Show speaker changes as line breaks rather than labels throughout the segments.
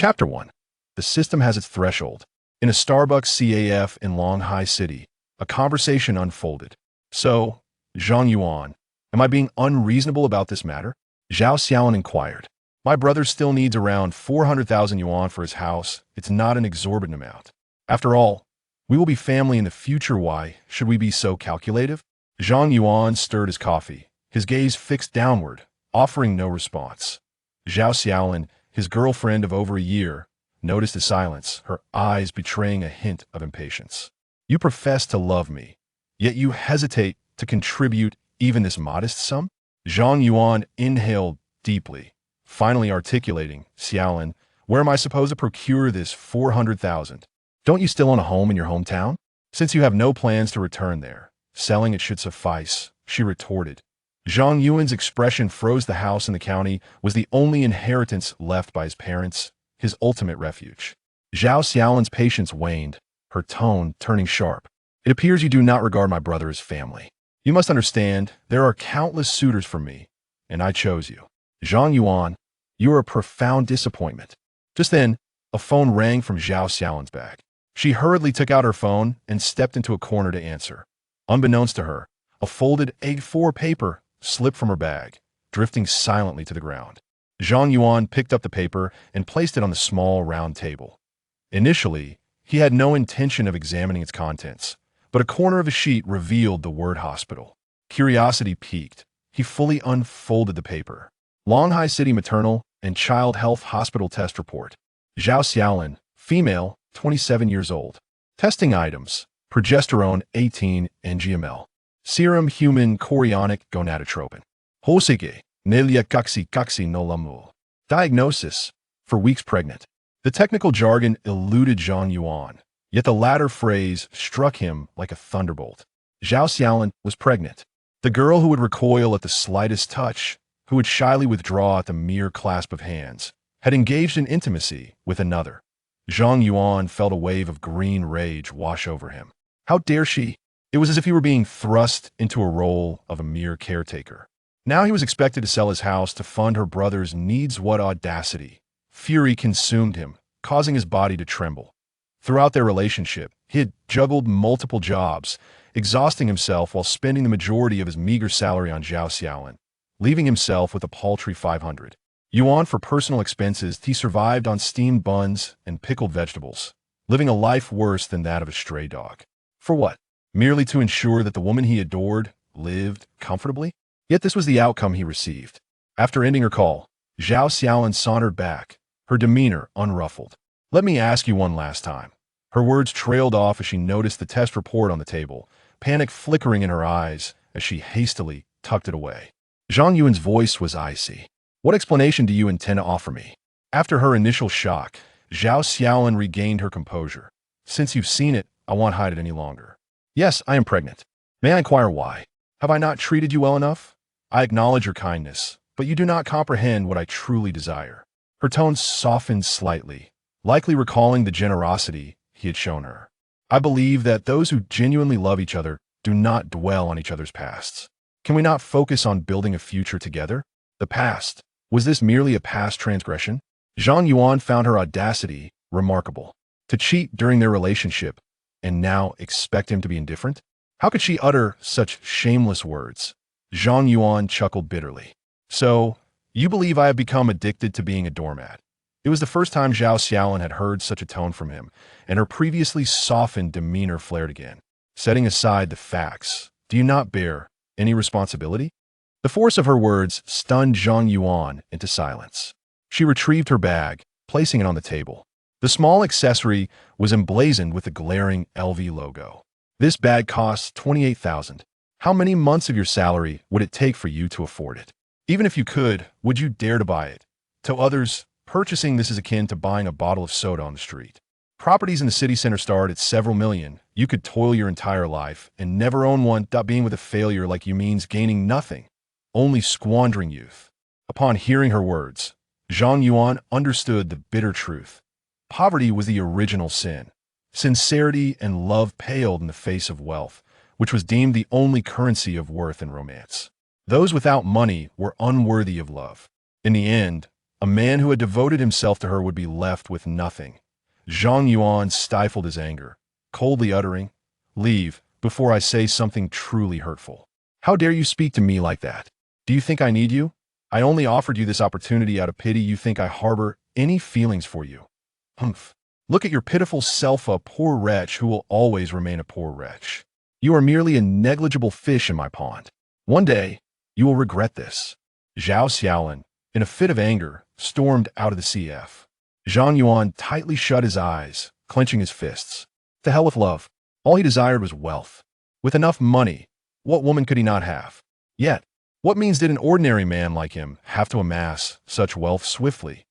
Chapter 1. The system has its threshold. In a Starbucks CAF in Longhai City, a conversation unfolded. So, Zhang Yuan, am I being unreasonable about this matter? Zhao Xiaolin inquired. My brother still needs around 400,000 yuan for his house. It's not an exorbitant amount. After all, we will be family in the future. Why should we be so calculative? Zhang Yuan stirred his coffee, his gaze fixed downward, offering no response. Zhao Xiaolin, his girlfriend of over a year, noticed his silence, her eyes betraying a hint of impatience. You profess to love me, yet you hesitate to contribute even this modest sum? Zhang Yuan inhaled deeply, finally articulating, Xiaolin, where am I supposed to procure this 400,000? Don't you still own a home in your hometown? Since you have no plans to return there, selling it should suffice, she retorted. Zhang Yuan's expression froze. The house in the county was the only inheritance left by his parents, his ultimate refuge. Zhao Xiaolin's patience waned, her tone turning sharp. It appears you do not regard my brother as family. You must understand, there are countless suitors for me, and I chose you. Zhang Yuan, you are a profound disappointment. Just then, a phone rang from Zhao Xiaolin's bag. She hurriedly took out her phone and stepped into a corner to answer. Unbeknownst to her, a folded A4 paper slipped from her bag, drifting silently to the ground. Zhang Yuan picked up the paper and placed it on the small round table. Initially, he had no intention of examining its contents, but a corner of a sheet revealed the word hospital. Curiosity piqued. He fully unfolded the paper. Longhai City Maternal and Child Health Hospital Test Report. Zhao Xiaolin, female, 27 years old. Testing items: progesterone 18 ng/ml. Serum human chorionic gonadotropin. Hosige, nelia kaxi no lamul. Diagnosis: for weeks pregnant. The technical jargon eluded Zhang Yuan, yet the latter phrase struck him like a thunderbolt. Zhao Xiaolin was pregnant. The girl who would recoil at the slightest touch, who would shyly withdraw at the mere clasp of hands, had engaged in intimacy with another. Zhang Yuan felt a wave of green rage wash over him. How dare she? It was as if he were being thrust into a role of a mere caretaker. Now he was expected to sell his house to fund her brother's needs. What audacity! Fury consumed him, causing his body to tremble. Throughout their relationship, he had juggled multiple jobs, exhausting himself while spending the majority of his meager salary on Zhao Xiaolin, leaving himself with a paltry 500 yuan for personal expenses. He survived on steamed buns and pickled vegetables, living a life worse than that of a stray dog. For what? Merely to ensure that the woman he adored lived comfortably? Yet this was the outcome he received. After ending her call, Zhao Xiaolin sauntered back, her demeanor unruffled. Let me ask you one last time. Her words trailed off as she noticed the test report on the table, panic flickering in her eyes as she hastily tucked it away. Zhang Yuan's voice was icy. What explanation do you intend to offer me? After her initial shock, Zhao Xiaolin regained her composure. Since you've seen it, I won't hide it any longer. Yes, I am pregnant. May I inquire why? Have I not treated you well enough? I acknowledge your kindness, but you do not comprehend what I truly desire. Her tone softened slightly, likely recalling the generosity he had shown her. I believe that those who genuinely love each other do not dwell on each other's pasts. Can we not focus on building a future together? The past. Was this merely a past transgression? Zhang Yuan found her audacity remarkable. To cheat during their relationship and now expect him to be indifferent? How could she utter such shameless words? Zhang Yuan chuckled bitterly. So, you believe I have become addicted to being a doormat? It was the first time Zhao Xiaolin had heard such a tone from him, and her previously softened demeanor flared again. Setting aside the facts, do you not bear any responsibility? The force of her words stunned Zhang Yuan into silence. She retrieved her bag, placing it on the table. The small accessory was emblazoned with the glaring LV logo. This bag costs 28,000. How many months of your salary would it take for you to afford it? Even if you could, would you dare to buy it? To others, purchasing this is akin to buying a bottle of soda on the street. Properties in the city center start at several million. You could toil your entire life and never own one. Being with a failure like you means gaining nothing, only squandering youth. Upon hearing her words, Zhang Yuan understood the bitter truth. Poverty was the original sin. Sincerity and love paled in the face of wealth, which was deemed the only currency of worth in romance. Those without money were unworthy of love. In the end, A man who had devoted himself to her would be left with nothing. Zhang Yuan stifled his anger, coldly uttering, "Leave, before I say something truly hurtful. How dare you speak to me like that? Do you think I need you? I only offered you this opportunity out of pity. You think I harbor any feelings for you? Humph. Look at your pitiful self, a poor wretch who will always remain a poor wretch. You are merely a negligible fish in my pond. One day, you will regret this." Zhao Xiaolin, in a fit of anger, stormed out of the CF. Zhang Yuan tightly shut his eyes, clenching his fists. To hell with love. All he desired was wealth. With enough money, what woman could he not have? Yet, what means did an ordinary man like him have to amass such wealth swiftly?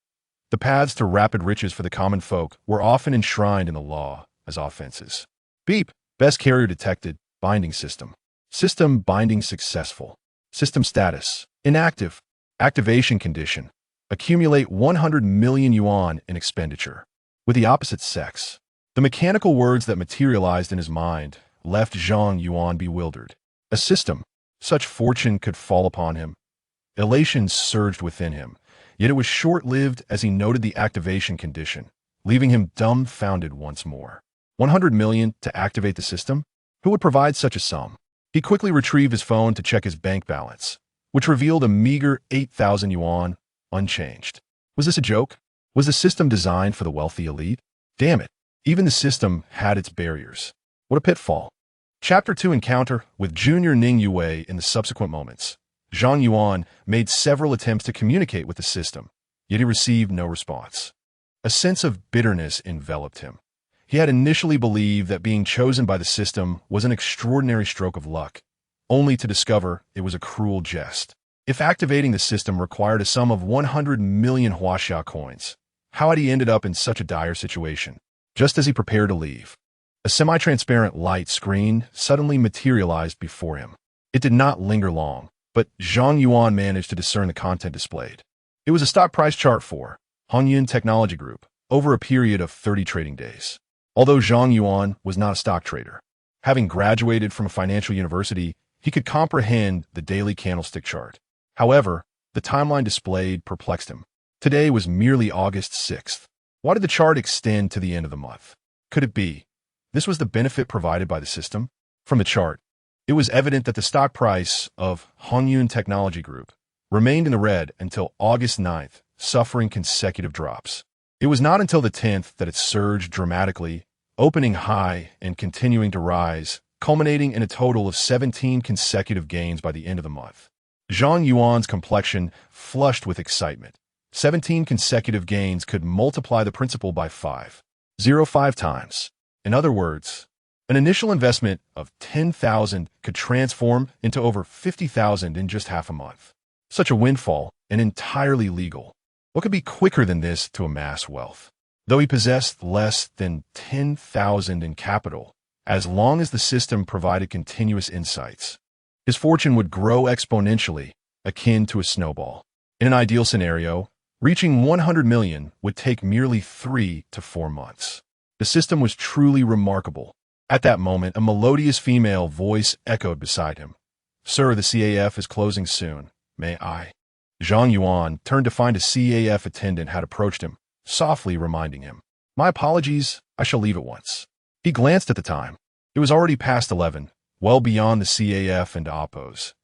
The paths to rapid riches for the common folk were often enshrined in the law as offenses. Beep. Best carrier detected. Binding system. System binding successful. System status. Inactive. Activation condition. Accumulate 100 million yuan in expenditure. With the opposite sex. The mechanical words that materialized in his mind left Zhang Yuan bewildered. A system. Such fortune could fall upon him. Elation surged within him, yet it was short-lived as he noted the activation condition, leaving him dumbfounded once more. 100 million to activate the system? Who would provide such a sum? He quickly retrieved his phone to check his bank balance, which revealed a meager 8,000 yuan, unchanged. Was this a joke? Was the system designed for the wealthy elite? Damn it, even the system had its barriers. What a pitfall. Chapter 2 Encounter with Junior Ning Yue. In the subsequent moments, Zhang Yuan made several attempts to communicate with the system, yet he received no response. A sense of bitterness enveloped him. He had initially believed that being chosen by the system was an extraordinary stroke of luck, only to discover it was a cruel jest. If activating the system required a sum of 100 million Huaxia coins, how had he ended up in such a dire situation? Just as he prepared to leave, a semi-transparent light screen suddenly materialized before him. It did not linger long, but Zhang Yuan managed to discern the content displayed. It was a stock price chart for Hongyun Technology Group over a period of 30 trading days. Although Zhang Yuan was not a stock trader, having graduated from a financial university, he could comprehend the daily candlestick chart. However, the timeline displayed perplexed him. Today was merely August 6th. Why did the chart extend to the end of the month? Could it be this was the benefit provided by the system? From the chart, it was evident that the stock price of Hongyun Technology Group remained in the red until August 9th, suffering consecutive drops. It was not until the 10th that it surged dramatically, opening high and continuing to rise, culminating in a total of 17 consecutive gains by the end of the month. Zhang Yuan's complexion flushed with excitement. 17 consecutive gains could multiply the principal by 5.05 times. In other words, an initial investment of 10,000 could transform into over 50,000 in just half a month. Such a windfall, and entirely legal. What could be quicker than this to amass wealth? Though he possessed less than 10,000 in capital, as long as the system provided continuous insights, his fortune would grow exponentially, akin to a snowball. In an ideal scenario, reaching 100 million would take merely 3 to 4 months. The system was truly remarkable. At that moment, a melodious female voice echoed beside him. "Sir, the CAF is closing soon. May I?" Zhang Yuan turned to find a CAF attendant had approached him, softly reminding him, "My apologies, I shall leave at once." He glanced at the time. It was already past 11, well beyond the CAF and Oppo's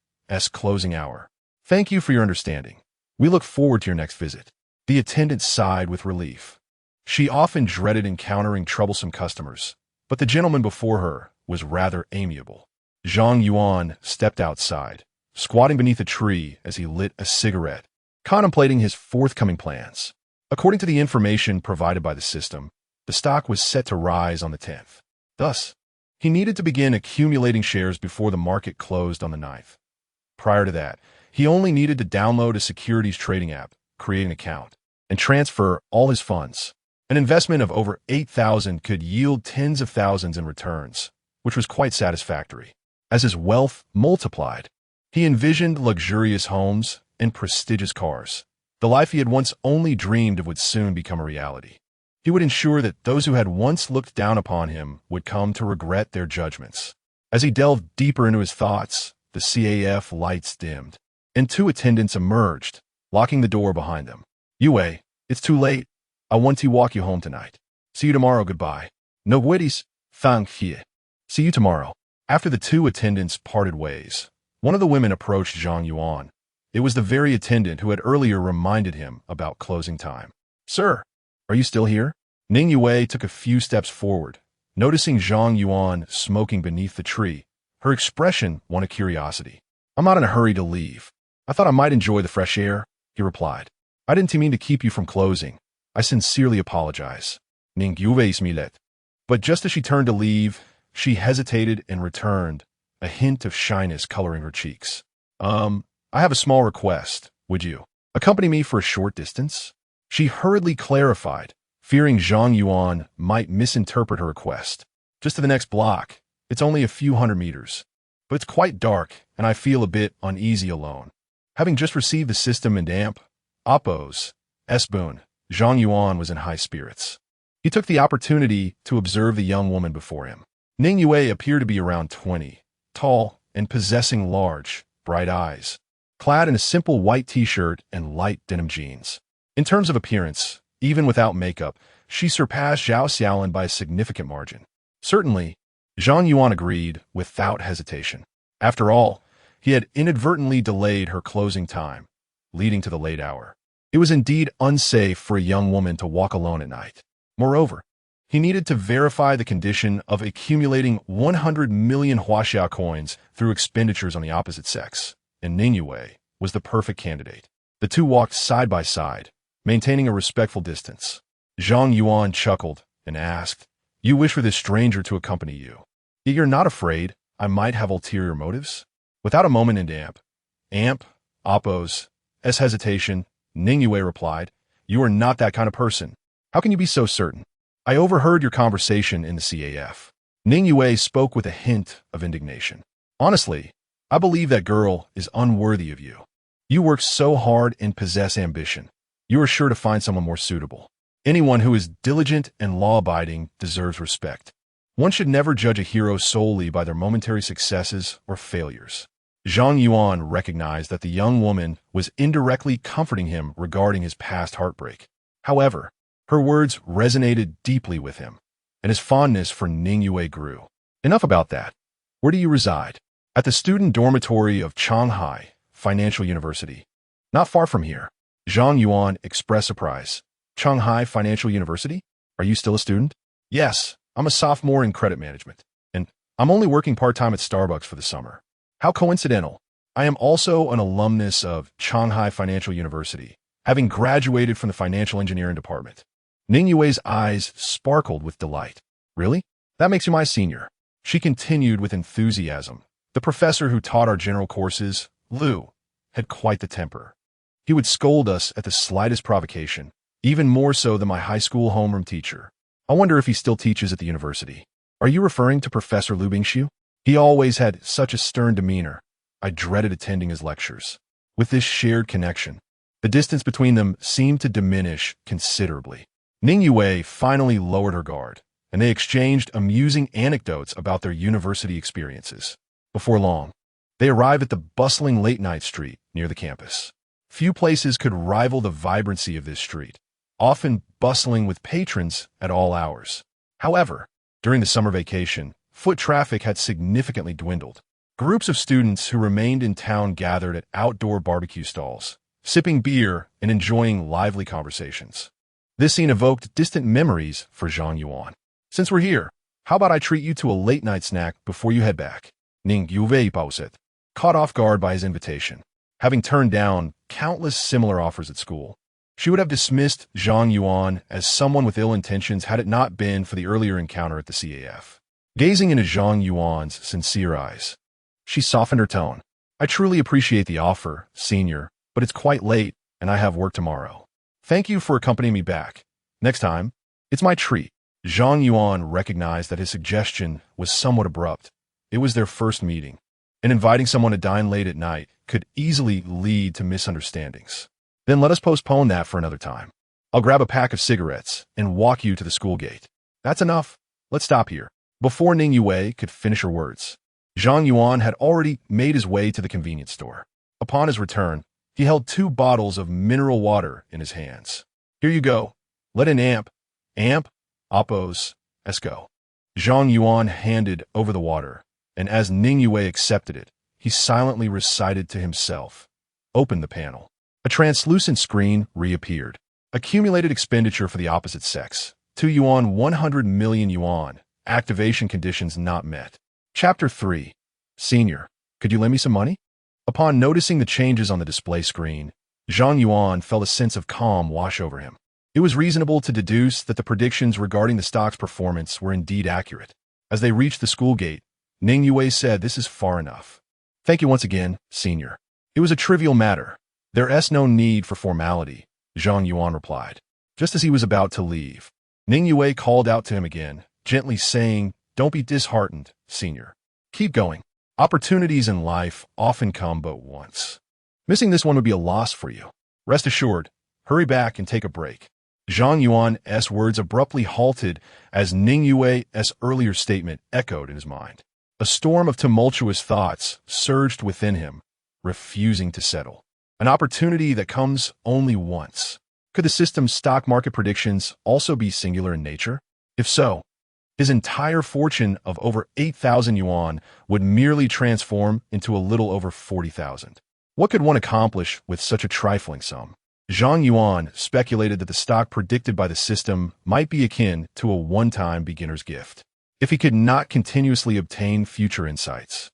closing hour. "Thank you for your understanding. We look forward to your next visit." The attendant sighed with relief. She often dreaded encountering troublesome customers, but the gentleman before her was rather amiable. Zhang Yuan stepped outside, squatting beneath a tree as he lit a cigarette, contemplating his forthcoming plans. According to the information provided by the system, the stock was set to rise on the 10th. Thus, he needed to begin accumulating shares before the market closed on the 9th. Prior to that, he only needed to download a securities trading app, create an account, and transfer all his funds. An investment of over 8,000 could yield tens of thousands in returns, which was quite satisfactory. As his wealth multiplied, he envisioned luxurious homes and prestigious cars. The life he had once only dreamed of would soon become a reality. He would ensure that those who had once looked down upon him would come to regret their judgments. As he delved deeper into his thoughts, the CAF lights dimmed, and 2 attendants emerged, locking the door behind them. Yue, it's too late. I want to walk you home tonight. See you tomorrow, goodbye. No guitis, thank you. See you tomorrow. After the two attendants parted ways, one of the women approached Zhang Yuan. It was the very attendant who had earlier reminded him about closing time. Sir, are you still here? Ning Yue took a few steps forward. Noticing Zhang Yuan smoking beneath the tree, her expression won a curiosity. I'm not in a hurry to leave. I thought I might enjoy the fresh air, he replied. I didn't mean to keep you from closing. I sincerely apologize. Ning Yue smilet. But just as she turned to leave, she hesitated and returned, a hint of shyness coloring her cheeks. I have a small request. Would you accompany me for a short distance? She hurriedly clarified, fearing Zhang Yuan might misinterpret her request. Just to the next block. It's only a few hundred meters. But it's quite dark, and I feel a bit uneasy alone. Having just received the system and amp, Oppos, S-Boon, Zhang Yuan was in high spirits. He took the opportunity to observe the young woman before him. Ning Yue appeared to be around 20, tall and possessing large, bright eyes, clad in a simple white t-shirt and light denim jeans. In terms of appearance, even without makeup, she surpassed Zhao Xiaolin by a significant margin. Certainly, Zhang Yuan agreed without hesitation. After all, he had inadvertently delayed her closing time, leading to the late hour. It was indeed unsafe for a young woman to walk alone at night. Moreover, he needed to verify the condition of accumulating 100 million Huaxia coins through expenditures on the opposite sex, and Ning Yue was the perfect candidate. The two walked side by side, maintaining a respectful distance. Zhang Yuan chuckled and asked, You wish for this stranger to accompany you. Yet you're not afraid I might have ulterior motives? Without a moment in amp, Oppos, S hesitation, Ning Yue replied, You are not that kind of person. How can you be so certain? I overheard your conversation in the CAF. Ning Yue spoke with a hint of indignation. Honestly, I believe that girl is unworthy of you. You work so hard and possess ambition. You are sure to find someone more suitable. Anyone who is diligent and law-abiding deserves respect. One should never judge a hero solely by their momentary successes or failures. Zhang Yuan recognized that the young woman was indirectly comforting him regarding his past heartbreak. However, her words resonated deeply with him, and his fondness for Ning Yue grew. Enough about that. Where do you reside? At the student dormitory of Shanghai Financial University. Not far from here. Zhang Yuan expressed surprise. Shanghai Financial University? Are you still a student? Yes, I'm a sophomore in credit management, and I'm only working part-time at Starbucks for the summer. How coincidental. I am also an alumnus of Shanghai Financial University, having graduated from the financial engineering department. Ning Yue's eyes sparkled with delight. Really? That makes you my senior. She continued with enthusiasm. The professor who taught our general courses, Liu, had quite the temper. He would scold us at the slightest provocation, even more so than my high school homeroom teacher. I wonder if he still teaches at the university. Are you referring to Professor Liu Bingshu? He always had such a stern demeanor. I dreaded attending his lectures. With this shared connection, the distance between them seemed to diminish considerably. Ning Yue finally lowered her guard, and they exchanged amusing anecdotes about their university experiences. Before long, they arrived at the bustling late-night street near the campus. Few places could rival the vibrancy of this street, often bustling with patrons at all hours. However, during the summer vacation, foot traffic had significantly dwindled. Groups of students who remained in town gathered at outdoor barbecue stalls, sipping beer and enjoying lively conversations. This scene evoked distant memories for Zhang Yuan. Since we're here, how about I treat you to a late-night snack before you head back? Ning Yue pauset, caught off guard by his invitation. Having turned down countless similar offers at school, she would have dismissed Zhang Yuan as someone with ill intentions had it not been for the earlier encounter at the CAF. Gazing into Zhang Yuan's sincere eyes, she softened her tone. I truly appreciate the offer, senior, but it's quite late, and I have work tomorrow. Thank you for accompanying me back. Next time, it's my treat. Zhang Yuan recognized that his suggestion was somewhat abrupt. It was their first meeting, and inviting someone to dine late at night could easily lead to misunderstandings. Then let us postpone that for another time. I'll grab a pack of cigarettes and walk you to the school gate. That's enough. Let's stop here. Before Ning Yue could finish her words, Zhang Yuan had already made his way to the convenience store. Upon his return, He held 2 bottles of mineral water in his hands. Here you go. Let in amp. Amp. Oppos. Esco. Zhang Yuan handed over the water, and as Ning Yue accepted it, he silently recited to himself. Open the panel. A translucent screen reappeared. Accumulated expenditure for the opposite sex. 2 yuan 100 million yuan. Activation conditions not met. Chapter 3. Senior, could you lend me some money? Upon noticing the changes on the display screen, Zhang Yuan felt a sense of calm wash over him. It was reasonable to deduce that the predictions regarding the stock's performance were indeed accurate. As they reached the school gate, Ning Yue said, "This is far enough. Thank you once again, Senior." It was a trivial matter. There's no need for formality, Zhang Yuan replied. Just as he was about to leave, Ning Yue called out to him again, gently saying, "Don't be disheartened, Senior. Keep going. Opportunities in life often come but once. Missing this one would be a loss for you. Rest assured, hurry back and take a break." Zhang Yuan's words abruptly halted as Ning Yue's earlier statement echoed in his mind. A storm of tumultuous thoughts surged within him, refusing to settle. An opportunity that comes only once. Could the system's stock market predictions also be singular in nature? If so, his entire fortune of over 8,000 yuan would merely transform into a little over 40,000. What could one accomplish with such a trifling sum? Zhang Yuan speculated that the stock predicted by the system might be akin to a one-time beginner's gift. If he could not continuously obtain future insights,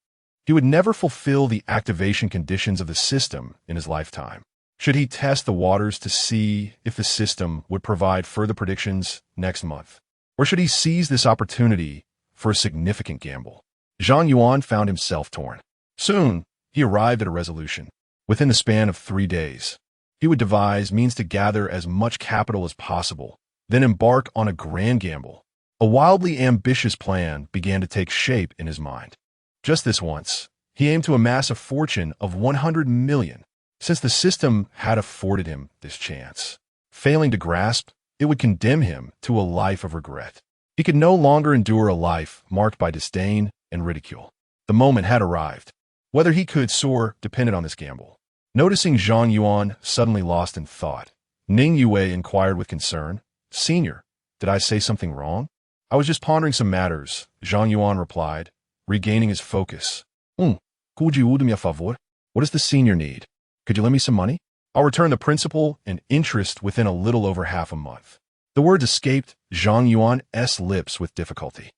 he would never fulfill the activation conditions of the system in his lifetime. Should he test the waters to see if the system would provide further predictions next month? Or should he seize this opportunity for a significant gamble? Zhang Yuan found himself torn. Soon, he arrived at a resolution. Within the span of 3 days, he would devise means to gather as much capital as possible, then embark on a grand gamble. A wildly ambitious plan began to take shape in his mind. Just this once, he aimed to amass a fortune of 100 million, since the system had afforded him this chance. Failing to grasp, it would condemn him to a life of regret. He could no longer endure a life marked by disdain and ridicule. The moment had arrived. Whether he could soar depended on this gamble. Noticing Zhang Yuan suddenly lost in thought, Ning Yue inquired with concern, "Senior, did I say something wrong?" "I was just pondering some matters," Zhang Yuan replied, regaining his focus. Could you do me a favor? What does the senior need? Could you lend me some money? I'll return the principal and interest within a little over half a month." The words escaped Zhang Yuan's lips with difficulty.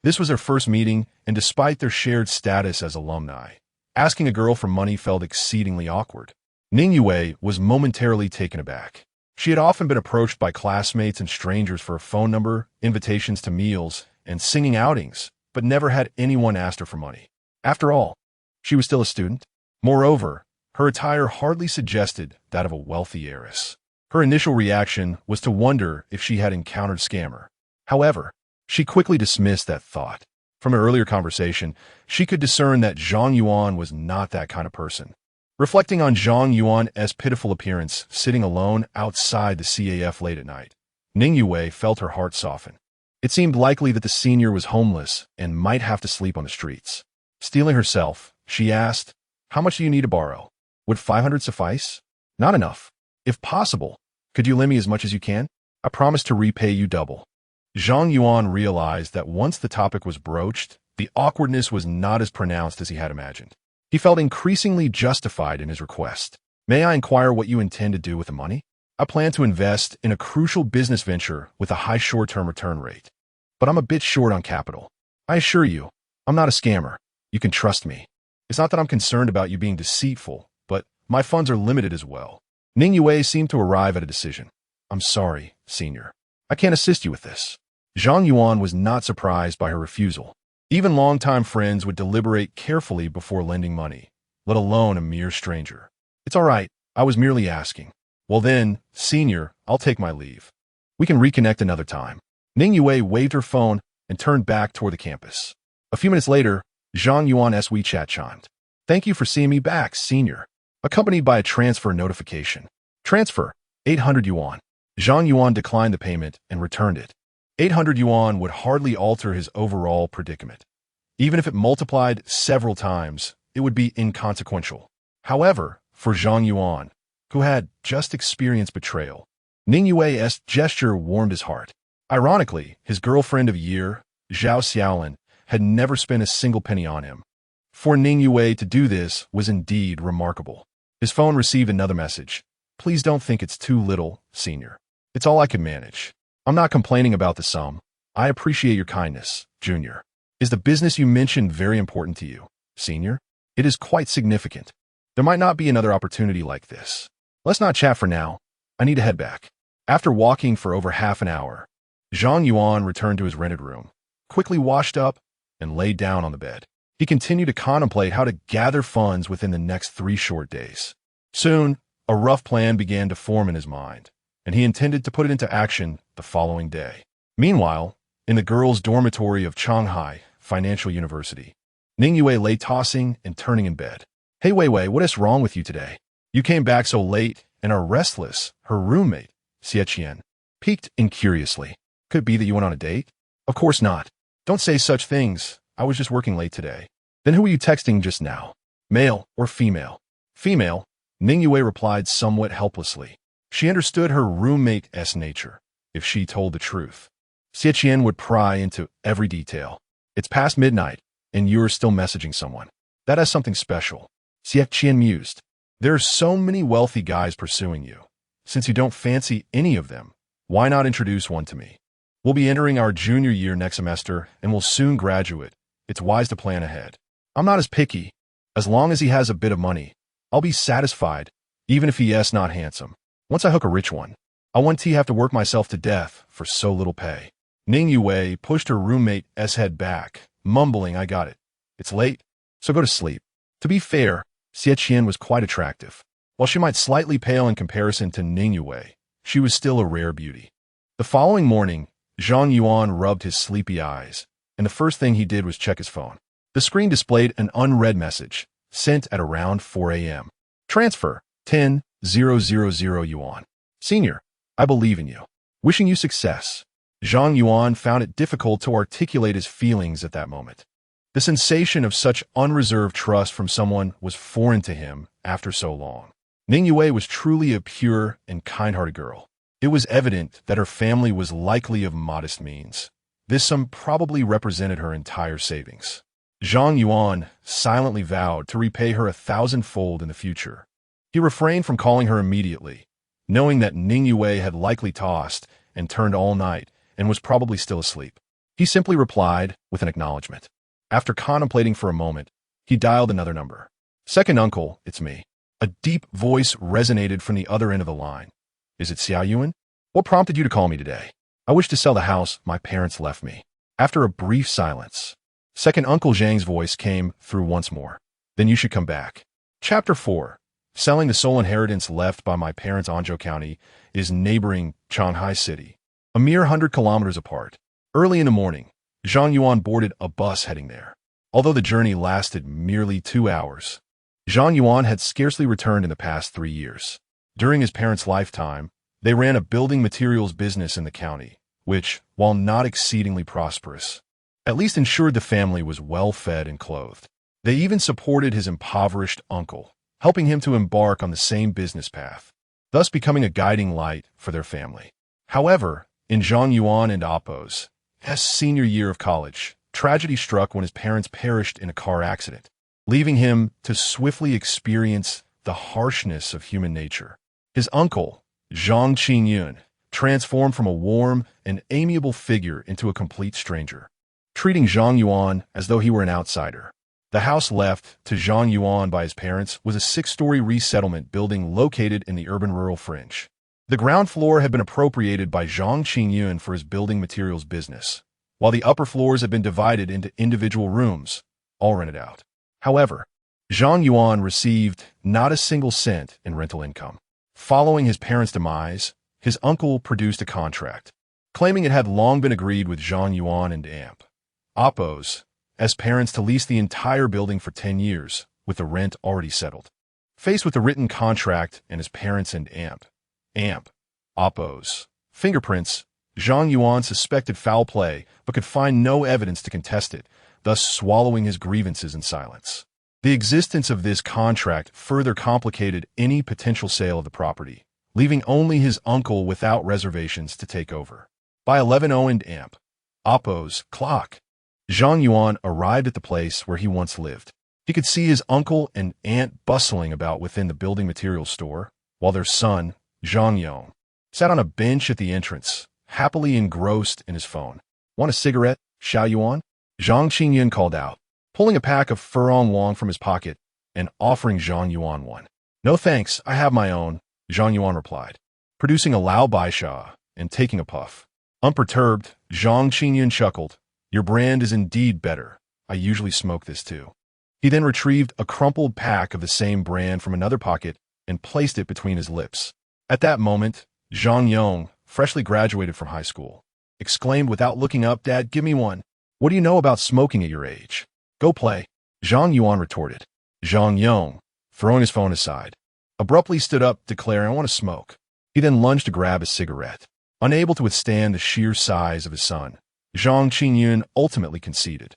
This was their first meeting, and despite their shared status as alumni, asking a girl for money felt exceedingly awkward. Ning Yue was momentarily taken aback. She had often been approached by classmates and strangers for a phone number, invitations to meals, and singing outings, but never had anyone asked her for money. After all, she was still a student. Moreover, her attire hardly suggested that of a wealthy heiress. Her initial reaction was to wonder if she had encountered a scammer. However, she quickly dismissed that thought. From an earlier conversation, she could discern that Zhang Yuan was not that kind of person. Reflecting on Zhang Yuan's pitiful appearance sitting alone outside the CAF late at night, Ning Yue felt her heart soften. It seemed likely that the senior was homeless and might have to sleep on the streets. Steeling herself, she asked, "How much do you need to borrow? Would 500 suffice?" "Not enough. If possible, could you lend me as much as you can? I promise to repay you double." Zhang Yuan realized that once the topic was broached, the awkwardness was not as pronounced as he had imagined. He felt increasingly justified in his request. "May I inquire what you intend to do with the money?" "I plan to invest in a crucial business venture with a high short-term return rate. But I'm a bit short on capital. I assure you, I'm not a scammer. You can trust me. It's not that I'm concerned about you being deceitful, but my funds are limited as well." Ning Yue seemed to arrive at a decision. "I'm sorry, Senior. I can't assist you with this." Zhang Yuan was not surprised by her refusal. Even longtime friends would deliberate carefully before lending money, let alone a mere stranger. "It's all right. I was merely asking." "Well then, Senior, I'll take my leave. We can reconnect another time." Ning Yue waved her phone and turned back toward the campus. A few minutes later, Zhang Yuan's WeChat chimed. "Thank you for seeing me back, Senior," accompanied by a transfer notification. "Transfer, 800 yuan. Zhang Yuan declined the payment and returned it. 800 yuan would hardly alter his overall predicament. Even if it multiplied several times, it would be inconsequential. However, for Zhang Yuan, who had just experienced betrayal. Ning Yue's gesture warmed his heart. Ironically, his girlfriend of a year, Zhao Xiaolin, had never spent a single penny on him. For Ning Yue to do this was indeed remarkable. His phone received another message. Please don't think it's too little, Senior. It's all I can manage. I'm not complaining about the sum. I appreciate your kindness, Junior. Is the business you mentioned very important to you, Senior? It is quite significant. There might not be another opportunity like this. Let's not chat for now. I need to head back. After walking for over half an hour, Zhang Yuan returned to his rented room, quickly washed up, and laid down on the bed. He continued to contemplate how to gather funds within the next 3 short days. Soon, a rough plan began to form in his mind, and he intended to put it into action the following day. Meanwhile, in the girls' dormitory of Shanghai Financial University, Ning Yue lay tossing and turning in bed. Hey Wei, what is wrong with you today? You came back so late and are restless, her roommate, Xie Qian, peeked in curiously. Could it be that you went on a date? Of course not. Don't say such things. I was just working late today. Then who were you texting just now? Male or female? Female, Ning Yue replied somewhat helplessly. She understood her roommate's nature. If she told the truth, Xie Qian would pry into every detail. It's past midnight, and you're still messaging someone. That has something special. Xie Qian mused. There are so many wealthy guys pursuing you. Since you don't fancy any of them, why not introduce one to me? We'll be entering our junior year next semester, and we'll soon graduate. It's wise to plan ahead. I'm not as picky. As long as he has a bit of money, I'll be satisfied, even if he is not handsome. Once I hook a rich one, I won't have to work myself to death for so little pay. Ning Yue pushed her roommate's head back, mumbling, I got it. It's late, so go to sleep. To be fair, Xie Qian was quite attractive. While she might slightly pale in comparison to Ning Yue, she was still a rare beauty. The following morning, Zhang Yuan rubbed his sleepy eyes, and the first thing he did was check his phone. The screen displayed an unread message, sent at around 4 a.m. Transfer, 10,000 yuan. Senior, I believe in you. Wishing you success. Zhang Yuan found it difficult to articulate his feelings at that moment. The sensation of such unreserved trust from someone was foreign to him after so long. Ning Yue was truly a pure and kind-hearted girl. It was evident that her family was likely of modest means. This sum probably represented her entire savings. Zhang Yuan silently vowed to repay her 1,000-fold in the future. He refrained from calling her immediately, knowing that Ning Yue had likely tossed and turned all night and was probably still asleep. He simply replied with an acknowledgement. After contemplating for a moment, he dialed another number. Second uncle, it's me. A deep voice resonated from the other end of the line. Is it Zhang Yuan? What prompted you to call me today? I wish to sell the house my parents left me. After a brief silence, second Uncle Zhang's voice came through once more. Then you should come back. Chapter 4. Selling the sole inheritance left by my parents Anzhou County is neighboring Shanghai City, a mere 100 kilometers apart. Early in the morning, Zhang Yuan boarded a bus heading there. Although the journey lasted merely 2 hours, Zhang Yuan had scarcely returned in the past 3 years. During his parents' lifetime, they ran a building materials business in the county, which, while not exceedingly prosperous, at least ensured the family was well fed and clothed. They even supported his impoverished uncle, helping him to embark on the same business path, thus becoming a guiding light for their family. However, in Zhang Yuan and Appo's senior year of college, tragedy struck when his parents perished in a car accident, leaving him to swiftly experience the harshness of human nature. His uncle, Zhang Yuan, transformed from a warm and amiable figure into a complete stranger, treating Zhang Yuan as though he were an outsider. The house left to Zhang Yuan by his parents was a 6-story resettlement building located in the urban-rural fringe. The ground floor had been appropriated by Zhang Yuan for his building materials business, while the upper floors had been divided into individual rooms, all rented out. However, Zhang Yuan received not a single cent in rental income. Following his parents' demise, his uncle produced a contract, claiming it had long been agreed with Zhang Yuan and Appo's parents to lease the entire building for 10 years, with the rent already settled. Faced with the written contract and his parents and Appo's fingerprints, Zhang Yuan suspected foul play but could find no evidence to contest it, thus swallowing his grievances in silence. The existence of this contract further complicated any potential sale of the property, leaving only his uncle without reservations to take over. By 11:00 AM, Oppo's clock, Zhang Yuan arrived at the place where he once lived. He could see his uncle and aunt bustling about within the building materials store, while their son, Zhang Yuan, sat on a bench at the entrance, happily engrossed in his phone. "Want a cigarette, Xiao Yuan?" Zhang Qingyun called out, pulling a pack of Furong Wang from his pocket and offering Zhang Yuan one. "No thanks, I have my own," Zhang Yuan replied, producing a Lao Bai Sha and taking a puff. Unperturbed, Zhang Qingyun chuckled. "Your brand is indeed better. I usually smoke this too." He then retrieved a crumpled pack of the same brand from another pocket and placed it between his lips. At that moment, Zhang Yuan, freshly graduated from high school, exclaimed without looking up, "Dad, give me one." "What do you know about smoking at your age? Go play," Zhang Yuan retorted. Zhang Yuan, throwing his phone aside, abruptly stood up, declaring, "I want to smoke." He then lunged to grab a cigarette. Unable to withstand the sheer size of his son, Zhang Qingyun ultimately conceded.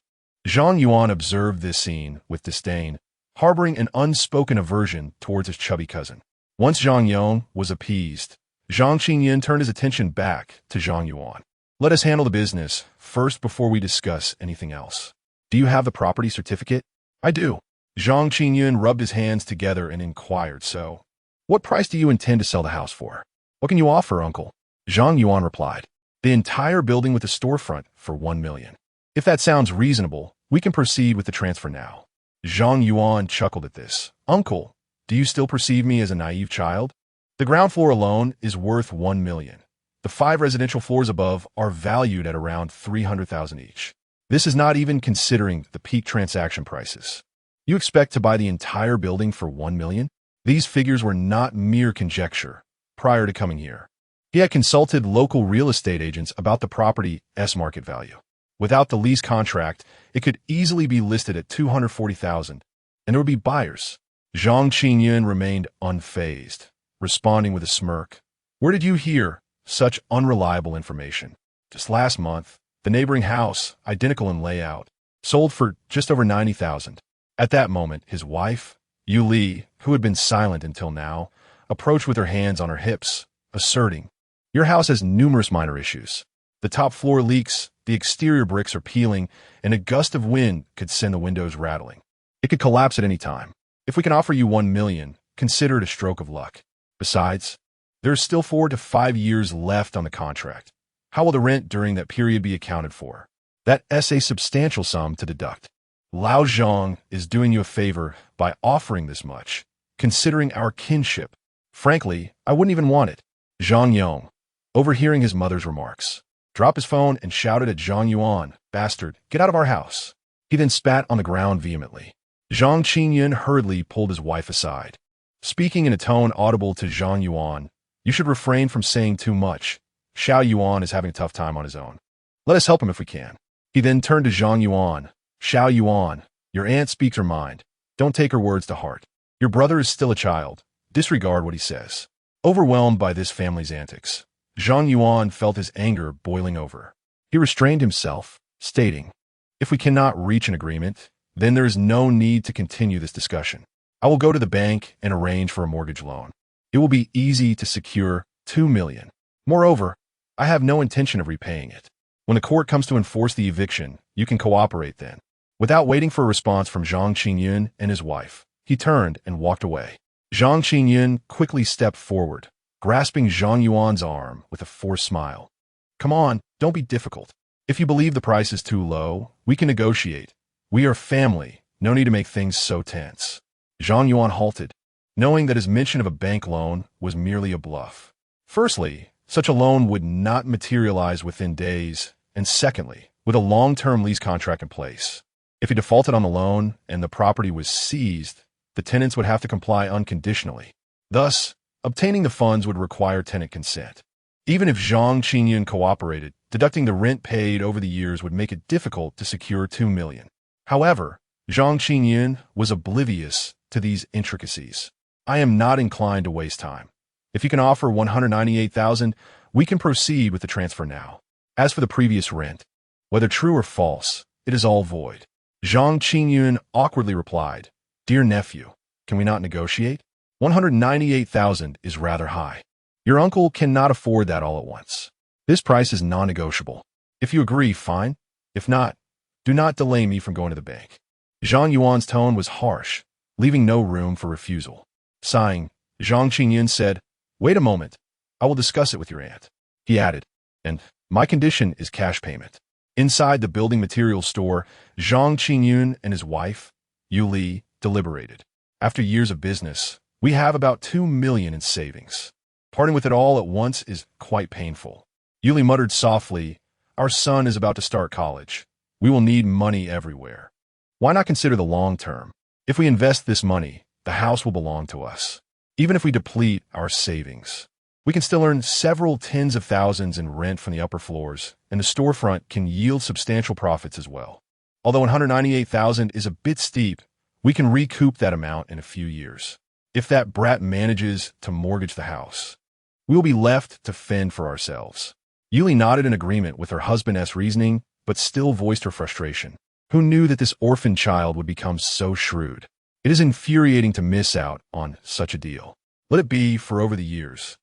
Zhang Yuan observed this scene with disdain, harboring an unspoken aversion towards his chubby cousin. Once Zhang Yuan was appeased, Zhang Qingyun turned his attention back to Zhang Yuan. "Let us handle the business first before we discuss anything else. Do you have the property certificate?" "I do." Zhang Qingyun rubbed his hands together and inquired, "So, what price do you intend to sell the house for?" "What can you offer, uncle?" Zhang Yuan replied, "The entire building with the storefront for 1 million. If that sounds reasonable, we can proceed with the transfer now." Zhang Yuan chuckled at this. "Uncle, do you still perceive me as a naive child? The ground floor alone is worth 1 million. The 5 residential floors above are valued at around 300,000 each. This is not even considering the peak transaction prices. You expect to buy the entire building for 1 million? These figures were not mere conjecture prior to coming here. He had consulted local real estate agents about the property's market value. Without the lease contract, it could easily be listed at 240,000, and there would be buyers. Zhang Qingyun remained unfazed, responding with a smirk. "Where did you hear such unreliable information? Just last month, the neighboring house, identical in layout, sold for just over 90,000. At that moment, his wife, Yu Li, who had been silent until now, approached with her hands on her hips, asserting, "Your house has numerous minor issues. The top floor leaks, the exterior bricks are peeling, and a gust of wind could send the windows rattling. It could collapse at any time. If we can offer you 1 million, consider it a stroke of luck. Besides, there is still 4 to 5 years left on the contract. How will the rent during that period be accounted for? That's a substantial sum to deduct. Lao Zhang is doing you a favor by offering this much, considering our kinship. Frankly, I wouldn't even want it." Zhang Yuan, overhearing his mother's remarks, dropped his phone and shouted at Zhang Yuan, "Bastard, get out of our house." He then spat on the ground vehemently. Zhang Qingyun hurriedly pulled his wife aside. Speaking in a tone audible to Zhang Yuan, "You should refrain from saying too much. Xiao Yuan is having a tough time on his own. Let us help him if we can." He then turned to Zhang Yuan. "Xiao Yuan, your aunt speaks her mind. Don't take her words to heart. Your brother is still a child. Disregard what he says." Overwhelmed by this family's antics, Zhang Yuan felt his anger boiling over. He restrained himself, stating, "If we cannot reach an agreement, then there is no need to continue this discussion. I will go to the bank and arrange for a mortgage loan. It will be easy to secure 2 million. Moreover, I have no intention of repaying it. When the court comes to enforce the eviction, you can cooperate then." Without waiting for a response from Zhang Qingyun and his wife, he turned and walked away. Zhang Qingyun quickly stepped forward, grasping Zhang Yuan's arm with a forced smile. "Come on, don't be difficult. If you believe the price is too low, we can negotiate. We are family, no need to make things so tense." Zhang Yuan halted, knowing that his mention of a bank loan was merely a bluff. Firstly, such a loan would not materialize within days, and secondly, with a long-term lease contract in place. If he defaulted on the loan and the property was seized, the tenants would have to comply unconditionally. Thus, obtaining the funds would require tenant consent. Even if Zhang Qingyun cooperated, deducting the rent paid over the years would make it difficult to secure 2 million. However, Zhang Qingyun was oblivious to these intricacies. "I am not inclined to waste time. If you can offer 198,000, we can proceed with the transfer now. As for the previous rent, whether true or false, it is all void." Zhang Qingyun awkwardly replied, "Dear nephew, can we not negotiate? 198,000 is rather high. Your uncle cannot afford that all at once. This price is non-negotiable. If you agree, fine. If not, do not delay me from going to the bank." Zhang Yuan's tone was harsh, leaving no room for refusal. Sighing, Zhang Qingyun said, "Wait a moment. I will discuss it with your aunt." He added, "And my condition is cash payment." Inside the building materials store, Zhang Qingyun and his wife, Yu Li, deliberated. "After years of business, we have about 2 million in savings. Parting with it all at once is quite painful." Yu Li muttered softly, "Our son is about to start college. We will need money everywhere. Why not consider the long term? If we invest this money, the house will belong to us. Even if we deplete our savings, we can still earn several tens of thousands in rent from the upper floors, and the storefront can yield substantial profits as well. Although 198,000 is a bit steep, we can recoup that amount in a few years. If that brat manages to mortgage the house, we will be left to fend for ourselves." Yuli nodded in agreement with her husband's reasoning, but still voiced her frustration. Who knew that this orphan child would become so shrewd? It is infuriating to miss out on such a deal. Let it be, for over the years,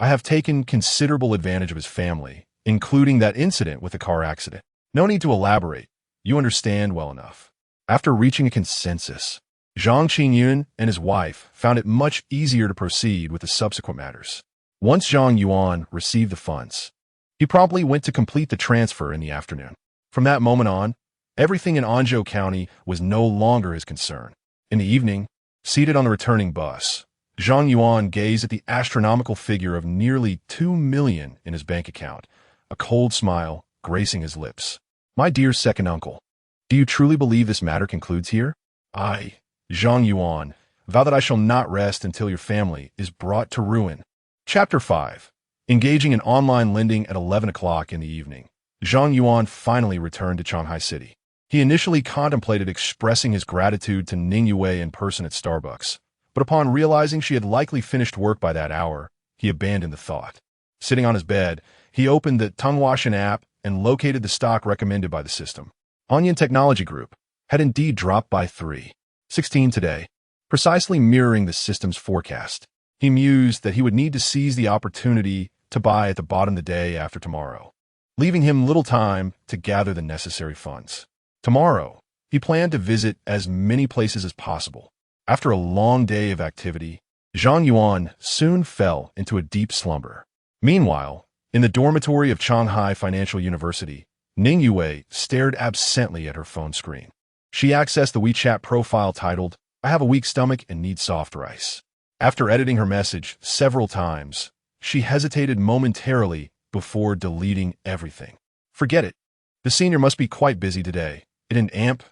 I have taken considerable advantage of his family, including that incident with the car accident. No need to elaborate. You understand well enough. After reaching a consensus, Zhang Qingyun and his wife found it much easier to proceed with the subsequent matters. Once Zhang Yuan received the funds, he promptly went to complete the transfer in the afternoon. From that moment on, everything in Anzhou County was no longer his concern. In the evening, seated on the returning bus, Zhang Yuan gazed at the astronomical figure of nearly 2 million in his bank account, a cold smile gracing his lips. "My dear second uncle, do you truly believe this matter concludes here? I, Zhang Yuan, vow that I shall not rest until your family is brought to ruin." Chapter 5. Engaging in online lending at 11 o'clock in the evening, Zhang Yuan finally returned to Shanghai City. He initially contemplated expressing his gratitude to Ning Yue in person at Starbucks, but upon realizing she had likely finished work by that hour, he abandoned the thought. Sitting on his bed, he opened the Tongwashan app and located the stock recommended by the system. Onion Technology Group had indeed dropped by 3.16 today, precisely mirroring the system's forecast. He mused that he would need to seize the opportunity to buy at the bottom of the day after tomorrow, leaving him little time to gather the necessary funds. Tomorrow, he planned to visit as many places as possible. After a long day of activity, Zhang Yuan soon fell into a deep slumber. Meanwhile, in the dormitory of Shanghai Financial University, Ning Yue stared absently at her phone screen. She accessed the WeChat profile titled, "I have a weak stomach and need soft rice." After editing her message several times, she hesitated momentarily before deleting everything. Forget it. The senior must be quite busy today. It an amp,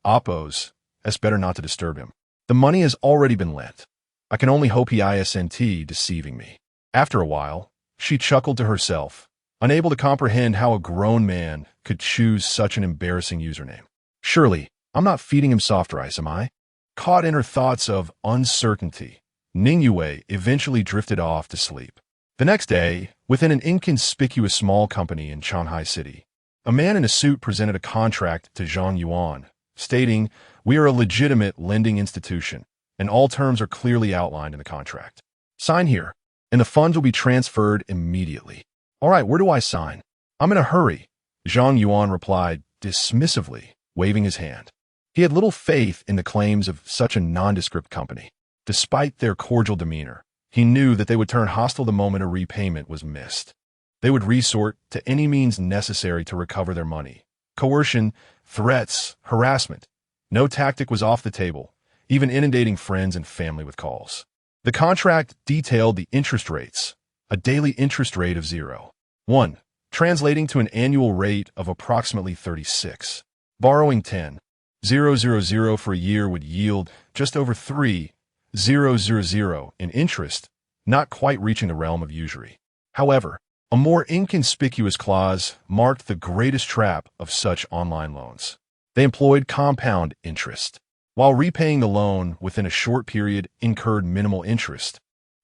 oppos. It's better not to disturb him. The money has already been lent. I can only hope he isn't deceiving me. After a while, she chuckled to herself, unable to comprehend how a grown man could choose such an embarrassing username. Surely, I'm not feeding him soft rice, am I? Caught in her thoughts of uncertainty, Ning Yue eventually drifted off to sleep. The next day, within an inconspicuous small company in Shanghai City, a man in a suit presented a contract to Zhang Yuan, stating, "We are a legitimate lending institution, and all terms are clearly outlined in the contract. Sign here, and the funds will be transferred immediately." "All right, where do I sign?" "I'm in a hurry," Zhang Yuan replied dismissively, waving his hand. He had little faith in the claims of such a nondescript company. Despite their cordial demeanor, he knew that they would turn hostile the moment a repayment was missed. They would resort to any means necessary to recover their money. Coercion, threats, harassment. No tactic was off the table, even inundating friends and family with calls. The contract detailed the interest rates, a daily interest rate of 0.1, translating to an annual rate of approximately 36. Borrowing 10,000 for a year would yield just over 3,000 in interest, not quite reaching the realm of usury. However, a more inconspicuous clause marked the greatest trap of such online loans. They employed compound interest. While repaying the loan within a short period incurred minimal interest,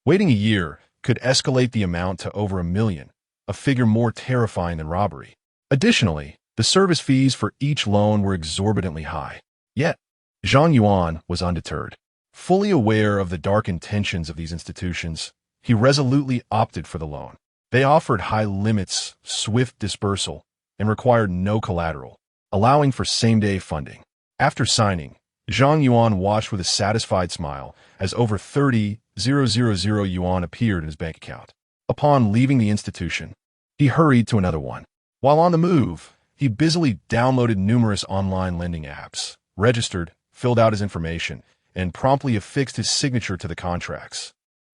waiting a year could escalate the amount to over 1 million, a figure more terrifying than robbery. Additionally, the service fees for each loan were exorbitantly high. Yet, Zhang Yuan was undeterred. Fully aware of the dark intentions of these institutions, he resolutely opted for the loan. They offered high limits, swift dispersal, and required no collateral, allowing for same-day funding. After signing, Zhang Yuan watched with a satisfied smile as over 30,000 yuan appeared in his bank account. Upon leaving the institution, he hurried to another one. While on the move, he busily downloaded numerous online lending apps, registered, filled out his information, and promptly affixed his signature to the contracts,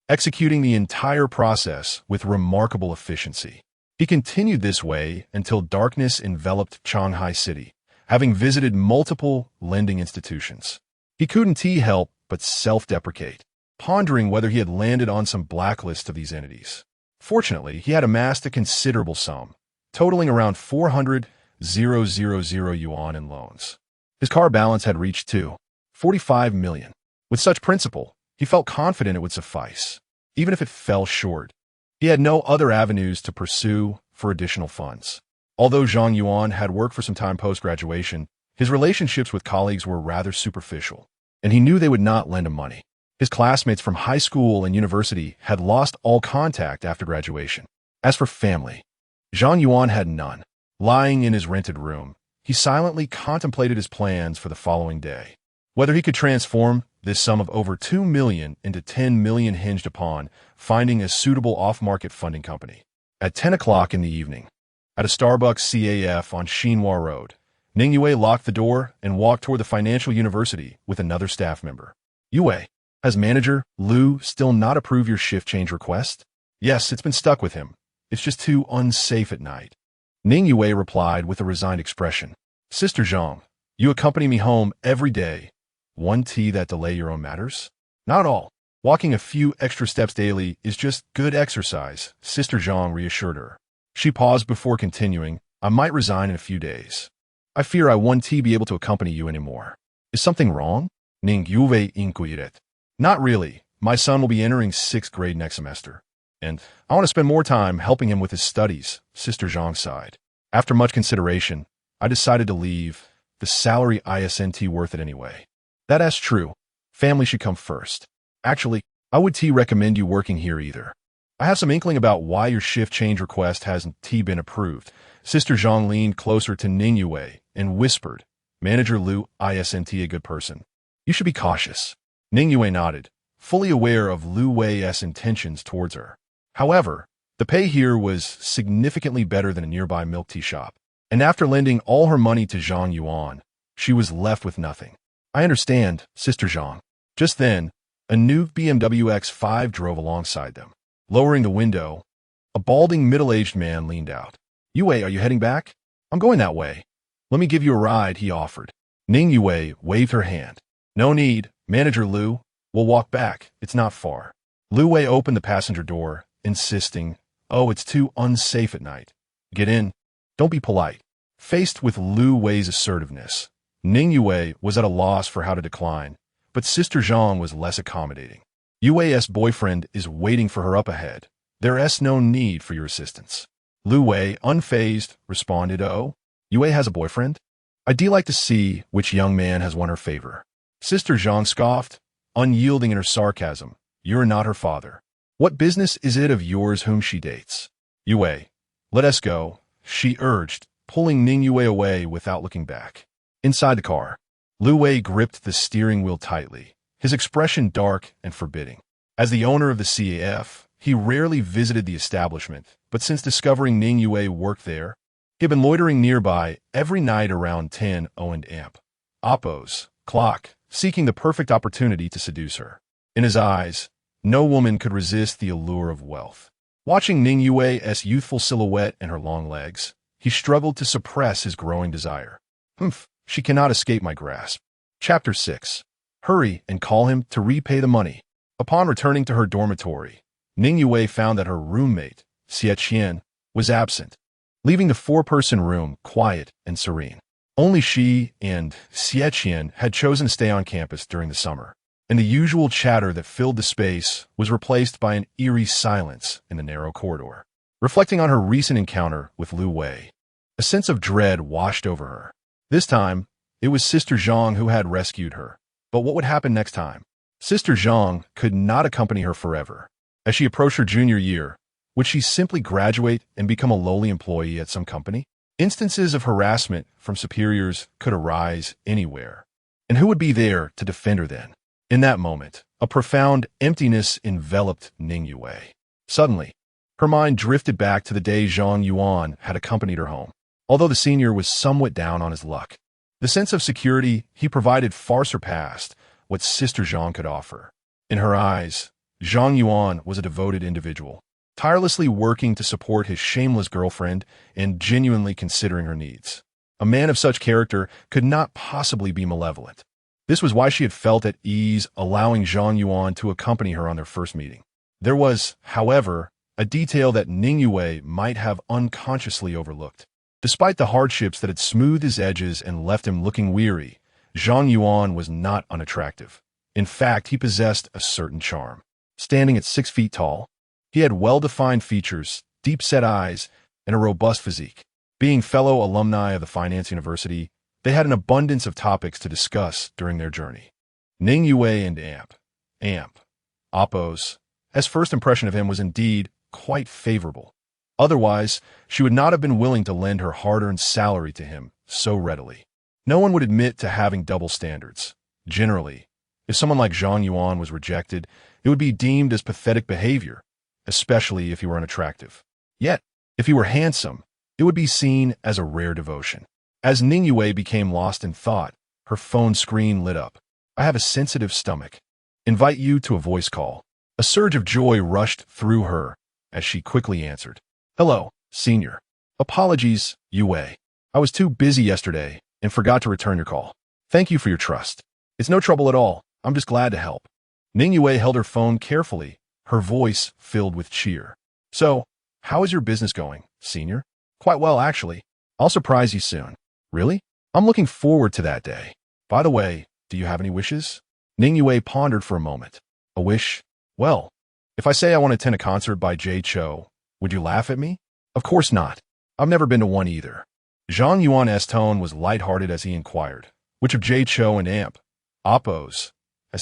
executing the entire process with remarkable efficiency. He continued this way until darkness enveloped Shanghai City, having visited multiple lending institutions. He couldn't help but self-deprecate, pondering whether he had landed on some blacklist of these entities. Fortunately, he had amassed a considerable sum, totaling around 400,000 yuan in loans. His car balance had reached 45 million. With such principle, he felt confident it would suffice, even if it fell short. He had no other avenues to pursue for additional funds. Although Zhang Yuan had worked for some time post-graduation, his relationships with colleagues were rather superficial, and he knew they would not lend him money. His classmates from high school and university had lost all contact after graduation. As for family, Zhang Yuan had none. Lying in his rented room, he silently contemplated his plans for the following day. Whether he could transform this sum of over 2 million into 10 million hinged upon finding a suitable off-market funding company. At 10 o'clock in the evening, at a Starbucks CAF on Xinhua Road, Ning Yue locked the door and walked toward the financial university with another staff member. Yue, has manager Lu still not approved your shift change request? Yes, it's been stuck with him. It's just too unsafe at night. Ning Yue replied with a resigned expression. Sister Zhang, you accompany me home every day. One tea that delay your own matters? Not at all. Walking a few extra steps daily is just good exercise, Sister Zhang reassured her. She paused before continuing, I might resign in a few days. I fear I won't be able to accompany you anymore. Is something wrong? Ning Yue inquired. Not really. My son will be entering 6th grade next semester, and I want to spend more time helping him with his studies, Sister Zhang sighed. After much consideration, I decided to leave. The salary isn't worth it anyway. That's true. Family should come first. Actually, I would recommend you working here either. I have some inkling about why your shift change request hasn't been approved. Sister Zhang leaned closer to Ning Yue and whispered, Manager Lu isn't a good person. You should be cautious. Ning Yue nodded, fully aware of Lu Wei's intentions towards her. However, the pay here was significantly better than a nearby milk tea shop, and after lending all her money to Zhang Yuan, she was left with nothing. I understand, Sister Zhang. Just then, a new BMW X5 drove alongside them. Lowering the window, a balding middle-aged man leaned out. Yue, are you heading back? I'm going that way. Let me give you a ride, he offered. Ning Yue waved her hand. No need, Manager Lu. We'll walk back. It's not far. Lu Wei opened the passenger door, insisting, Oh, it's too unsafe at night. Get in. Don't be polite. Faced with Lu Wei's assertiveness, Ning Yue was at a loss for how to decline, but Sister Zhang was less accommodating. Yue's boyfriend is waiting for her up ahead. There's no need for your assistance. Lu Wei, unfazed, responded, Oh, Yue has a boyfriend? I'd like to see which young man has won her favor. Sister Zhang scoffed, unyielding in her sarcasm. You're not her father. What business is it of yours whom she dates? Yue, let us go, she urged, pulling Ning Yue away without looking back. Inside the car, Lu Wei gripped the steering wheel tightly, his expression dark and forbidding. As the owner of the CAF, he rarely visited the establishment, but since discovering Ning Yue worked there, he had been loitering nearby every night around 10 and Oppo's clock, seeking the perfect opportunity to seduce her. In his eyes, no woman could resist the allure of wealth. Watching Ning Yue's youthful silhouette and her long legs, he struggled to suppress his growing desire. She cannot escape my grasp. Chapter 6. Hurry and call him to repay the money. Upon returning to her dormitory, Ning Yue found that her roommate, Xie Qian, was absent, leaving the four-person room quiet and serene. Only she and Xie Qian had chosen to stay on campus during the summer, and the usual chatter that filled the space was replaced by an eerie silence in the narrow corridor. Reflecting on her recent encounter with Lu Wei, a sense of dread washed over her. This time, It was Sister Zhang who had rescued her. But what would happen next time? Sister Zhang could not accompany her forever. As she approached her junior year, would she simply graduate and become a lowly employee at some company? Instances of harassment from superiors could arise anywhere. And who would be there to defend her then? In that moment, a profound emptiness enveloped Ning Yue. Suddenly, her mind drifted back to the day Zhang Yuan had accompanied her home. Although the senior was somewhat down on his luck, the sense of security he provided far surpassed what Sister Zhang could offer. In her eyes, Zhang Yuan was a devoted individual, tirelessly working to support his shameless girlfriend and genuinely considering her needs. A man of such character could not possibly be malevolent. This was why she had felt at ease allowing Zhang Yuan to accompany her on their first meeting. There was, however, a detail that Ning Yue might have unconsciously overlooked. Despite the hardships that had smoothed his edges and left him looking weary, Zhang Yuan was not unattractive. In fact, he possessed a certain charm. Standing at 6 feet tall, he had well-defined features, deep-set eyes, and a robust physique. Being fellow alumni of the Finance University, they had an abundance of topics to discuss during their journey. Ning Yue and Appo's first impression of him was indeed quite favorable. Otherwise, she would not have been willing to lend her hard-earned salary to him so readily. No one would admit to having double standards. Generally, if someone like Zhang Yuan was rejected, it would be deemed as pathetic behavior, especially if he were unattractive. Yet, if he were handsome, it would be seen as a rare devotion. As Ning Yue became lost in thought, her phone screen lit up. "I have a sensitive stomach. Invite you to a voice call." A surge of joy rushed through her as she quickly answered. "Hello, Senior. Apologies, Yue. I was too busy yesterday and forgot to return your call. Thank you for your trust. It's no trouble at all. I'm just glad to help." Ning Yue held her phone carefully, her voice filled with cheer. "So, how is your business going, Senior?" "Quite well, actually. I'll surprise you soon." "Really? I'm looking forward to that day. By the way, do you have any wishes?" Ning Yue pondered for a moment. "A wish? Well, if I say I want to attend a concert by Jay Cho, would you laugh at me?" "Of course not. I've never been to one either." Zhang Yuan's tone was lighthearted as he inquired, "Which of Jay Cho and Appo's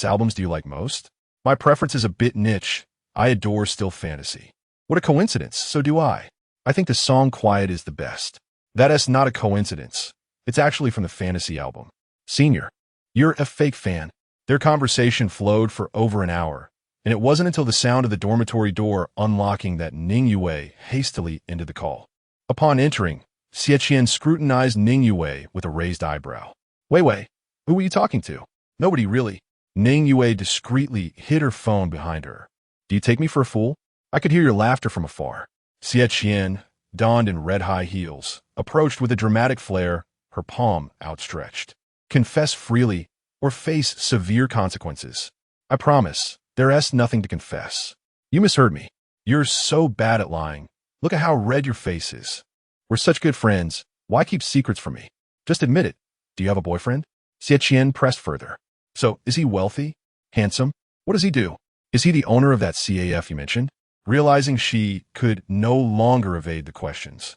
albums do you like most?" "My preference is a bit niche. I adore Still Fantasy." "What a coincidence. So do I. I think the song Quiet is the best." "That's not a coincidence. It's actually from the Fantasy album." "Senior, you're a fake fan." Their conversation flowed for over an hour, and it wasn't until the sound of the dormitory door unlocking that Ning Yue hastily ended the call. Upon entering, Xie scrutinized Ning Yue with a raised eyebrow. Wei, who were you talking to?" "Nobody really." Ning Yue discreetly hid her phone behind her. "Do you take me for a fool? I could hear your laughter from afar." Xie, donned in red high heels, approached with a dramatic flair, her palm outstretched. "Confess freely, or face severe consequences." "I promise. There's nothing to confess." "You misheard me. You're so bad at lying. Look at how red your face is. We're such good friends. Why keep secrets from me? Just admit it. Do you have a boyfriend?" Xie pressed further. "So, is he wealthy? Handsome? What does he do? Is he the owner of that CAF you mentioned?" Realizing she could no longer evade the questions,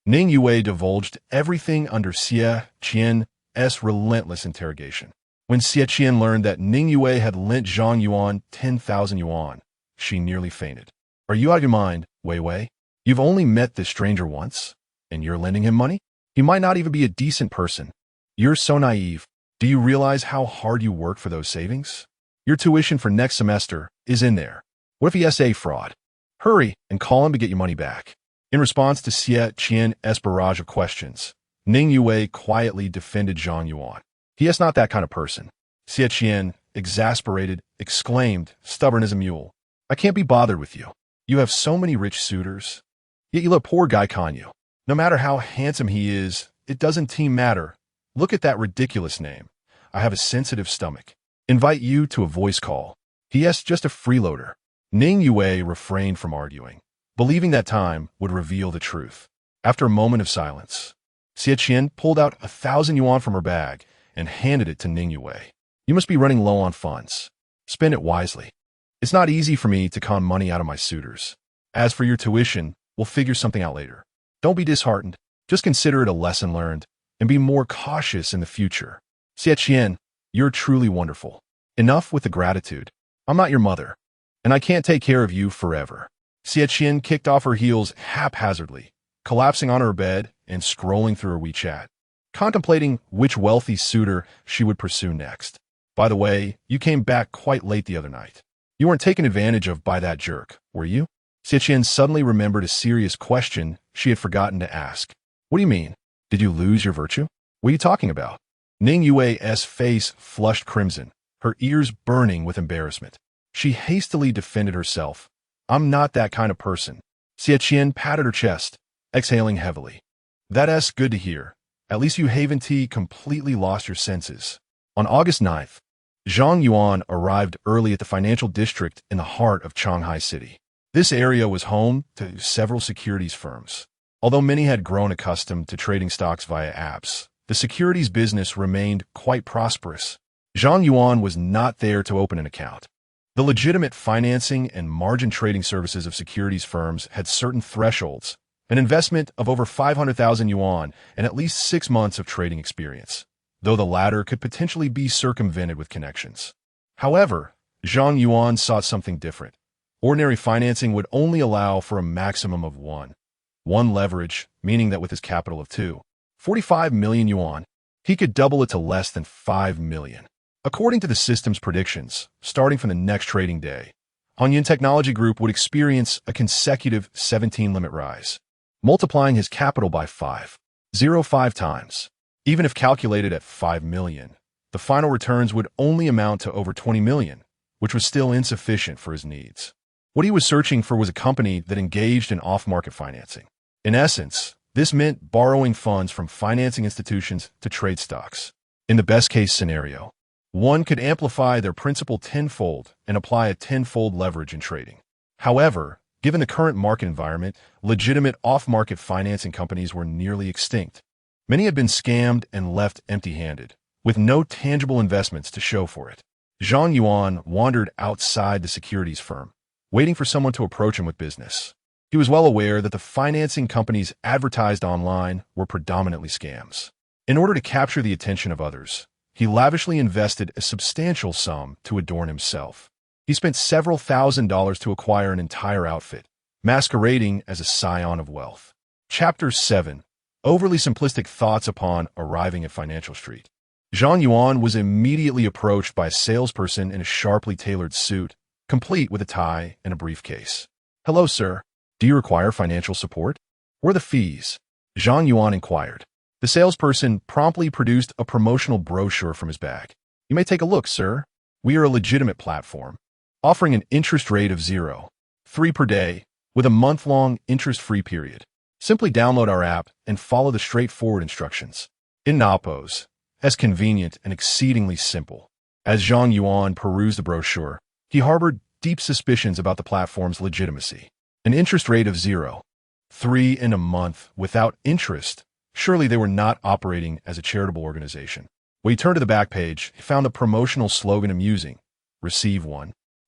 Ning Yue divulged everything under Xiaqian's relentless interrogation. When Xiaqian learned that Ning Yue had lent Zhang Yuan 10,000 yuan, she nearly fainted. "Are you out of your mind, Wei? You've only met this stranger once, and you're lending him money? He might not even be a decent person. You're so naive. Do you realize how hard you work for those savings? Your tuition for next semester is in there. What if he's a fraud? Hurry and call him to get your money back." In response to Xiaqian's barrage of questions, Ning Yue quietly defended Zhang Yuan. "He is not that kind of person." Xiaqian, exasperated, exclaimed, stubborn as a mule. "I can't be bothered with you. You have so many rich suitors. Yet you let poor Guy con you. No matter how handsome he is, it doesn't matter. Look at that ridiculous name. I have a sensitive stomach. Invite you to a voice call. He is just a freeloader." Ning Yue refrained from arguing, believing that time would reveal the truth. After a moment of silence, Xiaqian pulled out 1,000 yuan from her bag and handed it to Ning Yue. "You must be running low on funds. Spend it wisely. It's not easy for me to con money out of my suitors. As for your tuition, we'll figure something out later. Don't be disheartened. Just consider it a lesson learned and be more cautious in the future." Xiaqian, you're truly wonderful. Enough with the gratitude. I'm not your mother, and I can't take care of you forever. Xiaqian kicked off her heels haphazardly, collapsing on her bed and scrolling through her WeChat, contemplating which wealthy suitor she would pursue next. By the way, you came back quite late the other night. You weren't taken advantage of by that jerk, were you? Xiaqian suddenly remembered a serious question she had forgotten to ask. What do you mean? Did you lose your virtue? What are you talking about? Ning Yue's face flushed crimson, her ears burning with embarrassment. She hastily defended herself. I'm not that kind of person. Xiaqian patted her chest, exhaling heavily. That's good to hear. At least you Haven Tea completely lost your senses. On August 9th, Zhang Yuan arrived early at the financial district in the heart of Shanghai City. This area was home to several securities firms. Although many had grown accustomed to trading stocks via apps, the securities business remained quite prosperous. Zhang Yuan was not there to open an account. The legitimate financing and margin trading services of securities firms had certain thresholds, an investment of over 500,000 yuan and at least 6 months of trading experience, though the latter could potentially be circumvented with connections. However, Zhang Yuan sought something different. Ordinary financing would only allow for a maximum of one leverage, meaning that with his capital of 45 million yuan, he could double it to less than 5 million. According to the system's predictions, starting from the next trading day, Hanyun Technology Group would experience a consecutive 17-limit rise, multiplying his capital by 5.05 times. Even if calculated at 5 million, the final returns would only amount to over 20 million, which was still insufficient for his needs. What he was searching for was a company that engaged in off-market financing. In essence, this meant borrowing funds from financing institutions to trade stocks. In the best-case scenario, one could amplify their principal tenfold and apply a tenfold leverage in trading. However, given the current market environment, legitimate off-market financing companies were nearly extinct. Many had been scammed and left empty-handed, with no tangible investments to show for it. Zhang Yuan wandered outside the securities firm, waiting for someone to approach him with business. He was well aware that the financing companies advertised online were predominantly scams. In order to capture the attention of others, he lavishly invested a substantial sum to adorn himself. He spent several $1,000s to acquire an entire outfit, masquerading as a scion of wealth. Chapter 7. Overly simplistic thoughts upon arriving at Financial Street. Zhang Yuan was immediately approached by a salesperson in a sharply tailored suit, complete with a tie and a briefcase. Hello, sir. Do you require financial support? What are the fees? Zhang Yuan inquired. The salesperson promptly produced a promotional brochure from his bag. You may take a look, sir. We are a legitimate platform, offering an interest rate of 0.3 per day with a month-long interest-free period. Simply download our app and follow the straightforward instructions. In Napos, as convenient and exceedingly simple. As Zhang Yuan perused the brochure, he harbored deep suspicions about the platform's legitimacy. An interest rate of 0.3 in a month without interest. Surely they were not operating as a charitable organization. When he turned to the back page, he found the promotional slogan amusing. Receive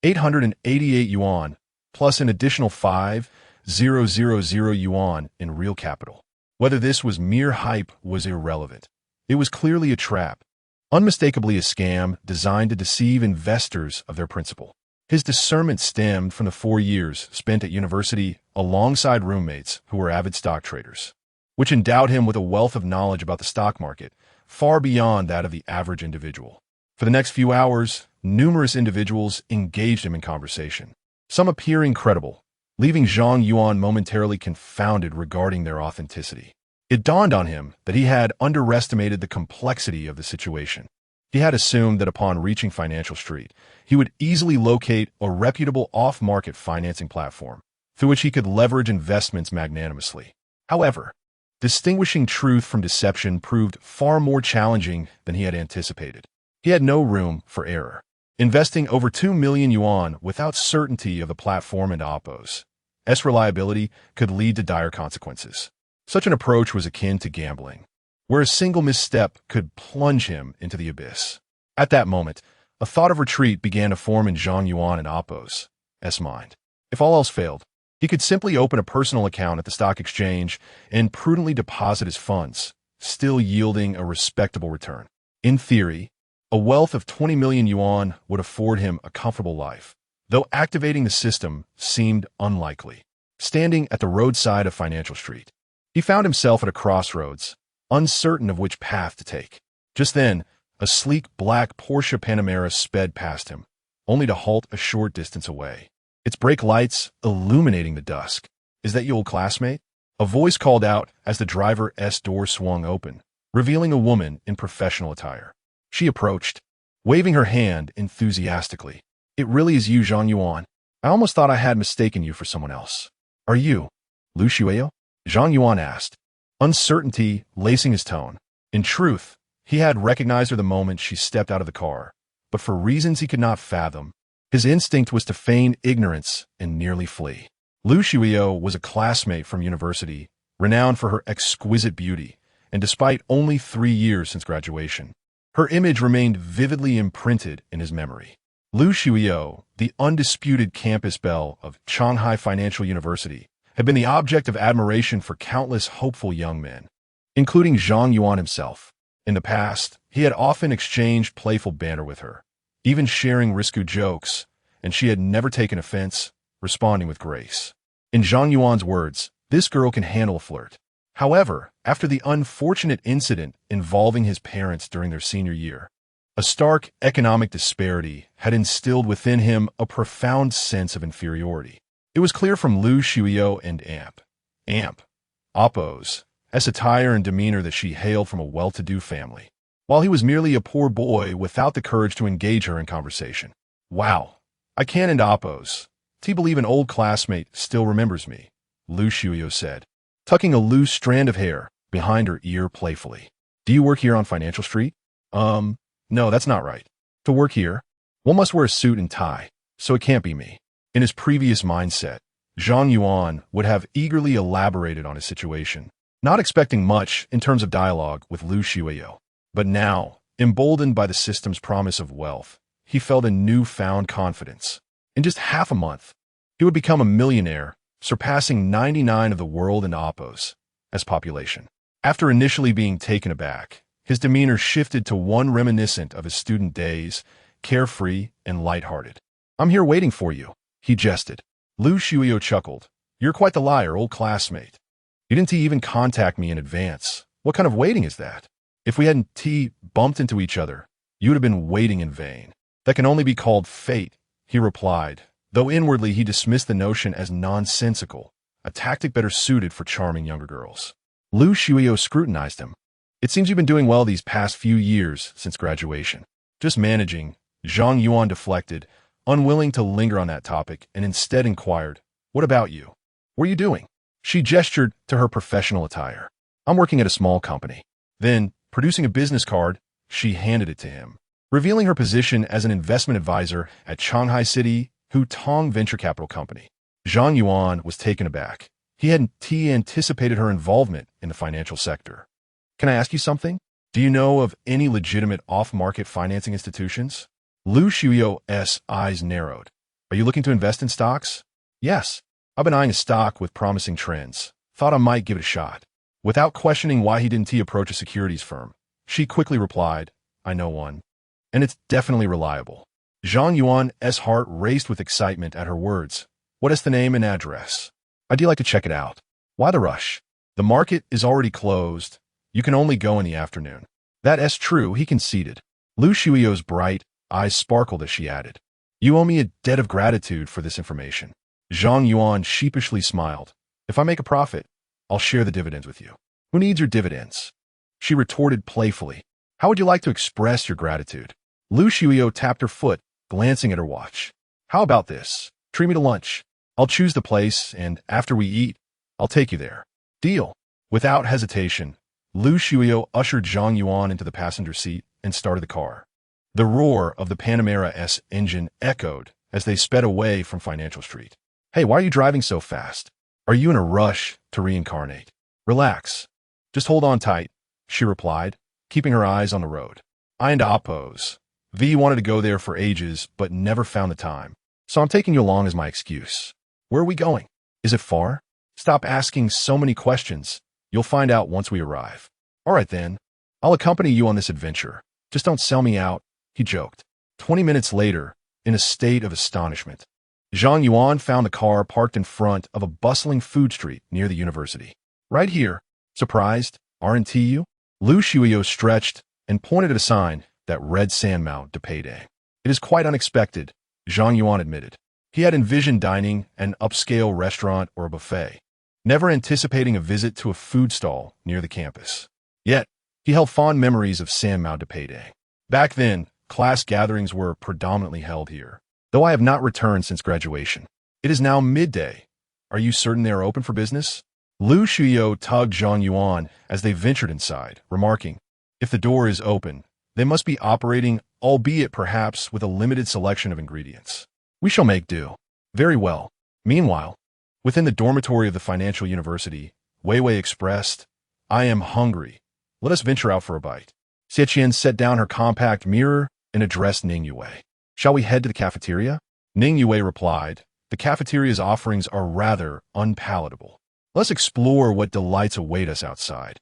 888 yuan, plus an additional 5,000 yuan in real capital. Whether this was mere hype was irrelevant. It was clearly a trap, unmistakably a scam designed to deceive investors of their principal. His discernment stemmed from the 4 years spent at university alongside roommates who were avid stock traders, which endowed him with a wealth of knowledge about the stock market, far beyond that of the average individual. For the next few hours, numerous individuals engaged him in conversation, some appearing credible, leaving Zhang Yuan momentarily confounded regarding their authenticity. It dawned on him that he had underestimated the complexity of the situation. He had assumed that upon reaching Financial Street, he would easily locate a reputable off-market financing platform through which he could leverage investments magnanimously. However, distinguishing truth from deception proved far more challenging than he had anticipated. He had no room for error. Investing over 2 million yuan without certainty of the platform and Oppo's reliability could lead to dire consequences. Such an approach was akin to gambling, where a single misstep could plunge him into the abyss. At that moment, a thought of retreat began to form in Zhang Yuan and Oppo's mind. If all else failed, he could simply open a personal account at the stock exchange and prudently deposit his funds, still yielding a respectable return. In theory, a wealth of 20 million yuan would afford him a comfortable life, though activating the system seemed unlikely. Standing at the roadside of Financial Street, he found himself at a crossroads, uncertain of which path to take. Just then, a sleek black Porsche Panamera sped past him, only to halt a short distance away, its brake lights illuminating the dusk. "Is that your old classmate?" A voice called out as the driver's door swung open, revealing a woman in professional attire. She approached, waving her hand enthusiastically. "It really is you, Zhang Yuan. I almost thought I had mistaken you for someone else." "Are you Lu Xueyou?" Zhang Yuan asked, uncertainty lacing his tone. In truth, he had recognized her the moment she stepped out of the car, but for reasons he could not fathom, his instinct was to feign ignorance and nearly flee. Lu Xueyou was a classmate from university, renowned for her exquisite beauty, and despite only 3 years since graduation, her image remained vividly imprinted in his memory. Lu Xueyou, the undisputed campus belle of Shanghai Financial University, had been the object of admiration for countless hopeful young men, including Zhang Yuan himself. In the past, he had often exchanged playful banter with her, even sharing risque jokes, and she had never taken offense, responding with grace. In Zhang Yuan's words, "This girl can handle a flirt." However, after the unfortunate incident involving his parents during their senior year, a stark economic disparity had instilled within him a profound sense of inferiority. It was clear from Lu Xueyou and Oppo's attire and demeanor that she hailed from a well-to-do family, while he was merely a poor boy without the courage to engage her in conversation. "Wow, I can't end Oppo's. To believe an old classmate still remembers me," Lu Xueyou said, tucking a loose strand of hair behind her ear playfully. "Do you work here on Financial Street?" No, that's not right. To work here, one must wear a suit and tie, so it can't be me." In his previous mindset, Zhang Yuan would have eagerly elaborated on his situation, not expecting much in terms of dialogue with Lu Xueyou. But now, emboldened by the system's promise of wealth, he felt a newfound confidence. In just half a month, he would become a millionaire, surpassing 99 of the world and Oppo's as population. After initially being taken aback, his demeanor shifted to one reminiscent of his student days, carefree and lighthearted. "I'm here waiting for you," he jested. Lu Xueyou chuckled. "You're quite the liar, old classmate. You didn't even contact me in advance. What kind of waiting is that? If we hadn't bumped into each other, you would have been waiting in vain." "That can only be called fate," he replied, though inwardly he dismissed the notion as nonsensical, a tactic better suited for charming younger girls. Lu Xueyou scrutinized him. "It seems you've been doing well these past few years since graduation." "Just managing," Zhang Yuan deflected, unwilling to linger on that topic, and instead inquired, "What about you? What are you doing?" She gestured to her professional attire. "I'm working at a small company." Then, producing a business card, she handed it to him, revealing her position as an investment advisor at Shanghai City Hutong Venture Capital Company. Zhang Yuan was taken aback. He hadn't anticipated her involvement in the financial sector. "Can I ask you something? Do you know of any legitimate off-market financing institutions?" Lu Xueyou's eyes narrowed. "Are you looking to invest in stocks?" "Yes. I've been eyeing a stock with promising trends. Thought I might give it a shot." Without questioning why he didn't approach a securities firm, she quickly replied, "I know one, and it's definitely reliable." Zhang Yuan's heart raced with excitement at her words. "What is the name and address? I'd like to check it out." "Why the rush? The market is already closed. You can only go in the afternoon." "That's true," he conceded. Lu Xueyou's bright eyes sparkled as she added, "You owe me a debt of gratitude for this information." Zhang Yuan sheepishly smiled. "If I make a profit, I'll share the dividends with you." "Who needs your dividends?" she retorted playfully. "How would you like to express your gratitude?" Lu Xueyou tapped her foot, glancing at her watch. "How about this? Treat me to lunch. I'll choose the place, and after we eat, I'll take you there." "Deal." Without hesitation, Lu Xueyou ushered Zhang Yuan into the passenger seat and started the car. The roar of the Panamera's engine echoed as they sped away from Financial Street. "Hey, why are you driving so fast? Are you in a rush to reincarnate?" "Relax. Just hold on tight," she replied, keeping her eyes on the road. "I and Oppo's. V wanted to go there for ages, but never found the time. So I'm taking you along as my excuse." "Where are we going? Is it far?" "Stop asking so many questions. You'll find out once we arrive." "All right then. I'll accompany you on this adventure. Just don't sell me out, he joked. 20 minutes later, in a state of astonishment, Zhang Yuan found the car parked in front of a bustling food street near the university. Right here. Surprised, aren't you? Lu Shuyo stretched and pointed at a sign that read Sanmao de Payday. It is quite unexpected, Zhang Yuan admitted. He had envisioned dining at an upscale restaurant or a buffet, never anticipating a visit to a food stall near the campus. Yet, he held fond memories of Sanmao de Payday. Back then, class gatherings were predominantly held here, though I have not returned since graduation. It is now midday. Are you certain they are open for business? Lu Shuyo tugged Zhang Yuan as they ventured inside, remarking, if the door is open, they must be operating, albeit perhaps with a limited selection of ingredients. We shall make do. Very well. Meanwhile, within the dormitory of the financial university, Wei Wei expressed, I am hungry. Let us venture out for a bite. Xie set down her compact mirror and addressed Ning Yue. Shall we head to the cafeteria? Ning Yue replied, the cafeteria's offerings are rather unpalatable. Let's explore what delights await us outside.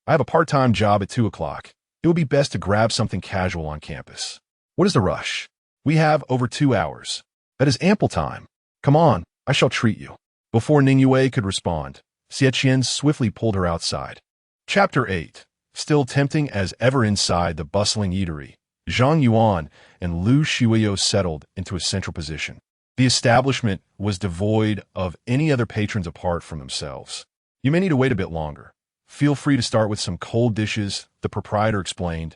I have a part-time job at 2 o'clock. It would be best to grab something casual on campus. What is the rush? We have over 2 hours. That is ample time. Come on, I shall treat you. Before Ning Yue could respond, Xie swiftly pulled her outside. Chapter 8. Still tempting as ever inside the bustling eatery, Zhang Yuan and Lu Shuyo settled into a central position. The establishment was devoid of any other patrons apart from themselves. You may need to wait a bit longer. Feel free to start with some cold dishes, the proprietor explained.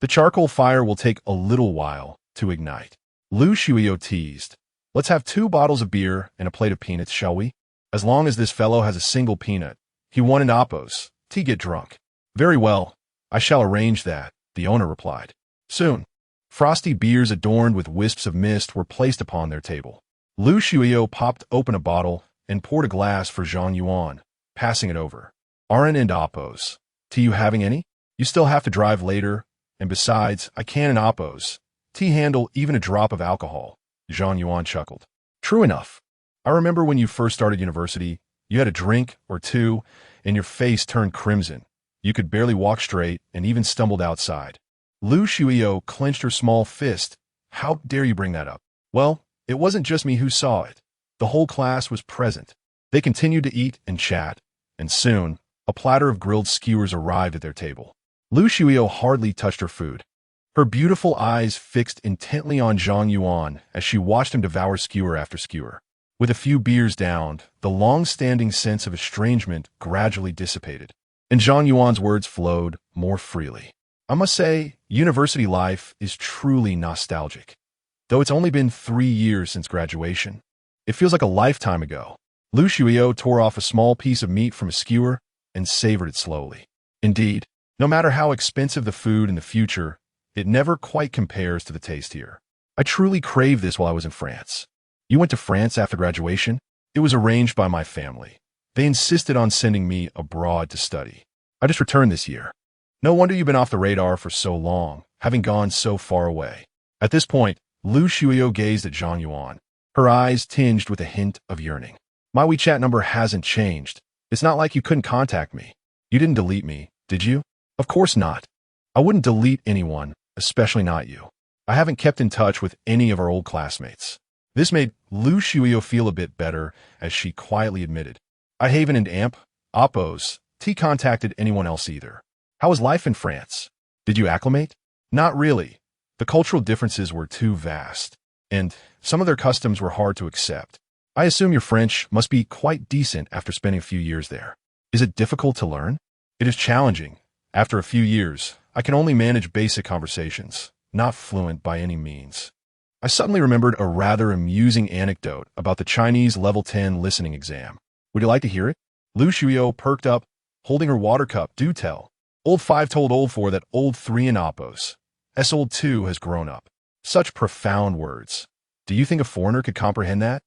The charcoal fire will take a little while to ignite. Lu Shuyo teased. Let's have 2 bottles of beer and a plate of peanuts, shall we? As long as this fellow has a single peanut. He wanted appos. Tea get drunk. Very well. I shall arrange that, the owner replied. Soon, frosty beers adorned with wisps of mist were placed upon their table. Lu Shuyo popped open a bottle and poured a glass for Zhang Yuan, passing it over. Aren't and appos. Tea you having any? You still have to drive later, and besides, I can in appos. Tea handle even a drop of alcohol, Zhang Yuan chuckled. True enough. I remember when you first started university, you had a drink or two, and your face turned crimson. You could barely walk straight and even stumbled outside. Lu Shuyo clenched her small fist. How dare you bring that up? Well, it wasn't just me who saw it. The whole class was present. They continued to eat and chat, and soon, a platter of grilled skewers arrived at their table. Lu Shuyo hardly touched her food. Her beautiful eyes fixed intently on Zhang Yuan as she watched him devour skewer after skewer. With a few beers downed, the long-standing sense of estrangement gradually dissipated, and Zhang Yuan's words flowed more freely. I must say, university life is truly nostalgic. Though it's only been 3 years since graduation, it feels like a lifetime ago. Lu Shuyo tore off a small piece of meat from a skewer and savored it slowly. Indeed, no matter how expensive the food in the future, it never quite compares to the taste here. I truly craved this while I was in France. You went to France after graduation? It was arranged by my family. They insisted on sending me abroad to study. I just returned this year. No wonder you've been off the radar for so long, having gone so far away. At this point, Lu Shuyo gazed at Zhang Yuan, her eyes tinged with a hint of yearning. My WeChat number hasn't changed. It's not like you couldn't contact me. You didn't delete me, did you? Of course not. I wouldn't delete anyone, especially not you. I haven't kept in touch with any of our old classmates. This made Lu Shuyo feel a bit better as she quietly admitted, I haven't and Amp, Oppos, T contacted anyone else either. How was life in France? Did you acclimate? Not really. The cultural differences were too vast, and some of their customs were hard to accept. I assume your French must be quite decent after spending a few years there. Is it difficult to learn? It is challenging. After a few years, I can only manage basic conversations, not fluent by any means. I suddenly remembered a rather amusing anecdote about the Chinese Level 10 listening exam. Would you like to hear it? Lu Shuyo perked up, holding her water cup. Do tell. Old 5 told Old 4 that Old 3 in Oppos. Old 2 has grown up. Such profound words. Do you think a foreigner could comprehend that?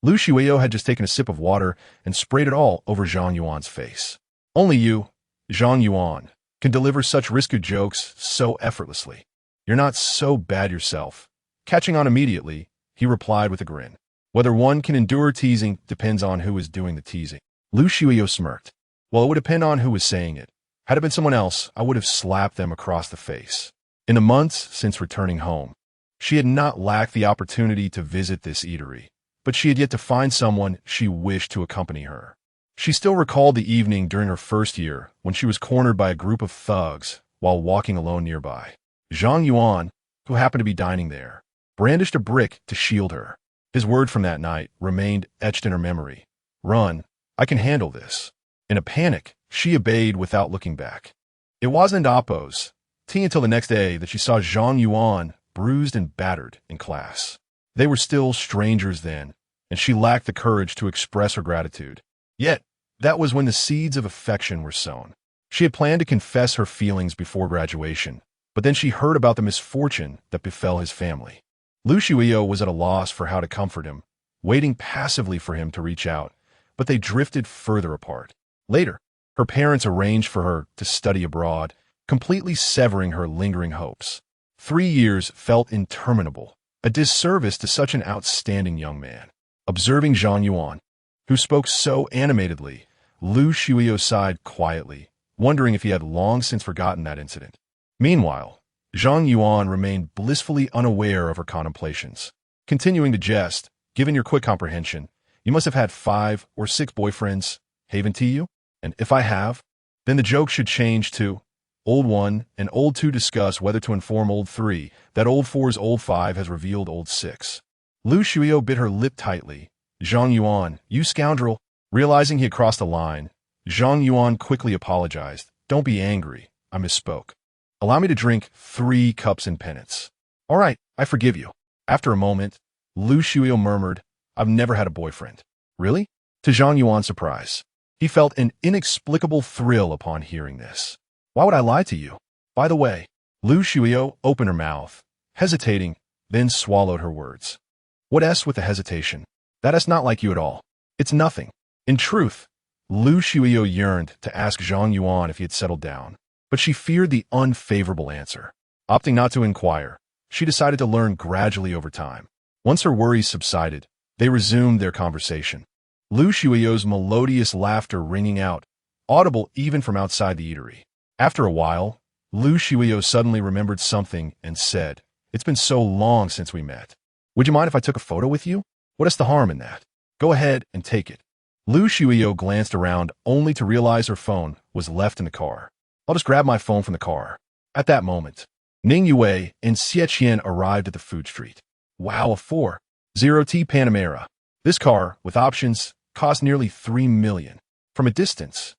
Lu Shuyo had just taken a sip of water and sprayed it all over Zhang Yuan's face. Only you, Zhang Yuan, can deliver such risky jokes so effortlessly. You're not so bad yourself. Catching on immediately, he replied with a grin. Whether one can endure teasing depends on who is doing the teasing. Lu Shuyo smirked. Well, it would depend on who was saying it. Had it been someone else, I would have slapped them across the face. In the months since returning home, she had not lacked the opportunity to visit this eatery, but she had yet to find someone she wished to accompany her. She still recalled the evening during her first year when she was cornered by a group of thugs while walking alone nearby. Zhang Yuan, who happened to be dining there, brandished a brick to shield her. His word from that night remained etched in her memory. "Run, I can handle this." In a panic, she obeyed without looking back. It wasn't Appo's tea until the next day that she saw Zhang Yuan bruised and battered in class. They were still strangers then, and she lacked the courage to express her gratitude. Yet, that was when the seeds of affection were sown. She had planned to confess her feelings before graduation, but then she heard about the misfortune that befell his family. Lu Shuiyo was at a loss for how to comfort him, waiting passively for him to reach out, but they drifted further apart. Later, her parents arranged for her to study abroad, completely severing her lingering hopes. 3 years felt interminable, a disservice to such an outstanding young man. Observing Zhang Yuan, who spoke so animatedly, Lu Shuiyo sighed quietly, wondering if he had long since forgotten that incident. Meanwhile, Zhang Yuan remained blissfully unaware of her contemplations. Continuing to jest, given your quick comprehension, you must have had 5 or 6 boyfriends, haven't you? And if I have, then the joke should change to, Old 1 and Old 2 discuss whether to inform Old 3 that Old 4's Old 5 has revealed Old 6. Lu Shuiyo bit her lip tightly. Zhang Yuan, you scoundrel. Realizing he had crossed the line, Zhang Yuan quickly apologized. Don't be angry, I misspoke. Allow me to drink 3 cups in penance. All right, I forgive you. After a moment, Lu Shuiyo murmured, I've never had a boyfriend. Really? To Zhang Yuan's surprise, he felt an inexplicable thrill upon hearing this. Why would I lie to you? By the way, Lu Shuiyo opened her mouth, hesitating, then swallowed her words. What S with the hesitation? That is not like you at all. It's nothing. In truth, Lu Shuiyo yearned to ask Zhang Yuan if he had settled down, but she feared the unfavorable answer. Opting not to inquire, she decided to learn gradually over time. Once her worries subsided, they resumed their conversation. Lu Shuiyo's melodious laughter ringing out, audible even from outside the eatery. After a while, Lu Shuiyo suddenly remembered something and said, It's been so long since we met. Would you mind if I took a photo with you? What is the harm in that? Go ahead and take it. Lu Shuiyo glanced around only to realize her phone was left in the car. I'll just grab my phone from the car. At that moment, Ning Yue and Xie Qian arrived at the food street. Wow, a 4.0T Panamera. This car, with options, cost nearly 3 million. From a distance,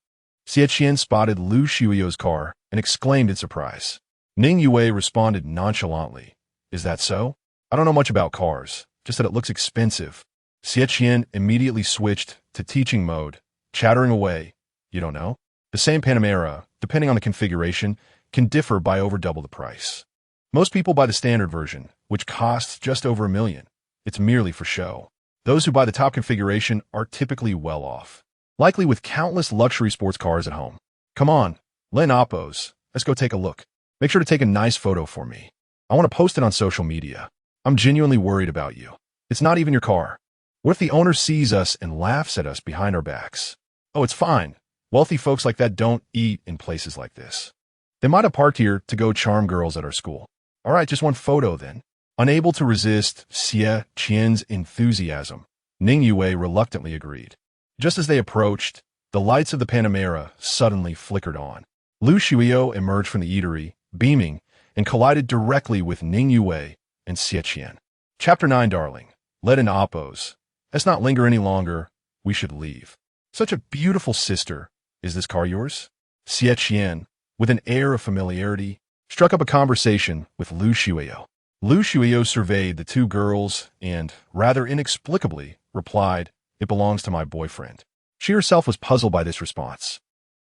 Xie Qian spotted Lu Shuiyo's car and exclaimed in surprise. Ning Yue responded nonchalantly. Is that so? I don't know much about cars, just that it looks expensive. Xie Qian immediately switched to teaching mode, chattering away. You don't know? The same Panamera, depending on the configuration, can differ by over double the price. Most people buy the standard version, which costs just over 1 million. It's merely for show. Those who buy the top configuration are typically well off, likely with countless luxury sports cars at home. Come on, Len Oppos, let's go take a look. Make sure to take a nice photo for me. I want to post it on social media. I'm genuinely worried about you. It's not even your car. What if the owner sees us and laughs at us behind our backs? Oh, it's fine. Wealthy folks like that don't eat in places like this. They might have parked here to go charm girls at our school. All right, just one photo then. Unable to resist Xie Qian's enthusiasm, Ning Yue reluctantly agreed. Just as they approached, the lights of the Panamera suddenly flickered on. Lu Shuiyo emerged from the eatery, beaming, and collided directly with Ning Yue and Xie Qian. Chapter 9, darling. Let in Oppos. Let's not linger any longer. We should leave. Such a beautiful sister. Is this car yours? Xie Qian, with an air of familiarity, struck up a conversation with Lu Shuiyo. Lu Shuiyo surveyed the 2 girls and, rather inexplicably, replied, It belongs to my boyfriend. She herself was puzzled by this response.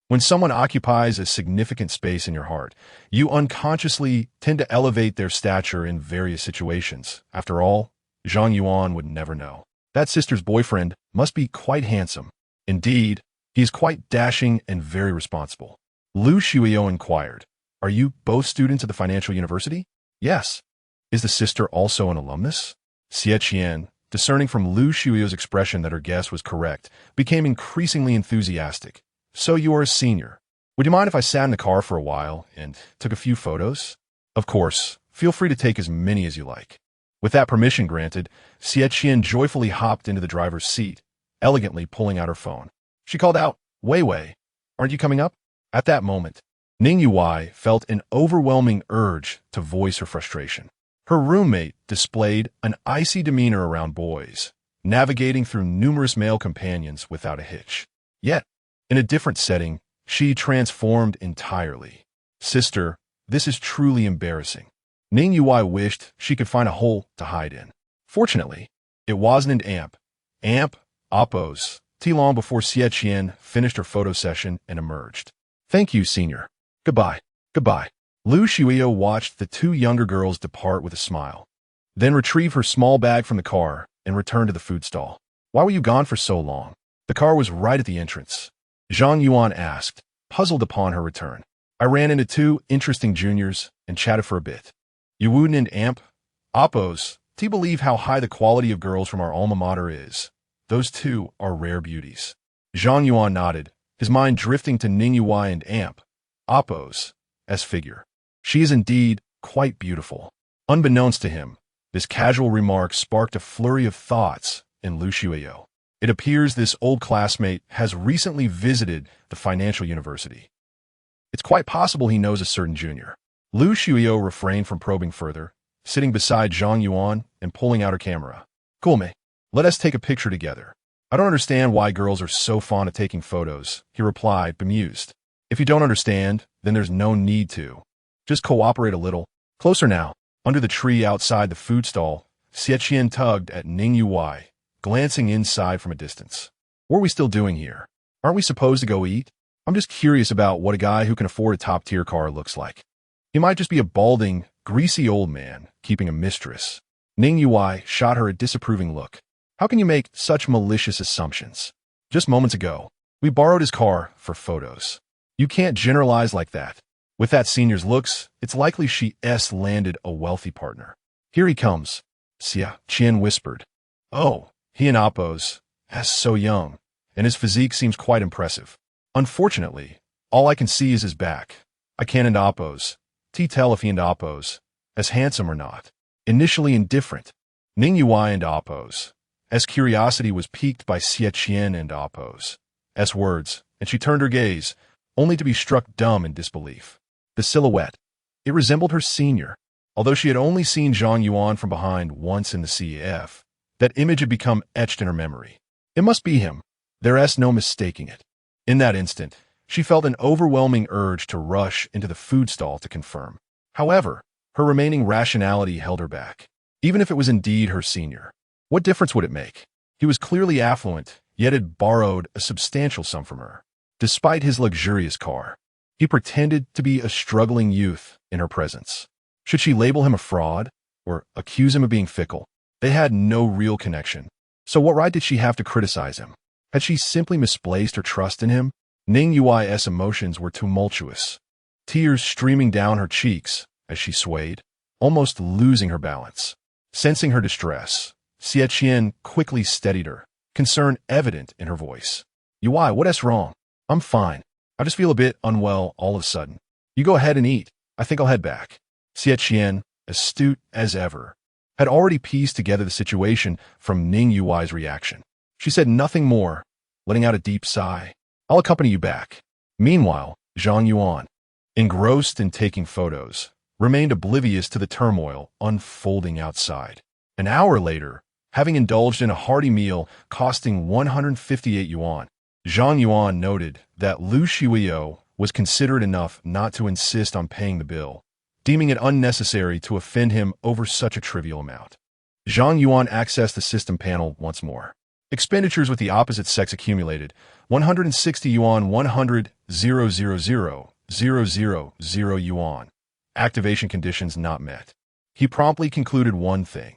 When someone occupies a significant space in your heart, you unconsciously tend to elevate their stature in various situations. After all, Zhang Yuan would never know. That sister's boyfriend must be quite handsome. Indeed, he is quite dashing and very responsible. Lu Shuiyo inquired, Are you both students at the financial university? Yes. Is the sister also an alumnus? Xie Qian, discerning from Lu Shuiyo's expression that her guess was correct, became increasingly enthusiastic. So you are a senior. Would you mind if I sat in the car for a while and took a few photos? Of course, feel free to take as many as you like. With that permission granted, Xiaqian joyfully hopped into the driver's seat, elegantly pulling out her phone. She called out, "Wei Wei, aren't you coming up?" At that moment, Ning Yuai felt an overwhelming urge to voice her frustration. Her roommate displayed an icy demeanor around boys, navigating through numerous male companions without a hitch. Yet, in a different setting, she transformed entirely. "Sister, this is truly embarrassing." Ning Yuai wished she could find a hole to hide in. Fortunately, it wasn't an amp, oppos, too long before Xiaqian finished her photo session and emerged. "Thank you, senior. Goodbye. Goodbye." Lu Shuio watched the two younger girls depart with a smile, then retrieve her small bag from the car and return to the food stall. "Why were you gone for so long?" The car was right at the entrance. Zhang Yuan asked, puzzled upon her return. "I ran into two interesting juniors and chatted for a bit." "You wouldn't and oppos, do you believe how high the quality of girls from our alma mater is? Those two are rare beauties." Zhang Yuan nodded, his mind drifting to Ning Yuai and oppos as figure. "She is indeed quite beautiful." Unbeknownst to him, this casual remark sparked a flurry of thoughts in Lu Shuio. It appears this old classmate has recently visited the financial university. It's quite possible he knows a certain junior. Lu Shuio refrained from probing further, sitting beside Zhang Yuan and pulling out her camera. "Cool, mate. Let us take a picture together." "I don't understand why girls are so fond of taking photos," he replied, bemused. "If you don't understand, then there's no need to. Just cooperate a little." Closer now, under the tree outside the food stall, Xiaqian tugged at Ning Yuai, glancing inside from a distance. "What are we still doing here? Aren't we supposed to go eat? I'm just curious about what a guy who can afford a top-tier car looks like. He might just be a balding, greasy old man keeping a mistress." Ning Yuai shot her a disapproving look. "How can you make such malicious assumptions? Just moments ago, we borrowed his car for photos. You can't generalize like that. With that senior's looks, it's likely she's landed a wealthy partner." "Here he comes," Xiaqian whispered. "Oh, he and oppos, as so young, and his physique seems quite impressive. Unfortunately, all I can see is his back. I can't and oppos tell if he and oppos as handsome or not." Initially indifferent, Ning Yuai and oppos, as curiosity was piqued by Xiaqian and oppos as words, and she turned her gaze, only to be struck dumb in disbelief. The silhouette. It resembled her senior. Although she had only seen Zhang Yuan from behind once in the CF, that image had become etched in her memory. It must be him. There's no mistaking it. In that instant, she felt an overwhelming urge to rush into the food stall to confirm. However, her remaining rationality held her back. Even if it was indeed her senior, what difference would it make? He was clearly affluent, yet had borrowed a substantial sum from her. Despite his luxurious car, he pretended to be a struggling youth in her presence. Should she label him a fraud or accuse him of being fickle? They had no real connection. So what right did she have to criticize him? Had she simply misplaced her trust in him? Ning Yui's emotions were tumultuous, tears streaming down her cheeks as she swayed, almost losing her balance. Sensing her distress, Xiaqian quickly steadied her, concern evident in her voice. "Yuai, what's wrong?" "I'm fine. I just feel a bit unwell all of a sudden." "You go ahead and eat. I think I'll head back." Xiaqian, astute as ever, had already pieced together the situation from Ning Yui's reaction. She said nothing more, letting out a deep sigh. "I'll accompany you back." Meanwhile, Zhang Yuan, engrossed in taking photos, remained oblivious to the turmoil unfolding outside. An hour later, having indulged in a hearty meal costing 158 yuan, Zhang Yuan noted that Lu Shuio was considerate enough not to insist on paying the bill, deeming it unnecessary to offend him over such a trivial amount. Zhang Yuan accessed the system panel once more. Expenditures with the opposite sex accumulated 160 yuan, 100,000,000 yuan. Activation conditions not met. He promptly concluded one thing.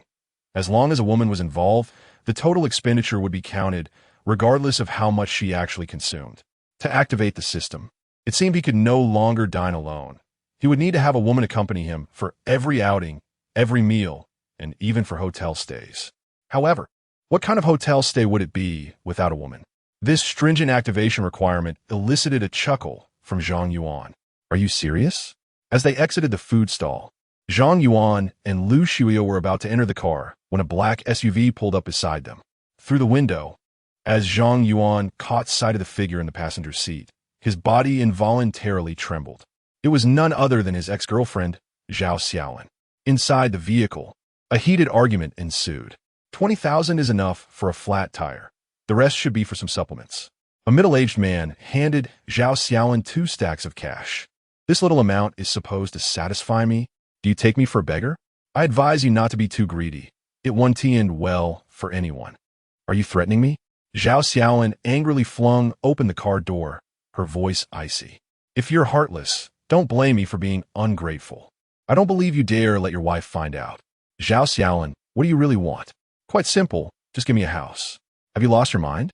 As long as a woman was involved, the total expenditure would be counted, regardless of how much she actually consumed. To activate the system, it seemed he could no longer dine alone. He would need to have a woman accompany him for every outing, every meal, and even for hotel stays. However, what kind of hotel stay would it be without a woman? This stringent activation requirement elicited a chuckle from Zhang Yuan. Are you serious? As they exited the food stall, Zhang Yuan and Lu Shuyo were about to enter the car when a black SUV pulled up beside them. Through the window, as Zhang Yuan caught sight of the figure in the passenger seat, his body involuntarily trembled. It was none other than his ex-girlfriend, Zhao Xiaolin. Inside the vehicle, a heated argument ensued. 20,000 is enough for a flat tire. The rest should be for some supplements. A middle-aged man handed Zhao Xiaolin 2 stacks of cash. This little amount is supposed to satisfy me. Do you take me for a beggar? I advise you not to be too greedy. It won't end well for anyone. Are you threatening me? Zhao Xiaolin angrily flung open the car door, her voice icy. If you're heartless, don't blame me for being ungrateful. I don't believe you dare let your wife find out. Zhao Xiaolin, what do you really want? Quite simple, just give me a house. Have you lost your mind?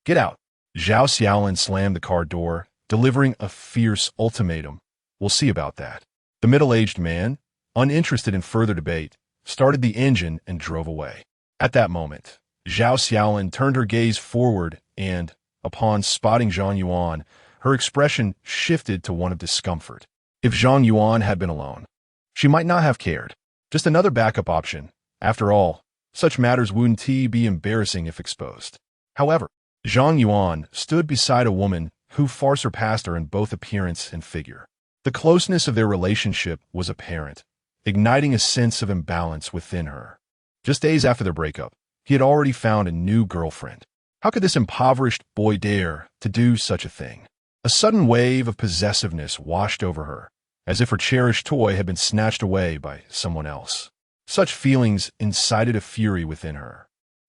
Get out. Zhao Xiaolin slammed the car door, delivering a fierce ultimatum. We'll see about that. The middle-aged man, uninterested in further debate, started the engine and drove away. At that moment, Zhao Xiaolin turned her gaze forward and, upon spotting Zhang Yuan, her expression shifted to one of discomfort. If Zhang Yuan had been alone, she might not have cared. Just another backup option. After all, such matters wouldn't be embarrassing if exposed. However, Zhang Yuan stood beside a woman who far surpassed her in both appearance and figure. The closeness of their relationship was apparent, igniting a sense of imbalance within her. Just days after their breakup, he had already found a new girlfriend. How could this impoverished boy dare to do such a thing? A sudden wave of possessiveness washed over her, as if her cherished toy had been snatched away by someone else. Such feelings incited a fury within her.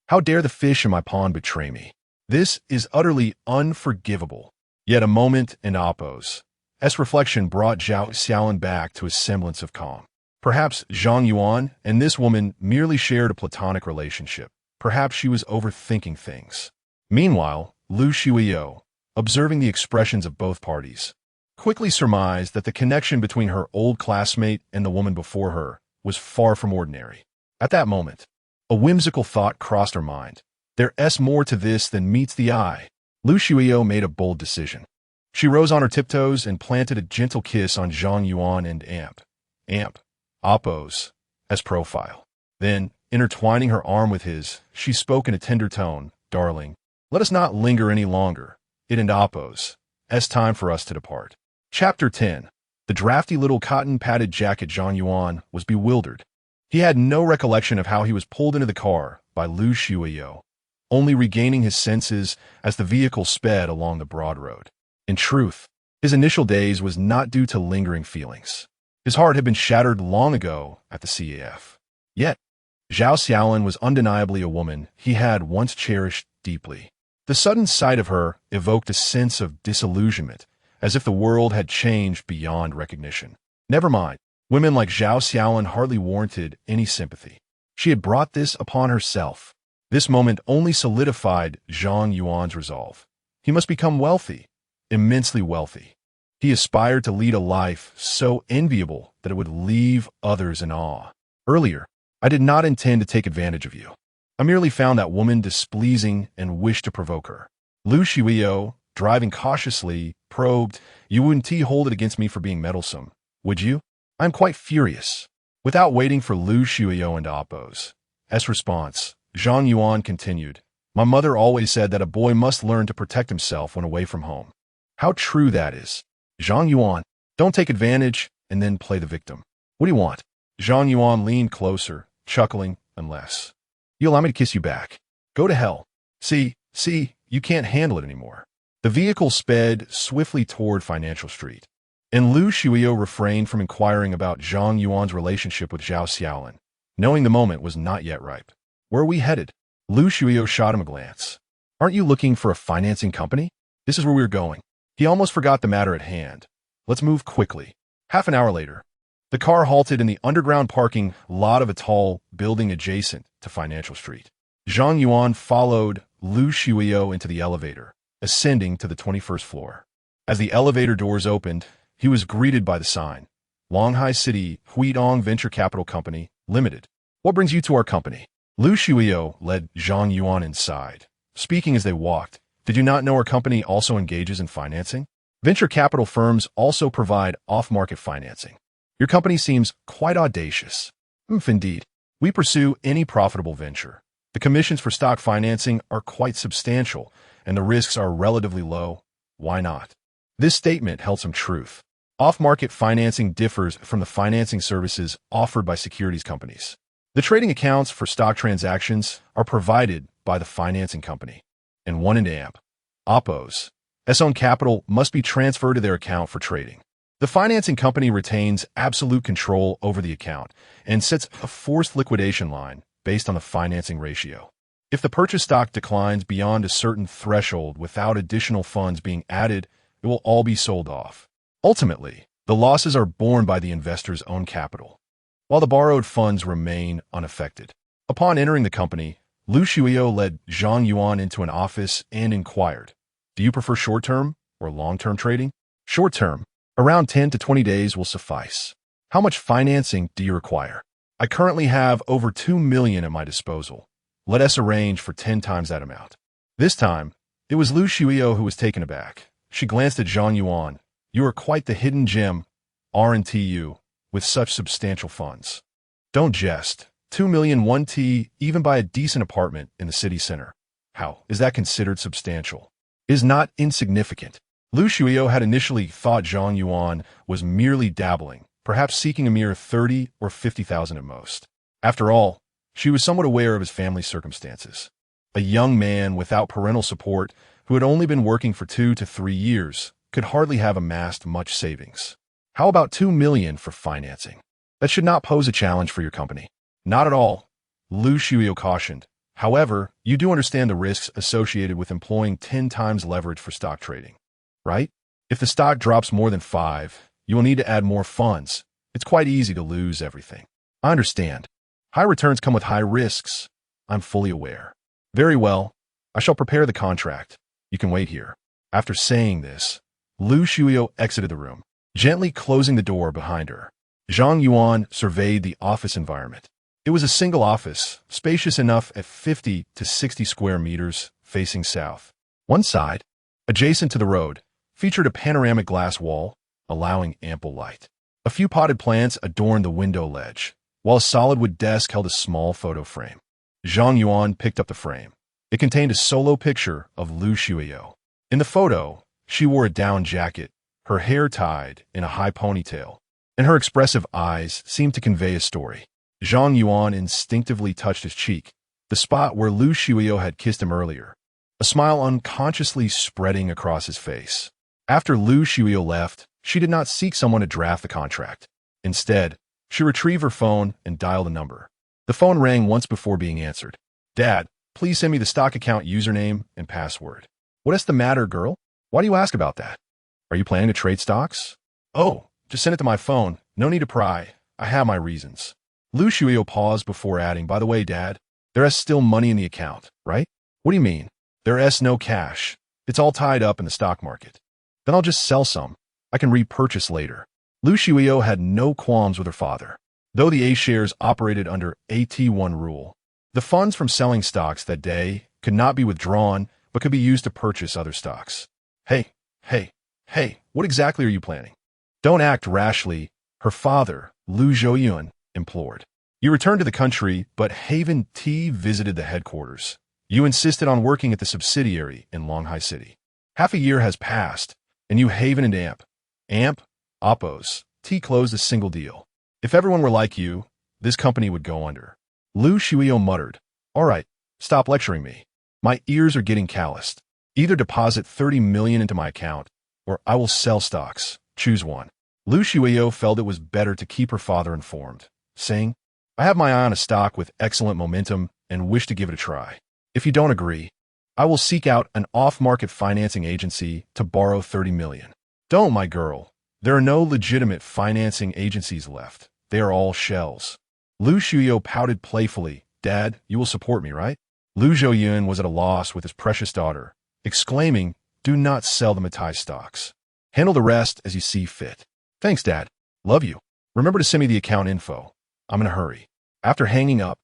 How dare the fish in my pond betray me? This is utterly unforgivable. Yet a moment in Appo's reflection brought Zhao Xiaolin back to a semblance of calm. Perhaps Zhang Yuan and this woman merely shared a platonic relationship. Perhaps she was overthinking things. Meanwhile, Lu Shuyo, observing the expressions of both parties, quickly surmised that the connection between her old classmate and the woman before her was far from ordinary. At that moment, a whimsical thought crossed her mind. There's more to this than meets the eye. Lu Shuyo made a bold decision. She rose on her tiptoes and planted a gentle kiss on Zhang Yuan and Appo's profile. Then, intertwining her arm with his, she spoke in a tender tone, "Darling, let us not linger any longer. It and Appo's time for us to depart." Chapter 10. The drafty little cotton-padded jacket Zhang Yuan was bewildered. He had no recollection of how he was pulled into the car by Lu Shuyo, only regaining his senses as the vehicle sped along the broad road. In truth, his initial daze was not due to lingering feelings. His heart had been shattered long ago at the CAF. Yet, Zhao Xiaolin was undeniably a woman he had once cherished deeply. The sudden sight of her evoked a sense of disillusionment, as if the world had changed beyond recognition. Never mind, women like Zhao Xiaolin hardly warranted any sympathy. She had brought this upon herself. This moment only solidified Zhang Yuan's resolve. He must become wealthy, immensely wealthy. He aspired to lead a life so enviable that it would leave others in awe. Earlier, I did not intend to take advantage of you. I merely found that woman displeasing and wished to provoke her. Lu Shuyo, driving cautiously, probed, "You wouldn't hold it against me for being meddlesome, would you?" "I am quite furious." Without waiting for Lu Shuyo and Appo's response, Zhang Yuan continued, "My mother always said that a boy must learn to protect himself when away from home. How true that is. Zhang Yuan, don't take advantage and then play the victim. What do you want?" Zhang Yuan leaned closer, chuckling, "Unless you allow me to kiss you back. Go to hell. See, you can't handle it anymore." The vehicle sped swiftly toward Financial Street, and Lu Shuyo refrained from inquiring about Zhang Yuan's relationship with Zhao Xiaolin, knowing the moment was not yet ripe. "Where are we headed?" Lu Shuyo shot him a glance. "Aren't you looking for a financing company? This is where we're going." He almost forgot the matter at hand. "Let's move quickly." Half an hour later, the car halted in the underground parking lot of a tall building adjacent to Financial Street. Zhang Yuan followed Lu Shuyo into the elevator, ascending to the 21st floor. As the elevator doors opened, he was greeted by the sign, "Longhai City Huidong Venture Capital Company, Limited. What brings you to our company?" Lu Shuyo led Zhang Yuan inside, speaking as they walked. "Did you not know our company also engages in financing?" Venture capital firms also provide off-market financing. Your company seems quite audacious. Indeed. We pursue any profitable venture. The commissions for stock financing are quite substantial, and the risks are relatively low. Why not? This statement held some truth. Off-market financing differs from the financing services offered by securities companies. The trading accounts for stock transactions are provided by the financing company, and one in AMP, OPPO's, own capital must be transferred to their account for trading. The financing company retains absolute control over the account and sets a forced liquidation line based on the financing ratio. If the purchase stock declines beyond a certain threshold without additional funds being added, it will all be sold off. Ultimately, the losses are borne by the investor's own capital, while the borrowed funds remain unaffected. Upon entering the company, Lu Shuio led Zhang Yuan into an office and inquired, "Do you prefer short-term or long-term trading?" "Short-term. Around 10 to 20 days will suffice." "How much financing do you require?" "I currently have over 2 million at my disposal. Let us arrange for 10 times that amount." This time, it was Lu Shuio who was taken aback. She glanced at Zhang Yuan. "You are quite the hidden gem, RNTU, with such substantial funds." "Don't jest. 2 million 1T, even by a decent apartment in the city center. How is that considered substantial?" "It is not insignificant." Lu Shuio had initially thought Zhang Yuan was merely dabbling, perhaps seeking a mere 30 or 50,000 at most. After all, she was somewhat aware of his family circumstances. A young man without parental support who had only been working for 2 to 3 years could hardly have amassed much savings. "How about 2 million for financing? That should not pose a challenge for your company." "Not at all," Lu Shuio cautioned. "However, you do understand the risks associated with employing 10 times leverage for stock trading, right? If the stock drops more than 5, you will need to add more funds. It's quite easy to lose everything." "I understand. High returns come with high risks. I'm fully aware." "Very well. I shall prepare the contract. You can wait here." After saying this, Lu Shuio exited the room, gently closing the door behind her. Zhang Yuan surveyed the office environment. It was a single office, spacious enough at 50 to 60 square meters, facing south. One side, adjacent to the road, featured a panoramic glass wall, allowing ample light. A few potted plants adorned the window ledge, while a solid wood desk held a small photo frame. Zhang Yuan picked up the frame. It contained a solo picture of Lu Shuio. In the photo, she wore a down jacket, her hair tied in a high ponytail, and her expressive eyes seemed to convey a story. Zhang Yuan instinctively touched his cheek, the spot where Lu Shuio had kissed him earlier, a smile unconsciously spreading across his face. After Lu Shuio left, she did not seek someone to draft the contract. Instead, she retrieved her phone and dialed a number. The phone rang once before being answered. "Dad, please send me the stock account username and password." "What is the matter, girl? Why do you ask about that? Are you planning to trade stocks?" "Oh, just send it to my phone. No need to pry. I have my reasons." Lu Shuio paused before adding, "By the way, Dad, there is still money in the account, right?" "What do you mean?" "There is no cash. It's all tied up in the stock market." "Then I'll just sell some. I can repurchase later." Lu Shuio had no qualms with her father. Though the A shares operated under AT1 rule, the funds from selling stocks that day could not be withdrawn but could be used to purchase other stocks. Hey, what exactly are you planning?" "Don't act rashly," her father, Lu Zhoyuan, implored. "You returned to the country, but Haven T visited the headquarters. You insisted on working at the subsidiary in Longhai City. Half a year has passed, and you Haven and AMP, OPPO's, T closed a single deal. If everyone were like you, this company would go under." Lu Shuio muttered, "All right, stop lecturing me. My ears are getting calloused. Either deposit 30 million into my account, or I will sell stocks. Choose one." Lu Shuio felt it was better to keep her father informed, saying, "I have my eye on a stock with excellent momentum and wish to give it a try. If you don't agree, I will seek out an off-market financing agency to borrow 30 million. "Don't, my girl. There are no legitimate financing agencies left. They are all shells." Lu Shuio pouted playfully. "Dad, you will support me, right?" Lu Zhoyuan was at a loss with his precious daughter, exclaiming, "Do not sell the Matai stocks. Handle the rest as you see fit." "Thanks, Dad. Love you. Remember to send me the account info. I'm in a hurry." After hanging up,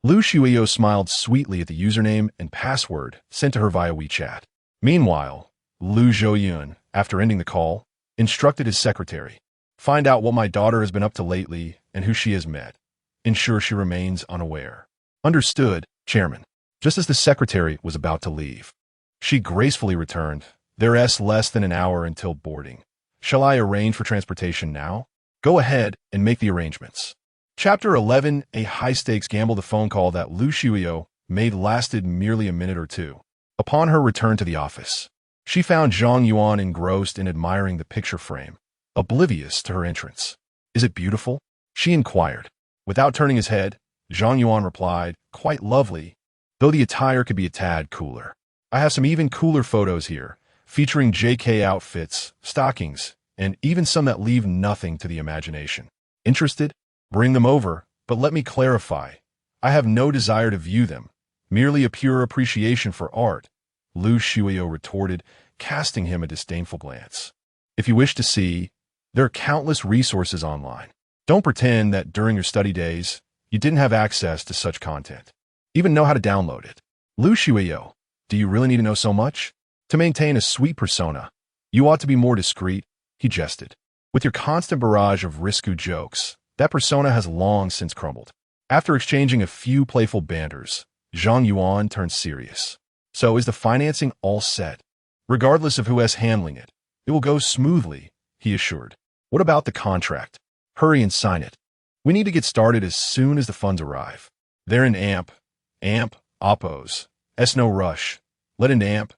Lu Shuio smiled sweetly at the username and password sent to her via WeChat. Meanwhile, Zhang Yuan, after ending the call, instructed his secretary. Find out what my daughter has been up to lately and who she has met. Ensure she remains unaware. Understood, Chairman. Just as the secretary was about to leave, she gracefully returned. There's less than an hour until boarding. Shall I arrange for transportation now? Go ahead and make the arrangements. Chapter 11. A high-stakes gamble. The phone call that Lu Shuyo made lasted merely a minute or two. Upon her return to the office, she found Zhang Yuan engrossed in admiring the picture frame, oblivious to her entrance. Is it beautiful? She inquired. Without turning his head, Zhang Yuan replied, quite lovely, though the attire could be a tad cooler. I have some even cooler photos here, featuring JK outfits, stockings, and even some that leave nothing to the imagination. Interested? Bring them over, but let me clarify. I have no desire to view them, merely a pure appreciation for art, Lu Shuyo retorted, casting him a disdainful glance. If you wish to see, there are countless resources online. Don't pretend that during your study days, you didn't have access to such content. Even know how to download it. Lu Shuyo, do you really need to know so much? To maintain a sweet persona, you ought to be more discreet, he jested. With your constant barrage of risque jokes, that persona has long since crumbled. After exchanging a few playful banters, Zhang Yuan turned serious. So is the financing all set? Regardless of who is handling it, it will go smoothly, he assured. What about the contract? Hurry and sign it. We need to get started as soon as the funds arrive. They're in AMP, Oppos. No rush. Let in AMP,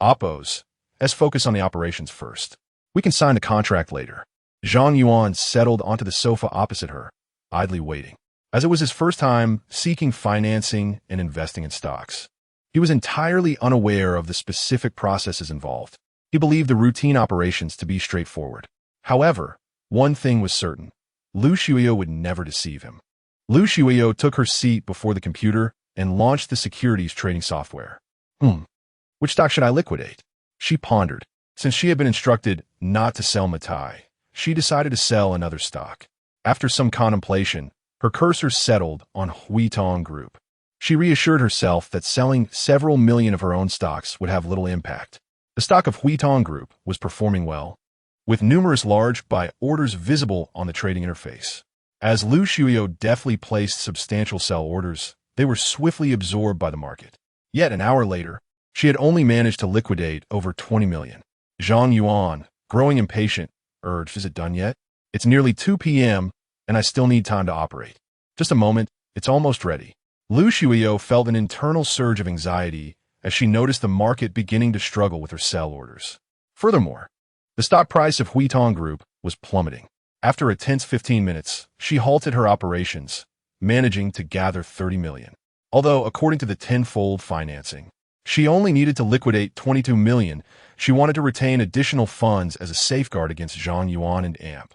Oppos. Focus on the operations first. We can sign the contract later. Zhang Yuan settled onto the sofa opposite her, idly waiting. As it was his first time seeking financing and investing in stocks, he was entirely unaware of the specific processes involved. He believed the routine operations to be straightforward. However, one thing was certain. Lu Shuyo would never deceive him. Lu Shuyo took her seat before the computer and launched the securities trading software. Which stock should I liquidate? She pondered. Since she had been instructed not to sell Matai, she decided to sell another stock. After some contemplation, her cursor settled on Huitong Group. She reassured herself that selling several million of her own stocks would have little impact. The stock of Huitong Group was performing well, with numerous large buy orders visible on the trading interface. As Lu Shuyo deftly placed substantial sell orders, they were swiftly absorbed by the market. Yet an hour later, she had only managed to liquidate over 20 million. Zhang Yuan, growing impatient, urged, is it done yet? It's nearly 2 p.m., and I still need time to operate. Just a moment, it's almost ready. Lu Shuyo felt an internal surge of anxiety as she noticed the market beginning to struggle with her sell orders. Furthermore, the stock price of Huitong Group was plummeting. After a tense 15 minutes, she halted her operations, managing to gather 30 million. Although, according to the tenfold financing, she only needed to liquidate 22 million, she wanted to retain additional funds as a safeguard against Zhang Yuan and AMP.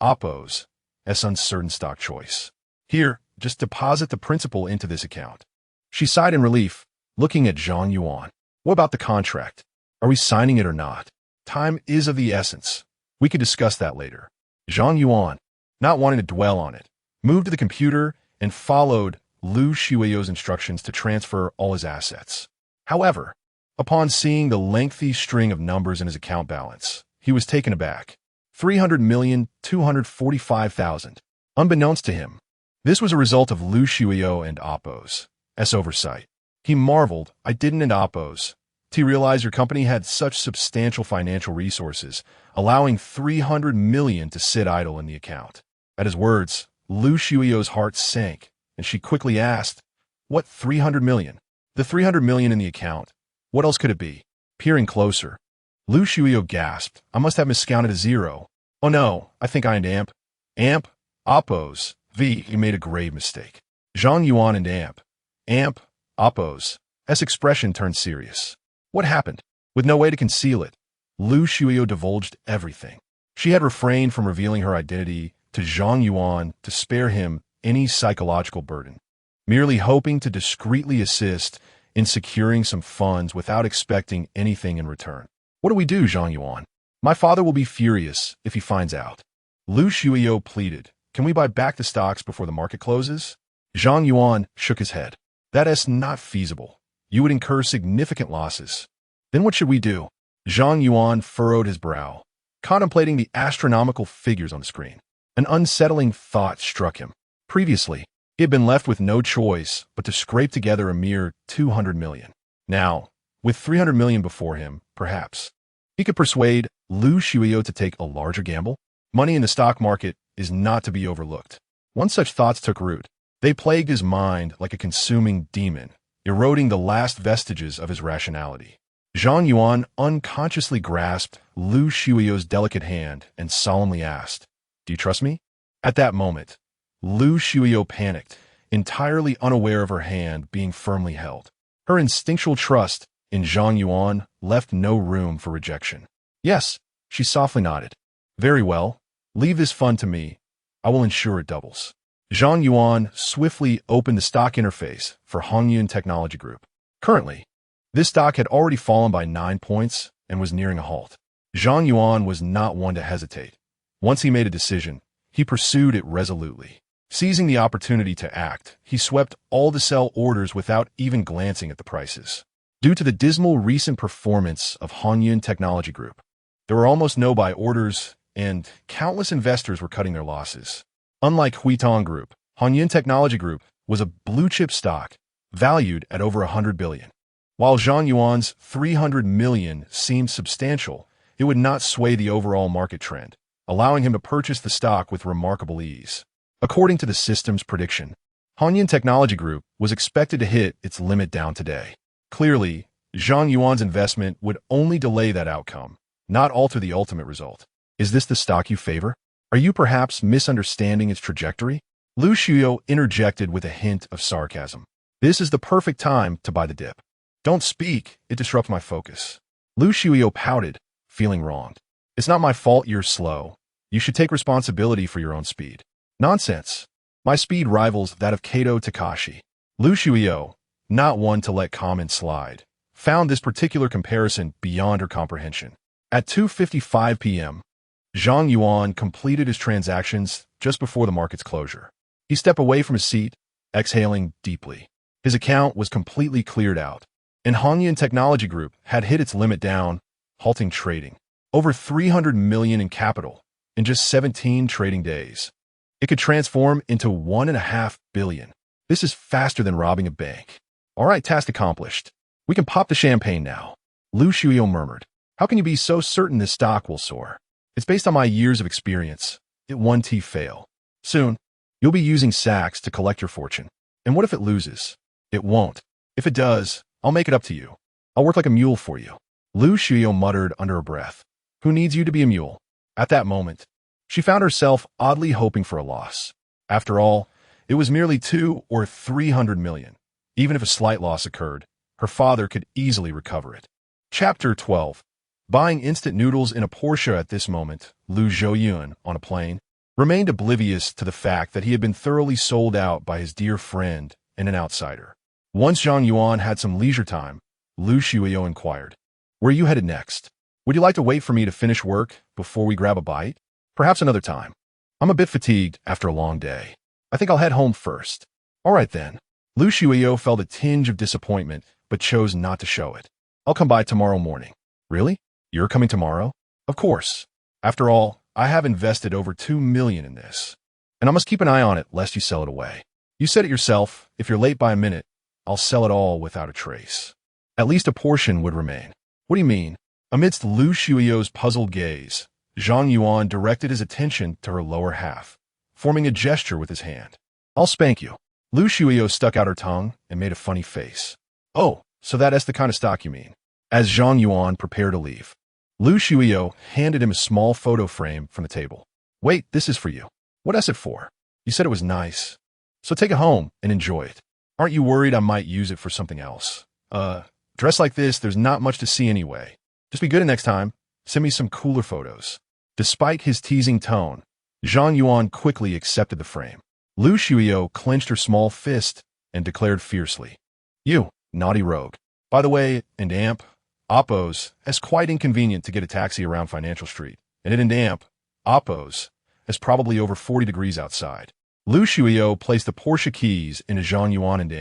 Oppos, uncertain stock choice. Here, just deposit the principal into this account. She sighed in relief, looking at Zhang Yuan. What about the contract? Are we signing it or not? Time is of the essence. We could discuss that later. Zhang Yuan, not wanting to dwell on it, moved to the computer and followed Lu Shuyo's instructions to transfer all his assets. However, upon seeing the lengthy string of numbers in his account balance, he was taken aback. 300,245,000. Unbeknownst to him, this was a result of Lu Shuyo and Oppos' oversight. He marveled, I didn't and Oppos. To realize your company had such substantial financial resources, allowing 300 million to sit idle in the account. At his words, Lu Shuyo's heart sank, and she quickly asked, what 300 million? The 300 million in the account. What else could it be? Peering closer, Lu Shuyo gasped, I must have miscounted a zero. Oh no, I think I and AMP, Oppos, you made a grave mistake. Zhang Yuan and AMP, Oppos' expression turned serious. What happened? With no way to conceal it, Lu Shuyo divulged everything. She had refrained from revealing her identity to Zhang Yuan to spare him any psychological burden, merely hoping to discreetly assist in securing some funds without expecting anything in return. What do we do, Zhang Yuan? My father will be furious if he finds out. Lu Shuyo pleaded, can we buy back the stocks before the market closes? Zhang Yuan shook his head. That is not feasible. You would incur significant losses. Then what should we do? Zhang Yuan furrowed his brow, contemplating the astronomical figures on the screen. An unsettling thought struck him. Previously, he had been left with no choice but to scrape together a mere 200 million. Now, with 300 million before him, perhaps, he could persuade Lu Shuyo to take a larger gamble. Money in the stock market is not to be overlooked. Once such thoughts took root, they plagued his mind like a consuming demon, eroding the last vestiges of his rationality. Zhang Yuan unconsciously grasped Lu Shuyo's delicate hand and solemnly asked, "Do you trust me?" At that moment, Lu Shuyo panicked, entirely unaware of her hand being firmly held. Her instinctual trust in Zhang Yuan left no room for rejection. "Yes," she softly nodded. "Very well. Leave this fund to me. I will ensure it doubles." Zhang Yuan swiftly opened the stock interface for Hongyun Technology Group. Currently, this stock had already fallen by 9 points and was nearing a halt. Zhang Yuan was not one to hesitate. Once he made a decision, he pursued it resolutely. Seizing the opportunity to act, he swept all the sell orders without even glancing at the prices. Due to the dismal recent performance of Hongyun Technology Group, there were almost no buy orders, and countless investors were cutting their losses. Unlike Huitong Group, Hongyun Technology Group was a blue-chip stock, valued at over 100 billion. While Zhang Yuan's 300 million seemed substantial, it would not sway the overall market trend, allowing him to purchase the stock with remarkable ease. According to the system's prediction, Hongyun Technology Group was expected to hit its limit down today. Clearly, Zhang Yuan's investment would only delay that outcome, not alter the ultimate result. Is this the stock you favor? Are you perhaps misunderstanding its trajectory? Lu Shuyo interjected with a hint of sarcasm. This is the perfect time to buy the dip. Don't speak, it disrupts my focus. Lu Shuyo pouted, feeling wronged. It's not my fault you're slow. You should take responsibility for your own speed. Nonsense. My speed rivals that of Kato Takashi. Lu Shuyo, not one to let comments slide, found this particular comparison beyond her comprehension. At 2:55 p.m., Zhang Yuan completed his transactions just before the market's closure. He stepped away from his seat, exhaling deeply. His account was completely cleared out, and Hongyun Technology Group had hit its limit down, halting trading. Over 300 million in capital in just 17 trading days. It could transform into 1.5 billion. This is faster than robbing a bank. All right, task accomplished. We can pop the champagne now. Lu Shuyo murmured. How can you be so certain this stock will soar? It's based on my years of experience. It won't fail. Soon, you'll be using sacks to collect your fortune. And what if it loses? It won't. If it does, I'll make it up to you. I'll work like a mule for you. Lu Shuyo muttered under her breath. Who needs you to be a mule? At that moment, she found herself oddly hoping for a loss. After all, it was merely 200 or 300 million. Even if a slight loss occurred, her father could easily recover it. Chapter 12. Buying instant noodles in a Porsche at this moment, Lu Zhou on a plane, remained oblivious to the fact that he had been thoroughly sold out by his dear friend and an outsider. Once Zhang Yuan had some leisure time, Lu Shuyo inquired, "Where are you headed next? Would you like to wait for me to finish work before we grab a bite? Perhaps another time. I'm a bit fatigued after a long day. I think I'll head home first." "All right then." Lu Shuyo felt a tinge of disappointment, but chose not to show it. "I'll come by tomorrow morning." "Really? You're coming tomorrow?" "Of course. After all, I have invested over 2 million in this. And I must keep an eye on it lest you sell it away. You said it yourself, if you're late by a minute, I'll sell it all without a trace. At least a portion would remain." "What do you mean?" Amidst Lu Shuyo's puzzled gaze, Zhang Yuan directed his attention to her lower half, forming a gesture with his hand. "I'll spank you." Lu Shuyo stuck out her tongue and made a funny face. "Oh, so that's the kind of stock you mean." As Zhang Yuan prepared to leave, Lu Shuyo handed him a small photo frame from the table. "Wait, this is for you." "What is it for?" "You said it was nice. So take it home and enjoy it. Aren't you worried I might use it for something else?" Dressed like this, there's not much to see anyway. Just be good next time. Send me some cooler photos." Despite his teasing tone, Zhang Yuan quickly accepted the frame. Lu Shuyo clenched her small fist and declared fiercely, "You, naughty rogue. By the way, in Amp, Oppos, it's quite inconvenient to get a taxi around Financial Street. And in Amp, Oppos, it's probably over 40 degrees outside." Lu Shuyo placed the Porsche keys into Zhang Yuan and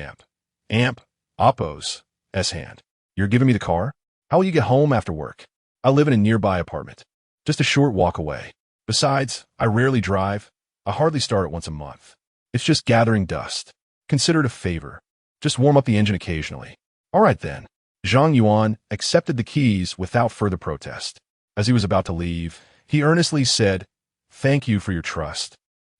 Amp, Oppos, hand. "You're giving me the car? How will you get home after work?" I live in a nearby apartment, just a short walk away. Besides, I rarely drive. I hardly start it once a month. It's just gathering dust. Consider it a favor. Just warm up the engine occasionally. All right then. Zhang Yuan accepted the keys without further protest. As he was about to leave, he earnestly said, "Thank you for your trust."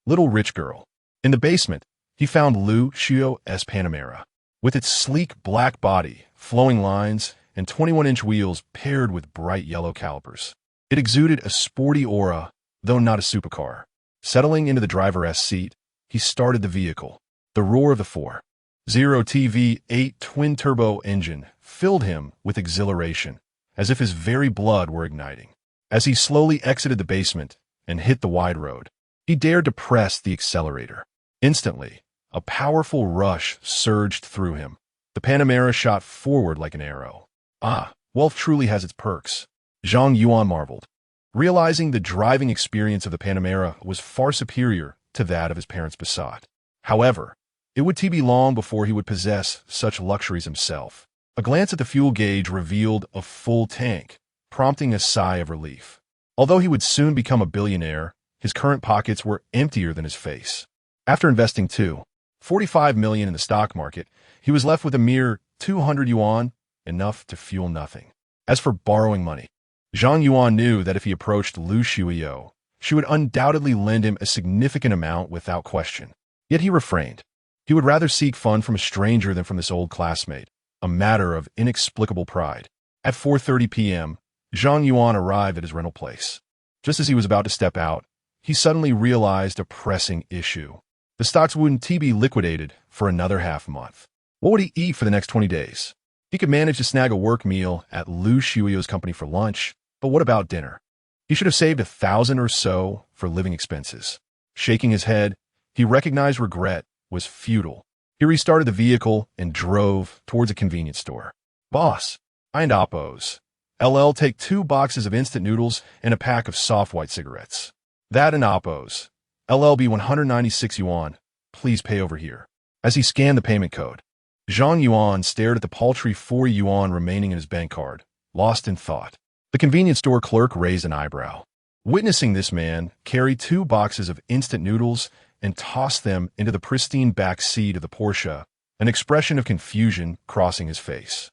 Little rich girl. In the basement, he found Lu Xiu's Panamera. With its sleek black body, flowing lines, and 21-inch wheels paired with bright yellow calipers. It exuded a sporty aura, though not a supercar. Settling into the driver's seat, he started the vehicle. The roar of the 4.0 TV8 twin-turbo engine filled him with exhilaration, as if his very blood were igniting. As he slowly exited the basement and hit the wide road, he dared to press the accelerator. Instantly, a powerful rush surged through him. The Panamera shot forward like an arrow. Ah, wealth truly has its perks. Zhang Yuan marveled, realizing the driving experience of the Panamera was far superior to that of his parents' Passat. However, it would be long before he would possess such luxuries himself. A glance at the fuel gauge revealed a full tank, prompting a sigh of relief. Although he would soon become a billionaire, his current pockets were emptier than his face. After investing $45 million in the stock market, he was left with a mere 200 yuan, enough to fuel nothing. As for borrowing money, Zhang Yuan knew that if he approached Lu Xiu, she would undoubtedly lend him a significant amount without question. Yet he refrained. He would rather seek fund from a stranger than from this old classmate, a matter of inexplicable pride. At 4:30 p.m., Zhang Yuan arrived at his rental place. Just as he was about to step out, he suddenly realized a pressing issue. The stocks wouldn't be liquidated for another half month. What would he eat for the next 20 days? He could manage to snag a work meal at Lu Xiu's company for lunch, but what about dinner? He should have saved 1,000 or so for living expenses. Shaking his head, he recognized regret was futile. He restarted the vehicle and drove towards a convenience store. "Boss, I and Oppos. LL take 2 boxes of instant noodles and a pack of soft white cigarettes." "That and Oppos. LLB 196 yuan. Please pay over here." As he scanned the payment code, Zhang Yuan stared at the paltry 4 yuan remaining in his bank card, lost in thought. The convenience store clerk raised an eyebrow. Witnessing this man carry 2 boxes of instant noodles and toss them into the pristine back seat of the Porsche, an expression of confusion crossing his face.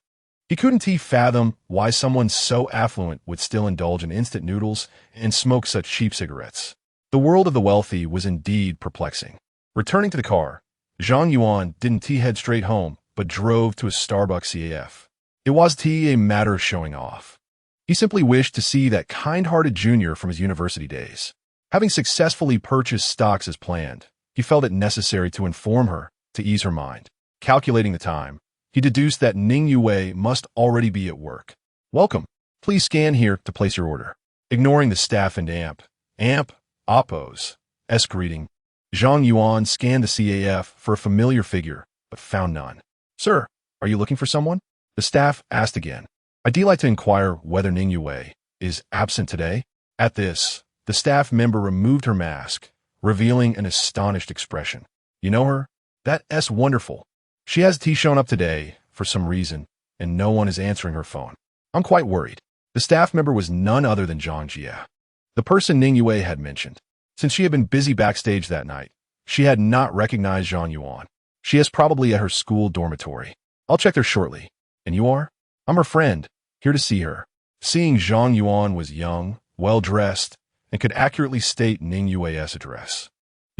He couldn't fathom why someone so affluent would still indulge in instant noodles and smoke such cheap cigarettes. The world of the wealthy was indeed perplexing. Returning to the car, Zhang Yuan didn't head straight home, but drove to a Starbucks CAF. It was a matter of showing off. He simply wished to see that kind-hearted junior from his university days. Having successfully purchased stocks as planned, he felt it necessary to inform her to ease her mind. Calculating the time, he deduced that Ning Yue must already be at work. "Welcome. Please scan here to place your order." Ignoring the staff and Oppos' greeting, Zhang Yuan scanned the CAF for a familiar figure, but found none. "Sir, are you looking for someone?" The staff asked again. "I'd like to inquire whether Ning Yue is absent today." At this, the staff member removed her mask, revealing an astonished expression. "You know her? That's wonderful. She has shown up today, for some reason, and no one is answering her phone. I'm quite worried." The staff member was none other than Zhang Jia, the person Ning Yue had mentioned. Since she had been busy backstage that night, she had not recognized Zhang Yuan. "She is probably at her school dormitory. I'll check there shortly. And you are?" "I'm her friend, here to see her." Seeing Zhang Yuan was young, well-dressed, and could accurately state Ning Yue's address,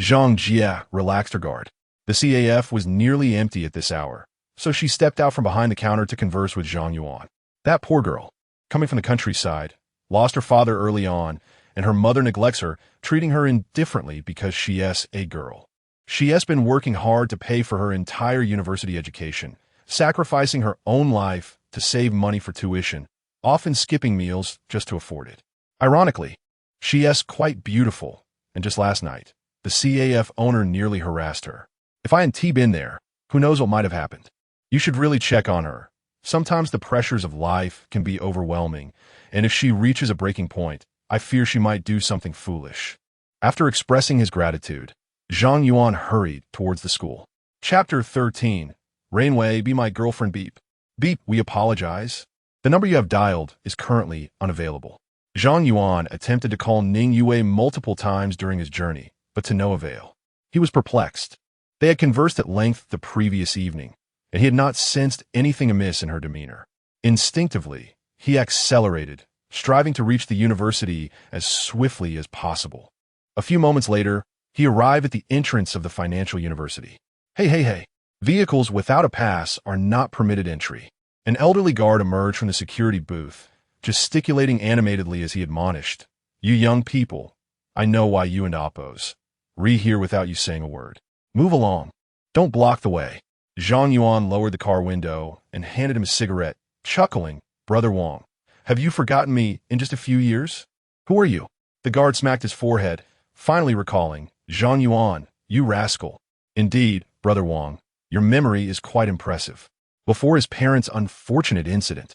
Zhang Jia relaxed her guard. The CAF was nearly empty at this hour, so she stepped out from behind the counter to converse with Zhang Yuan. That poor girl, coming from the countryside, lost her father early on, and her mother neglects her, treating her indifferently because she's a girl. She has been working hard to pay for her entire university education, sacrificing her own life to save money for tuition, often skipping meals just to afford it. Ironically, she is quite beautiful, and just last night, the CAF owner nearly harassed her. If I hadn't been there, who knows what might have happened. You should really check on her. Sometimes the pressures of life can be overwhelming, and if she reaches a breaking point, I fear she might do something foolish. After expressing his gratitude, Zhang Yuan hurried towards the school. Chapter 13. Rainway, be my girlfriend beep. Beep, we apologize. The number you have dialed is currently unavailable. Zhang Yuan attempted to call Ning Yue multiple times during his journey, but to no avail. He was perplexed. They had conversed at length the previous evening, and he had not sensed anything amiss in her demeanor. Instinctively, he accelerated, striving to reach the university as swiftly as possible. A few moments later, he arrived at the entrance of the financial university. Hey. Vehicles without a pass are not permitted entry. An elderly guard emerged from the security booth, gesticulating animatedly as he admonished. You young people, I know why you and Oppos. Here without you saying a word. Move along. Don't block the way. Zhang Yuan lowered the car window and handed him a cigarette, chuckling. Brother Wang, have you forgotten me in just a few years? Who are you? The guard smacked his forehead, finally recalling. Zhang Yuan, you rascal. Indeed, Brother Wang, your memory is quite impressive. Before his parents' unfortunate incident,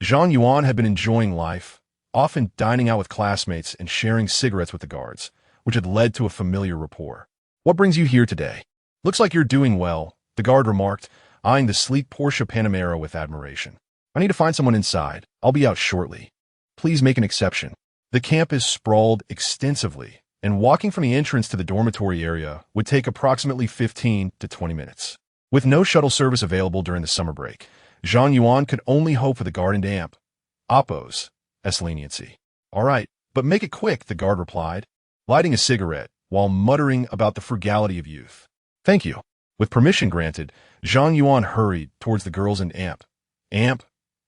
Zhang Yuan had been enjoying life, often dining out with classmates and sharing cigarettes with the guards, which had led to a familiar rapport. What brings you here today? Looks like you're doing well, the guard remarked, eyeing the sleek Porsche Panamera with admiration. I need to find someone inside. I'll be out shortly. Please make an exception. The campus sprawled extensively, and walking from the entrance to the dormitory area would take approximately 15 to 20 minutes. With no shuttle service available during the summer break, Zhang Yuan could only hope for the guard and amp. Oppos' leniency. All right, but make it quick, the guard replied, lighting a cigarette while muttering about the frugality of youth. Thank you. With permission granted, Zhang Yuan hurried towards the girls and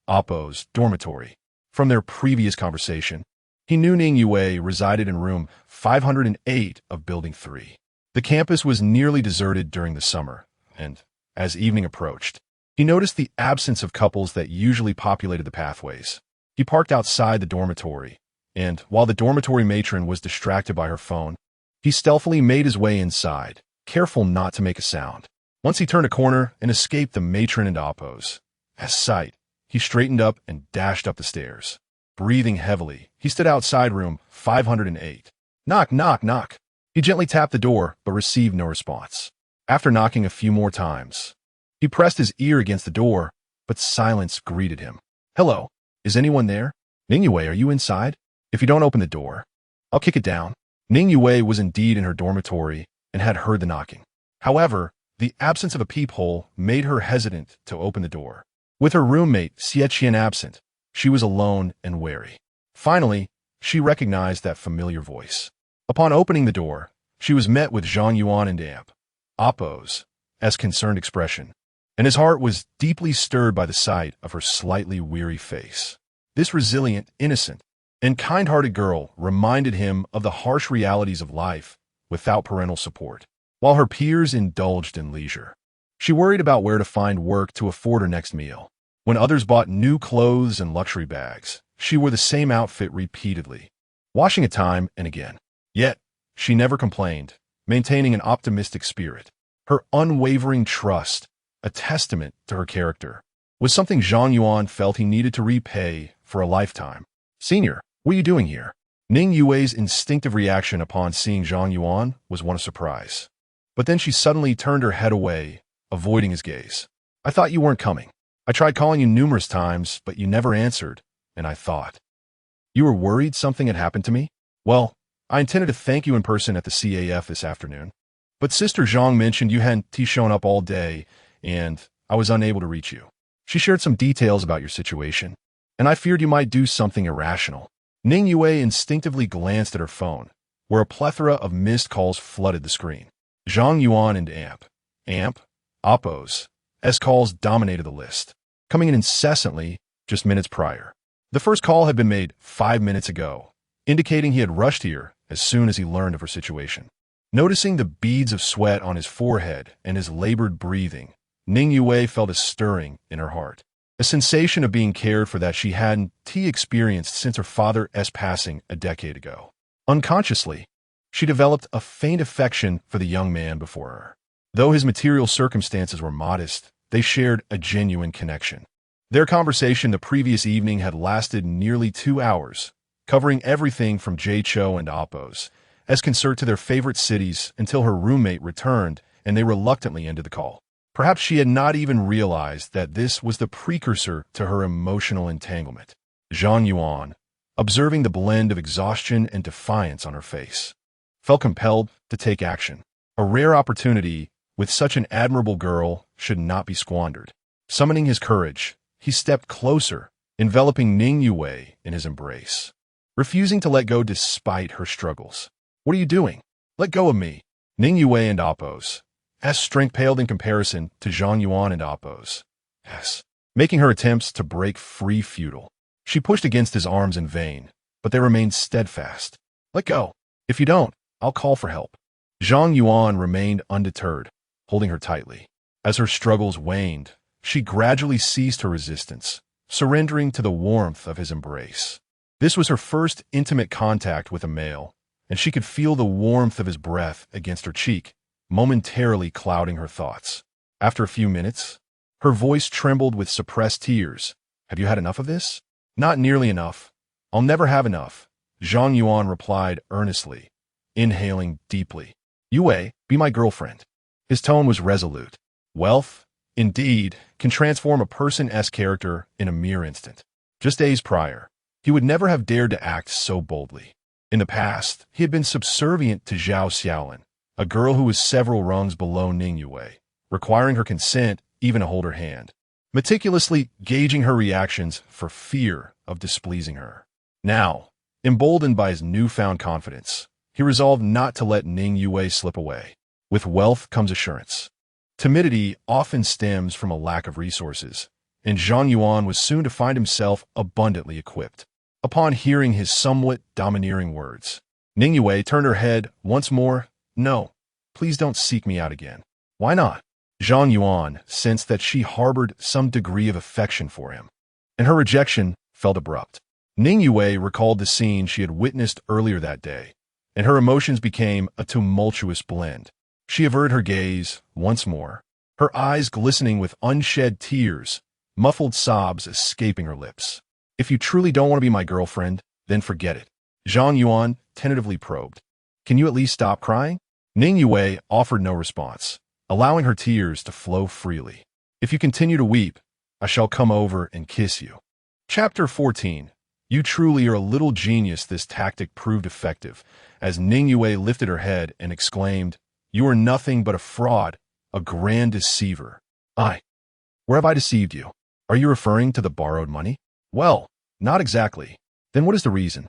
Oppos' dormitory. From their previous conversation, he knew Ning Yue resided in room 508 of Building 3. The campus was nearly deserted during the summer, and, as evening approached, he noticed the absence of couples that usually populated the pathways. He parked outside the dormitory, and, while the dormitory matron was distracted by her phone, he stealthily made his way inside, careful not to make a sound. Once he turned a corner and escaped the matron and Oppos' sight, he straightened up and dashed up the stairs. Breathing heavily, he stood outside room 508. Knock. He gently tapped the door, but received no response. After knocking a few more times, he pressed his ear against the door, but silence greeted him. Hello, is anyone there? Ning Yue, are you inside? If you don't open the door, I'll kick it down. Ning Yue was indeed in her dormitory and had heard the knocking. However, the absence of a peephole made her hesitant to open the door. With her roommate, Xie absent, she was alone and wary. Finally, she recognized that familiar voice. Upon opening the door, she was met with Zhang Yuan and Oppos' concerned expression, and his heart was deeply stirred by the sight of her slightly weary face. This resilient, innocent, and kind-hearted girl reminded him of the harsh realities of life without parental support. While her peers indulged in leisure, she worried about where to find work to afford her next meal. When others bought new clothes and luxury bags, she wore the same outfit repeatedly, washing it time and again. Yet, she never complained, maintaining an optimistic spirit. Her unwavering trust, a testament to her character, was something Zhang Yuan felt he needed to repay for a lifetime. Senior, what are you doing here? Ning Yue's instinctive reaction upon seeing Zhang Yuan was one of surprise. But then she suddenly turned her head away, avoiding his gaze. I thought you weren't coming. I tried calling you numerous times, but you never answered, and I thought. You were worried something had happened to me? Well, I intended to thank you in person at the CAF this afternoon. But Sister Zhang mentioned you hadn't shown up all day, and I was unable to reach you. She shared some details about your situation, and I feared you might do something irrational. Ning Yue instinctively glanced at her phone, where a plethora of missed calls flooded the screen. Zhang Yuan and Oppos' calls dominated the list, coming in incessantly just minutes prior. The first call had been made 5 minutes ago, indicating he had rushed here as soon as he learned of her situation. Noticing the beads of sweat on his forehead and his labored breathing, Ning Yue felt a stirring in her heart, a sensation of being cared for that she hadn't experienced since her father's passing a decade ago. Unconsciously, she developed a faint affection for the young man before her. Though his material circumstances were modest, they shared a genuine connection. Their conversation the previous evening had lasted nearly 2 hours, covering everything from Jaicho and Oppos' concert to their favorite cities until her roommate returned and they reluctantly ended the call. Perhaps she had not even realized that this was the precursor to her emotional entanglement. Zhang Yuan, observing the blend of exhaustion and defiance on her face, felt compelled to take action. A rare opportunity with such an admirable girl should not be squandered. Summoning his courage, he stepped closer, enveloping Ning Yue in his embrace, refusing to let go despite her struggles. "What are you doing? Let go of me." Ning Yue and Appo's strength paled in comparison to Zhang Yuan and Appo's, making her attempts to break free futile. She pushed against his arms in vain, but they remained steadfast. "Let go. If you don't, I'll call for help." Zhang Yuan remained undeterred, holding her tightly. As her struggles waned, she gradually ceased her resistance, surrendering to the warmth of his embrace. This was her first intimate contact with a male, and she could feel the warmth of his breath against her cheek, momentarily clouding her thoughts. After a few minutes, her voice trembled with suppressed tears. "Have you had enough of this?" "Not nearly enough. I'll never have enough," Zhang Yuan replied earnestly, inhaling deeply. "Yue, be my girlfriend." His tone was resolute. Wealth, indeed, can transform a person's character in a mere instant. Just days prior, he would never have dared to act so boldly. In the past, he had been subservient to Zhao Xiaolin, a girl who was several rungs below Ning Yue, requiring her consent even to hold her hand, meticulously gauging her reactions for fear of displeasing her. Now, emboldened by his newfound confidence, he resolved not to let Ning Yue slip away. With wealth comes assurance. Timidity often stems from a lack of resources, and Zhang Yuan was soon to find himself abundantly equipped. Upon hearing his somewhat domineering words, Ning Yue turned her head once more. "No, please don't seek me out again." "Why not?" Zhang Yuan sensed that she harbored some degree of affection for him, and her rejection felt abrupt. Ning Yue recalled the scene she had witnessed earlier that day, and her emotions became a tumultuous blend. She averted her gaze once more, her eyes glistening with unshed tears, muffled sobs escaping her lips. "If you truly don't want to be my girlfriend, then forget it." Zhang Yuan tentatively probed. "Can you at least stop crying?" Ning Yue offered no response, allowing her tears to flow freely. "If you continue to weep, I shall come over and kiss you." Chapter 14. You truly are a little genius. This tactic proved effective, as Ning Yue lifted her head and exclaimed, "You are nothing but a fraud, a grand deceiver." Where have I deceived you? Are you referring to the borrowed money?" "Well, not exactly." "Then what is the reason?"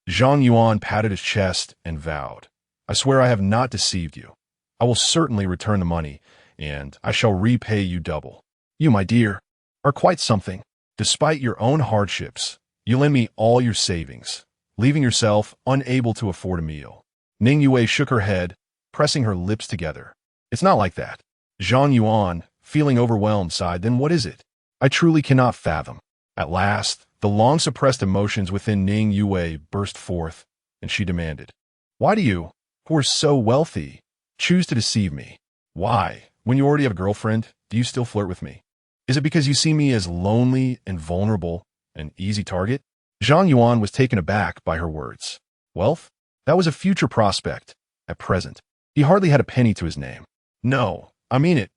Zhang Yuan patted his chest and vowed, "I swear I have not deceived you. I will certainly return the money, and I shall repay you double. You, my dear, are quite something. Despite your own hardships, you lend me all your savings, leaving yourself unable to afford a meal." Ning Yue shook her head, pressing her lips together. "It's not like that." Zhang Yuan, feeling overwhelmed, sighed. "Then what is it?" "I truly cannot fathom." At last, the long-suppressed emotions within Ning Yue burst forth, and she demanded, "Why do you, who are so wealthy, choose to deceive me? Why, when you already have a girlfriend, do you still flirt with me? Is it because you see me as lonely and vulnerable, an easy target?" Zhang Yuan was taken aback by her words. Wealth? That was a future prospect. At present, he hardly had a penny to his name. "No, I mean it.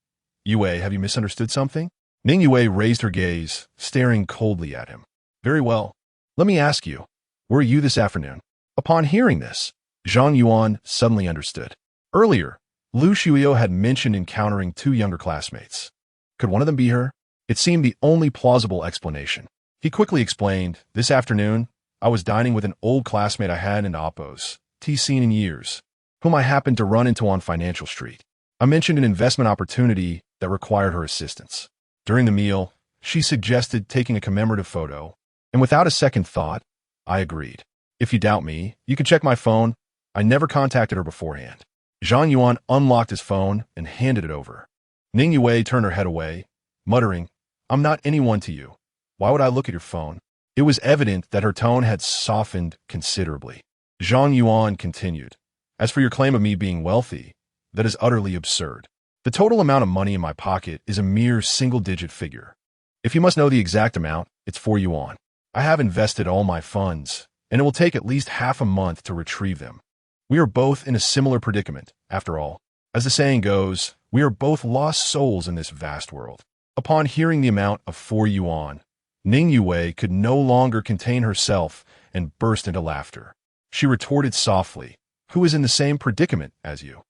Yue, have you misunderstood something?" Ning Yue raised her gaze, staring coldly at him. "Very well. Let me ask you, where are you this afternoon?" Upon hearing this, Zhang Yuan suddenly understood. Earlier, Lu Shuyo had mentioned encountering two younger classmates. Could one of them be her? It seemed the only plausible explanation. He quickly explained, "This afternoon, I was dining with an old classmate I hadn't Appo's seen in years, whom I happened to run into on Financial Street. I mentioned an investment opportunity that required her assistance. During the meal, she suggested taking a commemorative photo, and without a second thought, I agreed. If you doubt me, you can check my phone. I never contacted her beforehand." Zhang Yuan unlocked his phone and handed it over. Ning Yue turned her head away, muttering, "I'm not anyone to you. Why would I look at your phone?" It was evident that her tone had softened considerably. Zhang Yuan continued, "As for your claim of me being wealthy, that is utterly absurd. The total amount of money in my pocket is a mere single-digit figure. If you must know the exact amount, it's 4 yuan. I have invested all my funds, and it will take at least half a month to retrieve them. We are both in a similar predicament, after all. As the saying goes, We are both lost souls in this vast world. Upon hearing the amount of 4 yuan, Ning Yue could no longer contain herself and burst into laughter. She retorted softly, "Who is in the same predicament as you?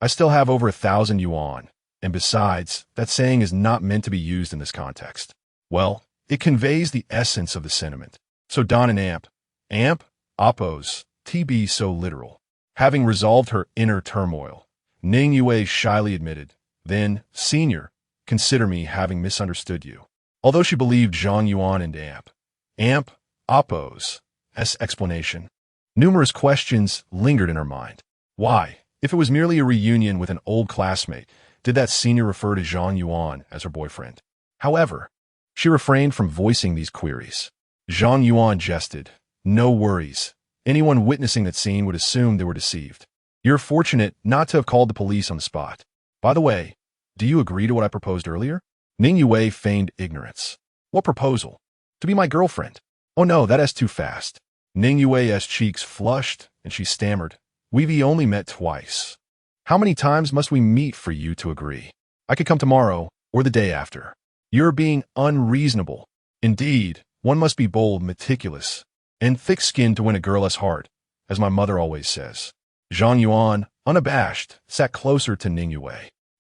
I still have over 1,000 yuan, and besides, that saying is not meant to be used in this context." Well, it conveys the essence of the sentiment. So Don and Amp, oppose, TB so literal. Having resolved her inner turmoil, Ning Yue shyly admitted, "Then, senior, consider me having misunderstood you." Although she believed Zhang Yuan and Amp, oppose's explanation, numerous questions lingered in her mind. Why, if it was merely a reunion with an old classmate, did that senior refer to Zhang Yuan as her boyfriend? However, she refrained from voicing these queries. Zhang Yuan jested, "No worries. Anyone witnessing that scene would assume they were deceived. You're fortunate not to have called the police on the spot. By the way, do you agree to what I proposed earlier?" Ning Yue feigned ignorance. "What proposal? To be my girlfriend?" "Oh no, that is too fast." Ning Yue's cheeks flushed, and she stammered, "We've only met twice. How many times must we meet for you to agree? I could come tomorrow, or the day after." "You're being unreasonable. Indeed, one must be bold, meticulous, and thick-skinned to win a girl's heart, as my mother always says." Zhang Yuan, unabashed, sat closer to Ning Yue.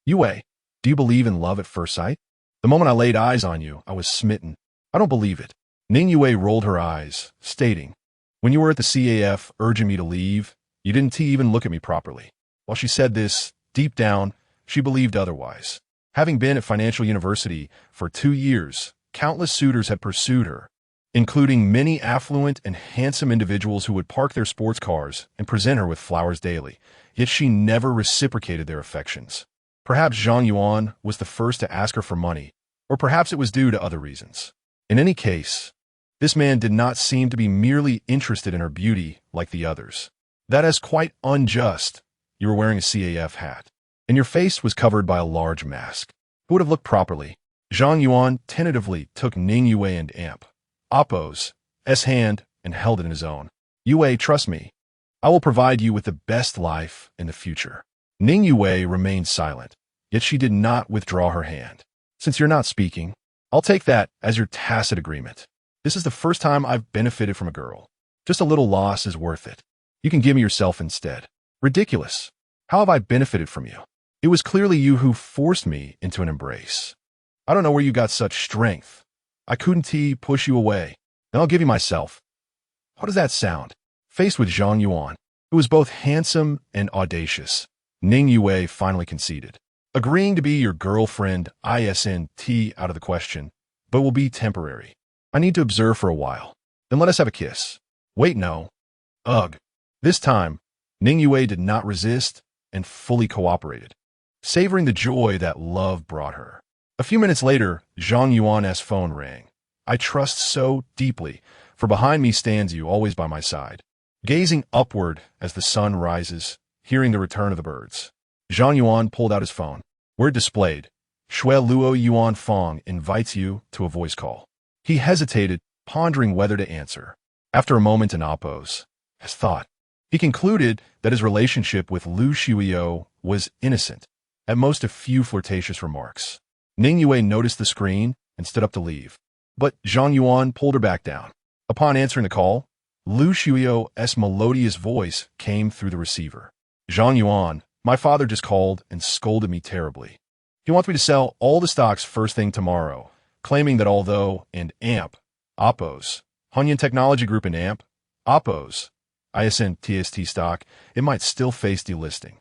"Yue, do you believe in love at first sight? The moment I laid eyes on you, I was smitten." "I don't believe it." Ning Yue rolled her eyes, stating, "When you were at the CAF urging me to leave, you didn't even look at me properly." While she said this, deep down, she believed otherwise. Having been at Financial University for 2 years, countless suitors had pursued her, including many affluent and handsome individuals who would park their sports cars and present her with flowers daily, yet she never reciprocated their affections. Perhaps Zhang Yuan was the first to ask her for money, or perhaps it was due to other reasons. In any case, this man did not seem to be merely interested in her beauty like the others. "That is quite unjust. You were wearing a CAF hat, and your face was covered by a large mask. Who would have looked properly?" Zhang Yuan tentatively took Ning Yue and Oppo's hand and held it in his own. "Yue, trust me. I will provide you with the best life in the future." Ning Yue remained silent, yet she did not withdraw her hand. "Since you're not speaking, I'll take that as your tacit agreement. This is the first time I've benefited from a girl. Just a little loss is worth it. You can give me yourself instead." "Ridiculous. How have I benefited from you? It was clearly you who forced me into an embrace. I don't know where you got such strength. I couldn't push you away. Then I'll give you myself." How does that sound? Faced with Zhang Yuan, who was both handsome and audacious, Ning Yue finally conceded. "Agreeing to be your girlfriend isn't out of the question, but will be temporary. I need to observe for a while. Then let us have a kiss." "Wait, no." "Ugh." This time, Ning Yue did not resist and fully cooperated, savoring the joy that love brought her. A few minutes later, Zhang Yuan's phone rang. "I trust so deeply, for behind me stands you, always by my side." Gazing upward as the sun rises, hearing the return of the birds, Zhang Yuan pulled out his phone, where it displayed, "Shui Luo Yuan Fong invites you to a voice call." He hesitated, pondering whether to answer. After a moment in Oppo's thought, he concluded that his relationship with Lu Shuio was innocent, at most a few flirtatious remarks. Ning Yue noticed the screen and stood up to leave, but Zhang Yuan pulled her back down. Upon answering the call, Lu Shuio's melodious voice came through the receiver. "Zhang Yuan, my father just called and scolded me terribly. He wants me to sell all the stocks first thing tomorrow, claiming that although Oppo's, Hunyan Technology Group and Oppo's, ISN-TST stock, it might still face delisting."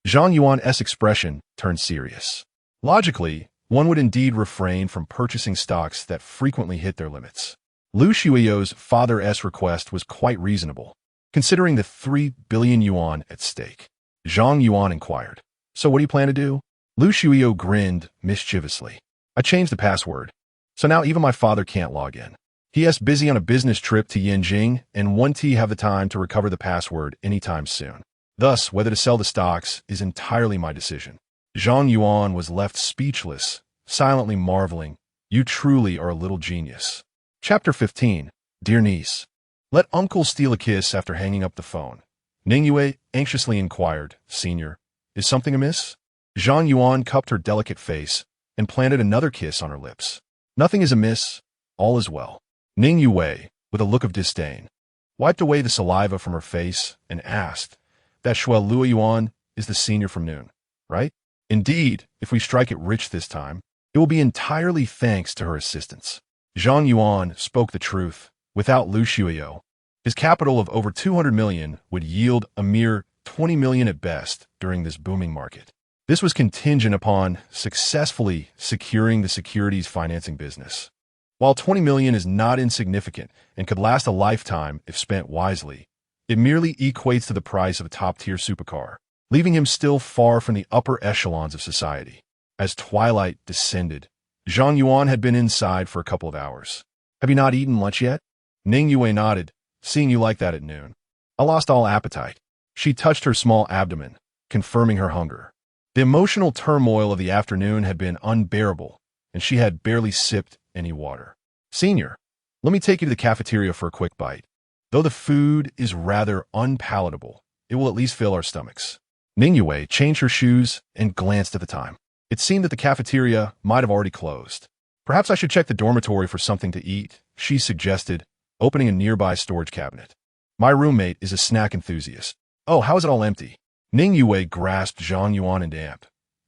Zhang Yuan's expression turned serious. Logically, one would indeed refrain from purchasing stocks that frequently hit their limits. Lu Shuio's father's request was quite reasonable, considering the 3 billion yuan at stake. Zhang Yuan inquired, "So what do you plan to do?" Lu Shuio grinned mischievously. "I changed the password, so now even my father can't log in. He is busy on a business trip to Yanjing and won't have the time to recover the password anytime soon. Thus, whether to sell the stocks is entirely my decision." Zhang Yuan was left speechless, silently marveling, "You truly are a little genius." Chapter 15. Dear Niece. Let Uncle steal a kiss after hanging up the phone. Ning Yue anxiously inquired, "Senior, is something amiss?" Zhang Yuan cupped her delicate face and planted another kiss on her lips. Nothing is amiss, all is well. Ning Yue, with a look of disdain, wiped away the saliva from her face and asked, that Shuai Luo Yuan is the senior from noon, right? Indeed, if we strike it rich this time, it will be entirely thanks to her assistance. Zhang Yuan spoke the truth. Without Lu Shuio, his capital of over 200 million would yield a mere 20 million at best during this booming market. This was contingent upon successfully securing the securities financing business. While 20 million is not insignificant and could last a lifetime if spent wisely, it merely equates to the price of a top-tier supercar, leaving him still far from the upper echelons of society. As twilight descended, Zhang Yuan had been inside for a couple of hours. Have you not eaten lunch yet? Ning Yue nodded, seeing you like that at noon. I lost all appetite. She touched her small abdomen, confirming her hunger. The emotional turmoil of the afternoon had been unbearable, and she had barely sipped any water. Senior, let me take you to the cafeteria for a quick bite. Though the food is rather unpalatable, it will at least fill our stomachs. Ning Yue changed her shoes and glanced at the time. It seemed that the cafeteria might have already closed. Perhaps I should check the dormitory for something to eat, she suggested, opening a nearby storage cabinet. My roommate is a snack enthusiast. Oh, how is it all empty? Ning Yue grasped Zhang Yuan and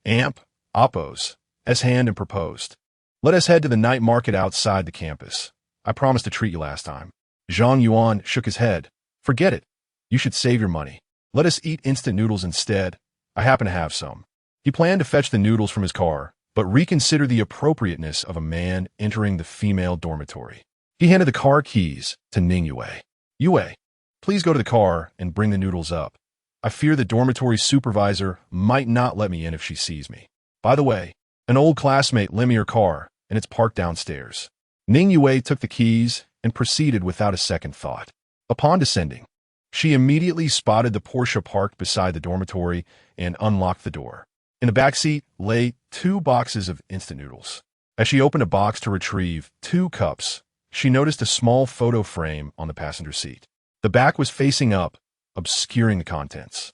Amp, Oppos, S-hand and proposed. Let us head to the night market outside the campus. I promised to treat you last time. Zhang Yuan shook his head. Forget it. You should save your money. Let us eat instant noodles instead. I happen to have some. He planned to fetch the noodles from his car, but reconsidered the appropriateness of a man entering the female dormitory. He handed the car keys to Ning Yue. Yue, please go to the car and bring the noodles up. I fear the dormitory supervisor might not let me in if she sees me. By the way, an old classmate lent me her car, and it's parked downstairs. Ning Yue took the keys and proceeded without a second thought. Upon descending, she immediately spotted the Porsche parked beside the dormitory and unlocked the door. In the back seat lay 2 boxes of instant noodles. As she opened a box to retrieve 2 cups, she noticed a small photo frame on the passenger seat. The back was facing up, obscuring the contents.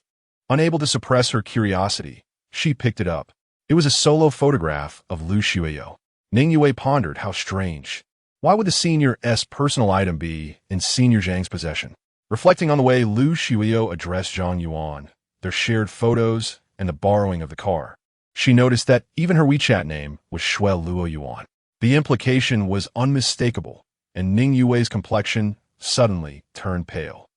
Unable to suppress her curiosity, she picked it up. It was a solo photograph of Lu Shuio. Ning Yue pondered how strange. Why would the senior's personal item be in Senior Zhang's possession? Reflecting on the way Lu Shuio addressed Zhang Yuan, their shared photos, and the borrowing of the car, she noticed that even her WeChat name was Shuai Luo Yuan. The implication was unmistakable, and Ning Yue's complexion suddenly turned pale.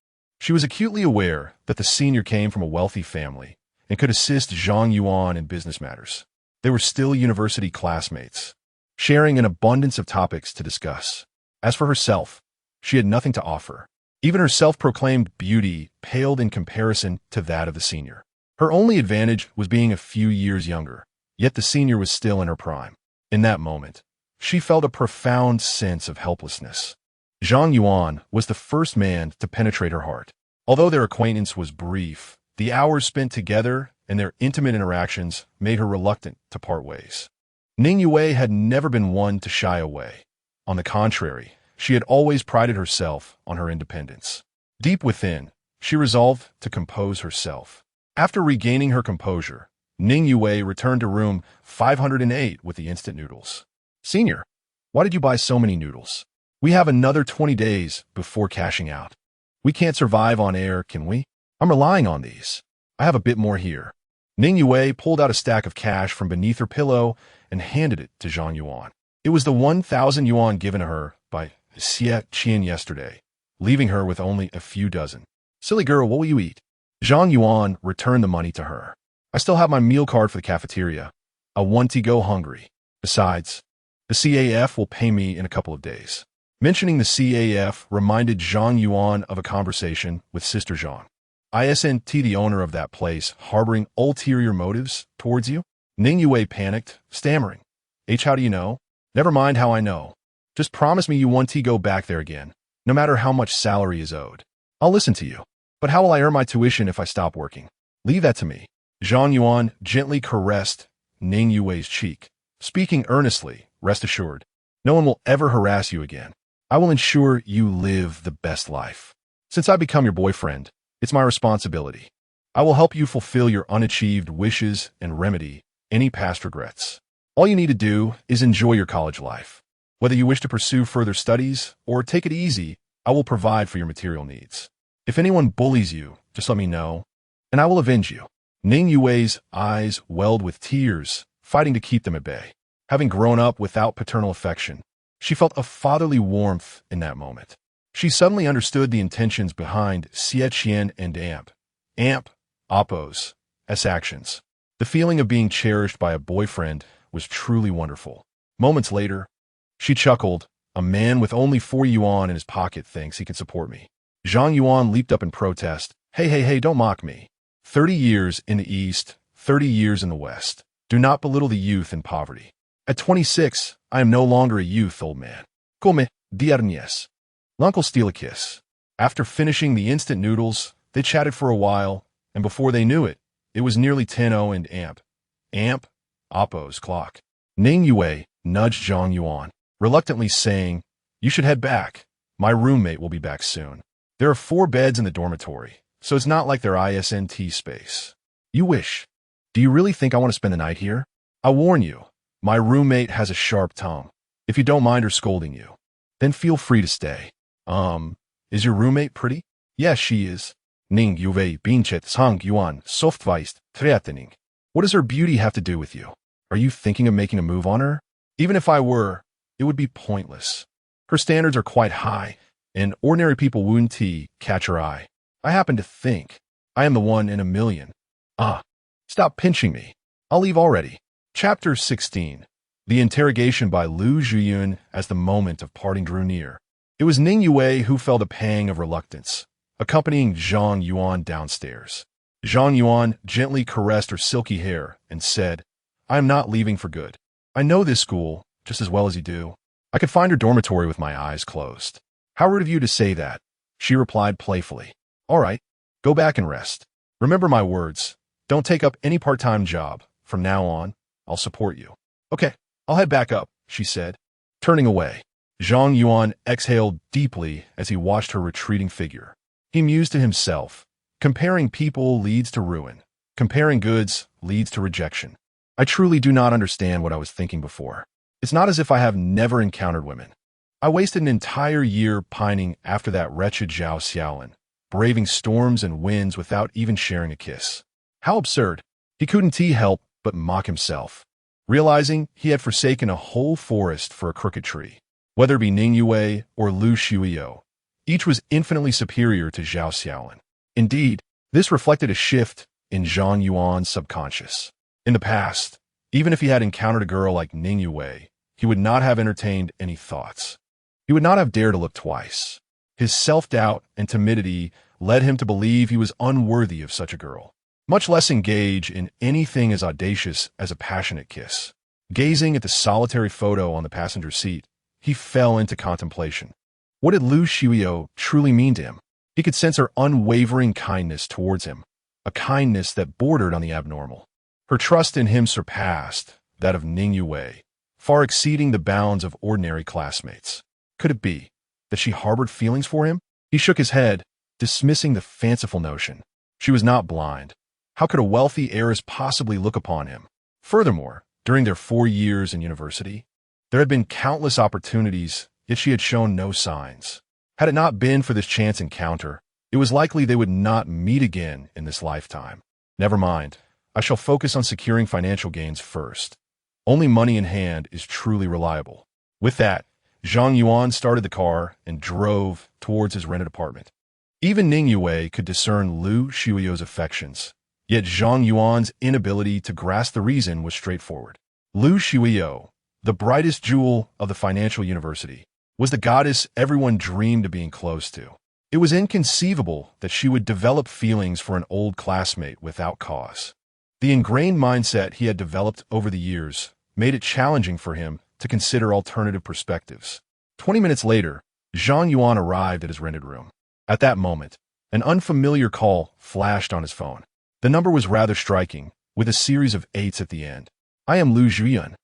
She was acutely aware that the senior came from a wealthy family and could assist Zhang Yuan in business matters. They were still university classmates, sharing an abundance of topics to discuss. As for herself, she had nothing to offer. Even her self-proclaimed beauty paled in comparison to that of the senior. Her only advantage was being a few years younger, yet the senior was still in her prime. In that moment, she felt a profound sense of helplessness. Zhang Yuan was the first man to penetrate her heart. Although their acquaintance was brief, the hours spent together and their intimate interactions made her reluctant to part ways. Ning Yue had never been one to shy away. On the contrary, she had always prided herself on her independence. Deep within, she resolved to compose herself. After regaining her composure, Ning Yue returned to room 508 with the instant noodles. Senior, why did you buy so many noodles? We have another 20 days before cashing out. We can't survive on air, can we? I'm relying on these. I have a bit more here. Ning Yue pulled out a stack of cash from beneath her pillow and handed it to Zhang Yuan. It was the 1,000 yuan given to her by Xie Qian yesterday, leaving her with only a few dozen. Silly girl, what will you eat? Zhang Yuan returned the money to her. I still have my meal card for the cafeteria. I want to go hungry. Besides, the CAF will pay me in a couple of days. Mentioning the CAF reminded Zhang Yuan of a conversation with Sister Zhang. Isn't the owner of that place harboring ulterior motives towards you? Ning Yue panicked, stammering. How do you know? Never mind how I know. Just promise me you want to go back there again, no matter how much salary is owed. I'll listen to you. But how will I earn my tuition if I stop working? Leave that to me. Zhang Yuan gently caressed Ning Yue's cheek, speaking earnestly, rest assured. No one will ever harass you again. I will ensure you live the best life. Since I become your boyfriend, it's my responsibility. I will help you fulfill your unachieved wishes and remedy any past regrets. All you need to do is enjoy your college life. Whether you wish to pursue further studies or take it easy, I will provide for your material needs. If anyone bullies you, just let me know, and I will avenge you. Ning Yue's eyes welled with tears, fighting to keep them at bay. Having grown up without paternal affection, she felt a fatherly warmth in that moment. She suddenly understood the intentions behind Xie Qian and Amp, Oppo's, actions. The feeling of being cherished by a boyfriend was truly wonderful. Moments later, she chuckled. A man with only 4 yuan in his pocket thinks he can support me. Zhang Yuan leaped up in protest. Hey, don't mock me. 30 years in the East, 30 years in the West. Do not belittle the youth in poverty. At 26, I am no longer a youth, old man. Come diarnies. L'uncle steal a kiss. After finishing the instant noodles, they chatted for a while, and before they knew it, it was nearly 10:00 and Amp, Oppo's clock. Ning Yue nudged Zhang Yuan, reluctantly saying, "You should head back. My roommate will be back soon. There are 4 beds in the dormitory, so it's not like their ISNT space. You wish. Do you really think I want to spend the night here? I warn you, my roommate has a sharp tongue. If you don't mind her scolding you, then feel free to stay." Is your roommate pretty? Yes, she is. Ning Yue Binchet Zhang Yuan softweist threatening. What does her beauty have to do with you? Are you thinking of making a move on her? Even if I were, it would be pointless. Her standards are quite high, and ordinary people wouldn't catch her eye. I happen to think I am the one in a million. Stop pinching me. I'll leave already. Chapter 16. The interrogation by Lu Zhiyun as the moment of parting drew near. It was Ning Yue who felt a pang of reluctance, accompanying Zhang Yuan downstairs. Zhang Yuan gently caressed her silky hair and said, "I am not leaving for good. I know this school just as well as you do. I could find her dormitory with my eyes closed." "How rude of you to say that," she replied playfully. "All right, go back and rest. Remember my words. Don't take up any part-time job. From now on, I'll support you." "Okay, I'll head back up," she said. Turning away, Zhang Yuan exhaled deeply as he watched her retreating figure. He mused to himself, comparing people leads to ruin. Comparing goods leads to rejection. I truly do not understand what I was thinking before. It's not as if I have never encountered women. I wasted an entire year pining after that wretched Zhao Xiaolin, braving storms and winds without even sharing a kiss. How absurd. He couldn't help but mock himself, realizing he had forsaken a whole forest for a crooked tree. Whether it be Ning Yue or Lu Shuiyo, each was infinitely superior to Zhao Xiaolin. Indeed, this reflected a shift in Zhang Yuan's subconscious. In the past, even if he had encountered a girl like Ning Yue, he would not have entertained any thoughts. He would not have dared to look twice. His self-doubt and timidity led him to believe he was unworthy of such a girl, much less engage in anything as audacious as a passionate kiss. Gazing at the solitary photo on the passenger seat, he fell into contemplation. What did Lu Shuiyo truly mean to him? He could sense her unwavering kindness towards him, a kindness that bordered on the abnormal. Her trust in him surpassed that of Ning Yue, far exceeding the bounds of ordinary classmates. Could it be that she harbored feelings for him? He shook his head, dismissing the fanciful notion. She was not blind. How could a wealthy heiress possibly look upon him? Furthermore, during their 4 years in university, there had been countless opportunities, yet she had shown no signs. Had it not been for this chance encounter, it was likely they would not meet again in this lifetime. Never mind. I shall focus on securing financial gains first. Only money in hand is truly reliable. With that, Zhang Yuan started the car and drove towards his rented apartment. Even Ning Yue could discern Lu Shuiyo's affections, yet Zhang Yuan's inability to grasp the reason was straightforward. Lu Shuiyo, the brightest jewel of the financial university, was the goddess everyone dreamed of being close to. It was inconceivable that she would develop feelings for an old classmate without cause. The ingrained mindset he had developed over the years made it challenging for him to consider alternative perspectives. 20 minutes later, Zhang Yuan arrived at his rented room. At that moment, an unfamiliar call flashed on his phone. The number was rather striking, with a series of 8s at the end. "I am Lu Zhiyun.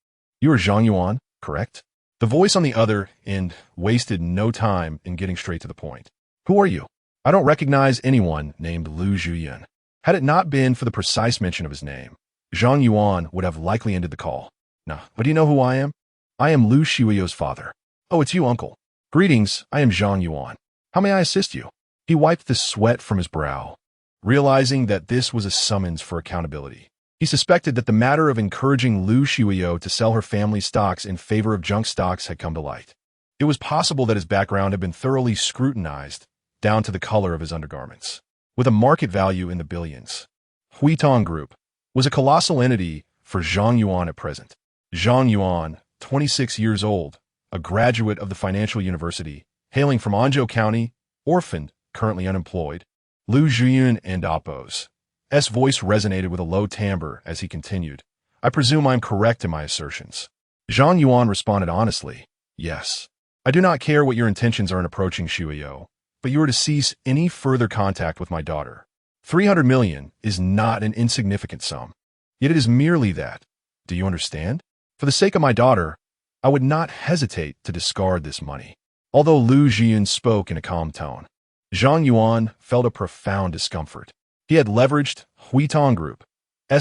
You are Zhang Yuan, correct?" The voice on the other end wasted no time in getting straight to the point. "Who are you? I don't recognize anyone named Lu Zhiyun." Had it not been for the precise mention of his name, Zhang Yuan would have likely ended the call. Nah, but do you know who I am? I am Lu Shuiyo's father. Oh, it's you, uncle. Greetings, I am Zhang Yuan. How may I assist you? He wiped the sweat from his brow, realizing that this was a summons for accountability. He suspected that the matter of encouraging Lu Shuiyo to sell her family's stocks in favor of junk stocks had come to light. It was possible that his background had been thoroughly scrutinized, down to the color of his undergarments. With a market value in the billions, Huitong Group was a colossal entity for Zhang Yuan at present. Zhang Yuan, 26 years old, a graduate of the financial university, hailing from Anzhou County, orphaned, currently unemployed. Lu Zhiyun and Appo's voice resonated with a low timbre as he continued. I presume I'm correct in my assertions. Zhang Yuan responded honestly, yes. I do not care what your intentions are in approaching Shuiyo, but you are to cease any further contact with my daughter. 300 million is not an insignificant sum, yet it is merely that. Do you understand? For the sake of my daughter, I would not hesitate to discard this money. Although Lu Zhiyun spoke in a calm tone, Zhang Yuan felt a profound discomfort. He had leveraged Huitong Group's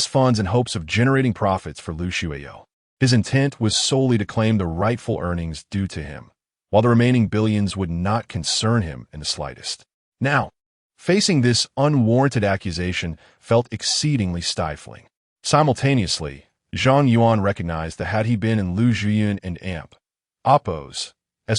funds in hopes of generating profits for Lu Shuiyo. His intent was solely to claim the rightful earnings due to him, while the remaining billions would not concern him in the slightest. Now, facing this unwarranted accusation felt exceedingly stifling. Simultaneously, Zhang Yuan recognized that had he been in Lu Zhiyun and Appo's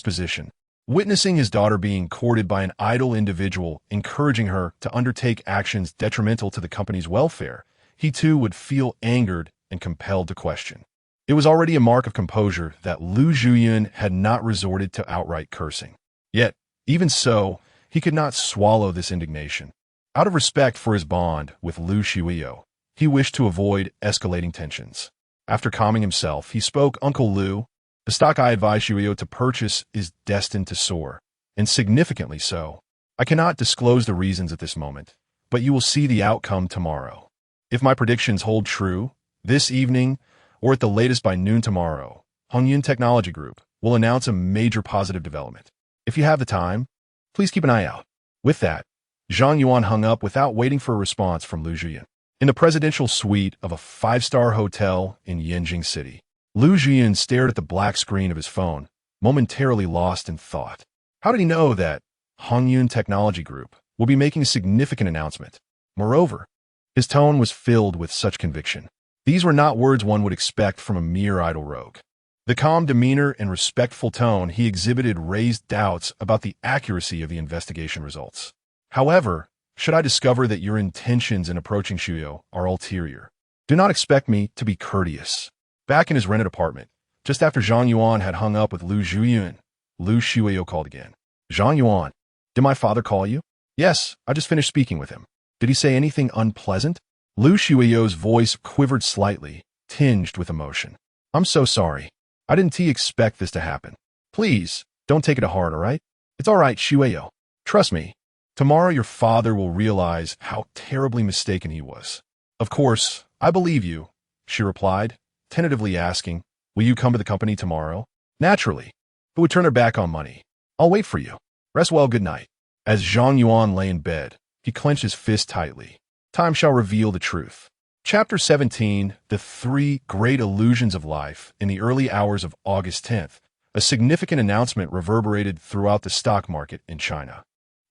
position, witnessing his daughter being courted by an idle individual encouraging her to undertake actions detrimental to the company's welfare, he too would feel angered and compelled to question. It was already a mark of composure that Lu Zhiyun had not resorted to outright cursing. Yet, even so, he could not swallow this indignation. Out of respect for his bond with Lu Shuiyo, he wished to avoid escalating tensions. After calming himself, he spoke, Uncle Lu, the stock I advise Shuiyo to purchase is destined to soar, and significantly so. I cannot disclose the reasons at this moment, but you will see the outcome tomorrow. If my predictions hold true, this evening, or at the latest by noon tomorrow, Hongyun Technology Group will announce a major positive development. If you have the time, please keep an eye out. With that, Zhang Yuan hung up without waiting for a response from Lu Zhiyun. In the presidential suite of a five-star hotel in Yanjing City, Lu Zhiyun stared at the black screen of his phone, momentarily lost in thought. How did he know that Hongyun Technology Group will be making a significant announcement? Moreover, his tone was filled with such conviction. These were not words one would expect from a mere idle rogue. The calm demeanor and respectful tone he exhibited raised doubts about the accuracy of the investigation results. However, should I discover that your intentions in approaching Shuiyo are ulterior, do not expect me to be courteous. Back in his rented apartment, just after Zhang Yuan had hung up with Lu Zhiyun, Lu Shuiyo called again. Zhang Yuan, did my father call you? Yes, I just finished speaking with him. Did he say anything unpleasant? Lu Shuiyo's voice quivered slightly, tinged with emotion. I'm so sorry. I didn't expect this to happen. Please, don't take it to heart, all right? It's all right, Shuiyo. Trust me. Tomorrow your father will realize how terribly mistaken he was. Of course, I believe you, she replied, tentatively asking, will you come to the company tomorrow? Naturally. Who would turn her back on money? I'll wait for you. Rest well, good night. As Zhang Yuan lay in bed, he clenched his fist tightly. Time shall reveal the truth. Chapter 17, The Three Great Illusions of Life. In the early hours of August 10th, a significant announcement reverberated throughout the stock market in China,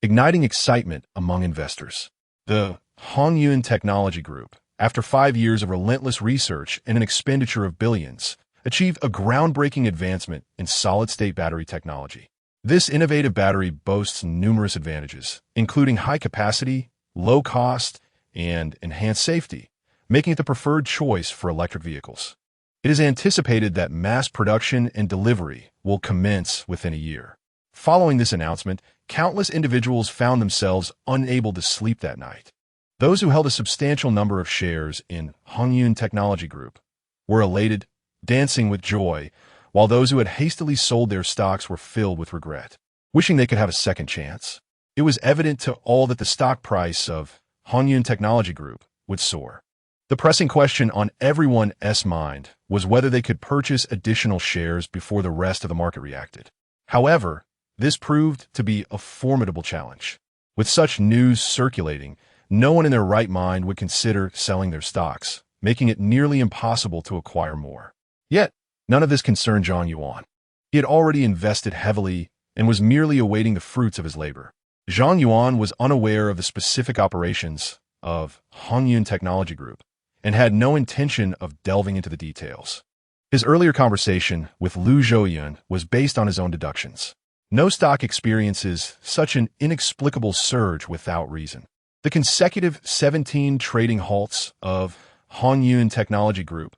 igniting excitement among investors. The Hongyun Technology Group, after 5 years of relentless research and an expenditure of billions, achieved a groundbreaking advancement in solid-state battery technology. This innovative battery boasts numerous advantages, including high capacity, low cost, and enhanced safety, making it the preferred choice for electric vehicles. It is anticipated that mass production and delivery will commence within a year. Following this announcement, countless individuals found themselves unable to sleep that night. Those who held a substantial number of shares in Hongyun Technology Group were elated, dancing with joy, while those who had hastily sold their stocks were filled with regret, wishing they could have a second chance. It was evident to all that the stock price of Hongyun Technology Group would soar. The pressing question on everyone's mind was whether they could purchase additional shares before the rest of the market reacted. However, this proved to be a formidable challenge. With such news circulating, No one in their right mind would consider selling their stocks, making it nearly impossible to acquire more. Yet, none of this concerned Zhang Yuan. He had already invested heavily and was merely awaiting the fruits of his labor. Zhang Yuan was unaware of the specific operations of Hongyun Technology Group and had no intention of delving into the details. His earlier conversation with Lu Zhouyan was based on his own deductions. No stock experiences such an inexplicable surge without reason. The consecutive 17 trading halts of Hongyun Technology Group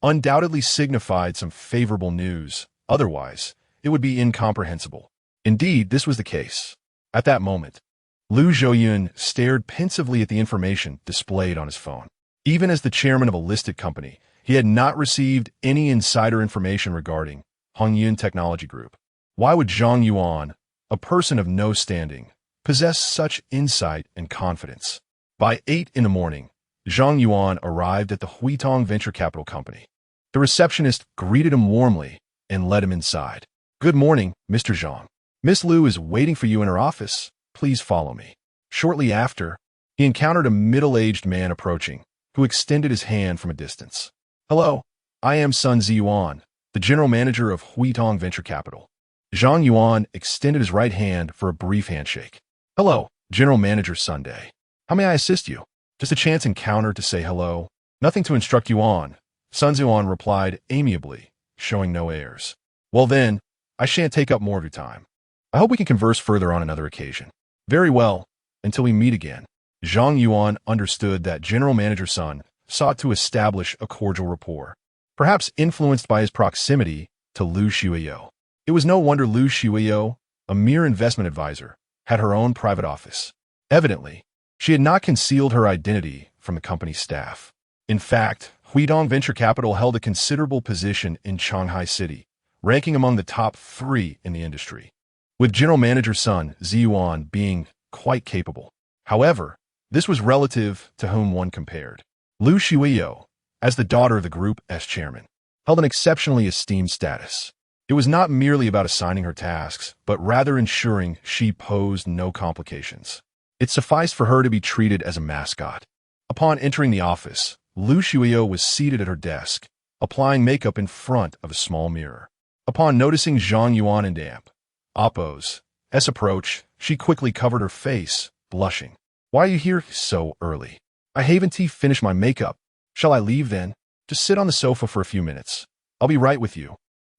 undoubtedly signified some favorable news. Otherwise, it would be incomprehensible. Indeed, this was the case. At that moment, Lu Zhouyan stared pensively at the information displayed on his phone. Even as the chairman of a listed company, he had not received any insider information regarding Hongyun Technology Group. Why would Zhang Yuan, a person of no standing, possess such insight and confidence? By 8 in the morning, Zhang Yuan arrived at the Huitong Venture Capital Company. The receptionist greeted him warmly and led him inside. "Good morning, Mr. Zhang. Miss Lu is waiting for you in her office. Please follow me." Shortly after, he encountered a middle-aged man approaching, who extended his hand from a distance. "Hello, I am Sun Ziyuan, the general manager of Huitong Venture Capital." Zhang Yuan extended his right hand for a brief handshake. "Hello, General Manager Sunday. How may I assist you?" "Just a chance encounter to say hello. Nothing to instruct you on," Sun Ziyuan replied amiably, showing no airs. "Well then, I shan't take up more of your time. I hope we can converse further on another occasion." "Very well, until we meet again." Zhang Yuan understood that General Manager Sun sought to establish a cordial rapport, perhaps influenced by his proximity to Lu Xiuyo. It was no wonder Lu Xiuyo, a mere investment advisor, had her own private office. Evidently, she had not concealed her identity from the company's staff. In fact, Huitong Venture Capital held a considerable position in Shanghai City, ranking among the top 3 in the industry, with General Manager Sun Ziyuan being quite capable. However, this was relative to whom one compared. Lu Xiuyo, as the daughter of the group's chairman, held an exceptionally esteemed status. It was not merely about assigning her tasks, but rather ensuring she posed no complications. It sufficed for her to be treated as a mascot. Upon entering the office, Lu Xiuyo was seated at her desk, applying makeup in front of a small mirror. Upon noticing Zhang Yuan and Oppo's approach, she quickly covered her face, blushing. "Why are you here so early?" "I haven't finished my makeup. Shall I leave then?" "Just sit on the sofa for a few minutes. I'll be right with you."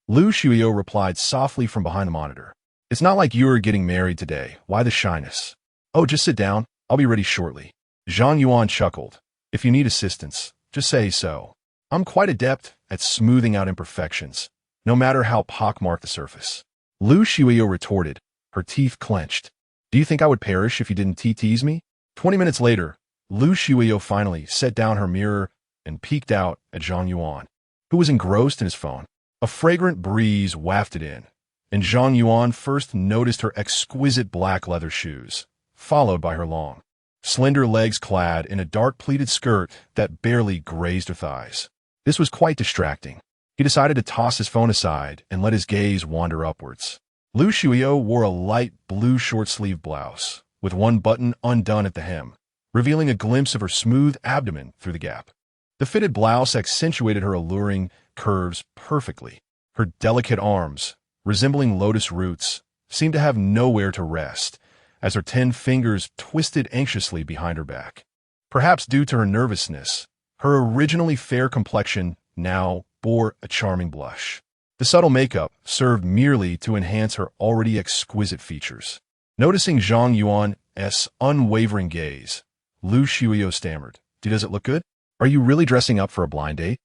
Lu Xiuyo replied softly from behind the monitor. "It's not like you are getting married today. Why the shyness?" "Oh, just sit down. I'll be ready shortly." Zhang Yuan chuckled. "If you need assistance, just say so. I'm quite adept at smoothing out imperfections, no matter how pockmarked the surface." Lu Xiuyo retorted, her teeth clenched. "Do you think I would perish if you didn't tease me?" 20 minutes later, Lu Xiuyo finally set down her mirror and peeked out at Zhang Yuan, who was engrossed in his phone. A fragrant breeze wafted in, and Zhang Yuan first noticed her exquisite black leather shoes, followed by her long, slender legs clad in a dark pleated skirt that barely grazed her thighs. This was quite distracting. He decided to toss his phone aside and let his gaze wander upwards. Lu Xiuyo wore a light blue short-sleeved blouse, with one button undone at the hem, revealing a glimpse of her smooth abdomen through the gap. The fitted blouse accentuated her alluring curves perfectly. Her delicate arms, resembling lotus roots, seemed to have nowhere to rest, as her 10 fingers twisted anxiously behind her back. Perhaps due to her nervousness, her originally fair complexion now bore a charming blush. The subtle makeup served merely to enhance her already exquisite features. Noticing Zhang Yuan's unwavering gaze, Lu Xiuyo stammered, "Does it look good? Are you really dressing up for a blind date?"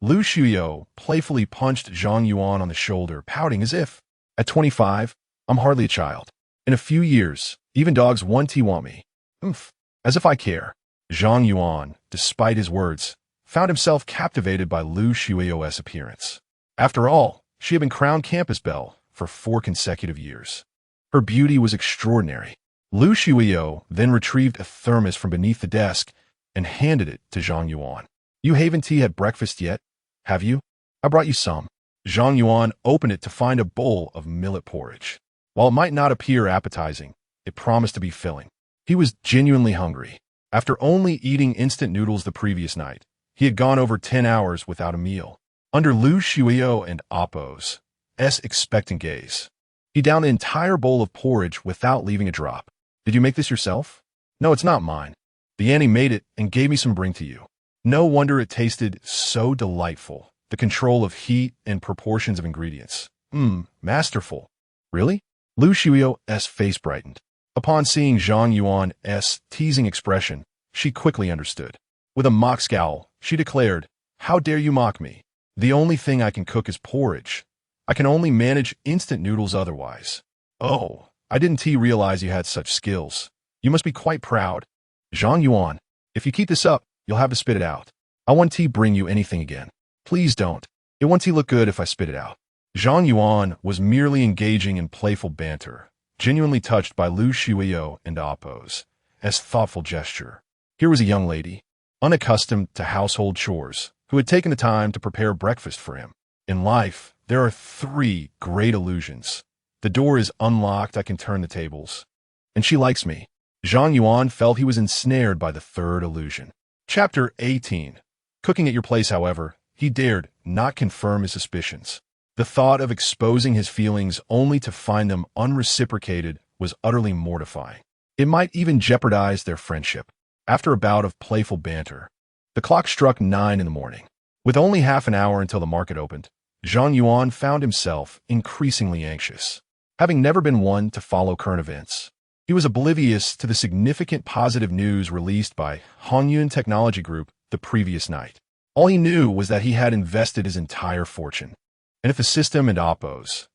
Lu Xiuyo playfully punched Zhang Yuan on the shoulder, pouting as if, "At 25, I'm hardly a child. In a few years, even dogs want me. Oomph, as if I care." Zhang Yuan, despite his words, found himself captivated by Lu Xiuyo's appearance. After all, she had been crowned campus belle for 4 consecutive years. Her beauty was extraordinary. Lu Xiuyo then retrieved a thermos from beneath the desk and handed it to Zhang Yuan. "You haven't had breakfast yet, have you? I brought you some." Zhang Yuan opened it to find a bowl of millet porridge. While it might not appear appetizing, it promised to be filling. He was genuinely hungry. After only eating instant noodles the previous night, he had gone over 10 hours without a meal. Under Lu Shuio and Appo's expectant gaze, he downed an entire bowl of porridge without leaving a drop. Did you make this yourself? No, it's not mine. The Annie made it and gave me some bring to you. No wonder it tasted so delightful. The control of heat and proportions of ingredients. Masterful. Really? Lu Shuio's face brightened. Upon seeing Zhang Yuan's teasing expression, she quickly understood. With a mock scowl, she declared, "How dare you mock me? The only thing I can cook is porridge. I can only manage instant noodles otherwise." "Oh, I didn't realize you had such skills. You must be quite proud." "Zhang Yuan, if you keep this up, you'll have to spit it out. I won't bring you anything again. Please don't. It won't look good if I spit it out." Zhang Yuan was merely engaging in playful banter, genuinely touched by Lu Shuio and Appo's thoughtful gesture. Here was a young lady, unaccustomed to household chores, who had taken the time to prepare breakfast for him. In life, there are 3 great illusions. The door is unlocked, I can turn the tables. And she likes me. Zhang Yuan felt he was ensnared by the 3rd illusion. Chapter 18. Cooking at your place, however, he dared not confirm his suspicions. The thought of exposing his feelings only to find them unreciprocated was utterly mortifying. It might even jeopardize their friendship. After a bout of playful banter, the clock struck 9 in the morning. With only half an hour until the market opened, Zhang Yuan found himself increasingly anxious. Having never been one to follow current events, he was oblivious to the significant positive news released by Zhang Yuan Technology Group the previous night. All he knew was that he had invested his entire fortune. And if the system and Appo's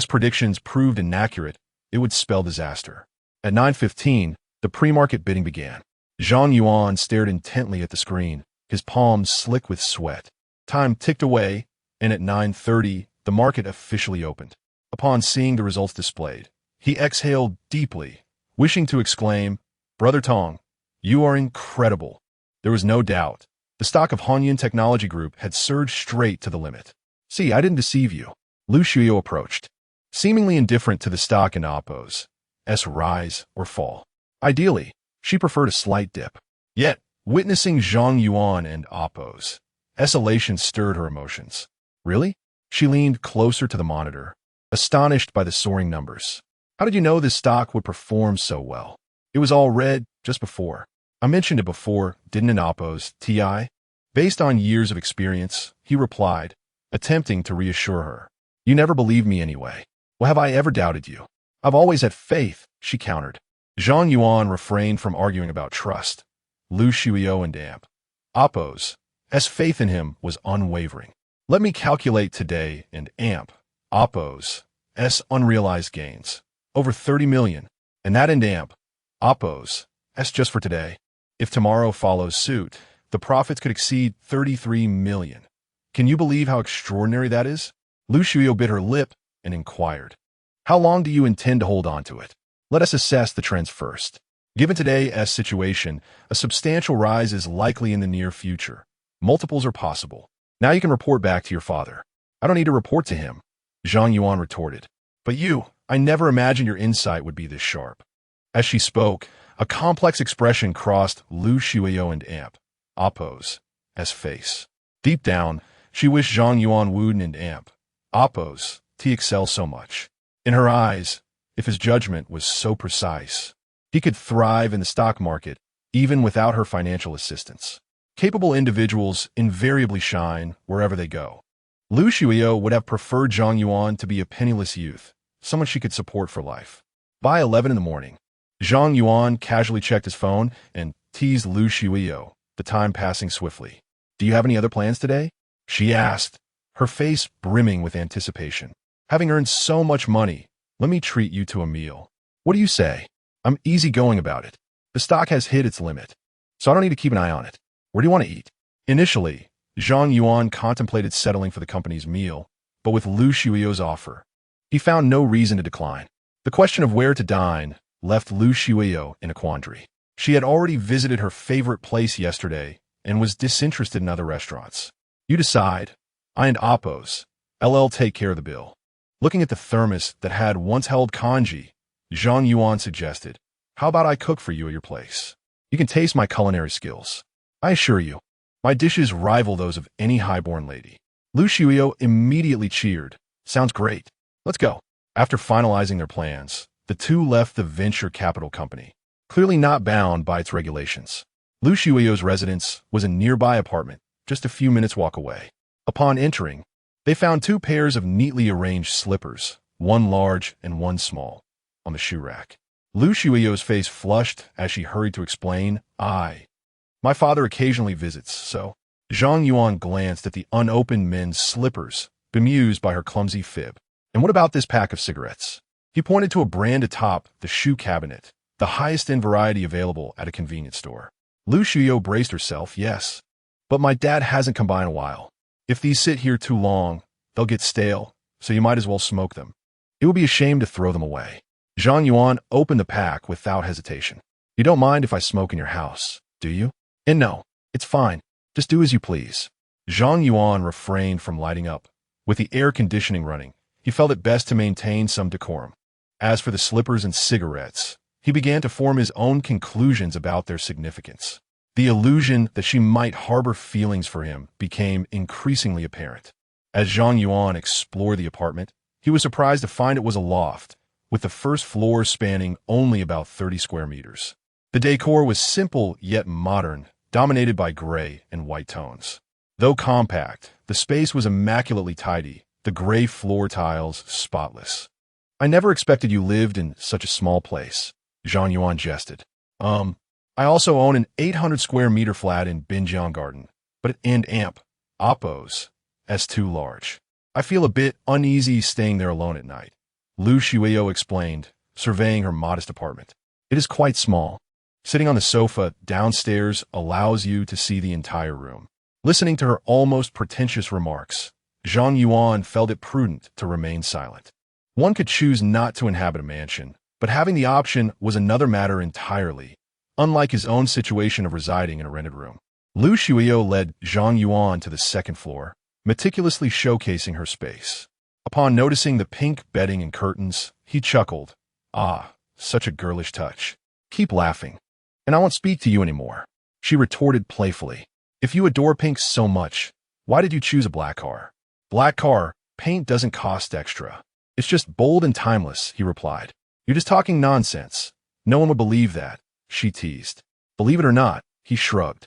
predictions proved inaccurate, it would spell disaster. At 9:15, the pre-market bidding began. Zhang Yuan stared intently at the screen, his palms slick with sweat. Time ticked away, and at 9:30, the market officially opened. Upon seeing the results displayed, he exhaled deeply, wishing to exclaim, "Brother Tong, you are incredible." There was no doubt. The stock of Zhang Yuan Technology Group had surged straight to the limit. "See, I didn't deceive you." Lu Shuio approached, seemingly indifferent to the stock and Appo's rise or fall. Ideally, she preferred a slight dip. Yet, witnessing Zhang Yuan and Appo's elation stirred her emotions. "Really?" She leaned closer to the monitor, astonished by the soaring numbers. "How did you know this stock would perform so well? It was all red just before." "I mentioned it before, didn't an Appo's TI?" Based on years of experience, he replied, attempting to reassure her. "You never believed me anyway." "Well, have I ever doubted you?" "I've always had faith," she countered. Zhang Yuan refrained from arguing about trust. Lu Shuio and Appo's faith in him was unwavering. "Let me calculate today and Appo's unrealized gains. Over 30 million. And that and Appo's just for today. If tomorrow follows suit, the profits could exceed 33 million. Can you believe how extraordinary that is?" Lu Shuio bit her lip and inquired, "How long do you intend to hold on to it? Let us assess the trends first. Given today's situation, a substantial rise is likely in the near future. Multiples are possible. Now you can report back to your father." "I don't need to report to him," Zhang Yuan retorted. "But I never imagined your insight would be this sharp." As she spoke, a complex expression crossed Lu Shuio and Appo's face. Deep down, she wished Zhang Yuan wouldn't and Appo's excel so much. In her eyes, if his judgment was so precise, he could thrive in the stock market even without her financial assistance. Capable individuals invariably shine wherever they go. Lu Shuio would have preferred Zhang Yuan to be a penniless youth, someone she could support for life. By 11 in the morning, Zhang Yuan casually checked his phone and teased Lu Shuio, the time passing swiftly. "Do you have any other plans today?" she asked, her face brimming with anticipation. "Having earned so much money, let me treat you to a meal. What do you say? I'm easygoing about it. The stock has hit its limit, so I don't need to keep an eye on it. Where do you want to eat?" Initially, Zhang Yuan contemplated settling for the company's meal, but with Lu Shuio's offer, he found no reason to decline. The question of where to dine left Lu Shuio in a quandary. She had already visited her favorite place yesterday and was disinterested in other restaurants. "You decide. I and Appo's take care of the bill." Looking at the thermos that had once held kanji, Zhang Yuan suggested, "How about I cook for you at your place?" You can taste my culinary skills. I assure you, my dishes rival those of any highborn lady. Lu Shuyo immediately cheered. Sounds great. Let's go. After finalizing their plans, the two left the venture capital company, clearly not bound by its regulations. Lu Shuyo's residence was a nearby apartment, just a few minutes' walk away. Upon entering, they found two pairs of neatly arranged slippers, one large and one small, on the shoe rack. Lu Shuyo's face flushed as she hurried to explain, My father occasionally visits, so. Zhang Yuan glanced at the unopened men's slippers, bemused by her clumsy fib. And what about this pack of cigarettes? He pointed to a brand atop the shoe cabinet, the highest-end variety available at a convenience store. Lu Shuyo braced herself, yes. But my dad hasn't come by in a while. If these sit here too long, they'll get stale, so you might as well smoke them. It would be a shame to throw them away. Zhang Yuan opened the pack without hesitation. You don't mind if I smoke in your house, do you? And no, it's fine. Just do as you please. Zhang Yuan refrained from lighting up. With the air conditioning running, he felt it best to maintain some decorum. As for the slippers and cigarettes, he began to form his own conclusions about their significance. The illusion that she might harbor feelings for him became increasingly apparent. As Zhang Yuan explored the apartment, he was surprised to find it was a loft, with the first floor spanning only about 30 square meters. The decor was simple yet modern, dominated by gray and white tones. Though compact, the space was immaculately tidy, the gray floor tiles spotless. I never expected you lived in such a small place, Zhang Yuan jested. I also own an 800 square meter flat in Binjiang Garden, but Oppos, as too large. I feel a bit uneasy staying there alone at night. Lu Shuyo explained, surveying her modest apartment. It is quite small. Sitting on the sofa downstairs allows you to see the entire room. Listening to her almost pretentious remarks, Zhang Yuan felt it prudent to remain silent. One could choose not to inhabit a mansion, but having the option was another matter entirely, unlike his own situation of residing in a rented room. Lu Shuyo led Zhang Yuan to the second floor, meticulously showcasing her space. Upon noticing the pink bedding and curtains, he chuckled. Such a girlish touch. Keep laughing. And I won't speak to you anymore. She retorted playfully. If you adore pink so much, why did you choose a black car? Black car, paint doesn't cost extra. It's just bold and timeless, he replied. You're just talking nonsense. No one would believe that, she teased. Believe it or not, he shrugged.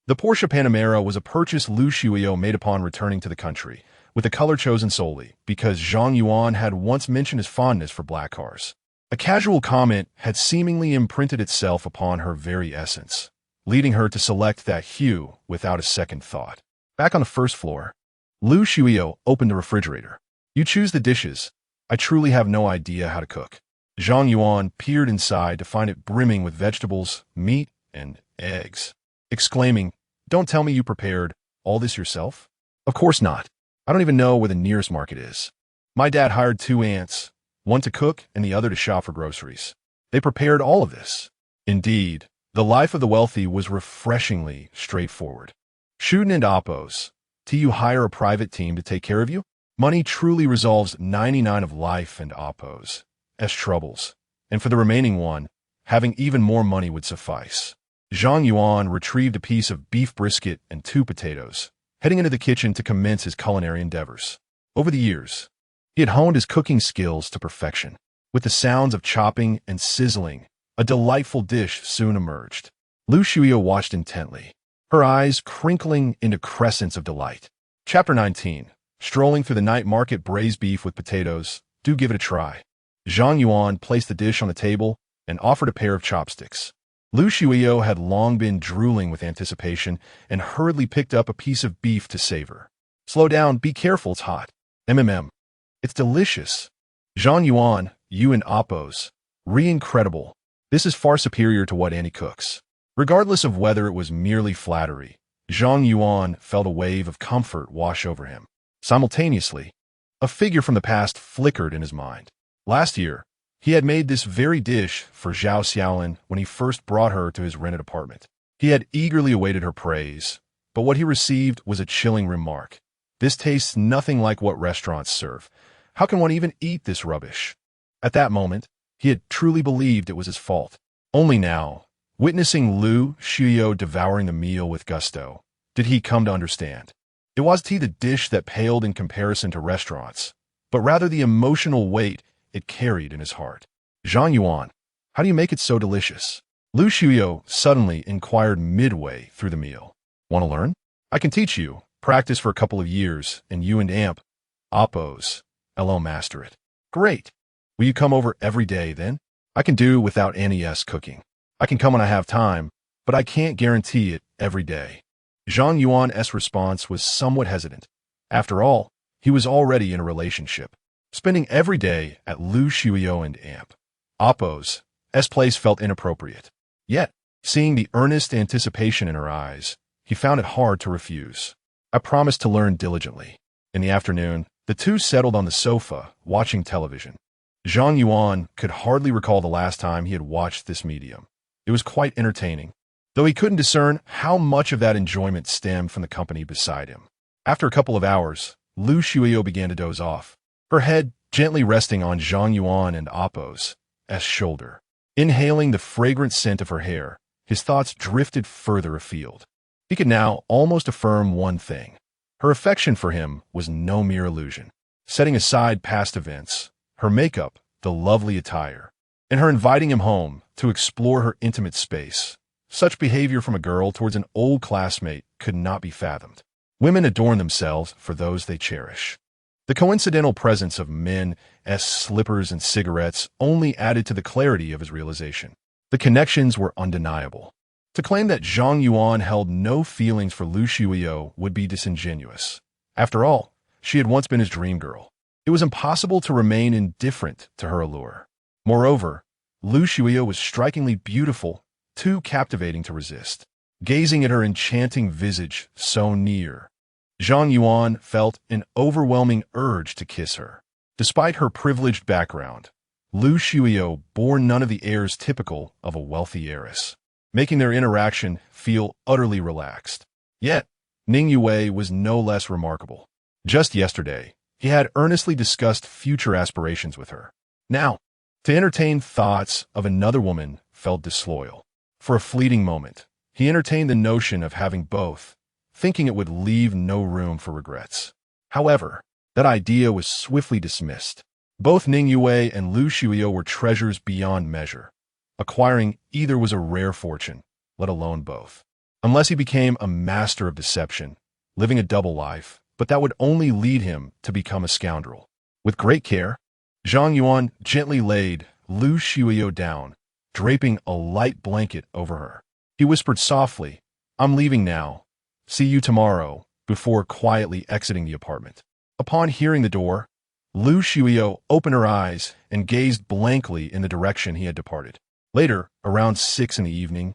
The Porsche Panamera was a purchase Lu Shuyo made upon returning to the country, with the color chosen solely because Zhang Yuan had once mentioned his fondness for black cars. A casual comment had seemingly imprinted itself upon her very essence, leading her to select that hue without a second thought. Back on the first floor, Lu Shuyo opened the refrigerator. You choose the dishes. I truly have no idea how to cook. Zhang Yuan peered inside to find it brimming with vegetables, meat, and eggs, exclaiming, Don't tell me you prepared all this yourself? Of course not. I don't even know where the nearest market is. My dad hired two aunts, one to cook and the other to shop for groceries. They prepared all of this. Indeed, the life of the wealthy was refreshingly straightforward. Shuden and Oppos, do you hire a private team to take care of you? Money truly resolves 99 of life and Oppos' troubles, and for the remaining one, having even more money would suffice. Zhang Yuan retrieved a piece of beef brisket and 2 potatoes, heading into the kitchen to commence his culinary endeavors. Over the years, he had honed his cooking skills to perfection. With the sounds of chopping and sizzling, a delightful dish soon emerged. Lu Shuyo watched intently, her eyes crinkling into crescents of delight. Chapter 19. Strolling through the night market braised beef with potatoes. Do give it a try. Zhang Yuan placed the dish on the table and offered a pair of chopsticks. Lu Shuyo had long been drooling with anticipation and hurriedly picked up a piece of beef to savor. Slow down, be careful, it's hot. It's delicious. Zhang Yuan, you and Oppos. Incredible. This is far superior to what Annie cooks. Regardless of whether it was merely flattery, Zhang Yuan felt a wave of comfort wash over him. Simultaneously, a figure from the past flickered in his mind. Last year, he had made this very dish for Zhao Xiaolin when he first brought her to his rented apartment. He had eagerly awaited her praise, but what he received was a chilling remark. This tastes nothing like what restaurants serve. How can one even eat this rubbish? At that moment, he had truly believed it was his fault. Only now, Witnessing Lu Xiuyou devouring the meal with gusto, did he come to understand? It wasn't the dish that paled in comparison to restaurants, but rather the emotional weight it carried in his heart. Zhang Yuan, how do you make it so delicious? Lu Xiuyou suddenly inquired midway through the meal. Want to learn? I can teach you. Practice for a couple of years, and you and Oppos, LO master it. Great. Will you come over every day, then? I can do without NES cooking. I can come when I have time, but I can't guarantee it every day. Zhang Yuan's response was somewhat hesitant. After all, he was already in a relationship. Spending every day at Lu Xiuyou and Oppos' place felt inappropriate. Yet, seeing the earnest anticipation in her eyes, he found it hard to refuse. I promised to learn diligently. In the afternoon, the two settled on the sofa, watching television. Zhang Yuan could hardly recall the last time he had watched this medium. It was quite entertaining, though he couldn't discern how much of that enjoyment stemmed from the company beside him. After a couple of hours, Lu Xiuyou began to doze off, her head gently resting on Zhang Yuan and Oppos' shoulder. Inhaling the fragrant scent of her hair, his thoughts drifted further afield. He could now almost affirm one thing. Her affection for him was no mere illusion. Setting aside past events, her makeup, the lovely attire, and her inviting him home to explore her intimate space, such behavior from a girl towards an old classmate could not be fathomed. Women adorn themselves for those they cherish. The coincidental presence of men's slippers and cigarettes only added to the clarity of his realization. The connections were undeniable. To claim that Zhang Yuan held no feelings for Lu Xiuyou would be disingenuous. After all, she had once been his dream girl. It was impossible to remain indifferent to her allure. Moreover, Lu Xiuyou was strikingly beautiful, too captivating to resist. Gazing at her enchanting visage so near, Zhang Yuan felt an overwhelming urge to kiss her. Despite her privileged background, Lu Xiuyou bore none of the airs typical of a wealthy heiress, making their interaction feel utterly relaxed. Yet, Ning Yue was no less remarkable. Just yesterday, he had earnestly discussed future aspirations with her. Now, to entertain thoughts of another woman felt disloyal. For a fleeting moment, he entertained the notion of having both, thinking it would leave no room for regrets. However, that idea was swiftly dismissed. Both Ning Yue and Lu Xiuyou were treasures beyond measure. Acquiring either was a rare fortune, let alone both. Unless he became a master of deception, living a double life, but that would only lead him to become a scoundrel. With great care, Zhang Yuan gently laid Lu Xiuyou down, draping a light blanket over her. He whispered softly, "I'm leaving now. See you tomorrow," before quietly exiting the apartment. Upon hearing the door, Lu Xiuyou opened her eyes and gazed blankly in the direction he had departed. Later, around 6 in the evening,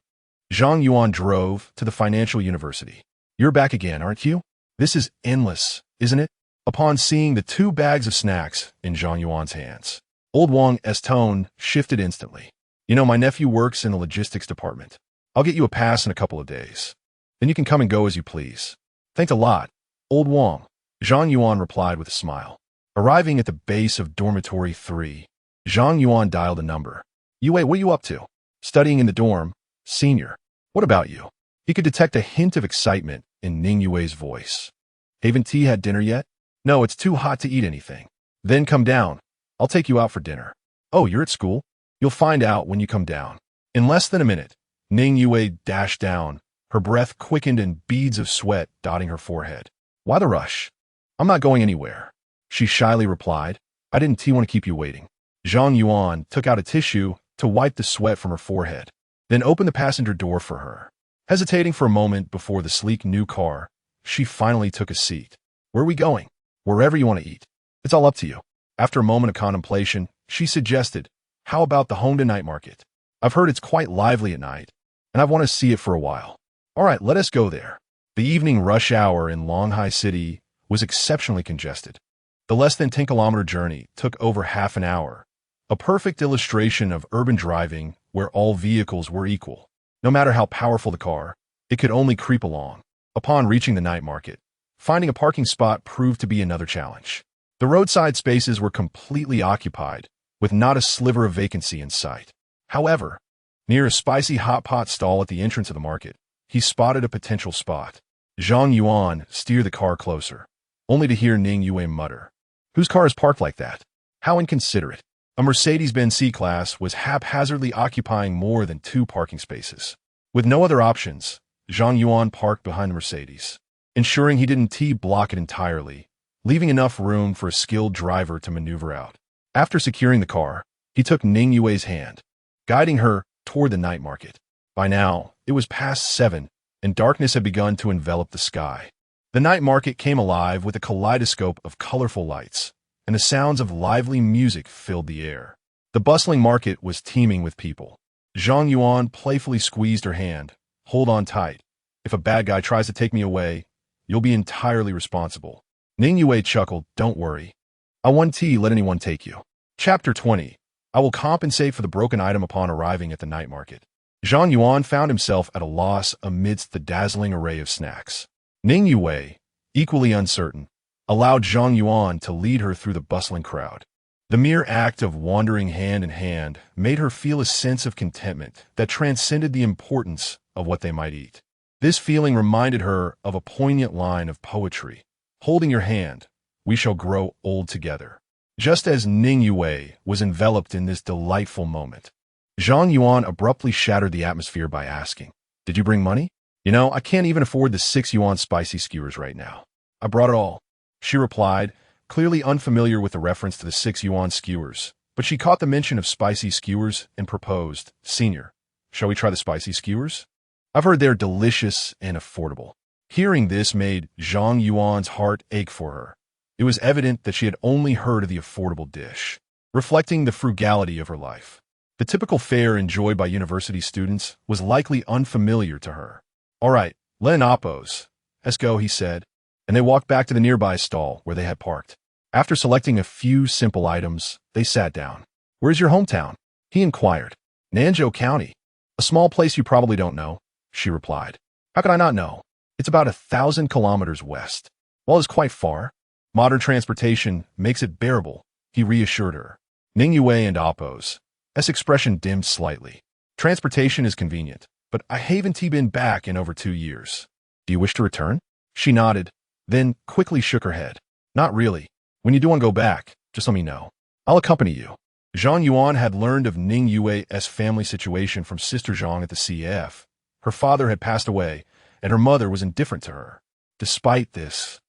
Zhang Yuan drove to the financial university. "You're back again, aren't you? This is endless, isn't it?" Upon seeing the 2 bags of snacks in Zhang Yuan's hands, Old Wang's tone shifted instantly. "You know, my nephew works in the logistics department. I'll get you a pass in a couple of days. Then you can come and go as you please." "Thanks a lot, Old Wang," Zhang Yuan replied with a smile. Arriving at the base of dormitory 3, Zhang Yuan dialed a number. "Yue, what are you up to?" "Studying in the dorm, senior." "What about you?" He could detect a hint of excitement in Ning Yue's voice. "Haven't tea had dinner yet?" "No, it's too hot to eat anything." "Then come down. I'll take you out for dinner." "Oh, you're at school?" "You'll find out when you come down." In less than a minute, Ning Yue dashed down, her breath quickened and beads of sweat dotting her forehead. "Why the rush?" "I'm not going anywhere," she shyly replied. "I didn't want to keep you waiting." Zhang Yuan took out a tissue to wipe the sweat from her forehead, then opened the passenger door for her. Hesitating for a moment before the sleek new car, she finally took a seat. "Where are we going?" "Wherever you want to eat. It's all up to you." After a moment of contemplation, she suggested, "How about the Hongda night market? I've heard it's quite lively at night, and I want to see it for a while." "All right, let us go there." The evening rush hour in Longhai City was exceptionally congested. The less than 10-kilometer journey took over half an hour, a perfect illustration of urban driving where all vehicles were equal. No matter how powerful the car, it could only creep along. Upon reaching the night market, finding a parking spot proved to be another challenge. The roadside spaces were completely occupied, with not a sliver of vacancy in sight. However, Near a spicy hot pot stall at the entrance of the market, he spotted a potential spot. Zhang Yuan steered the car closer, only to hear Ning Yue mutter, "Whose car is parked like that? How inconsiderate." A Mercedes-Benz C-Class was haphazardly occupying more than 2 parking spaces. With no other options, Zhang Yuan parked behind the Mercedes, ensuring he didn't T-block it entirely, leaving enough room for a skilled driver to maneuver out. After securing the car, he took Ning Yue's hand, guiding her toward the night market. By now, it was past 7, and darkness had begun to envelop the sky. The night market came alive with a kaleidoscope of colorful lights, and the sounds of lively music filled the air. The bustling market was teeming with people. Zhang Yuan playfully squeezed her hand. "Hold on tight. If a bad guy tries to take me away, you'll be entirely responsible." Ning Yue chuckled, "Don't worry. I won't let anyone take you." Chapter 20. I will compensate for the broken item upon arriving at the night market. Zhang Yuan found himself at a loss amidst the dazzling array of snacks. Ning Yue, equally uncertain, allowed Zhang Yuan to lead her through the bustling crowd. The mere act of wandering hand in hand made her feel a sense of contentment that transcended the importance of what they might eat. This feeling reminded her of a poignant line of poetry, "Holding your hand, we shall grow old together." Just as Ning Yue was enveloped in this delightful moment, Zhang Yuan abruptly shattered the atmosphere by asking, "Did you bring money?" I can't even afford the 6 yuan spicy skewers right now." "I brought it all," she replied, clearly unfamiliar with the reference to the 6 yuan skewers, but she caught the mention of spicy skewers and proposed, "Senior, shall we try the spicy skewers? I've heard they're delicious and affordable." Hearing this made Zhang Yuan's heart ache for her. It was evident that she had only heard of the affordable dish, reflecting the frugality of her life. The typical fare enjoyed by university students was likely unfamiliar to her. "All right, Len Oppos, let's go," he said, and they walked back to the nearby stall where they had parked. After selecting a few simple items, they sat down. "Where's your hometown?" he inquired. "Nanzhou County. A small place you probably don't know," she replied. "How could I not know? It's about 1,000 kilometers west. Well, it's quite far. Modern transportation makes it bearable," he reassured her. Ning Yue and Oppos' expression dimmed slightly. "Transportation is convenient, but I haven't been back in over 2 years. Do you wish to return?" She nodded, then quickly shook her head. "Not really. When you do want to go back, just let me know. I'll accompany you." Zhang Yuan had learned of Ning Yue's family situation from Sister Zhang at the CF. Her father had passed away, and her mother was indifferent to her. Despite this,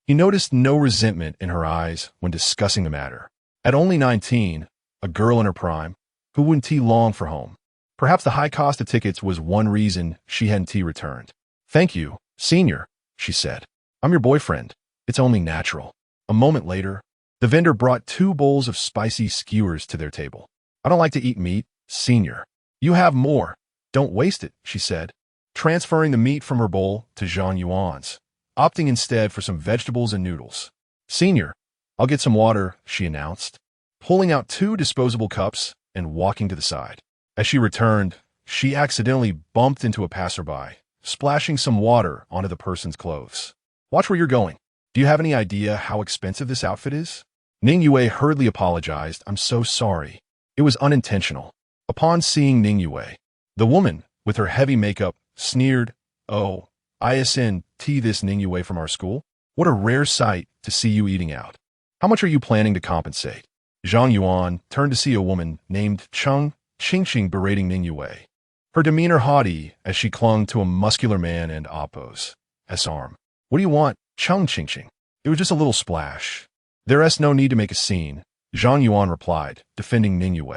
he noticed no resentment in her eyes when discussing the matter. At only 19, a girl in her prime, who wouldn't long for home. Perhaps the high cost of tickets was one reason she hadn't returned. "Thank you, Senior," she said. "I'm your boyfriend. It's only natural." A moment later, the vendor brought 2 bowls of spicy skewers to their table. "I don't like to eat meat, Senior." "You have more. Don't waste it," she said, transferring the meat from her bowl to Zhang Yuan's, opting instead for some vegetables and noodles. "Senior, I'll get some water," she announced, pulling out 2 disposable cups and walking to the side. As she returned, she accidentally bumped into a passerby, splashing some water onto the person's clothes. "Watch where you're going. Do you have any idea how expensive this outfit is?" Ning Yue hurriedly apologized. "I'm so sorry. It was unintentional." Upon seeing Ning Yue, the woman, with her heavy makeup, sneered, "Oh, isn't this Ning Yue from our school? What a rare sight to see you eating out. How much are you planning to compensate?" Zhang Yuan turned to see a woman named Cheng Qingqing berating Ning Yue, her demeanor haughty as she clung to a muscular man and Oppos' arm. "What do you want, Cheng Qingqing? It was just a little splash." "There's no need to make a scene," Zhang Yuan replied, defending Ning Yue.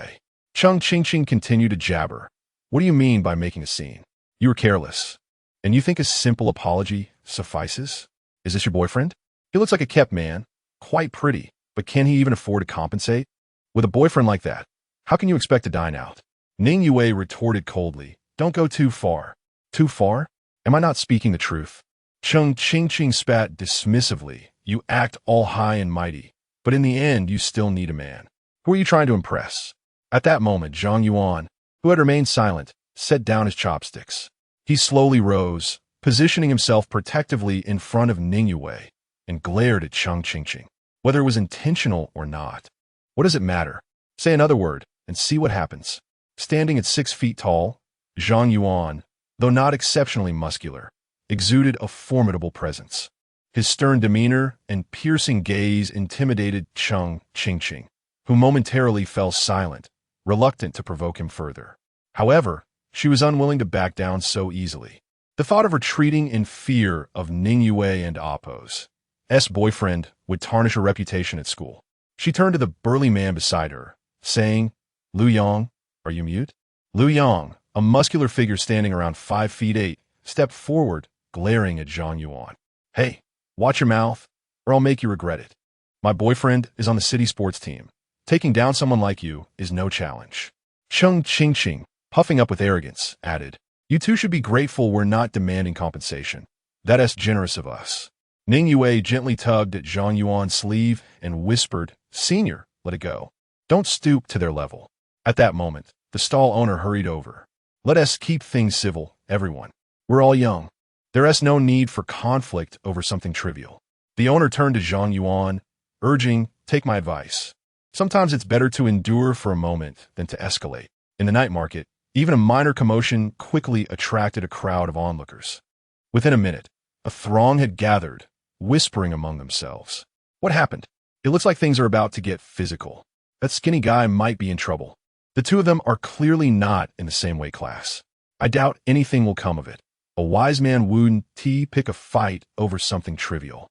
Cheng Qingqing continued to jabber. "What do you mean by making a scene? You were careless. And you think a simple apology suffices? Is this your boyfriend? He looks like a kept man, quite pretty, but can he even afford to compensate? With a boyfriend like that, how can you expect to dine out?" Ning Yue retorted coldly, "Don't go too far." "Too far? Am I not speaking the truth?" Cheng Qingqing spat dismissively. "You act all high and mighty, but in the end you still need a man. Who are you trying to impress?" At that moment, Zhang Yuan, who had remained silent, set down his chopsticks. He slowly rose, positioning himself protectively in front of Ning Yue, and glared at Cheng Qingqing. Whether it was intentional or not, what does it matter? Say another word and see what happens. Standing at 6 feet tall, Zhang Yuan, though not exceptionally muscular, exuded a formidable presence. His stern demeanor and piercing gaze intimidated Cheng Qingqing, who momentarily fell silent, reluctant to provoke him further. However, she was unwilling to back down so easily. The thought of retreating in fear of Ning Yue and Appo's boyfriend would tarnish her reputation at school. She turned to the burly man beside her, saying, "Lu Yang, are you mute?" Lu Yang, a muscular figure standing around 5'8", stepped forward, glaring at Zhang Yuan. "Hey, watch your mouth, or I'll make you regret it. My boyfriend is on the city sports team. Taking down someone like you is no challenge." Cheng Qingqing, puffing up with arrogance, added, "You two should be grateful we're not demanding compensation. That's generous of us." Ning Yue gently tugged at Zhang Yuan's sleeve and whispered, "Senior, let it go. Don't stoop to their level." At that moment, the stall owner hurried over. "Let us keep things civil, everyone. We're all young. There's no need for conflict over something trivial." The owner turned to Zhang Yuan, urging, "Take my advice. Sometimes it's better to endure for a moment than to escalate." In the night market, even a minor commotion quickly attracted a crowd of onlookers. Within a minute, a throng had gathered, whispering among themselves. "What happened? It looks like things are about to get physical. That skinny guy might be in trouble. The two of them are clearly not in the same weight class. I doubt anything will come of it. A wise man wouldn't pick a fight over something trivial."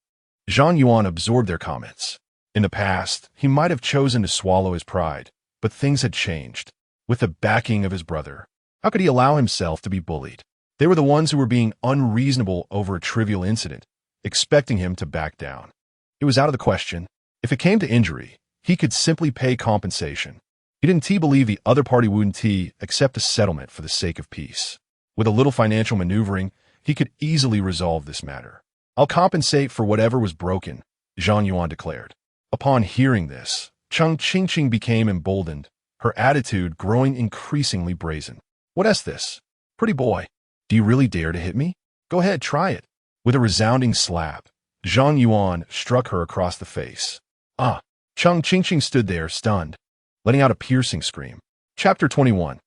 Zhang Yuan absorbed their comments. In the past, he might have chosen to swallow his pride, but things had changed. With the backing of his brother, how could he allow himself to be bullied? They were the ones who were being unreasonable over a trivial incident, expecting him to back down. It was out of the question. If it came to injury, he could simply pay compensation. He didn't believe the other party wouldn't accept a settlement for the sake of peace. With a little financial maneuvering, he could easily resolve this matter. "I'll compensate for whatever was broken," Zhang Yuan declared. Upon hearing this, Cheng Qingqing became emboldened, her attitude growing increasingly brazen. "What's this? Pretty boy, do you really dare to hit me? Go ahead, try it." With a resounding slap, Zhang Yuan struck her across the face. "Ah!" Cheng Qingqing stood there, stunned, letting out a piercing scream. Chapter 21.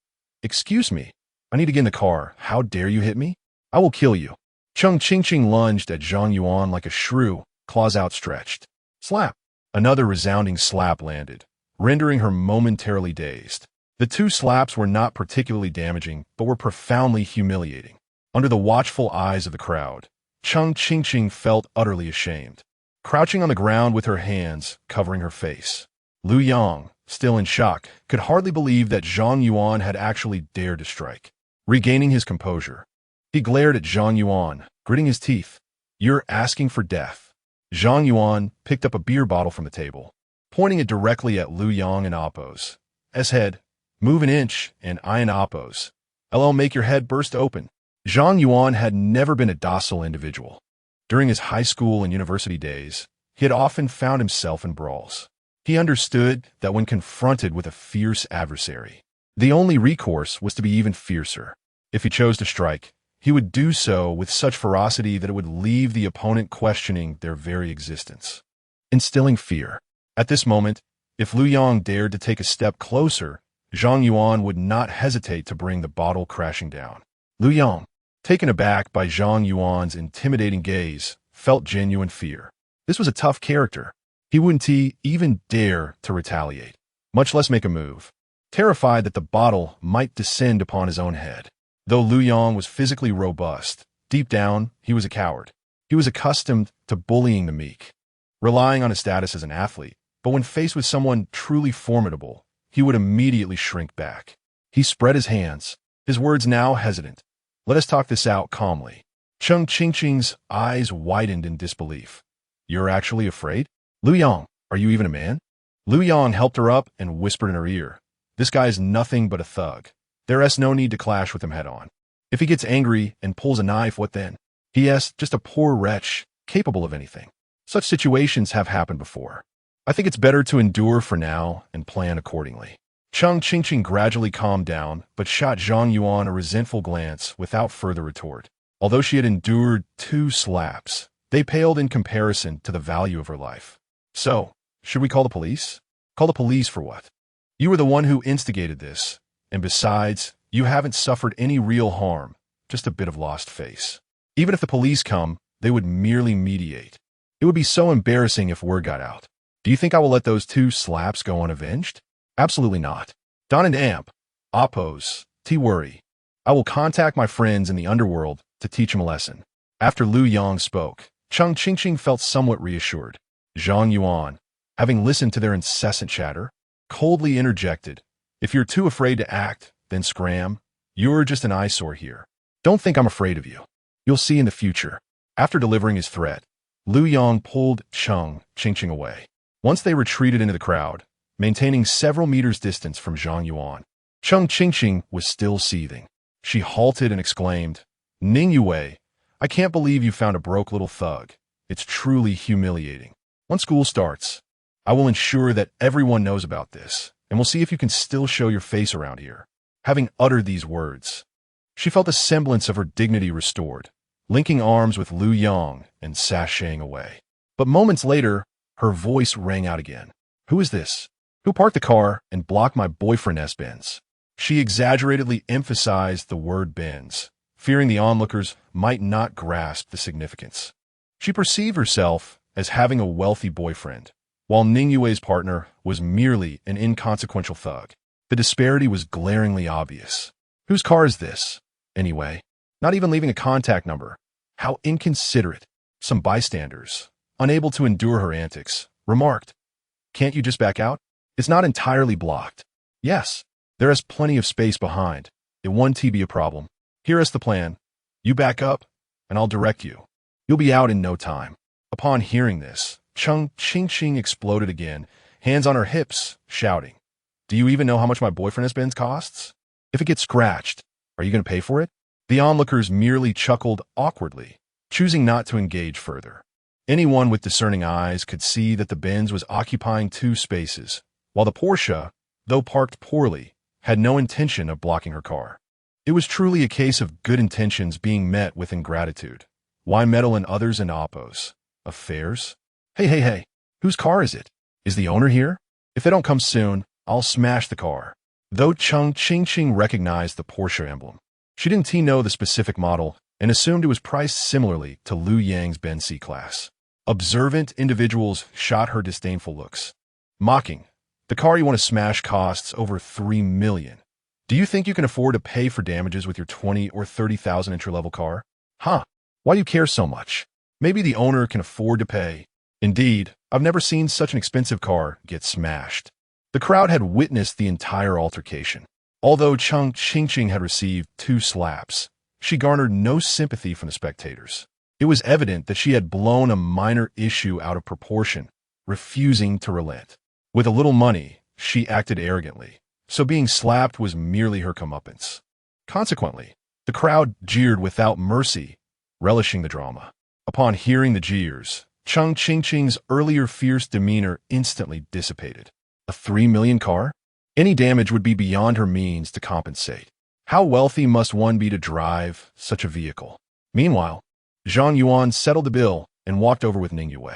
"Excuse me, I need to get in the car. How dare you hit me? I will kill you." Cheng Qingqing lunged at Zhang Yuan like a shrew, claws outstretched. Slap! Another resounding slap landed, rendering her momentarily dazed. The two slaps were not particularly damaging, but were profoundly humiliating. Under the watchful eyes of the crowd, Cheng Qingqing felt utterly ashamed. Crouching on the ground with her hands covering her face, Lu Yang, still in shock, could hardly believe that Zhang Yuan had actually dared to strike. Regaining his composure, he glared at Zhang Yuan, gritting his teeth. "You're asking for death." Zhang Yuan picked up a beer bottle from the table, pointing it directly at Lu Yang and Appo's head. "Move an inch, and I and Appo's I'll make your head burst open." Zhang Yuan had never been a docile individual. During his high school and university days, he had often found himself in brawls. He understood that when confronted with a fierce adversary, the only recourse was to be even fiercer. If he chose to strike, he would do so with such ferocity that it would leave the opponent questioning their very existence, instilling fear. At this moment, if Lu Yang dared to take a step closer, Zhang Yuan would not hesitate to bring the bottle crashing down. Lu Yang, taken aback by Zhang Yuan's intimidating gaze, felt genuine fear. This was a tough character. He wouldn't even dare to retaliate, much less make a move, terrified that the bottle might descend upon his own head. Though Lu Yang was physically robust, deep down, he was a coward. He was accustomed to bullying the meek, relying on his status as an athlete, but when faced with someone truly formidable, he would immediately shrink back. He spread his hands, his words now hesitant. "Let us talk this out calmly." Cheng Qingqing's eyes widened in disbelief. "You're actually afraid? Lu Yang, are you even a man?" Lu Yang helped her up and whispered in her ear, "This guy is nothing but a thug. There's no need to clash with him head-on. If he gets angry and pulls a knife, what then? He is just a poor wretch, capable of anything. Such situations have happened before. I think it's better to endure for now and plan accordingly." Cheng Qingqing gradually calmed down, but shot Zhang Yuan a resentful glance without further retort. Although she had endured 2 slaps, they paled in comparison to the value of her life. "So, should we call the police?" "Call the police for what? You were the one who instigated this, And besides, you haven't suffered any real harm, just a bit of lost face. Even if the police come, they would merely mediate. It would be so embarrassing if word got out. Do you think I will let those 2 slaps go unavenged? Absolutely not. Don and Amp, oppose, worry. I will contact my friends in the underworld to teach him a lesson. After Lu Yang spoke, Cheng Qingqing felt somewhat reassured. Zhang Yuan, having listened to their incessant chatter, coldly interjected, "If you're too afraid to act, then scram. You're just an eyesore here. Don't think I'm afraid of you. You'll see in the future." After delivering his threat, Lu Yang pulled Cheng Qingqing away. Once they retreated into the crowd, maintaining several meters distance from Zhang Yuan, Cheng Qingqing was still seething. She halted and exclaimed, "Ning Yue, I can't believe you found a broke little thug. It's truly humiliating. Once school starts, I will ensure that everyone knows about this, and we'll see if you can still show your face around here." Having uttered these words, she felt a semblance of her dignity restored, linking arms with Lu Yang and sashaying away. But moments later, her voice rang out again. "Who is this? Who parked the car and blocked my boyfriend's Benz?" She exaggeratedly emphasized the word Benz, fearing the onlookers might not grasp the significance. She perceived herself as having a wealthy boyfriend, while Ning Yue's partner was merely an inconsequential thug. The disparity was glaringly obvious. Whose car is this, anyway? Not even leaving a contact number. How inconsiderate. Some bystanders, unable to endure her antics, remarked, "Can't you just back out? It's not entirely blocked." "Yes, there is plenty of space behind. It won't be a problem. Here is the plan. You back up, and I'll direct you. You'll be out in no time." Upon hearing this, Cheng Qingqing exploded again, hands on her hips, shouting, "Do you even know how much my boyfriend's Benz costs? If it gets scratched, are you going to pay for it?" The onlookers merely chuckled awkwardly, choosing not to engage further. Anyone with discerning eyes could see that the Benz was occupying 2 spaces, while the Porsche, though parked poorly, had no intention of blocking her car. It was truly a case of good intentions being met with ingratitude. Why meddle in others and oppose? Affairs? Hey, whose car is it? Is the owner here? If they don't come soon, I'll smash the car. Though Cheng Qingqing recognized the Porsche emblem, she didn't know the specific model and assumed it was priced similarly to Lu Yang's Benz C-Class. Observant individuals shot her disdainful looks. Mocking, "The car you want to smash costs over $3 million. Do you think you can afford to pay for damages with your $20,000 or $30,000 entry-level car? Huh? Why do you care so much? Maybe the owner can afford to pay. Indeed, I've never seen such an expensive car get smashed." The crowd had witnessed the entire altercation. Although Cheng Qingqing had received 2 slaps, she garnered no sympathy from the spectators. It was evident that she had blown a minor issue out of proportion, refusing to relent. With a little money, she acted arrogantly, so being slapped was merely her comeuppance. Consequently, the crowd jeered without mercy, relishing the drama. Upon hearing the jeers, Cheng Qingqing's earlier fierce demeanor instantly dissipated. A $3 million car? Any damage would be beyond her means to compensate. How wealthy must one be to drive such a vehicle? Meanwhile, Zhang Yuan settled the bill and walked over with Ning Yue.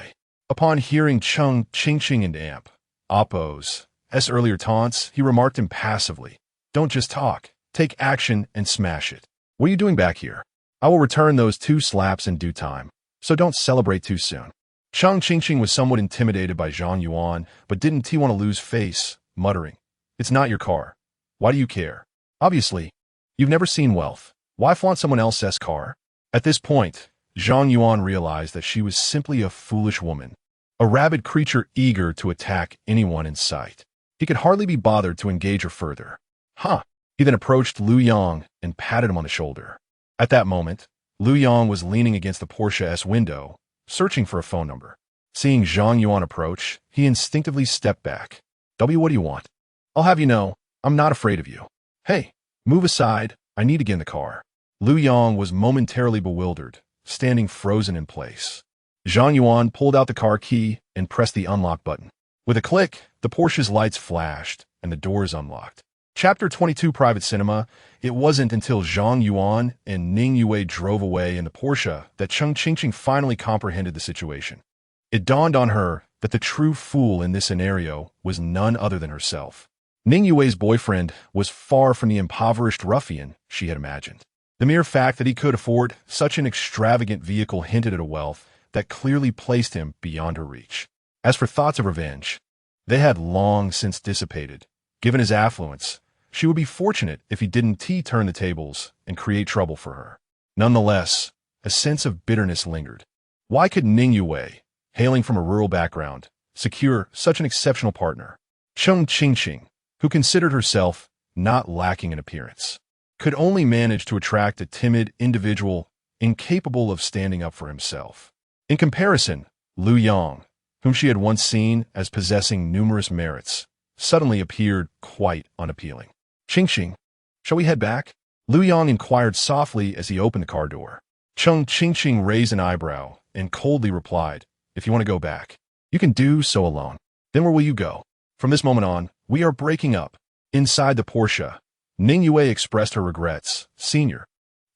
Upon hearing Cheng Qingqing and Amp Oppo's earlier taunts, he remarked impassively, "Don't just talk. Take action and smash it. What are you doing back here? I will return those 2 slaps in due time, so don't celebrate too soon." Cheng Qingqing was somewhat intimidated by Zhang Yuan, but didn't want to lose face, muttering, "It's not your car. Why do you care? Obviously, you've never seen wealth. Why flaunt someone else's car?" At this point, Zhang Yuan realized that she was simply a foolish woman, a rabid creature eager to attack anyone in sight. He could hardly be bothered to engage her further. "Huh." He then approached Lu Yang and patted him on the shoulder. At that moment, Lu Yang was leaning against the Porsche's window, searching for a phone number. Seeing Zhang Yuan approach, he instinctively stepped back. What do you want?" "I'll have you know, I'm not afraid of you." "Hey, move aside, I need to get in the car." Lu Yang was momentarily bewildered, standing frozen in place. Zhang Yuan pulled out the car key and pressed the unlock button. With a click, the Porsche's lights flashed and the doors unlocked. Chapter 22 Private Cinema. It wasn't until Zhang Yuan and Ning Yue drove away in the Porsche that Cheng Qingqing finally comprehended the situation. It dawned on her that the true fool in this scenario was none other than herself. Ning Yue's boyfriend was far from the impoverished ruffian she had imagined. The mere fact that he could afford such an extravagant vehicle hinted at a wealth that clearly placed him beyond her reach. As for thoughts of revenge, they had long since dissipated. Given his affluence, she would be fortunate if he didn't turn the tables and create trouble for her. Nonetheless, a sense of bitterness lingered. Why could Ning Yue, hailing from a rural background, secure such an exceptional partner? Cheng Qingqing, who considered herself not lacking in appearance, could only manage to attract a timid individual incapable of standing up for himself. In comparison, Lu Yang, whom she had once seen as possessing numerous merits, suddenly appeared quite unappealing. Qingqing, shall we head back? Lu Yang inquired softly as he opened the car door. Cheng Qingqing raised an eyebrow and coldly replied, if you want to go back, you can do so alone. Then where will you go? From this moment on, we are breaking up. Inside the Porsche, Ning Yue expressed her regrets. Senior,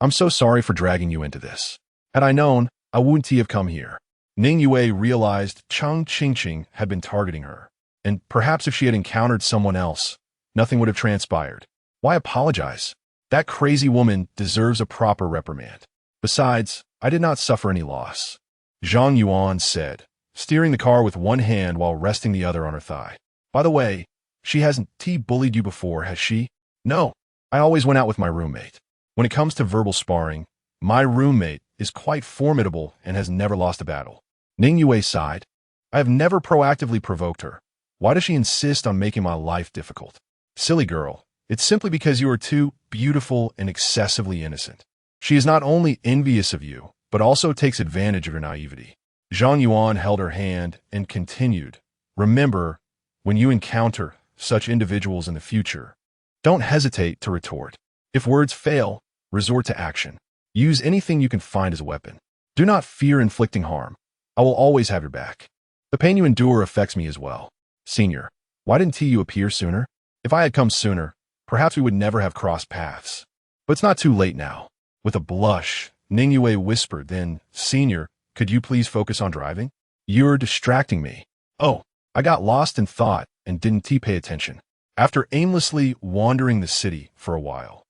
I'm so sorry for dragging you into this. Had I known, I wouldn't have come here. Ning Yue realized Cheng Qingqing had been targeting her, and perhaps if she had encountered someone else, nothing would have transpired. Why apologize? That crazy woman deserves a proper reprimand. Besides, I did not suffer any loss. Zhang Yuan said, steering the car with one hand while resting the other on her thigh. By the way, she hasn't bullied you before, has she? No, I always went out with my roommate. When it comes to verbal sparring, my roommate is quite formidable and has never lost a battle. Ning Yue sighed. I have never proactively provoked her. Why does she insist on making my life difficult? Silly girl, it's simply because you are too beautiful and excessively innocent. She is not only envious of you, but also takes advantage of your naivety. Zhang Yuan held her hand and continued, remember, when you encounter such individuals in the future, don't hesitate to retort. If words fail, resort to action. Use anything you can find as a weapon. Do not fear inflicting harm. I will always have your back. The pain you endure affects me as well. Senior, why didn't you appear sooner? If I had come sooner, perhaps we would never have crossed paths. But it's not too late now. With a blush, Ning Yue whispered, then, Senior, could you please focus on driving? You're distracting me. Oh, I got lost in thought and didn't pay attention. After aimlessly wandering the city for a while,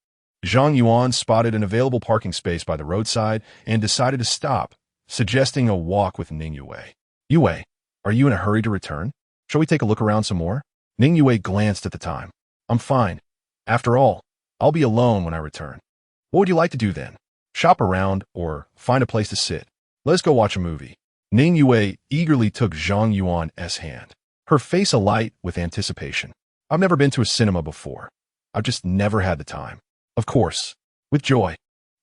Zhang Yuan spotted an available parking space by the roadside and decided to stop, suggesting a walk with Ning Yue. Yue, are you in a hurry to return? Shall we take a look around some more? Ning Yue glanced at the time. I'm fine. After all, I'll be alone when I return. What would you like to do then? Shop around or find a place to sit? Let's go watch a movie. Ning Yue eagerly took Zhang Yuan's hand, her face alight with anticipation. I've never been to a cinema before. I've just never had the time. Of course, with joy.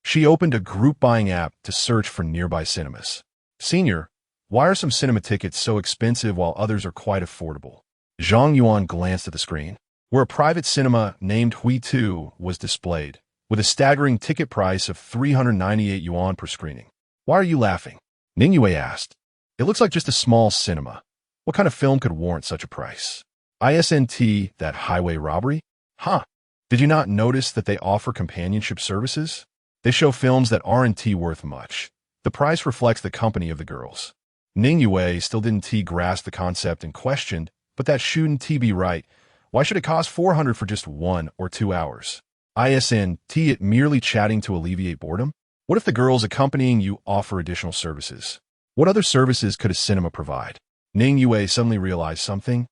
She opened a group buying app to search for nearby cinemas. Senior, why are some cinema tickets so expensive while others are quite affordable? Zhang Yuan glanced at the screen, where a private cinema named Hui 2 was displayed, with a staggering ticket price of 398 yuan per screening. Why are you laughing? Ning Yue asked. It looks like just a small cinema. What kind of film could warrant such a price? ISNT, that highway robbery? Huh. Did you not notice that they offer companionship services? They show films that aren't worth much. The price reflects the company of the girls. Ning Yue still didn't grasp the concept and questioned, but that shouldn't be right. Why should it cost 400 for just 1 or 2 hours? ISNT, it merely chatting to alleviate boredom? What if the girls accompanying you offer additional services? What other services could a cinema provide? Ning Yue suddenly realized something,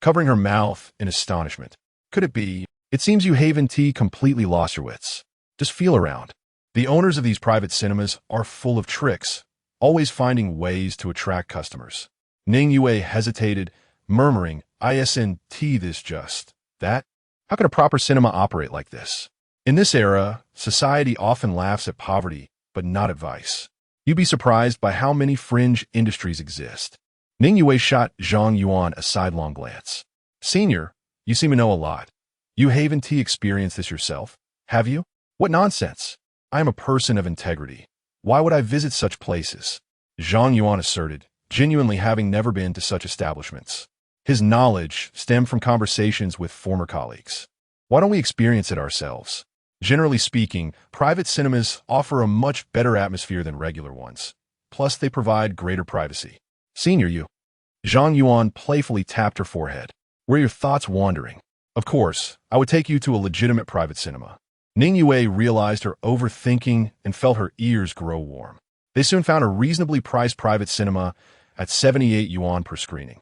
covering her mouth in astonishment. Could it be? It seems you haven't completely lost your wits. Just feel around. The owners of these private cinemas are full of tricks, always finding ways to attract customers. Ning Yue hesitated, murmuring, ISNT this just that? How can a proper cinema operate like this? In this era, society often laughs at poverty, but not at vice. You'd be surprised by how many fringe industries exist. Ning Yue shot Zhang Yuan a sidelong glance. Senior, you seem to know a lot. You haven't experienced this yourself, have you? What nonsense! I am a person of integrity. Why would I visit such places? Zhang Yuan asserted, genuinely having never been to such establishments. His knowledge stemmed from conversations with former colleagues. Why don't we experience it ourselves? Generally speaking, private cinemas offer a much better atmosphere than regular ones. Plus, they provide greater privacy. Senior, you. Zhang Yuan playfully tapped her forehead. Where are your thoughts wandering? Of course, I would take you to a legitimate private cinema. Ning Yue realized her overthinking and felt her ears grow warm. They soon found a reasonably priced private cinema at 78 yuan per screening.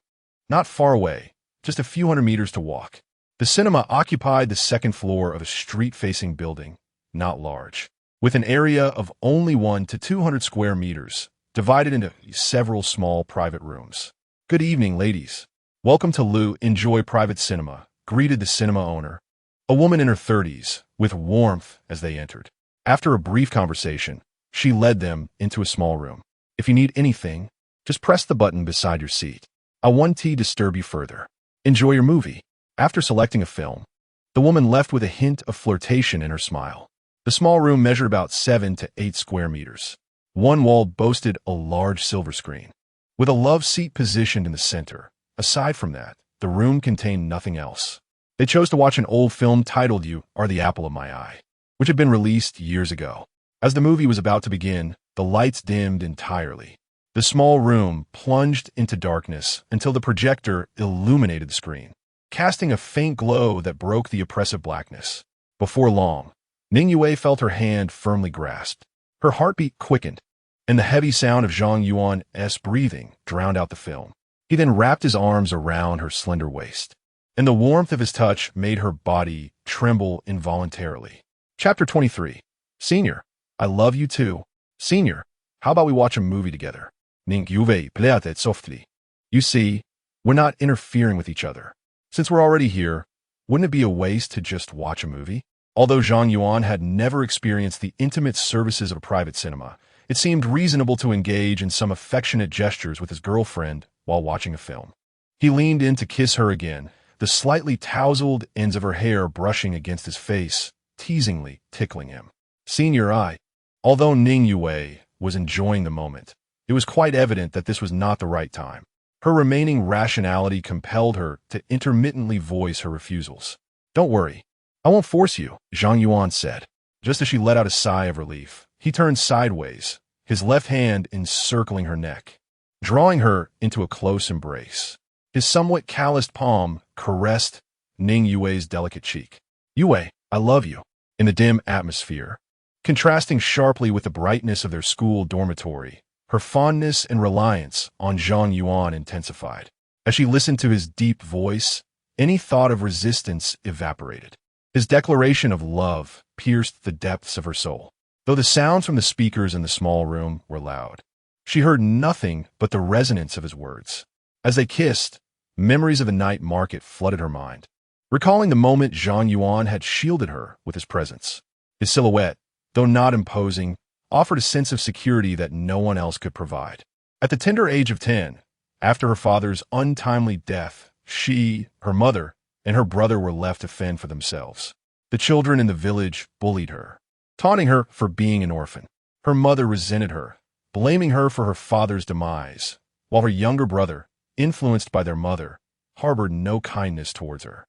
Not far away, just a few hundred meters to walk. The cinema occupied the second floor of a street-facing building, not large, with an area of only 1 to 200 square meters, divided into several small private rooms. Good evening, ladies. Welcome to Lu Enjoy Private Cinema, greeted the cinema owner, a woman in her 30s, with warmth as they entered. After a brief conversation, she led them into a small room. If you need anything, just press the button beside your seat. I won't disturb you further. Enjoy your movie. After selecting a film, the woman left with a hint of flirtation in her smile. The small room measured about 7 to 8 square meters. One wall boasted a large silver screen, with a love seat positioned in the center. Aside from that, the room contained nothing else. They chose to watch an old film titled You Are the Apple of My Eye, which had been released years ago. As the movie was about to begin, the lights dimmed entirely. The small room plunged into darkness until the projector illuminated the screen, casting a faint glow that broke the oppressive blackness. Before long, Ning Yue felt her hand firmly grasped. Her heartbeat quickened, and the heavy sound of Zhang Yuan's breathing drowned out the film. He then wrapped his arms around her slender waist, and the warmth of his touch made her body tremble involuntarily. Chapter 23. Senior, I love you too. Senior, how about we watch a movie together? Ning Yue played it softly. You see, we're not interfering with each other. Since we're already here, wouldn't it be a waste to just watch a movie? Although Zhang Yuan had never experienced the intimate services of a private cinema, it seemed reasonable to engage in some affectionate gestures with his girlfriend while watching a film. He leaned in to kiss her again, the slightly tousled ends of her hair brushing against his face, teasingly tickling him. Senior, although Ning Yue was enjoying the moment, it was quite evident that this was not the right time. Her remaining rationality compelled her to intermittently voice her refusals. Don't worry, I won't force you, Zhang Yuan said. Just as she let out a sigh of relief, he turned sideways, his left hand encircling her neck, drawing her into a close embrace. His somewhat calloused palm caressed Ning Yue's delicate cheek. Yue, I love you. In the dim atmosphere, contrasting sharply with the brightness of their school dormitory, her fondness and reliance on Zhang Yuan intensified. As she listened to his deep voice, any thought of resistance evaporated. His declaration of love pierced the depths of her soul. Though the sounds from the speakers in the small room were loud, she heard nothing but the resonance of his words. As they kissed, memories of the night market flooded her mind, recalling the moment Zhang Yuan had shielded her with his presence. His silhouette, though not imposing, offered a sense of security that no one else could provide. At the tender age of 10, after her father's untimely death, she, her mother, and her brother were left to fend for themselves. The children in the village bullied her, taunting her for being an orphan. Her mother resented her, blaming her for her father's demise, while her younger brother, influenced by their mother, harbored no kindness towards her.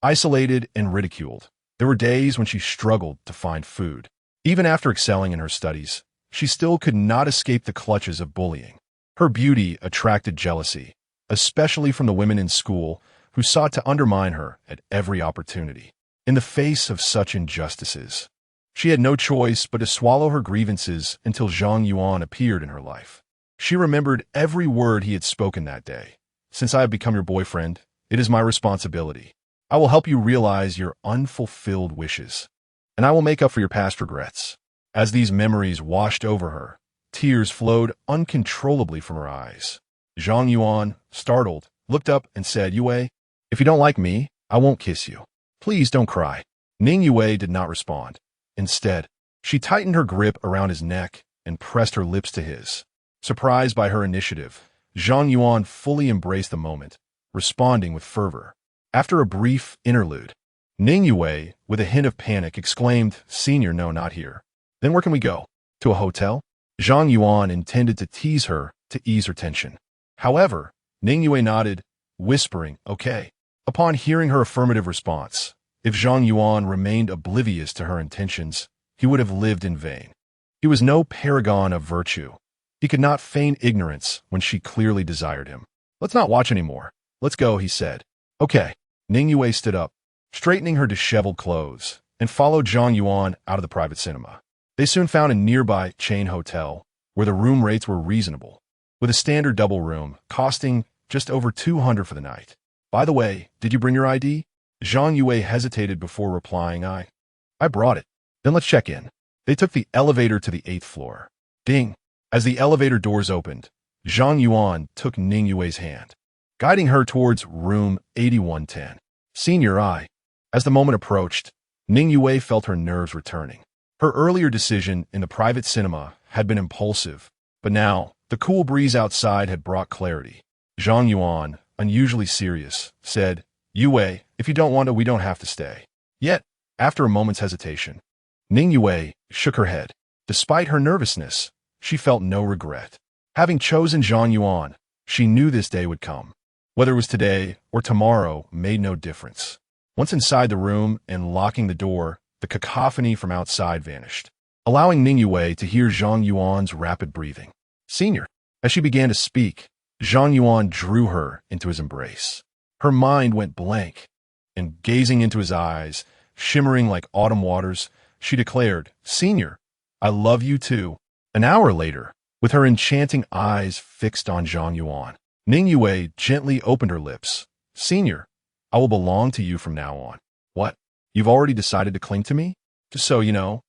Isolated and ridiculed, there were days when she struggled to find food. Even after excelling in her studies, she still could not escape the clutches of bullying. Her beauty attracted jealousy, especially from the women in school who sought to undermine her at every opportunity. In the face of such injustices, she had no choice but to swallow her grievances until Zhang Yuan appeared in her life. She remembered every word he had spoken that day. Since I have become your boyfriend, it is my responsibility. I will help you realize your unfulfilled wishes, and I will make up for your past regrets. As these memories washed over her, tears flowed uncontrollably from her eyes. Zhang Yuan, startled, looked up and said, Yue, if you don't like me, I won't kiss you. Please don't cry. Ning Yue did not respond. Instead, she tightened her grip around his neck and pressed her lips to his. Surprised by her initiative, Zhang Yuan fully embraced the moment, responding with fervor. After a brief interlude, Ning Yue, with a hint of panic, exclaimed, Senior, no, not here. Then where can we go? To a hotel? Zhang Yuan intended to tease her to ease her tension. However, Ning Yue nodded, whispering, okay. Upon hearing her affirmative response, if Zhang Yuan remained oblivious to her intentions, he would have lived in vain. He was no paragon of virtue. He could not feign ignorance when she clearly desired him. Let's not watch anymore. Let's go, he said. Okay. Ning Yue stood up, straightening her disheveled clothes, and followed Zhang Yuan out of the private cinema. They soon found a nearby chain hotel where the room rates were reasonable, with a standard double room costing just over 200 for the night. By the way, did you bring your ID? Zhang Yuan hesitated before replying, I brought it. Then let's check in. They took the elevator to the 8th floor. Ding! As the elevator doors opened, Zhang Yuan took Ning Yue's hand, guiding her towards room 8110. Senior I. As the moment approached, Ning Yue felt her nerves returning. Her earlier decision in the private cinema had been impulsive, but now the cool breeze outside had brought clarity. Zhang Yuan, unusually serious, said, Yue, if you don't want to, we don't have to stay. Yet, after a moment's hesitation, Ning Yue shook her head. Despite her nervousness, she felt no regret. Having chosen Zhang Yuan, she knew this day would come. Whether it was today or tomorrow made no difference. Once inside the room and locking the door, the cacophony from outside vanished, allowing Ning Yue to hear Zhang Yuan's rapid breathing. Senior. As she began to speak, Zhang Yuan drew her into his embrace. Her mind went blank, and gazing into his eyes, shimmering like autumn waters, she declared, Senior, I love you too. An hour later, with her enchanting eyes fixed on Zhang Yuan, Ning Yue gently opened her lips. Senior, I will belong to you from now on. What? You've already decided to cling to me? Just so you know,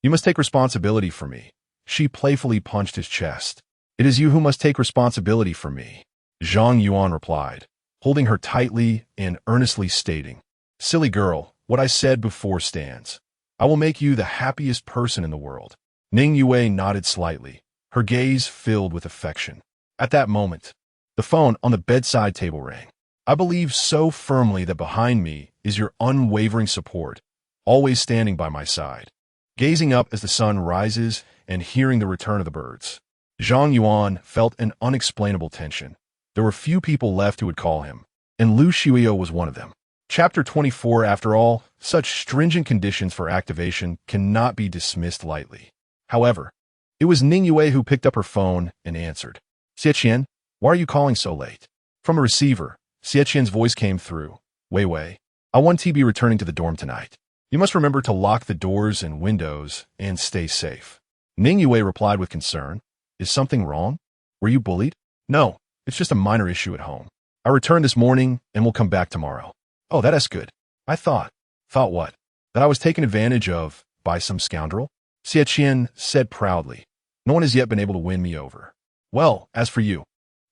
you must take responsibility for me. She playfully punched his chest. It is you who must take responsibility for me. Zhang Yuan replied, holding her tightly and earnestly stating, Silly girl, what I said before stands. I will make you the happiest person in the world. Ning Yue nodded slightly, her gaze filled with affection. At that moment, the phone on the bedside table rang. I believe so firmly that behind me is your unwavering support, always standing by my side. Gazing up as the sun rises and hearing the return of the birds, Zhang Yuan felt an unexplainable tension. There were few people left who would call him, and Lu Xiuyo was one of them. Chapter 24. After all, such stringent conditions for activation cannot be dismissed lightly. However, it was Ning Yue who picked up her phone and answered. Xie, why are you calling so late? From a receiver, Xie voice came through. Wei, I want to be returning to the dorm tonight. You must remember to lock the doors and windows and stay safe. Ning Yue replied with concern. Is something wrong? Were you bullied? No, it's just a minor issue at home. I returned this morning and will come back tomorrow. Oh, that's good. I thought what? That I was taken advantage of by some scoundrel? Xie said proudly. No one has yet been able to win me over. Well, as for you,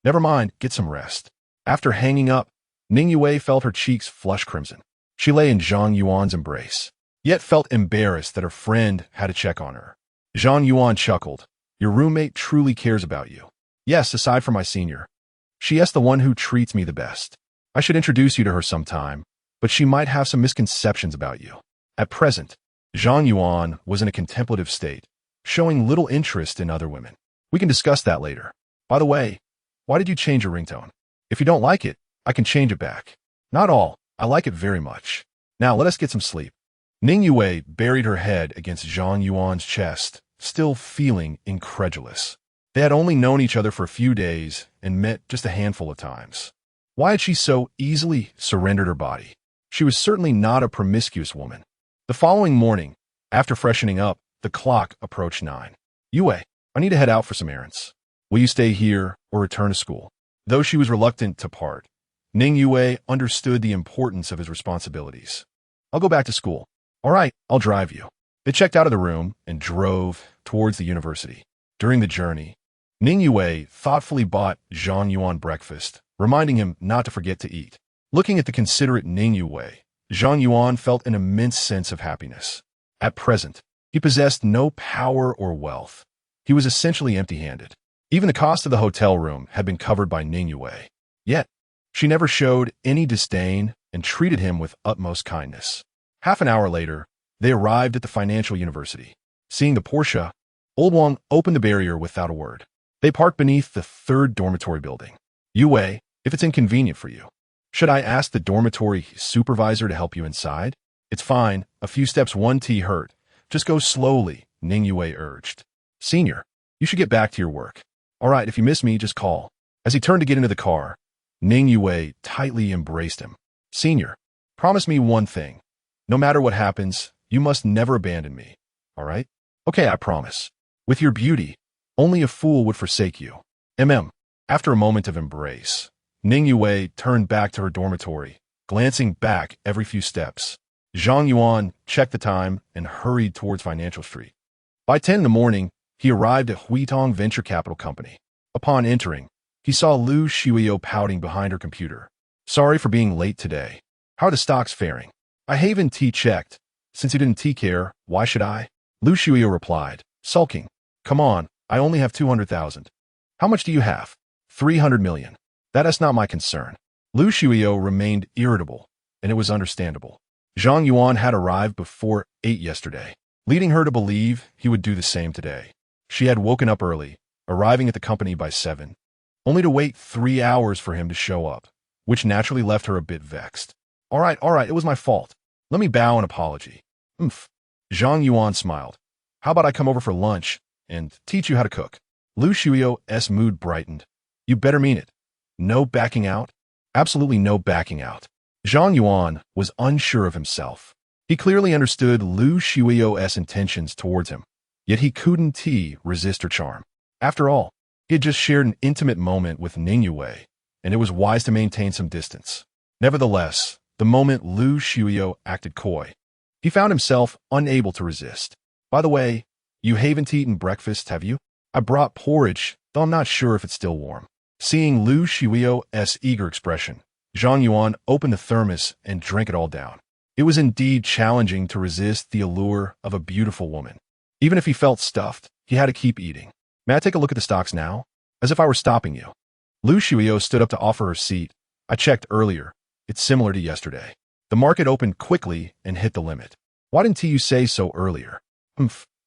never mind, get some rest. After hanging up, Ning Yue felt her cheeks flush crimson. She lay in Zhang Yuan's embrace, yet felt embarrassed that her friend had to check on her. Zhang Yuan chuckled. Your roommate truly cares about you. Yes, aside from my senior. She is the one who treats me the best. I should introduce you to her sometime, but she might have some misconceptions about you. At present, Zhang Yuan was in a contemplative state, showing little interest in other women. We can discuss that later. By the way, why did you change your ringtone? If you don't like it, I can change it back. Not all. I like it very much. Now let us get some sleep. Ning Yue buried her head against Zhang Yuan's chest, still feeling incredulous. They had only known each other for a few days and met just a handful of times. Why had she so easily surrendered her body? She was certainly not a promiscuous woman. The following morning, after freshening up, the clock approached 9. Yue, I need to head out for some errands. Will you stay here or return to school? Though she was reluctant to part, Ning Yue understood the importance of his responsibilities. I'll go back to school. All right, I'll drive you. They checked out of the room and drove towards the university. During the journey, Ning Yue thoughtfully bought Zhang Yuan breakfast, reminding him not to forget to eat. Looking at the considerate Ning Yue, Zhang Yuan felt an immense sense of happiness. At present, he possessed no power or wealth. He was essentially empty-handed. Even the cost of the hotel room had been covered by Ning Yue. Yet, she never showed any disdain and treated him with utmost kindness. Half an hour later, they arrived at the financial university. Seeing the Porsche, Old Wang opened the barrier without a word. They parked beneath the 3rd dormitory building. Yue, if it's inconvenient for you, should I ask the dormitory supervisor to help you inside? It's fine. A few steps 1T hurt. Just go slowly, Ning Yue urged. Senior, you should get back to your work. All right, if you miss me, just call. As he turned to get into the car, Ning Yue tightly embraced him. Senior, Promise me one thing. No matter what happens, you must never abandon me. All right? Okay, I promise. With your beauty, only a fool would forsake you. After a moment of embrace, Ning Yue turned back to her dormitory, glancing back every few steps. Zhang Yuan checked the time and hurried towards Financial Street. By 10 in the morning, he arrived at Huitong Venture Capital Company. Upon entering, he saw Lu Shuio pouting behind her computer. Sorry for being late today. How are the stocks faring? I haven't checked. Since you didn't care, why should I? Lu Shuio replied, sulking. Come on, I only have 200,000. How much do you have? 300 million. That is not my concern. Lu Shuio remained irritable, and it was understandable. Zhang Yuan had arrived before 8 yesterday, leading her to believe he would do the same today. She had woken up early, arriving at the company by 7, only to wait 3 hours for him to show up, which naturally left her a bit vexed. All right, it was my fault. Let me bow an apology. Zhang Yuan smiled. How about I come over for lunch and teach you how to cook? Lu Shuio's mood brightened. You better mean it. No backing out? Absolutely no backing out. Zhang Yuan was unsure of himself. He clearly understood Lu Shuio's intentions towards him, yet he couldn't resist her charm. After all, he had just shared an intimate moment with Ning Yue, and it was wise to maintain some distance. Nevertheless, the moment Lu Shuio acted coy, he found himself unable to resist. By the way, you haven't eaten breakfast, have you? I brought porridge, though I'm not sure if it's still warm. Seeing Lu Shuio's eager expression, Zhang Yuan opened the thermos and drank it all down. It was indeed challenging to resist the allure of a beautiful woman. Even if he felt stuffed, he had to keep eating. May I take a look at the stocks now? As if I were stopping you. Lu Shuio stood up to offer her seat. I checked earlier. It's similar to yesterday. The market opened quickly and hit the limit. Why didn't you say so earlier?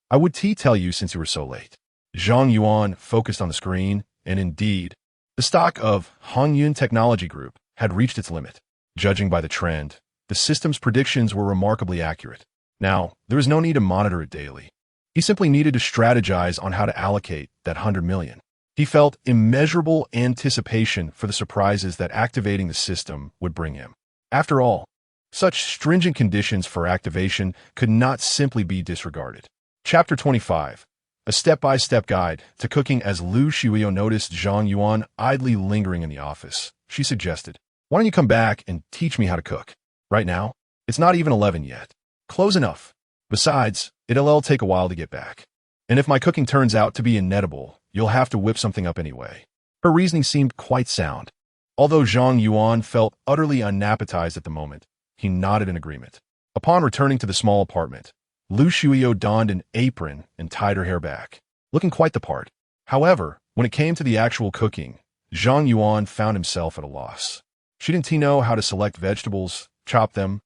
I would tell you since you were so late. Zhang Yuan focused on the screen, and indeed, the stock of Hongyun Technology Group had reached its limit. Judging by the trend, the system's predictions were remarkably accurate. Now, there was no need to monitor it daily. He simply needed to strategize on how to allocate that 100 million. He felt immeasurable anticipation for the surprises that activating the system would bring him. After all, such stringent conditions for activation could not simply be disregarded. Chapter 25. A step-by-step guide to cooking. As Lu Shuio noticed Zhang Yuan idly lingering in the office, she suggested, why don't you come back and teach me how to cook? Right now, it's not even 11 yet. Close enough. Besides, it'll take a while to get back. And if my cooking turns out to be inedible, you'll have to whip something up anyway. Her reasoning seemed quite sound. Although Zhang Yuan felt utterly unappetized at the moment, he nodded in agreement. Upon returning to the small apartment, Lu Shuio donned an apron and tied her hair back, looking quite the part. However, when it came to the actual cooking, Zhang Yuan found himself at a loss. She didn't know how to select vegetables, chop them,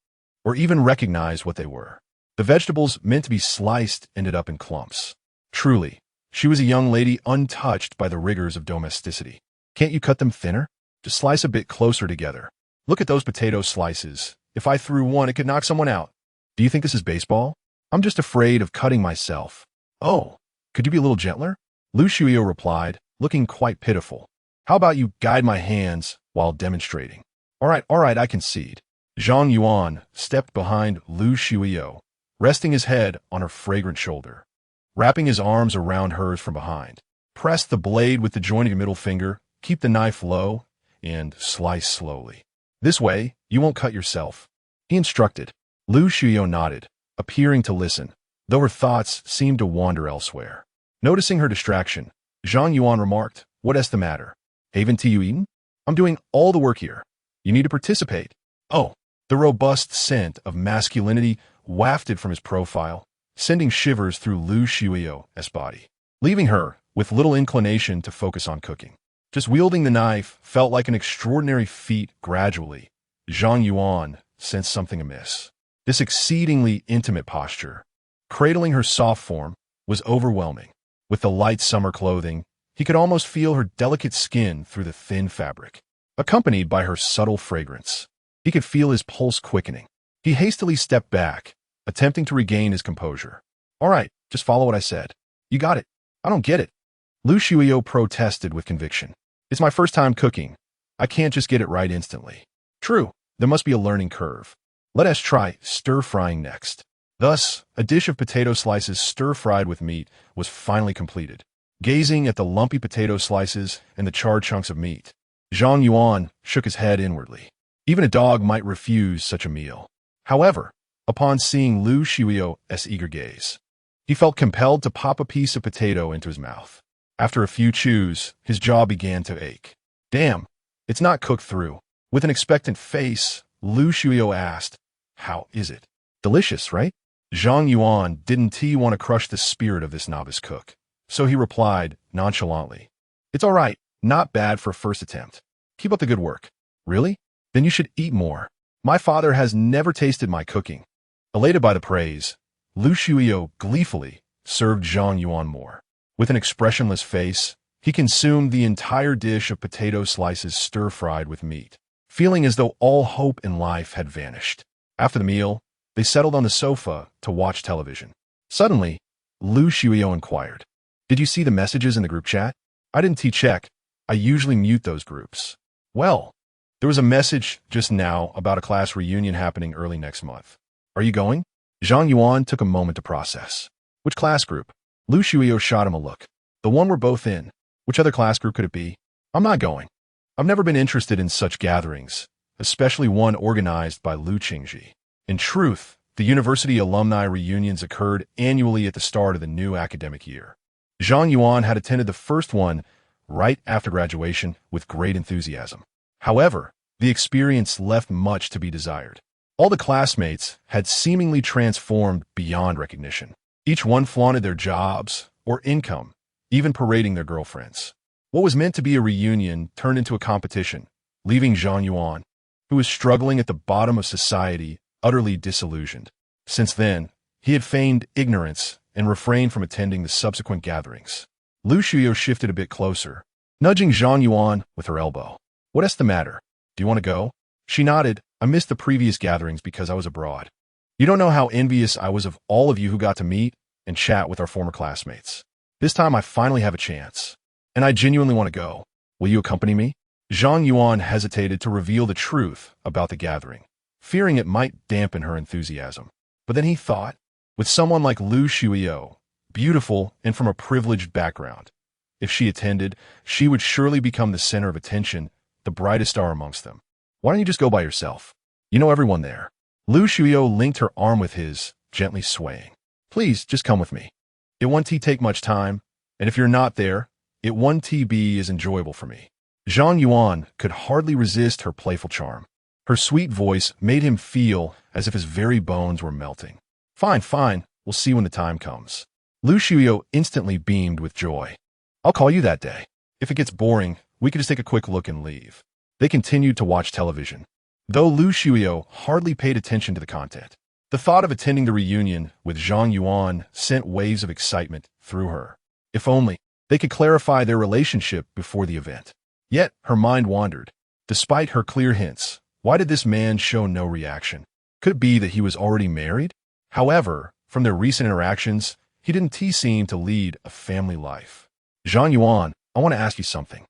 or even recognize what they were. The vegetables meant to be sliced ended up in clumps. Truly, she was a young lady untouched by the rigors of domesticity. Can't you cut them thinner? Just slice a bit closer together. Look at those potato slices. If I threw one, it could knock someone out. Do you think this is baseball? I'm just afraid of cutting myself. Oh, could you be a little gentler? Lu Shuio replied, looking quite pitiful. How about you guide my hands while demonstrating? All right, I concede. Zhang Yuan stepped behind Lu Shuio, resting his head on her fragrant shoulder. Wrapping his arms around hers from behind. Press the blade with the jointed middle finger, keep the knife low, and slice slowly. This way, you won't cut yourself. He instructed. Lu Shuio nodded, appearing to listen, though her thoughts seemed to wander elsewhere. Noticing her distraction, Zhang Yuan remarked, what's the matter? Haven't you eaten? I'm doing all the work here. You need to participate. Oh, the robust scent of masculinity wafted from his profile, sending shivers through Lu Shuio's body, leaving her with little inclination to focus on cooking. Just wielding the knife felt like an extraordinary feat. Gradually, Zhang Yuan sensed something amiss. This exceedingly intimate posture, cradling her soft form, was overwhelming. With the light summer clothing, he could almost feel her delicate skin through the thin fabric, accompanied by her subtle fragrance. He could feel his pulse quickening. He hastily stepped back, attempting to regain his composure. All right, just follow what I said. You got it. I don't get it. Lu Shuio protested with conviction. It's my first time cooking. I can't just get it right instantly. True, there must be a learning curve. Let us try stir-frying next. Thus, a dish of potato slices stir-fried with meat was finally completed. Gazing at the lumpy potato slices and the charred chunks of meat, Zhang Yuan shook his head inwardly. Even a dog might refuse such a meal. However, upon seeing Lu Shui's eager gaze, he felt compelled to pop a piece of potato into his mouth. After a few chews, his jaw began to ache. Damn, it's not cooked through. With an expectant face, Lu Shuio asked, "How is it? Delicious, right?" Zhang Yuan didn't want to crush the spirit of this novice cook, so he replied nonchalantly, "It's all right, not bad for a first attempt. Keep up the good work." "Really? Then you should eat more. My father has never tasted my cooking." Elated by the praise, Lu Shuio gleefully served Zhang Yuan more. With an expressionless face, he consumed the entire dish of potato slices stir-fried with meat, feeling as though all hope in life had vanished. After the meal, they settled on the sofa to watch television. Suddenly, Lu Shuio inquired, "Did you see the messages in the group chat?" "I didn't check. I usually mute those groups." "Well, there was a message just now about a class reunion happening early next month. Are you going?" Zhang Yuan took a moment to process. "Which class group?" Lu Shuio shot him a look. "The one we're both in. Which other class group could it be?" "I'm not going. I've never been interested in such gatherings, especially one organized by Lu Qingji." In truth, the university alumni reunions occurred annually at the start of the new academic year. Zhang Yuan had attended the first one right after graduation with great enthusiasm. However, the experience left much to be desired. All the classmates had seemingly transformed beyond recognition. Each one flaunted their jobs or income, even parading their girlfriends. What was meant to be a reunion turned into a competition, leaving Zhang Yuan, who was struggling at the bottom of society, utterly disillusioned. Since then, he had feigned ignorance and refrained from attending the subsequent gatherings. Lu Shuio shifted a bit closer, nudging Zhang Yuan with her elbow. "What's the matter? Do you want to go?" She nodded. "I missed the previous gatherings because I was abroad. You don't know how envious I was of all of you who got to meet and chat with our former classmates. This time I finally have a chance, and I genuinely want to go. Will you accompany me?" Zhang Yuan hesitated to reveal the truth about the gathering, fearing it might dampen her enthusiasm. But then he thought, with someone like Lu Shuio, beautiful and from a privileged background, if she attended, she would surely become the center of attention, the brightest star amongst them. "Why don't you just go by yourself? You know everyone there." Lu Shuio linked her arm with his, gently swaying. "Please, just come with me. It won't take much time, and if you're not there, it won't be as enjoyable for me." Zhang Yuan could hardly resist her playful charm. Her sweet voice made him feel as if his very bones were melting. Fine, we'll see when the time comes." Lu Shuio instantly beamed with joy. "I'll call you that day. If it gets boring, we can just take a quick look and leave." They continued to watch television, though Lu Shuio hardly paid attention to the content. The thought of attending the reunion with Zhang Yuan sent waves of excitement through her. If only they could clarify their relationship before the event. Yet her mind wandered. Despite her clear hints, why did this man show no reaction? Could it be that he was already married? However, from their recent interactions, he didn't seem to lead a family life. "Zhang Yuan, I want to ask you something."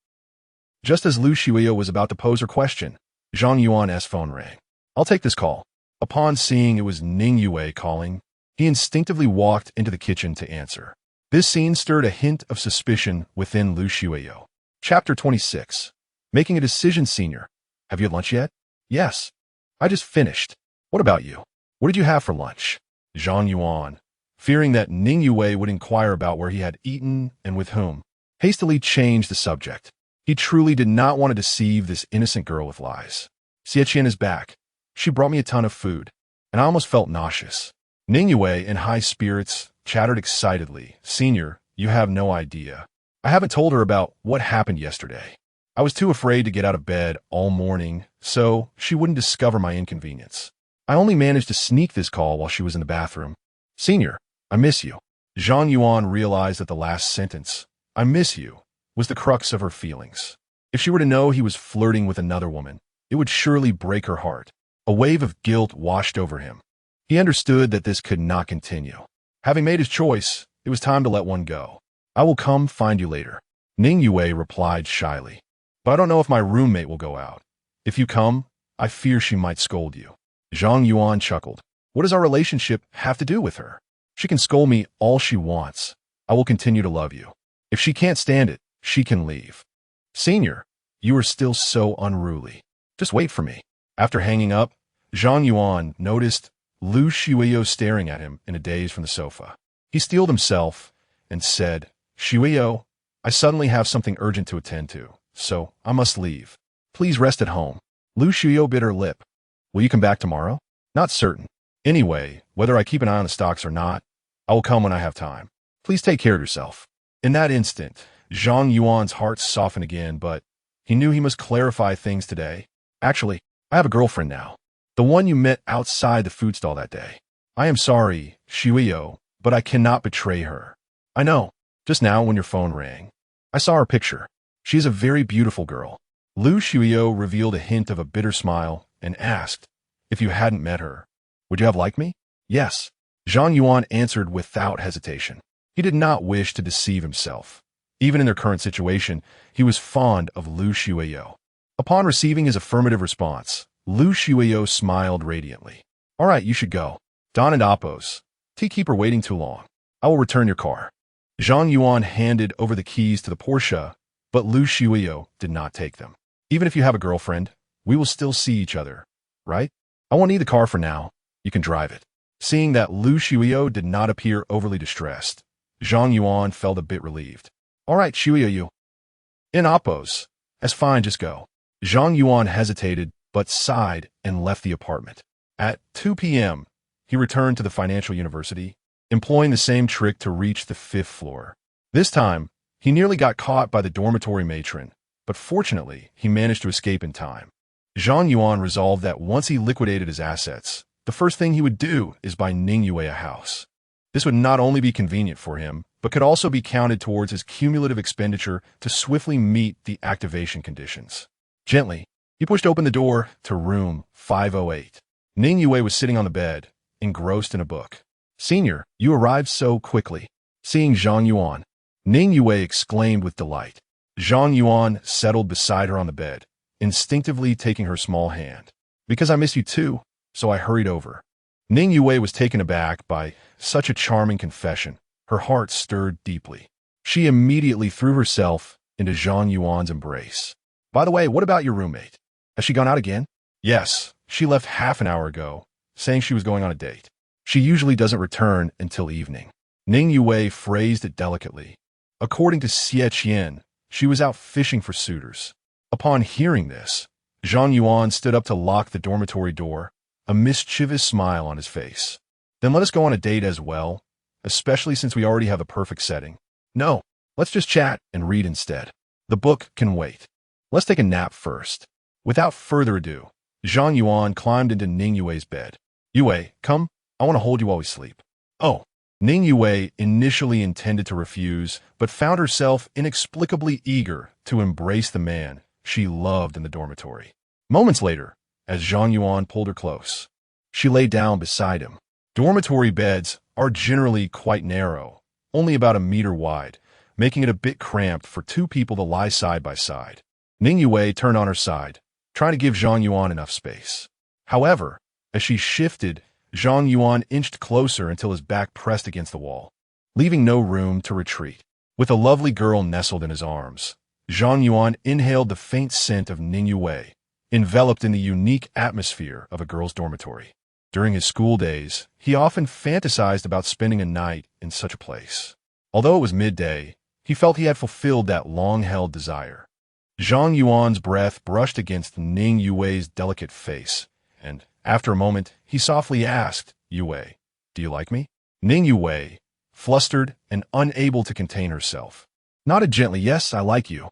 Just as Lu Shuio was about to pose her question, Zhang Yuan's phone rang. "I'll take this call." Upon seeing it was Ning Yue calling, he instinctively walked into the kitchen to answer. This scene stirred a hint of suspicion within Lu Shuio. Chapter 26. Making a decision, senior. "Have you had lunch yet?" "Yes. I just finished. What about you? What did you have for lunch?" Zhang Yuan, fearing that Ning Yue would inquire about where he had eaten and with whom, hastily changed the subject. He truly did not want to deceive this innocent girl with lies. "Xieqian is back. She brought me a ton of food, and I almost felt nauseous." Ning Yue, in high spirits, chattered excitedly. "Senior, you have no idea. I haven't told her about what happened yesterday. I was too afraid to get out of bed all morning, so she wouldn't discover my inconvenience. I only managed to sneak this call while she was in the bathroom. Senior, I miss you." Zhang Yuan realized that the last sentence, "I miss you," was the crux of her feelings. If she were to know he was flirting with another woman, it would surely break her heart. A wave of guilt washed over him. He understood that this could not continue. Having made his choice, it was time to let one go. "I will come find you later," Ning Yue replied shyly. "But I don't know if my roommate will go out. If you come, I fear she might scold you." Zhang Yuan chuckled. What does our relationship have to do with her? She can scold me all she wants. I will continue to love you. If she can't stand it, she can leave. Senior, you are still so unruly. Just wait for me. After hanging up, Zhang Yuan noticed Lu Shuiyo staring at him in a daze from the sofa. He steeled himself and said, Shuiyo, I suddenly have something urgent to attend to, so I must leave. Please rest at home. Lu Shuiyo bit her lip. Will you come back tomorrow? Not certain. Anyway, whether I keep an eye on the stocks or not, I will come when I have time. Please take care of yourself. In that instant, Zhang Yuan's heart softened again, but he knew he must clarify things today. Actually, I have a girlfriend now. The one you met outside the food stall that day. I am sorry, Shuiyo, but I cannot betray her. I know. Just now when your phone rang, I saw her picture. She is a very beautiful girl. Lu Shuiyo revealed a hint of a bitter smile and asked, if you hadn't met her, would you have liked me? Yes. Zhang Yuan answered without hesitation. He did not wish to deceive himself. Even in their current situation, he was fond of Lu Shuiyo. Upon receiving his affirmative response, Lu Shuiyo smiled radiantly. All right, you should go. Don and Appos. Keep her waiting too long. I will return your car. Zhang Yuan handed over the keys to the Porsche, but Lu Shuiyo did not take them. Even if you have a girlfriend, we will still see each other, right? I won't need the car for now. You can drive it. Seeing that Lu Shuiyo did not appear overly distressed, Zhang Yuan felt a bit relieved. All right, Shuiyo, you. In Appos. That's fine, just go. Zhang Yuan hesitated, but sighed and left the apartment. At 2 p.m., he returned to the financial university, employing the same trick to reach the 5th floor. This time, he nearly got caught by the dormitory matron, but fortunately, he managed to escape in time. Zhang Yuan resolved that once he liquidated his assets, the first thing he would do is buy Ning Yue a house. This would not only be convenient for him, but could also be counted towards his cumulative expenditure to swiftly meet the activation conditions. Gently, he pushed open the door to room 508. Ning Yue was sitting on the bed, engrossed in a book. Senior, you arrived so quickly. Seeing Zhang Yuan, Ning Yue exclaimed with delight. Zhang Yuan settled beside her on the bed, instinctively taking her small hand. Because I miss you too, so I hurried over. Ning Yue was taken aback by such a charming confession. Her heart stirred deeply. She immediately threw herself into Zhang Yuan's embrace. By the way, what about your roommate? Has she gone out again? Yes, she left half an hour ago, saying she was going on a date. She usually doesn't return until evening. Ning Yue phrased it delicately. According to Xie Qian, she was out fishing for suitors. Upon hearing this, Zhang Yuan stood up to lock the dormitory door, a mischievous smile on his face. Then let us go on a date as well, especially since we already have a perfect setting. No, let's just chat and read instead. The book can wait. Let's take a nap first. Without further ado, Zhang Yuan climbed into Ning Yue's bed. Yue, come, I want to hold you while we sleep. Oh. Ning Yue initially intended to refuse, but found herself inexplicably eager to embrace the man she loved in the dormitory. Moments later, as Zhang Yuan pulled her close, she lay down beside him. Dormitory beds are generally quite narrow, only about a meter wide, making it a bit cramped for two people to lie side by side. Ning Yue turned on her side, trying to give Zhang Yuan enough space. However, as she shifted, Zhang Yuan inched closer until his back pressed against the wall, leaving no room to retreat. With a lovely girl nestled in his arms, Zhang Yuan inhaled the faint scent of Ning Yue, enveloped in the unique atmosphere of a girl's dormitory. During his school days, he often fantasized about spending a night in such a place. Although it was midday, he felt he had fulfilled that long-held desire. Zhang Yuan's breath brushed against Ning Yue's delicate face, and after a moment, he softly asked, Yue, do you like me? Ning Yue, flustered and unable to contain herself, nodded gently, yes, I like you.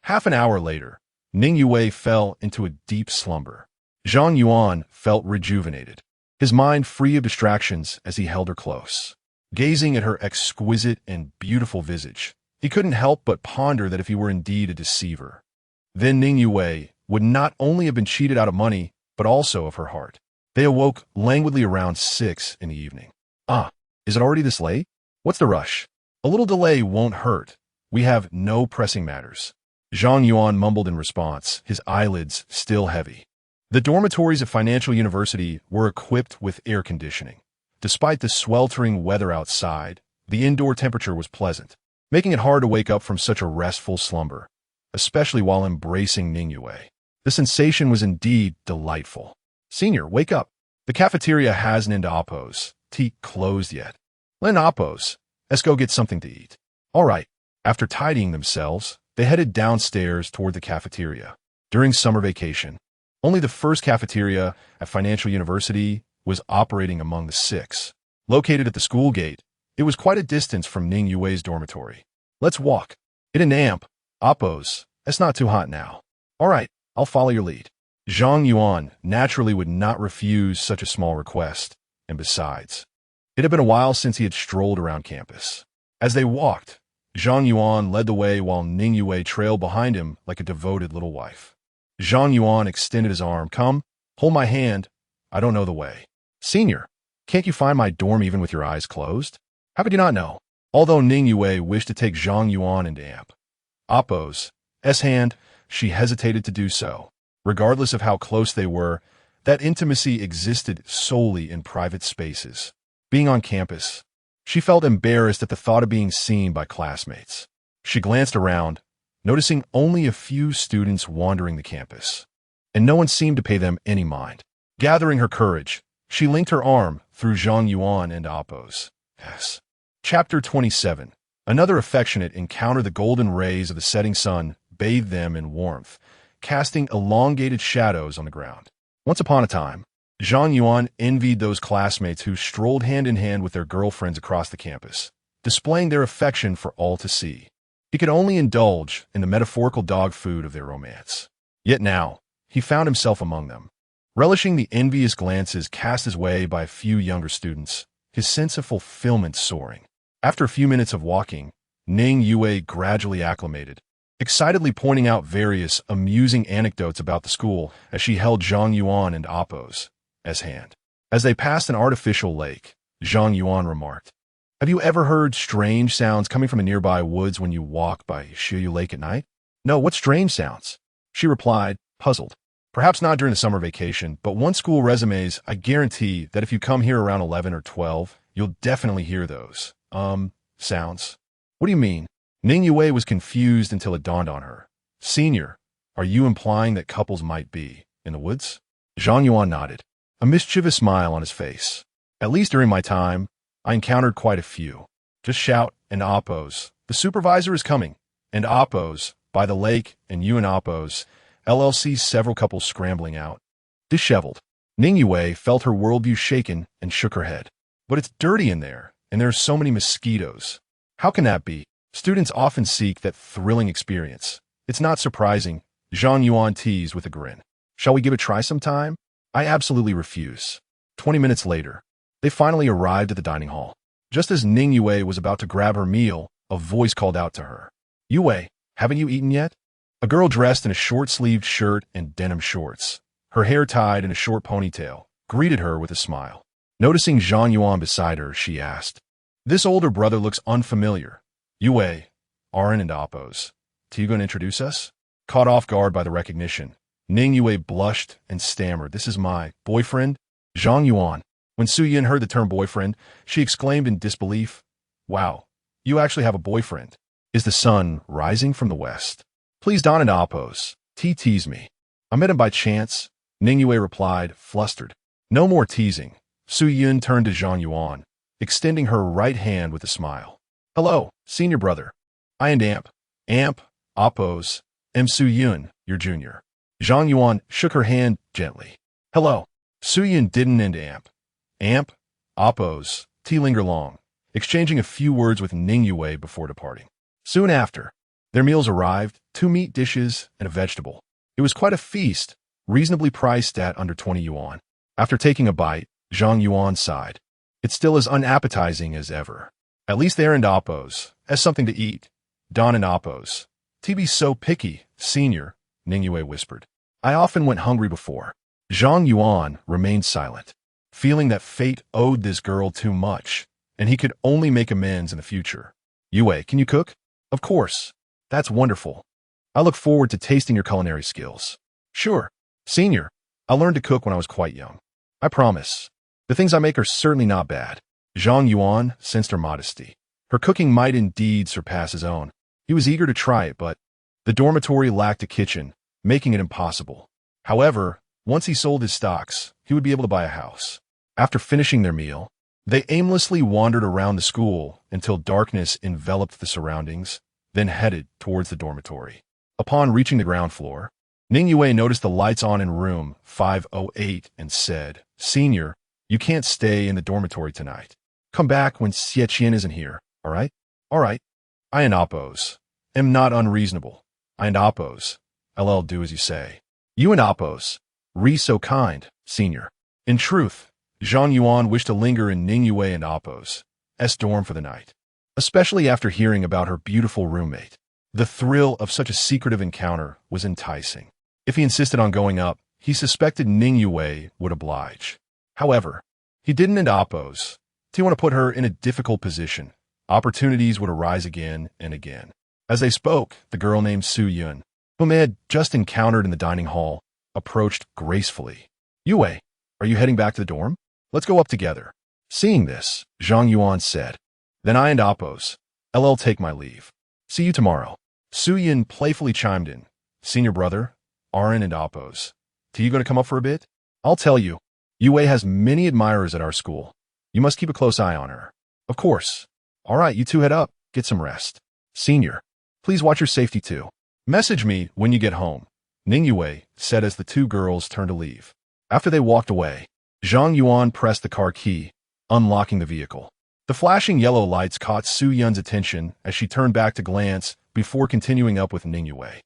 Half an hour later, Ning Yue fell into a deep slumber. Zhang Yuan felt rejuvenated, his mind free of distractions as he held her close. Gazing at her exquisite and beautiful visage, he couldn't help but ponder that if he were indeed a deceiver, then Ning Yue would not only have been cheated out of money, but also of her heart. They awoke languidly around 6 in the evening. Ah, is it already this late? What's the rush? A little delay won't hurt. We have no pressing matters. Zhang Yuan mumbled in response, his eyelids still heavy. The dormitories at Financial University were equipped with air conditioning. Despite the sweltering weather outside, the indoor temperature was pleasant, making it hard to wake up from such a restful slumber, especially while embracing Ningyue. The sensation was indeed delightful. Senior, wake up. The cafeteria hasn't ended Oppo's tea closed yet. Len Oppo's, let's go get something to eat. All right. After tidying themselves, they headed downstairs toward the cafeteria. During summer vacation, only the first cafeteria at Financial University was operating among the 6. Located at the school gate, it was quite a distance from Ning Yue's dormitory. Let's walk. It an amp. Oppo's. It's not too hot now. All right, I'll follow your lead. Zhang Yuan naturally would not refuse such a small request, and besides, it had been a while since he had strolled around campus. As they walked, Zhang Yuan led the way while Ning Yue trailed behind him like a devoted little wife. Zhang Yuan extended his arm. Come, hold my hand. I don't know the way. Senior, can't you find my dorm even with your eyes closed? How could you not know? Although Ning Yue wished to take Zhang Yuan into amp Oppo's hand, she hesitated to do so. Regardless of how close they were, that intimacy existed solely in private spaces. Being on campus, she felt embarrassed at the thought of being seen by classmates. She glanced around, noticing only a few students wandering the campus, and no one seemed to pay them any mind. Gathering her courage, she linked her arm through Zhang Yuan and Oppo's. Chapter 27. Another affectionate encounter. The golden rays of the setting sun bathed them in warmth, casting elongated shadows on the ground. Once upon a time, Zhang Yuan envied those classmates who strolled hand in hand with their girlfriends across the campus, displaying their affection for all to see. He could only indulge in the metaphorical dog food of their romance. Yet now, he found himself among them. Relishing the envious glances cast his way by a few younger students, his sense of fulfillment soaring. After a few minutes of walking, Ning Yue gradually acclimated, excitedly pointing out various amusing anecdotes about the school as she held Zhang Yuan and Oppo's hand. As they passed an artificial lake, Zhang Yuan remarked, "Have you ever heard strange sounds coming from the nearby woods when you walk by Shiyu Lake at night?" "No, what strange sounds?" she replied, puzzled. "Perhaps not during the summer vacation, but once school resumes, I guarantee that if you come here around 11 or 12, you'll definitely hear those, sounds." "What do you mean?" Ning Yue was confused until it dawned on her. "Senior, are you implying that couples might be in the woods?" Zhang Yuan nodded, a mischievous smile on his face. "At least during my time, I encountered quite a few. Just shout, and Oppo's, the supervisor is coming, and Oppo's, by the lake, and you and Oppo's, LLC." Several couples scrambling out. Disheveled, Ning Yue felt her worldview shaken and shook her head. "But it's dirty in there, and there are so many mosquitoes. How can that be? Students often seek that thrilling experience. It's not surprising," Zhang Yuan teased with a grin. "Shall we give it a try sometime?" "I absolutely refuse." 20 minutes later, they finally arrived at the dining hall. Just as Ning Yue was about to grab her meal, a voice called out to her. "Yue, haven't you eaten yet?" A girl dressed in a short-sleeved shirt and denim shorts, her hair tied in a short ponytail, greeted her with a smile. Noticing Zhang Yuan beside her, she asked, "This older brother looks unfamiliar. Yue, Arin and Oppo's. You going to introduce us?" Caught off guard by the recognition, Ning Yue blushed and stammered, "This is my boyfriend, Zhang Yuan." When Su Yin heard the term boyfriend, she exclaimed in disbelief, "Wow, you actually have a boyfriend. Is the sun rising from the west?" "Please don and Oppo's. Tease me." "I met him by chance," Ning Yue replied, flustered. "No more teasing." Su Yin turned to Zhang Yuan, extending her right hand with a smile. "Hello, senior brother. I and Amp, Oppo's, Su Yun, your junior." Zhang Yuan shook her hand gently. "Hello." Su Yun didn't end Amp, Oppo's, linger long, exchanging a few words with Ning Yue before departing. Soon after, their meals arrived, 2 meat dishes and a vegetable. It was quite a feast, reasonably priced at under 20 yuan. After taking a bite, Zhang Yuan sighed. "It's still as unappetizing as ever. At least there and Oppo's has something to eat." "Don and Oppo's. Be so picky, senior," Ning Yue whispered. "I often went hungry before." Zhang Yuan remained silent, feeling that fate owed this girl too much, and he could only make amends in the future. "Yue, can you cook?" "Of course." "That's wonderful. I look forward to tasting your culinary skills." "Sure. Senior, I learned to cook when I was quite young. I promise. The things I make are certainly not bad. Zhang Yuan sensed her modesty. Her cooking might indeed surpass his own. He was eager to try it, but the dormitory lacked a kitchen, making it impossible. However, once he sold his stocks, he would be able to buy a house. After finishing their meal, they aimlessly wandered around the school until darkness enveloped the surroundings, then headed towards the dormitory. Upon reaching the ground floor, Ning Yue noticed the lights on in room 508 and said, "Senior, you can't stay in the dormitory tonight. Come back when Xie Qian isn't here, all right?" "All right. I and Oppos. Am not unreasonable. I and Oppos. LL do as you say. You and Oppos. Re so kind, senior." In truth, Zhang Yuan wished to linger in Ning Yue and Oppos' dorm for the night, especially after hearing about her beautiful roommate. The thrill of such a secretive encounter was enticing. If he insisted on going up, he suspected Ning Yue would oblige. However, he didn't, and Oppos. He wanted to put her in a difficult position. Opportunities would arise again and again. As they spoke, the girl named Su Yun, whom they had just encountered in the dining hall, approached gracefully. "Yue, are you heading back to the dorm? Let's go up together." Seeing this, Zhang Yuan said, "Then I and Oppos. LL take my leave. See you tomorrow." Su Yun playfully chimed in, "Senior brother, Arin and Oppos. You going to come up for a bit? I'll tell you, Yue has many admirers at our school. You must keep a close eye on her." "Of course." "All right, you two head up. Get some rest. Senior, please watch your safety too. Message me when you get home," Ning Yue said as the two girls turned to leave. After they walked away, Zhang Yuan pressed the car key, unlocking the vehicle. The flashing yellow lights caught Su Yun's attention as she turned back to glance before continuing up with Ning Yue.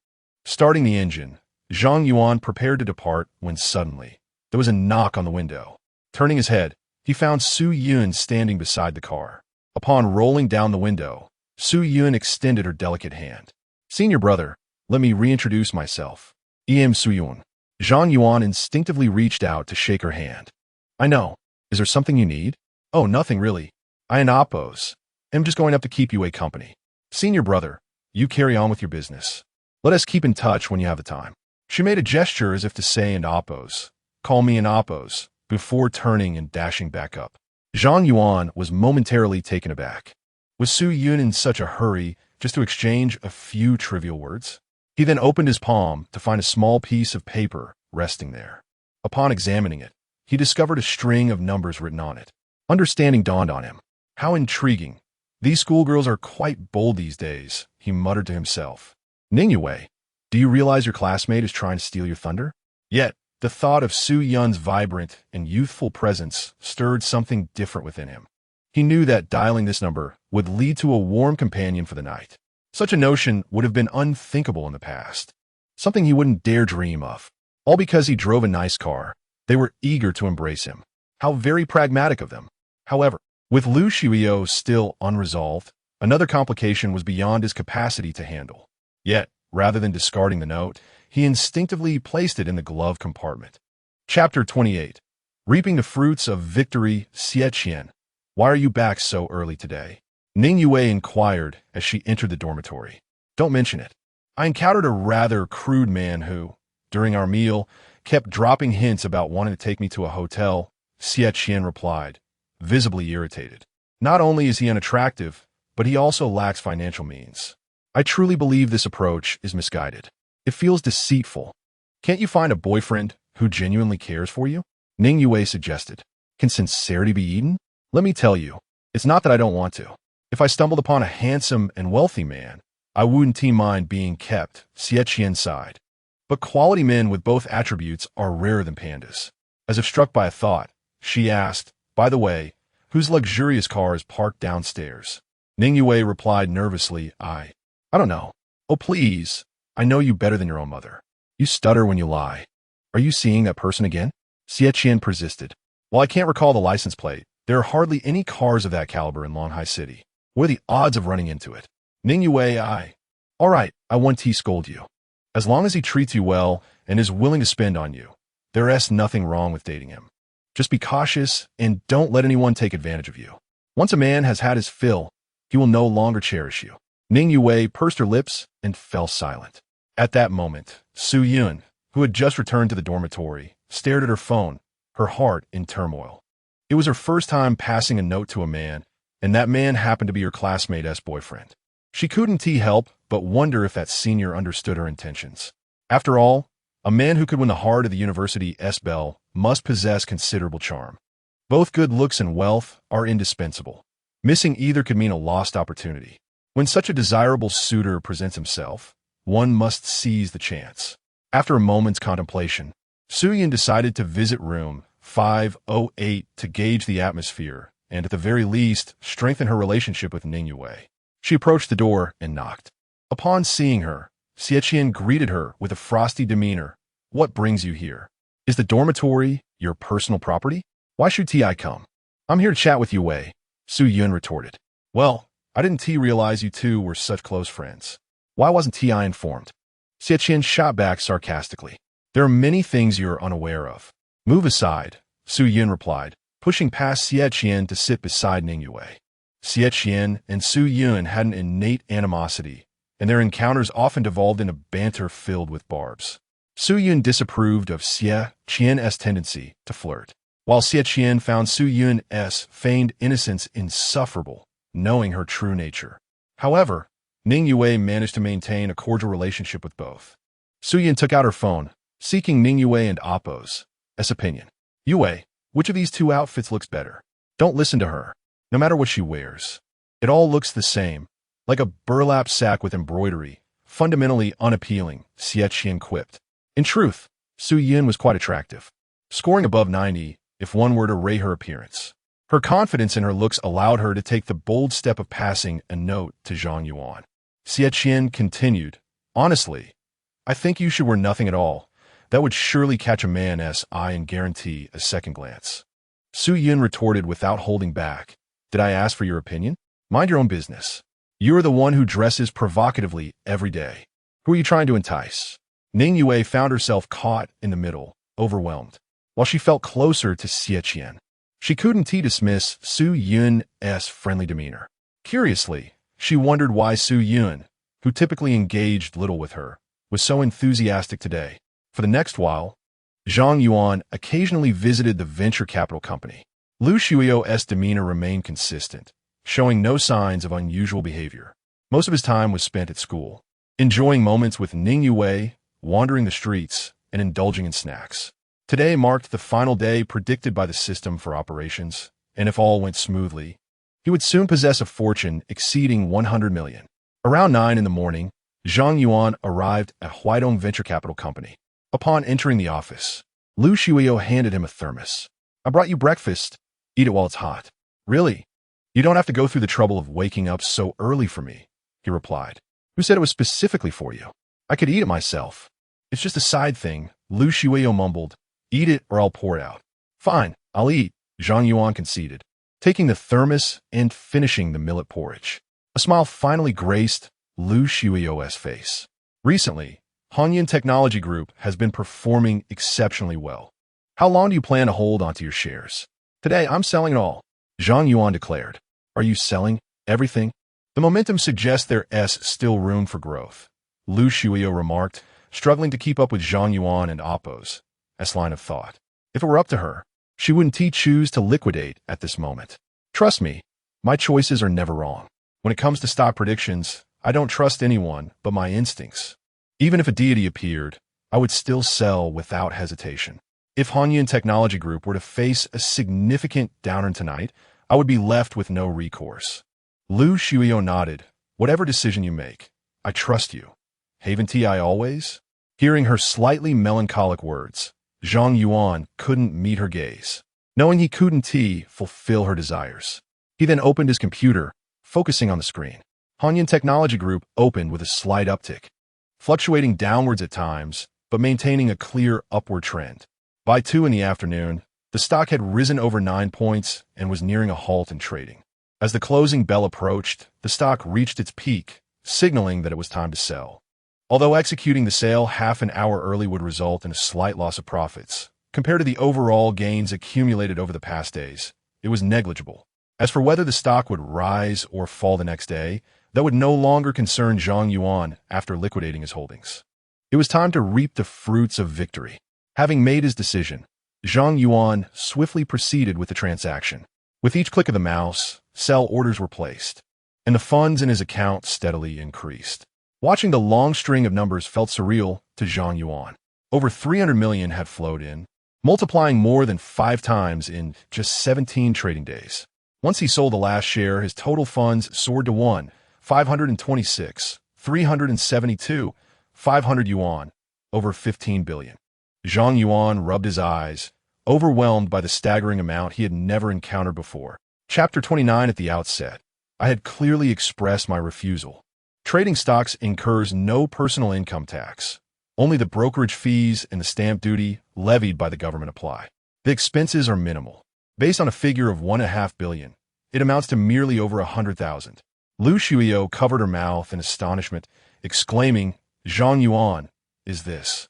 Starting the engine, Zhang Yuan prepared to depart when suddenly, there was a knock on the window. Turning his head, he found Su Yun standing beside the car. Upon rolling down the window, Su Yun extended her delicate hand. "Senior brother, let me reintroduce myself. I am Su Yun." Zhang Yuan instinctively reached out to shake her hand. "I know. Is there something you need?" "Oh, nothing really. I and Oppos. I'm just going up to keep you a company. Senior brother, you carry on with your business. Let us keep in touch when you have the time." She made a gesture as if to say, "And Oppos. Call me an Oppos," before turning and dashing back up. Zhang Yuan was momentarily taken aback. Was Su Yun in such a hurry just to exchange a few trivial words? He then opened his palm to find a small piece of paper resting there. Upon examining it, he discovered a string of numbers written on it. Understanding dawned on him. How intriguing. These schoolgirls are quite bold these days, he muttered to himself. "Ning Yue, do you realize your classmate is trying to steal your thunder?" Yet, the thought of Su Yun's vibrant and youthful presence stirred something different within him. He knew that dialing this number would lead to a warm companion for the night. Such a notion would have been unthinkable in the past. Something he wouldn't dare dream of. All because he drove a nice car, they were eager to embrace him. How very pragmatic of them. However, with Lu Xiuyo still unresolved, another complication was beyond his capacity to handle. Yet, rather than discarding the note, he instinctively placed it in the glove compartment. Chapter 28. Reaping the fruits of victory, Xie Qian. "Why are you back so early today?" Ning Yue inquired as she entered the dormitory. "Don't mention it. I encountered a rather crude man who, during our meal, kept dropping hints about wanting to take me to a hotel," Xie Qian replied, visibly irritated. "Not only is he unattractive, but he also lacks financial means. I truly believe this approach is misguided. It feels deceitful. Can't you find a boyfriend who genuinely cares for you?" Ning Yue suggested. "Can sincerity be eaten? Let me tell you, it's not that I don't want to. If I stumbled upon a handsome and wealthy man, I wouldn't mind being kept," Xie Qian sighed. "But quality men with both attributes are rarer than pandas." As if struck by a thought, she asked, "By the way, whose luxurious car is parked downstairs?" Ning Yue replied nervously, I don't know." "Oh, please. I know you better than your own mother. You stutter when you lie. Are you seeing that person again?" Xie Qian persisted. "While I can't recall the license plate, there are hardly any cars of that caliber in Longhai City. What are the odds of running into it?" Ning Yue, All right, I won't scold you. As long as he treats you well and is willing to spend on you, there is nothing wrong with dating him. Just be cautious and don't let anyone take advantage of you. Once a man has had his fill, he will no longer cherish you." Ning Yue pursed her lips and fell silent. At that moment, Su Yun, who had just returned to the dormitory, stared at her phone, her heart in turmoil. It was her first time passing a note to a man, and that man happened to be her classmate's boyfriend. She couldn't help but wonder if that senior understood her intentions. After all, a man who could win the heart of the university's belle must possess considerable charm. Both good looks and wealth are indispensable. Missing either could mean a lost opportunity. When such a desirable suitor presents himself, one must seize the chance. After a moment's contemplation, Su-Yun decided to visit room 508 to gauge the atmosphere and, at the very least, strengthen her relationship with Ning Yue. She approached the door and knocked. Upon seeing her, Xie greeted her with a frosty demeanor. "What brings you here? Is the dormitory your personal property? Why should I come?" "I'm here to chat with Yue," Su-Yun retorted. "Well, I didn't realize you two were such close friends. Why wasn't I informed?" Xie shot back sarcastically. "There are many things you're unaware of." "Move aside," Su-Yun replied, pushing past Xie to sit beside Ning Yue. Xie and Su-Yun had an innate animosity, and their encounters often devolved into banter filled with barbs. Su-Yun disapproved of Xie-Qian's tendency to flirt, while Xie found Su-Yun's feigned innocence insufferable, knowing her true nature. However, Ning Yue managed to maintain a cordial relationship with both. Su-Yun took out her phone, seeking Ning Yue and Appo's opinion. "Yue, which of these two outfits looks better?" "Don't listen to her. No matter what she wears, it all looks the same, like a burlap sack with embroidery, fundamentally unappealing," Xie quipped. In truth, Su-Yun was quite attractive, scoring above 90 if one were to rate her appearance. Her confidence in her looks allowed her to take the bold step of passing a note to Zhang Yuan. Xie continued, "Honestly, I think you should wear nothing at all. That would surely catch a man's eye and guarantee a second glance." Su-Yun retorted without holding back. "Did I ask for your opinion? Mind your own business. You are the one who dresses provocatively every day. Who are you trying to entice?" Ning Yue found herself caught in the middle, overwhelmed. While she felt closer to Xie, she couldn't dismiss Su-Yun's friendly demeanor. Curiously, she wondered why Su-Yun, who typically engaged little with her, was so enthusiastic today. For the next while, Zhang Yuan occasionally visited the venture capital company. Lu Shuio's demeanor remained consistent, showing no signs of unusual behavior. Most of his time was spent at school, enjoying moments with Ning Yue, wandering the streets, and indulging in snacks. Today marked the final day predicted by the system for operations, and if all went smoothly, he would soon possess a fortune exceeding 100 million. Around 9 in the morning, Zhang Yuan arrived at Huaidong Venture Capital Company. Upon entering the office, Lu Shuio handed him a thermos. "I brought you breakfast. Eat it while it's hot." "Really? You don't have to go through the trouble of waking up so early for me," he replied. "Who said it was specifically for you? I could eat it myself." "It's just a side thing," Lu Shuio mumbled. "Eat it or I'll pour it out." "Fine, I'll eat," Zhang Yuan conceded, taking the thermos and finishing the millet porridge. A smile finally graced Lu Shuio's face. Recently, Hanyan Technology Group has been performing exceptionally well. "How long do you plan to hold onto your shares?" "Today, I'm selling it all," Zhang Yuan declared. "Are you selling everything?" "The momentum suggests there's still room for growth," Lu Shuio remarked, struggling to keep up with Zhang Yuan and Appo's line of thought. If it were up to her, she wouldn't choose to liquidate at this moment. "Trust me, my choices are never wrong. When it comes to stock predictions, I don't trust anyone but my instincts. Even if a deity appeared, I would still sell without hesitation. If Hanyan Technology Group were to face a significant downturn tonight, I would be left with no recourse." Lu Shuio nodded. "Whatever decision you make, I trust you. Haven't I always?" Hearing her slightly melancholic words, Zhang Yuan couldn't meet her gaze, knowing he couldn't fulfill her desires. He then opened his computer, focusing on the screen. Hanyan Technology Group opened with a slight uptick, fluctuating downwards at times, but maintaining a clear upward trend. By 2 in the afternoon, the stock had risen over 9 points and was nearing a halt in trading. As the closing bell approached, the stock reached its peak, signaling that it was time to sell. Although executing the sale half an hour early would result in a slight loss of profits, compared to the overall gains accumulated over the past days, it was negligible. As for whether the stock would rise or fall the next day, that would no longer concern Zhang Yuan after liquidating his holdings. It was time to reap the fruits of victory. Having made his decision, Zhang Yuan swiftly proceeded with the transaction. With each click of the mouse, sell orders were placed, and the funds in his account steadily increased. Watching the long string of numbers felt surreal to Zhang Yuan. Over 300 million had flowed in, multiplying more than 5 times in just 17 trading days. Once he sold the last share, his total funds soared to 526, 372, 500 yuan, over 15 billion. Zhang Yuan rubbed his eyes, overwhelmed by the staggering amount he had never encountered before. Chapter 29 at the outset. I had clearly expressed my refusal. Trading stocks incurs no personal income tax. Only the brokerage fees and the stamp duty levied by the government apply. The expenses are minimal. Based on a figure of 1.5 billion, it amounts to merely over 100,000. Lu Shuiyo covered her mouth in astonishment, exclaiming, Zhang Yuan, is this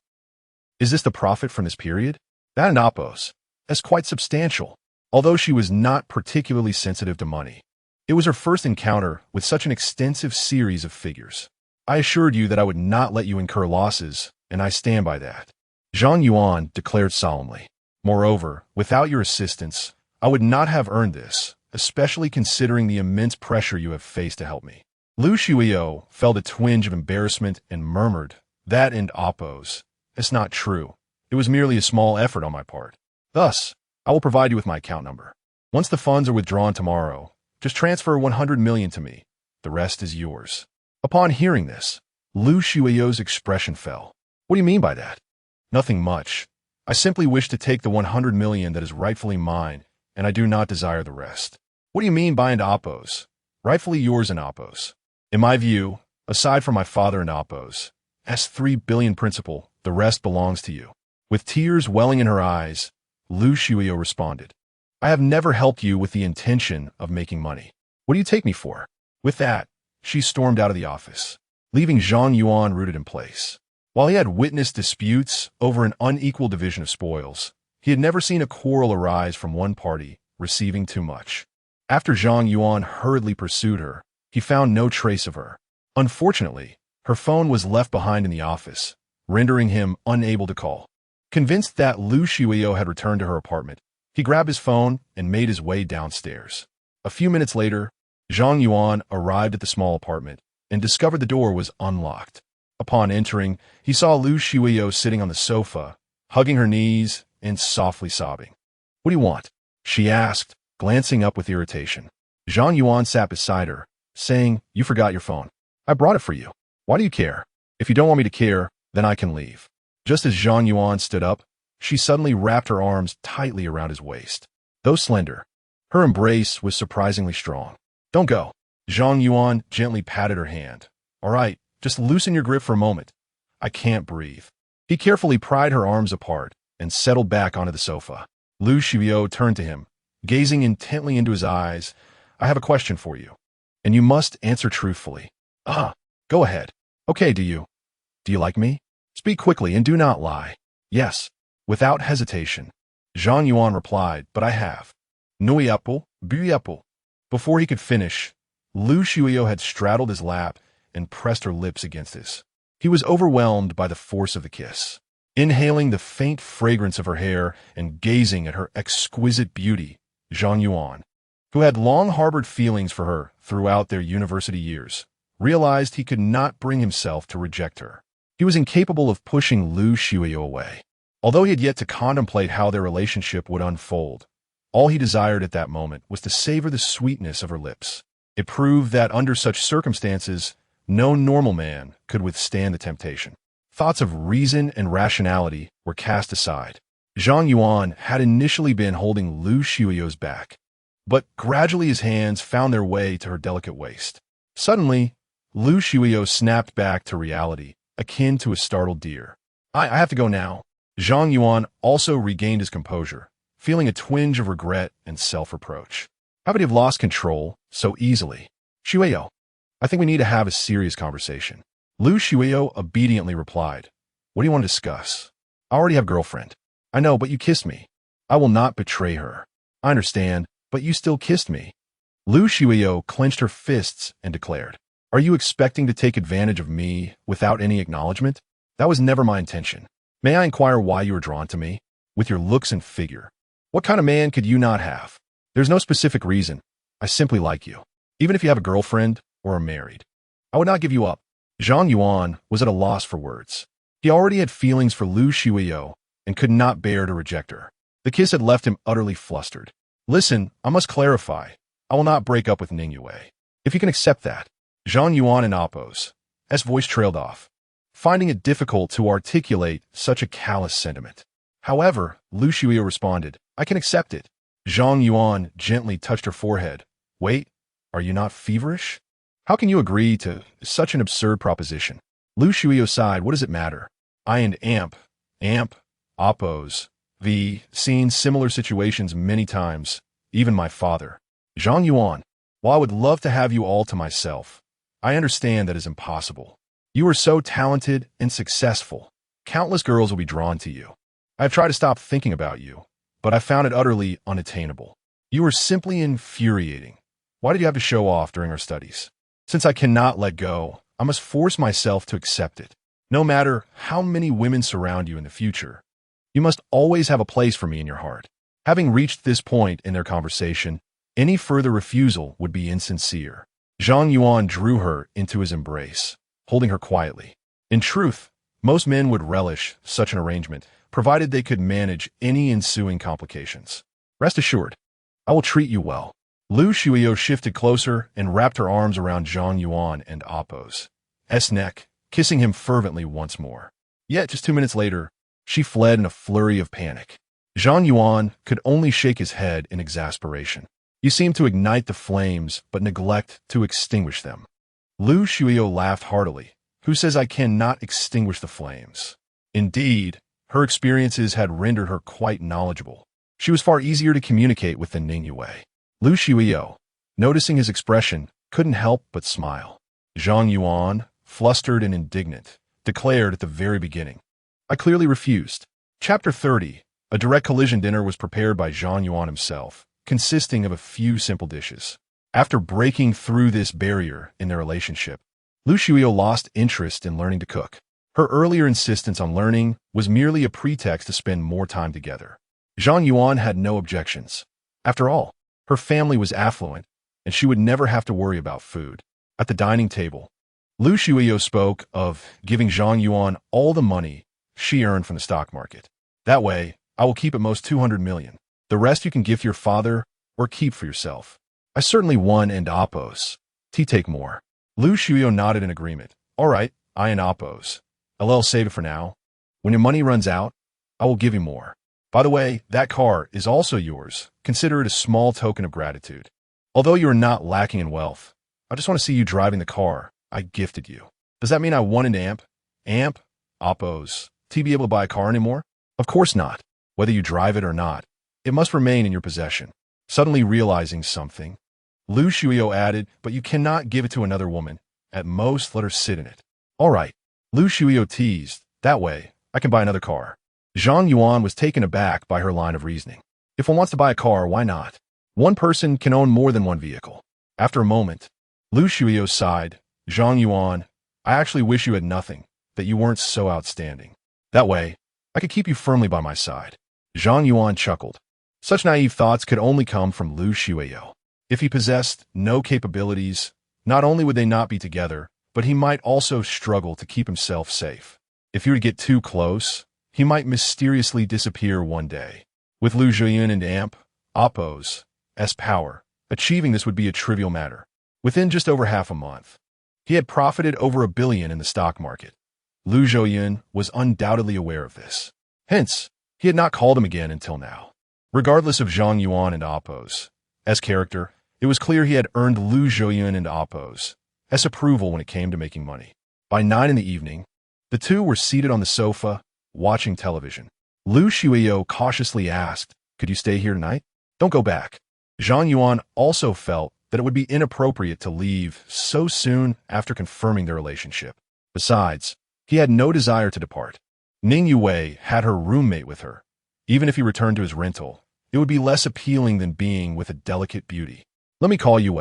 the profit from this period? That in Appos is quite substantial. Although she was not particularly sensitive to money, it was her first encounter with such an extensive series of figures. I assured you that I would not let you incur losses, and I stand by that. Zhang Yuan declared solemnly. Moreover, without your assistance, I would not have earned this, especially considering the immense pressure you have faced to help me. Lu Shuiyo felt a twinge of embarrassment and murmured, that and Appos. It's not true. It was merely a small effort on my part. Thus, I will provide you with my account number. Once the funds are withdrawn tomorrow, just transfer 100 million to me. The rest is yours. Upon hearing this, Lu Shuiyo's expression fell. What do you mean by that? Nothing much. I simply wish to take the 100 million that is rightfully mine, and I do not desire the rest. What do you mean by and Appos? Rightfully yours in Appos. In my view, aside from my father and Appos, as 3 billion principal, the rest belongs to you. With tears welling in her eyes, Lu Shuiyo responded, I have never helped you with the intention of making money. What do you take me for? With that, she stormed out of the office, leaving Zhang Yuan rooted in place. While he had witnessed disputes over an unequal division of spoils, he had never seen a quarrel arise from one party receiving too much. After Zhang Yuan hurriedly pursued her, he found no trace of her. Unfortunately, her phone was left behind in the office, rendering him unable to call. Convinced that Lu Shuiyo had returned to her apartment, he grabbed his phone and made his way downstairs. A few minutes later, Zhang Yuan arrived at the small apartment and discovered the door was unlocked. Upon entering, he saw Lu Shuiyo sitting on the sofa, hugging her knees and softly sobbing. What do you want? She asked, glancing up with irritation. Zhang Yuan sat beside her, saying, You forgot your phone. I brought it for you. Why do you care? If you don't want me to care, then I can leave. Just as Zhang Yuan stood up, she suddenly wrapped her arms tightly around his waist. Though slender, her embrace was surprisingly strong. Don't go. Zhang Yuan gently patted her hand. All right, just loosen your grip for a moment. I can't breathe. He carefully pried her arms apart and settled back onto the sofa. Lu Shuiyo turned to him, gazing intently into his eyes. I have a question for you, and you must answer truthfully. Go ahead. Okay, do you like me? Speak quickly and do not lie. Yes. Without hesitation, Zhang Yuan replied, but I have. Nui apple, bu apple. Before he could finish, Lu Shuiyo had straddled his lap and pressed her lips against his. He was overwhelmed by the force of the kiss. Inhaling the faint fragrance of her hair and gazing at her exquisite beauty, Zhang Yuan, who had long harbored feelings for her throughout their university years, realized he could not bring himself to reject her. He was incapable of pushing Lu Shuiyo away. Although he had yet to contemplate how their relationship would unfold, all he desired at that moment was to savor the sweetness of her lips. It proved that under such circumstances, no normal man could withstand the temptation. Thoughts of reason and rationality were cast aside. Zhang Yuan had initially been holding Lu Shuiyo's back, but gradually his hands found their way to her delicate waist. Suddenly, Lu Shuiyo snapped back to reality, akin to a startled deer. I have to go now. Zhang Yuan also regained his composure, feeling a twinge of regret and self-reproach. How could he have lost control so easily? Shuiyo, I think we need to have a serious conversation. Lu Shuiyo obediently replied, What do you want to discuss? I already have a girlfriend. I know, but you kissed me. I will not betray her. I understand, but you still kissed me. Lu Shuiyo clenched her fists and declared, Are you expecting to take advantage of me without any acknowledgement? That was never my intention. May I inquire why you are drawn to me? With your looks and figure. What kind of man could you not have? There's no specific reason. I simply like you. Even if you have a girlfriend or are married. I would not give you up. Zhang Yuan was at a loss for words. He already had feelings for Lu Shuiyo and could not bear to reject her. The kiss had left him utterly flustered. Listen, I must clarify. I will not break up with Ning Yue. If you can accept that. Zhang Yuan and Appo's voice trailed off, finding it difficult to articulate such a callous sentiment. However, Lu Shuiyo responded, I can accept it. Zhang Yuan gently touched her forehead. Wait, are you not feverish? How can you agree to such an absurd proposition? Lu Shuiyo sighed. What does it matter? I and Amp, Appo's, seen similar situations many times, even my father. Zhang Yuan, while I would love to have you all to myself, I understand that is impossible. You are so talented and successful. Countless girls will be drawn to you. I have tried to stop thinking about you, but I found it utterly unattainable. You are simply infuriating. Why did you have to show off during our studies? Since I cannot let go, I must force myself to accept it. No matter how many women surround you in the future, you must always have a place for me in your heart. Having reached this point in their conversation, any further refusal would be insincere. Zhang Yuan drew her into his embrace, holding her quietly. In truth, most men would relish such an arrangement, provided they could manage any ensuing complications. Rest assured, I will treat you well. Lu Shuiyo shifted closer and wrapped her arms around Zhang Yuan and Appo's neck, kissing him fervently once more. Yet, just 2 minutes later, she fled in a flurry of panic. Zhang Yuan could only shake his head in exasperation. You seem to ignite the flames, but neglect to extinguish them. Lu Shuiyo laughed heartily. Who says I cannot extinguish the flames? Indeed, her experiences had rendered her quite knowledgeable. She was far easier to communicate with than Ning Yue. Lu Shuiyo, noticing his expression, couldn't help but smile. Zhang Yuan, flustered and indignant, declared at the very beginning, I clearly refused. Chapter 30. A direct collision dinner was prepared by Zhang Yuan himself, consisting of a few simple dishes. After breaking through this barrier in their relationship, Lu Shuiyo lost interest in learning to cook. Her earlier insistence on learning was merely a pretext to spend more time together. Zhang Yuan had no objections. After all, her family was affluent, and she would never have to worry about food. At the dining table, Lu Shuiyo spoke of giving Zhang Yuan all the money she earned from the stock market. That way, I will keep at most 200 million. The rest you can give to your father or keep for yourself. I certainly won and Appo's. Take more. Lu Shuiyo nodded in agreement. All right, I and Appo's. I'll save it for now. When your money runs out, I will give you more. By the way, that car is also yours. Consider it a small token of gratitude. Although you are not lacking in wealth, I just want to see you driving the car I gifted you. Does that mean I won an Amp, Appo's, be able to buy a car anymore? Of course not. Whether you drive it or not, it must remain in your possession. Suddenly realizing something, Lu Shuiyo added, but you cannot give it to another woman. At most, let her sit in it. All right. Lu Shuiyo teased. That way, I can buy another car. Zhang Yuan was taken aback by her line of reasoning. If one wants to buy a car, why not? One person can own more than one vehicle. After a moment, Lu Shuiyo sighed. Zhang Yuan, I actually wish you had nothing, that you weren't so outstanding. That way, I could keep you firmly by my side. Zhang Yuan chuckled. Such naive thoughts could only come from Lu Shuiyo. If he possessed no capabilities, not only would they not be together, but he might also struggle to keep himself safe. If he were to get too close, he might mysteriously disappear one day. With Lu Zhuyin and Appo's power, achieving this would be a trivial matter. Within just over half a month, he had profited over $1 billion in the stock market. Lu Zhuyin was undoubtedly aware of this. Hence, he had not called him again until now. Regardless of Zhang Yuan and Appo's character, it was clear he had earned Lu Zhuyin and Appo's approval when it came to making money. By 9 in the evening, the two were seated on the sofa, watching television. Lu Shuiyo cautiously asked, could you stay here tonight? Don't go back. Zhang Yuan also felt that it would be inappropriate to leave so soon after confirming their relationship. Besides, he had no desire to depart. Ning Yue had her roommate with her. Even if he returned to his rental, it would be less appealing than being with a delicate beauty. Let me call Yue.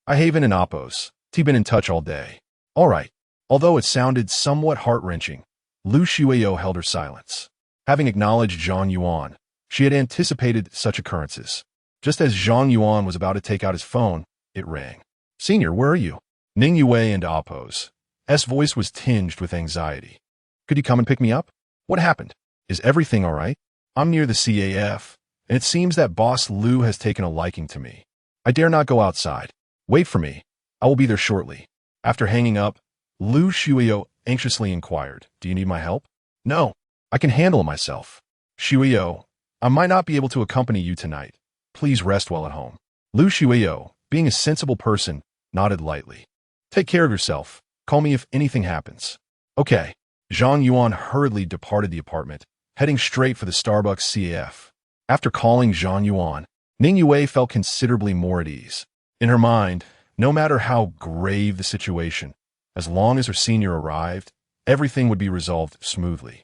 I Haven and Appo's. Been in touch all day. All right. Although it sounded somewhat heart-wrenching, Lu Shuiyo held her silence. Having acknowledged Zhang Yuan, she had anticipated such occurrences. Just as Zhang Yuan was about to take out his phone, it rang. "Senior, where are you?" Ning Yue and Appo's voice was tinged with anxiety. "Could you come and pick me up? What happened? Is everything all right? I'm near the CAF, and it seems that Boss Lu has taken a liking to me. I dare not go outside. Wait for me. I will be there shortly." After hanging up, Lu Shuiyo anxiously inquired, "Do you need my help?" "No, I can handle it myself." "Shuiyo, I might not be able to accompany you tonight. Please rest well at home." Lu Shuiyo, being a sensible person, nodded lightly. "Take care of yourself. Call me if anything happens." "Okay." Zhang Yuan hurriedly departed the apartment, heading straight for the Starbucks CAF. After calling Zhang Yuan, Ning Yue felt considerably more at ease. In her mind, no matter how grave the situation, as long as her senior arrived, everything would be resolved smoothly.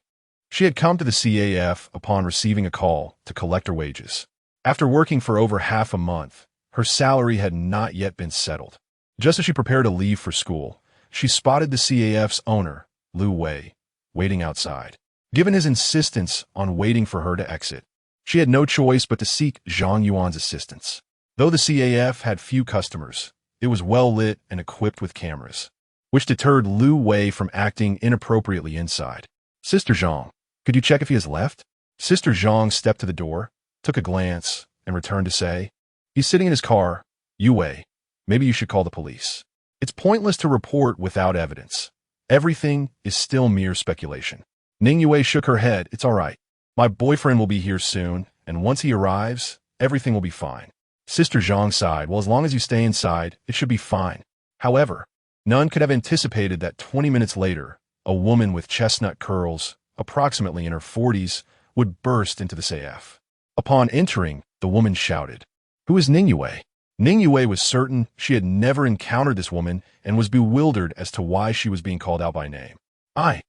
She had come to the CAF upon receiving a call to collect her wages. After working for over half a month, her salary had not yet been settled. Just as she prepared to leave for school, she spotted the CAF's owner, Lu Wei, waiting outside. Given his insistence on waiting for her to exit, she had no choice but to seek Zhang Yuan's assistance. Though the CAF had few customers, it was well lit and equipped with cameras, which deterred Lu Wei from acting inappropriately inside. "Sister Zhang, could you check if he has left?" Sister Zhang stepped to the door, took a glance, and returned to say, "He's sitting in his car. Yue, maybe you should call the police. It's pointless to report without evidence. Everything is still mere speculation." Ning Yue shook her head. "It's all right. My boyfriend will be here soon, and once he arrives, everything will be fine." Sister Zhang sighed. "Well, as long as you stay inside, it should be fine." However, none could have anticipated that 20 minutes later, a woman with chestnut curls, approximately in her 40s, would burst into the CAF. Upon entering, the woman shouted, "Who is Ning Yue?" Ning Yue was certain she had never encountered this woman and was bewildered as to why she was being called out by name. I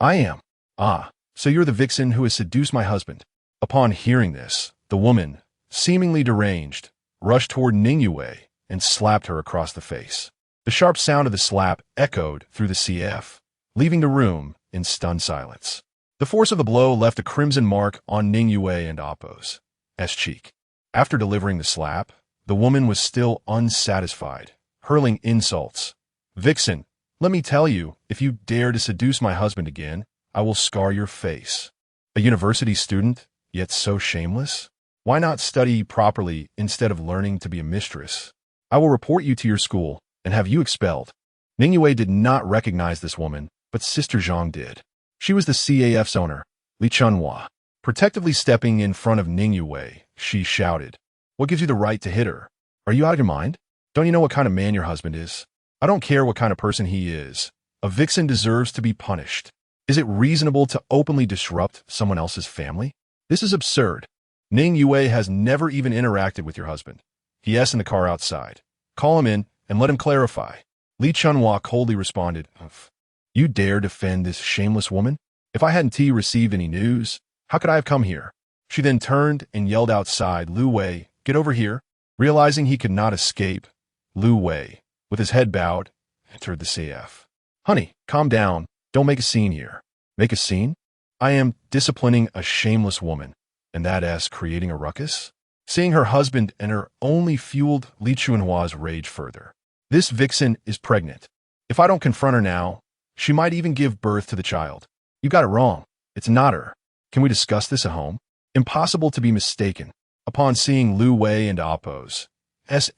am. "Ah, so you're the vixen who has seduced my husband." Upon hearing this, the woman, seemingly deranged, rushed toward Ning Yue and slapped her across the face. The sharp sound of the slap echoed through the CF, leaving the room in stunned silence. The force of the blow left a crimson mark on Ning Yue and Appo's cheek. After delivering the slap, the woman was still unsatisfied, hurling insults. "Vixen, let me tell you, if you dare to seduce my husband again, I will scar your face. A university student, yet so shameless? Why not study properly instead of learning to be a mistress? I will report you to your school and have you expelled." Ning Yue did not recognize this woman, but Sister Zhang did. She was the CAF's owner, Li Chunhua. Protectively stepping in front of Ning Yue, she shouted, "What gives you the right to hit her? Are you out of your mind? Don't you know what kind of man your husband is? I don't care what kind of person he is. A vixen deserves to be punished. Is it reasonable to openly disrupt someone else's family? This is absurd. Ning Yue has never even interacted with your husband. He is in the car outside. Call him in and let him clarify." Li Chunhua coldly responded, "You dare defend this shameless woman? If I hadn't received any news, how could I have come here?" She then turned and yelled outside, "Lu Wei, get over here." Realizing he could not escape, Lu Wei, with his head bowed, entered the CF. "Honey, calm down. Don't make a scene here." "Make a scene? I am disciplining a shameless woman, and that creating a ruckus?" Seeing her husband enter only fueled Li Chunhua's rage further. "This vixen is pregnant. If I don't confront her now, she might even give birth to the child. You got it wrong. It's not her. Can we discuss this at home?" Impossible to be mistaken. Upon seeing Lu Wei and Appo's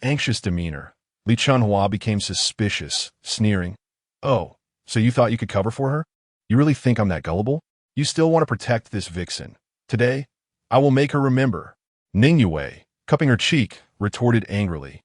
anxious demeanor, Li Chunhua became suspicious, sneering, "Oh, so you thought you could cover for her? You really think I'm that gullible? You still want to protect this vixen. Today, I will make her remember." Ning Yue, cupping her cheek, retorted angrily,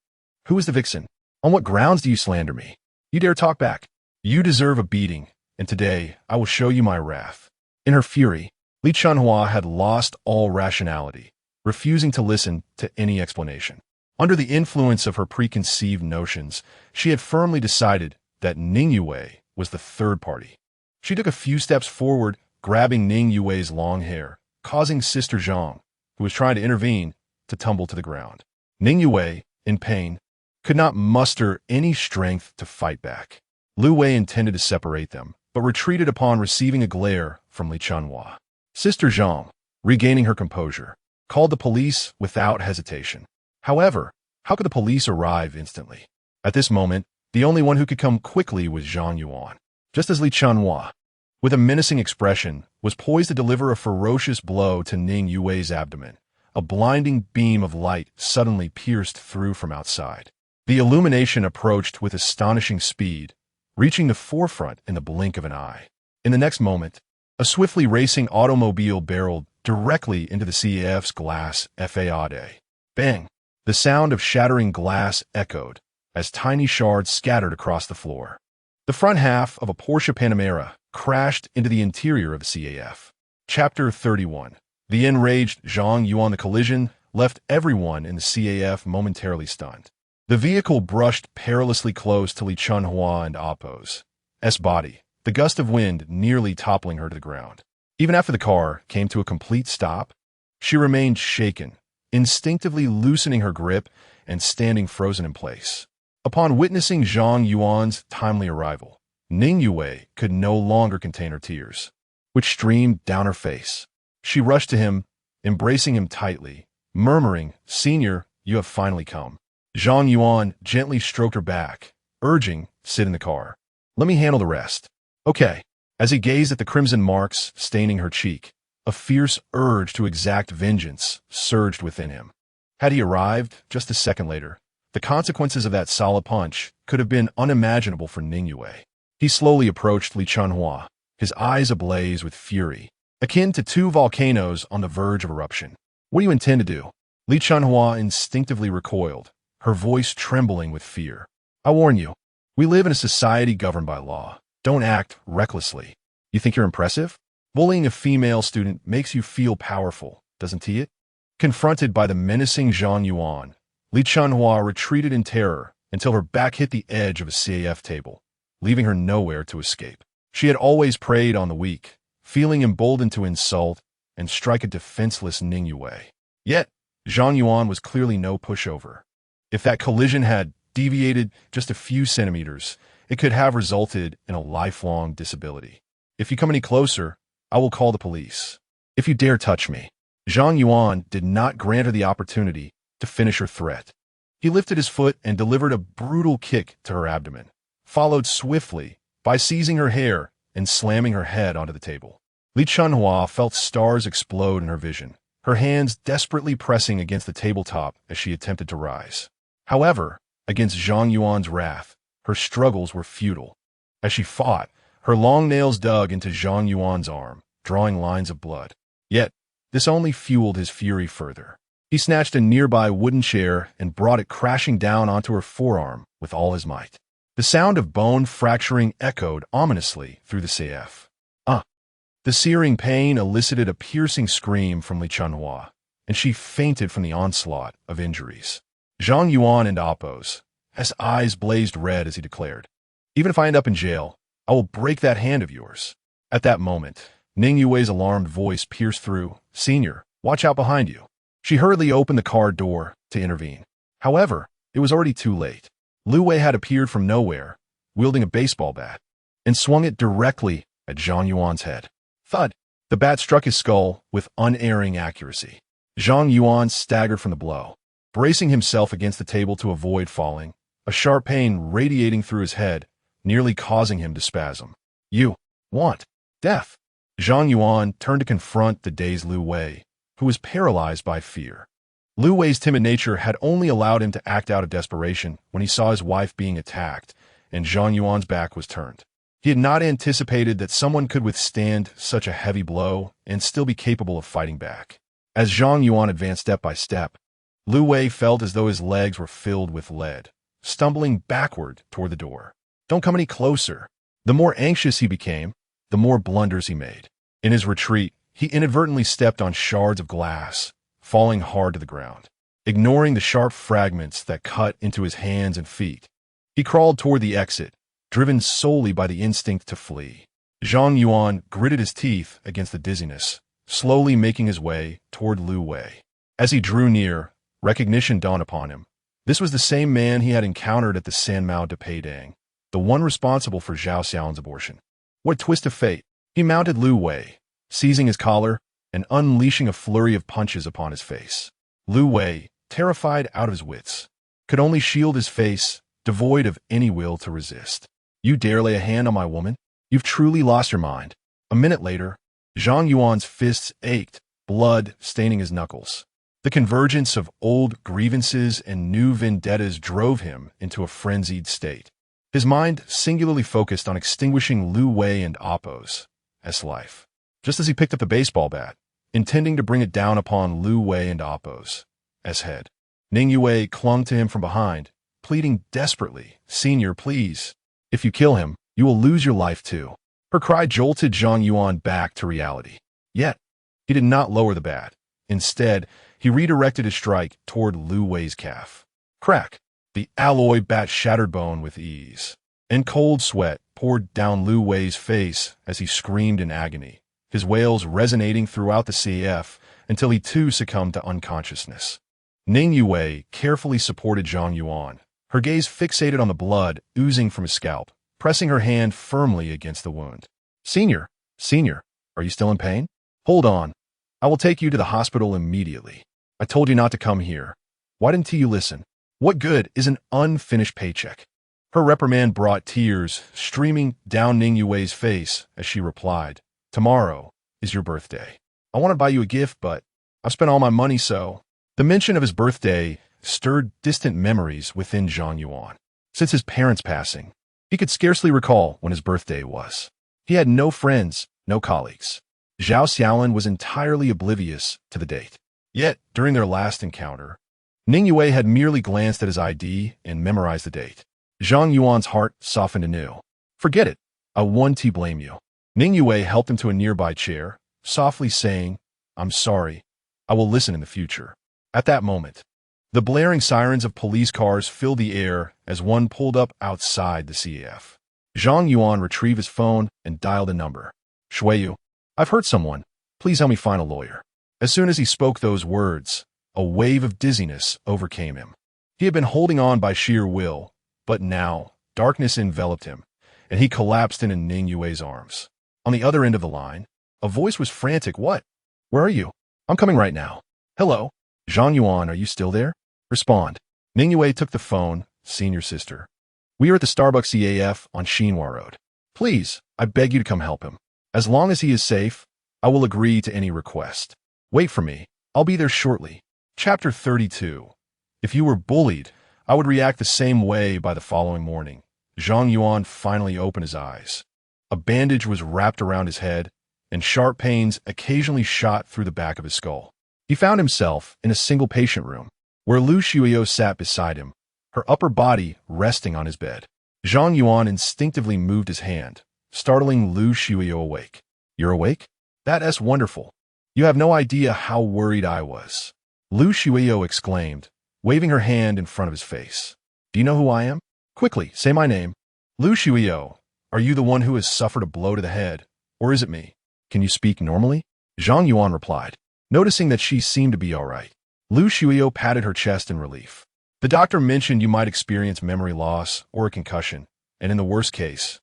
"Who is the vixen? On what grounds do you slander me? You dare talk back? You deserve a beating, and today I will show you my wrath." In her fury, Li Chunhua had lost all rationality, refusing to listen to any explanation. Under the influence of her preconceived notions, she had firmly decided that Ning Yue was the third party. She took a few steps forward, grabbing Ning Yue's long hair, causing Sister Zhang, who was trying to intervene, to tumble to the ground. Ning Yue, in pain, could not muster any strength to fight back. Lu Wei intended to separate them, but retreated upon receiving a glare from Li Chunhua. Sister Zhang, regaining her composure, called the police without hesitation. However, how could the police arrive instantly? At this moment, the only one who could come quickly was Zhang Yuan. Just as Li Chunhua, with a menacing expression, was poised to deliver a ferocious blow to Ning Yue's abdomen, a blinding beam of light suddenly pierced through from outside. The illumination approached with astonishing speed, reaching the forefront in the blink of an eye. In the next moment, a swiftly racing automobile barreled directly into the CAF's glass FAAD. Bang! The sound of shattering glass echoed as tiny shards scattered across the floor. The front half of a Porsche Panamera crashed into the interior of the CAF. Chapter 31. The enraged Zhang Yuan. The collision left everyone in the CAF momentarily stunned. The vehicle brushed perilously close to Li Chunhua and Appo's body, the gust of wind nearly toppling her to the ground. Even after the car came to a complete stop, she remained shaken, instinctively loosening her grip and standing frozen in place. Upon witnessing Zhang Yuan's timely arrival, Ning Yue could no longer contain her tears, which streamed down her face. She rushed to him, embracing him tightly, murmuring, "Senior, you have finally come." Zhang Yuan gently stroked her back, urging, "Sit in the car. Let me handle the rest." "Okay." As he gazed at the crimson marks staining her cheek, a fierce urge to exact vengeance surged within him. Had he arrived just a second later, the consequences of that solid punch could have been unimaginable for Ning Yue. He slowly approached Li Chunhua, his eyes ablaze with fury, akin to two volcanoes on the verge of eruption. "What do you intend to do?" Li Chunhua instinctively recoiled, her voice trembling with fear. "I warn you, we live in a society governed by law. Don't act recklessly. You think you're impressive? Bullying a female student makes you feel powerful, doesn't it?" Confronted by the menacing Zhang Yuan, Li Chunhua retreated in terror until her back hit the edge of a CAF table, leaving her nowhere to escape. She had always preyed on the weak, feeling emboldened to insult and strike a defenseless Ning Yue. Yet, Zhang Yuan was clearly no pushover. If that collision had deviated just a few centimeters, it could have resulted in a lifelong disability. "If you come any closer, I will call the police. If you dare touch me." Zhang Yuan did not grant her the opportunity to finish her threat. He lifted his foot and delivered a brutal kick to her abdomen, followed swiftly by seizing her hair and slamming her head onto the table. Li Chunhua felt stars explode in her vision, her hands desperately pressing against the tabletop as she attempted to rise. However, against Zhang Yuan's wrath, her struggles were futile. As she fought, her long nails dug into Zhang Yuan's arm, drawing lines of blood. Yet, this only fueled his fury further. He snatched a nearby wooden chair and brought it crashing down onto her forearm with all his might. The sound of bone fracturing echoed ominously through the CAF. The searing pain elicited a piercing scream from Li Chunhua, and she fainted from the onslaught of injuries. Zhang Yuan and Appo's eyes blazed red as he declared, "Even if I end up in jail, I will break that hand of yours." At that moment, Ning Yue's alarmed voice pierced through, "Senior, watch out behind you." She hurriedly opened the car door to intervene. However, it was already too late. Lu Wei had appeared from nowhere, wielding a baseball bat, and swung it directly at Zhang Yuan's head. Thud! The bat struck his skull with unerring accuracy. Zhang Yuan staggered from the blow, bracing himself against the table to avoid falling, a sharp pain radiating through his head, nearly causing him to spasm. "You want death?" Zhang Yuan turned to confront the dazed Lu Wei, who was paralyzed by fear. Lu Wei's timid nature had only allowed him to act out of desperation when he saw his wife being attacked, and Zhang Yuan's back was turned. He had not anticipated that someone could withstand such a heavy blow and still be capable of fighting back. As Zhang Yuan advanced step by step, Lu Wei felt as though his legs were filled with lead, stumbling backward toward the door. "Don't come any closer." The more anxious he became, the more blunders he made. In his retreat, he inadvertently stepped on shards of glass, falling hard to the ground. Ignoring the sharp fragments that cut into his hands and feet, he crawled toward the exit, driven solely by the instinct to flee. Zhang Yuan gritted his teeth against the dizziness, slowly making his way toward Lu Wei. As he drew near, recognition dawned upon him. This was the same man he had encountered at the Sanmao de Peidang, the one responsible for Zhao Xiao's abortion. What a twist of fate. He mounted Lu Wei, seizing his collar and unleashing a flurry of punches upon his face. Lu Wei, terrified out of his wits, could only shield his face, devoid of any will to resist. You dare lay a hand on my woman? You've truly lost your mind. A minute later, Zhang Yuan's fists ached, blood staining his knuckles. The convergence of old grievances and new vendettas drove him into a frenzied state. His mind singularly focused on extinguishing Lu Wei and Appo's life. Just as he picked up the baseball bat, intending to bring it down upon Lu Wei and Appo's head, Ning Yue clung to him from behind, pleading desperately, "Senior, please. If you kill him, you will lose your life too." Her cry jolted Zhang Yuan back to reality. Yet, he did not lower the bat. Instead, he redirected his strike toward Lu Wei's calf. Crack! The alloy bat shattered bone with ease, and cold sweat poured down Lu Wei's face as he screamed in agony, his wails resonating throughout the CAF until he too succumbed to unconsciousness. Ning Yue carefully supported Zhang Yuan, her gaze fixated on the blood oozing from his scalp, pressing her hand firmly against the wound. Senior, are you still in pain? Hold on. I will take you to the hospital immediately. I told you not to come here. Why didn't you listen? What good is an unfinished paycheck? Her reprimand brought tears streaming down Ning Yue's face as she replied, "Tomorrow is your birthday. I want to buy you a gift, but I've spent all my money, so..." The mention of his birthday stirred distant memories within Zhang Yuan. Since his parents' passing, he could scarcely recall when his birthday was. He had no friends, no colleagues. Zhao Xiaolin was entirely oblivious to the date. Yet, during their last encounter, Ning Yue had merely glanced at his ID and memorized the date. Zhang Yuan's heart softened anew. "Forget it. I won't blame you." Ning Yue helped him to a nearby chair, softly saying, "I'm sorry. I will listen in the future." At that moment, the blaring sirens of police cars filled the air as one pulled up outside the CAF. Zhang Yuan retrieved his phone and dialed a number. "Shuiyu, I've hurt someone. Please help me find a lawyer." As soon as he spoke those words, a wave of dizziness overcame him. He had been holding on by sheer will, but now darkness enveloped him, and he collapsed into Ning Yue's arms. On the other end of the line, a voice was frantic. "What? Where are you? I'm coming right now. Hello? Zhang Yuan, are you still there? Respond." Ning Yue took the phone. "Senior sister. We are at the Starbucks CAF on Xinhua Road. Please, I beg you to come help him. As long as he is safe, I will agree to any request. Wait for me. I'll be there shortly." Chapter 32. If you were bullied, I would react the same way by the following morning. Zhang Yuan finally opened his eyes. A bandage was wrapped around his head, and sharp pains occasionally shot through the back of his skull. He found himself in a single patient room, where Lu Shuiyo sat beside him, her upper body resting on his bed. Zhang Yuan instinctively moved his hand, startling Lu Shuiyo awake. "You're awake? That's wonderful. You have no idea how worried I was." Lu Shuiyo exclaimed, waving her hand in front of his face. "Do you know who I am? Quickly, say my name." "Lu Shuiyo, are you the one who has suffered a blow to the head, or is it me? Can you speak normally?" Zhang Yuan replied, noticing that she seemed to be all right. Lu Shuiyo patted her chest in relief. "The doctor mentioned you might experience memory loss or a concussion, and in the worst case,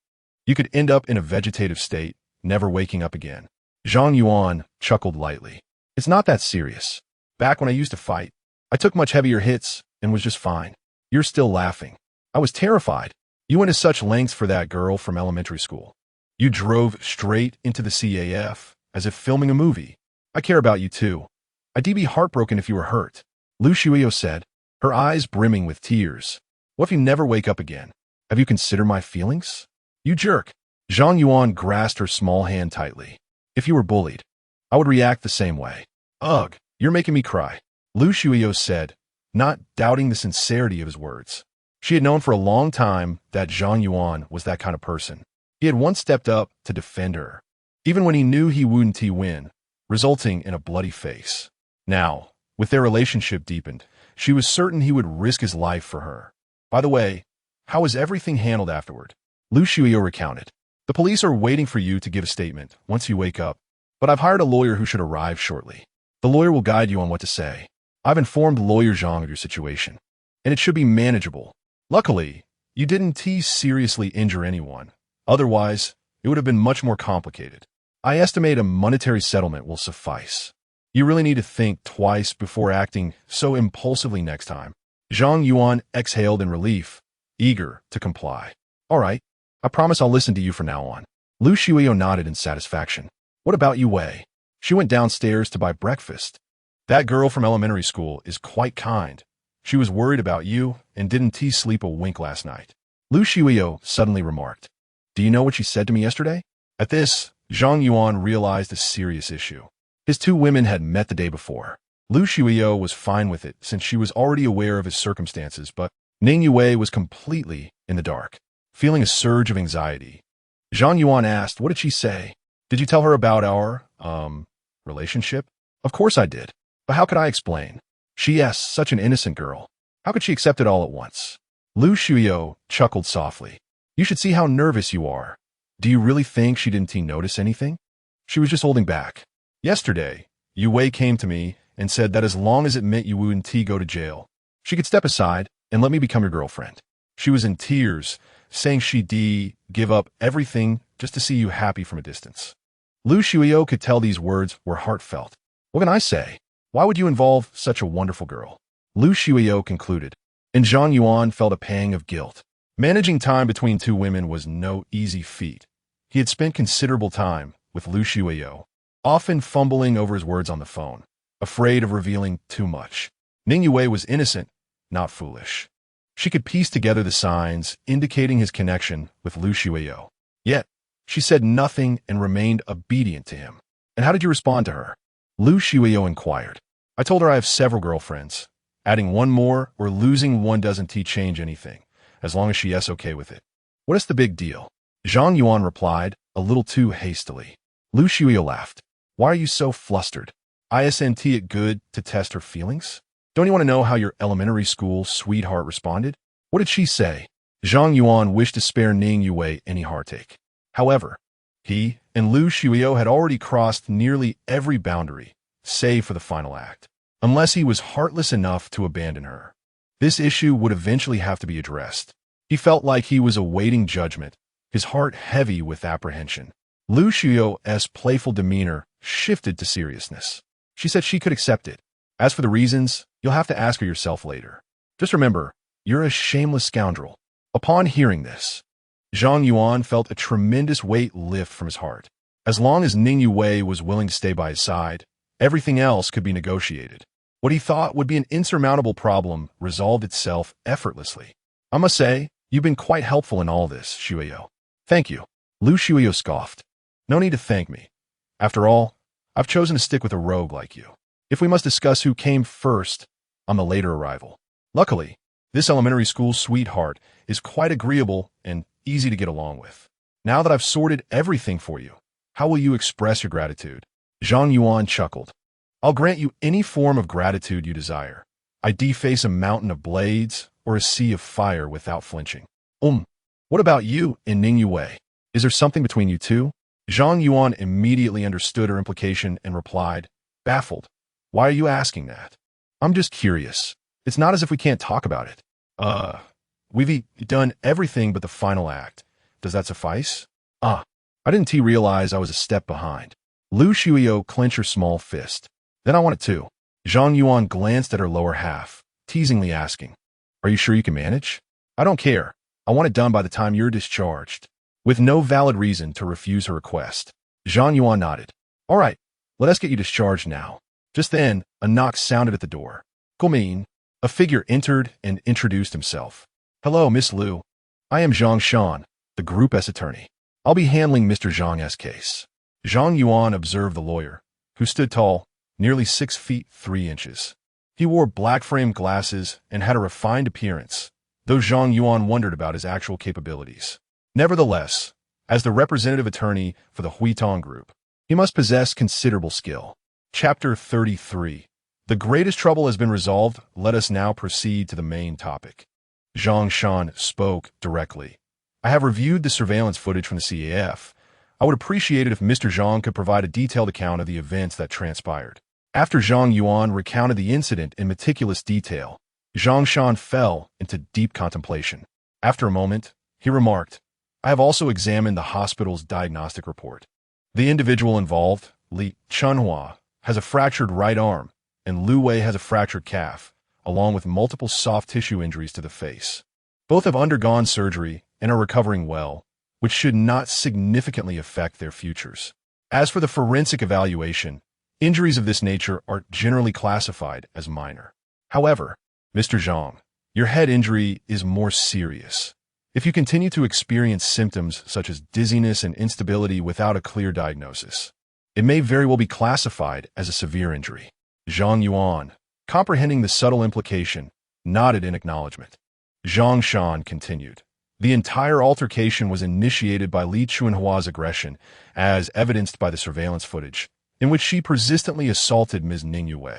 you could end up in a vegetative state, never waking up again." Zhang Yuan chuckled lightly. "It's not that serious. Back when I used to fight, I took much heavier hits and was just fine. You're still laughing. I was terrified. You went to such lengths for that girl from elementary school. You drove straight into the CAF, as if filming a movie. I care about you too. I'd be heartbroken if you were hurt." Lu Shuiyo said, her eyes brimming with tears. "What if you never wake up again? Have you considered my feelings?" "You jerk." Zhang Yuan grasped her small hand tightly. "If you were bullied, I would react the same way." "Ugh, you're making me cry," Lu Shuiyo said, not doubting the sincerity of his words. She had known for a long time that Zhang Yuan was that kind of person. He had once stepped up to defend her, even when he knew he wouldn't win, resulting in a bloody face. Now, with their relationship deepened, she was certain he would risk his life for her. "By the way, how was everything handled afterward?" Lu Shuiyo recounted. "The police are waiting for you to give a statement once you wake up, but I've hired a lawyer who should arrive shortly. The lawyer will guide you on what to say. I've informed lawyer Zhang of your situation, and it should be manageable. Luckily, you didn't seriously injure anyone. Otherwise, it would have been much more complicated. I estimate a monetary settlement will suffice. You really need to think twice before acting so impulsively next time. Zhang Yuan exhaled in relief, eager to comply. All right, I promise I'll listen to you from now on. Lu Shuyo nodded in satisfaction. What about Yu Wei? She went downstairs to buy breakfast. That girl from elementary school is quite kind. She was worried about you and didn't sleep a wink last night. Lu Shuyo suddenly remarked. Do you know what she said to me yesterday? At this, Zhang Yuan realized a serious issue. His two women had met the day before. Lu Shuyo was fine with it since she was already aware of his circumstances, but Ning Yue was completely in the dark. Feeling a surge of anxiety, Zhang Yuan asked, what did she say? Did you tell her about our, relationship? Of course I did. But how could I explain? She asked, such an innocent girl. How could she accept it all at once? Lu Shuyo chuckled softly. You should see how nervous you are. Do you really think she didn't notice anything? She was just holding back. Yesterday, Yu Wei came to me and said that as long as it meant you wouldn't go to jail, she could step aside and let me become your girlfriend. She was in tears, saying she'd give up everything just to see you happy from a distance. Lu Shuyo could tell these words were heartfelt. What can I say? Why would you involve such a wonderful girl? Lu Shuyo concluded, and Zhang Yuan felt a pang of guilt. Managing time between two women was no easy feat. He had spent considerable time with Lu Shuyo, often fumbling over his words on the phone, afraid of revealing too much. Ning Yue was innocent, not foolish. She could piece together the signs indicating his connection with Lu Shuyo. Yet, she said nothing and remained obedient to him. And how did you respond to her? Lu Shuyo inquired. I told her I have several girlfriends. Adding one more or losing one doesn't change anything, as long as she is okay with it. What is the big deal? Zhang Yuan replied, a little too hastily. Lu Shuyo laughed. Why are you so flustered? Isn't it good to test her feelings? Don't you want to know how your elementary school sweetheart responded? What did she say? Zhang Yuan wished to spare Ning Yue any heartache. However, he and Lu Shuyo had already crossed nearly every boundary, save for the final act. Unless he was heartless enough to abandon her, this issue would eventually have to be addressed. He felt like he was awaiting judgment, his heart heavy with apprehension. Lu Shuyo's playful demeanor shifted to seriousness. She said she could accept it. As for the reasons, you'll have to ask her yourself later. Just remember, you're a shameless scoundrel. Upon hearing this, Zhang Yuan felt a tremendous weight lift from his heart. As long as Ning Yue was willing to stay by his side, everything else could be negotiated. What he thought would be an insurmountable problem resolved itself effortlessly. I must say, you've been quite helpful in all this, Shuyo. Thank you. Lu Shuyo scoffed. No need to thank me. After all, I've chosen to stick with a rogue like you. If we must discuss who came first, I'm the later arrival. Luckily, this elementary school sweetheart is quite agreeable and easy to get along with. Now that I've sorted everything for you, how will you express your gratitude? Zhang Yuan chuckled. I'll grant you any form of gratitude you desire. I deface a mountain of blades or a sea of fire without flinching. What about you and Ning Yue? Is there something between you two? Zhang Yuan immediately understood her implication and replied, baffled. Why are you asking that? I'm just curious. It's not as if we can't talk about it. We've done everything but the final act. Does that suffice? I didn't realize I was a step behind. Lu Shuyo clenched her small fist. Then I want it too. Zhang Yuan glanced at her lower half, teasingly asking, are you sure you can manage? I don't care. I want it done by the time you're discharged. With no valid reason to refuse her request, Zhang Yuan nodded. All right, let us get you discharged now. Just then, a knock sounded at the door. Guomin, a figure entered and introduced himself. Hello, Miss Lu. I am Zhang Shan, the Group S attorney. I'll be handling Mr. Zhang's case. Zhang Yuan observed the lawyer, who stood tall, nearly 6 feet 3 inches. He wore black-framed glasses and had a refined appearance, though Zhang Yuan wondered about his actual capabilities. Nevertheless, as the representative attorney for the Huitong Group, he must possess considerable skill. Chapter 33. The greatest trouble has been resolved. Let us now proceed to the main topic. Zhang Shan spoke directly. I have reviewed the surveillance footage from the CAF. I would appreciate it if Mr. Zhang could provide a detailed account of the events that transpired. After Zhang Yuan recounted the incident in meticulous detail, Zhang Shan fell into deep contemplation. After a moment, he remarked, I have also examined the hospital's diagnostic report. The individual involved, Li Chunhua, has a fractured right arm, and Lu Wei has a fractured calf, along with multiple soft tissue injuries to the face. Both have undergone surgery and are recovering well, which should not significantly affect their futures. As for the forensic evaluation, injuries of this nature are generally classified as minor. However, Mr. Zhang, your head injury is more serious. If you continue to experience symptoms such as dizziness and instability without a clear diagnosis, it may very well be classified as a severe injury. Zhang Yuan, comprehending the subtle implication, nodded in acknowledgement. Zhang Shan continued. The entire altercation was initiated by Li Chunhua's aggression, as evidenced by the surveillance footage, in which she persistently assaulted Ms. Ning Yue.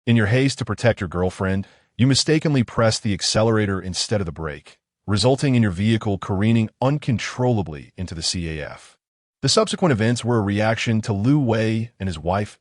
In your haste to protect your girlfriend, you mistakenly pressed the accelerator instead of the brake, resulting in your vehicle careening uncontrollably into the CAF. The subsequent events were a reaction to Lu Wei and his wife's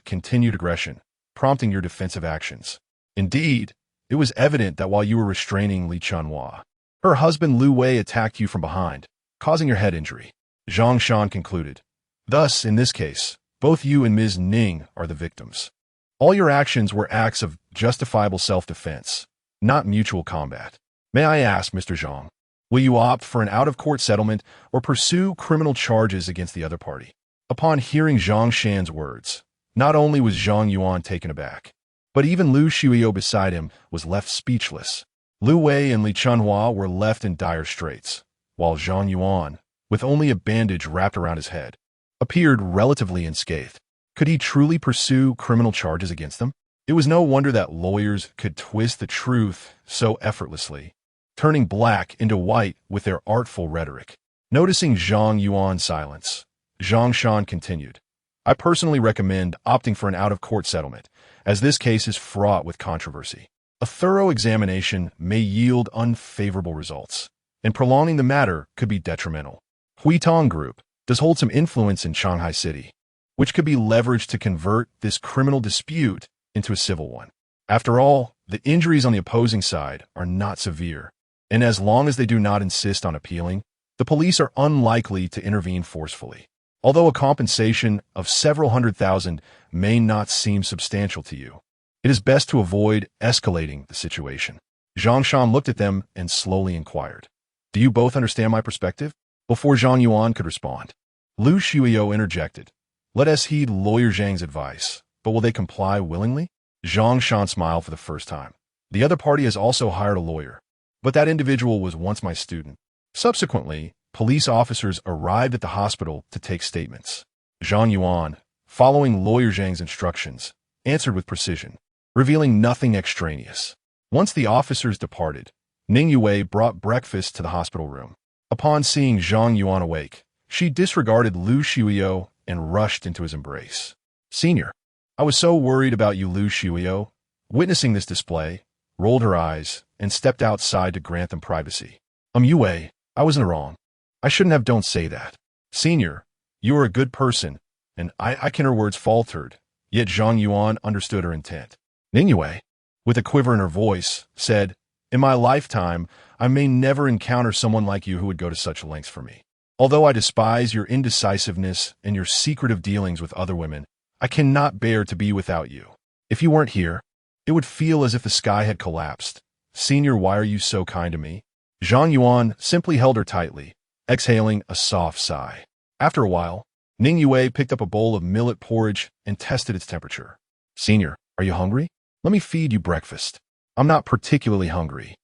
continued aggression, prompting your defensive actions. Indeed, it was evident that while you were restraining Li Chunhua, her husband Lu Wei attacked you from behind, causing your head injury. Zhang Shan concluded. Thus, in this case, both you and Ms. Ning are the victims. All your actions were acts of justifiable self-defense, not mutual combat. May I ask, Mr. Zhang, will you opt for an out-of-court settlement or pursue criminal charges against the other party? Upon hearing Zhang Shan's words, not only was Zhang Yuan taken aback, but even Lu Shuyo beside him was left speechless. Lu Wei and Li Chunhua were left in dire straits, while Zhang Yuan, with only a bandage wrapped around his head, appeared relatively unscathed. Could he truly pursue criminal charges against them? It was no wonder that lawyers could twist the truth so effortlessly, turning black into white with their artful rhetoric. Noticing Zhang Yuan's silence, Zhang Shan continued. I personally recommend opting for an out-of-court settlement, as this case is fraught with controversy. A thorough examination may yield unfavorable results, and prolonging the matter could be detrimental. Huitong Group does hold some influence in Shanghai City, which could be leveraged to convert this criminal dispute into a civil one. After all, the injuries on the opposing side are not severe, and as long as they do not insist on appealing, the police are unlikely to intervene forcefully. Although a compensation of several $100,000 may not seem substantial to you, it is best to avoid escalating the situation. Zhang Shan looked at them and slowly inquired. Do you both understand my perspective? Before Zhang Yuan could respond, Lu Shuyo interjected. Let us heed Lawyer Zhang's advice, but will they comply willingly? Zhang Shan smiled for the first time. The other party has also hired a lawyer, but that individual was once my student. Subsequently, police officers arrived at the hospital to take statements. Zhang Yuan, following Lawyer Zhang's instructions, answered with precision, revealing nothing extraneous. Once the officers departed, Ning Yue brought breakfast to the hospital room. Upon seeing Zhang Yuan awake, she disregarded Lu Shuyo and rushed into his embrace. Senior, I was so worried about you, Lu Shuyo. Witnessing this display, rolled her eyes and stepped outside to grant them privacy. Yue, I was in the wrong. I shouldn't have. Don't say that. Senior, you are a good person, and I can. Her words faltered, yet Zhang Yuan understood her intent. Ning Yue, with a quiver in her voice, said, in my lifetime, I may never encounter someone like you who would go to such lengths for me. Although I despise your indecisiveness and your secretive dealings with other women, I cannot bear to be without you. If you weren't here, it would feel as if the sky had collapsed. Senior, why are you so kind to me? Zhang Yuan simply held her tightly, exhaling a soft sigh. After a while, Ning Yue picked up a bowl of millet porridge and tested its temperature. Senior, are you hungry? Let me feed you breakfast. I'm not particularly hungry,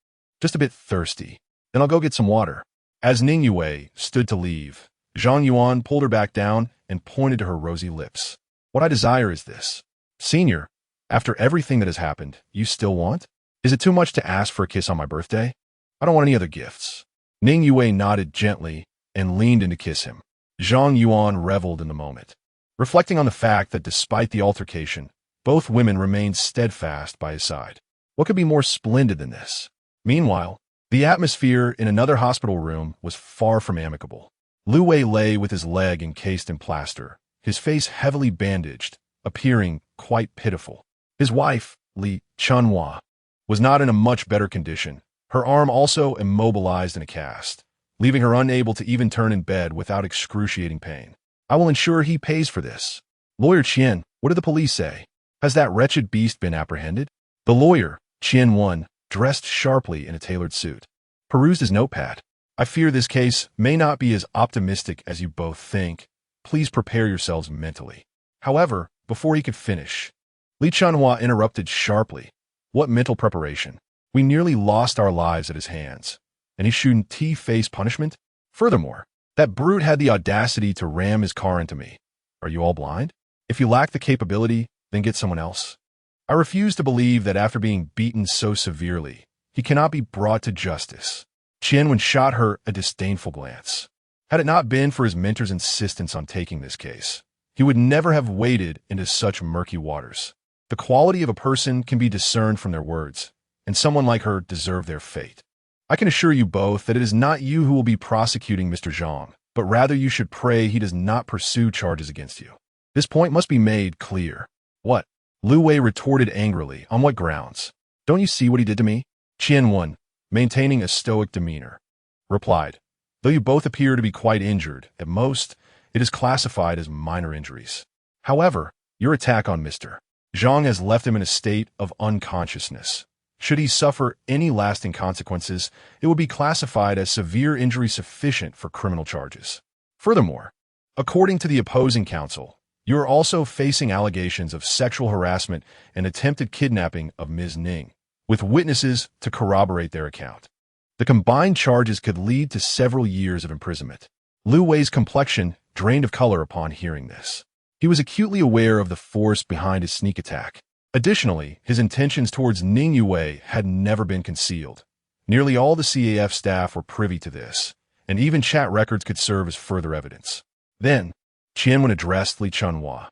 just a bit thirsty. Then I'll go get some water. As Ning Yue stood to leave, Zhang Yuan pulled her back down and pointed to her rosy lips. What I desire is this. Senior, after everything that has happened, you still want? Is it too much to ask for a kiss on my birthday? I don't want any other gifts. Ning Yue nodded gently and leaned in to kiss him. Zhang Yuan reveled in the moment, reflecting on the fact that despite the altercation, both women remained steadfast by his side. What could be more splendid than this? Meanwhile, the atmosphere in another hospital room was far from amicable. Lu Wei lay with his leg encased in plaster, his face heavily bandaged, appearing quite pitiful. His wife, Li Chunhua, was not in a much better condition, her arm also immobilized in a cast. leaving her unable to even turn in bed without excruciating pain. I will ensure he pays for this. Lawyer Qian, what did the police say? Has that wretched beast been apprehended? The lawyer, Qian Wan, dressed sharply in a tailored suit, perused his notepad. I fear this case may not be as optimistic as you both think. Please prepare yourselves mentally. However, before he could finish, Li Chunhua interrupted sharply. What mental preparation? We nearly lost our lives at his hands, and he shouldn't face punishment? Furthermore, that brute had the audacity to ram his car into me. Are you all blind? If you lack the capability, then get someone else. I refuse to believe that after being beaten so severely, he cannot be brought to justice. Qian Wen shot her a disdainful glance. Had it not been for his mentor's insistence on taking this case, he would never have waded into such murky waters. The quality of a person can be discerned from their words, and someone like her deserved their fate. I can assure you both that it is not you who will be prosecuting Mr. Zhang, but rather you should pray he does not pursue charges against you. This point must be made clear. What? Lu Wei retorted angrily. On what grounds? Don't you see what he did to me? Qian Wan, maintaining a stoic demeanor, replied, though you both appear to be quite injured, at most, it is classified as minor injuries. However, your attack on Mr. Zhang has left him in a state of unconsciousness. Should he suffer any lasting consequences, it would be classified as severe injury sufficient for criminal charges. Furthermore, according to the opposing counsel, you are also facing allegations of sexual harassment and attempted kidnapping of Ms. Ning, with witnesses to corroborate their account. The combined charges could lead to several years of imprisonment. Lu Wei's complexion drained of color upon hearing this. He was acutely aware of the force behind his sneak attack. Additionally, his intentions towards Ning Yue had never been concealed. Nearly all the CAF staff were privy to this, and even chat records could serve as further evidence. Then, Qian Wen addressed Li Chunhua.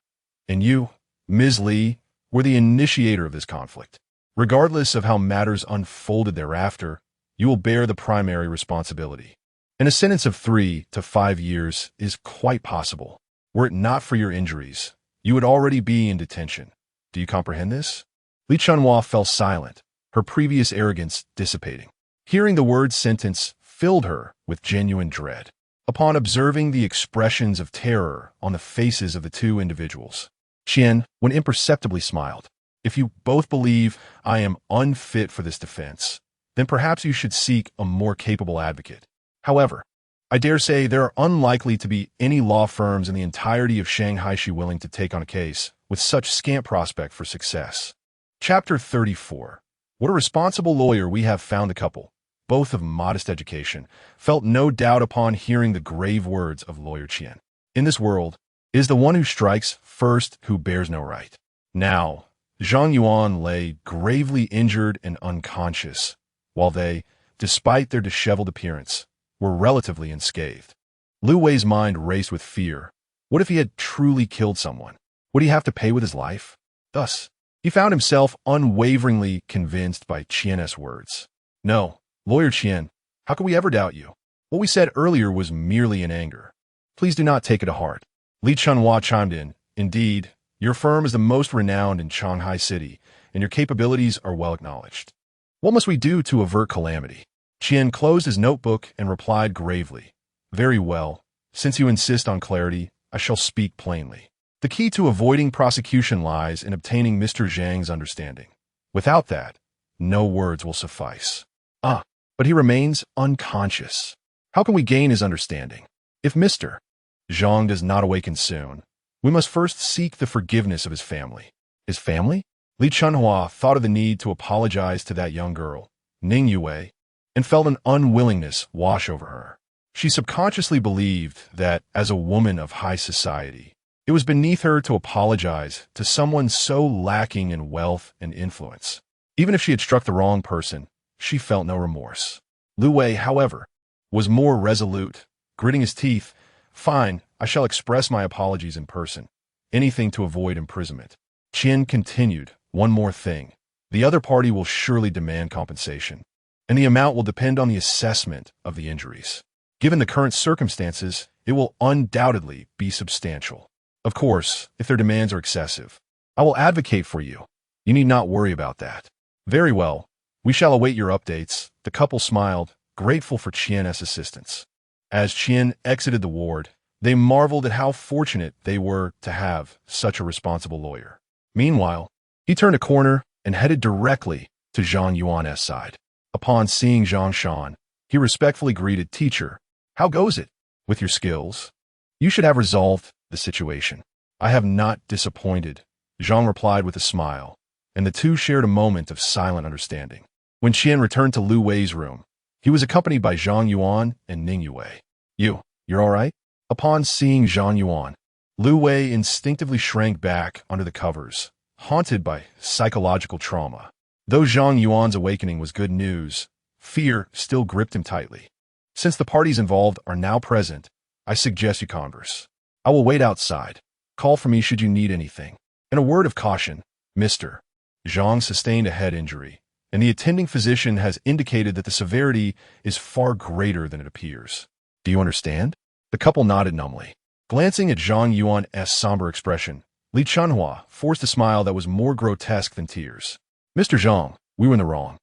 And you, Ms. Li, were the initiator of this conflict. Regardless of how matters unfolded thereafter, you will bear the primary responsibility. And a sentence of 3 to 5 years is quite possible. Were it not for your injuries, you would already be in detention. Do you comprehend this? Li Chunhua fell silent, her previous arrogance dissipating. Hearing the word sentence filled her with genuine dread. Upon observing the expressions of terror on the faces of the two individuals, Qian Wen imperceptibly smiled. If you both believe I am unfit for this defense, then perhaps you should seek a more capable advocate. However, I dare say there are unlikely to be any law firms in the entirety of Shanghai willing to take on a case with such scant prospect for success. Chapter 34. What a responsible lawyer we have found. The couple, both of modest education, felt no doubt upon hearing the grave words of lawyer Qian. In this world, it is the one who strikes first who bears no right. Now, Zhang Yuan lay gravely injured and unconscious, while they, despite their disheveled appearance, were relatively unscathed. Lu Wei's mind raced with fear. What if he had truly killed someone? Would he have to pay with his life? Thus, he found himself unwaveringly convinced by Qian's words. No, lawyer Qian, how could we ever doubt you? What we said earlier was merely in anger. Please do not take it to heart. Li Chunhua chimed in. Indeed, your firm is the most renowned in Shanghai City, and your capabilities are well acknowledged. What must we do to avert calamity? Qian closed his notebook and replied gravely. Very well. Since you insist on clarity, I shall speak plainly. The key to avoiding prosecution lies in obtaining Mr. Zhang's understanding. Without that, no words will suffice. But he remains unconscious. How can we gain his understanding? If Mr. Zhang does not awaken soon, we must first seek the forgiveness of his family. His family? Li Chunhua thought of the need to apologize to that young girl, Ning Yue, and felt an unwillingness wash over her. She subconsciously believed that, as a woman of high society, it was beneath her to apologize to someone so lacking in wealth and influence. Even if she had struck the wrong person, she felt no remorse. Lu Wei, however, was more resolute, gritting his teeth. Fine, I shall express my apologies in person. Anything to avoid imprisonment. Qian continued, one more thing. The other party will surely demand compensation, and the amount will depend on the assessment of the injuries. Given the current circumstances, it will undoubtedly be substantial. Of course, if their demands are excessive, I will advocate for you. You need not worry about that. Very well. We shall await your updates. The couple smiled, grateful for Qian's assistance. As Qian exited the ward, they marveled at how fortunate they were to have such a responsible lawyer. Meanwhile, he turned a corner and headed directly to Zhang Yuan's side. Upon seeing Zhang Shan, he respectfully greeted, "Teacher, how goes it with your skills? You should have resolved the situation." "I have not disappointed," Zhang replied with a smile, and the two shared a moment of silent understanding. When Qian returned to Lu Wei's room, he was accompanied by Zhang Yuan and Ning Yue. You're all right?" Upon seeing Zhang Yuan, Lu Wei instinctively shrank back under the covers, haunted by psychological trauma. Though Zhang Yuan's awakening was good news, fear still gripped him tightly. "Since the parties involved are now present, I suggest you converse. I will wait outside. Call for me should you need anything. And a word of caution, Mr. Zhang sustained a head injury, and the attending physician has indicated that the severity is far greater than it appears. Do you understand?" The couple nodded numbly. Glancing at Zhang Yuan's somber expression, Li Chunhua forced a smile that was more grotesque than tears. "Mr. Zhang, we were in the wrong.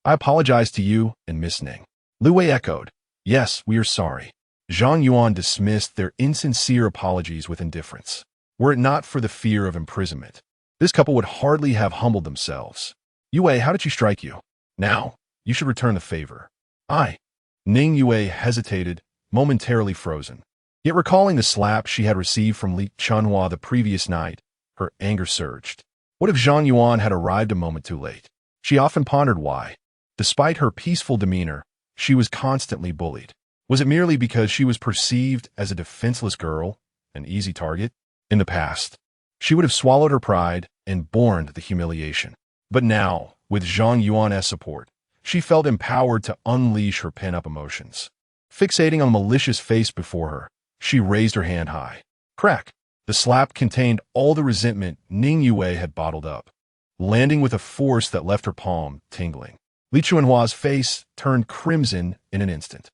I apologize to you and Miss Ning." Lu Wei echoed, "Yes, we are sorry." Zhang Yuan dismissed their insincere apologies with indifference. Were it not for the fear of imprisonment, this couple would hardly have humbled themselves. "Yue, how did she strike you? Now, you should return the favor." Ning Yue hesitated, momentarily frozen. Yet recalling the slap she had received from Li Chunhua the previous night, her anger surged. What if Zhang Yuan had arrived a moment too late? She often pondered why, despite her peaceful demeanor, she was constantly bullied. Was it merely because she was perceived as a defenseless girl, an easy target? In the past, she would have swallowed her pride and borne the humiliation. But now, with Zhang Yuan's support, she felt empowered to unleash her pent-up emotions. Fixating on the malicious face before her, she raised her hand high. Crack! The slap contained all the resentment Ning Yue had bottled up, landing with a force that left her palm tingling. Li Chunhua's face turned crimson in an instant.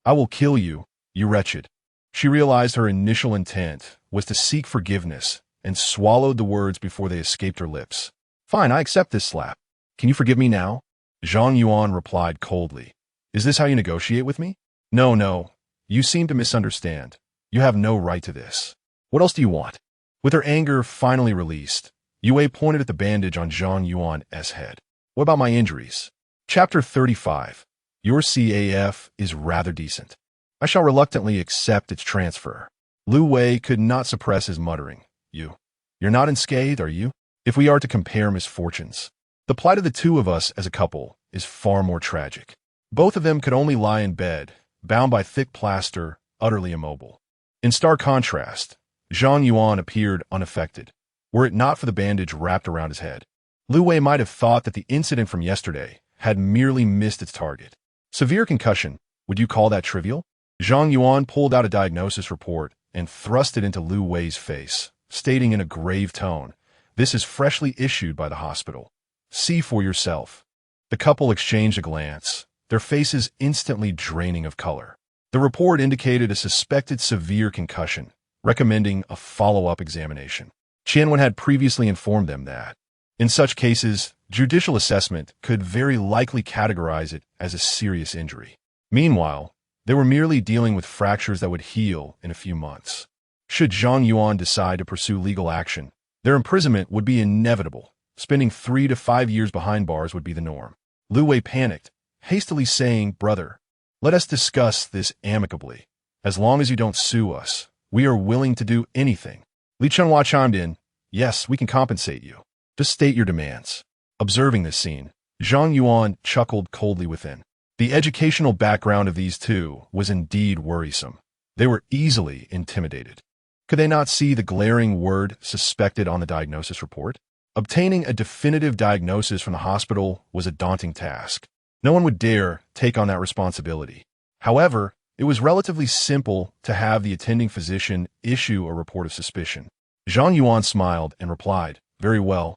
I will kill you, you wretched." She realized her initial intent was to seek forgiveness and swallowed the words before they escaped her lips. "Fine, I accept this slap. Can you forgive me now?" Zhang Yuan replied coldly. "Is this how you negotiate with me?" No. You seem to misunderstand. You have no right to this. What else do you want?" With her anger finally released, Yue pointed at the bandage on Zhang Yuan's head. "What about my injuries?" Chapter 35. Your CAF is rather decent. I shall reluctantly accept its transfer. Lu Wei could not suppress his muttering. You're not unscathed, are you? If we are to compare misfortunes, the plight of the two of us as a couple is far more tragic. Both of them could only lie in bed, bound by thick plaster, utterly immobile. In stark contrast, Zhang Yuan appeared unaffected, were it not for the bandage wrapped around his head. Lu Wei might have thought that the incident from yesterday had merely missed its target. Severe concussion, would you call that trivial? Zhang Yuan pulled out a diagnosis report and thrust it into Lu Wei's face, stating in a grave tone, "This is freshly issued by the hospital. See for yourself." The couple exchanged a glance, their faces instantly draining of color. The report indicated a suspected severe concussion, recommending a follow-up examination. Qian Wen had previously informed them that, in such cases, judicial assessment could very likely categorize it as a serious injury. Meanwhile, they were merely dealing with fractures that would heal in a few months. Should Zhang Yuan decide to pursue legal action, their imprisonment would be inevitable. Spending 3 to 5 years behind bars would be the norm. Lu Wei panicked, hastily saying, "Brother, let us discuss this amicably. As long as you don't sue us, we are willing to do anything." Li Chunhua chimed in, "Yes, we can compensate you. Just state your demands." Observing this scene, Zhang Yuan chuckled coldly within. The educational background of these two was indeed worrisome. They were easily intimidated. Could they not see the glaring word suspected on the diagnosis report? Obtaining a definitive diagnosis from the hospital was a daunting task. No one would dare take on that responsibility. However, it was relatively simple to have the attending physician issue a report of suspicion. Zhang Yuan smiled and replied, "Very well.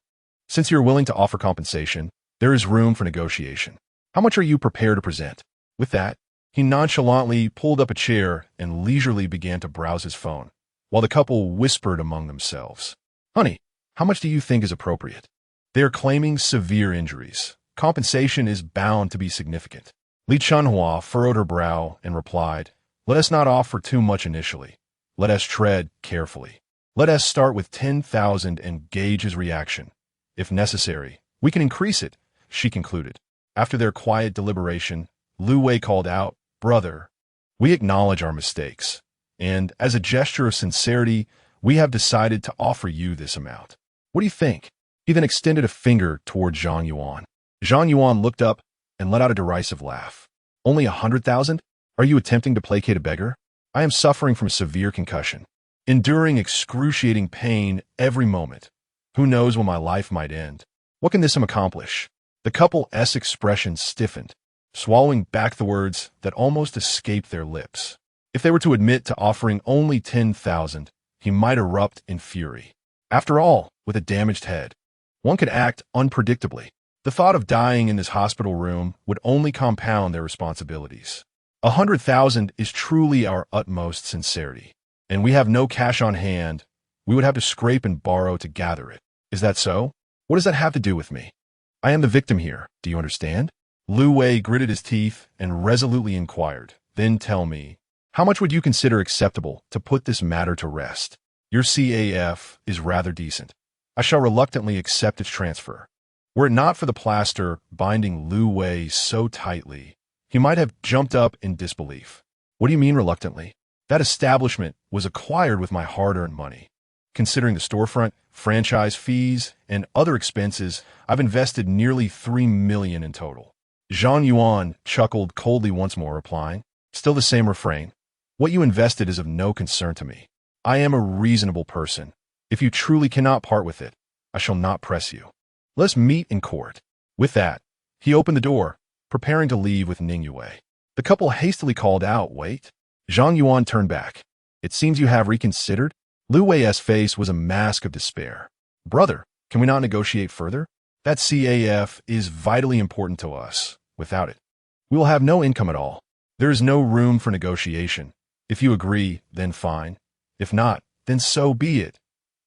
Since you are willing to offer compensation, there is room for negotiation. How much are you prepared to present?" With that, he nonchalantly pulled up a chair and leisurely began to browse his phone, while the couple whispered among themselves. "Honey, how much do you think is appropriate?" They are claiming severe injuries. Compensation is bound to be significant. Li Chunhua furrowed her brow and replied, Let us not offer too much initially. Let us tread carefully. Let us start with 10,000 and gauge his reaction. If necessary, we can increase it, she concluded. After their quiet deliberation, Lu Wei called out, "Brother, we acknowledge our mistakes, and as a gesture of sincerity, we have decided to offer you this amount. What do you think?" He then extended a finger toward Zhang Yuan. Zhang Yuan looked up and let out a derisive laugh. "Only 100,000? Are you attempting to placate a beggar? I am suffering from a severe concussion, enduring excruciating pain every moment. Who knows when my life might end? What can this sum accomplish?" The couple's expression stiffened, swallowing back the words that almost escaped their lips. If they were to admit to offering only 10,000, he might erupt in fury. After all, with a damaged head, one could act unpredictably. The thought of dying in his hospital room would only compound their responsibilities. 100,000 is truly our utmost sincerity, and we have no cash on hand. We would have to scrape and borrow to gather it. Is that so? What does that have to do with me? I am the victim here, do you understand? Lu Wei gritted his teeth and resolutely inquired, "Then tell me, how much would you consider acceptable to put this matter to rest? Your CAF is rather decent. I shall reluctantly accept its transfer." Were it not for the plaster binding Lu Wei so tightly, he might have jumped up in disbelief. "What do you mean reluctantly? That establishment was acquired with my hard-earned money. Considering the storefront, franchise fees, and other expenses, I've invested nearly 3 million in total." Zhang Yuan chuckled coldly once more, replying, "Still the same refrain. What you invested is of no concern to me. I am a reasonable person. If you truly cannot part with it, I shall not press you. Let's meet in court." With that, he opened the door, preparing to leave with Ning Yue. The couple hastily called out, "Wait." Zhang Yuan turned back. "It seems you have reconsidered?" Lu Wei's face was a mask of despair. "Brother, can we not negotiate further? That CAF is vitally important to us. Without it, we will have no income at all. There is no room for negotiation. If you agree, then fine. If not, then so be it.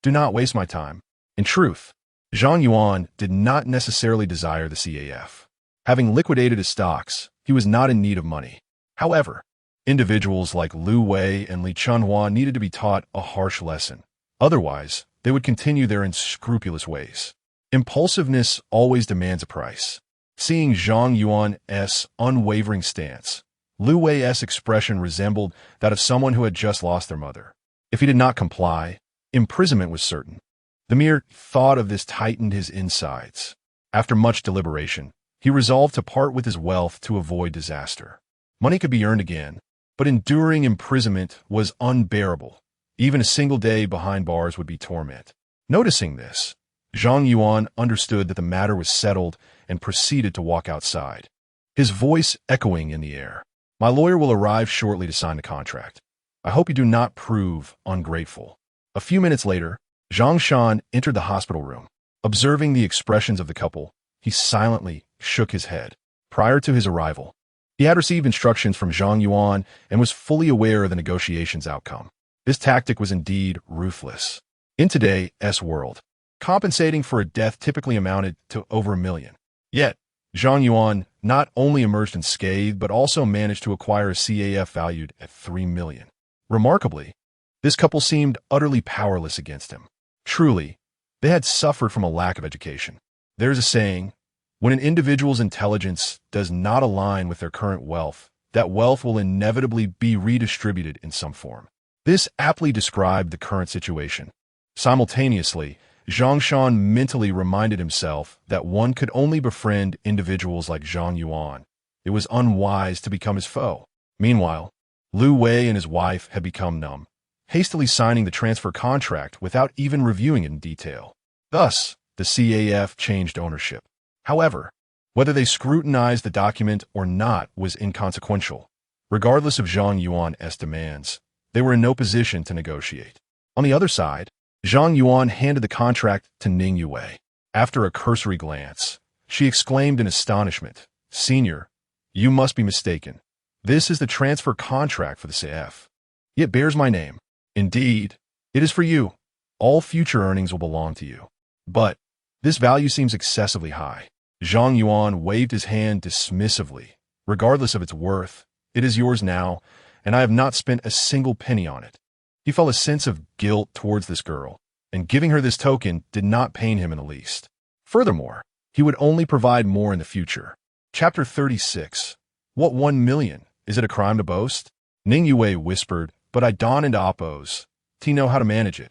Do not waste my time." In truth, Zhang Yuan did not necessarily desire the CAF. Having liquidated his stocks, he was not in need of money. However, individuals like Lu Wei and Li Chunhua needed to be taught a harsh lesson. Otherwise, they would continue their unscrupulous ways. Impulsiveness always demands a price. Seeing Zhang Yuan's unwavering stance, Lu Wei's expression resembled that of someone who had just lost their mother. If he did not comply, imprisonment was certain. The mere thought of this tightened his insides. After much deliberation, he resolved to part with his wealth to avoid disaster. Money could be earned again, but enduring imprisonment was unbearable. Even a single day behind bars would be torment. Noticing this, Zhang Yuan understood that the matter was settled and proceeded to walk outside, his voice echoing in the air. "My lawyer will arrive shortly to sign the contract. I hope you do not prove ungrateful." A few minutes later, Zhang Shan entered the hospital room. Observing the expressions of the couple, he silently shook his head. Prior to his arrival, he had received instructions from Zhang Yuan and was fully aware of the negotiation's outcome. This tactic was indeed ruthless. In today's world, compensating for a death typically amounted to over 1 million. Yet, Zhang Yuan not only emerged unscathed but also managed to acquire a CAF valued at 3 million. Remarkably, this couple seemed utterly powerless against him. Truly, they had suffered from a lack of education. There's a saying, when an individual's intelligence does not align with their current wealth, that wealth will inevitably be redistributed in some form. This aptly described the current situation. Simultaneously, Zhang Shan mentally reminded himself that one could only befriend individuals like Zhang Yuan. It was unwise to become his foe. Meanwhile, Lu Wei and his wife had become numb, hastily signing the transfer contract without even reviewing it in detail. Thus, the CAF changed ownership. However, whether they scrutinized the document or not was inconsequential. Regardless of Zhang Yuan's demands, they were in no position to negotiate. On the other side, Zhang Yuan handed the contract to Ning Yue. After a cursory glance, she exclaimed in astonishment, "Senior, you must be mistaken. This is the transfer contract for the CAF. It bears my name. Indeed, it is for you. All future earnings will belong to you. But this value seems excessively high." Zhang Yuan waved his hand dismissively. "Regardless of its worth, it is yours now, and I have not spent a single penny on it. He felt a sense of guilt towards this girl, and giving her this token did not pain him in the least. Furthermore, he would only provide more in the future. Chapter 36. What 1 million? Is it a crime to boast? Ning Yue whispered, but I dawn into Oppos. To know how to manage it.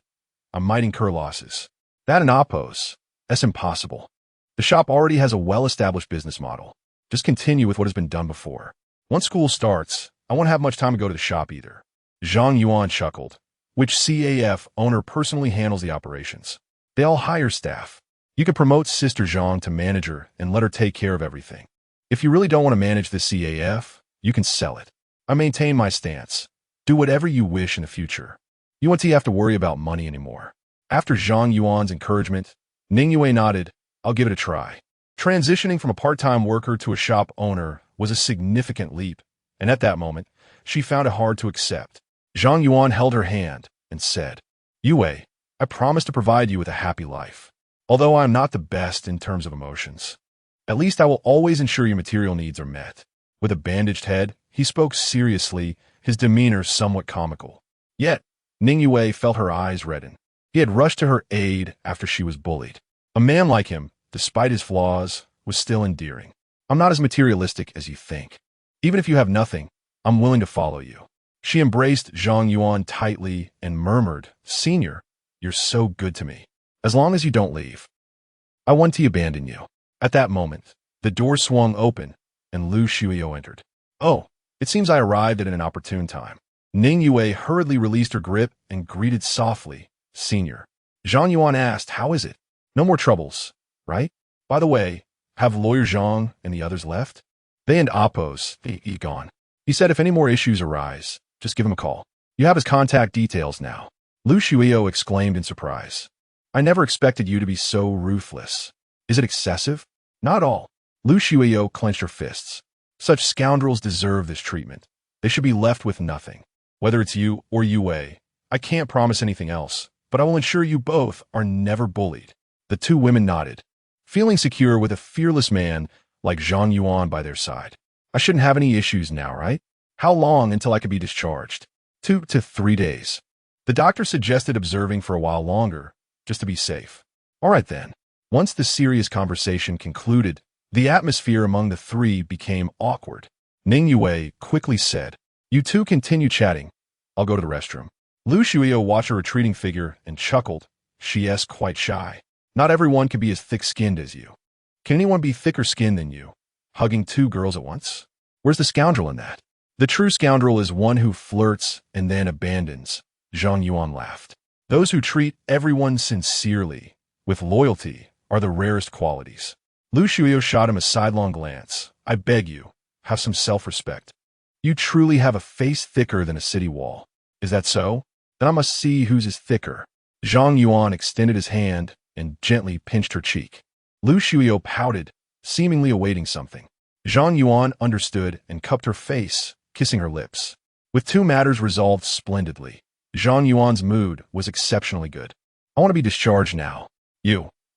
I might incur losses. That in Oppos. That's impossible. The shop already has a well-established business model. Just continue with what has been done before. Once school starts, I won't have much time to go to the shop either. Zhang Yuan chuckled. Which CAF owner personally handles the operations? They all hire staff. You could promote Sister Zhang to manager and let her take care of everything. If you really don't want to manage the CAF, you can sell it. I maintain my stance. Do whatever you wish in the future. You won't have to worry about money anymore. After Zhang Yuan's encouragement, Ning Yue nodded. I'll give it a try. Transitioning from a part-time worker to a shop owner was a significant leap, and at that moment, she found it hard to accept. Zhang Yuan held her hand and said, Yue, I promise to provide you with a happy life. Although I am not the best in terms of emotions, at least I will always ensure your material needs are met. With a bandaged head, he spoke seriously, his demeanor somewhat comical. Yet, Ning Yue felt her eyes redden. He had rushed to her aid after she was bullied. A man like him, despite his flaws, was still endearing. I'm not as materialistic as you think. Even if you have nothing, I'm willing to follow you. She embraced Zhang Yuan tightly and murmured, Senior, you're so good to me. As long as you don't leave. I want to abandon you. At that moment, the door swung open, and Lu Shuio entered. Oh, it seems I arrived at an opportune time. Ning Yue hurriedly released her grip and greeted softly, Senior. Zhang Yuan asked, How is it? No more troubles, right? By the way, have Lawyer Zhang and the others left? They and Oppos, gone. He said if any more issues arise, just give him a call. You have his contact details now. Lu Shuio exclaimed in surprise. I never expected you to be so ruthless. Is it excessive? Not all. Lu Shuio clenched her fists. Such scoundrels deserve this treatment. They should be left with nothing. Whether it's you or Yue, I can't promise anything else, but I will ensure you both are never bullied. The two women nodded, feeling secure with a fearless man like Zhang Yuan by their side. I shouldn't have any issues now, right? How long until I could be discharged? 2 to 3 days. The doctor suggested observing for a while longer, just to be safe. All right then. Once the serious conversation concluded, the atmosphere among the three became awkward. Ning Yue quickly said, You two continue chatting. I'll go to the restroom. Lu Shuio watched her retreating figure and chuckled. She is quite shy. Not everyone can be as thick-skinned as you. Can anyone be thicker-skinned than you? Hugging 2 girls at once? Where's the scoundrel in that? The true scoundrel is one who flirts and then abandons. Zhang Yuan laughed. Those who treat everyone sincerely, with loyalty, are the rarest qualities. Lu Shuio shot him a sidelong glance. I beg you, have some self-respect. You truly have a face thicker than a city wall. Is that so? Then I must see whose is thicker. Zhang Yuan extended his hand and gently pinched her cheek. Lu Shuio pouted, seemingly awaiting something. Zhang Yuan understood and cupped her face, kissing her lips. With 2 matters resolved splendidly, Zhang Yuan's mood was exceptionally good. I want to be discharged now.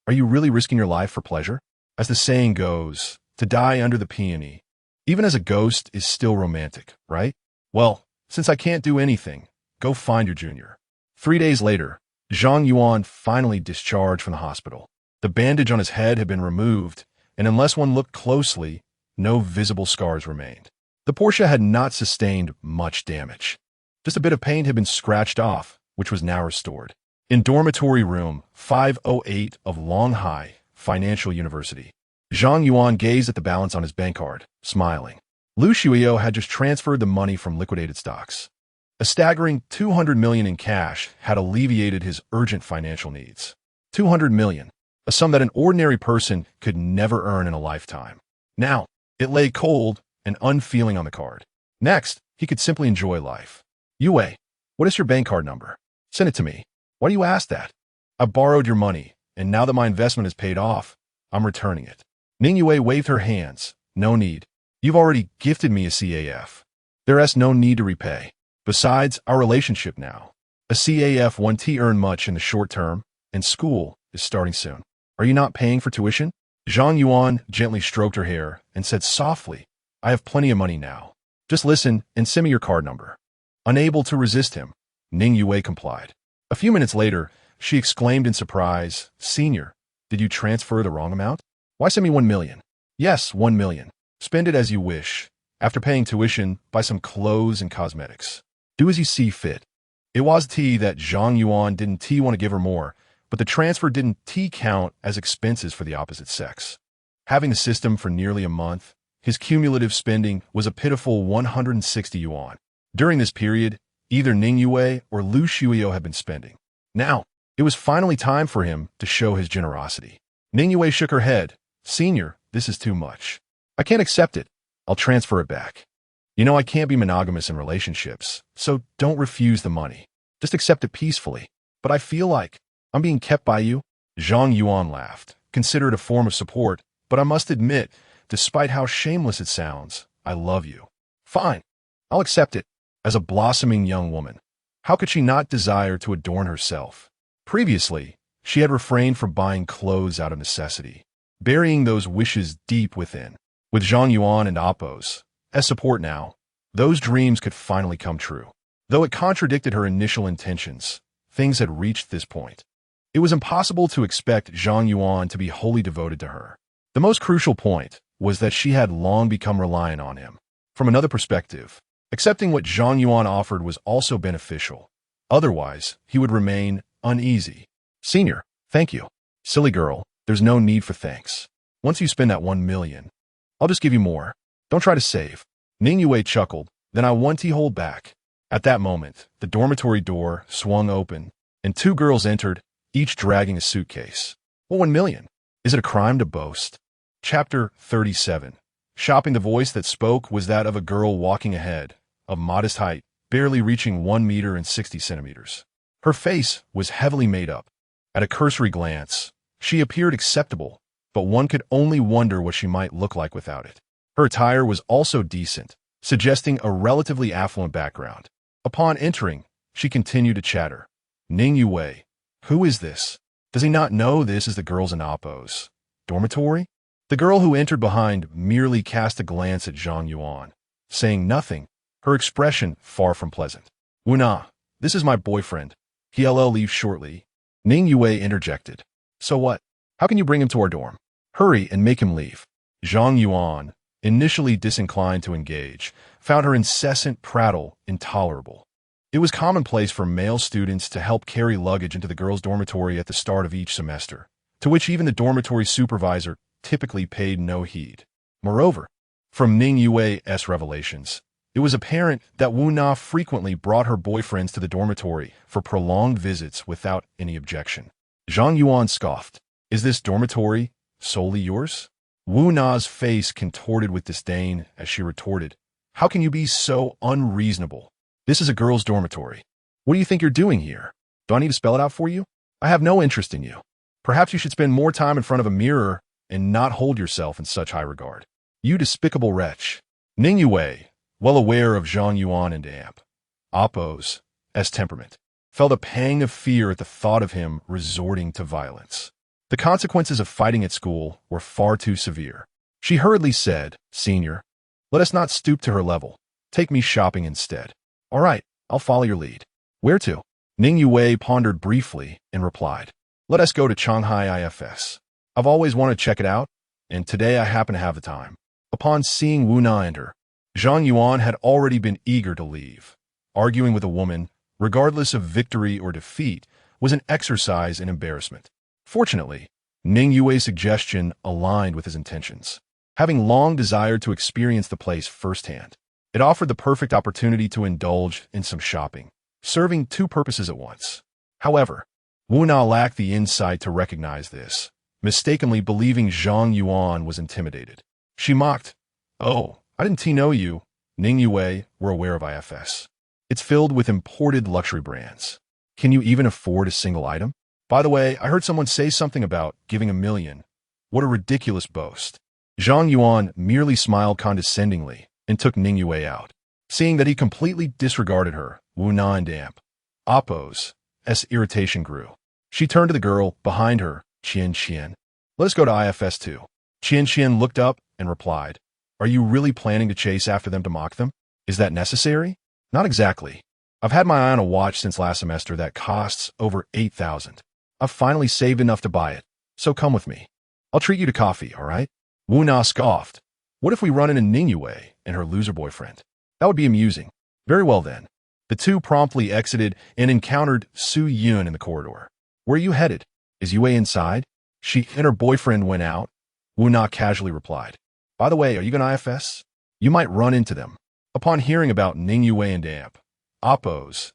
Are you really risking your life for pleasure? As the saying goes, to die under the peony, even as a ghost, is still romantic, right? Well, since I can't do anything, go find your junior. 3 days later, Zhang Yuan finally discharged from the hospital. The bandage on his head had been removed, and unless one looked closely, no visible scars remained. The Porsche had not sustained much damage. Just a bit of paint had been scratched off, which was now restored. In dormitory room 508 of Longhai Financial University, Zhang Yuan gazed at the balance on his bank card, smiling. Lu Shuio had just transferred the money from liquidated stocks. A staggering 200 million in cash had alleviated his urgent financial needs. 200 million, a sum that an ordinary person could never earn in a lifetime. Now, it lay cold and unfeeling on the card. Next, he could simply enjoy life. Yue, what is your bank card number? Send it to me. Why do you ask that? I borrowed your money, and now that my investment is paid off, I'm returning it. Ning Yue waved her hands. No need. You've already gifted me a CAF. There is no need to repay. Besides, our relationship now. A CAF won't earn much in the short term, and school is starting soon. Are you not paying for tuition? Zhang Yuan gently stroked her hair and said softly, I have plenty of money now. Just listen and send me your card number. Unable to resist him, Ning Yue complied. A few minutes later, she exclaimed in surprise, "Senior, did you transfer the wrong amount? Why send me 1 million? Yes, 1 million. Spend it as you wish. After paying tuition, buy some clothes and cosmetics. Do as you see fit." It was that Zhang Yuan didn't want to give her more, but the transfer didn't count as expenses for the opposite sex. Having the system for nearly a month, his cumulative spending was a pitiful 160 yuan. During this period, either Ning Yue or Lu Shuio had been spending. Now, it was finally time for him to show his generosity. Ning Yue shook her head. "Senior, this is too much. I can't accept it. I'll transfer it back. You know I can't be monogamous in relationships, so don't refuse the money. Just accept it peacefully. But I feel like I'm being kept by you." Zhang Yuan laughed. "Consider it a form of support, but I must admit, despite how shameless it sounds, I love you." "Fine. I'll accept it." As a blossoming young woman, how could she not desire to adorn herself? Previously, she had refrained from buying clothes out of necessity, burying those wishes deep within. With Zhang Yuan and Appos as support now, those dreams could finally come true. Though it contradicted her initial intentions, things had reached this point. It was impossible to expect Zhang Yuan to be wholly devoted to her. The most crucial point was that she had long become reliant on him. From another perspective, accepting what Zhang Yuan offered was also beneficial. Otherwise, he would remain uneasy. "Senior, thank you." "Silly girl, there's no need for thanks. Once you spend that 1 million, I'll just give you more. Don't try to save." Ning Yue chuckled, "Then I won't hold back." At that moment, the dormitory door swung open, and 2 girls entered, each dragging a suitcase. "Well, 1 million. Is it a crime to boast?" Chapter 37. Shopping. The voice that spoke was that of a girl walking ahead, of modest height, barely reaching 1 meter and 60 centimeters. Her face was heavily made up. At a cursory glance, she appeared acceptable, but one could only wonder what she might look like without it. Her attire was also decent, suggesting a relatively affluent background. Upon entering, she continued to chatter. "Ning Yue, who is this? Does he not know this is the girls in Appos dormitory?" The girl who entered behind merely cast a glance at Zhang Yuan, saying nothing, her expression far from pleasant. "Wuna, this is my boyfriend. He'll leave shortly." Ning Yue interjected. "So what? How can you bring him to our dorm? Hurry and make him leave." Zhang Yuan, initially disinclined to engage, found her incessant prattle intolerable. It was commonplace for male students to help carry luggage into the girls' dormitory at the start of each semester, to which even the dormitory supervisor typically paid no heed. Moreover, from Ning Yue's revelations, it was apparent that Wu Na frequently brought her boyfriends to the dormitory for prolonged visits without any objection. Zhang Yuan scoffed. "Is this dormitory solely yours?" Wu Na's face contorted with disdain as she retorted, "How can you be so unreasonable? This is a girls' dormitory. What do you think you're doing here? Do I need to spell it out for you? I have no interest in you. Perhaps you should spend more time in front of a mirror and not hold yourself in such high regard. You despicable wretch." Ning Yue, well aware of Zhang Yuan and Appos' temperament, felt a pang of fear at the thought of him resorting to violence. The consequences of fighting at school were far too severe. She hurriedly said, "Senior, let us not stoop to her level. Take me shopping instead." "All right, I'll follow your lead." "Where to?" Ning Yue pondered briefly and replied, "Let us go to Shanghai IFS. I've always wanted to check it out, and today I happen to have the time." Upon seeing Wu Na enter, Zhang Yuan had already been eager to leave. Arguing with a woman, regardless of victory or defeat, was an exercise in embarrassment. Fortunately, Ning Yue's suggestion aligned with his intentions. Having long desired to experience the place firsthand, it offered the perfect opportunity to indulge in some shopping, serving 2 purposes at once. However, Wu Na lacked the insight to recognize this, mistakenly believing Zhang Yuan was intimidated. She mocked, "Oh, I didn't know you, Ning Yue, were aware of IFS. It's filled with imported luxury brands. Can you even afford a single item? By the way, I heard someone say something about giving 1 million. What a ridiculous boast." Zhang Yuan merely smiled condescendingly and took Ning Yue out. Seeing that he completely disregarded her, Wu Na and Appos' irritation grew. She turned to the girl behind her, Qian. "Let us go to IFS too." Qian looked up and replied, "Are you really planning to chase after them to mock them? Is that necessary?" "Not exactly. I've had my eye on a watch since last semester that costs over 8,000. I've finally saved enough to buy it, so come with me. I'll treat you to coffee, all right? Wu Na scoffed. What if we run into Ning Yue and her loser boyfriend? That would be amusing. Very well then. The two promptly exited and encountered Su Yun in the corridor. Where are you headed? Is Yue inside? She and her boyfriend went out. Wu Na casually replied. By the way, are you going to IFS? You might run into them. Upon hearing about Ning Yue and Appo's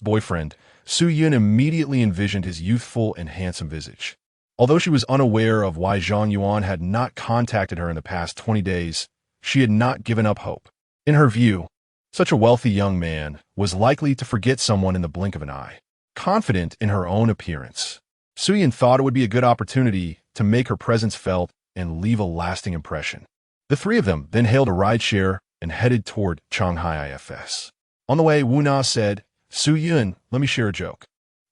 boyfriend, Su Yun immediately envisioned his youthful and handsome visage. Although she was unaware of why Zhang Yuan had not contacted her in the past 20 days, she had not given up hope. In her view, such a wealthy young man was likely to forget someone in the blink of an eye. Confident in her own appearance, Su Yun thought it would be a good opportunity to make her presence felt and leave a lasting impression. The three of them then hailed a rideshare and headed toward Shanghai IFS. On the way, Wu Na said, Su Yun, let me share a joke.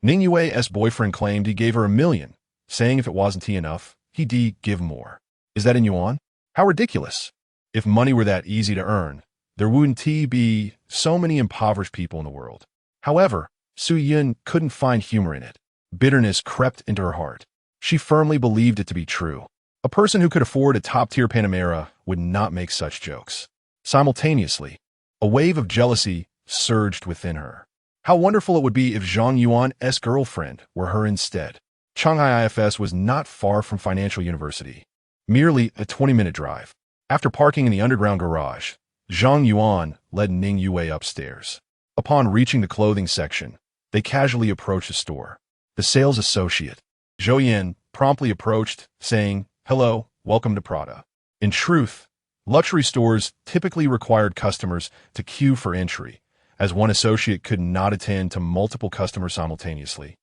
Ning Yue's boyfriend claimed he gave her $1 million, saying if it wasn't enough, he'd give more. Is that in yuan? How ridiculous. If money were that easy to earn, there wouldn't be so many impoverished people in the world. However, Su Yun couldn't find humor in it. Bitterness crept into her heart. She firmly believed it to be true. A person who could afford a top-tier Panamera would not make such jokes. Simultaneously, a wave of jealousy surged within her. How wonderful it would be if Zhang Yuan's girlfriend were her instead. Shanghai IFS was not far from Financial University, merely a 20-minute drive. After parking in the underground garage, Zhang Yuan led Ning Yue upstairs. Upon reaching the clothing section, they casually approached the store. The sales associate, Zhou Yan, promptly approached, saying, Hello, welcome to Prada. In truth, luxury stores typically required customers to queue for entry, as one associate could not attend to multiple customers simultaneously,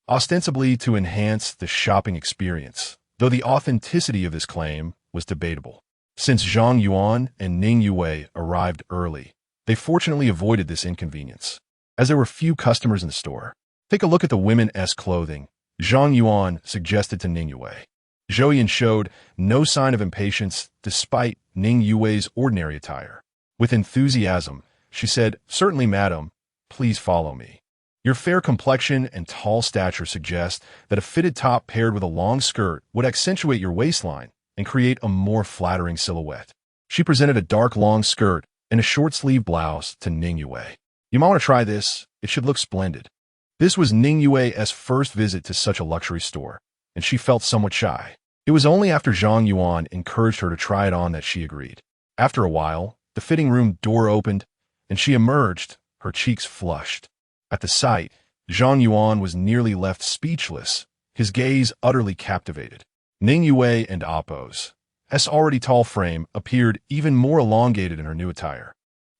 ostensibly to enhance the shopping experience, though the authenticity of this claim was debatable. Since Zhang Yuan and Ning Yue arrived early, they fortunately avoided this inconvenience, as there were few customers in the store. Take a look at the women's clothing, Zhang Yuan suggested to Ning Yue. Zhou Yan showed no sign of impatience despite Ning Yue's ordinary attire. With enthusiasm, she said, Certainly, madam, please follow me. Your fair complexion and tall stature suggest that a fitted top paired with a long skirt would accentuate your waistline and create a more flattering silhouette. She presented a dark long skirt and a short-sleeve blouse to Ning Yue. You might want to try this. It should look splendid. This was Ning Yue's first visit to such a luxury store, and she felt somewhat shy. It was only after Zhang Yuan encouraged her to try it on that she agreed. After a while, the fitting room door opened, and she emerged, her cheeks flushed. At the sight, Zhang Yuan was nearly left speechless, his gaze utterly captivated. Ning Yue and Appo's already tall frame appeared even more elongated in her new attire.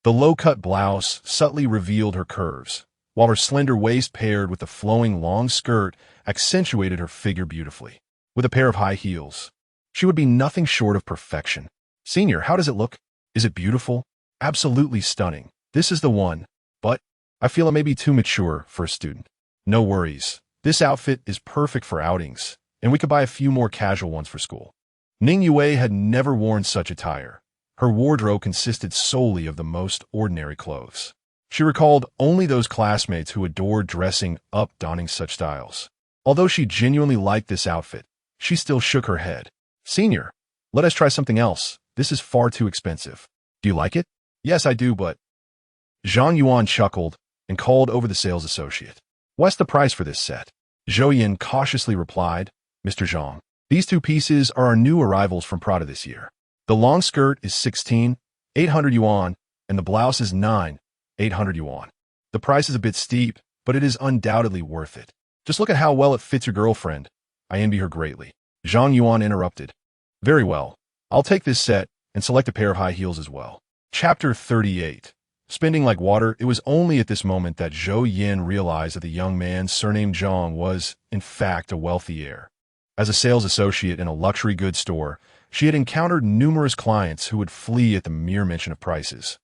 The low-cut blouse subtly revealed her curves, while her slender waist paired with the flowing long skirt accentuated her figure beautifully. With a pair of high heels, she would be nothing short of perfection. Senior, how does it look? Is it beautiful? Absolutely stunning. This is the one, but I feel it may be too mature for a student. No worries. This outfit is perfect for outings, and we could buy a few more casual ones for school. Ning Yue had never worn such attire. Her wardrobe consisted solely of the most ordinary clothes. She recalled only those classmates who adored dressing up donning such styles. Although she genuinely liked this outfit, she still shook her head. Senior, let us try something else. This is far too expensive. Do you like it? Yes, I do, but... Zhang Yuan chuckled and called over the sales associate. What's the price for this set? Zhou Yan cautiously replied, Mr. Zhang, these two pieces are our new arrivals from Prada this year. The long skirt is 16,800 yuan, and the blouse is 9,800 yuan. The price is a bit steep, but it is undoubtedly worth it. Just look at how well it fits your girlfriend. I envy her greatly. Zhang Yuan interrupted. Very well. I'll take this set and select a pair of high heels as well. Chapter 38. Spending like water, it was only at this moment that Zhou Yan realized that the young man surnamed Zhang was, in fact, a wealthy heir. As a sales associate in a luxury goods store, she had encountered numerous clients who would flee at the mere mention of prices,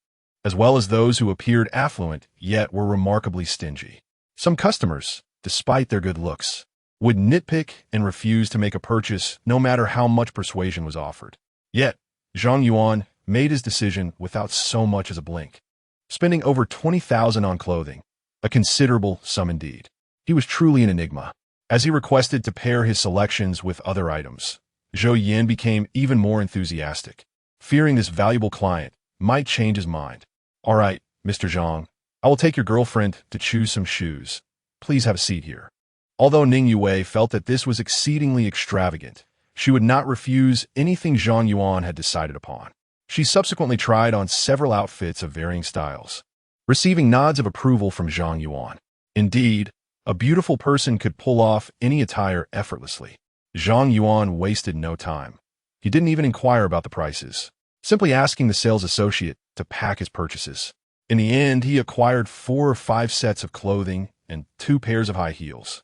as well as those who appeared affluent yet were remarkably stingy. Some customers, despite their good looks, would nitpick and refuse to make a purchase no matter how much persuasion was offered. Yet, Zhang Yuan made his decision without so much as a blink. Spending over 20,000 on clothing, A considerable sum indeed. He was truly an enigma. As he requested to pair his selections with other items, Zhou Yan became even more enthusiastic, fearing this valuable client might change his mind. All right, Mr. Zhang, I will take your girlfriend to choose some shoes. Please have a seat here. Although Ning Yue felt that this was exceedingly extravagant, she would not refuse anything Zhang Yuan had decided upon. She subsequently tried on several outfits of varying styles, receiving nods of approval from Zhang Yuan. Indeed, a beautiful person could pull off any attire effortlessly. Zhang Yuan wasted no time. He didn't even inquire about the prices, simply asking the sales associate to pack his purchases. In the end, he acquired 4 or 5 sets of clothing and 2 pairs of high heels,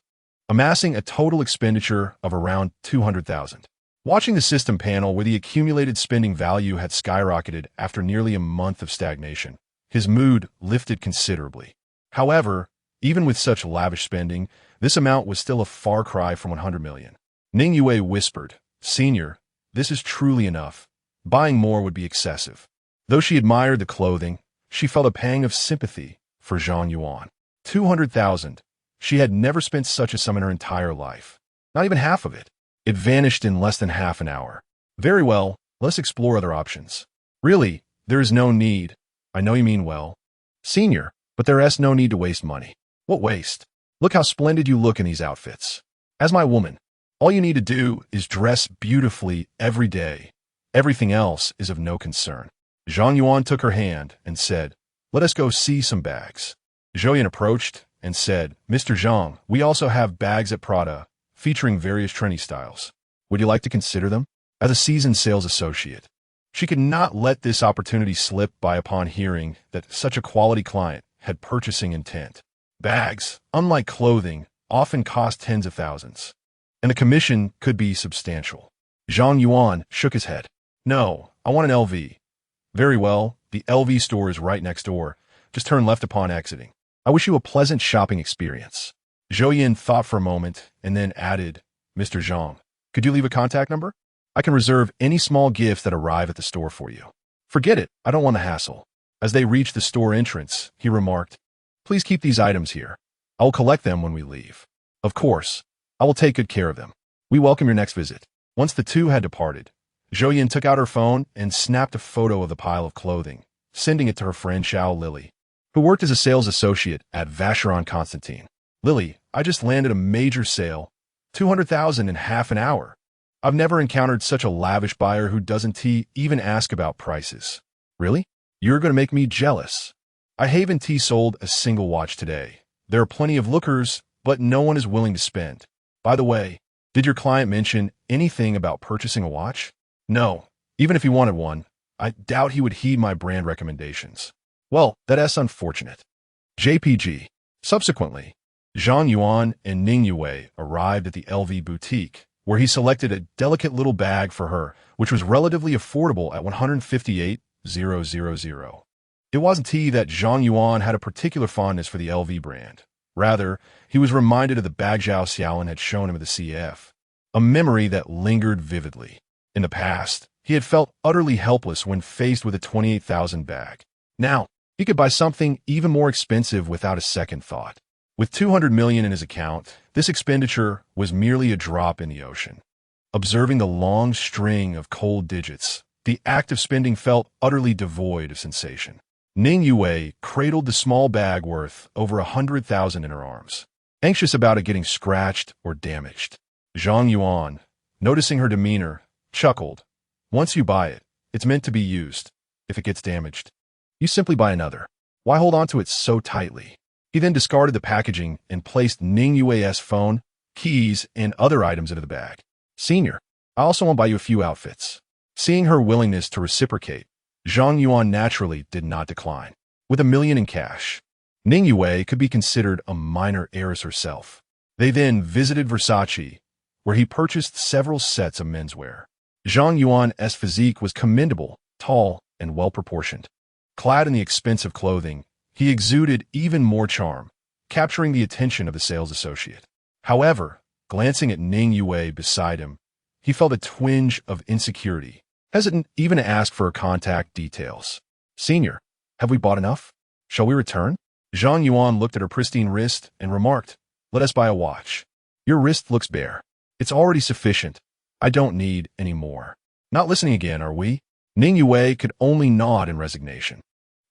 amassing a total expenditure of around 200,000. Watching the system panel where the accumulated spending value had skyrocketed after nearly a month of stagnation, his mood lifted considerably. However, even with such lavish spending, this amount was still a far cry from 100 million. Ning Yue whispered, "Senior, this is truly enough. Buying more would be excessive." Though she admired the clothing, she felt a pang of sympathy for Zhang Yuan. 200,000. She had never spent such a sum in her entire life. Not even half of it. It vanished in less than half an hour. Very well, let's explore other options. Really, there is no need. I know you mean well, Senior, but there is no need to waste money. What waste? Look how splendid you look in these outfits. As my woman, all you need to do is dress beautifully every day. Everything else is of no concern. Zhang Yuan took her hand and said, "Let us go see some bags." Zhou Yan approached and said, "Mr. Zhang, we also have bags at Prada, featuring various trendy styles. Would you like to consider them?" As a seasoned sales associate, she could not let this opportunity slip by upon hearing that such a quality client had purchasing intent. Bags, unlike clothing, often cost tens of thousands, and the commission could be substantial. Zhang Yuan shook his head. "No, I want an LV." "Very well, the LV store is right next door. Just turn left upon exiting. I wish you a pleasant shopping experience." Zhou Yan thought for a moment and then added, "Mr. Zhang, could you leave a contact number? I can reserve any small gifts that arrive at the store for you." "Forget it, I don't want the hassle." As they reached the store entrance, he remarked, "Please keep these items here. I will collect them when we leave." "Of course, I will take good care of them. We welcome your next visit." Once the two had departed, Zhou Yan took out her phone and snapped a photo of the pile of clothing, sending it to her friend Xiao Lily, who worked as a sales associate at Vacheron Constantin. "Lily, I just landed a major sale, 200,000 in half an hour. I've never encountered such a lavish buyer who doesn't even ask about prices." "Really? You're going to make me jealous." "I haven't sold a single watch today. There are plenty of lookers, but no one is willing to spend. By the way, did your client mention anything about purchasing a watch?" "No. Even if he wanted one, I doubt he would heed my brand recommendations." "Well, that is unfortunate." JPG. Subsequently, Zhang Yuan and Ning Yue arrived at the LV boutique, where he selected a delicate little bag for her, which was relatively affordable at 158,000. It wasn't that Zhang Yuan had a particular fondness for the LV brand. Rather, he was reminded of the bag Zhao Xiaolin had shown him at the CF, a memory that lingered vividly. In the past, he had felt utterly helpless when faced with a 28,000 bag. Now, he could buy something even more expensive without a second thought. With 200 million in his account, this expenditure was merely a drop in the ocean. Observing the long string of cold digits, the act of spending felt utterly devoid of sensation. Ning Yue cradled the small bag worth over 100,000 in her arms, anxious about it getting scratched or damaged. Zhang Yuan, noticing her demeanor, chuckled. "Once you buy it, it's meant to be used. If it gets damaged, you simply buy another. Why hold on to it so tightly?" He then discarded the packaging and placed Ning Yue's phone, keys, and other items into the bag. "Senior, I also want to buy you a few outfits." Seeing her willingness to reciprocate, Zhang Yuan naturally did not decline. With 1 million in cash, Ning Yue could be considered a minor heiress herself. They then visited Versace, where he purchased several sets of menswear. Zhang Yuan's physique was commendable, tall, and well-proportioned. Clad in the expensive clothing, he exuded even more charm, capturing the attention of the sales associate. However, glancing at Ning Yue beside him, he felt a twinge of insecurity, hesitant even to ask for her contact details. "Senior, have we bought enough? Shall we return?" Zhang Yuan looked at her pristine wrist and remarked, "Let us buy a watch. Your wrist looks bare. It's already sufficient. I don't need any more." Not listening again, are we? Ning Yue could only nod in resignation.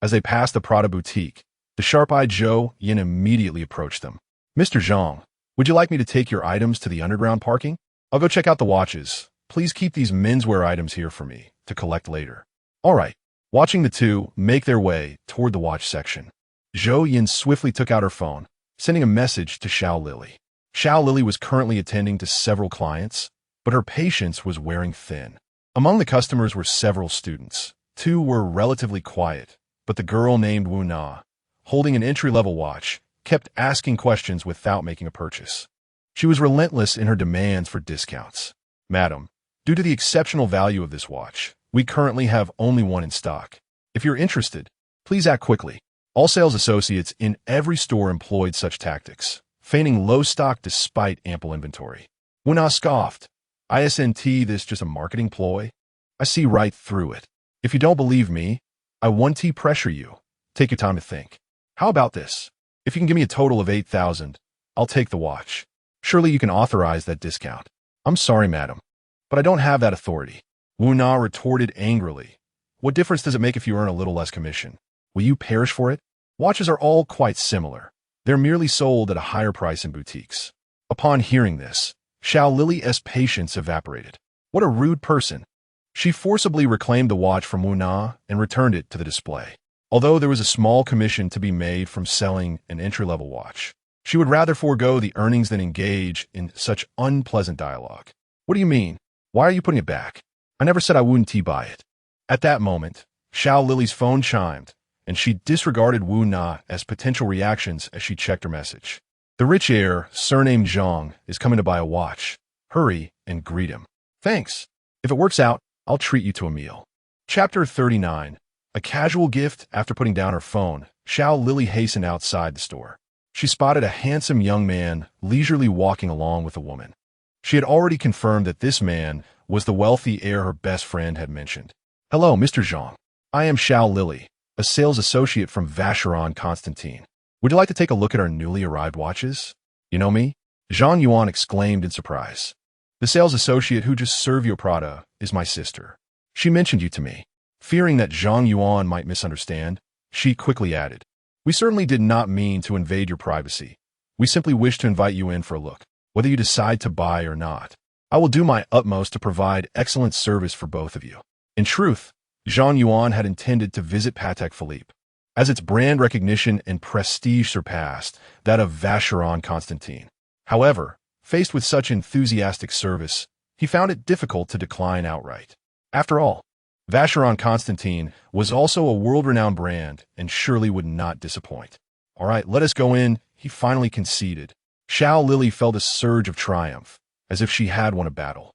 As they passed the Prada boutique, the sharp-eyed Zhou Yin immediately approached them. "Mr. Zhang, would you like me to take your items to the underground parking? I'll go check out the watches. Please keep these menswear items here for me to collect later." All right. Watching the two make their way toward the watch section, Zhou Yin swiftly took out her phone, sending a message to Xiao Lily. Xiao Lily was currently attending to several clients, but her patience was wearing thin. Among the customers were several students. Two were relatively quiet, but the girl named Wu Na, holding an entry-level watch, kept asking questions without making a purchase. She was relentless in her demands for discounts. "Madam, due to the exceptional value of this watch, we currently have only one in stock. If you're interested, please act quickly." All sales associates in every store employed such tactics, feigning low stock despite ample inventory. Wu Na scoffed. "Isn't this just a marketing ploy? I see right through it. If you don't believe me, I won't pressure you. Take your time to think. How about this? If you can give me a total of 8,000, I'll take the watch. Surely you can authorize that discount." "I'm sorry, madam, but I don't have that authority." Wu Na retorted angrily. "What difference does it make if you earn a little less commission? Will you perish for it? Watches are all quite similar. They're merely sold at a higher price in boutiques." Upon hearing this, Xiao Lily's patience evaporated. What a rude person. She forcibly reclaimed the watch from Wu Na and returned it to the display. Although there was a small commission to be made from selling an entry-level watch, she would rather forego the earnings than engage in such unpleasant dialogue. "What do you mean? Why are you putting it back? I never said I wouldn't buy it." At that moment, Xiao Lily's phone chimed, and she disregarded Wu Na as potential reactions as she checked her message. "The rich heir, surnamed Zhang, is coming to buy a watch. Hurry and greet him." "Thanks. If it works out, I'll treat you to a meal." Chapter 39. A casual gift. After putting down her phone, Xiao Lily hastened outside the store. She spotted a handsome young man leisurely walking along with a woman. She had already confirmed that this man was the wealthy heir her best friend had mentioned. "Hello, Mr. Zhang. I am Xiao Lily, a sales associate from Vacheron Constantine. Would you like to take a look at our newly arrived watches?" "You know me?" Zhang Yuan exclaimed in surprise. "The sales associate who just served your Prada is my sister. She mentioned you to me." Fearing that Zhang Yuan might misunderstand, she quickly added, "We certainly did not mean to invade your privacy. We simply wish to invite you in for a look, whether you decide to buy or not. I will do my utmost to provide excellent service for both of you." In truth, Zhang Yuan had intended to visit Patek Philippe, as its brand recognition and prestige surpassed that of Vacheron Constantine. However, faced with such enthusiastic service, he found it difficult to decline outright. After all, Vacheron Constantine was also a world-renowned brand and surely would not disappoint. "All right, let us go in," he finally conceded. Xiao Lily felt a surge of triumph, as if she had won a battle.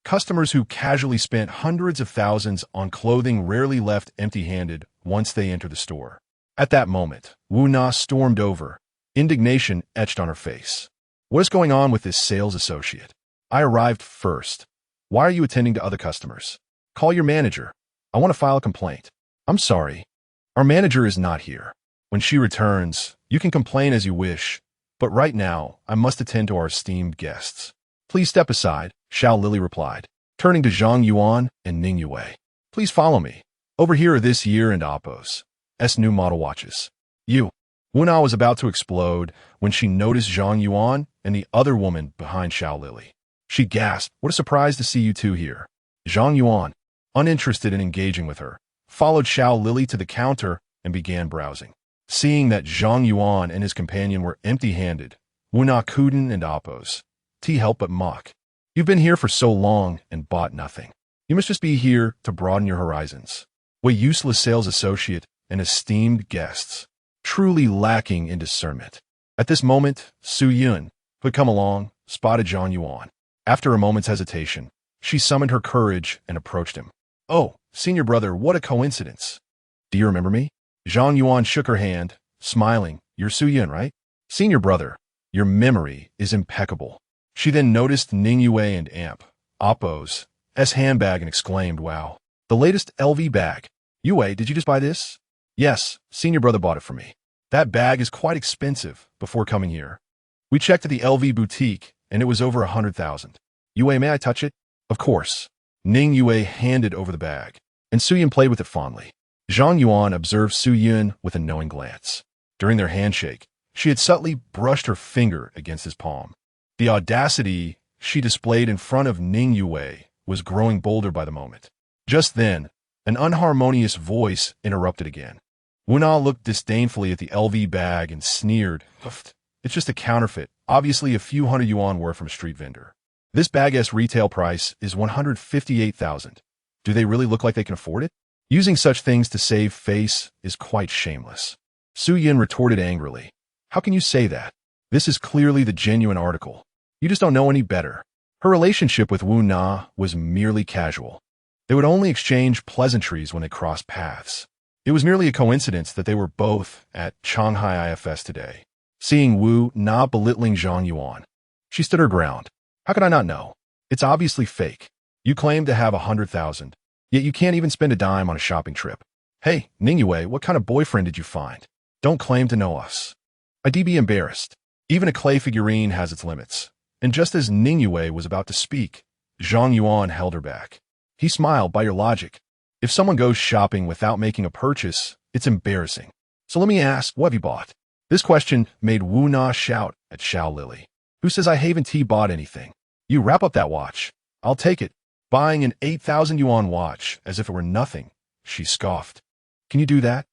Customers who casually spent hundreds of thousands on clothing rarely left empty-handed once they entered the store. At that moment, Wu Na stormed over, indignation etched on her face. "What is going on with this sales associate? I arrived first. Why are you attending to other customers? Call your manager. I want to file a complaint." "I'm sorry. Our manager is not here. When she returns, you can complain as you wish, but right now, I must attend to our esteemed guests." "Please step aside," Xiao Lily replied, turning to Zhang Yuan and Ning Yue. "Please follow me. Over here are this year and Oppo's new model watches." "You." Wu Na was about to explode when she noticed Zhang Yuan and the other woman behind Xiao Lily. She gasped, "What a surprise to see you two here." Zhang Yuan, uninterested in engaging with her, followed Xiao Lily to the counter and began browsing. Seeing that Zhang Yuan and his companion were empty-handed, Wu Na couldn't and Oppo's help but mock. "You've been here for so long and bought nothing. You must just be here to broaden your horizons. What useless sales associate and esteemed guests, truly lacking in discernment." At this moment, Su Yun, who had come along, spotted Zhang Yuan. After a moment's hesitation, she summoned her courage and approached him. "Oh, senior brother, what a coincidence. Do you remember me?" Zhang Yuan shook her hand, smiling. "You're Su Yun, right?" "Senior brother, your memory is impeccable." She then noticed Ning Yue and Oppo's handbag and exclaimed, "Wow, the latest LV bag. Yue, did you just buy this?" "Yes, senior brother bought it for me." That bag is quite expensive before coming here. We checked at the LV boutique, and it was over 100,000. Yue, may I touch it? Of course. Ning Yue handed over the bag, and Su Yun played with it fondly. Zhang Yuan observed Su Yun with a knowing glance. During their handshake, she had subtly brushed her finger against his palm. The audacity she displayed in front of Ning Yue was growing bolder by the moment. Just then, an unharmonious voice interrupted again. Wu Na looked disdainfully at the LV bag and sneered. It's just a counterfeit, obviously a few hundred yuan worth from a street vendor. This bag's retail price is 158,000. Do they really look like they can afford it? Using such things to save face is quite shameless. Su Yun retorted angrily. How can you say that? This is clearly the genuine article. You just don't know any better. Her relationship with Wu Na was merely casual. They would only exchange pleasantries when they crossed paths. It was merely a coincidence that they were both at Shanghai IFS today. Seeing Wu Na belittling Zhang Yuan, she stood her ground. How could I not know? It's obviously fake. You claim to have 100,000, yet you can't even spend a dime on a shopping trip. Hey, Ning Yue, what kind of boyfriend did you find? Don't claim to know us. I'd be embarrassed. Even a clay figurine has its limits. And just as Ning Yue was about to speak, Zhang Yuan held her back. He smiled. By your logic, if someone goes shopping without making a purchase, it's embarrassing. So let me ask, what have you bought? This question made Wu Na shout at Xiao Lily. Who says I haven't bought anything? You wrap up that watch. I'll take it. Buying an 8,000 yuan watch as if it were nothing, she scoffed. Can you do that?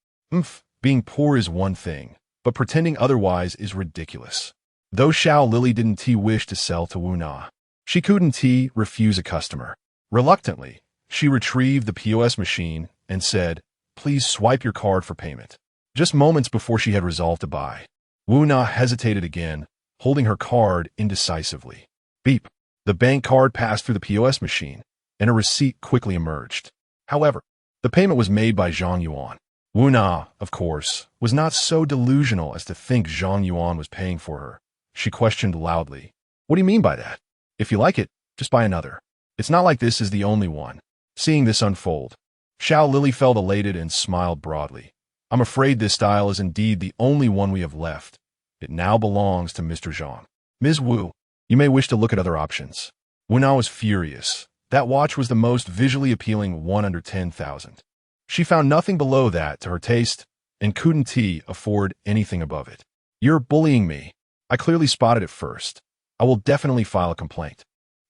Being poor is one thing, but pretending otherwise is ridiculous. Though Xiao Lily didn't wish to sell to Wu Na, she couldn't refuse a customer. Reluctantly, she retrieved the POS machine and said, please swipe your card for payment. Just moments before she had resolved to buy, Wu Na hesitated again, holding her card indecisively. Beep. The bank card passed through the POS machine, and a receipt quickly emerged. However, the payment was made by Zhang Yuan. Wu Na, of course, was not so delusional as to think Zhang Yuan was paying for her. She questioned loudly. What do you mean by that? If you like it, just buy another. It's not like this is the only one. Seeing this unfold, Xiao Lily felt elated and smiled broadly. I'm afraid this style is indeed the only one we have left. It now belongs to Mr. Zhang. Ms. Wu, you may wish to look at other options. Wu Na was furious. That watch was the most visually appealing one under 10,000. She found nothing below that to her taste and couldn't afford anything above it. You're bullying me. I clearly spotted it first. I will definitely file a complaint.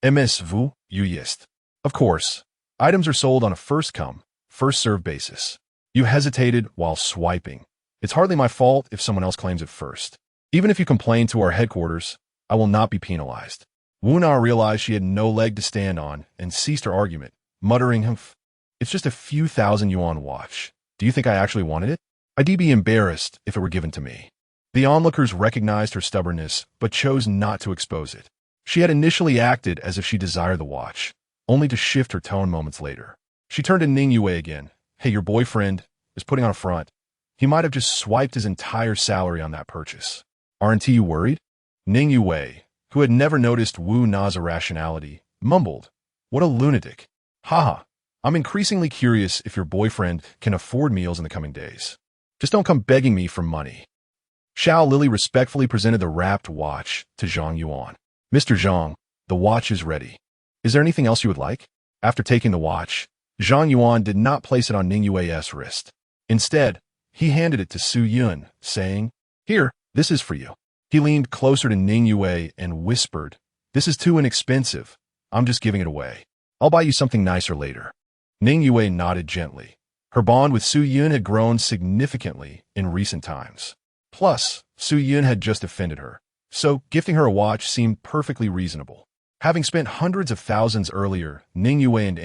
Ms. Wu, you yist. Of course, items are sold on a first-come, first-served basis. You hesitated while swiping. It's hardly my fault if someone else claims it first. Even if you complain to our headquarters, I will not be penalized. Wu Na realized she had no leg to stand on and ceased her argument, muttering, It's just a few thousand yuan watch. Do you think I actually wanted it? I'd be embarrassed if it were given to me. The onlookers recognized her stubbornness, but chose not to expose it. She had initially acted as if she desired the watch, only to shift her tone moments later. She turned to Ning Yue again. Hey, your boyfriend is putting on a front. He might have just swiped his entire salary on that purchase. Aren't you worried? Ning Yue, who had never noticed Wu Na's irrationality, mumbled, What a lunatic. Haha, I'm increasingly curious if your boyfriend can afford meals in the coming days. Just don't come begging me for money. Xiao Lily respectfully presented the wrapped watch to Zhang Yuan. Mr. Zhang, the watch is ready. Is there anything else you would like? After taking the watch, Zhang Yuan did not place it on Ning Yue's wrist. Instead, he handed it to Su Yun, saying, Here, this is for you. He leaned closer to Ning Yue and whispered, This is too inexpensive. I'm just giving it away. I'll buy you something nicer later. Ning Yue nodded gently. Her bond with Su Yun had grown significantly in recent times. Plus, Su Yun had just offended her, so gifting her a watch seemed perfectly reasonable. Having spent hundreds of thousands earlier, Ning Yue and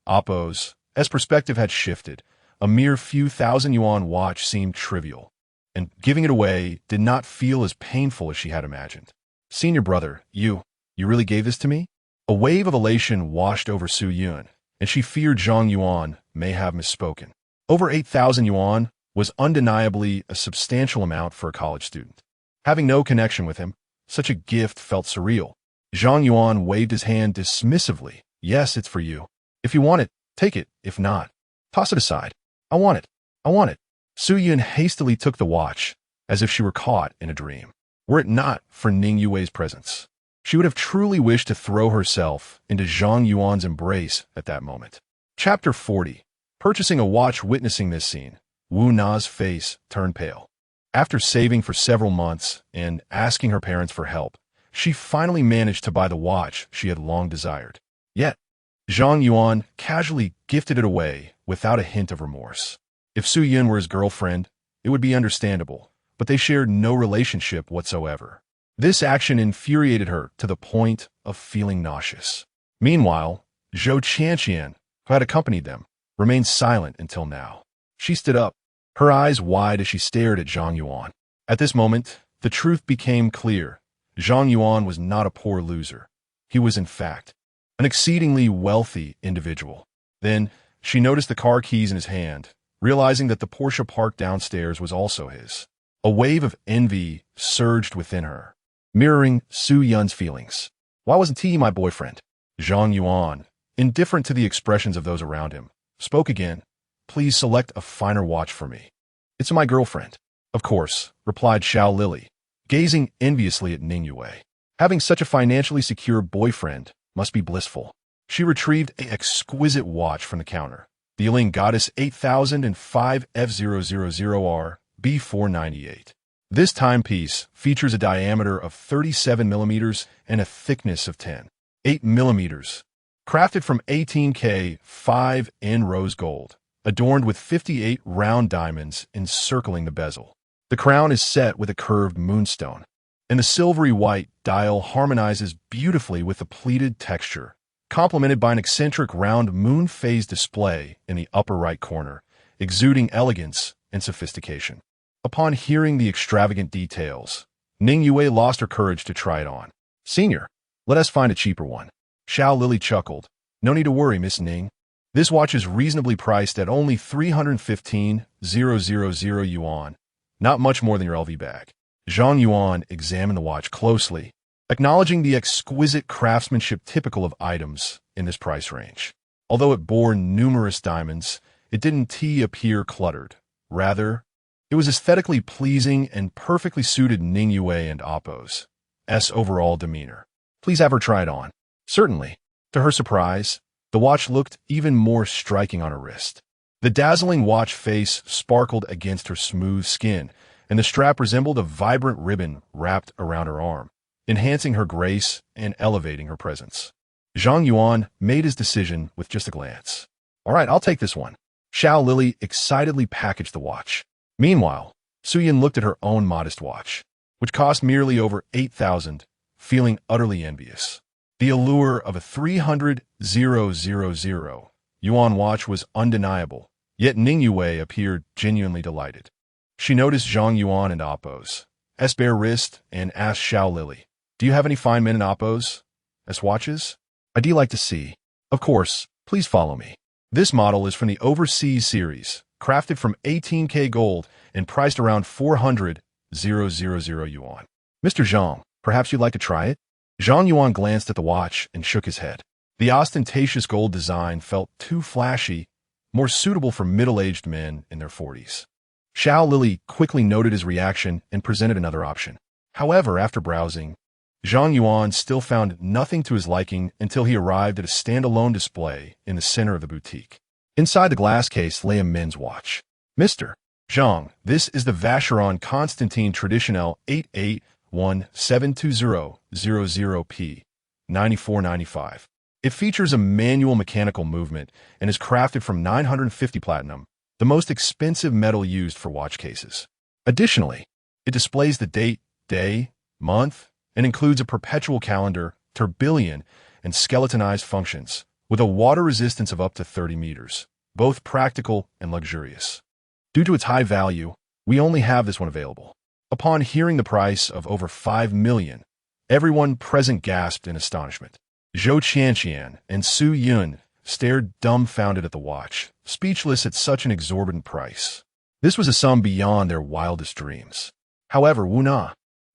Oppo's, as perspective had shifted, a mere few thousand yuan watch seemed trivial, and giving it away did not feel as painful as she had imagined. Senior brother, you really gave this to me? A wave of elation washed over Su Yun, and she feared Zhang Yuan may have misspoken. Over 8,000 yuan was undeniably a substantial amount for a college student. Having no connection with him, such a gift felt surreal. Zhang Yuan waved his hand dismissively. Yes, it's for you. If you want it, take it. If not, toss it aside. I want it. I want it. Su Yun hastily took the watch, as if she were caught in a dream. Were it not for Ning Yue's presence, she would have truly wished to throw herself into Zhang Yuan's embrace at that moment. Chapter 40. Purchasing a watch. Witnessing this scene, Wu Na's face turned pale. After saving for several months and asking her parents for help, she finally managed to buy the watch she had long desired. Yet, Zhang Yuan casually gifted it away without a hint of remorse. If Su Yun were his girlfriend, it would be understandable, but they shared no relationship whatsoever. This action infuriated her to the point of feeling nauseous. Meanwhile, Zhou Qianqian, who had accompanied them, remained silent until now. She stood up, her eyes wide as she stared at Zhang Yuan. At this moment, the truth became clear. Zhang Yuan was not a poor loser. He was, in fact, an exceedingly wealthy individual. Then, she noticed the car keys in his hand, realizing that the Porsche parked downstairs was also his. A wave of envy surged within her, mirroring Su Yun's feelings. Why wasn't he my boyfriend? Zhang Yuan, indifferent to the expressions of those around him, spoke again. Please select a finer watch for me. It's my girlfriend. Of course, replied Xiao Lily, gazing enviously at Ning Yue. Having such a financially secure boyfriend must be blissful. She retrieved an exquisite watch from the counter, the Yling Goddess 8005 F000R B498. This timepiece features a diameter of 37 millimeters and a thickness of 10.8 millimeters. Crafted from 18K 5N rose gold, adorned with 58 round diamonds encircling the bezel. The crown is set with a curved moonstone, and the silvery white dial harmonizes beautifully with the pleated texture, complemented by an eccentric round moon phase display in the upper right corner, exuding elegance and sophistication. Upon hearing the extravagant details, Ning Yue lost her courage to try it on. Senior, let us find a cheaper one. Xiao Lily chuckled. No need to worry, Miss Ning. This watch is reasonably priced at only 315,000 yuan, not much more than your LV bag. Zhang Yuan examined the watch closely, acknowledging the exquisite craftsmanship typical of items in this price range. Although it bore numerous diamonds, it didn't appear cluttered. Rather, it was aesthetically pleasing and perfectly suited Ning Yue and Appo's overall demeanor. Please have her try it on. Certainly. To her surprise, the watch looked even more striking on her wrist. The dazzling watch face sparkled against her smooth skin, and the strap resembled a vibrant ribbon wrapped around her arm, enhancing her grace and elevating her presence. Zhang Yuan made his decision with just a glance. All right, I'll take this one. Xiao Lily excitedly packaged the watch. Meanwhile, Su Yun looked at her own modest watch, which cost merely over 8,000, feeling utterly envious. The allure of a 300,000 yuan watch was undeniable, yet Ning Yue appeared genuinely delighted. She noticed Zhang Yuan and Appo's bare wrist and asked Xiao Lily, do you have any fine men in Appo's watches? I'd like to see. Of course, please follow me. This model is from the Overseas series, crafted from 18K gold and priced around 400,000 yuan. Mr. Zhang, perhaps you'd like to try it? Zhang Yuan glanced at the watch and shook his head. The ostentatious gold design felt too flashy, more suitable for middle-aged men in their 40s. Xiao Lily quickly noted his reaction and presented another option. However, after browsing, Zhang Yuan still found nothing to his liking until he arrived at a standalone display in the center of the boutique. Inside the glass case lay a men's watch. Mr. Zhang, this is the Vacheron Constantin Traditionnel 88172000P 9495. It features a manual mechanical movement and is crafted from 950 platinum, the most expensive metal used for watch cases. Additionally, it displays the date, day, month, and includes a perpetual calendar, tourbillon, and skeletonized functions, with a water resistance of up to 30 meters, both practical and luxurious. Due to its high value, we only have this one available. Upon hearing the price of over 5 million, everyone present gasped in astonishment. Zhou Qianqian and Su Yun stared dumbfounded at the watch, speechless at such an exorbitant price. This was a sum beyond their wildest dreams. However, Wu Na,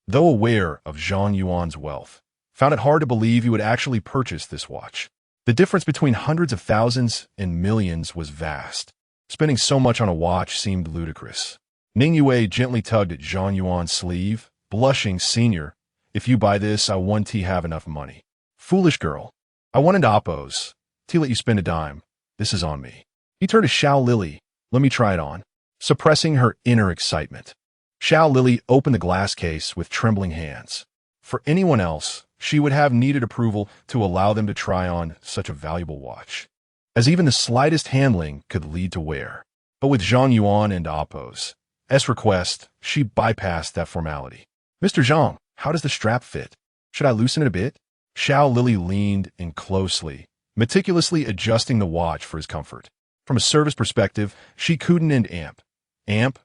though aware of Zhang Yuan's wealth, found it hard to believe he would actually purchase this watch. The difference between hundreds of thousands and millions was vast. Spending so much on a watch seemed ludicrous. Ning Yue gently tugged at Zhang Yuan's sleeve, blushing, "Senior, if you buy this, I won't have enough money." "Foolish girl. I wanted Oppos. To let you spend a dime. This is on me." He turned to Xiao Lily. "Let me try it on." Suppressing her inner excitement, Xiao Lily opened the glass case with trembling hands. For anyone else, she would have needed approval to allow them to try on such a valuable watch, as even the slightest handling could lead to wear. But with Zhang Yuan and Oppos' request, she bypassed that formality. "Mr. Zhang, how does the strap fit? Should I loosen it a bit?" Xiao Lily leaned in closely, meticulously adjusting the watch for his comfort. From a service perspective, she couldn't end amp,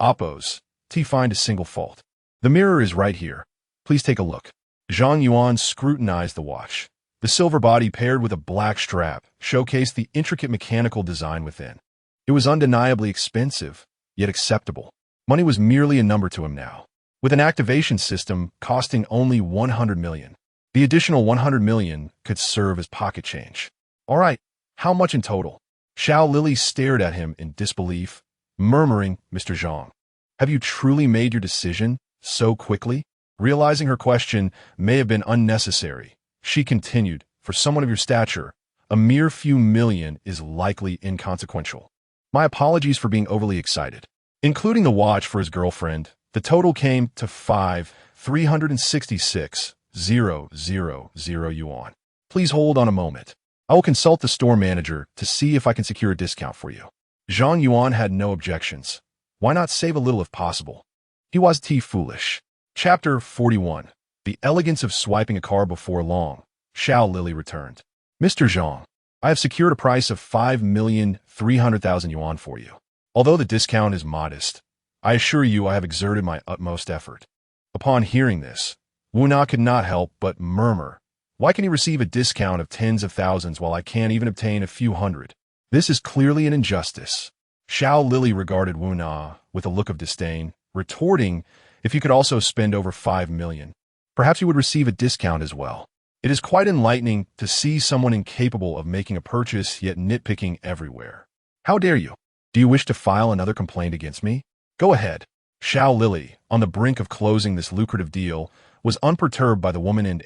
Oppos, to find a single fault. "The mirror is right here. Please take a look." Zhang Yuan scrutinized the watch. The silver body paired with a black strap showcased the intricate mechanical design within. It was undeniably expensive, yet acceptable. Money was merely a number to him now. With an activation system costing only 100 million, the additional 100 million could serve as pocket change. "All right, how much in total?" Xiao Lily stared at him in disbelief, murmuring, "Mr. Zhang, have you truly made your decision so quickly?" Realizing her question may have been unnecessary, she continued, "For someone of your stature, a mere few million is likely inconsequential. My apologies for being overly excited." Including the watch for his girlfriend, the total came to 366,000 yuan. "Please hold on a moment. I will consult the store manager to see if I can secure a discount for you." Zhang Yuan had no objections. Why not save a little if possible? He was foolish. Chapter 41. The elegance of swiping a car before long. Xiao Lily returned. "Mr. Zhang, I have secured a price of 5,300,000 yuan for you. Although the discount is modest, I assure you I have exerted my utmost effort." Upon hearing this, Wu Na could not help but murmur, "Why can he receive a discount of tens of thousands while I can't even obtain a few hundred? This is clearly an injustice." Xiao Lily regarded Wu Na with a look of disdain, retorting, "If you could also spend over 5 million, perhaps you would receive a discount as well." It is quite enlightening to see someone incapable of making a purchase yet nitpicking everywhere. "How dare you? Do you wish to file another complaint against me? Go ahead." Xiao Lily, on the brink of closing this lucrative deal, was unperturbed by the woman and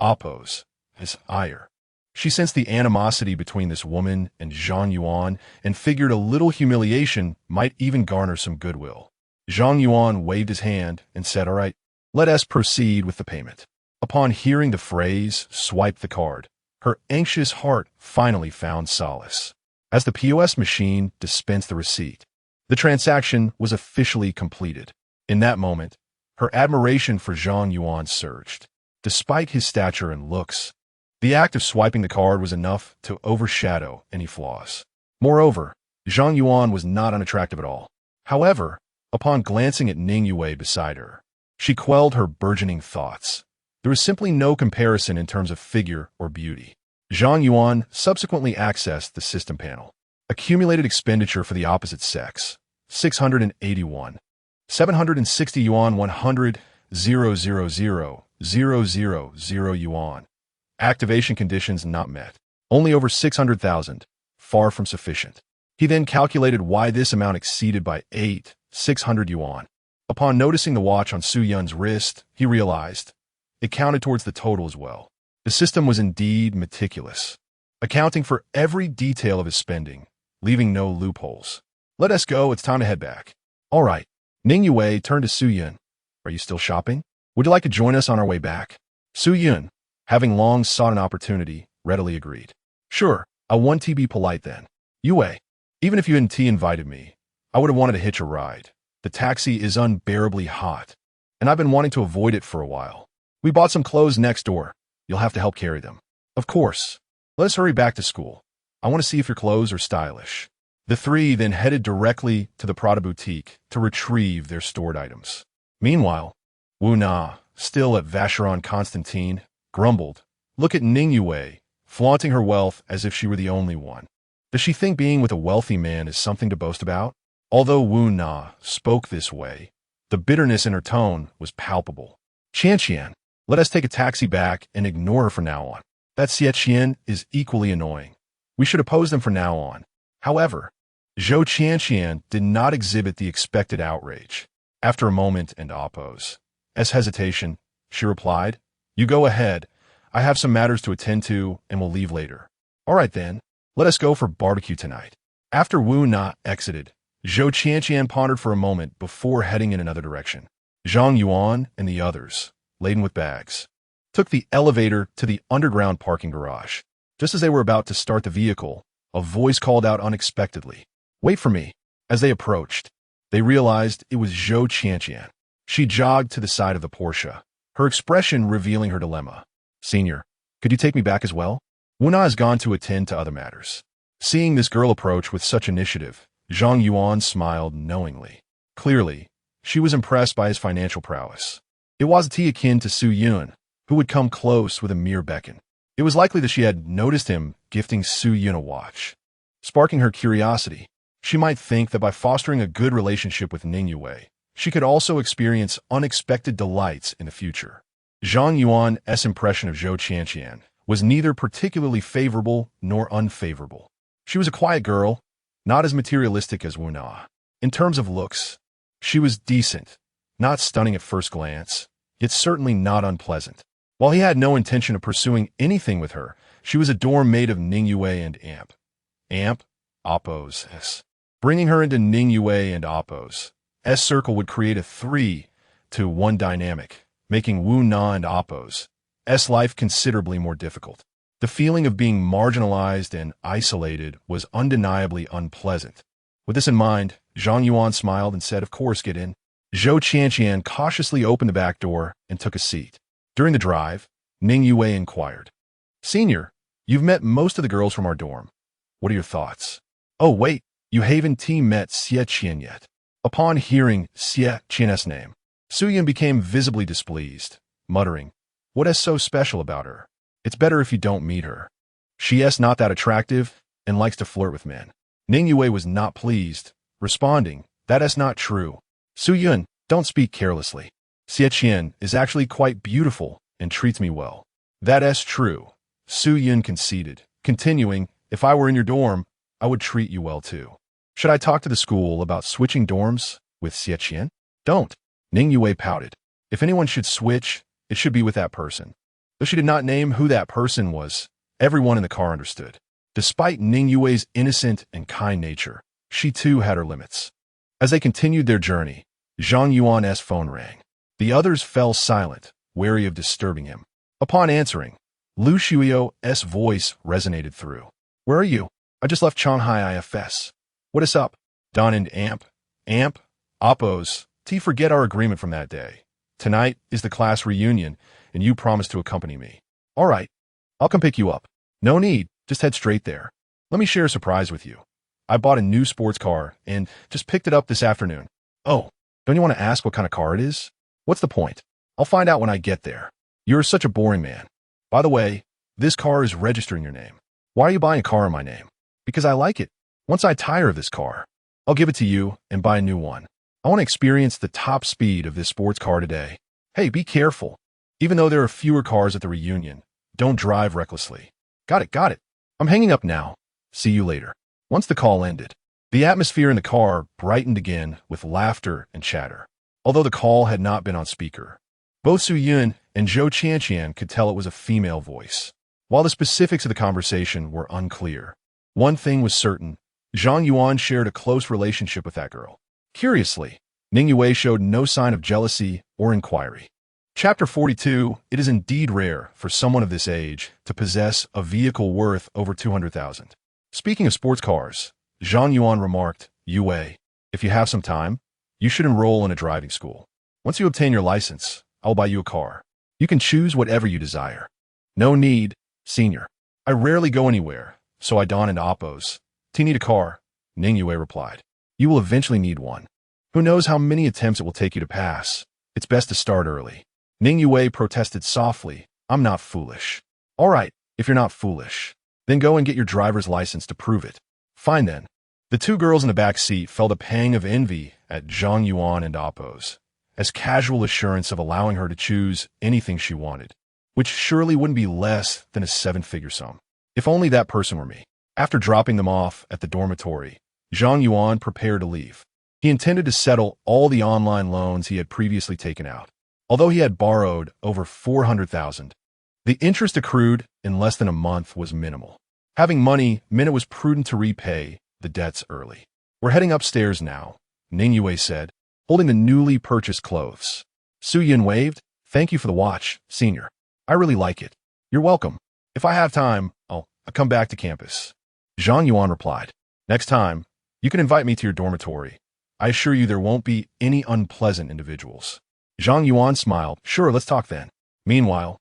Oppos' ire. She sensed the animosity between this woman and Zhang Yuan and figured a little humiliation might even garner some goodwill. Zhang Yuan waved his hand and said, "All right, let us proceed with the payment." Upon hearing the phrase, "swipe the card," her anxious heart finally found solace. As the POS machine dispensed the receipt, the transaction was officially completed. In that moment, her admiration for Zhang Yuan surged. Despite his stature and looks, the act of swiping the card was enough to overshadow any flaws. Moreover, Zhang Yuan was not unattractive at all. However, upon glancing at Ning Yue beside her, she quelled her burgeoning thoughts. There was simply no comparison in terms of figure or beauty. Zhang Yuan subsequently accessed the system panel. Accumulated expenditure for the opposite sex, 681. 760 yuan, 100,000 yuan. Activation conditions not met. Only over 600,000, far from sufficient. He then calculated why this amount exceeded by 600 yuan. Upon noticing the watch on Su Yun's wrist, he realized it counted towards the total as well. The system was indeed meticulous, accounting for every detail of his spending, leaving no loopholes. "Let us go, it's time to head back." "All right." Ning Yue turned to Su Yun. "Are you still shopping? Would you like to join us on our way back?" Su Yun, having long sought an opportunity, readily agreed. "Sure, I want to be polite then." "Yue, even if you hadn't invited me, I would have wanted to hitch a ride. The taxi is unbearably hot, and I've been wanting to avoid it for a while. We bought some clothes next door. You'll have to help carry them." "Of course. Let us hurry back to school. I want to see if your clothes are stylish." The three then headed directly to the Prada boutique to retrieve their stored items. Meanwhile, Wu Na, still at Vacheron Constantine, grumbled, "Look at Ning Yue, flaunting her wealth as if she were the only one. Does she think being with a wealthy man is something to boast about?" Although Wu Na spoke this way, the bitterness in her tone was palpable. "Qian, let us take a taxi back and ignore her from now on. That Xie Qian is equally annoying. We should oppose them from now on." However, Zhou Qianqian did not exhibit the expected outrage. After a moment and Appo's hesitation, she replied, "You go ahead. I have some matters to attend to and will leave later." "All right then, let us go for barbecue tonight." After Wu Na exited, Zhou Qianqian pondered for a moment before heading in another direction. Zhang Yuan and the others, laden with bags, took the elevator to the underground parking garage. Just as they were about to start the vehicle, a voice called out unexpectedly, "Wait for me." As they approached, they realized it was Zhou Qianqian. She jogged to the side of the Porsche, her expression revealing her dilemma. "Senior, could you take me back as well? Wu Na has gone to attend to other matters." Seeing this girl approach with such initiative, Zhang Yuan smiled knowingly. Clearly, she was impressed by his financial prowess. It wasn't akin to Su Yun, who would come close with a mere beckon. It was likely that she had noticed him gifting Su Yun a watch. Sparking her curiosity, she might think that by fostering a good relationship with Ning Yue, she could also experience unexpected delights in the future. Zhang Yuan's impression of Zhou Qianqian was neither particularly favorable nor unfavorable. She was a quiet girl, not as materialistic as Wu Na. In terms of looks, she was decent, not stunning at first glance, yet certainly not unpleasant. While he had no intention of pursuing anything with her, she was a dorm mate of Ning Yue and Appo's. Bringing her into Ning Yue and Appo's circle would create a 3-to-1 dynamic, making Wu Na and Appo's life considerably more difficult. The feeling of being marginalized and isolated was undeniably unpleasant. With this in mind, Zhang Yuan smiled and said, "Of course, get in." Zhou Qianqian cautiously opened the back door and took a seat. During the drive, Ning Yue inquired, "Senior, you've met most of the girls from our dorm. What are your thoughts?" "Oh, wait, you haven't met Xie Qian yet." Upon hearing Xie Qian's name, Su Yun became visibly displeased, muttering, "What is so special about her? It's better if you don't meet her. She's not that attractive and likes to flirt with men." Ning Yue was not pleased, responding, "That is not true. Su Yun, don't speak carelessly. Xie Qian is actually quite beautiful and treats me well." "That is true," Su Yun conceded, continuing, "If I were in your dorm, I would treat you well too. Should I talk to the school about switching dorms with Xie Qian?" "Don't." Ning Yue pouted. "If anyone should switch, it should be with that person." Though she did not name who that person was, everyone in the car understood. Despite Ning Yue's innocent and kind nature, she too had her limits. As they continued their journey, Zhang Yuan's phone rang. The others fell silent, wary of disturbing him. Upon answering, Lu Shuio's voice resonated through. "Where are you?" "I just left Shanghai IFS." "What is up?" "Don and Appo's. Forget our agreement from that day. Tonight is the class reunion, and you promised to accompany me." "All right, I'll come pick you up." "No need, just head straight there. Let me share a surprise with you. I bought a new sports car and just picked it up this afternoon." "Oh, don't you want to ask what kind of car it is?" "What's the point? I'll find out when I get there. You're such a boring man. By the way, this car is registered in your name." "Why are you buying a car in my name?" "Because I like it. Once I tire of this car, I'll give it to you and buy a new one. I want to experience the top speed of this sports car today." "Hey, be careful. Even though there are fewer cars at the reunion, don't drive recklessly." Got it. I'm hanging up now. See you later." Once the call ended, the atmosphere in the car brightened again with laughter and chatter. Although the call had not been on speaker, both Su Yun and Zhou Qianqian could tell it was a female voice. While the specifics of the conversation were unclear, one thing was certain: Zhang Yuan shared a close relationship with that girl. Curiously, Ning Yue showed no sign of jealousy or inquiry. Chapter 42. It is indeed rare for someone of this age to possess a vehicle worth over 200,000. Speaking of sports cars, Zhang Yuan remarked, "Yue, if you have some time, you should enroll in a driving school. Once you obtain your license, I'll buy you a car. You can choose whatever you desire." "No need, senior. I rarely go anywhere, so I don into Appo's. Do you need a car?" Ning Yue replied. "You will eventually need one. Who knows how many attempts it will take you to pass? It's best to start early." Ning Yue protested softly, "I'm not foolish." "All right, if you're not foolish, then go and get your driver's license to prove it." "Fine then." The two girls in the back seat felt a pang of envy at Zhang Yuan and Appo's as casual assurance of allowing her to choose anything she wanted, which surely wouldn't be less than a 7-figure sum. If only that person were me. After dropping them off at the dormitory, Zhang Yuan prepared to leave. He intended to settle all the online loans he had previously taken out. Although he had borrowed over 400,000, the interest accrued in less than a month was minimal. Having money meant it was prudent to repay the debts early. We're heading upstairs now, Ning Yue said, holding the newly purchased clothes. Su Yun waved. Thank you for the watch, senior. I really like it. You're welcome. If I have time, I'll come back to campus. Zhang Yuan replied. Next time, you can invite me to your dormitory. I assure you there won't be any unpleasant individuals. Zhang Yuan smiled. Sure, let's talk then. Meanwhile,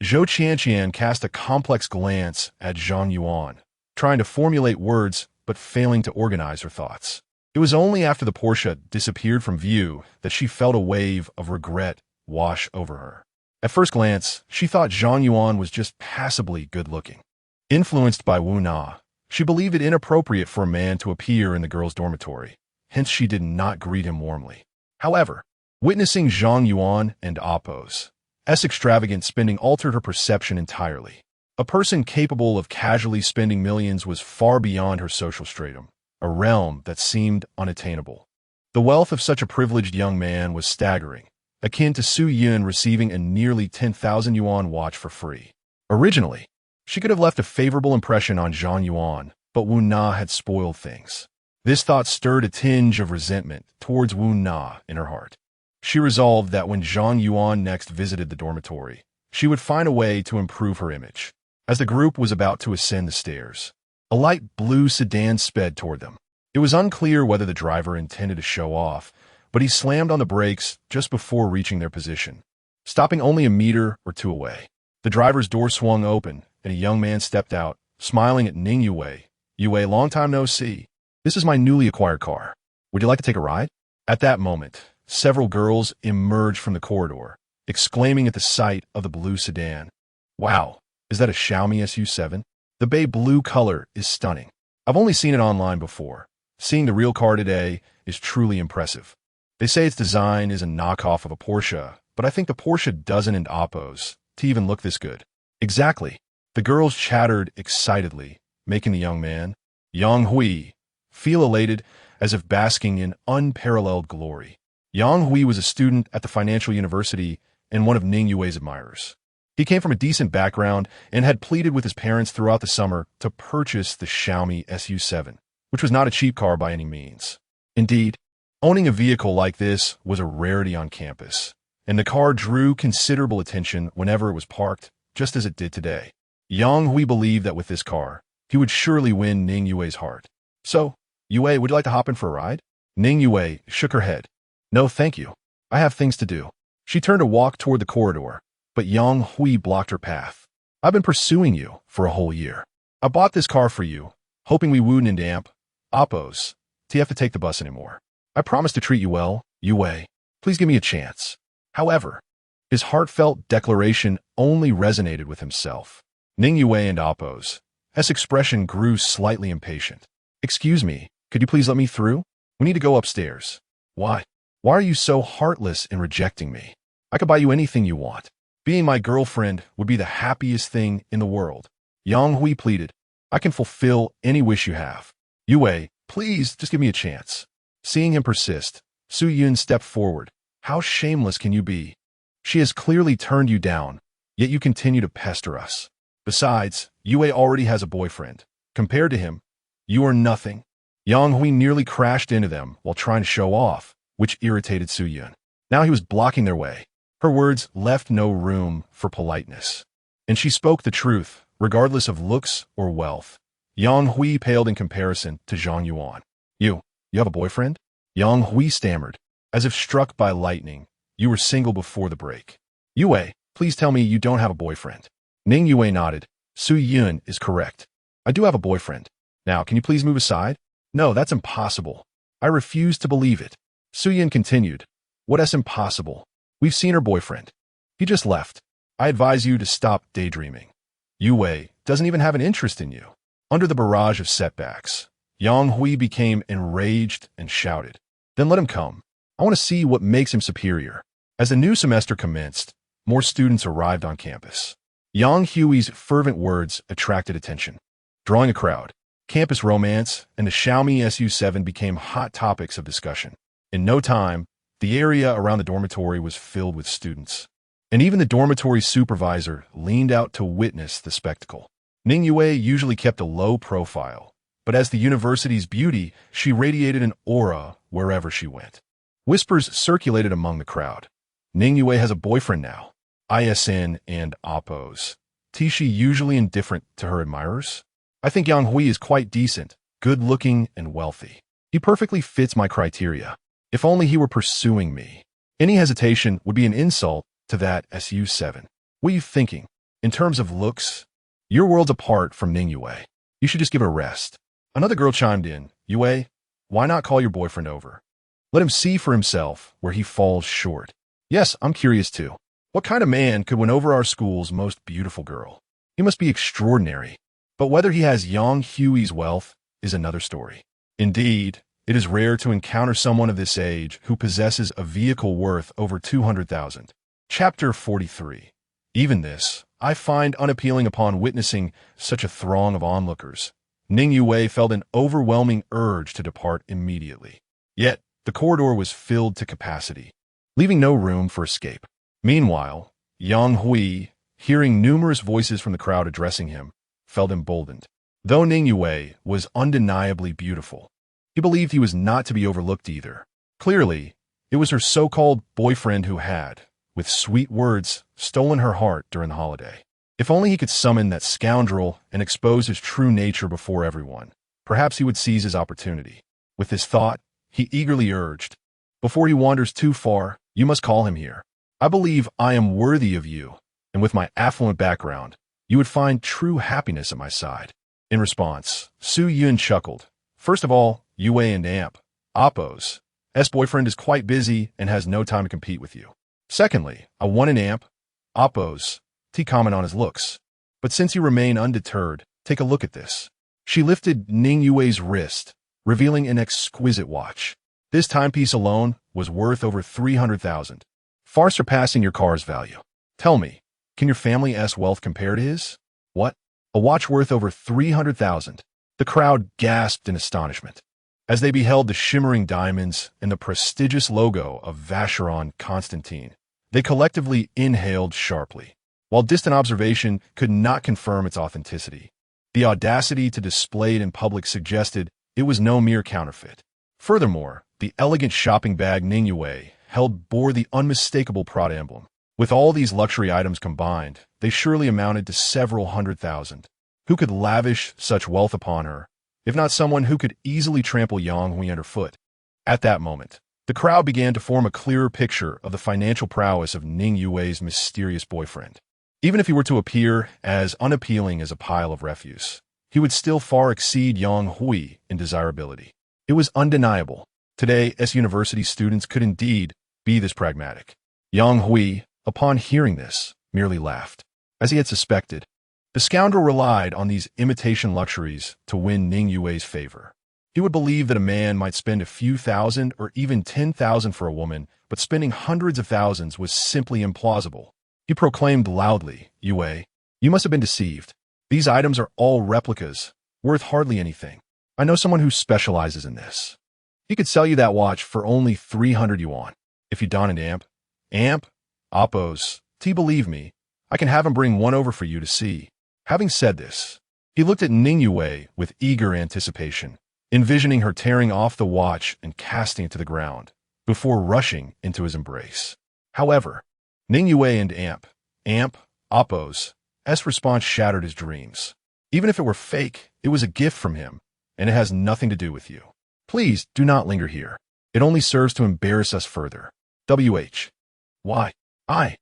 Zhou Qianqian cast a complex glance at Zhang Yuan, trying to formulate words but failing to organize her thoughts. It was only after the Porsche disappeared from view that she felt a wave of regret wash over her. At first glance, she thought Zhang Yuan was just passably good-looking. Influenced by Wu Na, she believed it inappropriate for a man to appear in the girls' dormitory, hence she did not greet him warmly. However, witnessing Zhang Yuan and Appo's extravagant spending altered her perception entirely. A person capable of casually spending millions was far beyond her social stratum, a realm that seemed unattainable. The wealth of such a privileged young man was staggering, akin to Su Yun receiving a nearly 10,000 yuan watch for free. Originally, she could have left a favorable impression on Zhang Yuan, but Wu Na had spoiled things. This thought stirred a tinge of resentment towards Wu Na in her heart. She resolved that when Zhang Yuan next visited the dormitory, she would find a way to improve her image. As the group was about to ascend the stairs, a light blue sedan sped toward them. It was unclear whether the driver intended to show off, but he slammed on the brakes just before reaching their position, stopping only a meter or two away. The driver's door swung open, and a young man stepped out, smiling at Ning Yue. Yue, long time no see. This is my newly acquired car. Would you like to take a ride? At that moment, several girls emerged from the corridor, exclaiming at the sight of the blue sedan. Wow, is that a Xiaomi SU7? The bay blue color is stunning. I've only seen it online before. Seeing the real car today is truly impressive. They say its design is a knockoff of a Porsche, but I think the Porsche doesn't and Oppos to even look this good. Exactly. The girls chattered excitedly, making the young man, Yang Hui, feel elated as if basking in unparalleled glory. Yang Hui was a student at the financial university and one of Ning Yue's admirers. He came from a decent background and had pleaded with his parents throughout the summer to purchase the Xiaomi SU7, which was not a cheap car by any means. Indeed, owning a vehicle like this was a rarity on campus, and the car drew considerable attention whenever it was parked, just as it did today. Yang Hui believed that with this car, he would surely win Ning Yue's heart. So, Yue, would you like to hop in for a ride? Ning Yue shook her head. No, thank you. I have things to do. She turned to walk toward the corridor, but Yang Hui blocked her path. I've been pursuing you for a whole year. I bought this car for you, hoping we wouldn't amp Oppos to have to take the bus anymore. I promise to treat you well, Yue. Please give me a chance. However, his heartfelt declaration only resonated with himself. Ning Yue and Oppos' expression grew slightly impatient. Excuse me, could you please let me through? We need to go upstairs. Why? Why are you so heartless in rejecting me? I could buy you anything you want. Being my girlfriend would be the happiest thing in the world. Yang Hui pleaded. I can fulfill any wish you have. Yue, please, just give me a chance. Seeing him persist, Su Yun stepped forward. How shameless can you be? She has clearly turned you down, yet you continue to pester us. Besides, Yue already has a boyfriend. Compared to him, you are nothing. Yang Hui nearly crashed into them while trying to show off, which irritated Su Yun. Now he was blocking their way. Her words left no room for politeness. And she spoke the truth, regardless of looks or wealth. Yang Hui paled in comparison to Zhang Yuan. You have a boyfriend? Yang Hui stammered, as if struck by lightning. You were single before the break. Yue, please tell me you don't have a boyfriend. Ning Yue nodded. Su Yun is correct. I do have a boyfriend. Now, can you please move aside? No, that's impossible. I refuse to believe it. Su Yun continued. What's impossible? We've seen her boyfriend. He just left. I advise you to stop daydreaming. Yue doesn't even have an interest in you. Under the barrage of setbacks, Yang Hui became enraged and shouted. Then let him come. I want to see what makes him superior. As the new semester commenced, more students arrived on campus. Yang Hui's fervent words attracted attention, drawing a crowd. campus romance, and the Xiaomi SU-7 became hot topics of discussion. In no time, the area around the dormitory was filled with students. And even the dormitory supervisor leaned out to witness the spectacle. Ning Yue usually kept a low profile, but as the university's beauty, she radiated an aura wherever she went. Whispers circulated among the crowd. Ning Yue has a boyfriend now. ISN and Oppos. Is she usually indifferent to her admirers? I think Yang Hui is quite decent, good-looking, and wealthy. He perfectly fits my criteria. If only he were pursuing me. Any hesitation would be an insult to that SU-7. What are you thinking? In terms of looks, your world's apart from Ning Yue. You should just give her a rest. Another girl chimed in. Yue, why not call your boyfriend over? Let him see for himself where he falls short. Yes, I'm curious too. What kind of man could win over our school's most beautiful girl? He must be extraordinary. But whether he has Yang Hui's wealth is another story. Indeed, it is rare to encounter someone of this age who possesses a vehicle worth over 200,000. Chapter 43. Even this, I find unappealing upon witnessing such a throng of onlookers. Ning Yue felt an overwhelming urge to depart immediately. Yet, the corridor was filled to capacity, leaving no room for escape. Meanwhile, Yang Hui, hearing numerous voices from the crowd addressing him, felt emboldened. Though Ning Yue was undeniably beautiful, he believed he was not to be overlooked either. Clearly, it was her so-called boyfriend who had, with sweet words, stolen her heart during the holiday. If only he could summon that scoundrel and expose his true nature before everyone, perhaps he would seize his opportunity. With this thought, he eagerly urged, before he wanders too far, you must call him here. I believe I am worthy of you, and with my affluent background, you would find true happiness at my side. In response, Su Yun chuckled. First of all, Yue and Amp, Oppo's boyfriend is quite busy and has no time to compete with you. Secondly, I want an Amp, Oppo's comment on his looks. But since you remain undeterred, take a look at this. She lifted Ning Yue's wrist, revealing an exquisite watch. This timepiece alone was worth over 300,000, far surpassing your car's value. Tell me, can your family's wealth compare to his? What? A watch worth over 300,000? The crowd gasped in astonishment as they beheld the shimmering diamonds and the prestigious logo of Vacheron Constantin. They collectively inhaled sharply, while distant observation could not confirm its authenticity. The audacity to display it in public suggested it was no mere counterfeit. Furthermore, the elegant shopping bag Ning Yue held bore the unmistakable Prada emblem. With all these luxury items combined, they surely amounted to several 100,000. Who could lavish such wealth upon her, if not someone who could easily trample Yang Hui underfoot? At that moment, the crowd began to form a clearer picture of the financial prowess of Ning Yue's mysterious boyfriend. Even if he were to appear as unappealing as a pile of refuse, he would still far exceed Yang Hui in desirability. It was undeniable. Today, university students could indeed be this pragmatic. Yang Hui, upon hearing this, merely laughed. As he had suspected, the scoundrel relied on these imitation luxuries to win Ning Yue's favor. He would believe that a man might spend a few thousand or even 10,000 for a woman, but spending hundreds of thousands was simply implausible. He proclaimed loudly, Yue, you must have been deceived. These items are all replicas, worth hardly anything. I know someone who specializes in this. He could sell you that watch for only 300 yuan. If you don an Amp, Oppos, believe me, I can have him bring one over for you to see. Having said this, he looked at Ning Yue with eager anticipation, envisioning her tearing off the watch and casting it to the ground, before rushing into his embrace. However, Ning Yue and Amp, Oppos' response shattered his dreams. Even if it were fake, it was a gift from him, and it has nothing to do with you. Please do not linger here. It only serves to embarrass us further. Why? I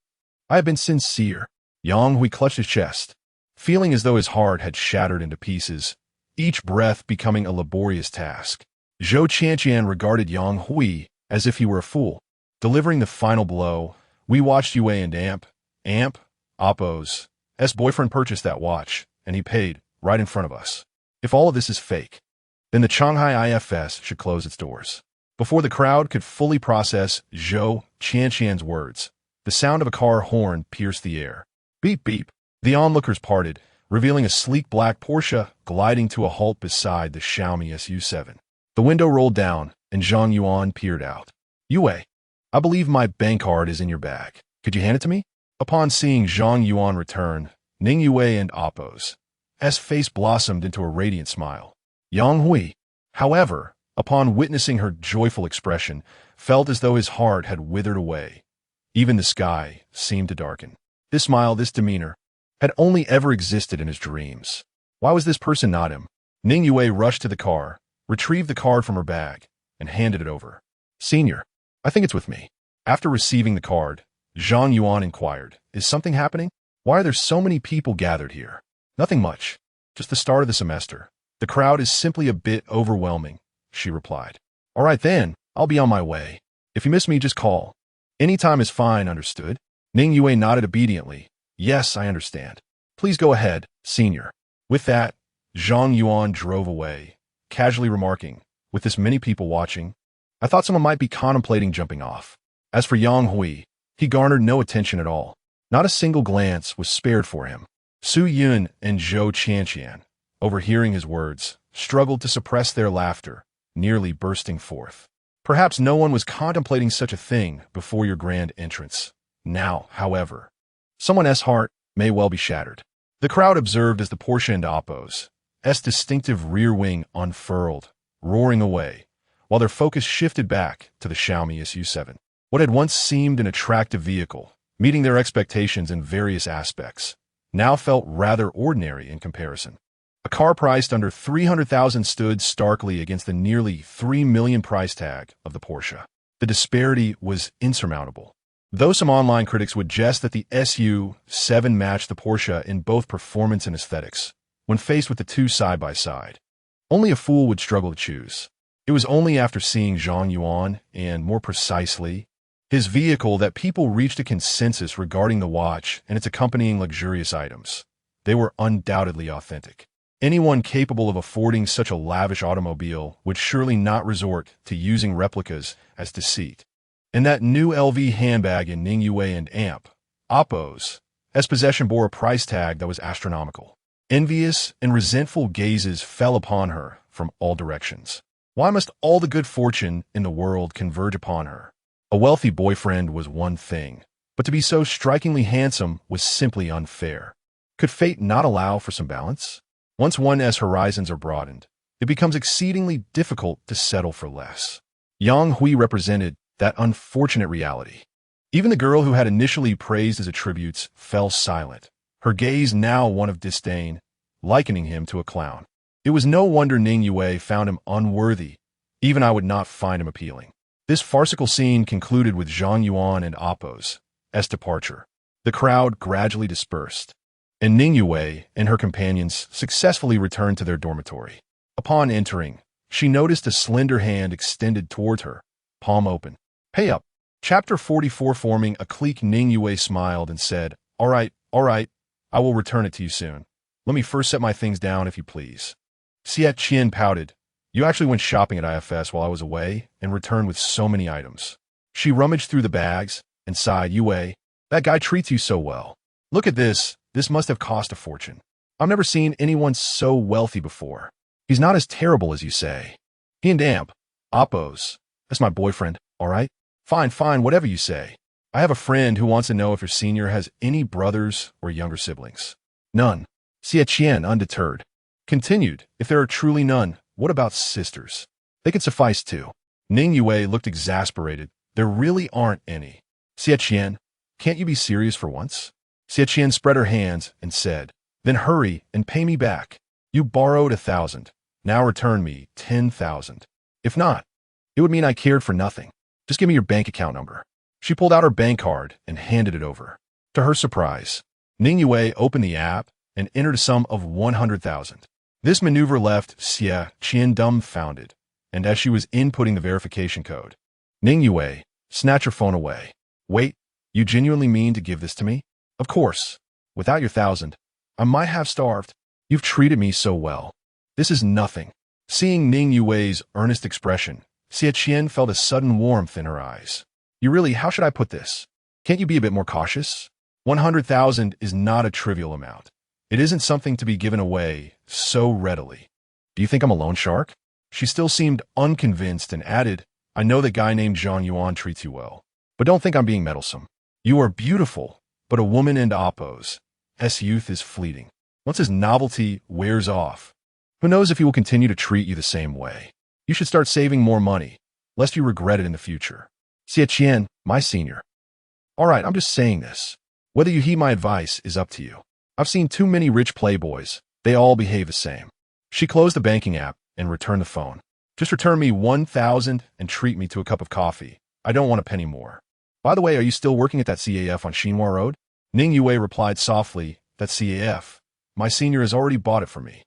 have been sincere. Yang Hui clutched his chest, feeling as though his heart had shattered into pieces, each breath becoming a laborious task. Zhou Qianqian regarded Yang Hui as if he were a fool. Delivering the final blow, we watched Yue and Amp, Oppos' boyfriend purchased that watch, and he paid right in front of us. If all of this is fake, then the Shanghai IFS should close its doors. Before the crowd could fully process Zhou Qianqian's words, the sound of a car horn pierced the air. Beep, beep. The onlookers parted, revealing a sleek black Porsche gliding to a halt beside the Xiaomi SU7. The window rolled down, and Zhang Yuan peered out. "Yue, I believe my bank card is in your bag. Could you hand it to me?" Upon seeing Zhang Yuan return, Ning Yue and Appo's face blossomed into a radiant smile. Yang Hui, however, upon witnessing her joyful expression, felt as though his heart had withered away. Even the sky seemed to darken. This smile, this demeanor, had only ever existed in his dreams. Why was this person not him? Ning Yue rushed to the car, retrieved the card from her bag, and handed it over. "Senior, I think it's with me." After receiving the card, Zhang Yuan inquired, "Is something happening? Why are there so many people gathered here?" "Nothing much. Just the start of the semester. The crowd is simply a bit overwhelming," she replied. "All right then, I'll be on my way. If you miss me, just call." "Any time is fine, understood?" Ning Yue nodded obediently. "Yes, I understand. Please go ahead, senior." With that, Zhang Yuan drove away, casually remarking, "With this many people watching, I thought someone might be contemplating jumping off." As for Yang Hui, he garnered no attention at all. Not a single glance was spared for him. Su Yun and Zhou Qianqian, overhearing his words, struggled to suppress their laughter, nearly bursting forth. Perhaps no one was contemplating such a thing before your grand entrance. Now, however, someone's heart may well be shattered. The crowd observed as the Porsche and Appo's distinctive rear wing unfurled, roaring away, while their focus shifted back to the Xiaomi SU7. What had once seemed an attractive vehicle, meeting their expectations in various aspects, now felt rather ordinary in comparison. A car priced under 300,000 stood starkly against the nearly 3 million price tag of the Porsche. The disparity was insurmountable. Though some online critics would jest that the SU7 matched the Porsche in both performance and aesthetics, when faced with the two side by side, only a fool would struggle to choose. It was only after seeing Zhang Yuan, and more precisely, his vehicle, that people reached a consensus regarding the watch and its accompanying luxurious items. They were undoubtedly authentic. Anyone capable of affording such a lavish automobile would surely not resort to using replicas as deceit. And that new LV handbag in Ning Yue and Appo's possession bore a price tag that was astronomical. Envious and resentful gazes fell upon her from all directions. Why must all the good fortune in the world converge upon her? A wealthy boyfriend was one thing, but to be so strikingly handsome was simply unfair. Could fate not allow for some balance? Once one's horizons are broadened, it becomes exceedingly difficult to settle for less. Yang Hui represented that unfortunate reality. Even the girl who had initially praised his attributes fell silent, her gaze now one of disdain, likening him to a clown. It was no wonder Ning Yue found him unworthy. Even I would not find him appealing. This farcical scene concluded with Zhang Yuan and Appo's departure. The crowd gradually dispersed, and Ning Yue and her companions successfully returned to their dormitory. Upon entering, she noticed a slender hand extended toward her, palm open. "Pay up." Chapter 44. Forming a clique, Ning Yue smiled and said, all right, I will return it to you soon. Let me first set my things down, if you please." Xie Qian pouted. "You actually went shopping at IFS while I was away and returned with so many items." She rummaged through the bags and sighed. "Yue, that guy treats you so well. Look at this. This must have cost a fortune. I've never seen anyone so wealthy before. He's not as terrible as you say. He and Appo's. That's my boyfriend, all right? Fine, whatever you say. I have a friend who wants to know if your senior has any brothers or younger siblings." "None." Xie Qian, undeterred, continued, "If there are truly none, what about sisters? They could suffice too." Ning Yue looked exasperated. "There really aren't any." "Xie Qian, can't you be serious for once?" Xie Qian spread her hands and said, "Then hurry and pay me back. You borrowed 1,000. Now return me 10,000. If not, it would mean I cared for nothing. Just give me your bank account number." She pulled out her bank card and handed it over. To her surprise, Ning Yue opened the app and entered a sum of 100,000. This maneuver left Xie Qian dumbfounded, and as she was inputting the verification code, Ning Yue snatched her phone away. "Wait, you genuinely mean to give this to me?" "Of course. Without your 1,000, I might have starved. You've treated me so well. This is nothing." Seeing Ning Yue's earnest expression, Xie Qian felt a sudden warmth in her eyes. "You really, how should I put this? Can't you be a bit more cautious? 100,000 is not a trivial amount. It isn't something to be given away so readily. Do you think I'm a loan shark? She still seemed unconvinced and added, I know that guy named Zhang Yuan treats you well, but don't think I'm being meddlesome. You are beautiful, but a woman and Oppo's youth is fleeting. Once his novelty wears off, who knows if he will continue to treat you the same way. You should start saving more money, lest you regret it in the future. Xie Qian, my senior. All right, I'm just saying this. Whether you heed my advice is up to you. I've seen too many rich playboys. They all behave the same. She closed the banking app and returned the phone. Just return me 1,000 and treat me to a cup of coffee. I don't want a penny more. By the way, are you still working at that CAF on Xinhua Road? Ning Yue replied softly, that CAF. My senior has already bought it for me.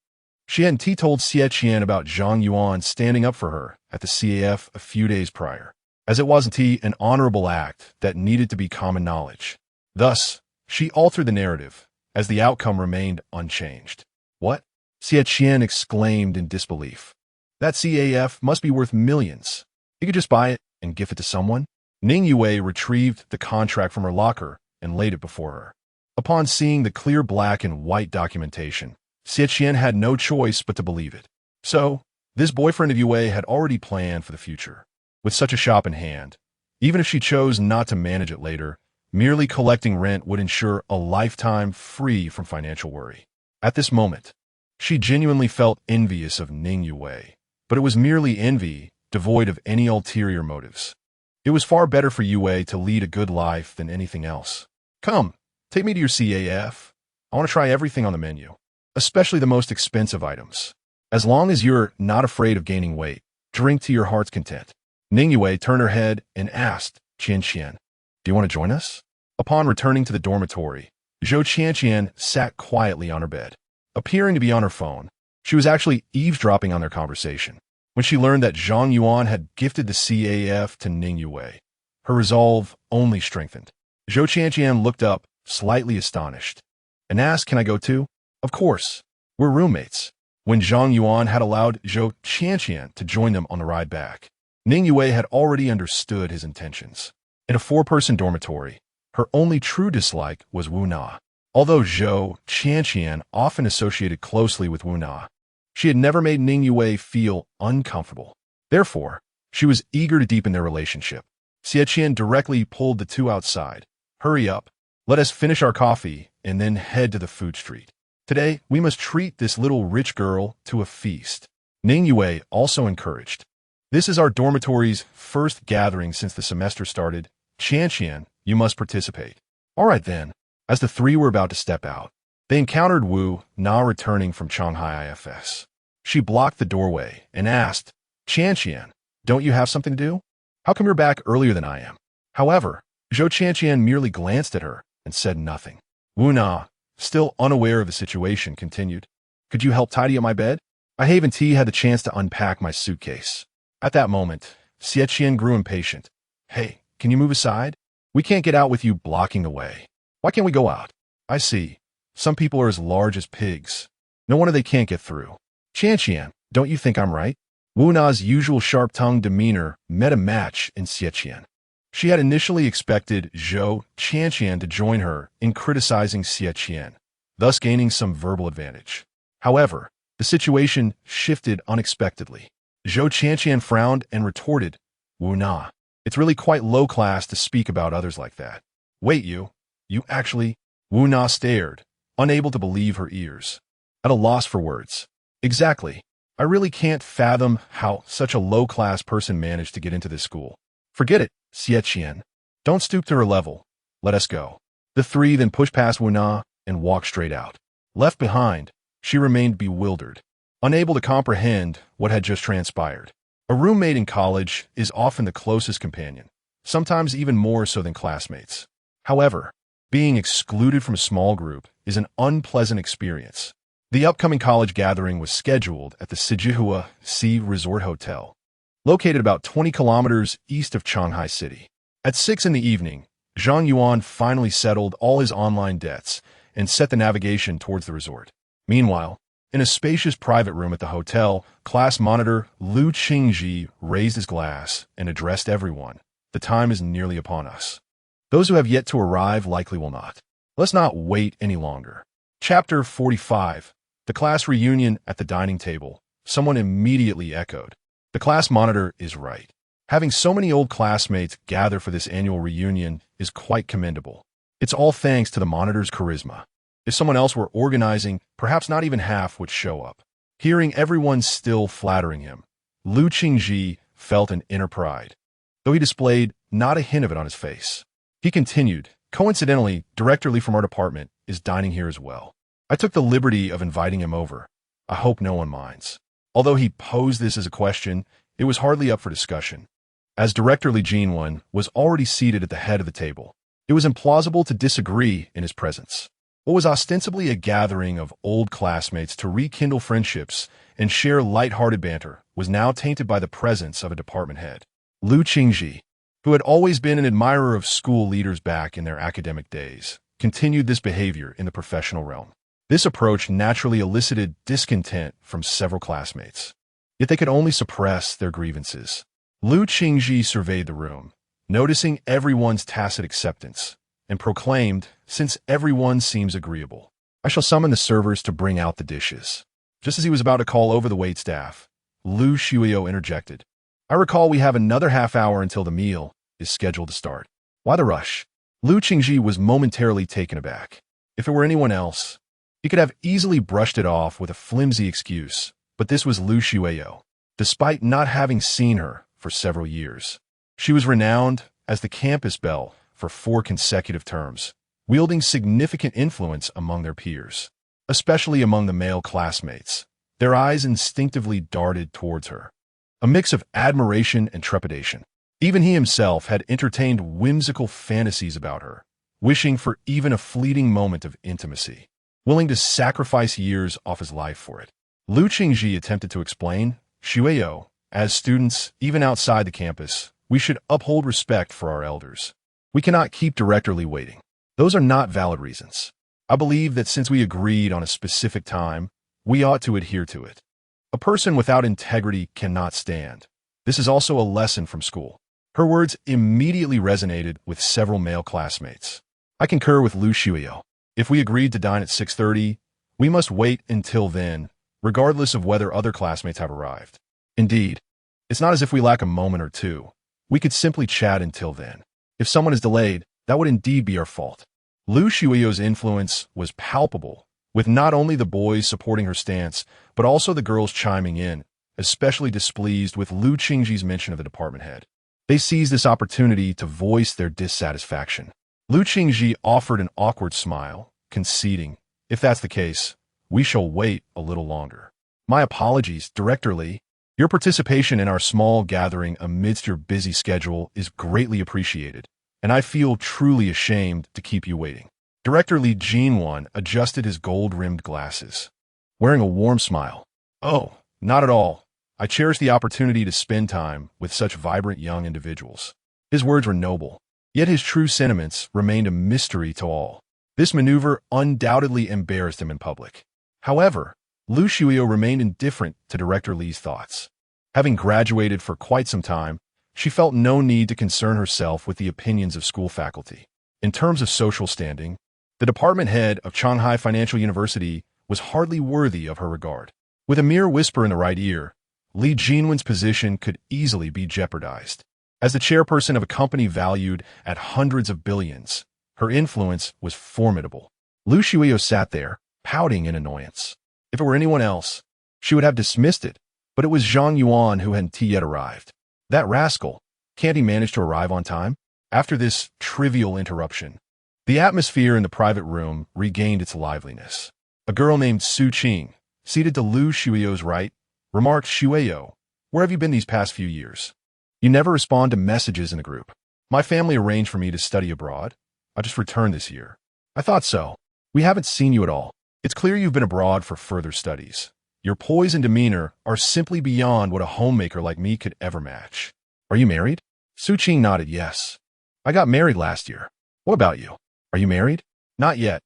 She hadn't told Xie Qian about Zhang Yuan standing up for her at the CAF a few days prior, as it wasn't an honorable act that needed to be common knowledge. Thus, she altered the narrative, as the outcome remained unchanged. What? Xie Qian exclaimed in disbelief. That CAF must be worth millions. You could just buy it and give it to someone? Ning Yue retrieved the contract from her locker and laid it before her. Upon seeing the clear black and white documentation, Xie Qian had no choice but to believe it. So, this boyfriend of Yue had already planned for the future. With such a shop in hand, even if she chose not to manage it later, merely collecting rent would ensure a lifetime free from financial worry. At this moment, she genuinely felt envious of Ning Yue, but it was merely envy, devoid of any ulterior motives. It was far better for Yue to lead a good life than anything else. Come, take me to your CAF. I want to try everything on the menu, especially the most expensive items. As long as you're not afraid of gaining weight, drink to your heart's content. Ning Yue turned her head and asked Qian Qian, do you want to join us? Upon returning to the dormitory, Zhou Qian sat quietly on her bed. Appearing to be on her phone, she was actually eavesdropping on their conversation. When she learned that Zhang Yuan had gifted the CAF to Ning Yue, her resolve only strengthened. Zhou Qian looked up, slightly astonished, and asked, can I go too? Of course. We're roommates. When Zhang Yuan had allowed Zhou Qian to join them on the ride back, Ning Yue had already understood his intentions. In a four-person dormitory, her only true dislike was Wu Na. Although Zhou Qian often associated closely with Wu Na, she had never made Ning Yue feel uncomfortable. Therefore, she was eager to deepen their relationship. Xie Qian directly pulled the two outside. Hurry up. Let us finish our coffee and then head to the food street. Today, we must treat this little rich girl to a feast. Ning Yue also encouraged. This is our dormitory's first gathering since the semester started. Qian, you must participate. All right then. As the three were about to step out, they encountered Wu Na returning from Shanghai IFS. She blocked the doorway and asked, Qian, don't you have something to do? How come you're back earlier than I am? However, Zhou Qian merely glanced at her and said nothing. Wu Na, still unaware of the situation, continued, could you help tidy up my bed? I haven't had the chance to unpack my suitcase. At that moment, Xie Qian grew impatient. Hey, can you move aside? We can't get out with you blocking the way. Why can't we go out? I see. Some people are as large as pigs. No wonder they can't get through. Qian, don't you think I'm right? Wu Na's usual sharp-tongued demeanor met a match in Xie Qian. She had initially expected Zhou Qian to join her in criticizing Xie Qian, thus gaining some verbal advantage. However, the situation shifted unexpectedly. Zhou Qian frowned and retorted, Wu Na, it's really quite low class to speak about others like that. Wait, you actually... Wu Na stared, unable to believe her ears. At a loss for words. Exactly. I really can't fathom how such a low-class person managed to get into this school. Forget it, Xie Qian. Don't stoop to her level. Let us go. The three then pushed past Wu Na and walked straight out. Left behind, she remained bewildered, unable to comprehend what had just transpired. A roommate in college is often the closest companion, sometimes even more so than classmates. However, being excluded from a small group is an unpleasant experience. The upcoming college gathering was scheduled at the Sijihua Sea Resort Hotel, located about 20 kilometers east of Shanghai City. At 6 in the evening, Zhang Yuan finally settled all his online debts and set the navigation towards the resort. Meanwhile, in a spacious private room at the hotel, class monitor Lu Qingji raised his glass and addressed everyone. The time is nearly upon us. Those who have yet to arrive likely will not. Let's not wait any longer. Chapter 45. The class reunion at the dining table. Someone immediately echoed. The class monitor is right. Having so many old classmates gather for this annual reunion is quite commendable. It's all thanks to the monitor's charisma. If someone else were organizing, perhaps not even half would show up. Hearing everyone still flattering him, Lu Qingji felt an inner pride, though he displayed not a hint of it on his face. He continued, coincidentally, Director Lee from our department is dining here as well. I took the liberty of inviting him over. I hope no one minds. Although he posed this as a question, it was hardly up for discussion. As Director Lee Zhang Yuan was already seated at the head of the table, it was implausible to disagree in his presence. What was ostensibly a gathering of old classmates to rekindle friendships and share light-hearted banter was now tainted by the presence of a department head. Lu Qingji, who had always been an admirer of school leaders back in their academic days, continued this behavior in the professional realm. This approach naturally elicited discontent from several classmates, yet they could only suppress their grievances. Lu Qingji surveyed the room, noticing everyone's tacit acceptance, and proclaimed, since everyone seems agreeable, I shall summon the servers to bring out the dishes. Just as he was about to call over the waitstaff, Lu Shuio interjected. I recall we have another half hour until the meal is scheduled to start. Why the rush? Lu Qingji was momentarily taken aback. If it were anyone else, he could have easily brushed it off with a flimsy excuse, but this was Lu Shuio. Despite not having seen her for several years, she was renowned as the campus belle for 4 consecutive terms, wielding significant influence among their peers, especially among the male classmates. Their eyes instinctively darted towards her, a mix of admiration and trepidation. Even he himself had entertained whimsical fantasies about her, wishing for even a fleeting moment of intimacy, willing to sacrifice years off his life for it. Lu Qingji attempted to explain, Shuio, as students, even outside the campus, we should uphold respect for our elders. We cannot keep Director Lee waiting. Those are not valid reasons. I believe that since we agreed on a specific time, we ought to adhere to it. A person without integrity cannot stand. This is also a lesson from school. Her words immediately resonated with several male classmates. I concur with Lu Shuio. If we agreed to dine at 6:30, we must wait until then, regardless of whether other classmates have arrived. Indeed, it's not as if we lack a moment or two. We could simply chat until then. If someone is delayed, that would indeed be our fault. Lu Shuio's influence was palpable, with not only the boys supporting her stance, but also the girls chiming in, especially displeased with Lu Qingji's mention of the department head. They seized this opportunity to voice their dissatisfaction. Lu Qingji offered an awkward smile, conceding, if that's the case, we shall wait a little longer. My apologies, Director Lee. Your participation in our small gathering amidst your busy schedule is greatly appreciated, and I feel truly ashamed to keep you waiting. Director Lee Zhang Yuan adjusted his gold-rimmed glasses, wearing a warm smile. Oh, not at all. I cherish the opportunity to spend time with such vibrant young individuals. His words were noble, yet his true sentiments remained a mystery to all. This maneuver undoubtedly embarrassed him in public. However, Lu Shuio remained indifferent to Director Lee's thoughts. Having graduated for quite some time, she felt no need to concern herself with the opinions of school faculty. In terms of social standing, the department head of Shanghai Financial University was hardly worthy of her regard. With a mere whisper in the right ear, Li Jinwen's position could easily be jeopardized. As the chairperson of a company valued at hundreds of billions, her influence was formidable. Lu Shuio sat there, pouting in annoyance. If it were anyone else, she would have dismissed it, but it was Zhang Yuan who hadn't yet arrived. That rascal, can't he manage to arrive on time? After this trivial interruption, the atmosphere in the private room regained its liveliness. A girl named Su Qing, seated to Lu Shuio's right, remarked, Shuio, where have you been these past few years? You never respond to messages in the group. My family arranged for me to study abroad. I just returned this year. I thought so. We haven't seen you at all. It's clear you've been abroad for further studies. Your poise and demeanor are simply beyond what a homemaker like me could ever match. Are you married? Su Qing nodded yes. I got married last year. What about you? Are you married? Not yet.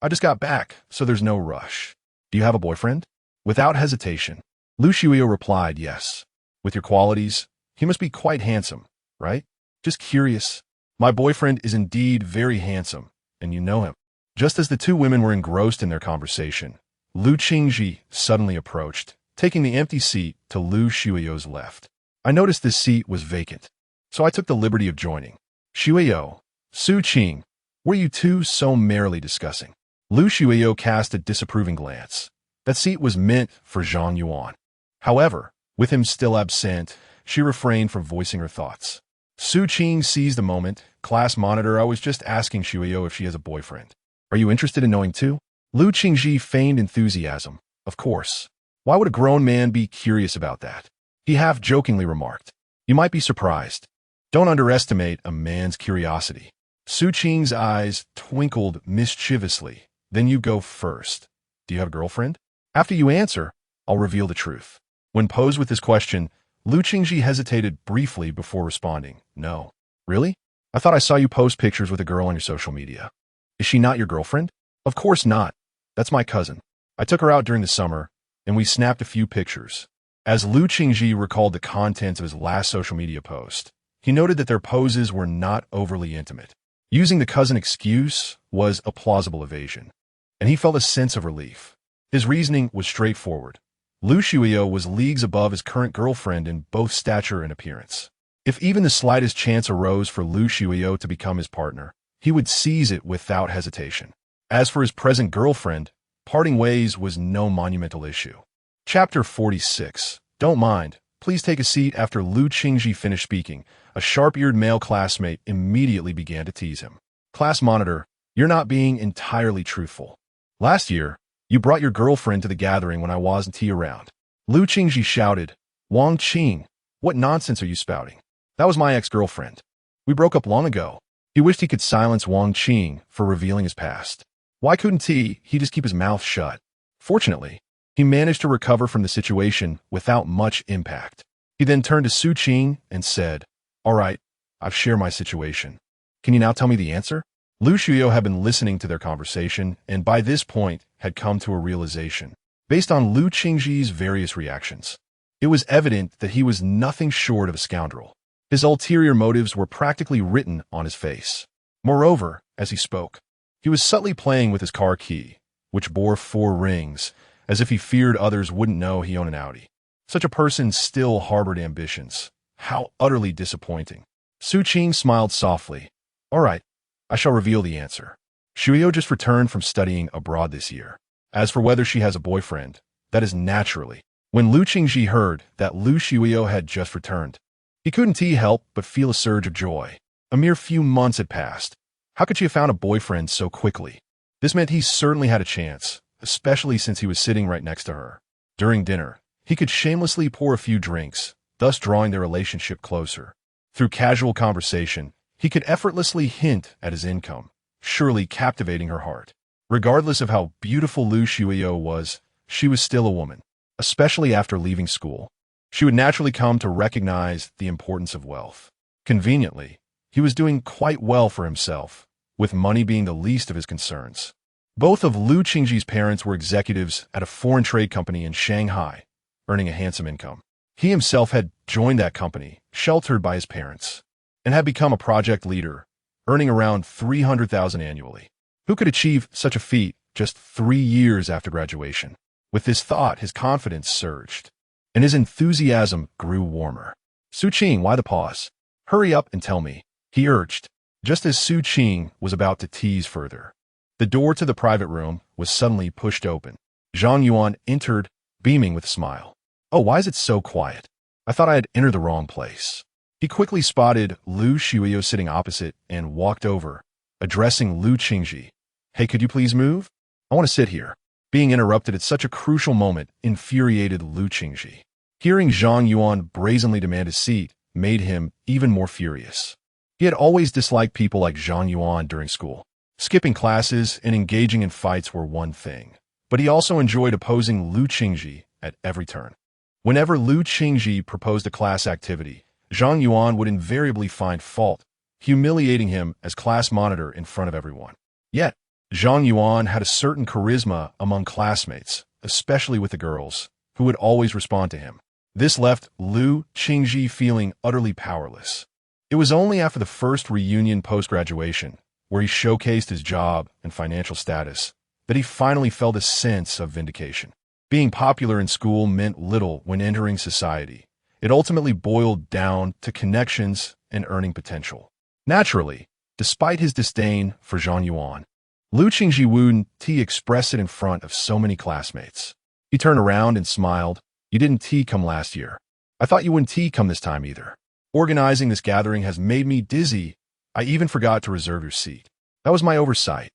I just got back, so there's no rush. Do you have a boyfriend? Without hesitation, Lu Shuio replied yes. With your qualities, he must be quite handsome, right? Just curious. My boyfriend is indeed very handsome, and you know him. Just as the two women were engrossed in their conversation, Lu Qingji suddenly approached, taking the empty seat to Lu Shuiyo's left. I noticed this seat was vacant, so I took the liberty of joining. Shuiyo, Su Qing, what are you two so merrily discussing? Lu Shuiyo cast a disapproving glance. That seat was meant for Zhang Yuan. However, with him still absent, she refrained from voicing her thoughts. Su Qing seized the moment. Class monitor, I was just asking Shuiyo if she has a boyfriend. Are you interested in knowing too? Lu Qingji feigned enthusiasm. Of course. Why would a grown man be curious about that? He half-jokingly remarked. You might be surprised. Don't underestimate a man's curiosity. Su Qing's eyes twinkled mischievously. Then you go first. Do you have a girlfriend? After you answer, I'll reveal the truth. When posed with this question, Lu Qingji hesitated briefly before responding. No. Really? I thought I saw you post pictures with a girl on your social media. Is she not your girlfriend? Of course not. That's my cousin. I took her out during the summer, and we snapped a few pictures. As Lu Qingji recalled the contents of his last social media post, he noted that their poses were not overly intimate. Using the cousin excuse was a plausible evasion, and he felt a sense of relief. His reasoning was straightforward. Lu Shuiyo was leagues above his current girlfriend in both stature and appearance. If even the slightest chance arose for Lu Shuiyo to become his partner, he would seize it without hesitation. As for his present girlfriend, parting ways was no monumental issue. Chapter 46. Don't mind. Please take a seat. After Lu Qingji finished speaking, a sharp-eared male classmate immediately began to tease him. Class monitor, you're not being entirely truthful. Last year, you brought your girlfriend to the gathering when I wasn't around. Lu Qingji shouted. Wang Qing, what nonsense are you spouting? That was my ex-girlfriend. We broke up long ago. He wished he could silence Wang Qing for revealing his past. Why couldn't he just keep his mouth shut? Fortunately, he managed to recover from the situation without much impact. He then turned to Su Qing and said, All right, I've shared my situation. Can you now tell me the answer? Lu Shuiyo had been listening to their conversation and by this point had come to a realization. Based on Lu Qingji's various reactions, it was evident that he was nothing short of a scoundrel. His ulterior motives were practically written on his face. Moreover, as he spoke, he was subtly playing with his car key, which bore 4 rings, as if he feared others wouldn't know he owned an Audi. Such a person still harbored ambitions. How utterly disappointing. Su Qing smiled softly. All right, I shall reveal the answer. Shuiyo just returned from studying abroad this year. As for whether she has a boyfriend, that is naturally. When Lu Qingji heard that Lu Shuiyo had just returned, he couldn't help but feel a surge of joy. A mere few months had passed. How could she have found a boyfriend so quickly? This meant he certainly had a chance, especially since he was sitting right next to her. During dinner, he could shamelessly pour a few drinks, thus drawing their relationship closer. Through casual conversation, he could effortlessly hint at his income, surely captivating her heart. Regardless of how beautiful Lu Shuiyo was, she was still a woman, especially after leaving school. She would naturally come to recognize the importance of wealth. Conveniently, he was doing quite well for himself, with money being the least of his concerns. Both of Lu Qingji's parents were executives at a foreign trade company in Shanghai, earning a handsome income. He himself had joined that company, sheltered by his parents, and had become a project leader, earning around $300,000 annually. Who could achieve such a feat just 3 years after graduation? With this thought, his confidence surged, and his enthusiasm grew warmer. Su Qing, why the pause? Hurry up and tell me, he urged, just as Su Qing was about to tease further. The door to the private room was suddenly pushed open. Zhang Yuan entered, beaming with a smile. Oh, why is it so quiet? I thought I had entered the wrong place. He quickly spotted Lu Shuiyo sitting opposite and walked over, addressing Lu Qingji. Hey, could you please move? I want to sit here. Being interrupted at such a crucial moment infuriated Lu Qingji. Hearing Zhang Yuan brazenly demand a seat made him even more furious. He had always disliked people like Zhang Yuan during school. Skipping classes and engaging in fights were one thing, but he also enjoyed opposing Lu Qingji at every turn. Whenever Lu Qingji proposed a class activity, Zhang Yuan would invariably find fault, humiliating him as class monitor in front of everyone. Yet, Zhang Yuan had a certain charisma among classmates, especially with the girls, who would always respond to him. This left Lu Qingji feeling utterly powerless. It was only after the first reunion post-graduation where he showcased his job and financial status, that he finally felt a sense of vindication. Being popular in school meant little when entering society. It ultimately boiled down to connections and earning potential. Naturally, despite his disdain for Zhang Yuan, Lu Qingji expressed it in front of so many classmates. He turned around and smiled. "You didn't come last year. I thought you wouldn't come this time either. Organizing this gathering has made me dizzy. I even forgot to reserve your seat." "That was my oversight,"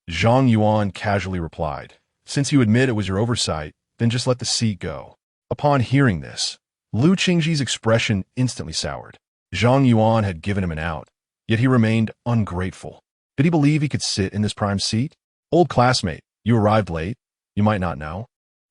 Zhang Yuan casually replied. "Since you admit it was your oversight, then just let the seat go." Upon hearing this, Lu Qingji's expression instantly soured. Zhang Yuan had given him an out, yet he remained ungrateful. Did he believe he could sit in this prime seat? "Old classmate, you arrived late. You might not know.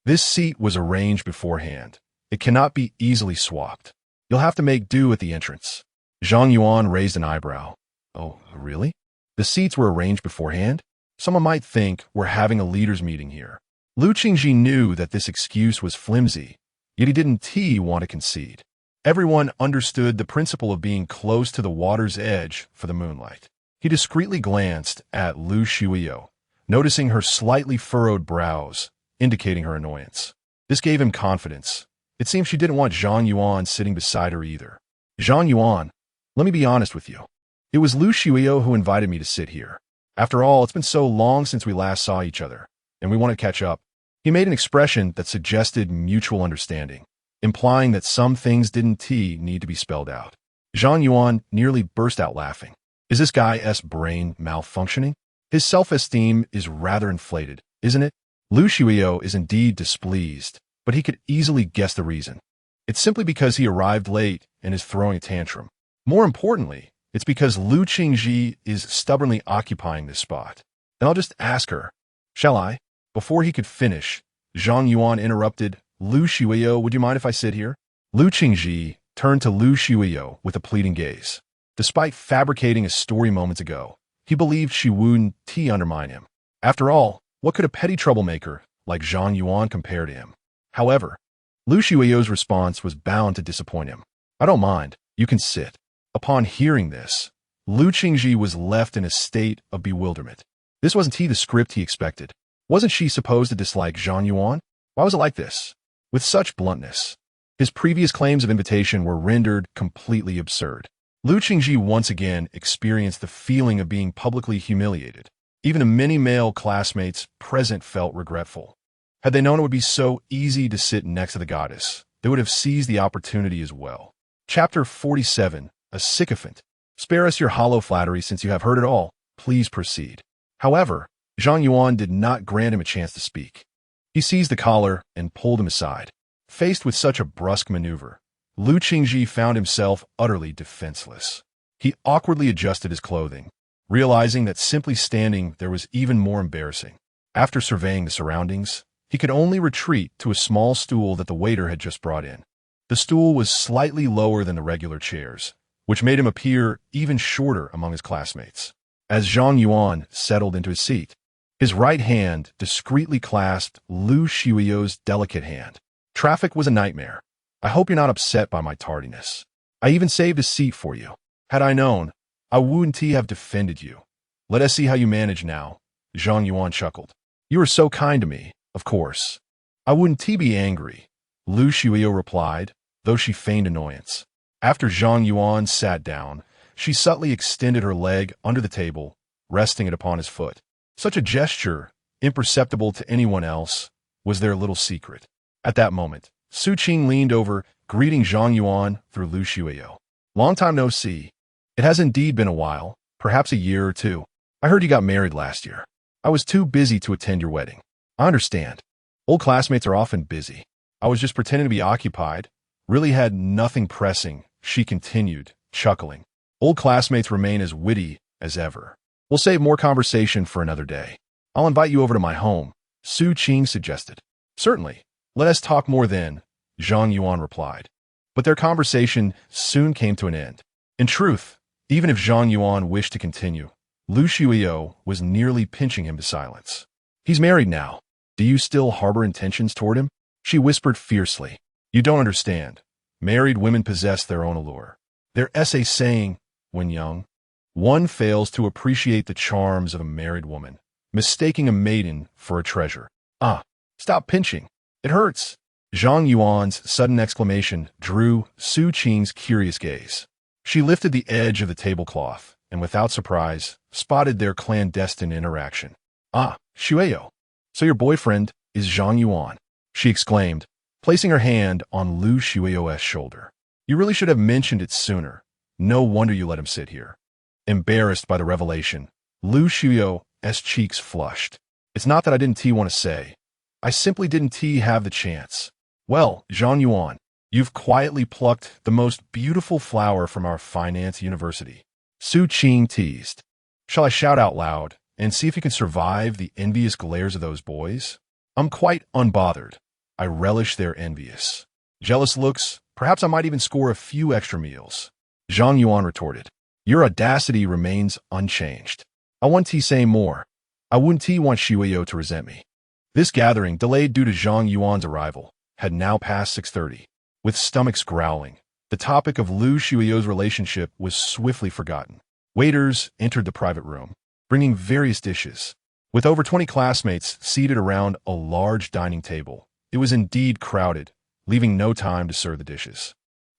This seat was arranged beforehand. It cannot be easily swapped. You'll have to make do at the entrance." Zhang Yuan raised an eyebrow. "Oh, really? The seats were arranged beforehand? Someone might think we're having a leaders' meeting here." Lu Qingji knew that this excuse was flimsy, yet he didn't want to concede. Everyone understood the principle of being close to the water's edge for the moonlight. He discreetly glanced at Lu Xiuyo, noticing her slightly furrowed brows, indicating her annoyance. This gave him confidence. It seemed she didn't want Zhang Yuan sitting beside her either. "Zhang Yuan, let me be honest with you. It was Lu Xiuyo who invited me to sit here. After all, it's been so long since we last saw each other, and we want to catch up." He made an expression that suggested mutual understanding, implying that some things didn't need to be spelled out. Zhang Yuan nearly burst out laughing. Is this guy's brain malfunctioning? His self-esteem is rather inflated, isn't it? Lu Xiuyo is indeed displeased, but he could easily guess the reason. It's simply because he arrived late and is throwing a tantrum. More importantly, it's because Lu Qingji is stubbornly occupying this spot. And I'll just ask her, shall I? Before he could finish, Zhang Yuan interrupted. "Lu Xiuyo, would you mind if I sit here?" Lu Qingji turned to Lu Xiuyo with a pleading gaze. Despite fabricating a story moments ago, he believed she wouldn't undermine him. After all, what could a petty troublemaker like Zhang Yuan compare to him? However, Lu Xiuyo's response was bound to disappoint him. "I don't mind. You can sit." Upon hearing this, Lu Qingji was left in a state of bewilderment. This wasn't the script he expected. Wasn't she supposed to dislike Zhang Yuan? Why was it like this? With such bluntness, his previous claims of invitation were rendered completely absurd. Lu Qingji once again experienced the feeling of being publicly humiliated. Even many male classmates present felt regretful. Had they known it would be so easy to sit next to the goddess, they would have seized the opportunity as well. Chapter 47, A Sycophant. "Spare us your hollow flattery since you have heard it all. Please proceed." However, Zhang Yuan did not grant him a chance to speak. He seized the collar and pulled him aside. Faced with such a brusque maneuver, Lu Qingji found himself utterly defenseless. He awkwardly adjusted his clothing, realizing that simply standing there was even more embarrassing. After surveying the surroundings, he could only retreat to a small stool that the waiter had just brought in. The stool was slightly lower than the regular chairs, which made him appear even shorter among his classmates. As Zhang Yuan settled into his seat, his right hand discreetly clasped Lu Xiuyo's delicate hand. "Traffic was a nightmare. I hope you're not upset by my tardiness. I even saved a seat for you. Had I known, I wouldn't have defended you. Let us see how you manage now." Zhang Yuan chuckled. "You are so kind to me, of course. I wouldn't be angry," Lu Xiuyo replied, though she feigned annoyance. After Zhang Yuan sat down, she subtly extended her leg under the table, resting it upon his foot. Such a gesture, imperceptible to anyone else, was their little secret. At that moment, Su Qing leaned over, greeting Zhang Yuan through Lu Xiuyo. "Long time no see. It has indeed been a while, perhaps a year or two. I heard you got married last year. I was too busy to attend your wedding." "I understand. Old classmates are often busy. I was just pretending to be occupied. Really had nothing pressing," she continued, chuckling. "Old classmates remain as witty as ever. We'll save more conversation for another day. I'll invite you over to my home," Su Qing suggested. "Certainly. Let us talk more then," Zhang Yuan replied. But their conversation soon came to an end. In truth, even if Zhang Yuan wished to continue, Lu Xiuyo was nearly pinching him to silence. "He's married now. Do you still harbor intentions toward him?" she whispered fiercely. "You don't understand. Married women possess their own allure. Their essay saying, when young, One fails to appreciate the charms of a married woman, mistaking a maiden for a treasure. Ah, stop pinching. It hurts. Zhang Yuan's sudden exclamation drew Su Qing's curious gaze. She lifted the edge of the tablecloth and, without surprise, spotted their clandestine interaction. Ah, Xueyou. So your boyfriend is Zhang Yuan, she exclaimed, placing her hand on Lu Xueyou's shoulder. You really should have mentioned it sooner. No wonder you let him sit here. Embarrassed by the revelation, Lu Xueyou's cheeks flushed. It's not that I didn't want to say. I simply didn't have the chance. Well, Zhang Yuan, you've quietly plucked the most beautiful flower from our finance university. Su Qing teased. Shall I shout out loud and see if you can survive the envious glares of those boys? I'm quite unbothered. I relish their envious, jealous looks. Perhaps I might even score a few extra meals. Zhang Yuan retorted. Your audacity remains unchanged. I want to say more. I wouldn't want Xueyou to resent me. This gathering, delayed due to Zhang Yuan's arrival, had now passed 6:30. With stomachs growling, the topic of Lu Xueyou's relationship was swiftly forgotten. Waiters entered the private room, bringing various dishes. With over 20 classmates seated around a large dining table, it was indeed crowded, leaving no time to serve the dishes.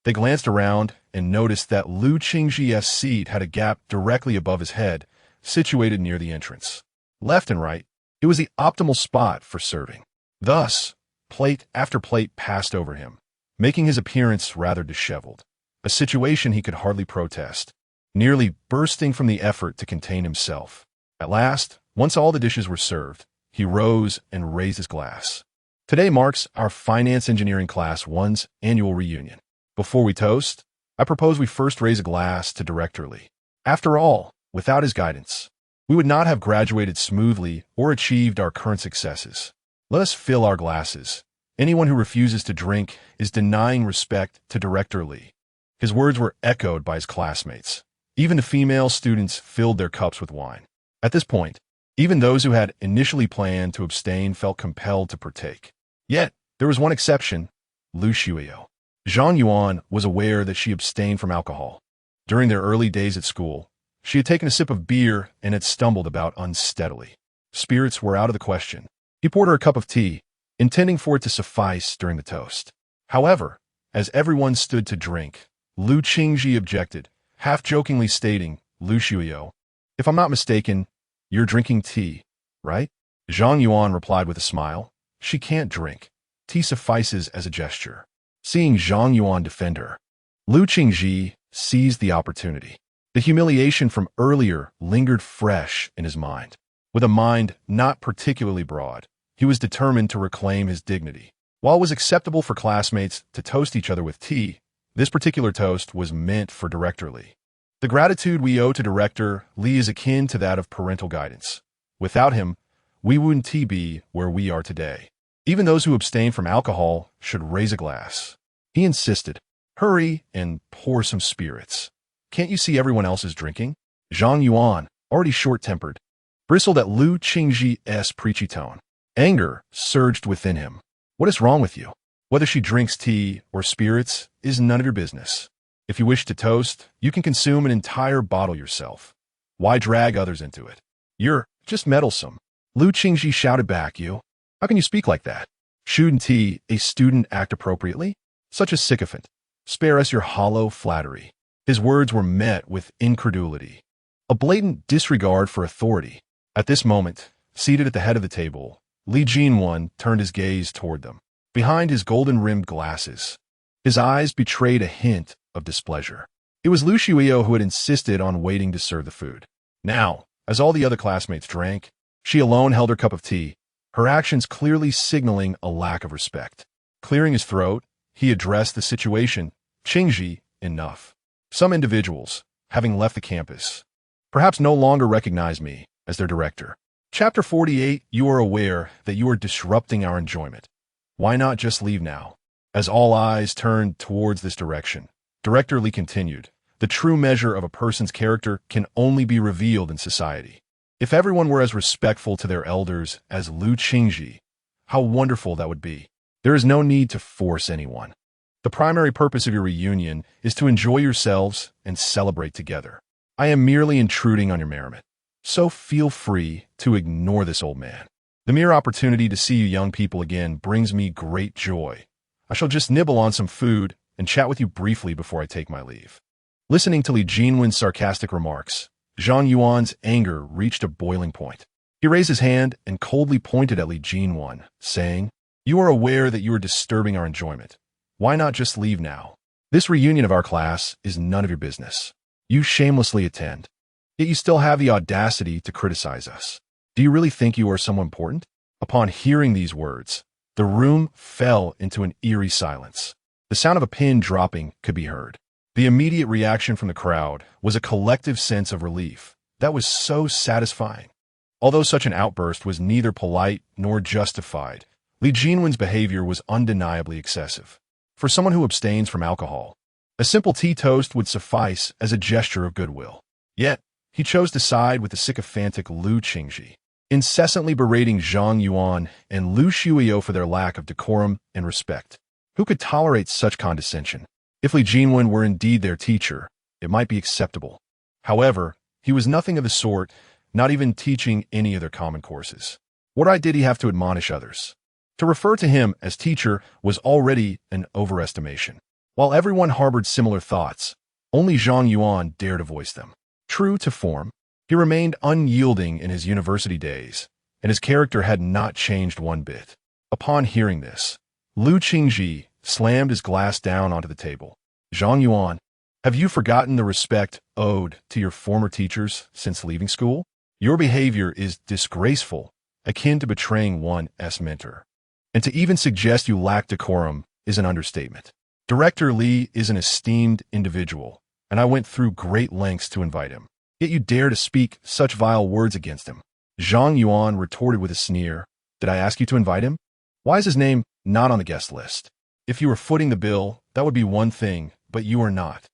They glanced around and noticed that Lu Qingji's seat had a gap directly above his head, situated near the entrance. Left and right, it was the optimal spot for serving. Thus, plate after plate passed over him, making his appearance rather disheveled, a situation he could hardly protest, nearly bursting from the effort to contain himself. At last, once all the dishes were served, he rose and raised his glass. Today marks our Finance Engineering Class 1's annual reunion. Before we toast, I propose we first raise a glass to Director Li. After all, without his guidance, we would not have graduated smoothly or achieved our current successes. Let us fill our glasses. Anyone who refuses to drink is denying respect to Director Li. His words were echoed by his classmates. Even the female students filled their cups with wine. At this point, even those who had initially planned to abstain felt compelled to partake. Yet, there was one exception, Lu Xueyou. Zhang Yuan was aware that she abstained from alcohol. During their early days at school, she had taken a sip of beer and had stumbled about unsteadily. Spirits were out of the question. He poured her a cup of tea, intending for it to suffice during the toast. However, as everyone stood to drink, Lu Qingji objected, half-jokingly stating, Lu Xueyou, if I'm not mistaken, you're drinking tea, right? Zhang Yuan replied with a smile. She can't drink. Tea suffices as a gesture. Seeing Zhang Yuan defend her, Lu Qingji seized the opportunity. The humiliation from earlier lingered fresh in his mind. With a mind not particularly broad, he was determined to reclaim his dignity. While it was acceptable for classmates to toast each other with tea, this particular toast was meant for Director Li. The gratitude we owe to Director Li is akin to that of parental guidance. Without him, we wouldn't be where we are today. Even those who abstain from alcohol should raise a glass. He insisted, hurry and pour some spirits. Can't you see everyone else is drinking? Zhang Yuan, already short-tempered, bristled at Lu Qingji's preachy tone. Anger surged within him. What is wrong with you? Whether she drinks tea or spirits is none of your business. If you wish to toast, you can consume an entire bottle yourself. Why drag others into it? You're just meddlesome. Lu Qingji shouted back, you. How can you speak like that? Shouldn't a student act appropriately? Such a sycophant. Spare us your hollow flattery. His words were met with incredulity, a blatant disregard for authority. At this moment, seated at the head of the table, Li Jinwan turned his gaze toward them. Behind his golden-rimmed glasses, his eyes betrayed a hint of displeasure. It was Lu Xueyou who had insisted on waiting to serve the food. Now, as all the other classmates drank, she alone held her cup of tea, her actions clearly signaling a lack of respect. Clearing his throat, he addressed the situation. Qingji, enough. Some individuals, having left the campus, perhaps no longer recognize me as their director. Chapter 48, you are aware that you are disrupting our enjoyment. Why not just leave now? As all eyes turned towards this direction, Director Li continued, the true measure of a person's character can only be revealed in society. If everyone were as respectful to their elders as Lu Qingji, how wonderful that would be. There is no need to force anyone. The primary purpose of your reunion is to enjoy yourselves and celebrate together. I am merely intruding on your merriment. So feel free to ignore this old man. The mere opportunity to see you young people again brings me great joy. I shall just nibble on some food and chat with you briefly before I take my leave." Listening to Li Jinwen's sarcastic remarks, Zhang Yuan's anger reached a boiling point. He raised his hand and coldly pointed at Li Jinwen, saying, "You are aware that you are disturbing our enjoyment. Why not just leave now? This reunion of our class is none of your business. You shamelessly attend, yet you still have the audacity to criticize us. Do you really think you are someone important?" Upon hearing these words, the room fell into an eerie silence. The sound of a pin dropping could be heard. The immediate reaction from the crowd was a collective sense of relief. That was so satisfying. Although such an outburst was neither polite nor justified, Li Jinwen's behavior was undeniably excessive. For someone who abstains from alcohol, a simple tea toast would suffice as a gesture of goodwill. Yet, he chose to side with the sycophantic Lu Qingji, incessantly berating Zhang Yuan and Lu Shuiyo for their lack of decorum and respect. Who could tolerate such condescension? If Li Jinwen were indeed their teacher, it might be acceptable. However, he was nothing of the sort, not even teaching any of their common courses. What right did he have to admonish others? To refer to him as teacher was already an overestimation. While everyone harbored similar thoughts, only Zhang Yuan dared to voice them. True to form, he remained unyielding in his university days, and his character had not changed one bit. Upon hearing this, Lu Qingji slammed his glass down onto the table. "Zhang Yuan, have you forgotten the respect owed to your former teachers since leaving school? Your behavior is disgraceful, akin to betraying one's mentor. And to even suggest you lack decorum is an understatement. Director Li is an esteemed individual, and I went through great lengths to invite him. Yet you dare to speak such vile words against him." Zhang Yuan retorted with a sneer, "Did I ask you to invite him? Why is his name not on the guest list? If you were footing the bill, that would be one thing, but you are not.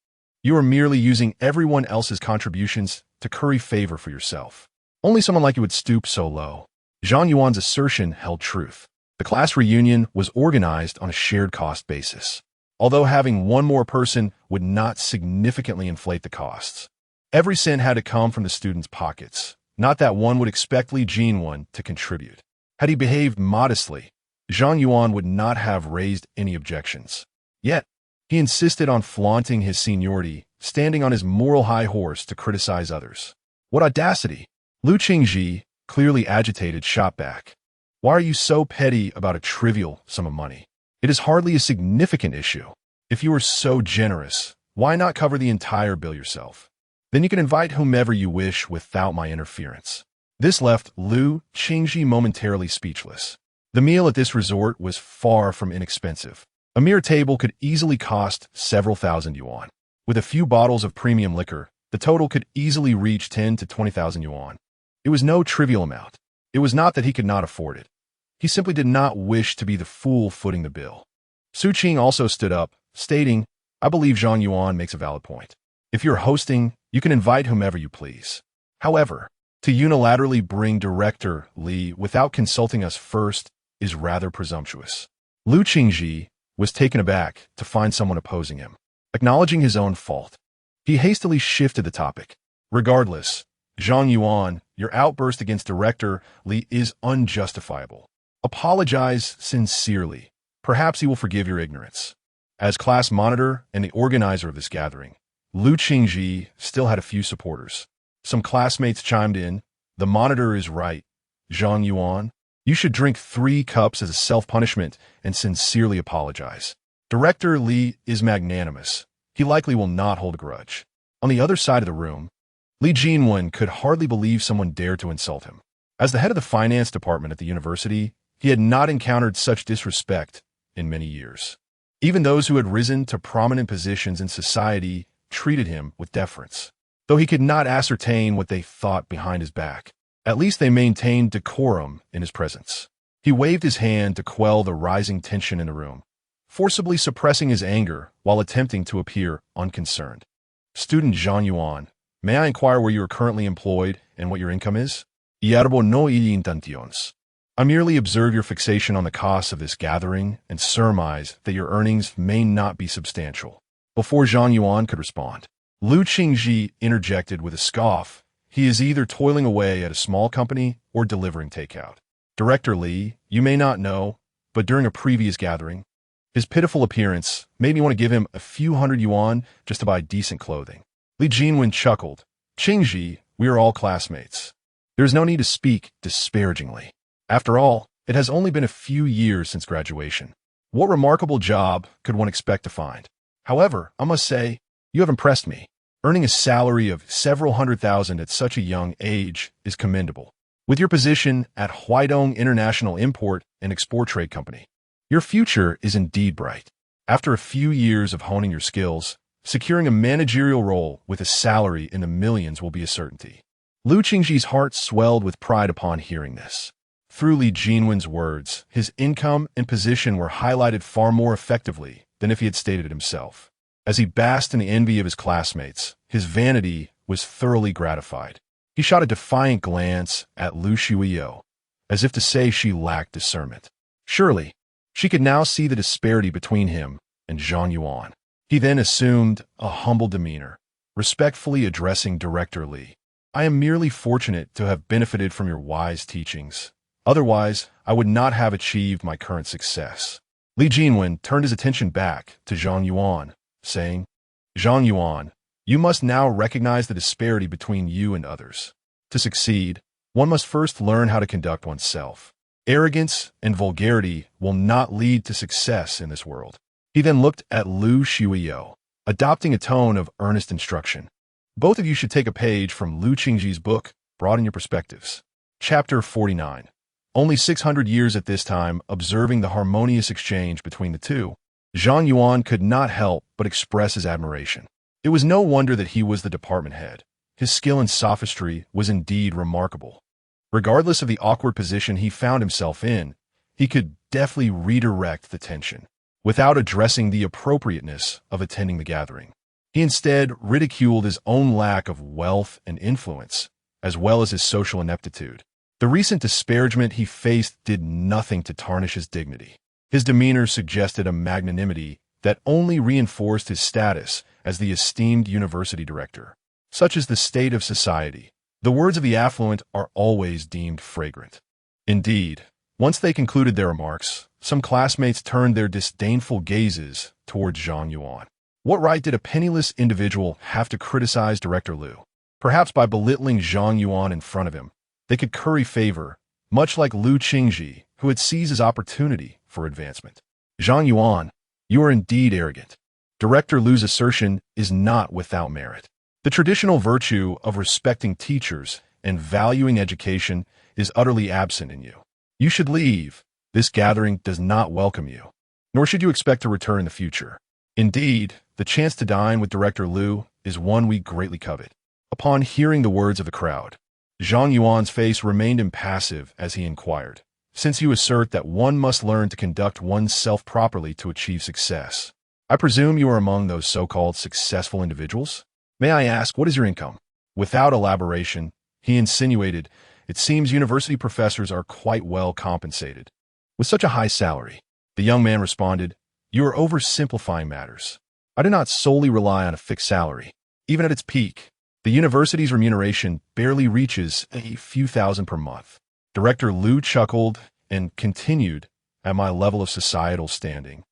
You are merely using everyone else's contributions to curry favor for yourself. Only someone like you would stoop so low." Zhang Yuan's assertion held truth. The class reunion was organized on a shared cost basis, although having one more person would not significantly inflate the costs. Every cent had to come from the students' pockets, not that one would expect Li Jinwen to contribute. Had he behaved modestly, Zhang Yuan would not have raised any objections. Yet, he insisted on flaunting his seniority, standing on his moral high horse to criticize others. What audacity! Lu Qingji, clearly agitated, shot back. "Why are you so petty about a trivial sum of money? It is hardly a significant issue. If you are so generous, why not cover the entire bill yourself? Then you can invite whomever you wish without my interference." This left Lu Qingji momentarily speechless. The meal at this resort was far from inexpensive. A mere table could easily cost several thousand yuan. With a few bottles of premium liquor, the total could easily reach 10 to 20,000 yuan. It was no trivial amount. It was not that he could not afford it. He simply did not wish to be the fool footing the bill. Su Qing also stood up, stating, "I believe Zhang Yuan makes a valid point. If you're hosting, you can invite whomever you please. However, to unilaterally bring Director Li without consulting us first is rather presumptuous." Lu Qingji was taken aback to find someone opposing him. Acknowledging his own fault, he hastily shifted the topic. "Regardless, Zhang Yuan, your outburst against Director Li is unjustifiable. Apologize sincerely. Perhaps he will forgive your ignorance." As class monitor and the organizer of this gathering, Lu Qingji still had a few supporters. Some classmates chimed in, "The monitor is right. Zhang Yuan, you should drink 3 cups as a self-punishment and sincerely apologize. Director Li is magnanimous. He likely will not hold a grudge." On the other side of the room, Li Jinwen could hardly believe someone dared to insult him. As the head of the finance department at the university, he had not encountered such disrespect in many years. Even those who had risen to prominent positions in society treated him with deference. Though he could not ascertain what they thought behind his back, at least they maintained decorum in his presence. He waved his hand to quell the rising tension in the room, forcibly suppressing his anger while attempting to appear unconcerned. "Student Zhang Yuan, may I inquire where you are currently employed and what your income is? Hierbo no intentions. I merely observe your fixation on the costs of this gathering and surmise that your earnings may not be substantial." Before Zhang Yuan could respond, Lu Qingji interjected with a scoff. He is either toiling away at a small company or delivering takeout. Director Li, you may not know, but during a previous gathering, his pitiful appearance made me want to give him a few hundred yuan just to buy decent clothing. Li Jinwen chuckled. Qingji, we are all classmates. There is no need to speak disparagingly. After all, it has only been a few years since graduation. What remarkable job could one expect to find? However, I must say, you have impressed me. Earning a salary of several hundred thousand at such a young age is commendable. With your position at Huaidong International Import and Export Trade Company, your future is indeed bright. After a few years of honing your skills, securing a managerial role with a salary in the millions will be a certainty. Lu Qingji's heart swelled with pride upon hearing this. Through Li Jinwen's words, his income and position were highlighted far more effectively than if he had stated it himself. As he basked in the envy of his classmates, his vanity was thoroughly gratified. He shot a defiant glance at Lu Shuiyo, as if to say she lacked discernment. Surely, she could now see the disparity between him and Zhang Yuan. He then assumed a humble demeanor, respectfully addressing Director Li. I am merely fortunate to have benefited from your wise teachings. Otherwise, I would not have achieved my current success. Li Jinwen turned his attention back to Zhang Yuan, saying, Zhang Yuan, you must now recognize the disparity between you and others. To succeed, one must first learn how to conduct oneself. Arrogance and vulgarity will not lead to success in this world. He then looked at Lu Shuiyo, adopting a tone of earnest instruction. Both of you should take a page from Lu Qingji's book, Broaden Your Perspectives. Chapter 49. Only 600 years at this time, observing the harmonious exchange between the two, Zhang Yuan could not help but express his admiration. It was no wonder that he was the department head. His skill in sophistry was indeed remarkable. Regardless of the awkward position he found himself in, he could deftly redirect the tension, without addressing the appropriateness of attending the gathering. He instead ridiculed his own lack of wealth and influence, as well as his social ineptitude. The recent disparagement he faced did nothing to tarnish his dignity. His demeanor suggested a magnanimity that only reinforced his status as the esteemed university director. Such is the state of society. The words of the affluent are always deemed fragrant. Indeed, once they concluded their remarks, some classmates turned their disdainful gazes towards Zhang Yuan. What right did a penniless individual have to criticize Director Lu? Perhaps by belittling Zhang Yuan in front of him, they could curry favor, much like Lu Qingji, who had seized his opportunity for advancement. Zhang Yuan, you are indeed arrogant. Director Lu's assertion is not without merit. The traditional virtue of respecting teachers and valuing education is utterly absent in you. You should leave. This gathering does not welcome you, nor should you expect to return in the future. Indeed, the chance to dine with Director Lu is one we greatly covet. Upon hearing the words of the crowd, Zhang Yuan's face remained impassive as he inquired, since you assert that one must learn to conduct oneself properly to achieve success, I presume you are among those so-called successful individuals? May I ask, what is your income? Without elaboration, he insinuated, it seems university professors are quite well compensated. With such a high salary, the young man responded, you are oversimplifying matters. I do not solely rely on a fixed salary. Even at its peak, the university's remuneration barely reaches a few thousand per month. Director Lu chuckled and continued, at my level of societal standing,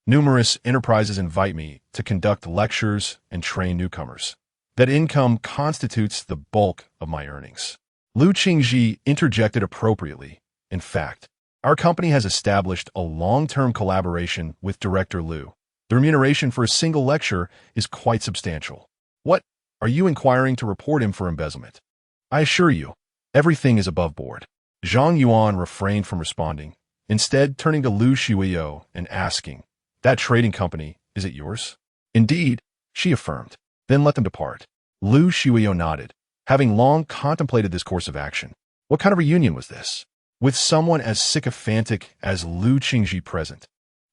numerous enterprises invite me to conduct lectures and train newcomers. That income constitutes the bulk of my earnings. Lu Qingji interjected appropriately. In fact, our company has established a long-term collaboration with Director Lu. The remuneration for a single lecture is quite substantial. What? Are you inquiring to report him for embezzlement? I assure you, everything is above board. Zhang Yuan refrained from responding, instead turning to Lu Shuiyo and asking, that trading company, is it yours? Indeed, she affirmed. Then let them depart. Lu Shuiyo nodded, having long contemplated this course of action. What kind of reunion was this? With someone as sycophantic as Lu Qingji present,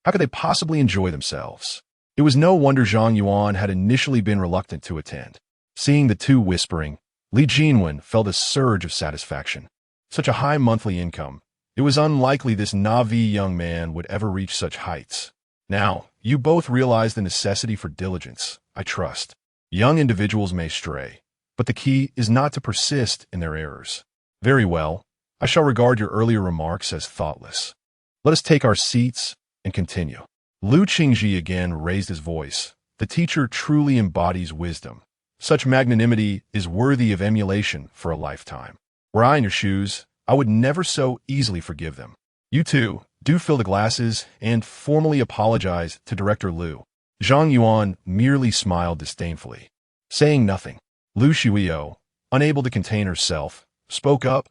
how could they possibly enjoy themselves? It was no wonder Zhang Yuan had initially been reluctant to attend. Seeing the two whispering, Li Jinwen felt a surge of satisfaction. Such a high monthly income, it was unlikely this Na'vi young man would ever reach such heights. Now, you both realize the necessity for diligence, I trust. Young individuals may stray, but the key is not to persist in their errors. Very well, I shall regard your earlier remarks as thoughtless. Let us take our seats and continue. Lu Qingji again raised his voice. The teacher truly embodies wisdom. Such magnanimity is worthy of emulation for a lifetime. Were I in your shoes, I would never so easily forgive them. You too, do fill the glasses and formally apologize to Director Liu. Zhang Yuan merely smiled disdainfully. Saying nothing, Lu Xiuyo, unable to contain herself, spoke up.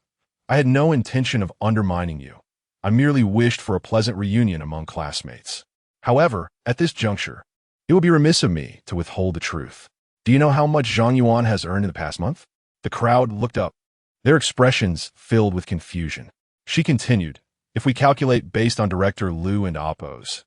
I had no intention of undermining you. I merely wished for a pleasant reunion among classmates. However, at this juncture, it would be remiss of me to withhold the truth. Do you know how much Zhang Yuan has earned in the past month? The crowd looked up, their expressions filled with confusion. She continued, if we calculate based on Director Liu and Appo's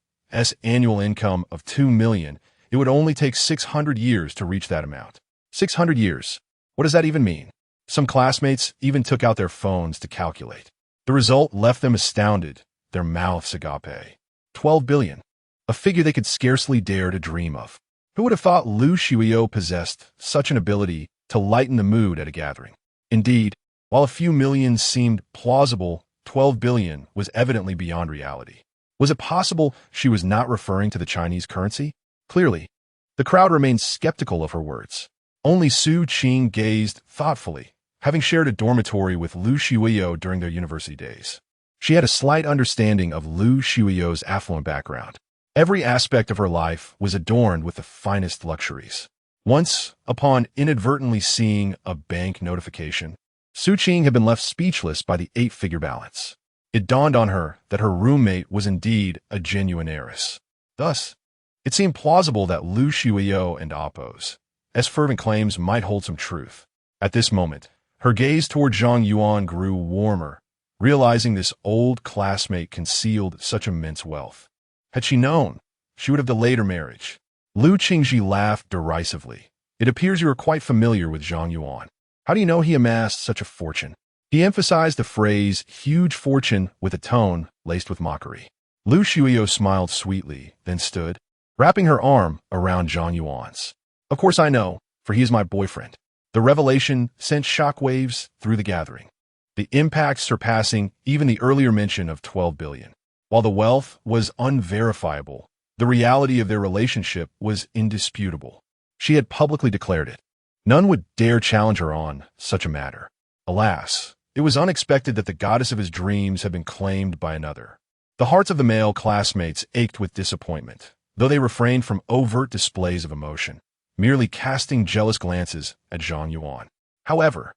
annual income of 2 million, it would only take 600 years to reach that amount. 600 years. What does that even mean? Some classmates even took out their phones to calculate. The result left them astounded, their mouths agape. 12 billion. A figure they could scarcely dare to dream of. Who would have thought Lu Xiuyo possessed such an ability to lighten the mood at a gathering? Indeed, while a few million seemed plausible, 12 billion was evidently beyond reality. Was it possible she was not referring to the Chinese currency? Clearly, the crowd remained skeptical of her words. Only Su Qing gazed thoughtfully, having shared a dormitory with Lu Xiuyo during their university days. She had a slight understanding of Lu Xiuyo's affluent background. Every aspect of her life was adorned with the finest luxuries. Once, upon inadvertently seeing a bank notification, Su Qing had been left speechless by the 8-figure balance. It dawned on her that her roommate was indeed a genuine heiress. Thus, it seemed plausible that Lu Xiuyo and Appo's fervent claims might hold some truth. At this moment, her gaze toward Zhang Yuan grew warmer, realizing this old classmate concealed such immense wealth. Had she known, she would have delayed her marriage. Lu Qingji laughed derisively. It appears you are quite familiar with Zhang Yuan. How do you know he amassed such a fortune? He emphasized the phrase huge fortune with a tone laced with mockery. Lu Xiuyo smiled sweetly, then stood, wrapping her arm around Zhang Yuan's. Of course I know, for he is my boyfriend. The revelation sent shockwaves through the gathering, the impact surpassing even the earlier mention of 12 billion. While the wealth was unverifiable, the reality of their relationship was indisputable. She had publicly declared it. None would dare challenge her on such a matter. Alas, it was unexpected that the goddess of his dreams had been claimed by another. The hearts of the male classmates ached with disappointment, though they refrained from overt displays of emotion, merely casting jealous glances at Zhang Yuan. However,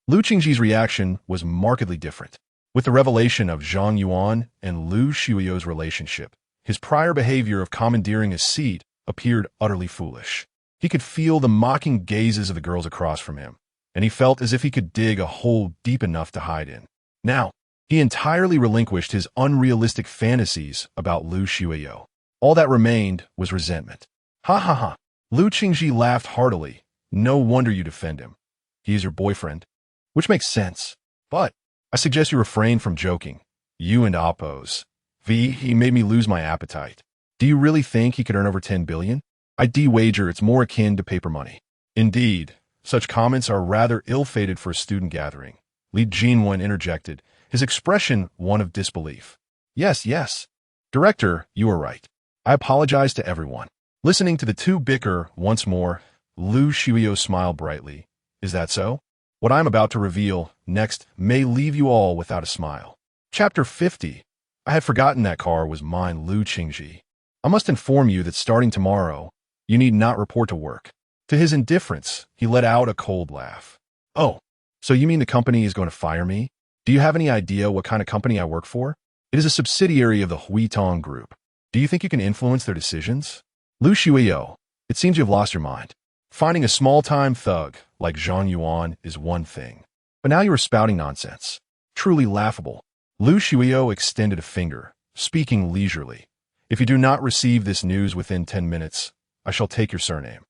Lu Qingji's reaction was markedly different. With the revelation of Zhang Yuan and Lu Xiuyo's relationship, his prior behavior of commandeering his seat appeared utterly foolish. He could feel the mocking gazes of the girls across from him, and he felt as if he could dig a hole deep enough to hide in. Now, he entirely relinquished his unrealistic fantasies about Lu Xiuyo. All that remained was resentment. Ha ha ha. Lu Qingji laughed heartily. No wonder you defend him. He is your boyfriend, which makes sense. But I suggest you refrain from joking. You and Appo's. He made me lose my appetite. Do you really think he could earn over 10 billion? I'd wager it's more akin to paper money. Indeed, such comments are rather ill-fated for a student gathering. Li Jinwen interjected, his expression one of disbelief. Yes. Director, you are right. I apologize to everyone. Listening to the two bicker once more, Lu Xiuyo smiled brightly. Is that so? What I'm about to reveal next may leave you all without a smile. Chapter 50. I had forgotten that car was mine, Lu Qingji. I must inform you that starting tomorrow, you need not report to work. To his indifference, he let out a cold laugh. Oh, so you mean the company is going to fire me? Do you have any idea what kind of company I work for? It is a subsidiary of the Huitong Group. Do you think you can influence their decisions? Lu Xiuyo, it seems you have lost your mind. Finding a small-time thug like Zhang Yuan is one thing, but now you are spouting nonsense. Truly laughable. Lu Xiuyo extended a finger, speaking leisurely. If you do not receive this news within 10 minutes, I shall take your surname.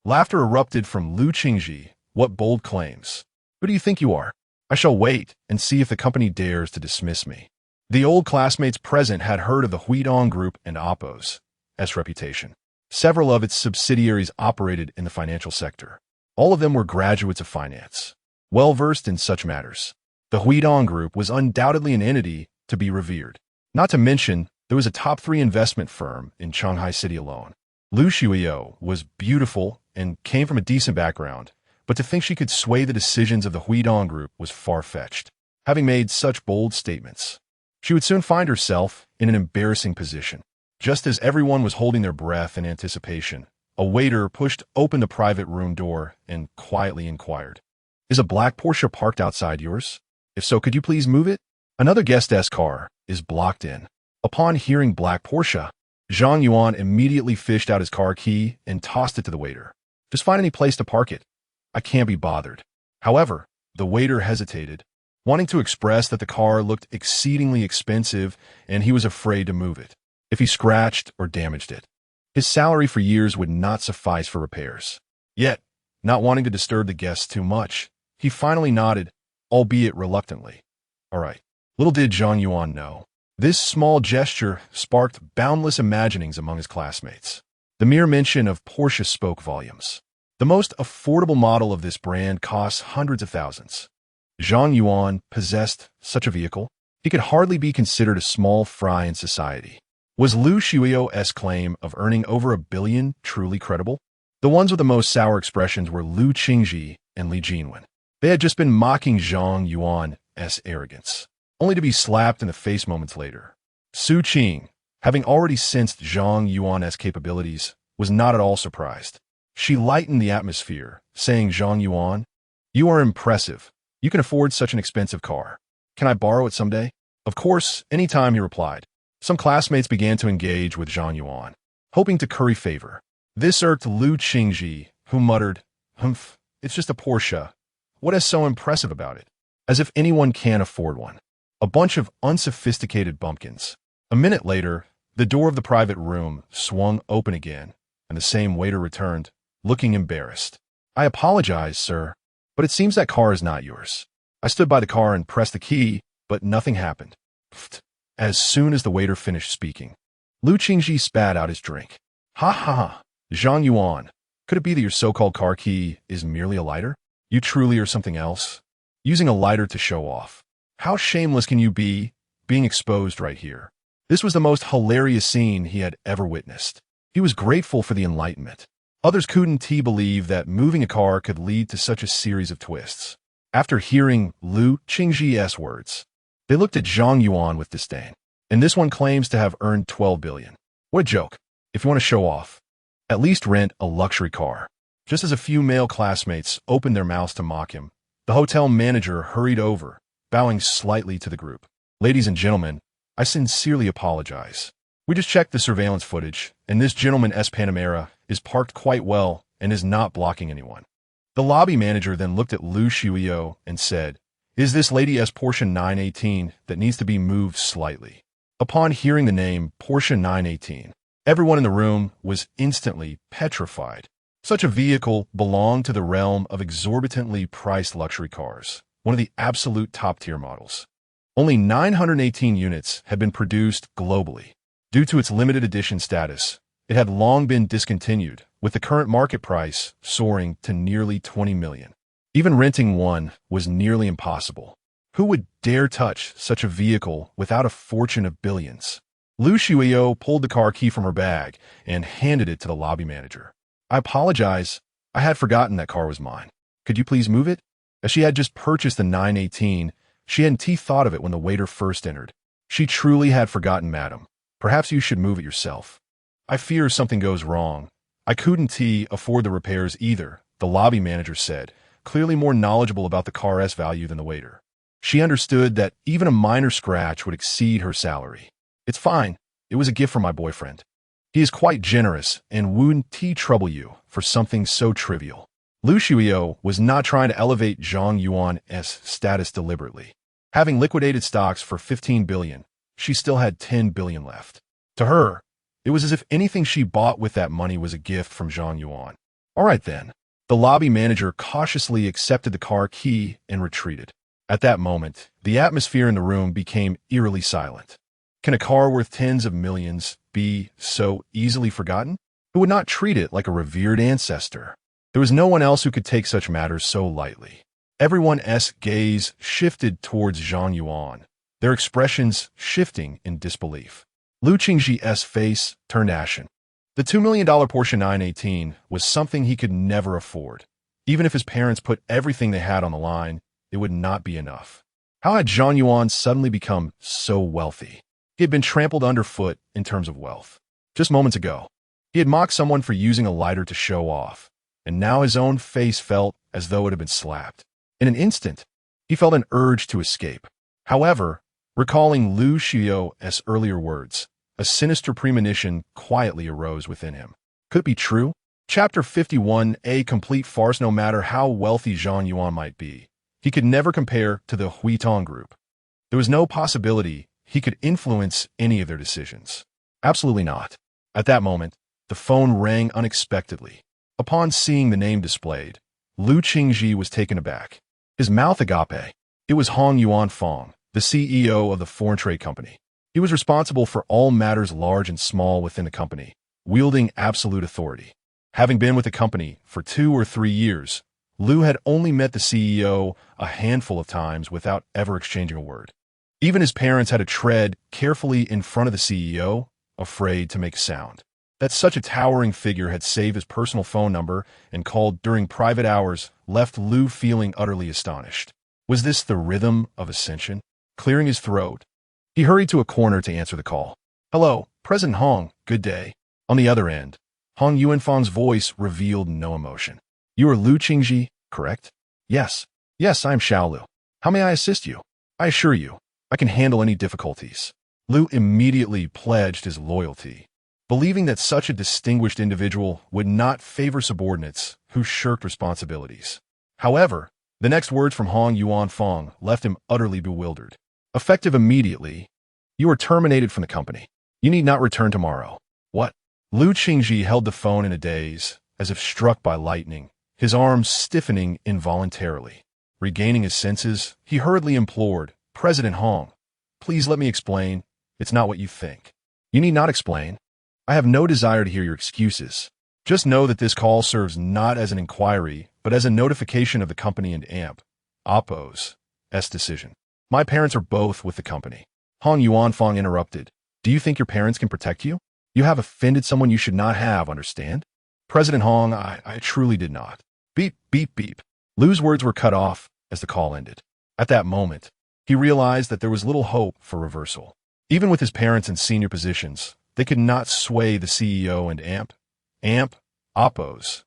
Laughter erupted from Lu Qingji. What bold claims. Who do you think you are? I shall wait and see if the company dares to dismiss me. The old classmates present had heard of the Huitong Group and Appo's reputation. Several of its subsidiaries operated in the financial sector. All of them were graduates of finance, well-versed in such matters. The Huidong Group was undoubtedly an entity to be revered. Not to mention, there was a top-3 investment firm in Shanghai City alone. Lu Shuiyo was beautiful and came from a decent background, but to think she could sway the decisions of the Huidong Group was far-fetched. Having made such bold statements, she would soon find herself in an embarrassing position. Just as everyone was holding their breath in anticipation, a waiter pushed open the private room door and quietly inquired, "Is a black Porsche parked outside yours? If so, could you please move it? Another guest's car is blocked in." Upon hearing black Porsche, Zhang Yuan immediately fished out his car key and tossed it to the waiter. "Just find any place to park it. I can't be bothered." However, the waiter hesitated, wanting to express that the car looked exceedingly expensive and he was afraid to move it. If he scratched or damaged it, his salary for years would not suffice for repairs. Yet, not wanting to disturb the guests too much, he finally nodded, albeit reluctantly. All right. Little did Zhang Yuan know, this small gesture sparked boundless imaginings among his classmates. The mere mention of Porsche spoke volumes. The most affordable model of this brand costs hundreds of thousands. Zhang Yuan possessed such a vehicle. He could hardly be considered a small fry in society. Was Lu Shuiyo's claim of earning over $1 billion truly credible? The ones with the most sour expressions were Lu Qingji and Li Jinwen. They had just been mocking Zhang Yuan's arrogance, only to be slapped in the face moments later. Su Qing, having already sensed Zhang Yuan's capabilities, was not at all surprised. She lightened the atmosphere, saying, "Zhang Yuan, you are impressive. You can afford such an expensive car. Can I borrow it someday?" "Of course, anytime," he replied. Some classmates began to engage with Zhang Yuan, hoping to curry favor. This irked Lu Qingji, who muttered, "Humph, it's just a Porsche. What is so impressive about it? As if anyone can afford one. A bunch of unsophisticated bumpkins." A minute later, the door of the private room swung open again, and the same waiter returned, looking embarrassed. "I apologize, sir, but it seems that car is not yours. I stood by the car and pressed the key, but nothing happened." Pfft. As soon as the waiter finished speaking, Lu Qingji spat out his drink. "Ha ha ha, Zhang Yuan, could it be that your so-called car key is merely a lighter? You truly are something else? Using a lighter to show off. How shameless can you be, being exposed right here?" This was the most hilarious scene he had ever witnessed. He was grateful for the enlightenment. Others couldn't believe that moving a car could lead to such a series of twists. After hearing Lu Qingji's words, they looked at Zhang Yuan with disdain. And this one claims to have earned 12 billion. What a joke. If you want to show off, at least rent a luxury car. Just as a few male classmates opened their mouths to mock him, the hotel manager hurried over, bowing slightly to the group. "Ladies and gentlemen, I sincerely apologize. We just checked the surveillance footage, and this gentleman's Panamera is parked quite well and is not blocking anyone." The lobby manager then looked at Lu Shuiyo and said, "Is this lady's Porsche 918 that needs to be moved slightly?" Upon hearing the name Porsche 918, everyone in the room was instantly petrified. Such a vehicle belonged to the realm of exorbitantly priced luxury cars, one of the absolute top-tier models. Only 918 units had been produced globally. Due to its limited edition status, it had long been discontinued, with the current market price soaring to nearly 20 million. Even renting one was nearly impossible. Who would dare touch such a vehicle without a fortune of billions? Lu Shuiyo pulled the car key from her bag and handed it to the lobby manager. "I apologize. I had forgotten that car was mine. Could you please move it?" As she had just purchased the 918, she hadn't thought of it when the waiter first entered. "She truly had forgotten, madam. Perhaps you should move it yourself." "I fear something goes wrong. I couldn't afford the repairs either," the lobby manager said, clearly more knowledgeable about the car's value than the waiter. She understood that even a minor scratch would exceed her salary. "It's fine. It was a gift from my boyfriend. He is quite generous and wouldn't trouble you for something so trivial." Lu Shuiyo was not trying to elevate Zhang Yuan's status deliberately. Having liquidated stocks for 15 billion, she still had 10 billion left. To her, it was as if anything she bought with that money was a gift from Zhang Yuan. "All right then." The lobby manager cautiously accepted the car key and retreated. At that moment, the atmosphere in the room became eerily silent. Can a car worth tens of millions be so easily forgotten? who would not treat it like a revered ancestor. There was no one else who could take such matters so lightly. Everyone's gaze shifted towards Zhang Yuan, their expressions shifting in disbelief. Lu Qingji's face turned ashen. The $2 million Porsche 918 was something he could never afford. Even if his parents put everything they had on the line, it would not be enough. How had Zhang Yuan suddenly become so wealthy? He had been trampled underfoot in terms of wealth. Just moments ago, he had mocked someone for using a lighter to show off, and now his own face felt as though it had been slapped. In an instant, he felt an urge to escape. However, recalling Lu Xiao's earlier words, a sinister premonition quietly arose within him. Could it be true? Chapter 51, a complete farce. No matter how wealthy Zhang Yuan might be, he could never compare to the Huitong group. There was no possibility he could influence any of their decisions. Absolutely not. At that moment, the phone rang unexpectedly. Upon seeing the name displayed, Lu Qingji was taken aback. His mouth agape. It was Hong Yuanfang, the CEO of the foreign trade company. He was responsible for all matters large and small within the company, wielding absolute authority. Having been with the company for 2 or 3 years, Lu had only met the CEO a handful of times without ever exchanging a word. Even his parents had to tread carefully in front of the CEO, afraid to make a sound. That such a towering figure had saved his personal phone number and called during private hours left Lu feeling utterly astonished. Was this the rhythm of ascension? Clearing his throat, he hurried to a corner to answer the call. "Hello, President Hong, good day." On the other end, Hong Yuanfang's voice revealed no emotion. "You are Lu Qingji, correct?" "Yes. Yes, I am Xiaolu. How may I assist you?" "I assure you, I can handle any difficulties." Lu immediately pledged his loyalty, believing that such a distinguished individual would not favor subordinates who shirked responsibilities. However, the next words from Hong Yuanfang left him utterly bewildered. "Effective immediately, you are terminated from the company. You need not return tomorrow." "What?" Lu Qingji held the phone in a daze, as if struck by lightning, his arms stiffening involuntarily. Regaining his senses, he hurriedly implored, "President Hong, please let me explain. It's not what you think." "You need not explain. I have no desire to hear your excuses. Just know that this call serves not as an inquiry, but as a notification of the company and Oppo's decision. My parents are both with the company." Hong Yuanfang interrupted. "Do you think your parents can protect you? You have offended someone you should not have, understand?" "President Hong, I truly did not." Beep, beep, beep. Lu's words were cut off as the call ended. At that moment, he realized that there was little hope for reversal. Even with his parents in senior positions, they could not sway the CEO and Oppo's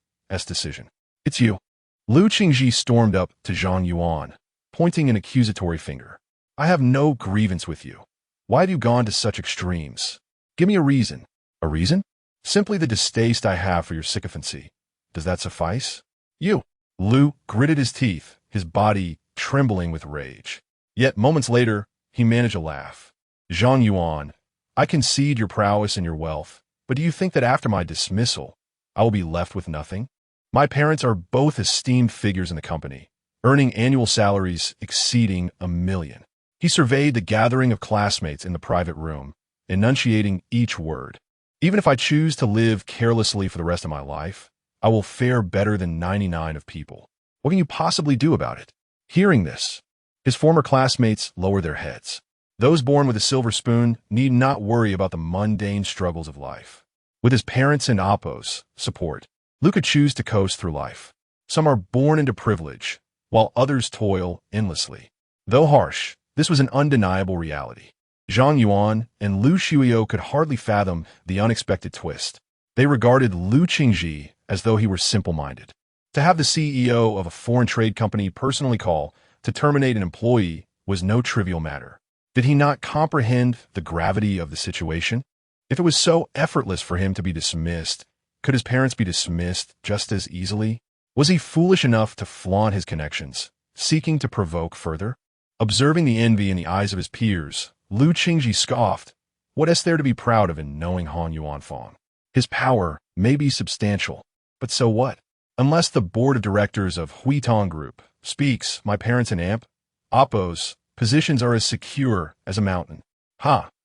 decision. "It's you." Lu Qingji stormed up to Zhang Yuan, pointing an accusatory finger. "I have no grievance with you. Why have you gone to such extremes? Give me a reason." "A reason?" "Simply the distaste I have for your sycophancy. Does that suffice?" "You." Lu gritted his teeth, his body trembling with rage. Yet moments later, he managed a laugh. "Zhang Yuan, I concede your prowess and your wealth, but do you think that after my dismissal, I will be left with nothing? My parents are both esteemed figures in the company, earning annual salaries exceeding $1 million. He surveyed the gathering of classmates in the private room, enunciating each word. "Even if I choose to live carelessly for the rest of my life, I will fare better than 99 of people. What can you possibly do about it?" Hearing this, his former classmates lowered their heads. Those born with a silver spoon need not worry about the mundane struggles of life. With his parents and Oppo's support, Lu could choose to coast through life. Some are born into privilege, while others toil endlessly. Though harsh, this was an undeniable reality. Zhang Yuan and Lu Xiao could hardly fathom the unexpected twist. They regarded Lu Qingji as though he were simple-minded. To have the CEO of a foreign trade company personally call to terminate an employee was no trivial matter. Did he not comprehend the gravity of the situation? If it was so effortless for him to be dismissed, could his parents be dismissed just as easily? Was he foolish enough to flaunt his connections, seeking to provoke further? Observing the envy in the eyes of his peers, Lu Qingji scoffed. What is there to be proud of in knowing Hong Yuanfang? His power may be substantial, but so what? Unless the board of directors of Huitong Group speaks, my parents and Oppo's positions are as secure as a mountain.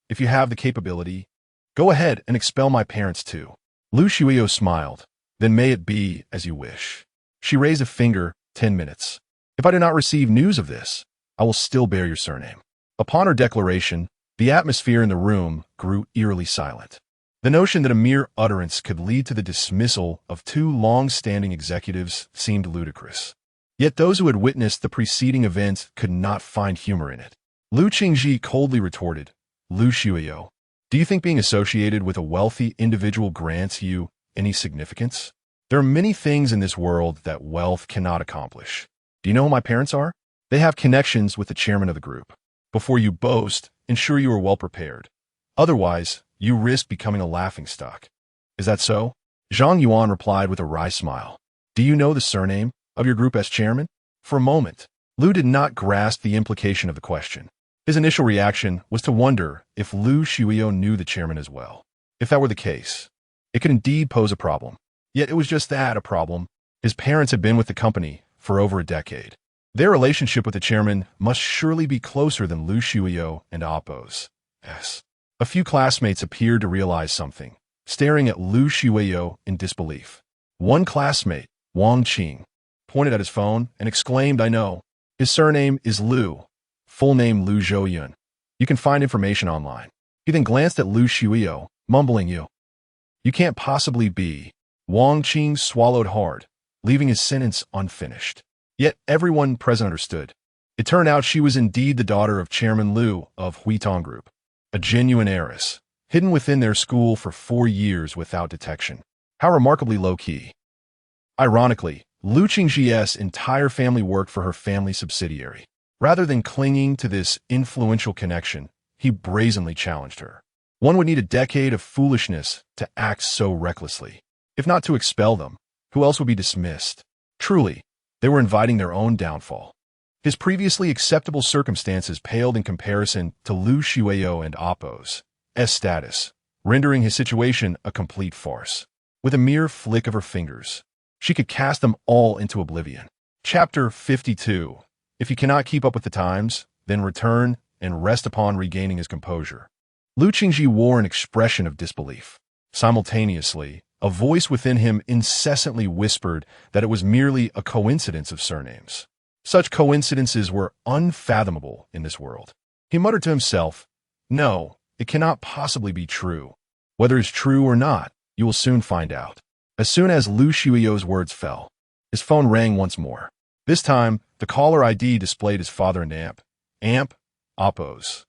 If you have the capability, go ahead and expel my parents too. Lu Shuio smiled. Then may it be as you wish. She raised a finger. 10 minutes. If I do not receive news of this, I will still bear your surname. Upon her declaration, the atmosphere in the room grew eerily silent. The notion that a mere utterance could lead to the dismissal of two long-standing executives seemed ludicrous. Yet those who had witnessed the preceding events could not find humor in it. Lu Qingji coldly retorted, Lu Shuio, do you think being associated with a wealthy individual grants you any significance? There are many things in this world that wealth cannot accomplish. Do you know who my parents are? They have connections with the chairman of the group. Before you boast, ensure you are well prepared. Otherwise, you risk becoming a laughingstock. Is that so? Zhang Yuan replied with a wry smile. Do you know the surname of your group as chairman? For a moment, Lu did not grasp the implication of the question. His initial reaction was to wonder if Lu Shuio knew the chairman as well. If that were the case, it could indeed pose a problem. Yet it was just that, a problem. His parents had been with the company for over a decade. Their relationship with the chairman must surely be closer than Lu Shuio and Appo's. Yes. A few classmates appeared to realize something, staring at Lu Shuio in disbelief. One classmate, Wang Qing, pointed at his phone and exclaimed, I know. His surname is Lu. Full name Lu Zhou. You can find information online. He then glanced at Lu Shuio, mumbling, You can't possibly be. Wang Qing swallowed hard, leaving his sentence unfinished. Yet everyone present understood. It turned out she was indeed the daughter of Chairman Lu of Huitong Group, a genuine heiress, hidden within their school for 4 years without detection. How remarkably low-key. Ironically, Lu Qingji's entire family worked for her family subsidiary. Rather than clinging to this influential connection, he brazenly challenged her. One would need a decade of foolishness to act so recklessly. If not to expel them, who else would be dismissed? Truly, they were inviting their own downfall. His previously acceptable circumstances paled in comparison to Lu Shuio and Appo's status, rendering his situation a complete farce. With a mere flick of her fingers, she could cast them all into oblivion. Chapter 52. If he cannot keep up with the times, then return and rest upon regaining his composure. Lu Qingji wore an expression of disbelief. Simultaneously, a voice within him incessantly whispered that it was merely a coincidence of surnames. Such coincidences were unfathomable in this world. He muttered to himself, No, it cannot possibly be true. Whether it's true or not, you will soon find out. As soon as Lu Shuio's words fell, his phone rang once more. This time, the caller ID displayed his father and Appo's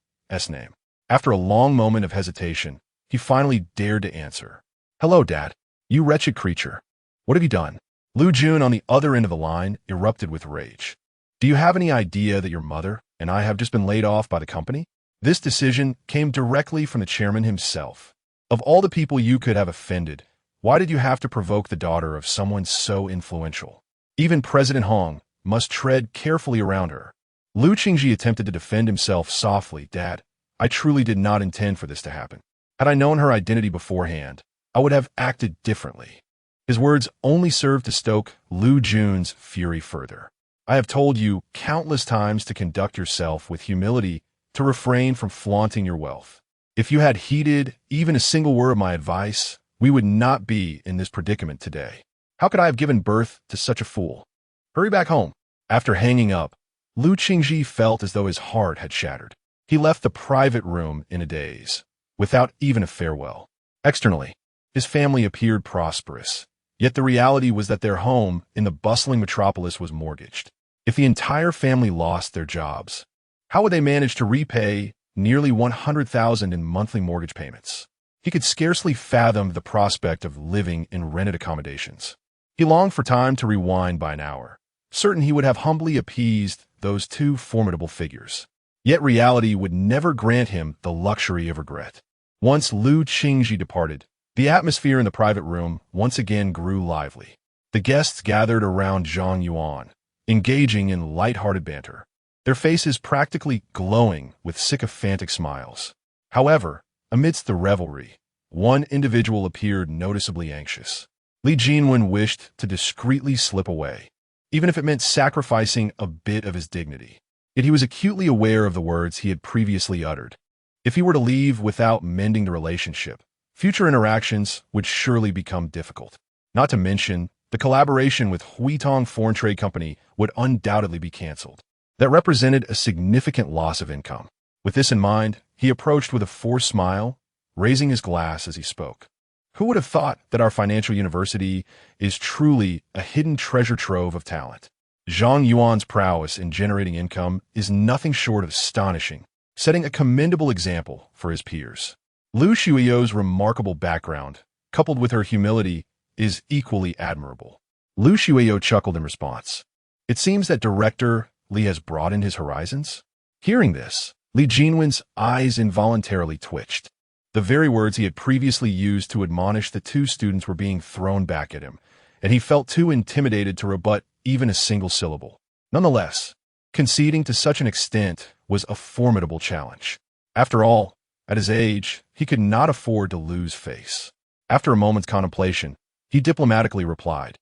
name. After a long moment of hesitation, he finally dared to answer. Hello, Dad. You wretched creature. What have you done? Lu Jun on the other end of the line erupted with rage. Do you have any idea that your mother and I have just been laid off by the company? This decision came directly from the chairman himself. Of all the people you could have offended, why did you have to provoke the daughter of someone so influential? Even President Hong must tread carefully around her. Lu Qingji attempted to defend himself softly. Dad, I truly did not intend for this to happen. Had I known her identity beforehand, I would have acted differently. His words only served to stoke Lu Jun's fury further. I have told you countless times to conduct yourself with humility, to refrain from flaunting your wealth. If you had heeded even a single word of my advice, we would not be in this predicament today. How could I have given birth to such a fool? Hurry back home. After hanging up, Lu Qingji felt as though his heart had shattered. He left the private room in a daze, without even a farewell. Externally, his family appeared prosperous, yet the reality was that their home in the bustling metropolis was mortgaged. If the entire family lost their jobs, how would they manage to repay nearly $100,000 in monthly mortgage payments? He could scarcely fathom the prospect of living in rented accommodations. He longed for time to rewind by an hour, certain he would have humbly appeased those two formidable figures. Yet reality would never grant him the luxury of regret. Once Lu Qingji departed, the atmosphere in the private room once again grew lively. The guests gathered around Zhang Yuan, engaging in light-hearted banter, their faces practically glowing with sycophantic smiles. However, amidst the revelry, one individual appeared noticeably anxious. Li Jinwen wished to discreetly slip away, even if it meant sacrificing a bit of his dignity. Yet he was acutely aware of the words he had previously uttered. If he were to leave without mending the relationship, future interactions would surely become difficult. Not to mention, the collaboration with Huitong Foreign Trade Company would undoubtedly be canceled. That represented a significant loss of income. With this in mind, he approached with a forced smile, raising his glass as he spoke. Who would have thought that our financial university is truly a hidden treasure trove of talent? Zhang Yuan's prowess in generating income is nothing short of astonishing, setting a commendable example for his peers. Lu Shuiyo's remarkable background, coupled with her humility, is equally admirable. Lu Shuiyo chuckled in response. It seems that Director Li has broadened his horizons? Hearing this, Li Jinwen's eyes involuntarily twitched. The very words he had previously used to admonish the two students were being thrown back at him, and he felt too intimidated to rebut even a single syllable. Nonetheless, conceding to such an extent was a formidable challenge. After all, at his age, he could not afford to lose face. After a moment's contemplation, he diplomatically replied,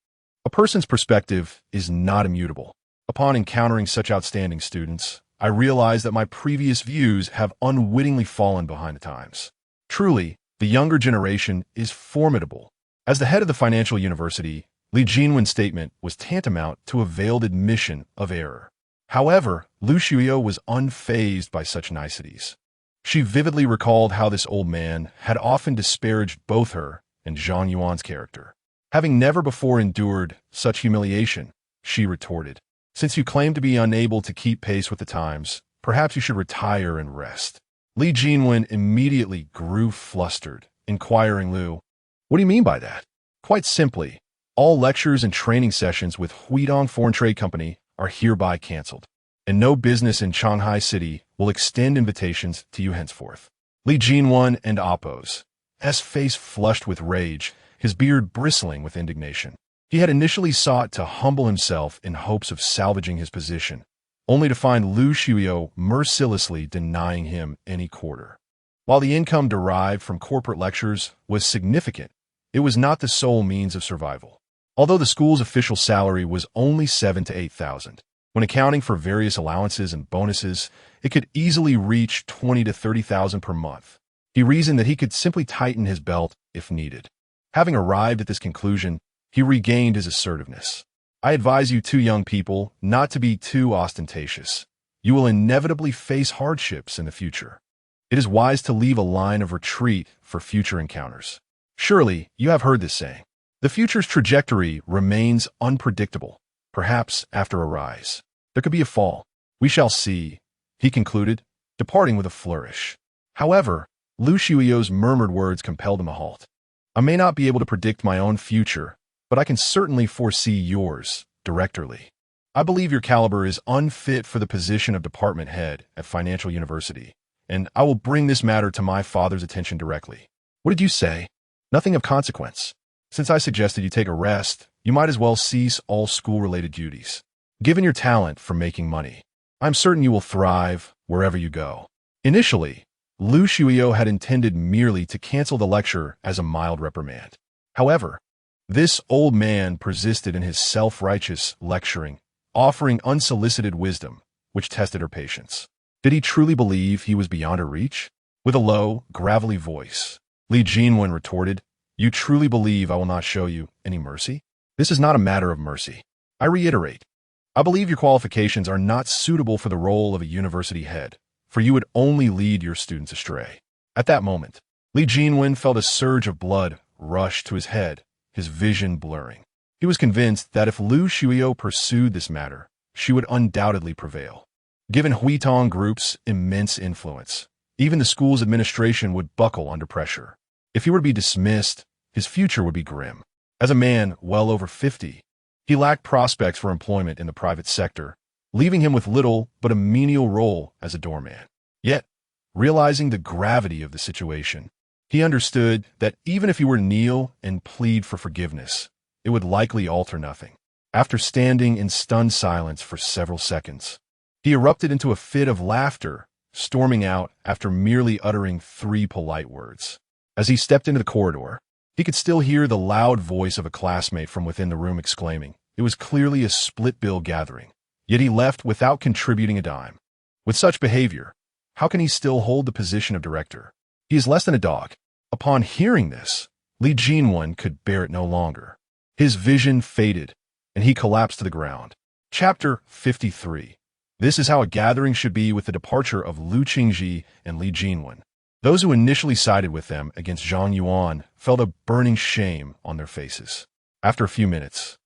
"A person's perspective is not immutable. Upon encountering such outstanding students, I realize that my previous views have unwittingly fallen behind the times. Truly, the younger generation is formidable." As the head of the financial university, Li Jinwen's statement was tantamount to a veiled admission of error. However, Lu Shuiyo was unfazed by such niceties. She vividly recalled how this old man had often disparaged both her and Zhang Yuan's character. Having never before endured such humiliation, she retorted, "Since you claim to be unable to keep pace with the times, perhaps you should retire and rest." Li Jinwen immediately grew flustered, inquiring Lu, "What do you mean by that?" "Quite simply, all lectures and training sessions with Huitong Foreign Trade Company are hereby canceled, and no business in Shanghai City will extend invitations to you henceforth." Li Jinwen and Appo's face flushed with rage, his beard bristling with indignation. He had initially sought to humble himself in hopes of salvaging his position, only to find Lu Shuiyo mercilessly denying him any quarter. While the income derived from corporate lectures was significant, it was not the sole means of survival. Although the school's official salary was only $7,000 to $8,000, when accounting for various allowances and bonuses, it could easily reach $20,000 to $30,000 per month. He reasoned that he could simply tighten his belt if needed. Having arrived at this conclusion, he regained his assertiveness. "I advise you two young people not to be too ostentatious. You will inevitably face hardships in the future. It is wise to leave a line of retreat for future encounters. Surely, you have heard this saying. The future's trajectory remains unpredictable. Perhaps after a rise, there could be a fall. We shall see," he concluded, departing with a flourish. However, Lu Shuiyo's murmured words compelled him a halt. "I may not be able to predict my own future, but I can certainly foresee yours, Director Li. I believe your caliber is unfit for the position of department head at Financial University, and I will bring this matter to my father's attention directly." "What did you say?" "Nothing of consequence. Since I suggested you take a rest, you might as well cease all school-related duties. Given your talent for making money, I'm certain you will thrive wherever you go." Initially, Lu Shuiyo had intended merely to cancel the lecture as a mild reprimand. However, this old man persisted in his self-righteous lecturing, offering unsolicited wisdom, which tested her patience. Did he truly believe he was beyond her reach? With a low, gravelly voice, Li Jinwen retorted, "You truly believe I will not show you any mercy? This is not a matter of mercy. I reiterate, I believe your qualifications are not suitable for the role of a university head, for you would only lead your students astray." At that moment, Li Jinwen felt a surge of blood rush to his head, his vision blurring. He was convinced that if Lu Shuiyo pursued this matter, she would undoubtedly prevail. Given Huitong Group's immense influence, even the school's administration would buckle under pressure. If he were to be dismissed, his future would be grim. As a man well over 50, he lacked prospects for employment in the private sector, leaving him with little but a menial role as a doorman. Yet, realizing the gravity of the situation, he understood that even if he were to kneel and plead for forgiveness, it would likely alter nothing. After standing in stunned silence for several seconds, he erupted into a fit of laughter, storming out after merely uttering 3 polite words. As he stepped into the corridor, he could still hear the loud voice of a classmate from within the room exclaiming, it was clearly a split-bill gathering, yet he left without contributing a dime. With such behavior, how can he still hold the position of director? He is less than a dog, Upon hearing this, Li Jinwen could bear it no longer. His vision faded, and he collapsed to the ground. Chapter 53. This is how a gathering should be with the departure of Lu Qingji and Li Jinwen. Those who initially sided with them against Zhang Yuan felt a burning shame on their faces. After a few minutes,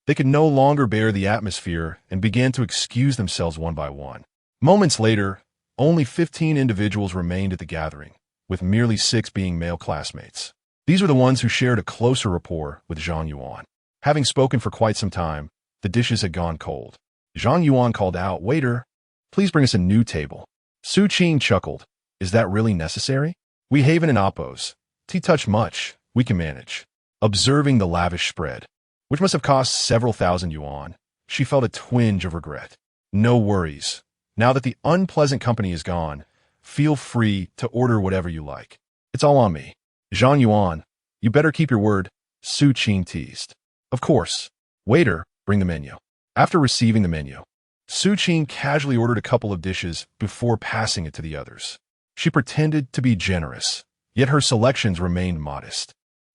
they could no longer bear the atmosphere and began to excuse themselves one by one. Moments later, only 15 individuals remained at the gathering, with merely 6 being male classmates. These were the ones who shared a closer rapport with Zhang Yuan. Having spoken for quite some time, the dishes had gone cold. Zhang Yuan called out, "Waiter, please bring us a new table." Su Qing chuckled. "Is that really necessary? We haven and oppose. Tea touch much, we can manage." Observing the lavish spread, which must have cost several thousand yuan, she felt a twinge of regret. "No worries. Now that the unpleasant company is gone, feel free to order whatever you like. It's all on me." "Zhang Yuan, you better keep your word," Su Qing teased. "Of course. Waiter, bring the menu." After receiving the menu, Su Qing casually ordered a couple of dishes before passing it to the others. She pretended to be generous, yet her selections remained modest,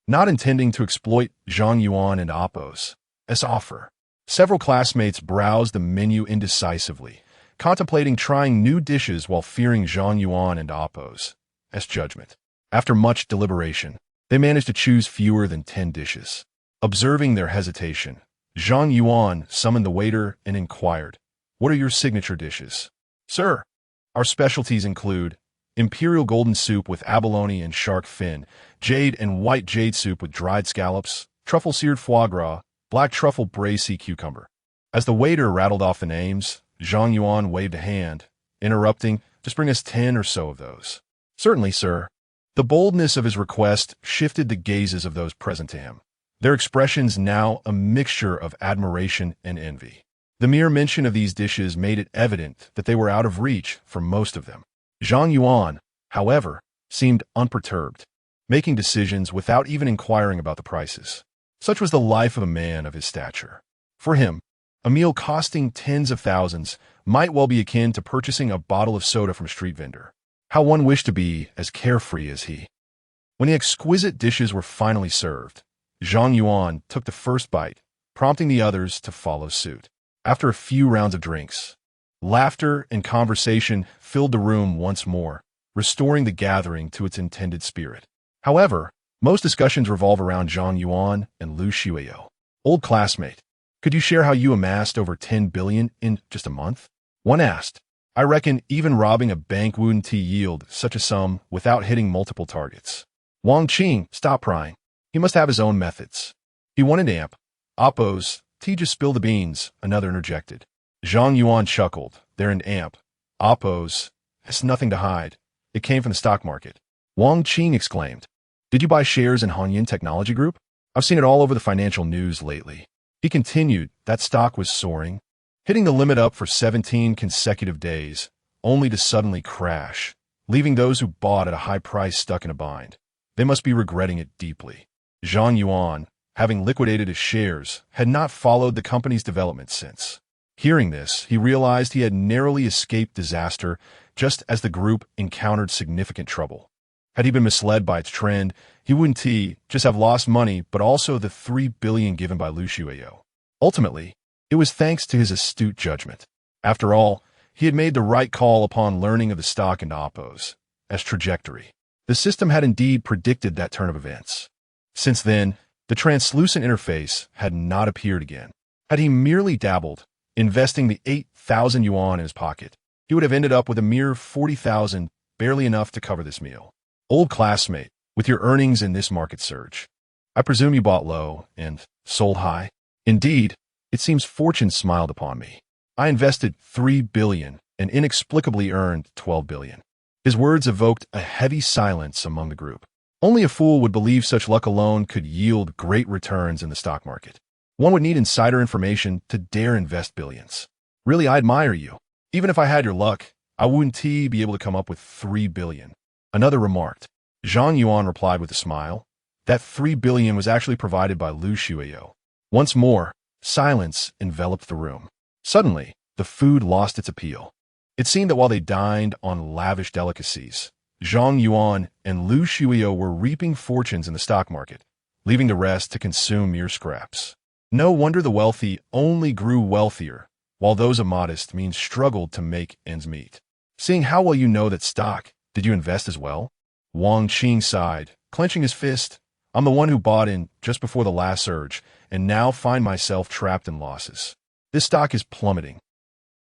not intending to exploit Zhang Yuan and Appo's offer. Several classmates browsed the menu indecisively, contemplating trying new dishes while fearing Zhang Yuan and Appo's judgment. After much deliberation, they managed to choose fewer than 10 dishes. Observing their hesitation, Zhang Yuan summoned the waiter and inquired, "What are your signature dishes?" "Sir, our specialties include imperial golden soup with abalone and shark fin, jade and white jade soup with dried scallops, truffle-seared foie gras, black truffle braised sea cucumber." As the waiter rattled off the names, Zhang Yuan waved a hand, interrupting, "Just bring us 10 or so of those." "Certainly, sir." The boldness of his request shifted the gazes of those present to him, their expressions now a mixture of admiration and envy. The mere mention of these dishes made it evident that they were out of reach for most of them. Zhang Yuan, however, seemed unperturbed, making decisions without even inquiring about the prices. Such was the life of a man of his stature. For him, a meal costing tens of thousands might well be akin to purchasing a bottle of soda from a street vendor. How one wished to be as carefree as he. When the exquisite dishes were finally served, Zhang Yuan took the first bite, prompting the others to follow suit. After a few rounds of drinks, laughter and conversation filled the room once more, restoring the gathering to its intended spirit. However, most discussions revolve around Zhang Yuan and Lu Xueyou. "Old classmate, could you share how you amassed over 10 billion in just a month?" One asked. "I reckon even robbing a bank wouldn't yield such a sum without hitting multiple targets." Wang Qing, stop prying. He must have his own methods. He wanted amp. Appo's, "Tea just spill the beans," another interjected. Zhang Yuan chuckled. "They're an amp. Appo's, it's nothing to hide. It came from the stock market." Wang Qing exclaimed, "Did you buy shares in Hongyan Technology Group? I've seen it all over the financial news lately." He continued, "That stock was soaring, hitting the limit up for 17 consecutive days, only to suddenly crash, leaving those who bought at a high price stuck in a bind. They must be regretting it deeply." Zhang Yuan, having liquidated his shares, had not followed the company's development since. Hearing this, he realized he had narrowly escaped disaster just as the group encountered significant trouble. Had he been misled by its trend, he wouldn't just have lost money, but also the 3 billion given by Lu Xueyou. Ultimately, it was thanks to his astute judgment. After all, he had made the right call upon learning of the stock and Appo's trajectory. The system had indeed predicted that turn of events. Since then, the translucent interface had not appeared again. Had he merely dabbled, investing the 8,000 yuan in his pocket, he would have ended up with a mere 40,000, barely enough to cover this meal. "Old classmate, with your earnings in this market surge, I presume you bought low and sold high?" "Indeed, it seems fortune smiled upon me. I invested 3 billion and inexplicably earned 12 billion. His words evoked a heavy silence among the group. Only a fool would believe such luck alone could yield great returns in the stock market. One would need insider information to dare invest billions. "Really, I admire you. Even if I had your luck, I wouldn't be able to come up with 3 billion. Another remarked. Zhang Yuan replied with a smile. That 3 billion was actually provided by Lu Xueyou. Once more, silence enveloped the room. Suddenly, the food lost its appeal. It seemed that while they dined on lavish delicacies, Zhang Yuan and Lu Shuiyo were reaping fortunes in the stock market, leaving the rest to consume mere scraps. No wonder the wealthy only grew wealthier, while those of modest means struggled to make ends meet. Seeing how well you know that stock, did you invest as well? Wang Qing sighed, clenching his fist. I'm the one who bought in just before the last surge, and now find myself trapped in losses. This stock is plummeting.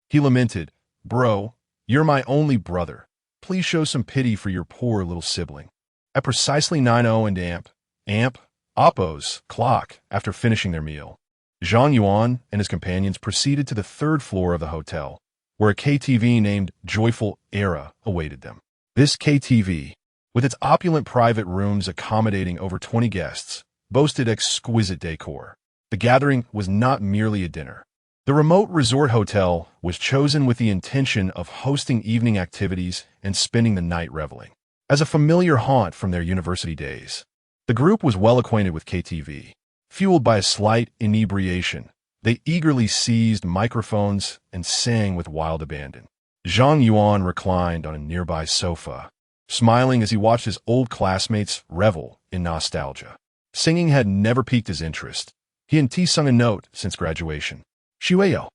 He lamented, Bro, you're my only brother. Please show some pity for your poor little sibling. At precisely 9:00 and Amp, Oppo's clock, after finishing their meal, Zhang Yuan and his companions proceeded to the third floor of the hotel, where a KTV named Joyful Era awaited them. This KTV, with its opulent private rooms accommodating over 20 guests, boasted exquisite decor. The gathering was not merely a dinner. The remote resort hotel was chosen with the intention of hosting evening activities and spending the night reveling. As a familiar haunt from their university days, the group was well acquainted with KTV. Fueled by a slight inebriation, they eagerly seized microphones and sang with wild abandon. Zhang Yuan reclined on a nearby sofa, smiling as he watched his old classmates revel in nostalgia. Singing had never piqued his interest. He hadn't sung a note since graduation. Shueyo,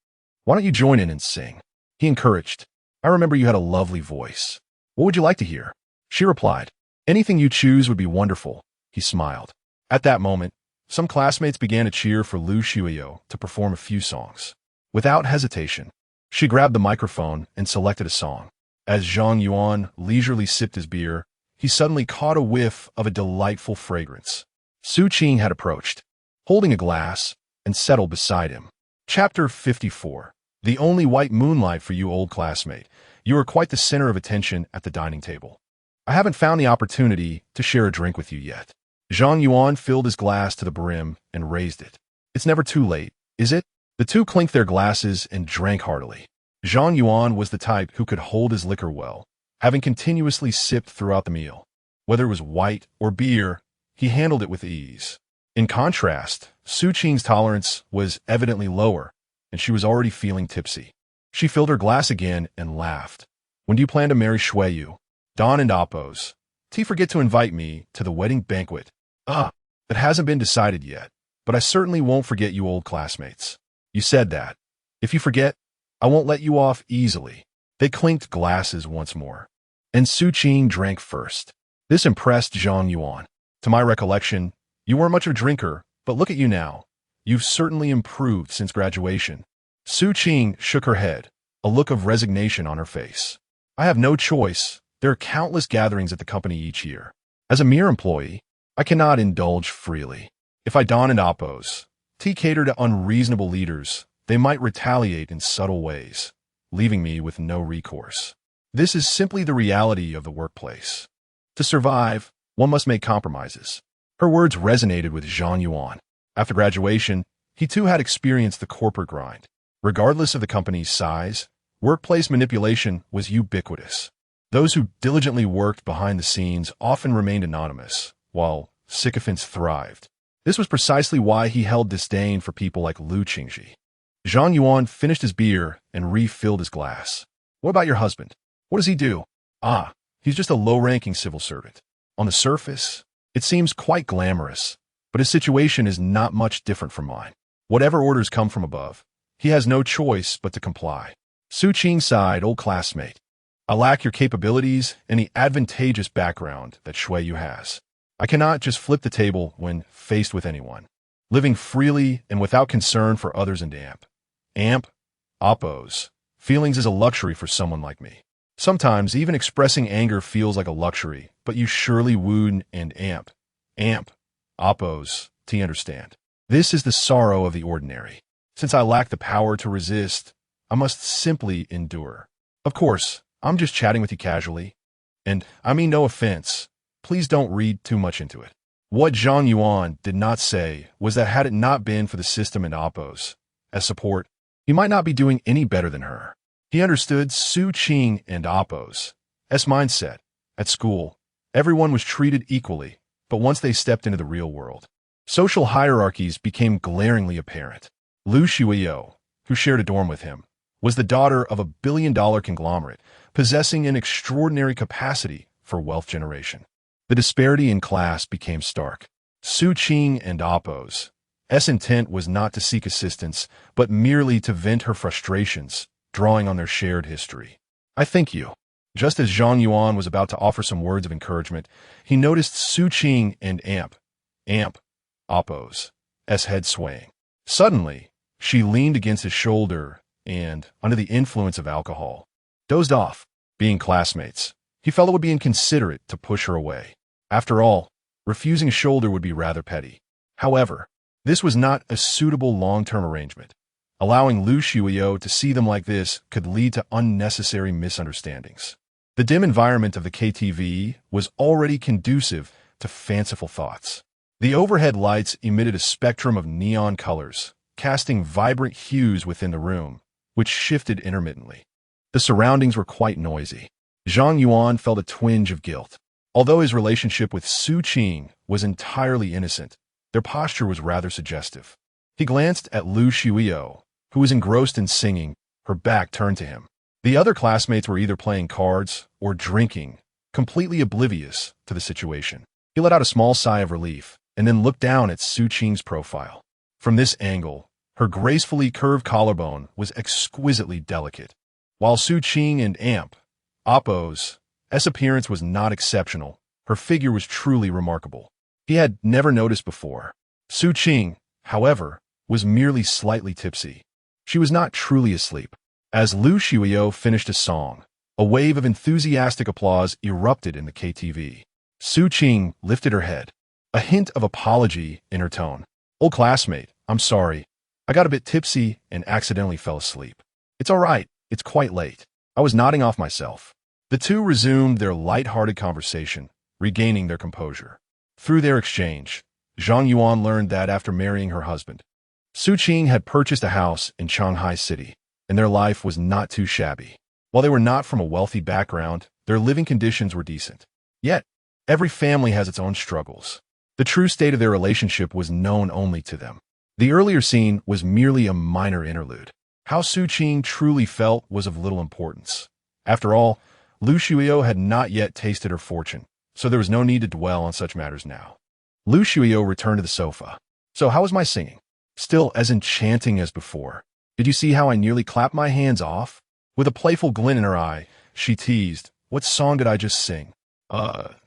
why don't you join in and sing? He encouraged. I remember you had a lovely voice. What would you like to hear? She replied. Anything you choose would be wonderful. He smiled. At that moment, some classmates began to cheer for Lu Shueyo to perform a few songs. Without hesitation, she grabbed the microphone and selected a song. As Zhang Yuan leisurely sipped his beer, he suddenly caught a whiff of a delightful fragrance. Su Qing had approached, holding a glass, and settled beside him. Chapter 54. The only white moonlight for you, old classmate. You are quite the center of attention at the dining table. I haven't found the opportunity to share a drink with you yet. Zhang Yuan filled his glass to the brim and raised it. It's never too late, is it? The two clinked their glasses and drank heartily. Zhang Yuan was the type who could hold his liquor well, having continuously sipped throughout the meal. Whether it was white or beer, he handled it with ease. In contrast, Su Qing's tolerance was evidently lower, and she was already feeling tipsy. She filled her glass again and laughed. When do you plan to marry Shueyu? Don and Oppos. Forget to invite me to the wedding banquet. It hasn't been decided yet, but I certainly won't forget you old classmates. You said that. If you forget, I won't let you off easily. They clinked glasses once more, and Su Qing drank first. This impressed Zhang Yuan. To my recollection, you weren't much of a drinker, but look at you now. You've certainly improved since graduation. Su Qing shook her head, a look of resignation on her face. I have no choice. There are countless gatherings at the company each year. As a mere employee, I cannot indulge freely. If I don and oppose, cater to unreasonable leaders, they might retaliate in subtle ways, leaving me with no recourse. This is simply the reality of the workplace. To survive, one must make compromises. Her words resonated with Zhang Yuan. After graduation, he too had experienced the corporate grind. Regardless of the company's size, workplace manipulation was ubiquitous. Those who diligently worked behind the scenes often remained anonymous, while sycophants thrived. This was precisely why he held disdain for people like Lu Qingji. Zhang Yuan finished his beer and refilled his glass. What about your husband? What does he do? He's just a low-ranking civil servant. On the surface, it seems quite glamorous, but his situation is not much different from mine. Whatever orders come from above, he has no choice but to comply. Su Qing sighed, old classmate. I lack your capabilities and the advantageous background that Shueyu has. I cannot just flip the table when faced with anyone. Living freely and without concern for others and Oppos. Feelings is a luxury for someone like me. Sometimes even expressing anger feels like a luxury, but you surely wound and Oppos, to understand. This is the sorrow of the ordinary. Since I lack the power to resist, I must simply endure. Of course, I'm just chatting with you casually, and I mean no offense. Please don't read too much into it. What Zhang Yuan did not say was that had it not been for the system and Oppos as support, he might not be doing any better than her. He understood Su Qing and Oppos' mindset. At school, everyone was treated equally, but once they stepped into the real world, social hierarchies became glaringly apparent. Lu Shuiyo, who shared a dorm with him, was the daughter of a billion-dollar conglomerate, possessing an extraordinary capacity for wealth generation. The disparity in class became stark. Su Qing and Appo's intent was not to seek assistance, but merely to vent her frustrations, drawing on their shared history. "I thank you." Just as Zhang Yuan was about to offer some words of encouragement, he noticed Su Qing and Appo's head swaying. Suddenly, she leaned against his shoulder and, under the influence of alcohol, dozed off. Being classmates, he felt it would be inconsiderate to push her away. After all, refusing a shoulder would be rather petty. However, this was not a suitable long-term arrangement. Allowing Lu Xiuyo to see them like this could lead to unnecessary misunderstandings. The dim environment of the KTV was already conducive to fanciful thoughts. The overhead lights emitted a spectrum of neon colors, casting vibrant hues within the room, which shifted intermittently. The surroundings were quite noisy. Zhang Yuan felt a twinge of guilt. Although his relationship with Su Qing was entirely innocent, their posture was rather suggestive. He glanced at Lu Xiuyo, who was engrossed in singing, her back turned to him. The other classmates were either playing cards or drinking, completely oblivious to the situation. He let out a small sigh of relief and then looked down at Su Qing's profile. From this angle, her gracefully curved collarbone was exquisitely delicate. While Su Qing and Appo's appearance was not exceptional, her figure was truly remarkable. He had never noticed before. Su Qing, however, was merely slightly tipsy. She was not truly asleep. As Lu Xiuyo finished a song, a wave of enthusiastic applause erupted in the KTV. Su Qing lifted her head, a hint of apology in her tone. "Old classmate, I'm sorry. I got a bit tipsy and accidentally fell asleep. It's all right, it's quite late. I was nodding off myself." The two resumed their light-hearted conversation, regaining their composure. Through their exchange, Zhang Yuan learned that after marrying her husband, Su Qing had purchased a house in Shanghai City, and their life was not too shabby. While they were not from a wealthy background, their living conditions were decent. Yet, every family has its own struggles. The true state of their relationship was known only to them. The earlier scene was merely a minor interlude. How Su Qing truly felt was of little importance. After all, Lu Xiuyo had not yet tasted her fortune, so there was no need to dwell on such matters now. Lu Xiuyo returned to the sofa. "So how was my singing?" "Still as enchanting as before. Did you see how I nearly clapped my hands off?" With a playful glint in her eye, she teased, "What song did I just sing?"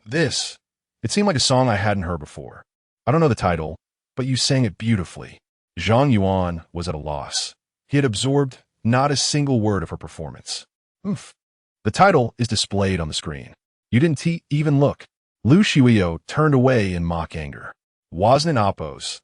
This." It seemed like a song I hadn't heard before. "I don't know the title, but you sang it beautifully." Zhang Yuan was at a loss. He had absorbed not a single word of her performance. "Oof. The title is displayed on the screen. You didn't even look." Lu Xiuyo turned away in mock anger. "Wasn't it Appo's?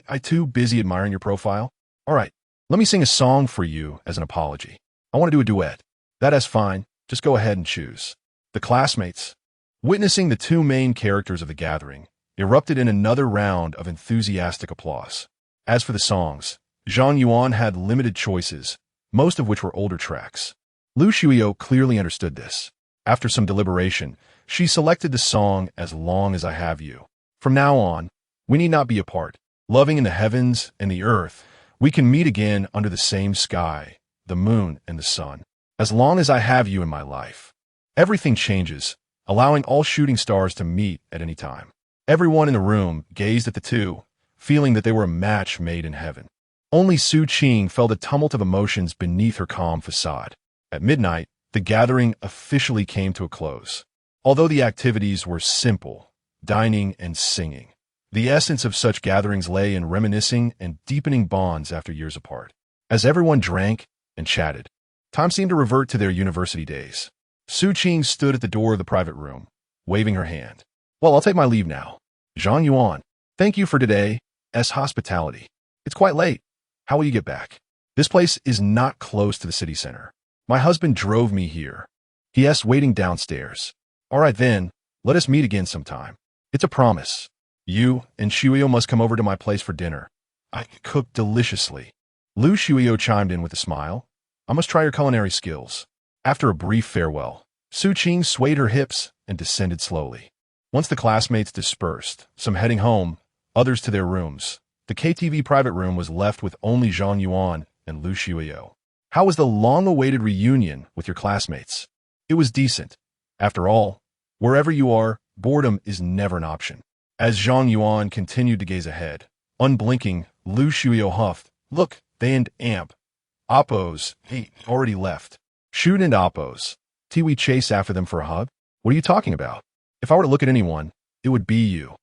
I too busy admiring your profile? All right, let me sing a song for you as an apology. I want to do a duet." "That's fine. Just go ahead and choose." The classmates, witnessing the two main characters of the gathering, erupted in another round of enthusiastic applause. As for the songs, Zhang Yuan had limited choices, most of which were older tracks. Lu Xiuyo clearly understood this. After some deliberation, she selected the song As Long as I Have You. "From now on, we need not be apart. Loving in the heavens and the earth, we can meet again under the same sky, the moon and the sun. As long as I have you in my life." Everything changes, allowing all shooting stars to meet at any time. Everyone in the room gazed at the two, feeling that they were a match made in heaven. Only Su Qing felt a tumult of emotions beneath her calm facade. At midnight, the gathering officially came to a close. Although the activities were simple, dining and singing, the essence of such gatherings lay in reminiscing and deepening bonds after years apart. As everyone drank and chatted, time seemed to revert to their university days. Su Qing stood at the door of the private room, waving her hand. "Well, I'll take my leave now. Zhang Yuan, thank you for today's hospitality. It's quite late. How will you get back?" "This place is not close to the city center. My husband drove me here." He asked, waiting downstairs. "All right then, let us meet again sometime. It's a promise. You and Xiuyo must come over to my place for dinner. I cook deliciously." Lu Xiuyo chimed in with a smile. "I must try your culinary skills." After a brief farewell, Su Qing swayed her hips and descended slowly. Once the classmates dispersed, some heading home, others to their rooms, the KTV private room was left with only Zhang Yuan and Lu Xiuyo. "How was the long-awaited reunion with your classmates?" "It was decent. After all, Wherever you are, boredom is never an option. As Zhang Yuan continued to gaze ahead, unblinking, Lu Shuyo huffed, "Look, they and Amp. Oppos, he already left. Shoot and Oppos. We chase after them for a hug? What are you talking about? If I were to look at anyone, it would be you."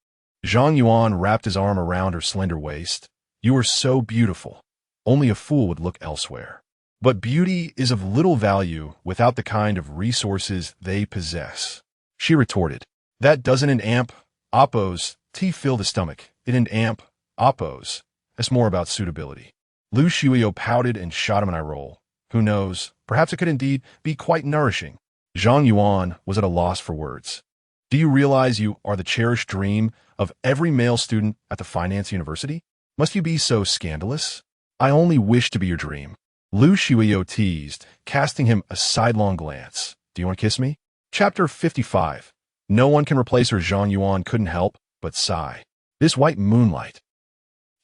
Zhang Yuan wrapped his arm around her slender waist. "You are so beautiful. Only a fool would look elsewhere. But beauty is of little value without the kind of resources they possess," she retorted. "That doesn't an Amp. Oppos, fill the stomach. It and Amp. Oppos. That's more about suitability." Lu Shuyo pouted and shot him an eye roll. Who knows, perhaps it could indeed be quite nourishing. Zhang Yuan was at a loss for words. "Do you realize you are the cherished dream of every male student at the finance university? Must you be so scandalous? I only wish to be your dream." Lu Shuyo teased, casting him a sidelong glance. "Do you want to kiss me?" Chapter 55. No one can replace her. Zhang Yuan couldn't help but sigh. This white moonlight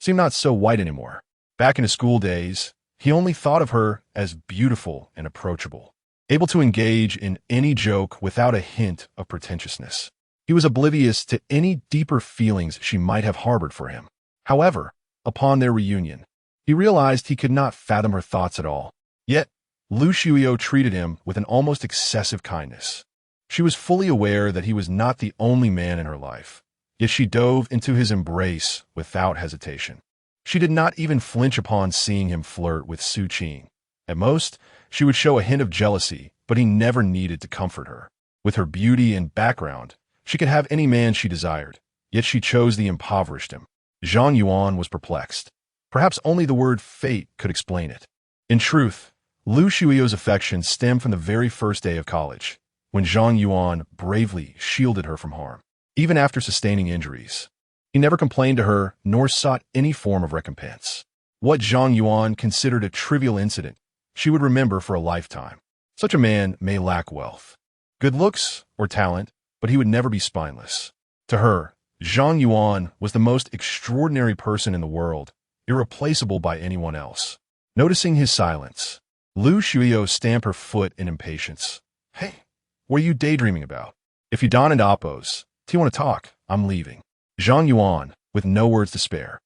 seemed not so white anymore. Back in his school days, he only thought of her as beautiful and approachable, able to engage in any joke without a hint of pretentiousness. He was oblivious to any deeper feelings she might have harbored for him. However, upon their reunion, he realized he could not fathom her thoughts at all. Yet, Lu Shuyo treated him with an almost excessive kindness. She was fully aware that he was not the only man in her life, yet she dove into his embrace without hesitation. She did not even flinch upon seeing him flirt with Su Qing. At most, she would show a hint of jealousy, but he never needed to comfort her. With her beauty and background, she could have any man she desired, yet she chose the impoverished him. Zhang Yuan was perplexed. Perhaps only the word fate could explain it. In truth, Lu Shuyo's affection stemmed from the very first day of college, when Zhang Yuan bravely shielded her from harm, even after sustaining injuries. He never complained to her, nor sought any form of recompense. What Zhang Yuan considered a trivial incident, she would remember for a lifetime. Such a man may lack wealth, good looks, or talent, but he would never be spineless. To her, Zhang Yuan was the most extraordinary person in the world, irreplaceable by anyone else. Noticing his silence, Lu Shuyo stamped her foot in impatience. "Hey, what are you daydreaming about? If you don and Oppos, do you want to talk? I'm leaving." Zhang Yuan, with no words to spare,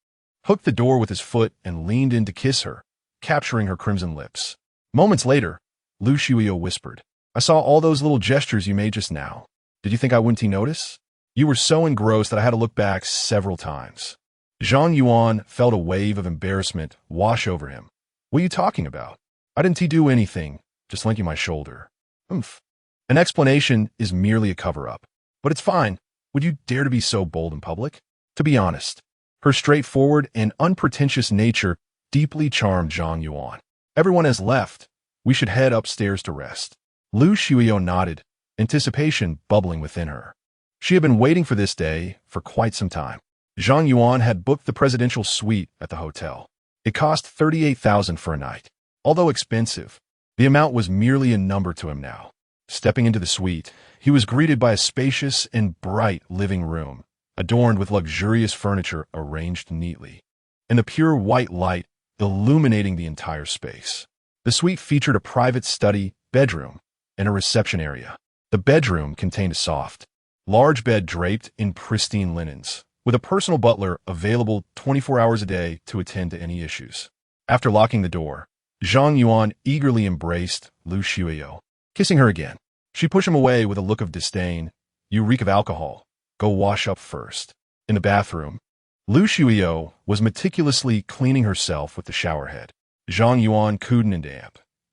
hooked the door with his foot and leaned in to kiss her, capturing her crimson lips. Moments later, Lu Shuyo whispered, "I saw all those little gestures you made just now. Did you think I wouldn't notice? You were so engrossed that I had to look back several times." Zhang Yuan felt a wave of embarrassment wash over him. "What are you talking about? I didn't do anything, just linking my shoulder." "Oomph. An explanation is merely a cover-up. But it's fine. Would you dare to be so bold in public?" To be honest, her straightforward and unpretentious nature deeply charmed Zhang Yuan. "Everyone has left. We should head upstairs to rest." Lu Shuyo nodded, anticipation bubbling within her. She had been waiting for this day for quite some time. Zhang Yuan had booked the presidential suite at the hotel. It cost 38,000 for a night. Although expensive, the amount was merely a number to him now. Stepping into the suite, he was greeted by a spacious and bright living room, adorned with luxurious furniture arranged neatly, and the pure white light illuminating the entire space. The suite featured a private study, bedroom, and a reception area. The bedroom contained a soft, large bed draped in pristine linens, with a personal butler available 24 hours a day to attend to any issues. After locking the door, Zhang Yuan eagerly embraced Lu Shuyo, kissing her again. She pushed him away with a look of disdain. "You reek of alcohol. Go wash up first." In the bathroom, Lu Shuyo was meticulously cleaning herself with the shower head. Zhang Yuan couldn't and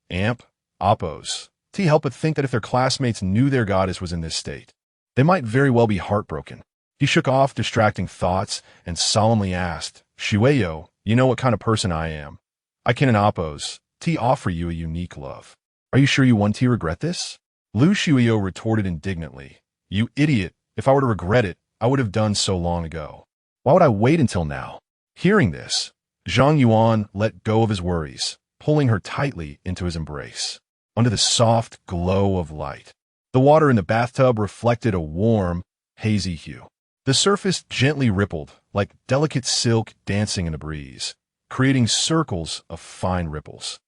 Amp, Oppos. Help but think that if their classmates knew their goddess was in this state, they might very well be heartbroken. He shook off distracting thoughts and solemnly asked, "Shuyo, you know what kind of person I am. I can in Oppos, offer you a unique love. Are you sure you want to regret this?" Lu Shuyo retorted indignantly, "You idiot. If I were to regret it, I would have done so long ago. Why would I wait until now?" Hearing this, Zhang Yuan let go of his worries, pulling her tightly into his embrace. Under the soft glow of light, the water in the bathtub reflected a warm, hazy hue. The surface gently rippled, like delicate silk dancing in a breeze, creating circles of fine ripples.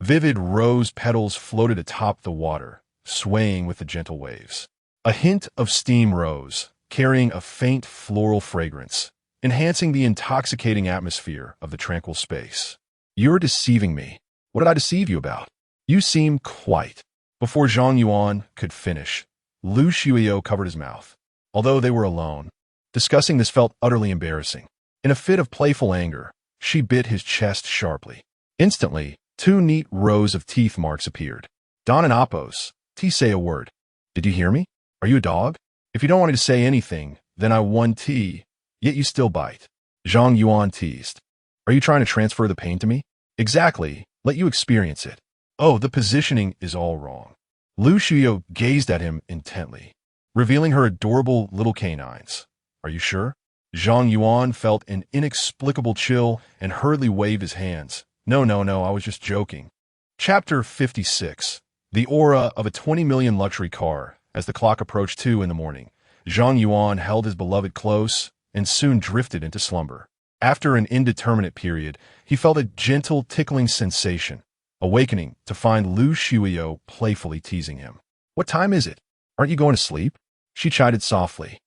Vivid rose petals floated atop the water, swaying with the gentle waves. A hint of steam rose, carrying a faint floral fragrance, enhancing the intoxicating atmosphere of the tranquil space. You're deceiving me. What did I deceive you about? You seem quite. Before Zhang Yuan could finish, Lu Shuiyo covered his mouth. Although they were alone, discussing this felt utterly embarrassing. In a fit of playful anger, she bit his chest sharply. Instantly, 2 neat rows of teeth marks appeared. Don and Appos, T say a word. Did you hear me? Are you a dog? If you don't want me to say anything, then I won T, yet you still bite. Zhang Yuan teased. Are you trying to transfer the pain to me? Exactly. Let you experience it. Oh, the positioning is all wrong. Lu Shuiyo gazed at him intently, revealing her adorable little canines. Are you sure? Zhang Yuan felt an inexplicable chill and hurriedly waved his hands. No, I was just joking. Chapter 56. The aura of a 20 million luxury car. As the clock approached 2 in the morning, Zhang Yuan held his beloved close and soon drifted into slumber. After an indeterminate period, he felt a gentle tickling sensation, awakening to find Lu Shuiyo playfully teasing him. What time is it? Aren't you going to sleep? She chided softly.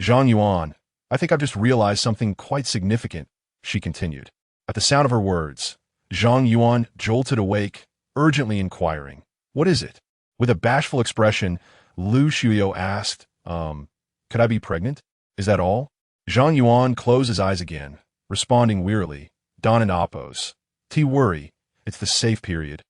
Zhang Yuan, I think I've just realized something quite significant, she continued. At the sound of her words, Zhang Yuan jolted awake, urgently inquiring, What is it? With a bashful expression, Lu Shuiyo asked, could I be pregnant? Is that all? Zhang Yuan closed his eyes again, responding wearily, Don and Appos. T worry, it's the safe period.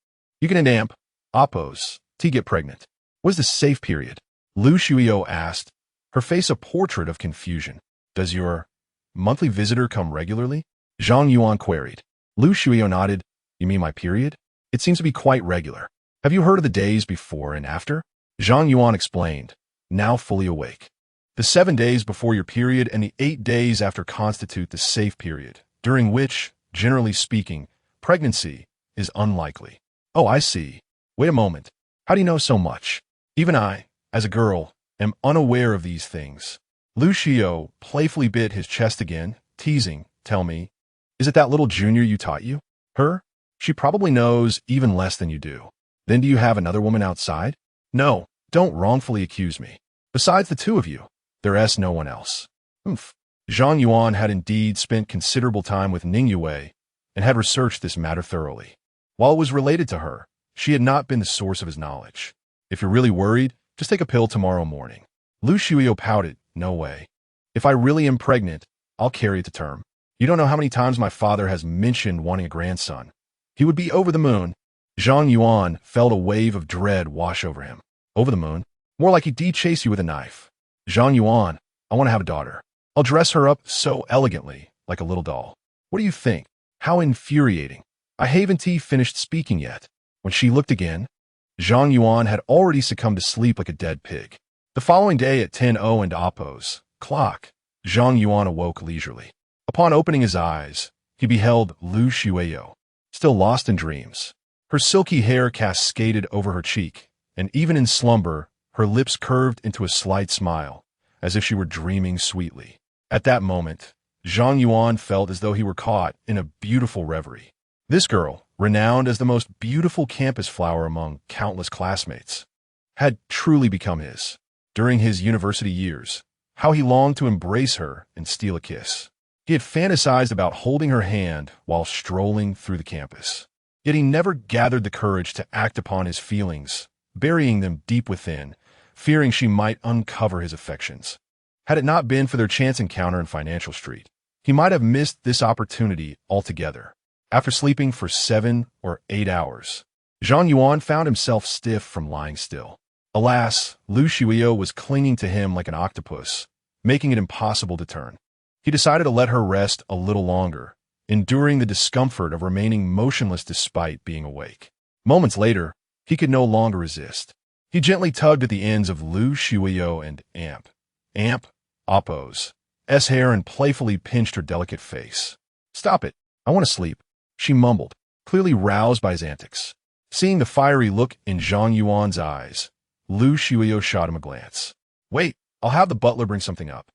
You can amp, Appos, T get pregnant. What is the safe period? Lu Shuiyo asked, her face a portrait of confusion. Does your monthly visitor come regularly? Zhang Yuan queried. Lu Shuiyo nodded. You mean my period? It seems to be quite regular. Have you heard of the days before and after? Zhang Yuan explained, now fully awake. The 7 days before your period and the 8 days after constitute the safe period, during which, generally speaking, pregnancy is unlikely. Oh, I see. Wait a moment. How do you know so much? Even I, as a girl, am unaware of these things. Lu Shuiyo playfully bit his chest again, teasing, Tell me, is it that little junior you taught you? Her? She probably knows even less than you do. Then do you have another woman outside? No, don't wrongfully accuse me. Besides the 2 of you, there's no one else. Zhang Yuan had indeed spent considerable time with Ning Yue and had researched this matter thoroughly. While it was related to her, she had not been the source of his knowledge. If you're really worried, just take a pill tomorrow morning. Lu Shuiyo pouted, No way. If I really am pregnant, I'll carry it to term. You don't know how many times my father has mentioned wanting a grandson. He would be over the moon. Zhang Yuan felt a wave of dread wash over him. Over the moon? More like he'd chase you with a knife. Zhang Yuan, I want to have a daughter. I'll dress her up so elegantly, like a little doll. What do you think? How infuriating. I haven't finished speaking yet. When she looked again, Zhang Yuan had already succumbed to sleep like a dead pig. The following day at 10:00 and Appos clock, Zhang Yuan awoke leisurely. Upon opening his eyes, he beheld Lu Shuiyo, still lost in dreams. Her silky hair cascaded over her cheek, and even in slumber, her lips curved into a slight smile, as if she were dreaming sweetly. At that moment, Zhang Yuan felt as though he were caught in a beautiful reverie. This girl, renowned as the most beautiful campus flower among countless classmates, had truly become his. During his university years, how he longed to embrace her and steal a kiss. He had fantasized about holding her hand while strolling through the campus. Yet he never gathered the courage to act upon his feelings, burying them deep within, fearing she might uncover his affections. Had it not been for their chance encounter in Financial Street, he might have missed this opportunity altogether. After sleeping for 7 or 8 hours, Zhang Yuan found himself stiff from lying still. Alas, Lu Shuiyo was clinging to him like an octopus, making it impossible to turn. He decided to let her rest a little longer, enduring the discomfort of remaining motionless despite being awake. Moments later, he could no longer resist. He gently tugged at the ends of Lu Shuiyo and Appos' hair and playfully pinched her delicate face. Stop it. I want to sleep, she mumbled, clearly roused by his antics. Seeing the fiery look in Zhang Yuan's eyes, Lu Shuiyo shot him a glance. Wait, I'll have the butler bring something up.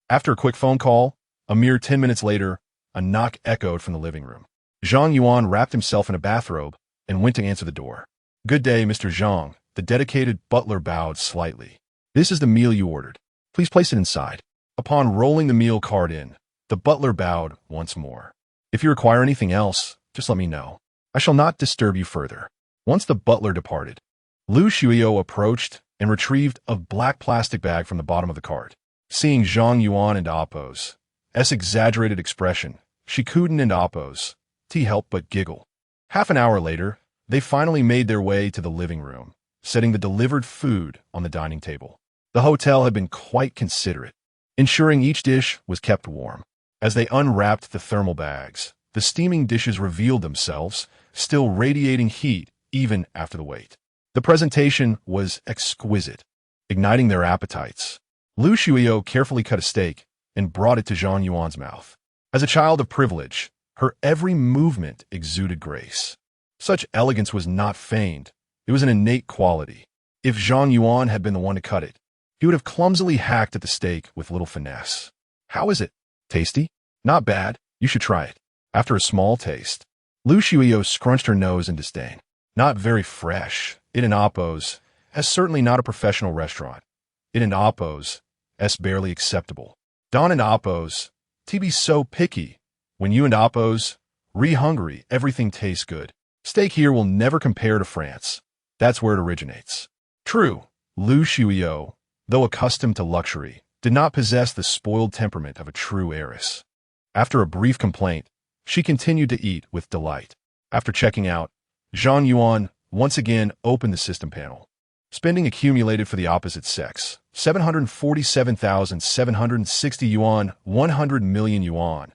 After a quick phone call, a mere 10 minutes later, a knock echoed from the living room. Zhang Yuan wrapped himself in a bathrobe and went to answer the door. Good day, Mr. Zhang. The dedicated butler bowed slightly. This is the meal you ordered. Please place it inside. Upon rolling the meal cart in, the butler bowed once more. If you require anything else, just let me know. I shall not disturb you further. Once the butler departed, Lu Shuio approached and retrieved a black plastic bag from the bottom of the cart. Seeing Zhang Yuan and Appo's exaggerated expression, Shikuden and Appo's helped but giggle. Half an hour later, they finally made their way to the living room, setting the delivered food on the dining table. The hotel had been quite considerate, ensuring each dish was kept warm. As they unwrapped the thermal bags, the steaming dishes revealed themselves, still radiating heat even after the wait. The presentation was exquisite, igniting their appetites. Lu Shuio carefully cut a steak and brought it to Zhang Yuan's mouth. As a child of privilege, her every movement exuded grace. Such elegance was not feigned. It was an innate quality. If Zhang Yuan had been the one to cut it, he would have clumsily hacked at the steak with little finesse. How is it? Tasty? Not bad. You should try it. After a small taste, Lu Shuio scrunched her nose in disdain. Not very fresh. It and Appo's, as certainly not a professional restaurant. It and Appo's, as barely acceptable. Don and Appo's, to be so picky. When you and Appo's, re-hungry, everything tastes good. Steak here will never compare to France. That's where it originates. True, Lu Shuio, though accustomed to luxury, did not possess the spoiled temperament of a true heiress. After a brief complaint, she continued to eat with delight. After checking out, Zhang Yuan once again opened the system panel. Spending accumulated for the opposite sex, 747,760 yuan, 100 million yuan.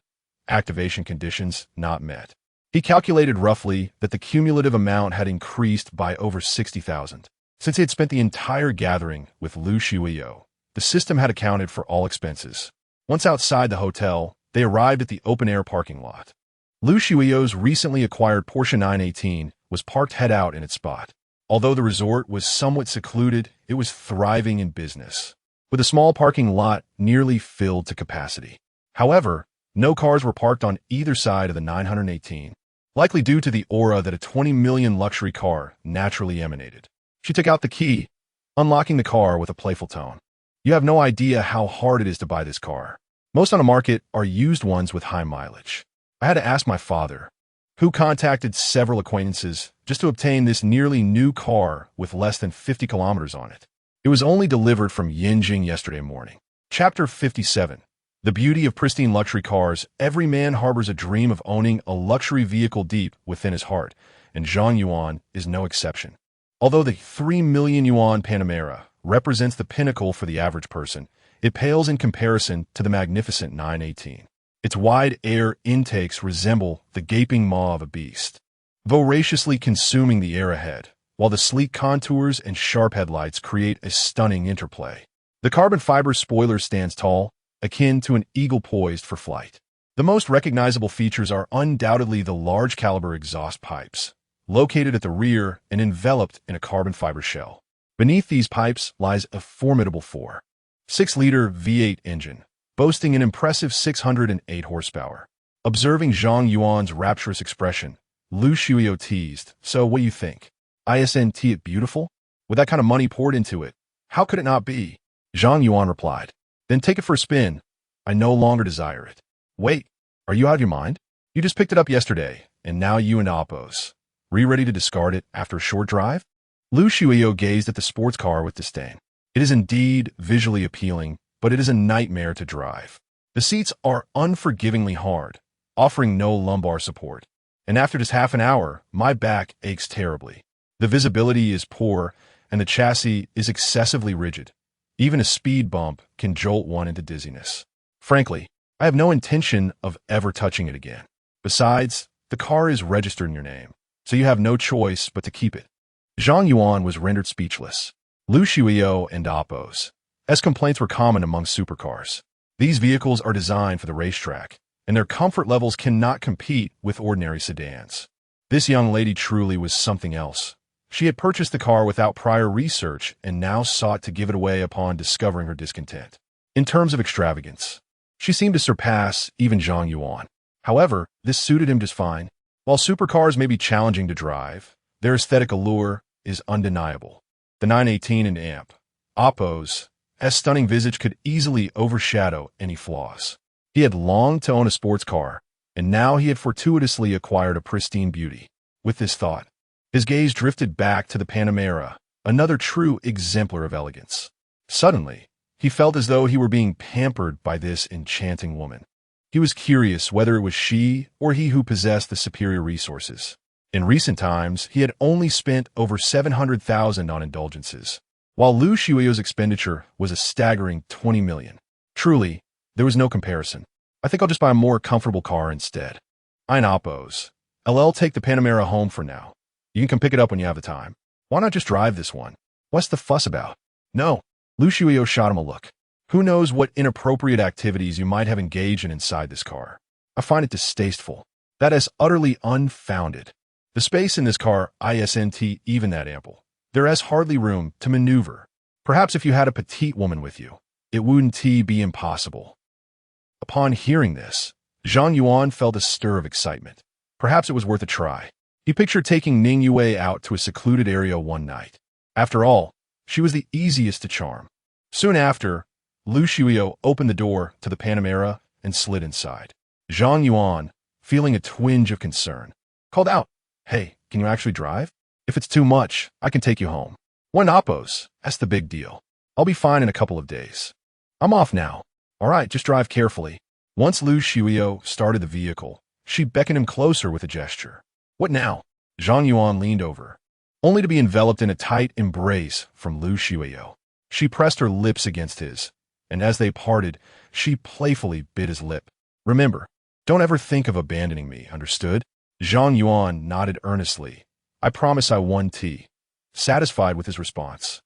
Activation conditions not met. He calculated roughly that the cumulative amount had increased by over 60,000. Since he had spent the entire gathering with Lu Shuio, the system had accounted for all expenses. Once outside the hotel, they arrived at the open-air parking lot. Lu Shuio's recently acquired Porsche 918 was parked head out in its spot. Although the resort was somewhat secluded, it was thriving in business, with a small parking lot nearly filled to capacity. However, no cars were parked on either side of the 918, likely due to the aura that a 20 million luxury car naturally emanated. She took out the key, unlocking the car with a playful tone. You have no idea how hard it is to buy this car. Most on the market are used ones with high mileage. I had to ask my father, who contacted several acquaintances just to obtain this nearly new car with less than 50 kilometers on it. It was only delivered from Yinjing yesterday morning. Chapter 57. The beauty of pristine luxury cars. Every man harbors a dream of owning a luxury vehicle deep within his heart, and Zhang Yuan is no exception. Although the 3 million yuan Panamera represents the pinnacle for the average person, it pales in comparison to the magnificent 918. Its wide air intakes resemble the gaping maw of a beast, voraciously consuming the air ahead, while the sleek contours and sharp headlights create a stunning interplay. The carbon fiber spoiler stands tall, akin to an eagle poised for flight. The most recognizable features are undoubtedly the large caliber exhaust pipes, located at the rear and enveloped in a carbon fiber shell. Beneath these pipes lies a formidable 4.6-liter V8 engine, boasting an impressive 608 horsepower. Observing Zhang Yuan's rapturous expression, Lu Shuio teased, "So what do you think? Isn't it beautiful? With that kind of money poured into it, how could it not be?" Zhang Yuan replied, "Then take it for a spin. I no longer desire it." "Wait, are you out of your mind? You just picked it up yesterday, and now you and Appo's. Were you ready to discard it after a short drive?" Lu Shuio gazed at the sports car with disdain. It is indeed visually appealing, but it is a nightmare to drive. The seats are unforgivingly hard, offering no lumbar support. And after just half an hour, my back aches terribly. The visibility is poor, and the chassis is excessively rigid. Even a speed bump can jolt one into dizziness. Frankly, I have no intention of ever touching it again. Besides, the car is registered in your name, so you have no choice but to keep it. Zhang Yuan was rendered speechless. Lu Shuio and Appo's, as complaints were common among supercars. These vehicles are designed for the racetrack, and their comfort levels cannot compete with ordinary sedans. This young lady truly was something else. She had purchased the car without prior research and now sought to give it away upon discovering her discontent. In terms of extravagance, she seemed to surpass even Zhang Yuan. However, this suited him just fine. While supercars may be challenging to drive, their aesthetic allure is undeniable. The 918 and Appo's stunning visage could easily overshadow any flaws. He had longed to own a sports car, and now he had fortuitously acquired a pristine beauty. With this thought, his gaze drifted back to the Panamera, another true exemplar of elegance. Suddenly, he felt as though he were being pampered by this enchanting woman. He was curious whether it was she or he who possessed the superior resources. In recent times, he had only spent over 700,000 on indulgences, while Lu Shui's expenditure was a staggering 20 million. Truly, there was no comparison. I think I'll just buy a more comfortable car instead. Ein Oppos. I'll take the Panamera home for now. You can come pick it up when you have the time. Why not just drive this one? What's the fuss about? No. Lu Shuio shot him a look. Who knows what inappropriate activities you might have engaged in inside this car? I find it distasteful. That is utterly unfounded. The space in this car isn't even that ample. There is hardly room to maneuver. Perhaps if you had a petite woman with you, it wouldn't be impossible. Upon hearing this, Zhang Yuan felt a stir of excitement. Perhaps it was worth a try. He pictured taking Ning Yue out to a secluded area one night. After all, she was the easiest to charm. Soon after, Lu Shuio opened the door to the Panamera and slid inside. Zhang Yuan, feeling a twinge of concern, called out, "Hey, can you actually drive? If it's too much, I can take you home." "One Oppos, that's the big deal. I'll be fine in a couple of days. I'm off now." "All right, just drive carefully." Once Lu Shuio started the vehicle, she beckoned him closer with a gesture. "What now?" Zhang Yuan leaned over, only to be enveloped in a tight embrace from Lu Shuio. She pressed her lips against his, and as they parted, she playfully bit his lip. "Remember, don't ever think of abandoning me, understood?" Zhang Yuan nodded earnestly. "I promise I won't." Satisfied with his response,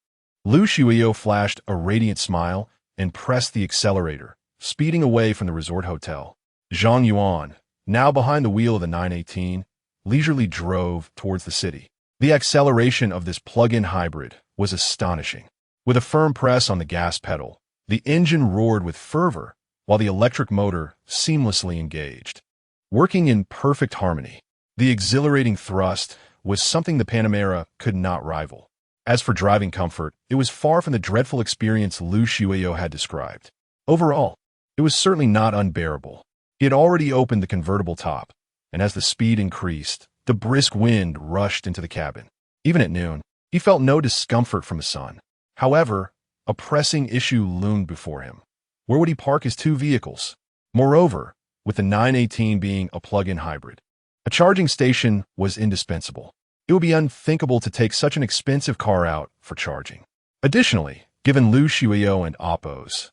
Lu Shuio flashed a radiant smile and pressed the accelerator, speeding away from the resort hotel. Zhang Yuan, now behind the wheel of the 918, leisurely drove towards the city. The acceleration of this plug-in hybrid was astonishing. With a firm press on the gas pedal, the engine roared with fervor, while the electric motor seamlessly engaged, working in perfect harmony. The exhilarating thrust was something the Panamera could not rival. As for driving comfort, it was far from the dreadful experience Lu Shuio had described. Overall, it was certainly not unbearable. He had already opened the convertible top, and as the speed increased, the brisk wind rushed into the cabin. Even at noon, he felt no discomfort from the sun. However, a pressing issue loomed before him. Where would he park his two vehicles? Moreover, with the 918 being a plug-in hybrid, a charging station was indispensable. It would be unthinkable to take such an expensive car out for charging. Additionally, given Lu Shuio and Oppo's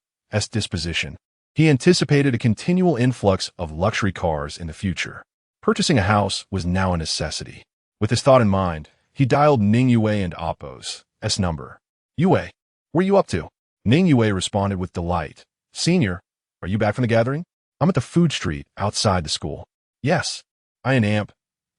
disposition, he anticipated a continual influx of luxury cars in the future. Purchasing a house was now a necessity. With this thought in mind, he dialed Ning Yue and Oppo's number. "Yue, where are you up to?" Ning Yue responded with delight. "Senior, are you back from the gathering?" "I'm at the food street outside the school." "Yes, I am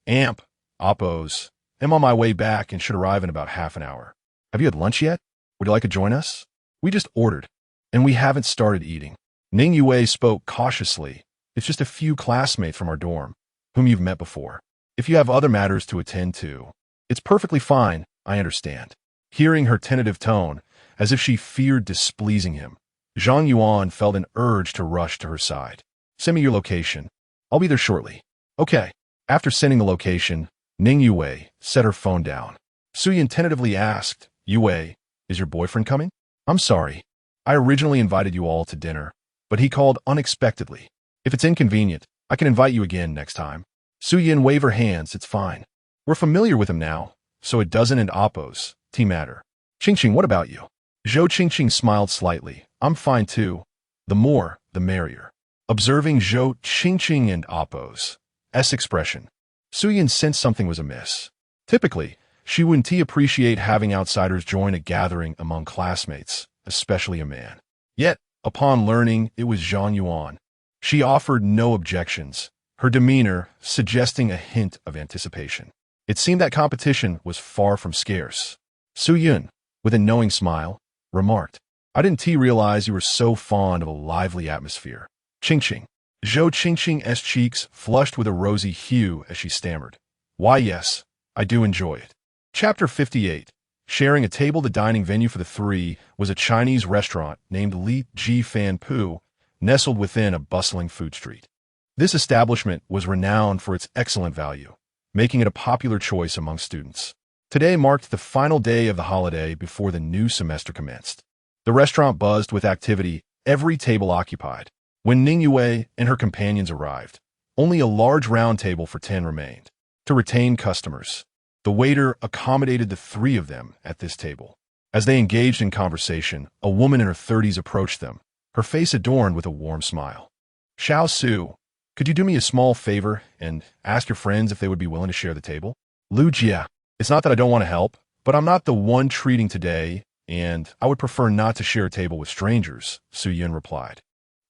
Amp, Oppo's. I'm on my way back and should arrive in about half an hour. Have you had lunch yet? Would you like to join us?" "We just ordered, and we haven't started eating." Ning Yue spoke cautiously. "It's just a few classmates from our dorm, whom you've met before. If you have other matters to attend to, it's perfectly fine, I understand." Hearing her tentative tone, as if she feared displeasing him, Zhang Yuan felt an urge to rush to her side. "Send me your location. I'll be there shortly." "Okay." After sending the location, Ning Yue set her phone down. Suyin tentatively asked, "Yue, is your boyfriend coming?" "I'm sorry. I originally invited you all to dinner, but he called unexpectedly. If it's inconvenient, I can invite you again next time." Suyin waved her hands. "It's fine. We're familiar with him now, so it doesn't Oppo's matter." "Qingqing, what about you?" Zhou Qingqing smiled slightly. "I'm fine too. The more, the merrier." Observing Zhou Qingqing and Oppo's expression, Suyin sensed something was amiss. Typically, she wouldn't appreciate having outsiders join a gathering among classmates, especially a man. Yet, upon learning it was Zhang Yuan, she offered no objections, her demeanor suggesting a hint of anticipation. It seemed that competition was far from scarce. Suyin, with a knowing smile, remarked, "I didn't realize you were so fond of a lively atmosphere." "Qingqing." Zhou Qingqing's cheeks flushed with a rosy hue as she stammered, "Why, yes, I do enjoy it." Chapter 58. Sharing a table, the dining venue for the three was a Chinese restaurant named Li Ji Fan Pu, nestled within a bustling food street. This establishment was renowned for its excellent value, making it a popular choice among students. Today marked the final day of the holiday before the new semester commenced. The restaurant buzzed with activity, every table occupied. When Ning Yue and her companions arrived, only a large round table for 10 remained. To retain customers, the waiter accommodated the three of them at this table. As they engaged in conversation, a woman in her 30s approached them, her face adorned with a warm smile. "Xiao Su, could you do me a small favor and ask your friends if they would be willing to share the table?" "Lu Jia, it's not that I don't want to help, but I'm not the one treating today, and I would prefer not to share a table with strangers," Su Yun replied.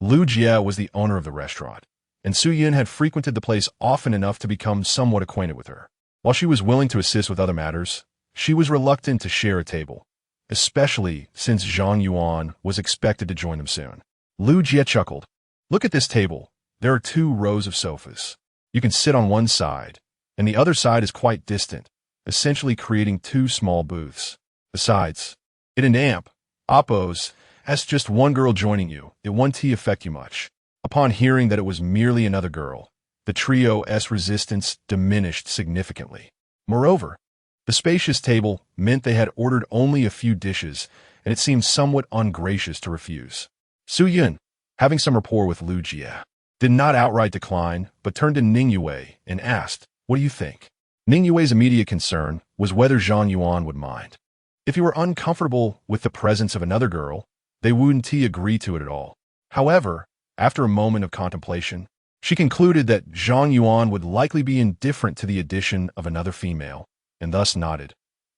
Lu Jia was the owner of the restaurant, and Su Yun had frequented the place often enough to become somewhat acquainted with her. While she was willing to assist with other matters, she was reluctant to share a table, especially since Zhang Yuan was expected to join them soon. Lu Jia chuckled. "Look at this table. There are 2 rows of sofas. You can sit on one side, and the other side is quite distant, essentially creating 2 small booths. Besides, it an amp, oppos, as just one girl joining you, it won't affect you much." Upon hearing that it was merely another girl, the trio's resistance diminished significantly. Moreover, the spacious table meant they had ordered only a few dishes, and it seemed somewhat ungracious to refuse. Su Yun, having some rapport with Lu Jia, did not outright decline, but turned to Ning Yue and asked, "What do you think?" Ning Yue's immediate concern was whether Zhang Yuan would mind. If he were uncomfortable with the presence of another girl, they wouldn't agree to it at all. However, after a moment of contemplation, she concluded that Zhang Yuan would likely be indifferent to the addition of another female, and thus nodded.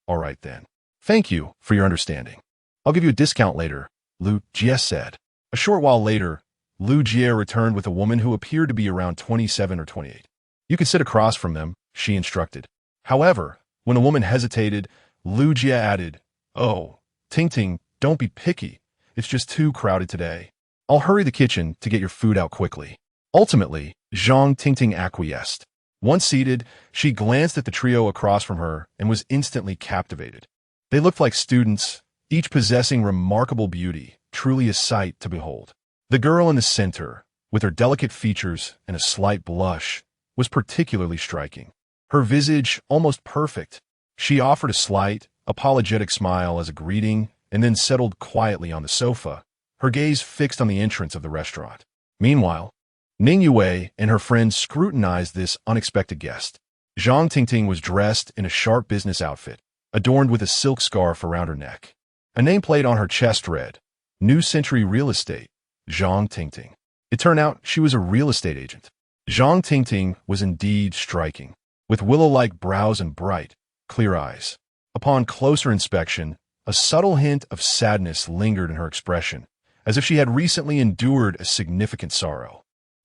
"All right then. Thank you for your understanding. I'll give you a discount later," Lu Jie said. A short while later, Lu Jie returned with a woman who appeared to be around 27 or 28. "You can sit across from them," she instructed. However, when the woman hesitated, Lu Jie added, "Oh, Ting Ting, don't be picky. It's just too crowded today. I'll hurry the kitchen to get your food out quickly." Ultimately, Zhang Tingting acquiesced. Once seated, she glanced at the trio across from her and was instantly captivated. They looked like students, each possessing remarkable beauty, truly a sight to behold. The girl in the center, with her delicate features and a slight blush, was particularly striking. Her visage almost perfect. She offered a slight, apologetic smile as a greeting and then settled quietly on the sofa, her gaze fixed on the entrance of the restaurant. Meanwhile, Ning Yue and her friends scrutinized this unexpected guest. Zhang Tingting was dressed in a sharp business outfit, adorned with a silk scarf around her neck. A nameplate on her chest read, "New Century Real Estate, Zhang Tingting." It turned out she was a real estate agent. Zhang Tingting was indeed striking, with willow-like brows and bright, clear eyes. Upon closer inspection, a subtle hint of sadness lingered in her expression, as if she had recently endured a significant sorrow.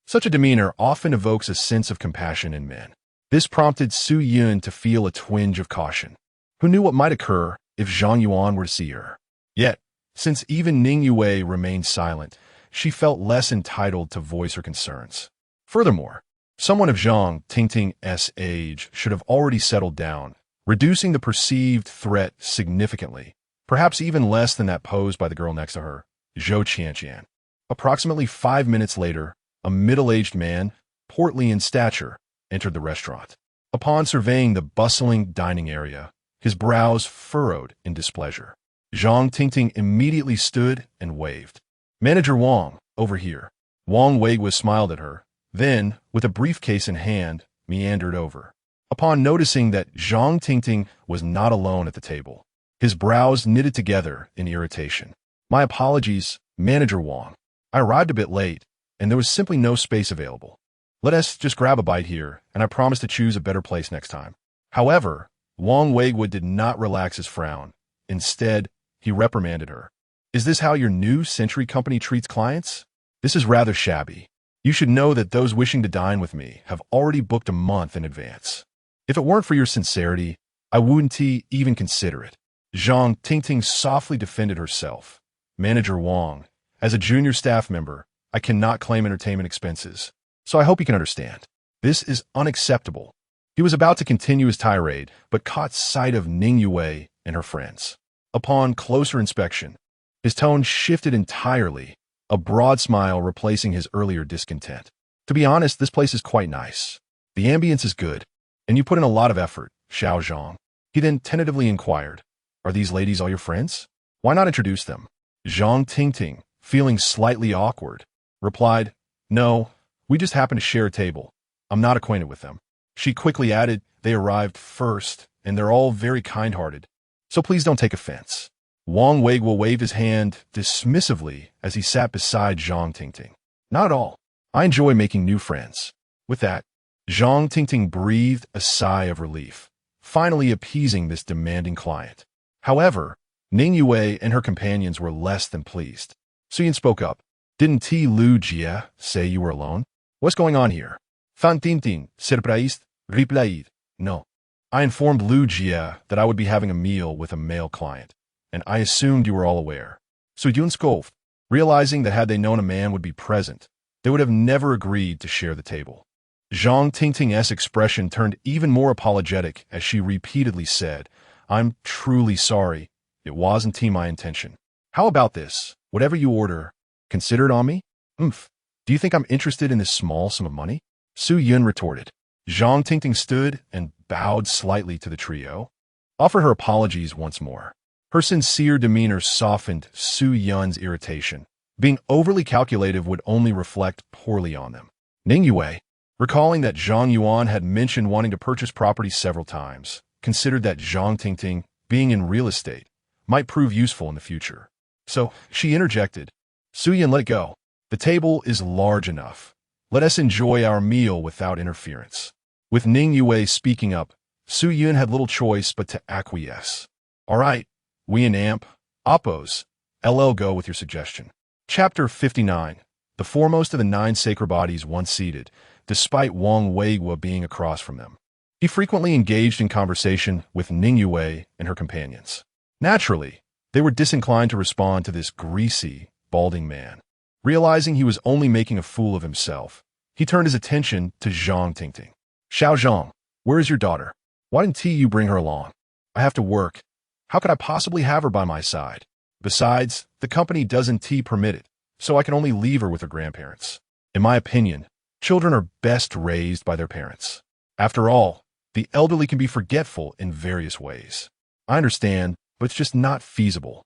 Such a demeanor often evokes a sense of compassion in men. This prompted Su Yun to feel a twinge of caution. Who knew what might occur if Zhang Yuan were to see her? Yet, since even Ning Yue remained silent, she felt less entitled to voice her concerns. Furthermore, someone of Zhang Tingting's age should have already settled down, reducing the perceived threat significantly, perhaps even less than that posed by the girl next to her, Zhou Qianqian. Approximately 5 minutes later, a middle-aged man, portly in stature, entered the restaurant. Upon surveying the bustling dining area, his brows furrowed in displeasure. Zhang Tingting immediately stood and waved. "Manager Wang, over here." Wang Weiguo smiled at her, then, with a briefcase in hand, meandered over. Upon noticing that Zhang Tingting was not alone at the table, his brows knitted together in irritation. "My apologies, Manager Wang. I arrived a bit late, and there was simply no space available. Let us just grab a bite here, and I promise to choose a better place next time." However, Wang Weiguo did not relax his frown. Instead, he reprimanded her. "Is this how your new Century Company treats clients? This is rather shabby. You should know that those wishing to dine with me have already booked a month in advance. If it weren't for your sincerity, I wouldn't even consider it." Zhang Tingting softly defended herself. "Manager Wang, as a junior staff member, I cannot claim entertainment expenses, so I hope you can understand. This is unacceptable." He was about to continue his tirade, but caught sight of Ning Yue and her friends. Upon closer inspection, his tone shifted entirely, a broad smile replacing his earlier discontent. To be honest, this place is quite nice. The ambience is good, and you put in a lot of effort, Xiao Zhang. He then tentatively inquired, "Are these ladies all your friends? Why not introduce them?" Zhang Tingting, feeling slightly awkward, replied, "No, we just happen to share a table. I'm not acquainted with them." She quickly added, "They arrived first, and they're all very kind-hearted, so please don't take offense." Wang Weiguo waved his hand dismissively as he sat beside Zhang Tingting. "Not at all. I enjoy making new friends." With that, Zhang Tingting breathed a sigh of relief, finally appeasing this demanding client. However, Ning Yue and her companions were less than pleased. Suyin spoke up. "Didn't T. Lu Jie say you were alone? What's going on here?" Fan Tintin, surprised, replied, "No. I informed Lu Jie that I would be having a meal with a male client, and I assumed you were all aware." Suyun scoffed, realizing that had they known a man would be present, they would have never agreed to share the table. Zhang Tingting's expression turned even more apologetic as she repeatedly said, "I'm truly sorry. It wasn't my intention. How about this? Whatever you order, consider it on me?" Do you think I'm interested in this small sum of money?" Su Yun retorted. Zhang Tingting stood and bowed slightly to the trio, offered her apologies once more. Her sincere demeanor softened Su Yun's irritation. Being overly calculative would only reflect poorly on them. Ning Yue, recalling that Zhang Yuan had mentioned wanting to purchase property several times, considered that Zhang Tingting, being in real estate, might prove useful in the future. So she interjected, "Su Yun, let it go. The table is large enough. Let us enjoy our meal without interference." With Ning Yue speaking up, Su Yun had little choice but to acquiesce. "All right, we in AMP, Oppos, LL go with your suggestion." Chapter 59. The foremost of the 9 sacred bodies once seated, despite Wang Weiguo being across from them. He frequently engaged in conversation with Ning Yue and her companions. Naturally, they were disinclined to respond to this greasy, balding man. Realizing he was only making a fool of himself, he turned his attention to Zhang Tingting. "Xiao Zhang, where is your daughter? Why didn't you bring her along? I have to work. How could I possibly have her by my side? Besides, the company doesn't permit it, so I can only leave her with her grandparents. In my opinion, children are best raised by their parents. After all, the elderly can be forgetful in various ways. I understand, but it's just not feasible."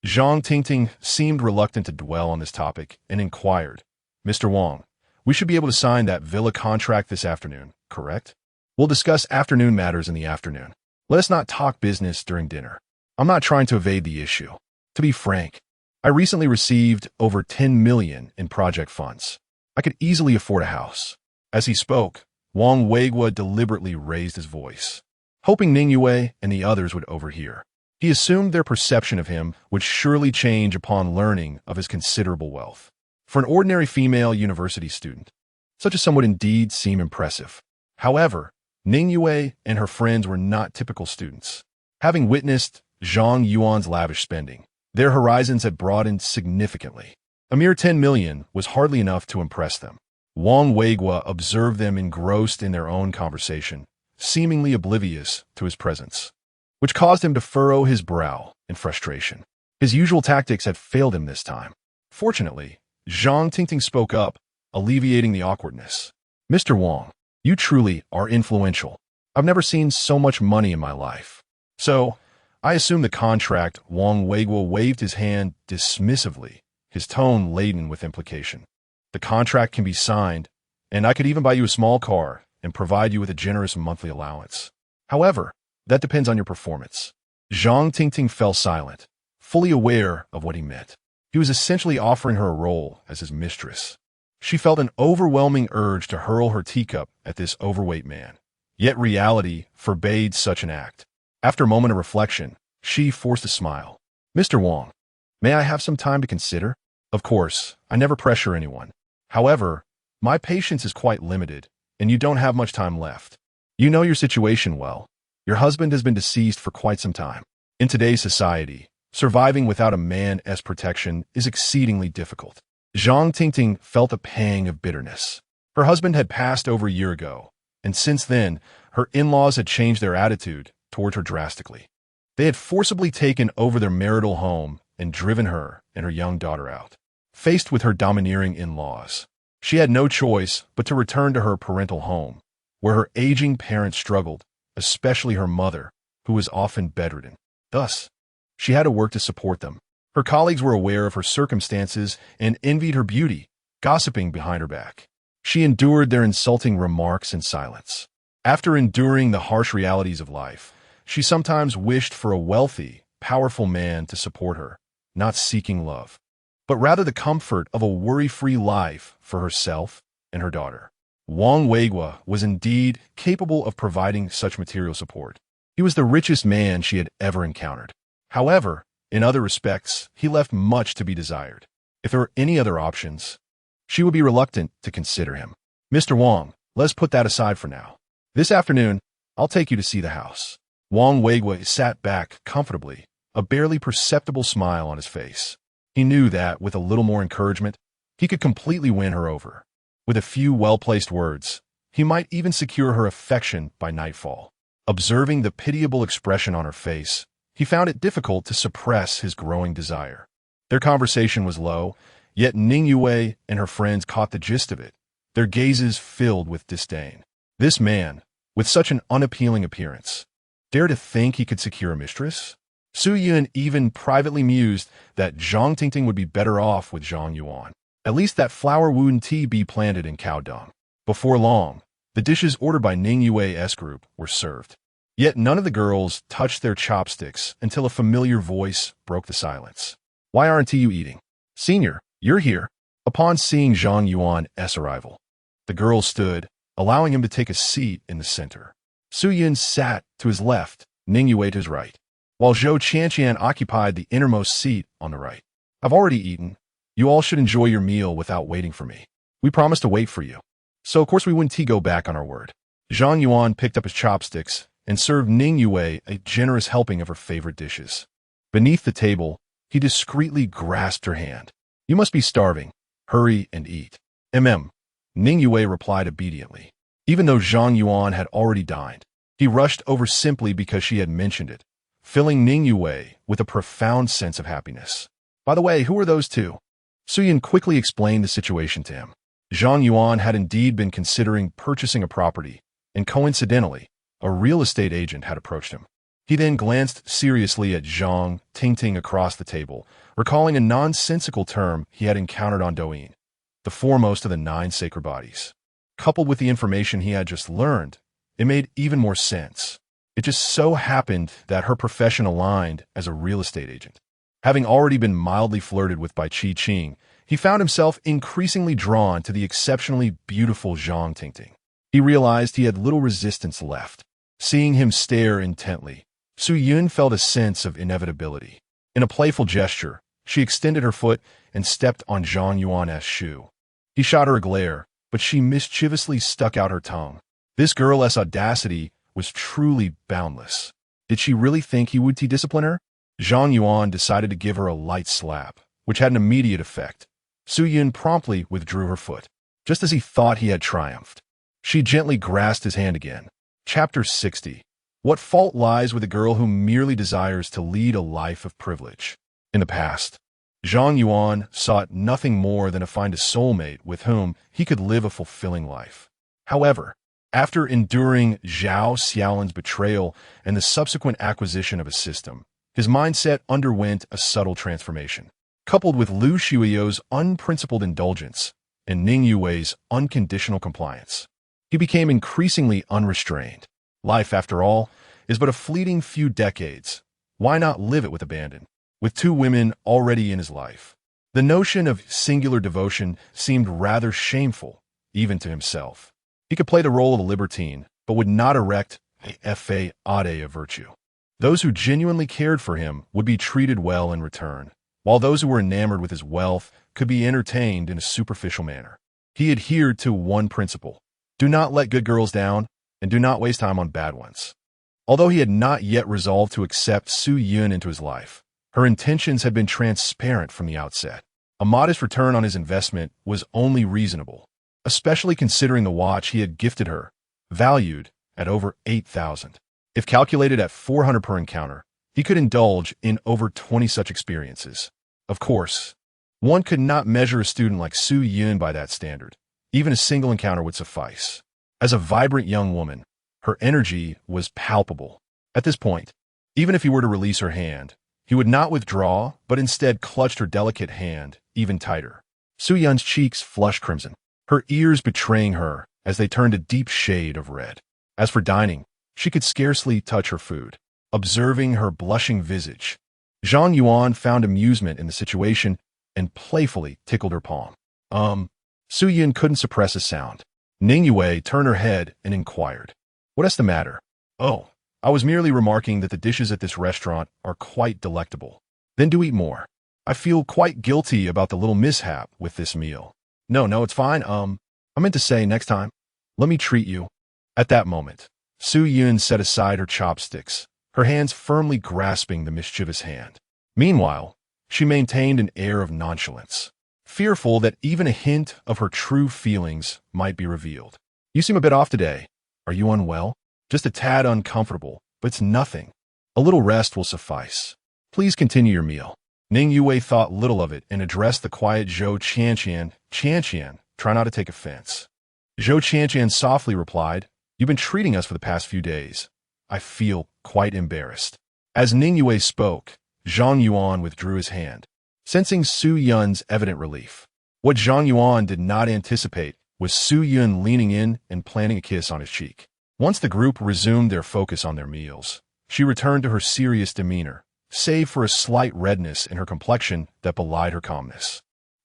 Zhang Tingting seemed reluctant to dwell on this topic and inquired, "Mr. Wang, we should be able to sign that villa contract this afternoon, correct? We'll discuss afternoon matters in the afternoon. Let us not talk business during dinner. I'm not trying to evade the issue. To be frank, I recently received over 10 million in project funds. I could easily afford a house." As he spoke, Wang Weiguo deliberately raised his voice, hoping Ning Yue and the others would overhear. He assumed their perception of him would surely change upon learning of his considerable wealth. For an ordinary female university student, such a sum would indeed seem impressive. However, Ning Yue and her friends were not typical students. Having witnessed Zhang Yuan's lavish spending, their horizons had broadened significantly. A mere 10 million was hardly enough to impress them. Wang Weiguo observed them engrossed in their own conversation, seemingly oblivious to his presence, which caused him to furrow his brow in frustration. His usual tactics had failed him this time. Fortunately, Zhang Tingting spoke up, alleviating the awkwardness. "Mr. Wang, you truly are influential. I've never seen so much money in my life. So, I assume the contract." Wang Weiguo waved his hand dismissively, his tone laden with implication. "The contract can be signed, and I could even buy you a small car and provide you with a generous monthly allowance. However, that depends on your performance." Zhang Tingting fell silent, fully aware of what he meant. He was essentially offering her a role as his mistress. She felt an overwhelming urge to hurl her teacup at this overweight man, yet reality forbade such an act. After a moment of reflection, she forced a smile. "Mr. Wang, may I have some time to consider? Of course, I never pressure anyone. However, my patience is quite limited, and you don't have much time left. You know your situation well. Your husband has been deceased for quite some time. In today's society, surviving without a man's protection is exceedingly difficult." Zhang Tingting felt a pang of bitterness. Her husband had passed over a year ago, and since then, her in-laws had changed their attitude toward her drastically. They had forcibly taken over their marital home and driven her and her young daughter out. Faced with her domineering in-laws, she had no choice but to return to her parental home, where her aging parents struggled, especially her mother, who was often bedridden. Thus, she had to work to support them. Her colleagues were aware of her circumstances and envied her beauty, gossiping behind her back. She endured their insulting remarks in silence. After enduring the harsh realities of life, she sometimes wished for a wealthy, powerful man to support her, not seeking love, but rather the comfort of a worry-free life for herself and her daughter. Wang Weigua was indeed capable of providing such material support. He was the richest man she had ever encountered. However, in other respects, he left much to be desired. If there were any other options, she would be reluctant to consider him. Mr. Wang, let's put that aside for now. This afternoon, I'll take you to see the house. Wang Weigua sat back comfortably, a barely perceptible smile on his face. He knew that, with a little more encouragement, he could completely win her over. With a few well-placed words, he might even secure her affection by nightfall. Observing the pitiable expression on her face, he found it difficult to suppress his growing desire. Their conversation was low, yet Ning Yue and her friends caught the gist of it, their gazes filled with disdain. This man, with such an unappealing appearance, dared to think he could secure a mistress? Su Yun even privately mused that Zhang Tingting would be better off with Zhang Yuan. At least that flower wound tea be planted in cow dung. Before long, the dishes ordered by Ning Yue's group were served. Yet none of the girls touched their chopsticks until a familiar voice broke the silence. Why aren't you eating? Senior, you're here. Upon seeing Zhang Yuan's arrival, the girls stood, allowing him to take a seat in the center. Su Yun sat to his left, Ning Yue to his right, while Zhou Qianqian occupied the innermost seat on the right. I've already eaten. You all should enjoy your meal without waiting for me. We promised to wait for you. So of course we wouldn't go back on our word. Zhang Yuan picked up his chopsticks and served Ning Yue a generous helping of her favorite dishes. Beneath the table, he discreetly grasped her hand. You must be starving. Hurry and eat. Ning Yue replied obediently. Even though Zhang Yuan had already dined, he rushed over simply because she had mentioned it, filling Ning Yue with a profound sense of happiness. By the way, who are those two? Su Yun quickly explained the situation to him. Zhang Yuan had indeed been considering purchasing a property, and coincidentally, a real estate agent had approached him. He then glanced seriously at Zhang Tingting across the table, recalling a nonsensical term he had encountered on Douyin, the foremost of the 9 sacred bodies. Coupled with the information he had just learned, it made even more sense. It just so happened that her profession aligned as a real estate agent. Having already been mildly flirted with by Qi Qing, he found himself increasingly drawn to the exceptionally beautiful Zhang Tingting. He realized he had little resistance left. Seeing him stare intently, Su Yun felt a sense of inevitability. In a playful gesture, she extended her foot and stepped on Zhang Yuan's shoe. He shot her a glare, but she mischievously stuck out her tongue. This girl's audacity was truly boundless. Did she really think he would discipline her? Zhang Yuan decided to give her a light slap, which had an immediate effect. Su Yun promptly withdrew her foot, just as he thought he had triumphed. She gently grasped his hand again. Chapter 60. What fault lies with a girl who merely desires to lead a life of privilege? In the past, Zhang Yuan sought nothing more than to find a soulmate with whom he could live a fulfilling life. However, after enduring Zhao Xiaolin's betrayal and the subsequent acquisition of a system, his mindset underwent a subtle transformation. Coupled with Lu Shuiyo's unprincipled indulgence and Ning Yue's unconditional compliance, he became increasingly unrestrained. Life, after all, is but a fleeting few decades. Why not live it with abandon? With 2 women already in his life, the notion of singular devotion seemed rather shameful, even to himself. He could play the role of a libertine, but would not erect a fade of virtue. Those who genuinely cared for him would be treated well in return, while those who were enamored with his wealth could be entertained in a superficial manner. He adhered to one principle: do not let good girls down, and do not waste time on bad ones. Although he had not yet resolved to accept Su Yun into his life, her intentions had been transparent from the outset. A modest return on his investment was only reasonable, especially considering the watch he had gifted her, valued at over 8,000. If calculated at 400 per encounter, he could indulge in over 20 such experiences. Of course, one could not measure a student like Su Yun by that standard. Even a single encounter would suffice. As a vibrant young woman, her energy was palpable. At this point, even if he were to release her hand, he would not withdraw, but instead clutched her delicate hand even tighter. Su Yun's cheeks flushed crimson, her ears betraying her as they turned a deep shade of red. As for dining, she could scarcely touch her food. Observing her blushing visage, Zhang Yuan found amusement in the situation and playfully tickled her palm. Su Yun couldn't suppress a sound. Ning Yue turned her head and inquired, "What's the matter?" "Oh, I was merely remarking that the dishes at this restaurant are quite delectable." "Then do eat more. I feel quite guilty about the little mishap with this meal." No, it's fine. I meant to say next time. Let me treat you." At that moment, Su Yun set aside her chopsticks, her hands firmly grasping the mischievous hand. Meanwhile, she maintained an air of nonchalance, fearful that even a hint of her true feelings might be revealed. "You seem a bit off today. Are you unwell?" "Just a tad uncomfortable, but it's nothing. A little rest will suffice. Please continue your meal." Ning Yue thought little of it and addressed the quiet Zhou Qianqian. "Qianqian, try not to take offense." Zhou Qianqian softly replied, "You've been treating us for the past few days. I feel quite embarrassed." As Ning Yue spoke, Zhang Yuan withdrew his hand, sensing Su Yun's evident relief. What Zhang Yuan did not anticipate was Su Yun leaning in and planting a kiss on his cheek. Once the group resumed their focus on their meals, she returned to her serious demeanor, save for a slight redness in her complexion that belied her calmness.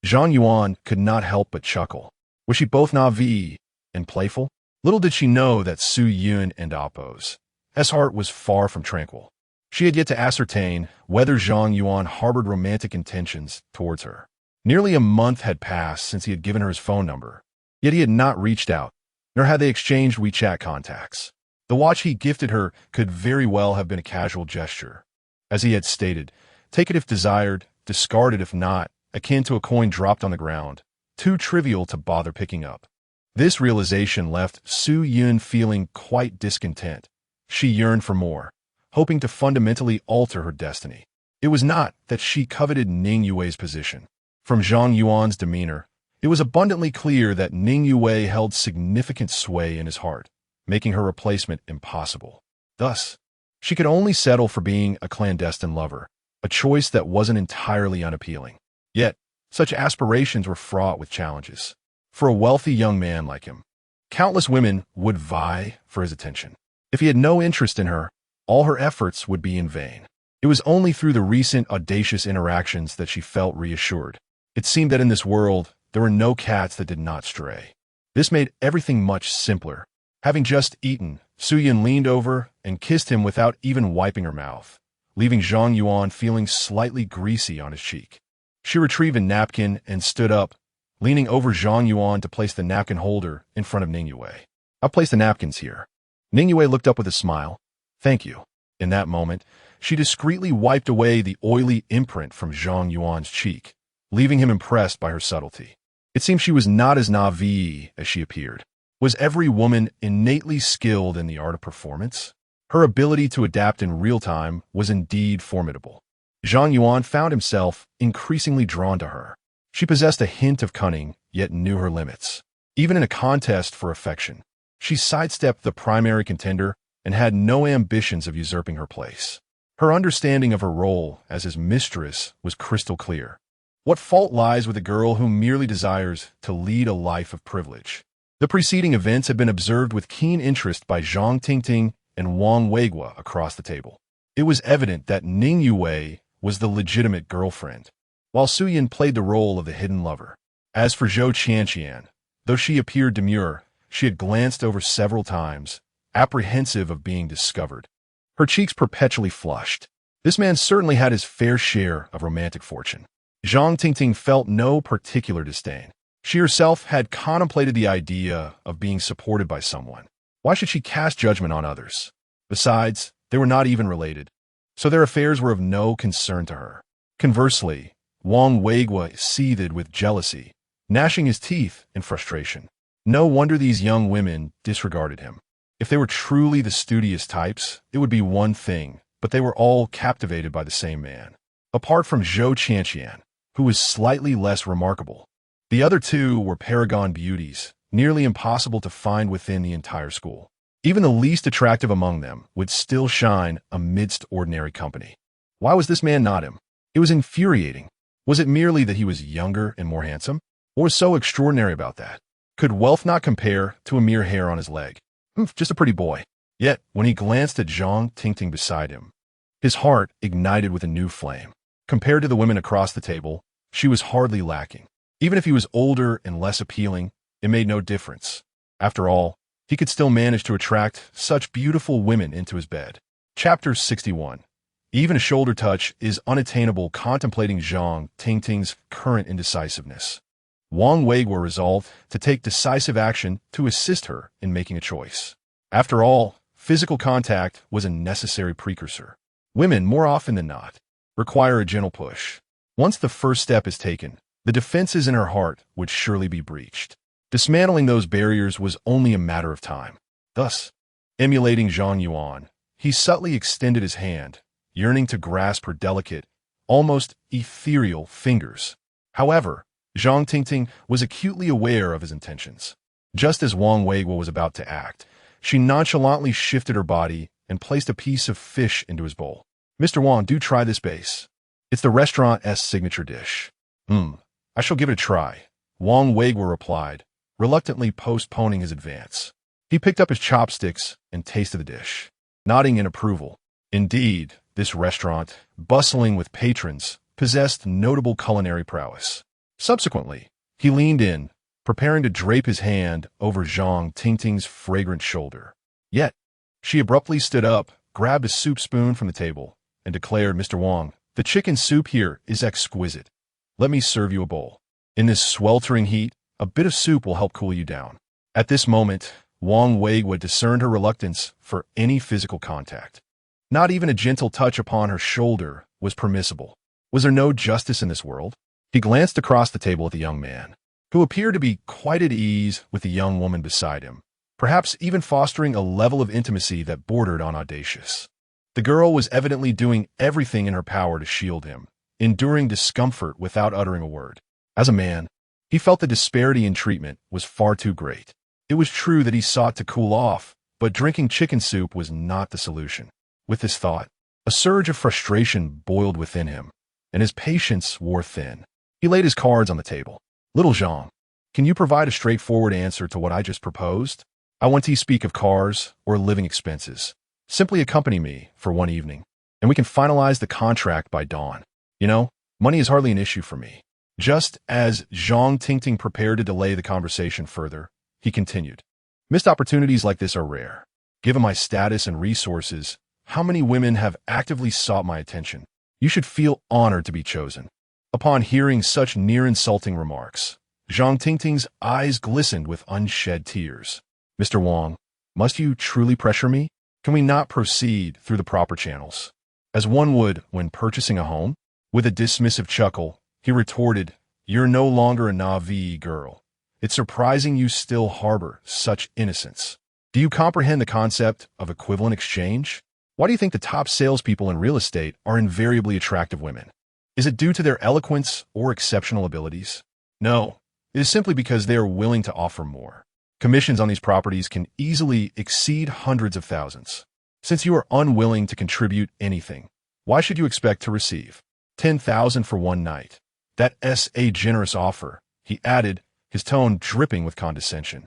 Zhang Yuan could not help but chuckle. Was she both naïve and playful? Little did she know that Su Yun and Appo's heart was far from tranquil. She had yet to ascertain whether Zhang Yuan harbored romantic intentions towards her. Nearly a month had passed since he had given her his phone number, yet he had not reached out, nor had they exchanged WeChat contacts. The watch he gifted her could very well have been a casual gesture. As he had stated, take it if desired, discard it if not, akin to a coin dropped on the ground, too trivial to bother picking up. This realization left Su Yun feeling quite discontent. She yearned for more, hoping to fundamentally alter her destiny. It was not that she coveted Ning Yue's position. From Zhang Yuan's demeanor, it was abundantly clear that Ning Yue held significant sway in his heart, making her replacement impossible. Thus, she could only settle for being a clandestine lover, a choice that wasn't entirely unappealing. Yet, such aspirations were fraught with challenges. For a wealthy young man like him, countless women would vie for his attention. If he had no interest in her, all her efforts would be in vain. It was only through the recent audacious interactions that she felt reassured. It seemed that in this world, there were no cats that did not stray. This made everything much simpler. Having just eaten, Su Yun leaned over and kissed him without even wiping her mouth, leaving Zhang Yuan feeling slightly greasy on his cheek. She retrieved a napkin and stood up, leaning over Zhang Yuan to place the napkin holder in front of Ning Yue. "I'll place the napkins here." Ning Yue looked up with a smile. "Thank you." In that moment, she discreetly wiped away the oily imprint from Zhang Yuan's cheek, leaving him impressed by her subtlety. It seemed she was not as naïve as she appeared. Was every woman innately skilled in the art of performance? Her ability to adapt in real time was indeed formidable. Zhang Yuan found himself increasingly drawn to her. She possessed a hint of cunning, yet knew her limits. Even in a contest for affection, she sidestepped the primary contender and had no ambitions of usurping her place. Her understanding of her role as his mistress was crystal clear. What fault lies with a girl who merely desires to lead a life of privilege? The preceding events had been observed with keen interest by Zhang Tingting and Wang Weiguo across the table. It was evident that Ning Yue was the legitimate girlfriend, while Su Yun played the role of the hidden lover. As for Zhou Qianqian, though she appeared demure, she had glanced over several times, apprehensive of being discovered. Her cheeks perpetually flushed. This man certainly had his fair share of romantic fortune. Zhang Tingting felt no particular disdain. She herself had contemplated the idea of being supported by someone. Why should she cast judgment on others? Besides, they were not even related, so their affairs were of no concern to her. Conversely, Wang Weiguo seethed with jealousy, gnashing his teeth in frustration. No wonder these young women disregarded him. If they were truly the studious types, it would be one thing, but they were all captivated by the same man. Apart from Zhou Qianqian, who was slightly less remarkable. The other two were paragon beauties, nearly impossible to find within the entire school. Even the least attractive among them would still shine amidst ordinary company. Why was this man not him? It was infuriating. Was it merely that he was younger and more handsome? What was so extraordinary about that? Could wealth not compare to a mere hair on his leg? Just a pretty boy. Yet, when he glanced at Zhang Tingting beside him, his heart ignited with a new flame. Compared to the women across the table, she was hardly lacking. Even if he was older and less appealing, it made no difference. After all, he could still manage to attract such beautiful women into his bed. Chapter 61. Even a shoulder touch is unattainable contemplating Zhang Tingting's current indecisiveness. Wang Weiguo resolved to take decisive action to assist her in making a choice. After all, physical contact was a necessary precursor. Women, more often than not, require a gentle push. Once the first step is taken, the defenses in her heart would surely be breached. Dismantling those barriers was only a matter of time. Thus, emulating Zhang Yuan, he subtly extended his hand, yearning to grasp her delicate, almost ethereal fingers. However, Zhang Tingting was acutely aware of his intentions. Just as Wang Weiguo was about to act, she nonchalantly shifted her body and placed a piece of fish into his bowl. "Mr. Wang, do try this base. It's the restaurant's signature dish." I shall give it a try," Wang Weiguo replied, reluctantly postponing his advance. He picked up his chopsticks and tasted the dish, nodding in approval. Indeed, this restaurant, bustling with patrons, possessed notable culinary prowess. Subsequently, he leaned in, preparing to drape his hand over Zhang Tingting's fragrant shoulder. Yet, she abruptly stood up, grabbed a soup spoon from the table, and declared, "Mr. Wang, the chicken soup here is exquisite. Let me serve you a bowl. In this sweltering heat, a bit of soup will help cool you down." At this moment, Wang Weiguo discerned her reluctance for any physical contact. Not even a gentle touch upon her shoulder was permissible. Was there no justice in this world? He glanced across the table at the young man, who appeared to be quite at ease with the young woman beside him, perhaps even fostering a level of intimacy that bordered on audacious. The girl was evidently doing everything in her power to shield him, enduring discomfort without uttering a word. As a man, he felt the disparity in treatment was far too great. It was true that he sought to cool off, but drinking chicken soup was not the solution. With this thought, a surge of frustration boiled within him, and his patience wore thin. He laid his cards on the table. "Little Zhang, can you provide a straightforward answer to what I just proposed? I want to speak of cars or living expenses. Simply accompany me for one evening, and we can finalize the contract by dawn. You know, money is hardly an issue for me." Just as Zhang Tingting prepared to delay the conversation further, he continued, "Missed opportunities like this are rare. Given my status and resources, how many women have actively sought my attention? You should feel honored to be chosen." Upon hearing such near-insulting remarks, Zhang Tingting's eyes glistened with unshed tears. "Mr. Wang, must you truly pressure me? Can we not proceed through the proper channels, as one would when purchasing a home?" With a dismissive chuckle, he retorted, "You're no longer a naive girl. It's surprising you still harbor such innocence. Do you comprehend the concept of equivalent exchange? Why do you think the top salespeople in real estate are invariably attractive women? Is it due to their eloquence or exceptional abilities? No, it is simply because they are willing to offer more. Commissions on these properties can easily exceed hundreds of thousands. Since you are unwilling to contribute anything, why should you expect to receive 10,000 for one night? That's a generous offer," he added, his tone dripping with condescension.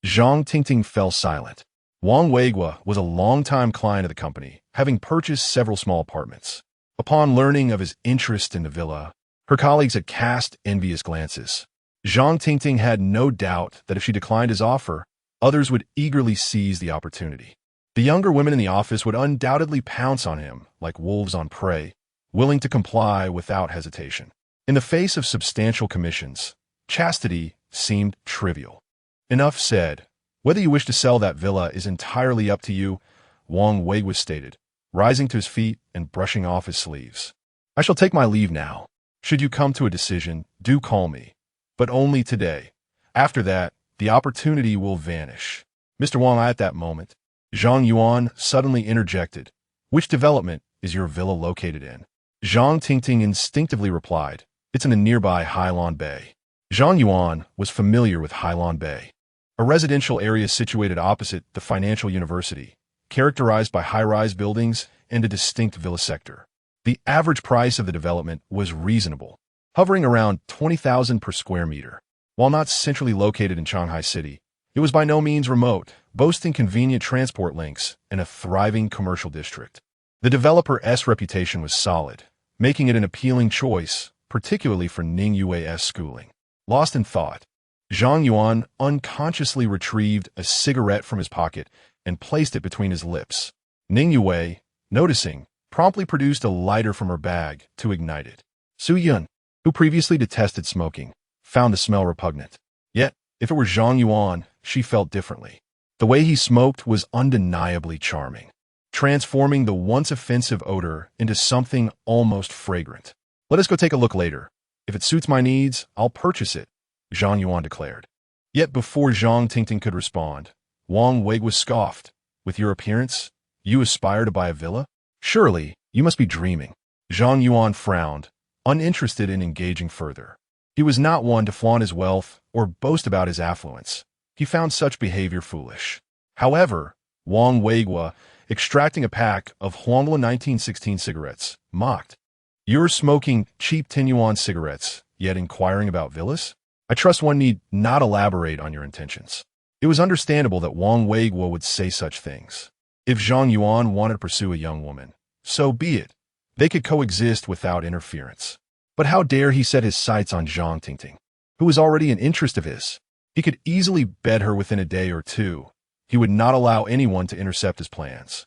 Zhang Tingting fell silent. Wang Weiguo was a longtime client of the company, having purchased several small apartments. Upon learning of his interest in the villa, her colleagues had cast envious glances. Zhang Tingting had no doubt that if she declined his offer, others would eagerly seize the opportunity. The younger women in the office would undoubtedly pounce on him like wolves on prey, willing to comply without hesitation. In the face of substantial commissions, chastity seemed trivial. "Enough said. Whether you wish to sell that villa is entirely up to you," Wang Weiguo stated, rising to his feet and brushing off his sleeves. "I shall take my leave now. Should you come to a decision, do call me. But only today. After that, the opportunity will vanish." "Mr. Wang," at that moment, Zhang Yuan suddenly interjected, Which development is your villa located in? Zhang Tingting instinctively replied, it's in a nearby Hailon Bay. Zhang Yuan was familiar with Hailon Bay, a residential area situated opposite the financial university, characterized by high-rise buildings and a distinct villa sector. The average price of the development was reasonable, hovering around 20,000 per square meter. While not centrally located in Shanghai City, it was by no means remote, boasting convenient transport links and a thriving commercial district. The developer's reputation was solid, making it an appealing choice, particularly for Ning Yue's schooling. Lost in thought, Zhang Yuan unconsciously retrieved a cigarette from his pocket and placed it between his lips. Ning Yue, noticing, promptly produced a lighter from her bag to ignite it. Su Yun, who previously detested smoking, found the smell repugnant. Yet, if it were Zhang Yuan, she felt differently. The way he smoked was undeniably charming, transforming the once offensive odor into something almost fragrant. Let us go take a look later. If it suits my needs, I'll purchase it, Zhang Yuan declared. Yet before Zhang Tingting could respond, Wang Wei was scoffed. With your appearance, you aspire to buy a villa? Surely, you must be dreaming. Zhang Yuan frowned, uninterested in engaging further. He was not one to flaunt his wealth or boast about his affluence. He found such behavior foolish. However, Wang Weigua, extracting a pack of Huangla 1916 cigarettes, mocked. You're smoking cheap 10 yuan cigarettes, yet inquiring about villas? I trust one need not elaborate on your intentions. It was understandable that Wang Weigua would say such things. If Zhang Yuan wanted to pursue a young woman, so be it. They could coexist without interference. But how dare he set his sights on Zhang Tingting, who was already an interest of his? He could easily bed her within a day or two. He would not allow anyone to intercept his plans.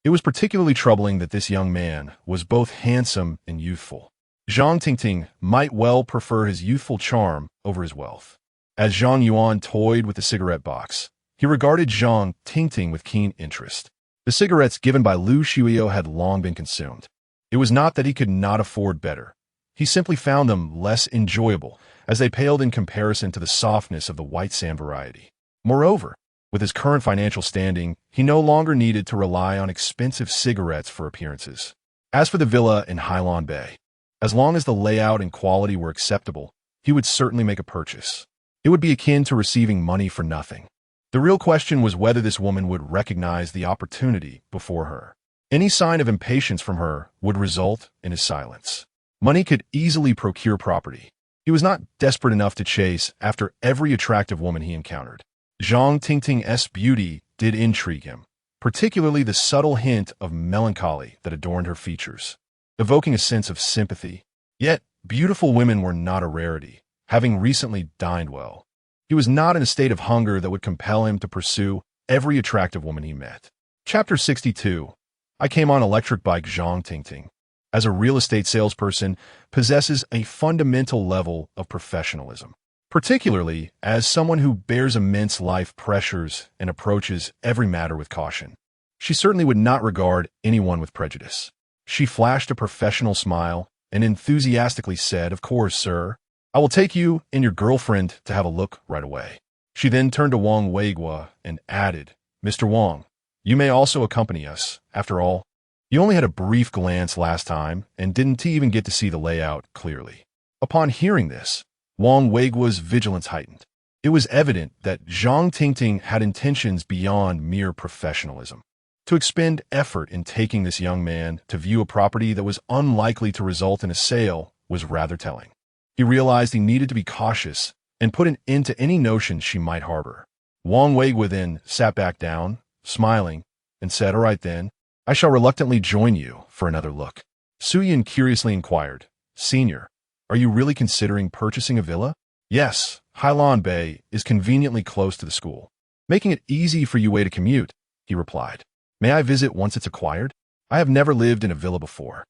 It was particularly troubling that this young man was both handsome and youthful. Zhang Tingting might well prefer his youthful charm over his wealth. As Zhang Yuan toyed with the cigarette box, he regarded Zhang Tingting with keen interest. The cigarettes given by Lu Shuio had long been consumed. It was not that he could not afford better. He simply found them less enjoyable, as they paled in comparison to the softness of the white sand variety. Moreover, with his current financial standing, he no longer needed to rely on expensive cigarettes for appearances. As for the villa in Hailon Bay, as long as the layout and quality were acceptable, he would certainly make a purchase. It would be akin to receiving money for nothing. The real question was whether this woman would recognize the opportunity before her. Any sign of impatience from her would result in his silence. Money could easily procure property. He was not desperate enough to chase after every attractive woman he encountered. Zhang Tingting's beauty did intrigue him, particularly the subtle hint of melancholy that adorned her features, evoking a sense of sympathy. Yet, beautiful women were not a rarity, having recently dined well. He was not in a state of hunger that would compel him to pursue every attractive woman he met. Chapter 62. I came on electric bike. Zhang Tingting, as a real estate salesperson, possesses a fundamental level of professionalism, particularly as someone who bears immense life pressures and approaches every matter with caution. She certainly would not regard anyone with prejudice. She flashed a professional smile and enthusiastically said, "Of course, sir. I will take you and your girlfriend to have a look right away." She then turned to Wang Weigua and added, "Mr. Wang, you may also accompany us. After all, you only had a brief glance last time and didn't even get to see the layout clearly." Upon hearing this, Wang Weigua's vigilance heightened. It was evident that Zhang Tingting had intentions beyond mere professionalism. To expend effort in taking this young man to view a property that was unlikely to result in a sale was rather telling. He realized he needed to be cautious and put an end to any notion she might harbor. Wang Weigua then sat back down, smiling, and said, "All right then, I shall reluctantly join you for another look." Su Yin curiously inquired, "Senior, are you really considering purchasing a villa?" "Yes, Hailon Bay is conveniently close to the school, making it easy for Yue to commute," he replied. "May I visit once it's acquired? I have never lived in a villa before."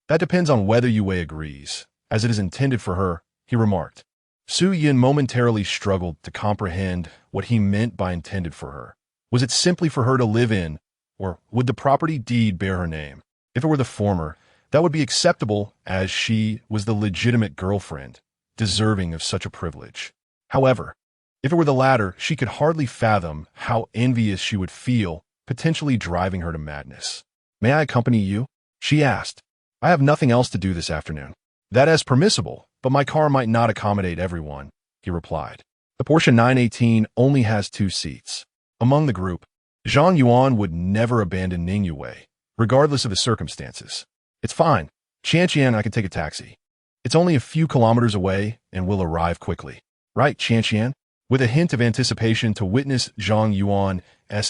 "That depends on whether Yue agrees, as it is intended for her," he remarked. Su Yin momentarily struggled to comprehend what he meant by intended for her. Was it simply for her to live in, or would the property deed bear her name? If it were the former, that would be acceptable, as she was the legitimate girlfriend, deserving of such a privilege. However, if it were the latter, she could hardly fathom how envious she would feel, potentially driving her to madness. May I accompany you? She asked. I have nothing else to do this afternoon. That is permissible, but my car might not accommodate everyone, he replied. The Porsche 918 only has 2 seats. Among the group, Zhang Yuan would never abandon Ning Yue, regardless of his circumstances. It's fine. Qianqian, I can take a taxi. It's only a few kilometers away and will arrive quickly. Right, Qianqian? With a hint of anticipation to witness Zhang Yuan's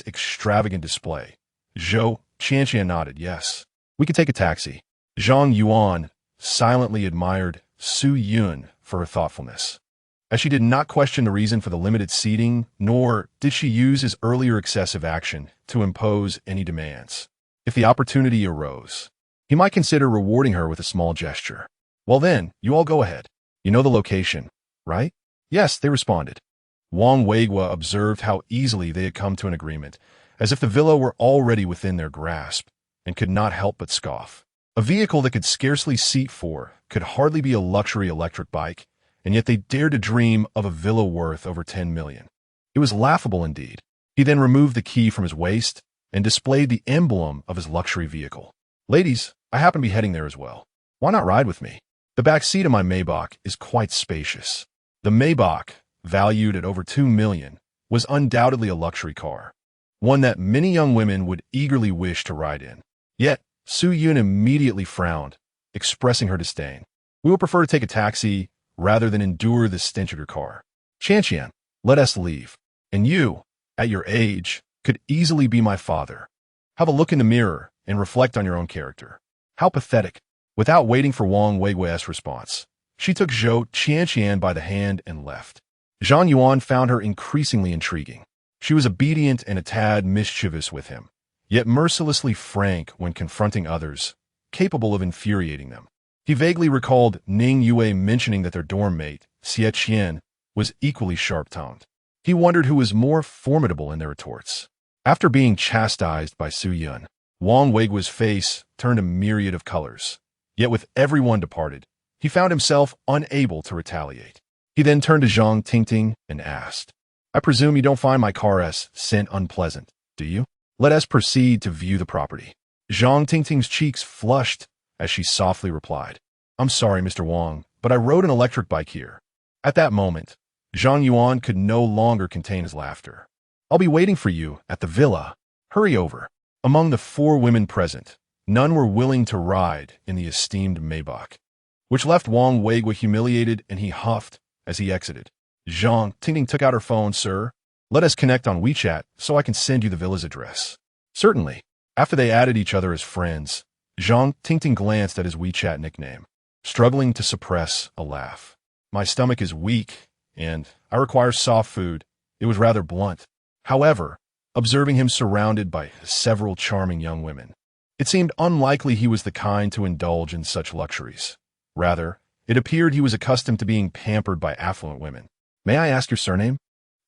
extravagant display, Qianqian nodded yes. We can take a taxi. Zhang Yuan silently admired Su Yun for her thoughtfulness, as she did not question the reason for the limited seating, nor did she use his earlier excessive action to impose any demands. If the opportunity arose, he might consider rewarding her with a small gesture. Well then, you all go ahead. You know the location, right? Yes, they responded. Wang Weigua observed how easily they had come to an agreement, as if the villa were already within their grasp, and could not help but scoff. A vehicle that could scarcely seat 4 could hardly be a luxury electric bike, and yet they dared to dream of a villa worth over 10 million. It was laughable indeed. He then removed the key from his waist and displayed the emblem of his luxury vehicle. Ladies, I happen to be heading there as well. Why not ride with me? The back seat of my Maybach is quite spacious. The Maybach, valued at over 2 million, was undoubtedly a luxury car, one that many young women would eagerly wish to ride in. Yet, Su Yun immediately frowned, expressing her disdain. We would prefer to take a taxi rather than endure the stench of your car. Qianqian, let us leave. And you, at your age, could easily be my father. Have a look in the mirror and reflect on your own character. How pathetic. Without waiting for Wang Weigua's response, she took Zhou Qianqian by the hand and left. Zhang Yuan found her increasingly intriguing. She was obedient and a tad mischievous with him, yet mercilessly frank when confronting others, capable of infuriating them. He vaguely recalled Ning Yue mentioning that their dorm mate, Xie Qian, was equally sharp-tongued. He wondered who was more formidable in their retorts. After being chastised by Su Yun, Wang Weigua's face turned a myriad of colors. Yet with everyone departed, he found himself unable to retaliate. He then turned to Zhang Tingting and asked, I presume you don't find my car's scent unpleasant, do you? Let us proceed to view the property. Zhang Tingting's cheeks flushed as she softly replied, I'm sorry, Mr. Wang, but I rode an electric bike here. At that moment, Zhang Yuan could no longer contain his laughter. I'll be waiting for you at the villa. Hurry over. Among the 4 women present, none were willing to ride in the esteemed Maybach, which left Wang Weigua humiliated, and he huffed as he exited. Zhang Tingting took out her phone. Sir, let us connect on WeChat so I can send you the villa's address. Certainly. After they added each other as friends, Zhang Tingting glanced at his WeChat nickname, struggling to suppress a laugh. My stomach is weak, and I require soft food. It was rather blunt. However, observing him surrounded by several charming young women, it seemed unlikely he was the kind to indulge in such luxuries. Rather, it appeared he was accustomed to being pampered by affluent women. May I ask your surname?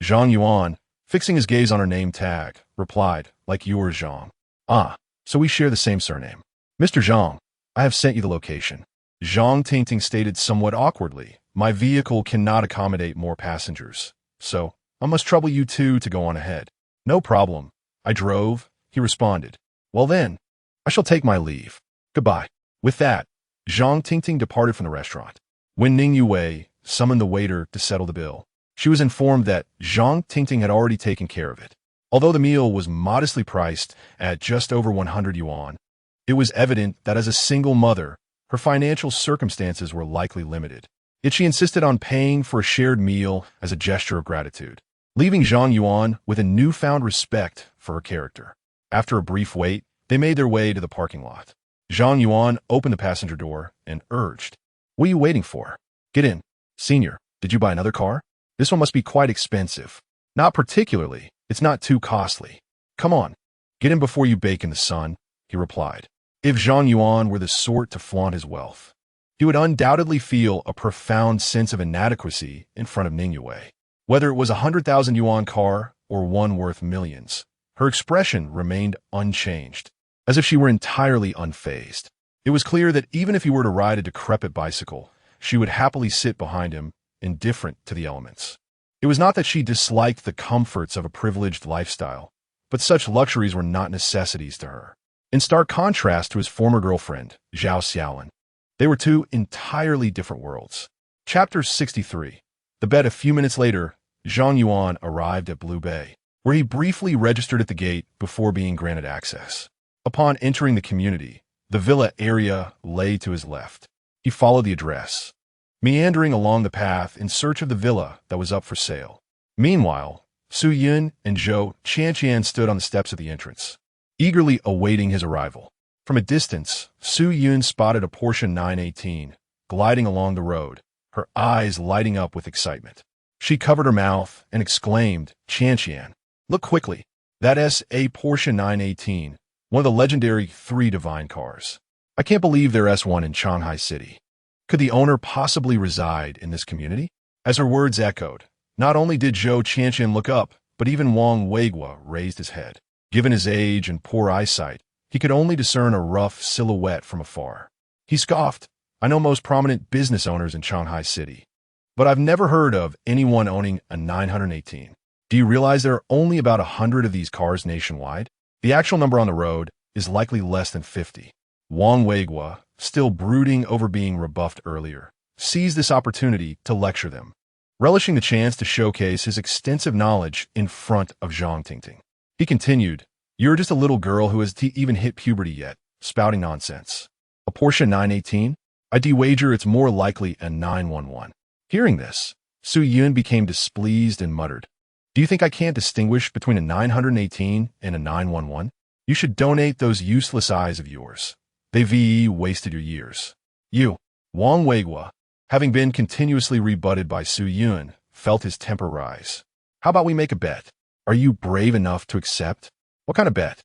Zhang Yuan, fixing his gaze on her name tag, replied, like yours, Zhang. Ah, so we share the same surname. Mr. Zhang, I have sent you the location. Zhang Tingting stated somewhat awkwardly, my vehicle cannot accommodate more passengers, so I must trouble you two to go on ahead. No problem. I drove, he responded. Well then, I shall take my leave. Goodbye. With that, Zhang Tingting departed from the restaurant. When Ning Yue summoned the waiter to settle the bill, she was informed that Zhang Tingting had already taken care of it. Although the meal was modestly priced at just over 100 yuan, it was evident that as a single mother, her financial circumstances were likely limited. Yet she insisted on paying for a shared meal as a gesture of gratitude, leaving Zhang Yuan with a newfound respect for her character. After a brief wait, they made their way to the parking lot. Zhang Yuan opened the passenger door and urged, What are you waiting for? Get in. Senior, did you buy another car? This one must be quite expensive. Not particularly. It's not too costly. Come on. Get in before you bake in the sun, he replied. If Zhang Yuan were the sort to flaunt his wealth, he would undoubtedly feel a profound sense of inadequacy in front of Ning Yue. Whether it was a 100,000 yuan car or one worth millions, her expression remained unchanged, as if she were entirely unfazed. It was clear that even if he were to ride a decrepit bicycle, she would happily sit behind him, indifferent to the elements. It was not that she disliked the comforts of a privileged lifestyle, but such luxuries were not necessities to her. in stark contrast to his former girlfriend, Zhao Xiaolin. They were two entirely different worlds. Chapter 63. The bet. A few minutes later, Zhang Yuan arrived at Blue Bay, where he briefly registered at the gate before being granted access. Upon entering the community, the villa area lay to his left. He followed the address, meandering along the path in search of the villa that was up for sale. Meanwhile, Su Yun and Zhou Qianqian stood on the steps of the entrance, eagerly awaiting his arrival. From a distance, Su Yun spotted a Porsche 918 gliding along the road, her eyes lighting up with excitement. She covered her mouth and exclaimed, "Qianqian, look quickly. That's a Porsche 918, one of the legendary 3 divine cars. I can't believe they're S1 in Shanghai City. Could the owner possibly reside in this community?" As her words echoed, not only did Zhou Qianqian look up, but even Wang Weiguo raised his head. Given his age and poor eyesight, he could only discern a rough silhouette from afar. He scoffed, "I know most prominent business owners in Shanghai City, but I've never heard of anyone owning a 918. Do you realize there are only about 100 of these cars nationwide? The actual number on the road is likely less than 50. Wang Weiguo, still brooding over being rebuffed earlier, seized this opportunity to lecture them, relishing the chance to showcase his extensive knowledge in front of Zhang Tingting. He continued, "You're just a little girl who hasn't even hit puberty yet, spouting nonsense. A Porsche 918? I'd wager it's more likely a 911. Hearing this, Su Yun became displeased and muttered, "Do you think I can't distinguish between a 918 and a 911? You should donate those useless eyes of yours. They've wasted your years." You, Wang Weiguo, having been continuously rebutted by Su Yun, felt his temper rise. "How about we make a bet? Are you brave enough to accept?" "What kind of bet?"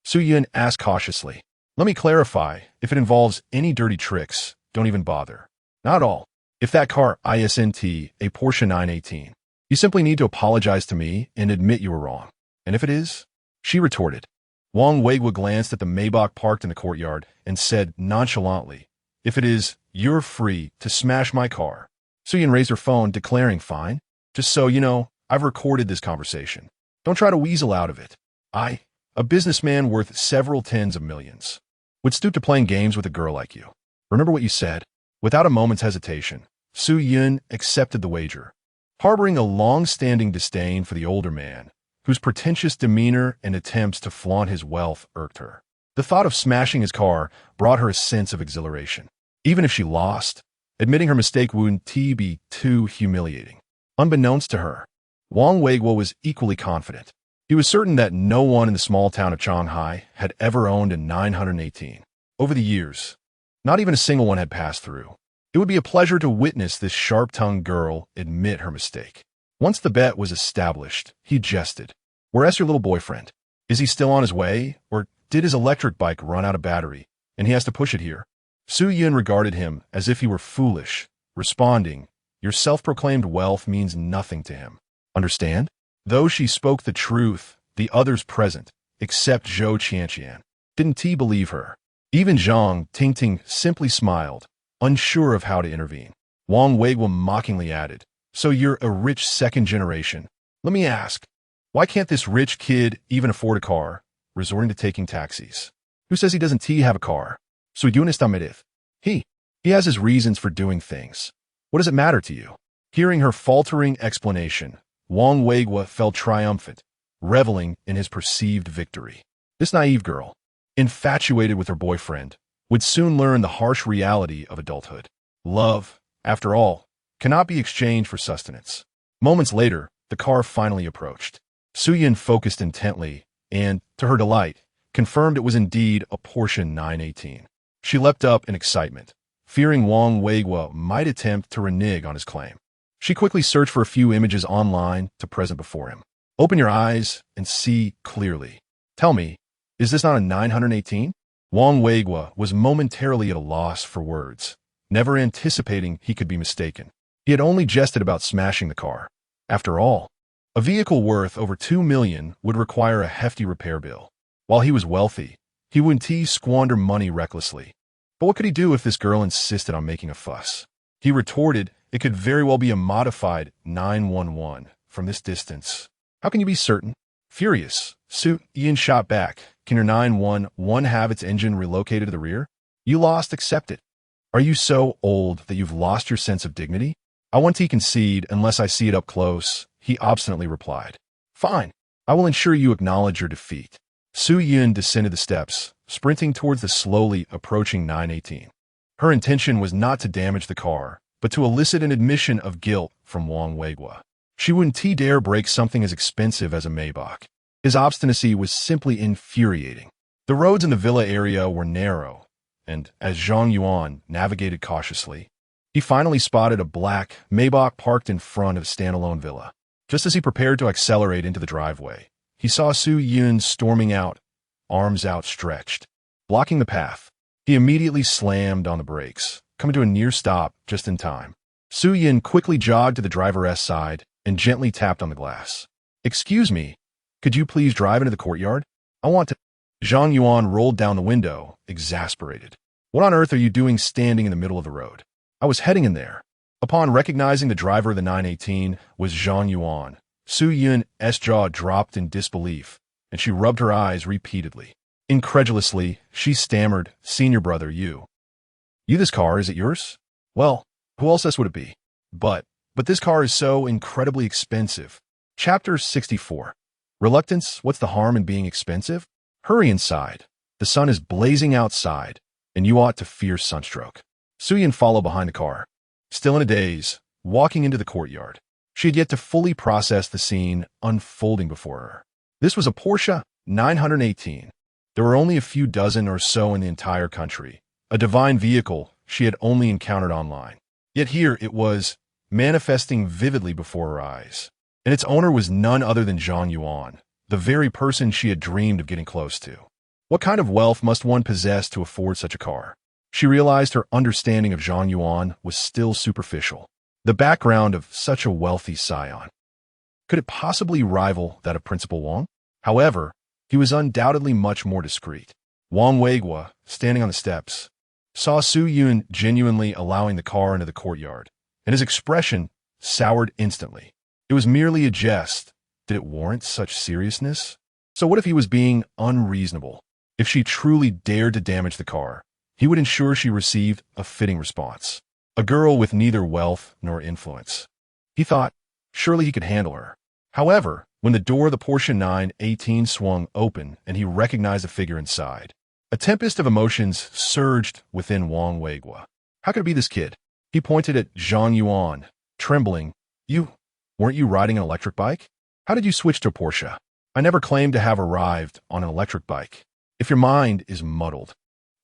Su Yun asked cautiously. "Let me clarify, if it involves any dirty tricks, don't even bother. Not at all. If that car isn't a Porsche 918, you simply need to apologize to me and admit you were wrong. And if it is?" She retorted. Wang Weiguo glanced at the Maybach parked in the courtyard and said nonchalantly, "If it is, you're free to smash my car." Su Yun raised her phone, declaring, "Fine. Just so you know, I've recorded this conversation. Don't try to weasel out of it. I, a businessman worth several tens of millions, would stoop to playing games with a girl like you. Remember what you said?" Without a moment's hesitation, Su Yun accepted the wager, harboring a long-standing disdain for the older man, whose pretentious demeanor and attempts to flaunt his wealth irked her. The thought of smashing his car brought her a sense of exhilaration. Even if she lost, admitting her mistake wouldn't be too humiliating. Unbeknownst to her, Wang Weiguo was equally confident. He was certain that no one in the small town of Shanghai had ever owned a 918. Over the years, not even a single one had passed through. It would be a pleasure to witness this sharp-tongued girl admit her mistake. Once the bet was established, he jested. "Where's your little boyfriend? Is he still on his way, or did his electric bike run out of battery, and he has to push it here?" Su Yun regarded him as if he were foolish, responding, "Your self-proclaimed wealth means nothing to him. Understand?" Though she spoke the truth, the others present, except Zhou Qianqian, didn't believe her. Even Zhang Tingting simply smiled, unsure of how to intervene. Wang Weiguo mockingly added, "So you're a rich second generation. Let me ask, why can't this rich kid even afford a car, resorting to taking taxis? Who says he doesn't have a car? So Yun is tamerith. He has his reasons for doing things. What does it matter to you?" Hearing her faltering explanation, Wang Weiguo felt triumphant, reveling in his perceived victory. This naive girl, infatuated with her boyfriend, would soon learn the harsh reality of adulthood. Love, after all, cannot be exchanged for sustenance. Moments later, the car finally approached. Su Yun focused intently and, to her delight, confirmed it was indeed a Porsche 918. She leapt up in excitement, fearing Wang Weiguo might attempt to renege on his claim. She quickly searched for a few images online to present before him. "Open your eyes and see clearly. Tell me, is this not a 918? Wang Weiguo was momentarily at a loss for words, never anticipating he could be mistaken. He had only jested about smashing the car. After all, a vehicle worth over 2 million would require a hefty repair bill. While he was wealthy, he wouldn't squander money recklessly. But what could he do if this girl insisted on making a fuss? He retorted, "It could very well be a modified 911 from this distance. How can you be certain?" Furious, Su Yun shot back, Can your 911 have its engine relocated to the rear? You lost, accept it. Are you so old that you've lost your sense of dignity? I want to concede unless I see it up close, he obstinately replied. Fine. I will ensure you acknowledge your defeat. Su Yun descended the steps, sprinting towards the slowly approaching 918. Her intention was not to damage the car, but to elicit an admission of guilt from Wang Weigua. She wouldn't dare break something as expensive as a Maybach. His obstinacy was simply infuriating. The roads in the villa area were narrow, and as Zhang Yuan navigated cautiously, he finally spotted a black Maybach parked in front of a standalone villa. Just as he prepared to accelerate into the driveway, he saw Su Yun storming out, arms outstretched, blocking the path. He immediately slammed on the brakes, coming to a near stop just in time. Su Yun quickly jogged to the driver's side and gently tapped on the glass. Excuse me, could you please drive into the courtyard? I want to... Zhang Yuan rolled down the window, exasperated. What on earth are you doing standing in the middle of the road? I was heading in there. Upon recognizing the driver of the 918 was Zhang Yuan, Su Yun's jaw dropped in disbelief, and she rubbed her eyes repeatedly. Incredulously, she stammered, Senior brother, you. You this car, is it yours? Well, who else would it be? But this car is so incredibly expensive. Chapter 64. Reluctance, what's the harm in being expensive? Hurry inside. The sun is blazing outside, and you ought to fear sunstroke. Su Yun followed behind the car, still in a daze, walking into the courtyard. She had yet to fully process the scene unfolding before her. This was a Porsche 918. There were only a few dozen or so in the entire country, a divine vehicle she had only encountered online. Yet here it was, manifesting vividly before her eyes. And its owner was none other than Zhang Yuan, the very person she had dreamed of getting close to. What kind of wealth must one possess to afford such a car? She realized her understanding of Zhang Yuan was still superficial. The background of such a wealthy scion. Could it possibly rival that of Principal Wang? However, he was undoubtedly much more discreet. Wang Weigua, standing on the steps, saw Su Yun genuinely allowing the car into the courtyard, and his expression soured instantly. It was merely a jest. Did it warrant such seriousness? So what if he was being unreasonable? If she truly dared to damage the car, he would ensure she received a fitting response. A girl with neither wealth nor influence. He thought, surely he could handle her. However, when the door of the Porsche 918 swung open and he recognized a figure inside, a tempest of emotions surged within Wang Weigua. How could it be this kid? He pointed at Zhang Yuan, trembling. Weren't you riding an electric bike? How did you switch to Porsche? I never claimed to have arrived on an electric bike. If your mind is muddled,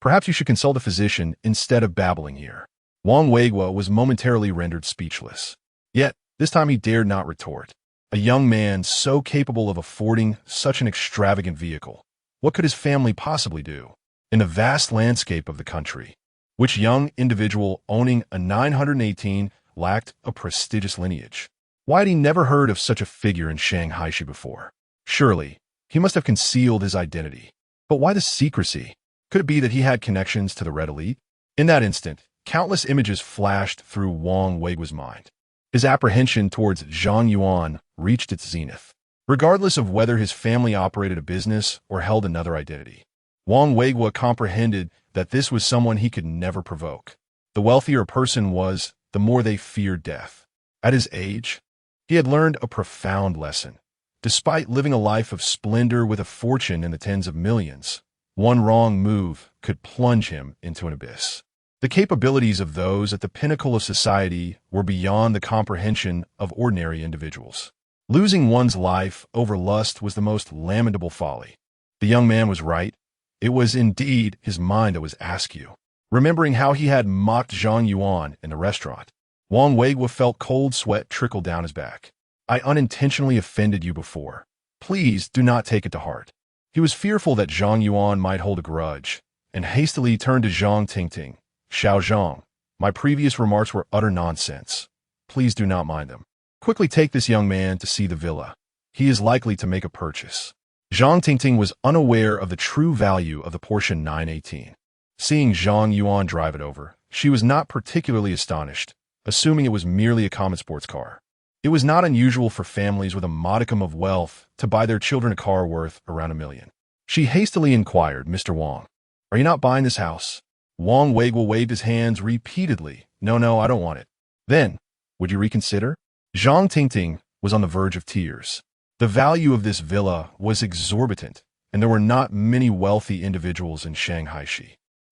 perhaps you should consult a physician instead of babbling here. Wang Weigua was momentarily rendered speechless. Yet, this time he dared not retort. A young man so capable of affording such an extravagant vehicle. What could his family possibly do? In the vast landscape of the country, which young individual owning a 918 lacked a prestigious lineage? Why had he never heard of such a figure in Shanghai before? Surely, he must have concealed his identity. But why the secrecy? Could it be that he had connections to the Red Elite? In that instant, countless images flashed through Wang Weigua's mind. His apprehension towards Zhang Yuan reached its zenith. Regardless of whether his family operated a business or held another identity, Wang Weigua comprehended that this was someone he could never provoke. The wealthier a person was, the more they feared death. At his age, he had learned a profound lesson. Despite living a life of splendor with a fortune in the tens of millions, one wrong move could plunge him into an abyss. The capabilities of those at the pinnacle of society were beyond the comprehension of ordinary individuals. Losing one's life over lust was the most lamentable folly. The young man was right. It was indeed his mind that was askew. Remembering how he had mocked Zhang Yuan in the restaurant, Wang Weigua felt cold sweat trickle down his back. I unintentionally offended you before. Please do not take it to heart. He was fearful that Zhang Yuan might hold a grudge, and hastily turned to Zhang Tingting. Xiao Zhang, my previous remarks were utter nonsense. Please do not mind them. Quickly take this young man to see the villa. He is likely to make a purchase. Zhang Tingting was unaware of the true value of the Porsche 918. Seeing Zhang Yuan drive it over, she was not particularly astonished, assuming it was merely a common sports car. It was not unusual for families with a modicum of wealth to buy their children a car worth around $1 million. She hastily inquired, Mr. Wang, are you not buying this house? Wang Weiguo waved his hands repeatedly. No, I don't want it. Then, would you reconsider? Zhang Tingting was on the verge of tears. The value of this villa was exorbitant, and there were not many wealthy individuals in Shanghai.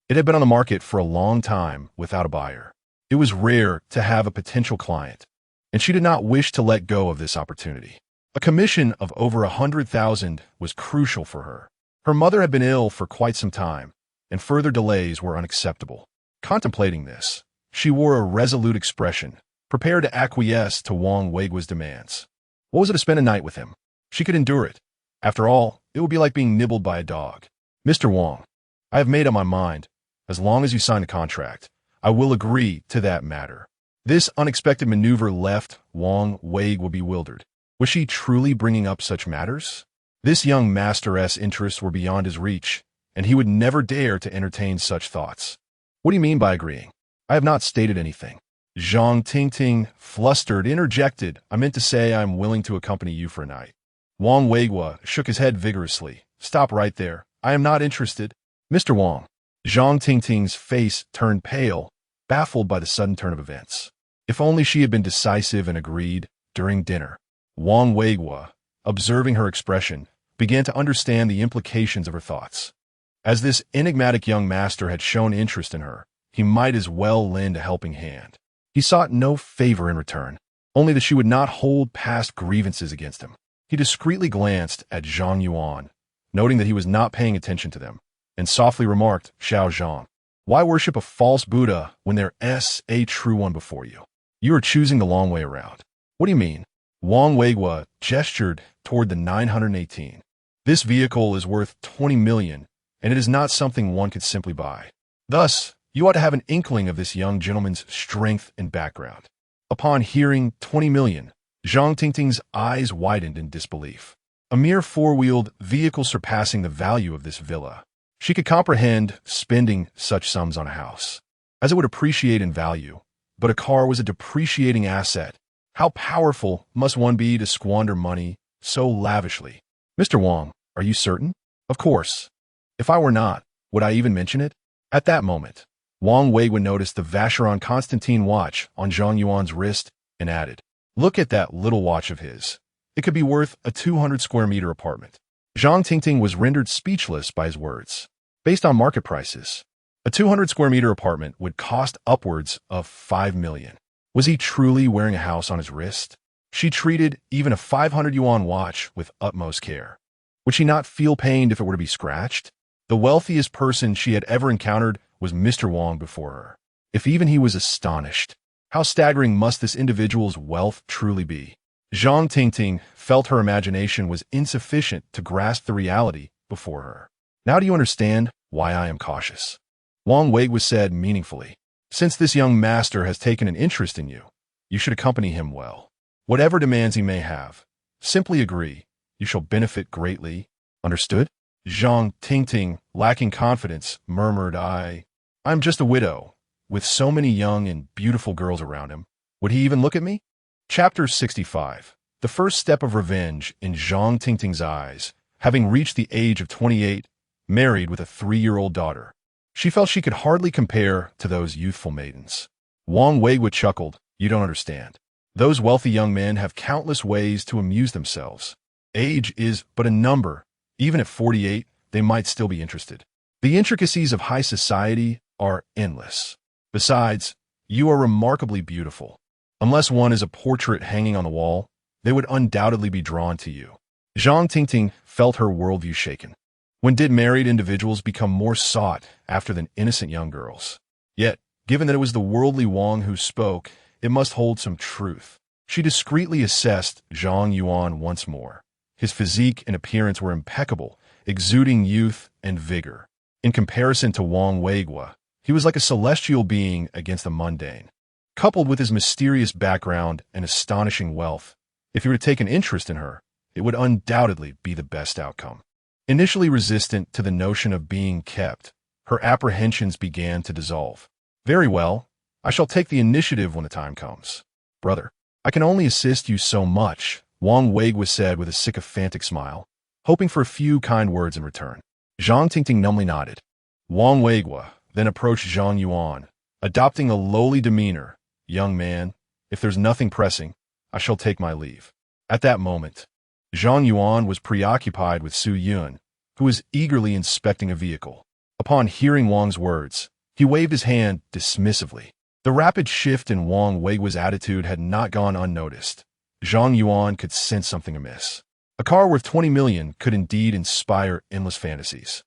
It had been on the market for a long time without a buyer. It was rare to have a potential client, and she did not wish to let go of this opportunity. A commission of over 100,000 was crucial for her. Her mother had been ill for quite some time, and further delays were unacceptable. Contemplating this, she wore a resolute expression, prepared to acquiesce to Wang Weiguo's demands. What was it to spend a night with him? She could endure it. After all, it would be like being nibbled by a dog. Mr. Wang, I have made up my mind. As long as you sign the contract, I will agree to that matter. This unexpected maneuver left Wang Weiguo bewildered. Was she truly bringing up such matters? This young master's interests were beyond his reach, and he would never dare to entertain such thoughts. What do you mean by agreeing? I have not stated anything. Zhang Tingting, flustered, interjected, I meant to say I am willing to accompany you for a night. Wang Weiguo shook his head vigorously. Stop right there. I am not interested. Mr. Wang. Zhang Tingting's face turned pale, baffled by the sudden turn of events. If only she had been decisive and agreed during dinner. Wang Weiguo, observing her expression, began to understand the implications of her thoughts. As this enigmatic young master had shown interest in her, he might as well lend a helping hand. He sought no favor in return, only that she would not hold past grievances against him. He discreetly glanced at Zhang Yuan, noting that he was not paying attention to them, and softly remarked, Xiao Zhang, why worship a false Buddha when there is a true one before you? You are choosing the long way around. What do you mean? Wang Weiguo gestured toward the 918. This vehicle is worth 20 million, and it is not something one could simply buy. Thus, you ought to have an inkling of this young gentleman's strength and background. Upon hearing 20 million, Zhang Tingting's eyes widened in disbelief. A mere four-wheeled vehicle surpassing the value of this villa. She could comprehend spending such sums on a house, as it would appreciate in value, but a car was a depreciating asset. How powerful must one be to squander money so lavishly? Mr. Wang, are you certain? Of course. If I were not, would I even mention it? At that moment, Wang Weiguo noticed the Vacheron Constantine watch on Zhang Yuan's wrist and added, Look at that little watch of his. It could be worth a 200-square-meter apartment. Zhang Tingting was rendered speechless by his words. Based on market prices, a 200-square-meter apartment would cost upwards of 5 million. Was he truly wearing a house on his wrist? She treated even a 500-yuan watch with utmost care. Would she not feel pained if it were to be scratched? The wealthiest person she had ever encountered was Mr. Wang before her. If even he was astonished, how staggering must this individual's wealth truly be? Zhang Tingting felt her imagination was insufficient to grasp the reality before her. Now do you understand why I am cautious? Wang Weiguo said meaningfully. Since this young master has taken an interest in you, you should accompany him well. Whatever demands he may have, simply agree. You shall benefit greatly. Understood? Zhang Tingting, lacking confidence, murmured, I'm just a widow, with so many young and beautiful girls around him. Would he even look at me? Chapter 65. The first step of revenge in Zhang Tingting's eyes, having reached the age of 28, married with a 3-year-old daughter. She felt she could hardly compare to those youthful maidens. Wang Weiguo chuckled, You don't understand. Those wealthy young men have countless ways to amuse themselves. Age is but a number. Even at 48, they might still be interested. The intricacies of high society are endless. Besides, you are remarkably beautiful. Unless one is a portrait hanging on the wall, they would undoubtedly be drawn to you. Zhang Tingting felt her worldview shaken. When did married individuals become more sought after than innocent young girls? Yet, given that it was the worldly Wang who spoke, it must hold some truth. She discreetly assessed Zhang Yuan once more. His physique and appearance were impeccable, exuding youth and vigor. In comparison to Wang Weiguo, he was like a celestial being against the mundane. Coupled with his mysterious background and astonishing wealth, if you were to take an interest in her, it would undoubtedly be the best outcome. Initially resistant to the notion of being kept, her apprehensions began to dissolve. Very well, I shall take the initiative when the time comes. Brother, I can only assist you so much, Wang Weiguo said with a sycophantic smile. hoping for a few kind words in return. Zhang Tingting numbly nodded. Wang Weigua then approached Zhang Yuan, adopting a lowly demeanor. Young man, if there's nothing pressing, I shall take my leave. At that moment, Zhang Yuan was preoccupied with Su Yun, who was eagerly inspecting a vehicle. Upon hearing Wang's words, he waved his hand dismissively. The rapid shift in Wang Weigua's attitude had not gone unnoticed. Zhang Yuan could sense something amiss. A car worth 20 million could indeed inspire endless fantasies.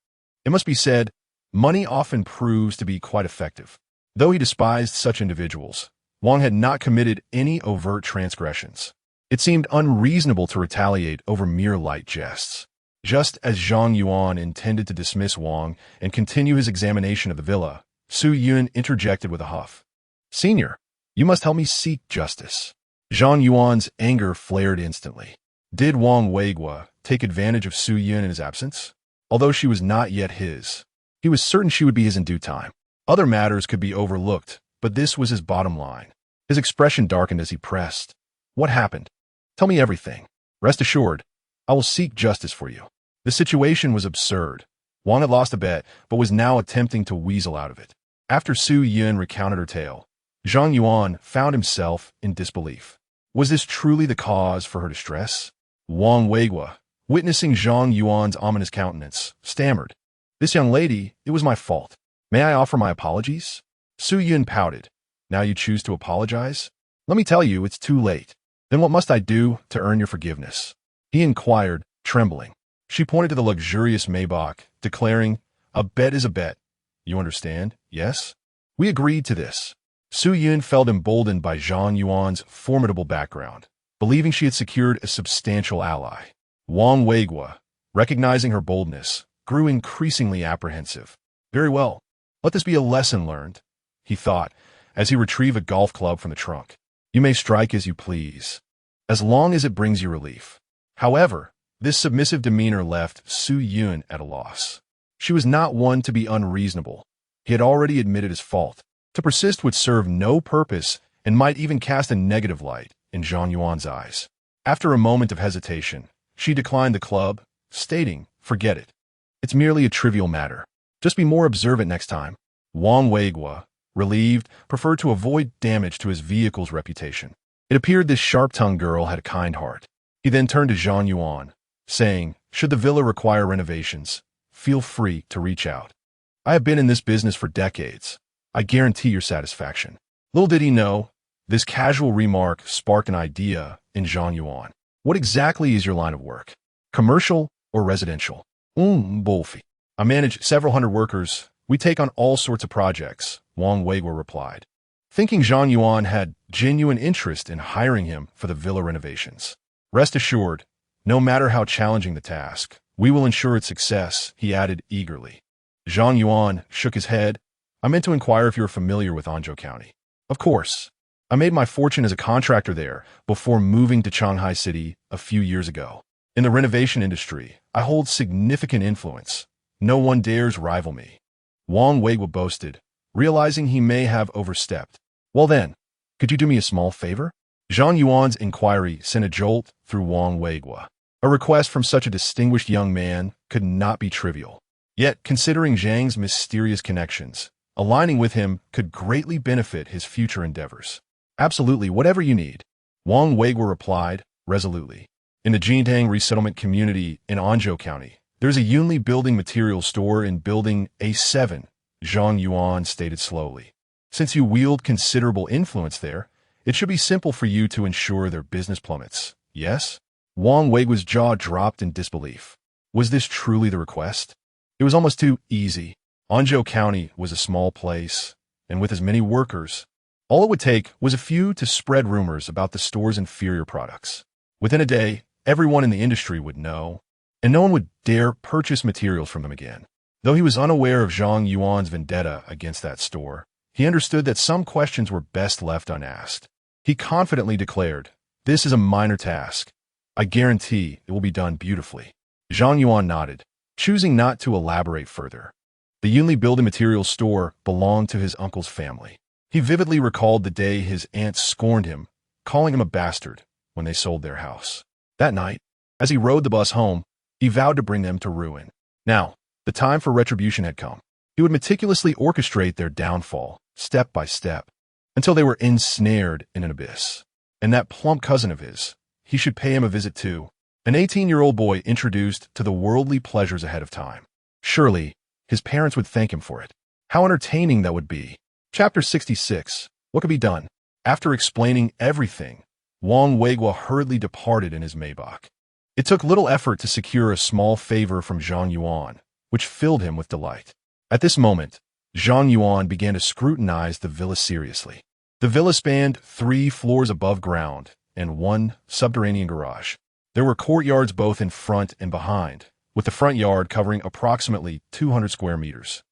It must be said, money often proves to be quite effective. Though he despised such individuals, Wang had not committed any overt transgressions. It seemed unreasonable to retaliate over mere light jests. Just as Zhang Yuan intended to dismiss Wang and continue his examination of the villa, Su Yun interjected with a huff. Senior, you must help me seek justice. Zhang Yuan's anger flared instantly. Did Wang Weigua take advantage of Su Yun in his absence? Although she was not yet his, he was certain she would be his in due time. Other matters could be overlooked, but this was his bottom line. His expression darkened as he pressed. What happened? Tell me everything. Rest assured, I will seek justice for you. The situation was absurd. Wang had lost a bet, but was now attempting to weasel out of it. After Su Yun recounted her tale, Zhang Yuan found himself in disbelief. Was this truly the cause for her distress? Wang Weigua, witnessing Zhang Yuan's ominous countenance, stammered. This young lady, it was my fault. May I offer my apologies? Su Yun pouted. Now you choose to apologize? Let me tell you, it's too late. Then what must I do to earn your forgiveness? He inquired, trembling. She pointed to the luxurious Maybach, declaring, a bet is a bet. You understand, yes? We agreed to this. Su Yun felt emboldened by Zhang Yuan's formidable background, believing she had secured a substantial ally. Wang Weigua, recognizing her boldness, grew increasingly apprehensive. Very well, let this be a lesson learned, he thought, as he retrieved a golf club from the trunk. You may strike as you please, as long as it brings you relief. However, this submissive demeanor left Su Yun at a loss. She was not one to be unreasonable. He had already admitted his fault. To persist would serve no purpose and might even cast a negative light in Zhang Yuan's eyes. After a moment of hesitation, she declined the club, stating, forget it. It's merely a trivial matter. Just be more observant next time. Wang Weigua, relieved, preferred to avoid damage to his vehicle's reputation. It appeared this sharp-tongued girl had a kind heart. He then turned to Zhang Yuan, saying, should the villa require renovations, feel free to reach out. I have been in this business for decades. I guarantee your satisfaction. Little did he know, this casual remark sparked an idea in Zhang Yuan. What exactly is your line of work? Commercial or residential? Bolfi. I manage several hundred workers. We take on all sorts of projects, Wang Weigua replied, thinking Zhang Yuan had genuine interest in hiring him for the villa renovations. Rest assured, no matter how challenging the task, we will ensure its success, he added eagerly. Zhang Yuan shook his head. I meant to inquire if you're familiar with Anzhou County. Of course. I made my fortune as a contractor there before moving to Shanghai City a few years ago. In the renovation industry, I hold significant influence. No one dares rival me. Wang Weigua boasted, realizing he may have overstepped. Well then, could you do me a small favor? Zhang Yuan's inquiry sent a jolt through Wang Weigua. A request from such a distinguished young man could not be trivial. Yet, considering Zhang's mysterious connections, aligning with him could greatly benefit his future endeavors. Absolutely, whatever you need, Wang Weigua replied, resolutely. In the Jintang resettlement community in Anzhou County, there's a Yunli building materials store in Building A7, Zhang Yuan stated slowly. Since you wield considerable influence there, it should be simple for you to ensure their business plummets, yes? Wang Weigua's jaw dropped in disbelief. Was this truly the request? It was almost too easy. Anzhou County was a small place, and with as many workers, all it would take was a few to spread rumors about the store's inferior products. Within a day, everyone in the industry would know, and no one would dare purchase materials from them again. Though he was unaware of Zhang Yuan's vendetta against that store, he understood that some questions were best left unasked. He confidently declared, this is a minor task. I guarantee it will be done beautifully. Zhang Yuan nodded, choosing not to elaborate further. The Yunli building materials store belonged to his uncle's family. He vividly recalled the day his aunt scorned him, calling him a bastard when they sold their house. That night, as he rode the bus home, He vowed to bring them to ruin. Now, the time for retribution had come. He would meticulously orchestrate their downfall, step by step, until they were ensnared in an abyss. And that plump cousin of his, he should pay him a visit too. An 18-year-old boy introduced to the worldly pleasures ahead of time. Surely, his parents would thank him for it. How entertaining that would be. Chapter 66. What could be done? After explaining everything, Wang Weiguo hurriedly departed in his Maybach. It took little effort to secure a small favor from Zhang Yuan, which filled him with delight. At this moment, Zhang Yuan began to scrutinize the villa seriously. The villa spanned 3 floors above ground and 1 subterranean garage. There were courtyards both in front and behind, with the front yard covering approximately 200 square meters.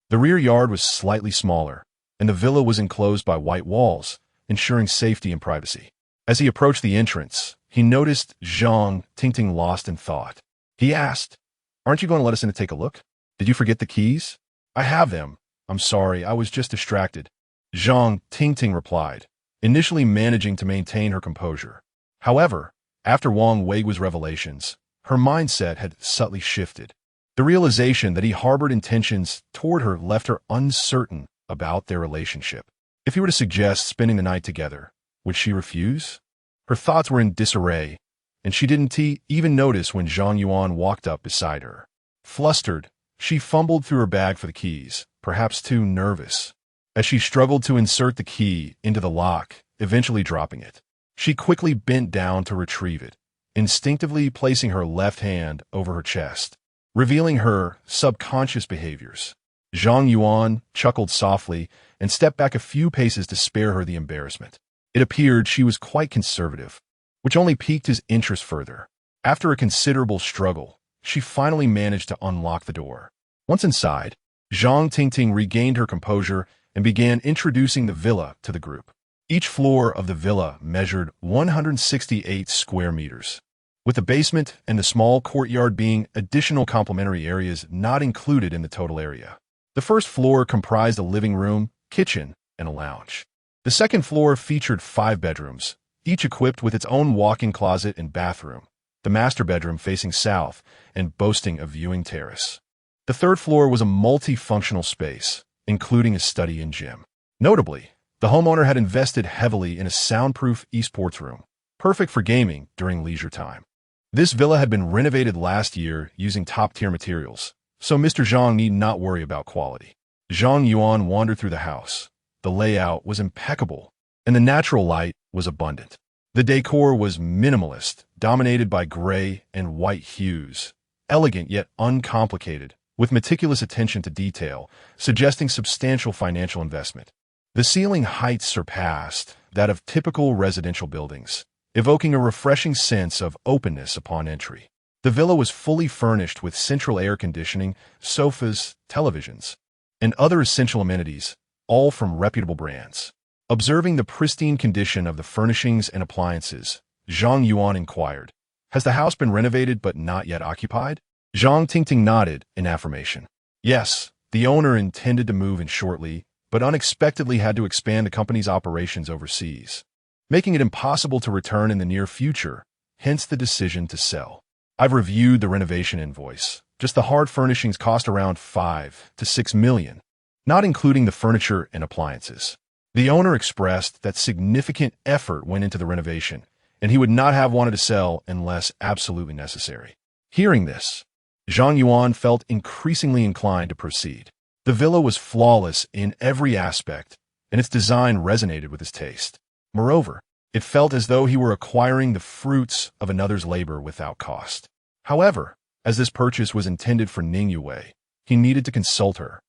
The rear yard was slightly smaller, and the villa was enclosed by white walls, ensuring safety and privacy. As he approached the entrance, he noticed Zhang Tingting lost in thought. He asked, "Aren't you going to let us in to take a look? Did you forget the keys?" "I have them. I'm sorry, I was just distracted," Zhang Tingting replied, initially managing to maintain her composure. However, after Wang Weiguo's revelations, her mindset had subtly shifted. The realization that he harbored intentions toward her left her uncertain about their relationship. If he were to suggest spending the night together, would she refuse? Her thoughts were in disarray, and she didn't even notice when Zhang Yuan walked up beside her. Flustered, she fumbled through her bag for the keys, perhaps too nervous. As she struggled to insert the key into the lock, eventually dropping it, she quickly bent down to retrieve it, instinctively placing her left hand over her chest, revealing her subconscious behaviors. Zhang Yuan chuckled softly and stepped back a few paces to spare her the embarrassment. It appeared she was quite conservative, which only piqued his interest further. After a considerable struggle, she finally managed to unlock the door. Once inside, Zhang Tingting regained her composure and began introducing the villa to the group. Each floor of the villa measured 168 square meters, with the basement and the small courtyard being additional complementary areas not included in the total area. The first floor comprised a living room, kitchen, and a lounge. The second floor featured 5 bedrooms, each equipped with its own walk-in closet and bathroom, the master bedroom facing south and boasting a viewing terrace. The third floor was a multifunctional space, including a study and gym. Notably, the homeowner had invested heavily in a soundproof esports room, perfect for gaming during leisure time. This villa had been renovated last year using top-tier materials, so Mr. Zhang need not worry about quality. Zhang Yuan wandered through the house. The layout was impeccable, and the natural light was abundant. The decor was minimalist, dominated by gray and white hues, elegant yet uncomplicated, with meticulous attention to detail, suggesting substantial financial investment. The ceiling heights surpassed that of typical residential buildings, evoking a refreshing sense of openness upon entry. The villa was fully furnished with central air conditioning, sofas, televisions, and other essential amenities, all from reputable brands. Observing the pristine condition of the furnishings and appliances, Zhang Yuan inquired, "Has the house been renovated but not yet occupied?" Zhang Tingting nodded in affirmation. Yes, the owner intended to move in shortly, but unexpectedly had to expand the company's operations overseas, making it impossible to return in the near future, hence the decision to sell. "I've reviewed the renovation invoice. Just the hard furnishings cost around 5 to 6 million, not including the furniture and appliances." The owner expressed that significant effort went into the renovation, and he would not have wanted to sell unless absolutely necessary. Hearing this, Zhang Yuan felt increasingly inclined to proceed. The villa was flawless in every aspect, and its design resonated with his taste. Moreover, it felt as though he were acquiring the fruits of another's labor without cost. However, as this purchase was intended for Ning Yue, he needed to consult her.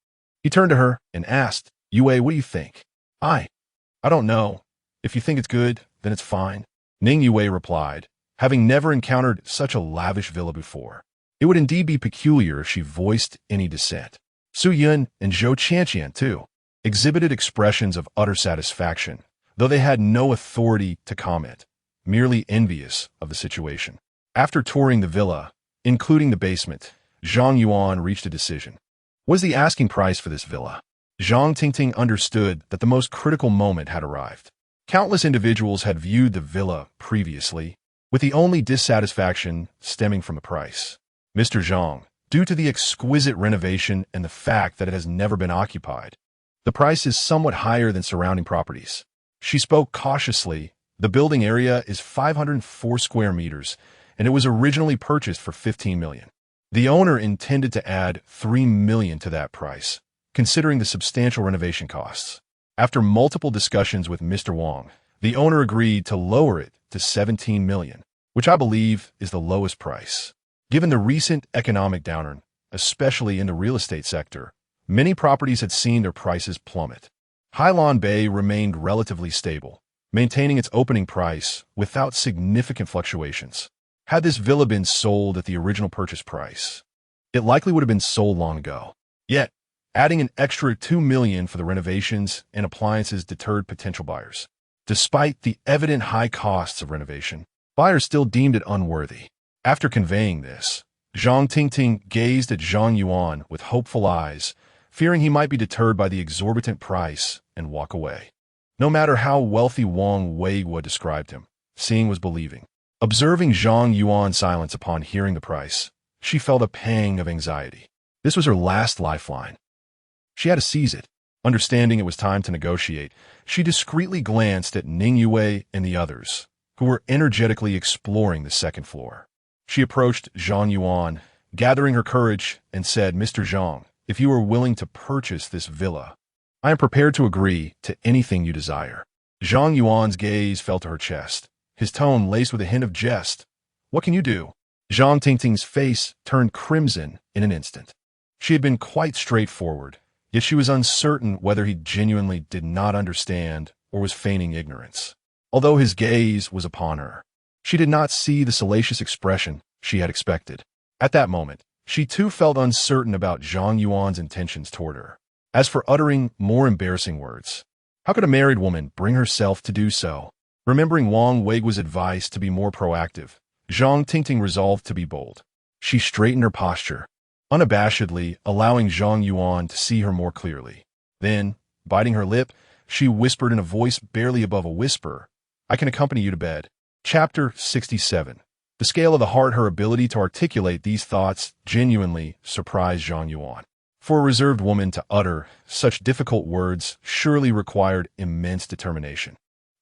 He turned to her and asked, "Yue, what do you think?" I don't know. If you think it's good, then it's fine," Ning Yue replied, having never encountered such a lavish villa before. It would indeed be peculiar if she voiced any dissent. Su Yun and Zhou Qianqian, too, exhibited expressions of utter satisfaction, though they had no authority to comment, merely envious of the situation. After touring the villa, including the basement, Zhang Yuan reached a decision. What is the asking price for this villa? Zhang Tingting understood that the most critical moment had arrived. Countless individuals had viewed the villa previously, with the only dissatisfaction stemming from the price. Mr. Zhang, due to the exquisite renovation and the fact that it has never been occupied, the price is somewhat higher than surrounding properties. She spoke cautiously. The building area is 504 square meters, and it was originally purchased for 15 million. The owner intended to add 3 million to that price, considering the substantial renovation costs. After multiple discussions with Mr. Wang, the owner agreed to lower it to 17 million, which I believe is the lowest price. Given the recent economic downturn, especially in the real estate sector, many properties had seen their prices plummet. Hailan Bay remained relatively stable, maintaining its opening price without significant fluctuations. Had this villa been sold at the original purchase price, it likely would have been sold long ago. Yet, adding an extra 2 million for the renovations and appliances deterred potential buyers. Despite the evident high costs of renovation, buyers still deemed it unworthy. After conveying this, Zhang Tingting gazed at Zhang Yuan with hopeful eyes, fearing he might be deterred by the exorbitant price and walk away. No matter how wealthy Wang Weiguo described him, seeing was believing. Observing Zhang Yuan's silence upon hearing the price, she felt a pang of anxiety. This was her last lifeline. She had to seize it. Understanding it was time to negotiate, she discreetly glanced at Ning Yue and the others, who were energetically exploring the second floor. She approached Zhang Yuan, gathering her courage, and said, "Mr. Zhang, if you are willing to purchase this villa, I am prepared to agree to anything you desire." Zhang Yuan's gaze fell to her chest, his tone laced with a hint of jest. "What can you do?" Zhang Tingting's face turned crimson in an instant. She had been quite straightforward, yet she was uncertain whether he genuinely did not understand or was feigning ignorance. Although his gaze was upon her, she did not see the salacious expression she had expected. At that moment, she too felt uncertain about Zhang Yuan's intentions toward her. As for uttering more embarrassing words, how could a married woman bring herself to do so? Remembering Wang Weiguo's advice to be more proactive, Zhang Tingting resolved to be bold. She straightened her posture, unabashedly allowing Zhang Yuan to see her more clearly. Then, biting her lip, she whispered in a voice barely above a whisper, "I can accompany you to bed." Chapter 67. The scale of the heart, her ability to articulate these thoughts genuinely surprised Zhang Yuan. For a reserved woman to utter such difficult words surely required immense determination.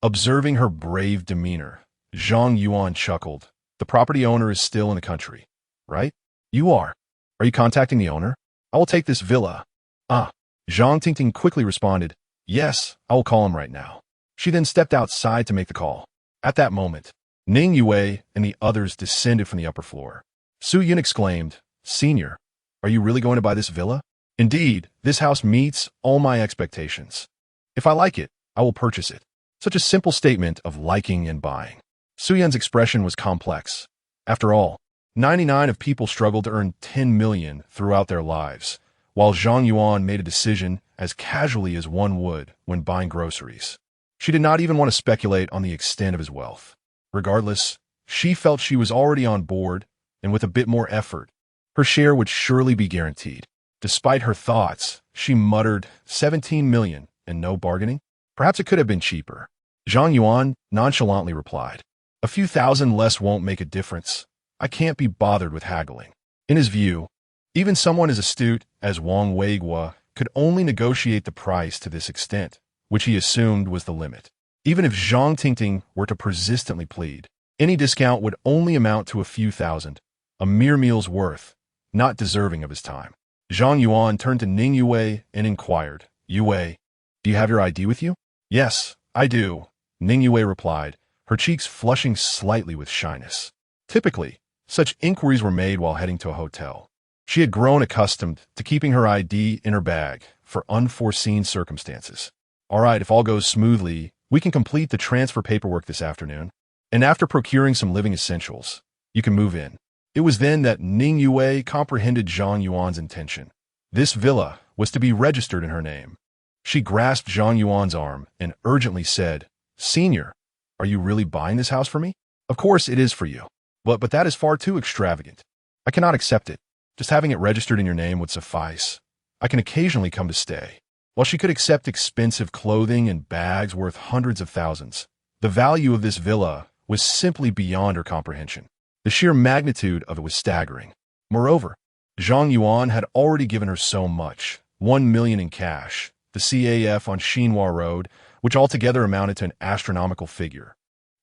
Observing her brave demeanor, Zhang Yuan chuckled. "The property owner is still in the country, right?" "You are. Are you contacting the owner?" "I will take this villa." "Ah." Zhang Tingting quickly responded, "Yes, I will call him right now." She then stepped outside to make the call. At that moment, Ning Yue and the others descended from the upper floor. Su Yun exclaimed, "Senior, are you really going to buy this villa?" "Indeed, this house meets all my expectations. If I like it, I will purchase it." Such a simple statement of liking and buying. Su Yun's expression was complex. After all, 99 of people struggle to earn 10 million throughout their lives, while Zhang Yuan made a decision as casually as one would when buying groceries. She did not even want to speculate on the extent of his wealth. Regardless, she felt she was already on board, and with a bit more effort, her share would surely be guaranteed. Despite her thoughts, she muttered, 17 million, and no bargaining? Perhaps it could have been cheaper. Zhang Yuan nonchalantly replied, "A few thousand less won't make a difference. I can't be bothered with haggling." In his view, even someone as astute as Wang Weiguo could only negotiate the price to this extent, which he assumed was the limit. Even if Zhang Tingting were to persistently plead, any discount would only amount to a few thousand, a mere meal's worth, not deserving of his time. Zhang Yuan turned to Ning Yue and inquired, "Yue, do you have your ID with you?" "Yes, I do," Ning Yue replied, her cheeks flushing slightly with shyness. Typically, such inquiries were made while heading to a hotel. She had grown accustomed to keeping her ID in her bag for unforeseen circumstances. "All right, if all goes smoothly, we can complete the transfer paperwork this afternoon, and after procuring some living essentials, you can move in." It was then that Ning Yue comprehended Zhang Yuan's intention. This villa was to be registered in her name. She grasped Zhang Yuan's arm and urgently said, "Senior, are you really buying this house for me?" "Of course it is for you. But that is far too extravagant. I cannot accept it. Just having it registered in your name would suffice. I can occasionally come to stay." While she could accept expensive clothing and bags worth hundreds of thousands, the value of this villa was simply beyond her comprehension. The sheer magnitude of it was staggering. Moreover, Zhang Yuan had already given her so much, 1 million in cash, the CAF on Xinhua Road, which altogether amounted to an astronomical figure.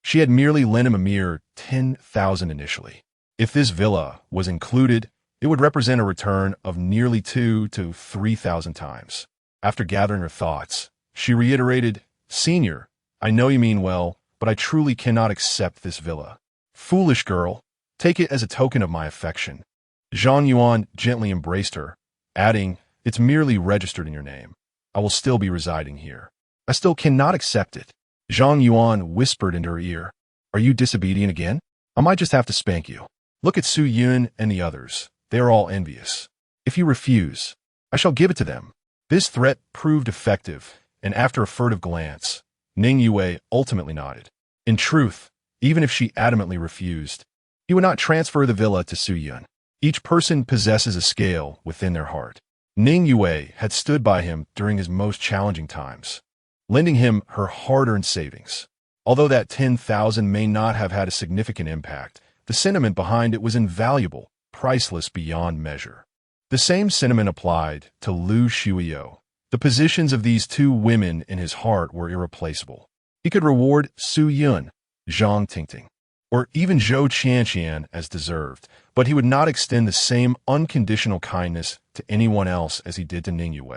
She had merely lent him a mere 10,000 initially. If this villa was included, it would represent a return of nearly 2 to 3,000 times. After gathering her thoughts, she reiterated, "Senior, I know you mean well, but I truly cannot accept this villa." "Foolish girl, take it as a token of my affection." Zhang Yuan gently embraced her, adding, "It's merely registered in your name. I will still be residing here." "I still cannot accept it." Zhang Yuan whispered into her ear, "Are you disobedient again? I might just have to spank you. Look at Su Yun and the others. They are all envious. If you refuse, I shall give it to them." This threat proved effective, and after a furtive glance, Ning Yue ultimately nodded. In truth, even if she adamantly refused, he would not transfer the villa to Su Yun. Each person possesses a scale within their heart. Ning Yue had stood by him during his most challenging times, lending him her hard-earned savings. Although that 10,000 may not have had a significant impact, the sentiment behind it was invaluable, priceless beyond measure. The same sentiment applied to Lu Shuiyo. The positions of these two women in his heart were irreplaceable. He could reward Su Yun, Zhang Tingting, or even Zhou Qianqian as deserved, but he would not extend the same unconditional kindness to anyone else as he did to Ning Yue.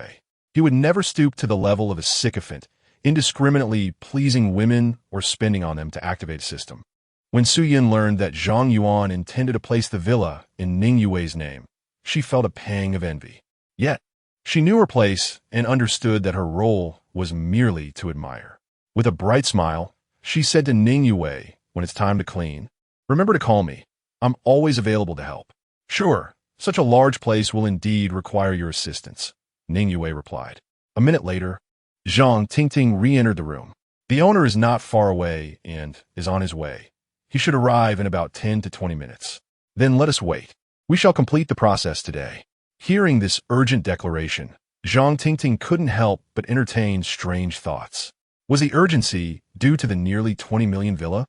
He would never stoop to the level of a sycophant, indiscriminately pleasing women or spending on them to activate a system. When Su Yun learned that Zhang Yuan intended to place the villa in Ning Yue's name, she felt a pang of envy. Yet, she knew her place and understood that her role was merely to admire. With a bright smile, she said to Ning Yue, when it's time to clean, "Remember to call me. I'm always available to help." "Sure, such a large place will indeed require your assistance," Ning Yue replied. A minute later, Zhang Tingting re-entered the room. "The owner is not far away and is on his way. He should arrive in about 10 to 20 minutes. Then let us wait. We shall complete the process today." Hearing this urgent declaration, Zhang Tingting couldn't help but entertain strange thoughts. Was the urgency due to the nearly 20 million villa?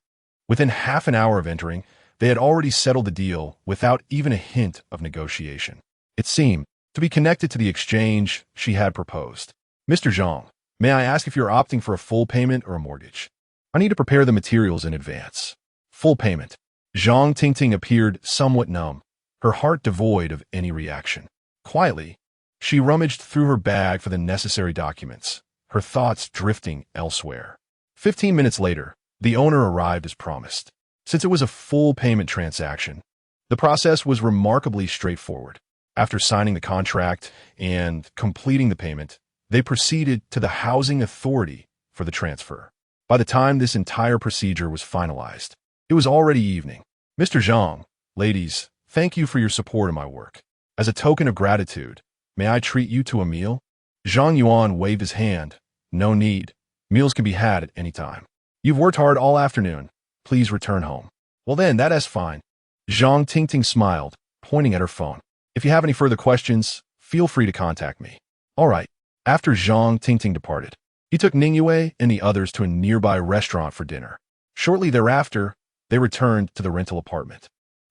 Within half an hour of entering, they had already settled the deal without even a hint of negotiation. It seemed to be connected to the exchange she had proposed. "Mr. Zhang, may I ask if you're opting for a full payment or a mortgage? I need to prepare the materials in advance." "Full payment." Zhang Tingting appeared somewhat numb, her heart devoid of any reaction. Quietly, she rummaged through her bag for the necessary documents, her thoughts drifting elsewhere. 15 minutes later, the owner arrived as promised. Since it was a full payment transaction, the process was remarkably straightforward. After signing the contract and completing the payment, they proceeded to the housing authority for the transfer. By the time this entire procedure was finalized, it was already evening. "Mr. Zhang, ladies, thank you for your support in my work. As a token of gratitude, may I treat you to a meal?" Zhang Yuan waved his hand. "No need. Meals can be had at any time. You've worked hard all afternoon. Please return home." "Well then, that's fine." Zhang Tingting smiled, pointing at her phone. "If you have any further questions, feel free to contact me." All right. After Zhang Tingting departed, he took Ning Yue and the others to a nearby restaurant for dinner. Shortly thereafter, they returned to the rental apartment.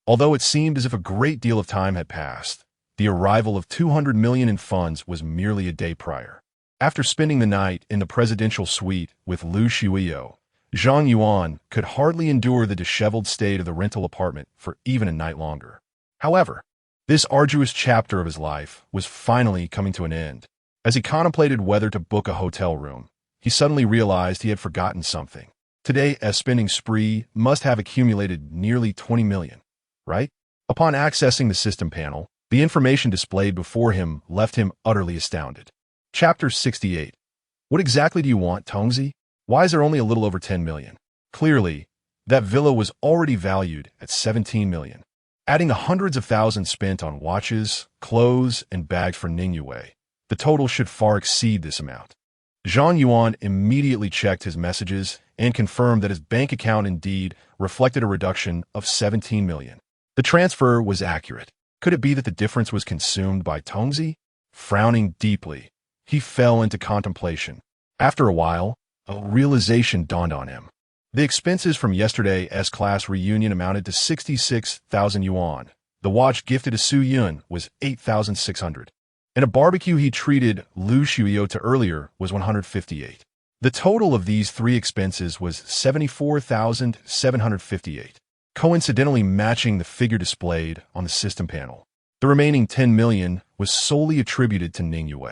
Although it seemed as if a great deal of time had passed, the arrival of 200 million in funds was merely a day prior. After spending the night in the presidential suite with Lu Shuiyo, Zhang Yuan could hardly endure the disheveled state of the rental apartment for even a night longer. However, this arduous chapter of his life was finally coming to an end. As he contemplated whether to book a hotel room, he suddenly realized he had forgotten something. Today's spending spree must have accumulated nearly 20 million, right? Upon accessing the system panel, the information displayed before him left him utterly astounded. Chapter 68. What exactly do you want, Tongzi? Why is there only a little over 10 million? Clearly, that villa was already valued at 17 million. Adding the hundreds of thousands spent on watches, clothes, and bags for Ning Yue, the total should far exceed this amount. Zhang Yuan immediately checked his messages and confirmed that his bank account indeed reflected a reduction of 17 million. The transfer was accurate. Could it be that the difference was consumed by Tongzi? Frowning deeply, he fell into contemplation. After a while, a realization dawned on him. The expenses from yesterday's S-class reunion amounted to 66,000 yuan, The watch gifted to Su Yun was 8,600. And a barbecue he treated Lu Shuyo to earlier was 158. The total of these three expenses was 74,758, coincidentally matching the figure displayed on the system panel. The remaining 10 million was solely attributed to Ning Yue.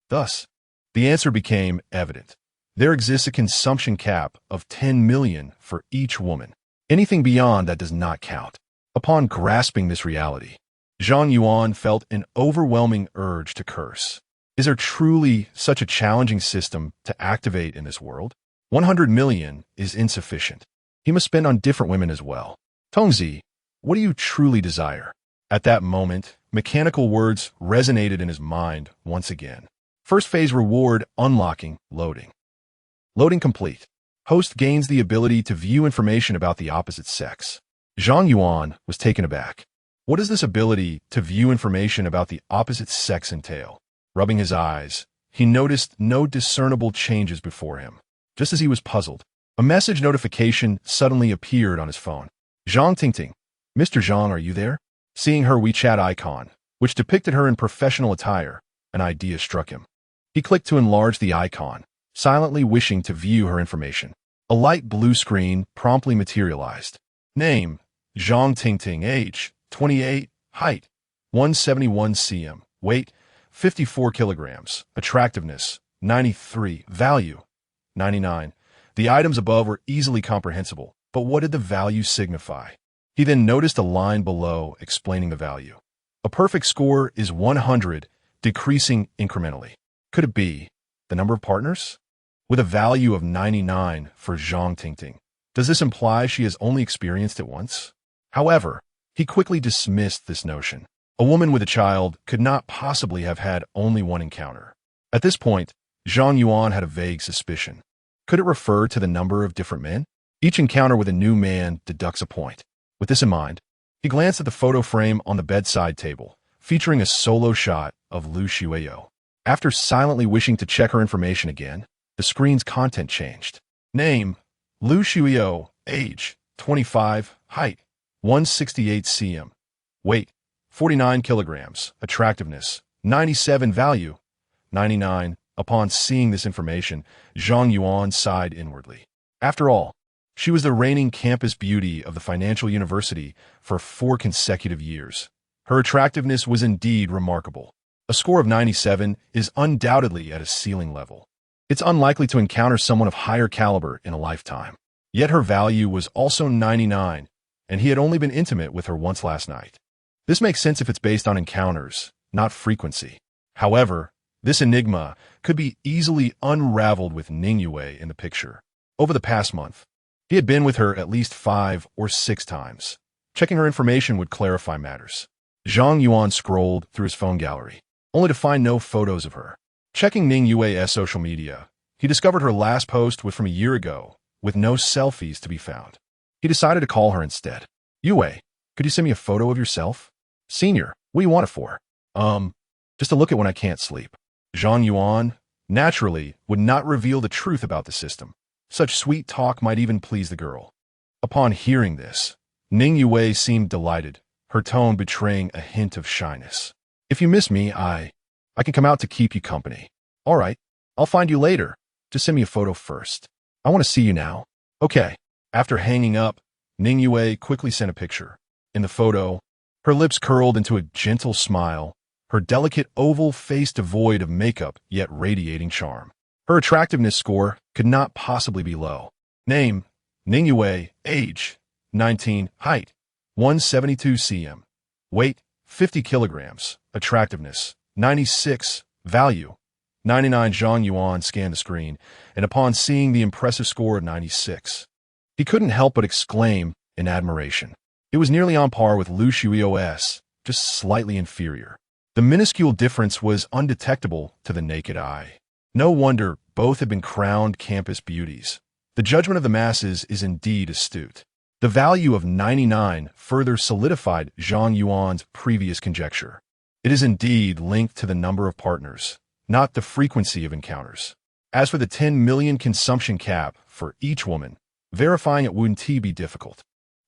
Thus, the answer became evident. There exists a consumption cap of 10 million for each woman. Anything beyond that does not count. Upon grasping this reality, Zhang Yuan felt an overwhelming urge to curse. Is there truly such a challenging system to activate in this world? 100 million is insufficient. He must spend on different women as well. Tongzi, what do you truly desire? At that moment, mechanical words resonated in his mind once again. First phase reward unlocking loading. Loading complete. Host gains the ability to view information about the opposite sex. Zhang Yuan was taken aback. What does this ability to view information about the opposite sex entail? Rubbing his eyes, he noticed no discernible changes before him. Just as he was puzzled, a message notification suddenly appeared on his phone. Zhang Tingting. Mr. Zhang, are you there? Seeing her WeChat icon, which depicted her in professional attire, an idea struck him. He clicked to enlarge the icon, silently wishing to view her information. A light blue screen promptly materialized. Name, Zhang Tingting. Age, 28. Height, 171 cm. Weight, 54 kilograms. Attractiveness, 93. Value, 99. The items above were easily comprehensible, but what did the value signify? He then noticed a line below explaining the value. A perfect score is 100, decreasing incrementally. Could it be the number of partners? With a value of 99 for Zhang Tingting, does this imply she has only experienced it once? However, he quickly dismissed this notion. A woman with a child could not possibly have had only one encounter. At this point, Zhang Yuan had a vague suspicion. Could it refer to the number of different men? Each encounter with a new man deducts a point. With this in mind, he glanced at the photo frame on the bedside table, featuring a solo shot of Lu Shuyo. After silently wishing to check her information again, the screen's content changed. Name, Lu Shuyo. Age, 25. Height, 168 cm. Weight, 49 kilograms. Attractiveness, 97. Value, 99. Upon seeing this information, Zhang Yuan sighed inwardly. After all, she was the reigning campus beauty of the financial university for 4 consecutive years. Her attractiveness was indeed remarkable. A score of 97 is undoubtedly at a ceiling level. It's unlikely to encounter someone of higher caliber in a lifetime. Yet her value was also 99, and he had only been intimate with her once last night. This makes sense if it's based on encounters, not frequency. However, this enigma could be easily unraveled with Ning Yue in the picture. Over the past month, he had been with her at least 5 or 6 times. Checking her information would clarify matters. Zhang Yuan scrolled through his phone gallery, only to find no photos of her. Checking Ning Yue's social media, he discovered her last post was from a year ago, with no selfies to be found. He decided to call her instead. Yue, could you send me a photo of yourself? Senior, what do you want it for? Just to look at when I can't sleep. Zhang Yuan, naturally, would not reveal the truth about the system. Such sweet talk might even please the girl. Upon hearing this, Ning Yue seemed delighted, her tone betraying a hint of shyness. If you miss me, I can come out to keep you company. All right, I'll find you later. Just send me a photo first. I want to see you now. Okay. After hanging up, Ning Yue quickly sent a picture. In the photo, her lips curled into a gentle smile, her delicate oval face devoid of makeup yet radiating charm. Her attractiveness score could not possibly be low. Name, Ning Yue. Age, 19. Height, 172 cm. Weight, 50 kilograms. Attractiveness, 96. Value, 99. Zhang Yuan scanned the screen, and upon seeing the impressive score of 96, he couldn't help but exclaim in admiration. It was nearly on par with Lu Shuyo's, just slightly inferior. The minuscule difference was undetectable to the naked eye. No wonder both had been crowned campus beauties. The judgment of the masses is indeed astute. The value of 99 further solidified Zhang Yuan's previous conjecture. It is indeed linked to the number of partners, not the frequency of encounters. As for the 10 million consumption cap for each woman, verifying it wouldn't be difficult.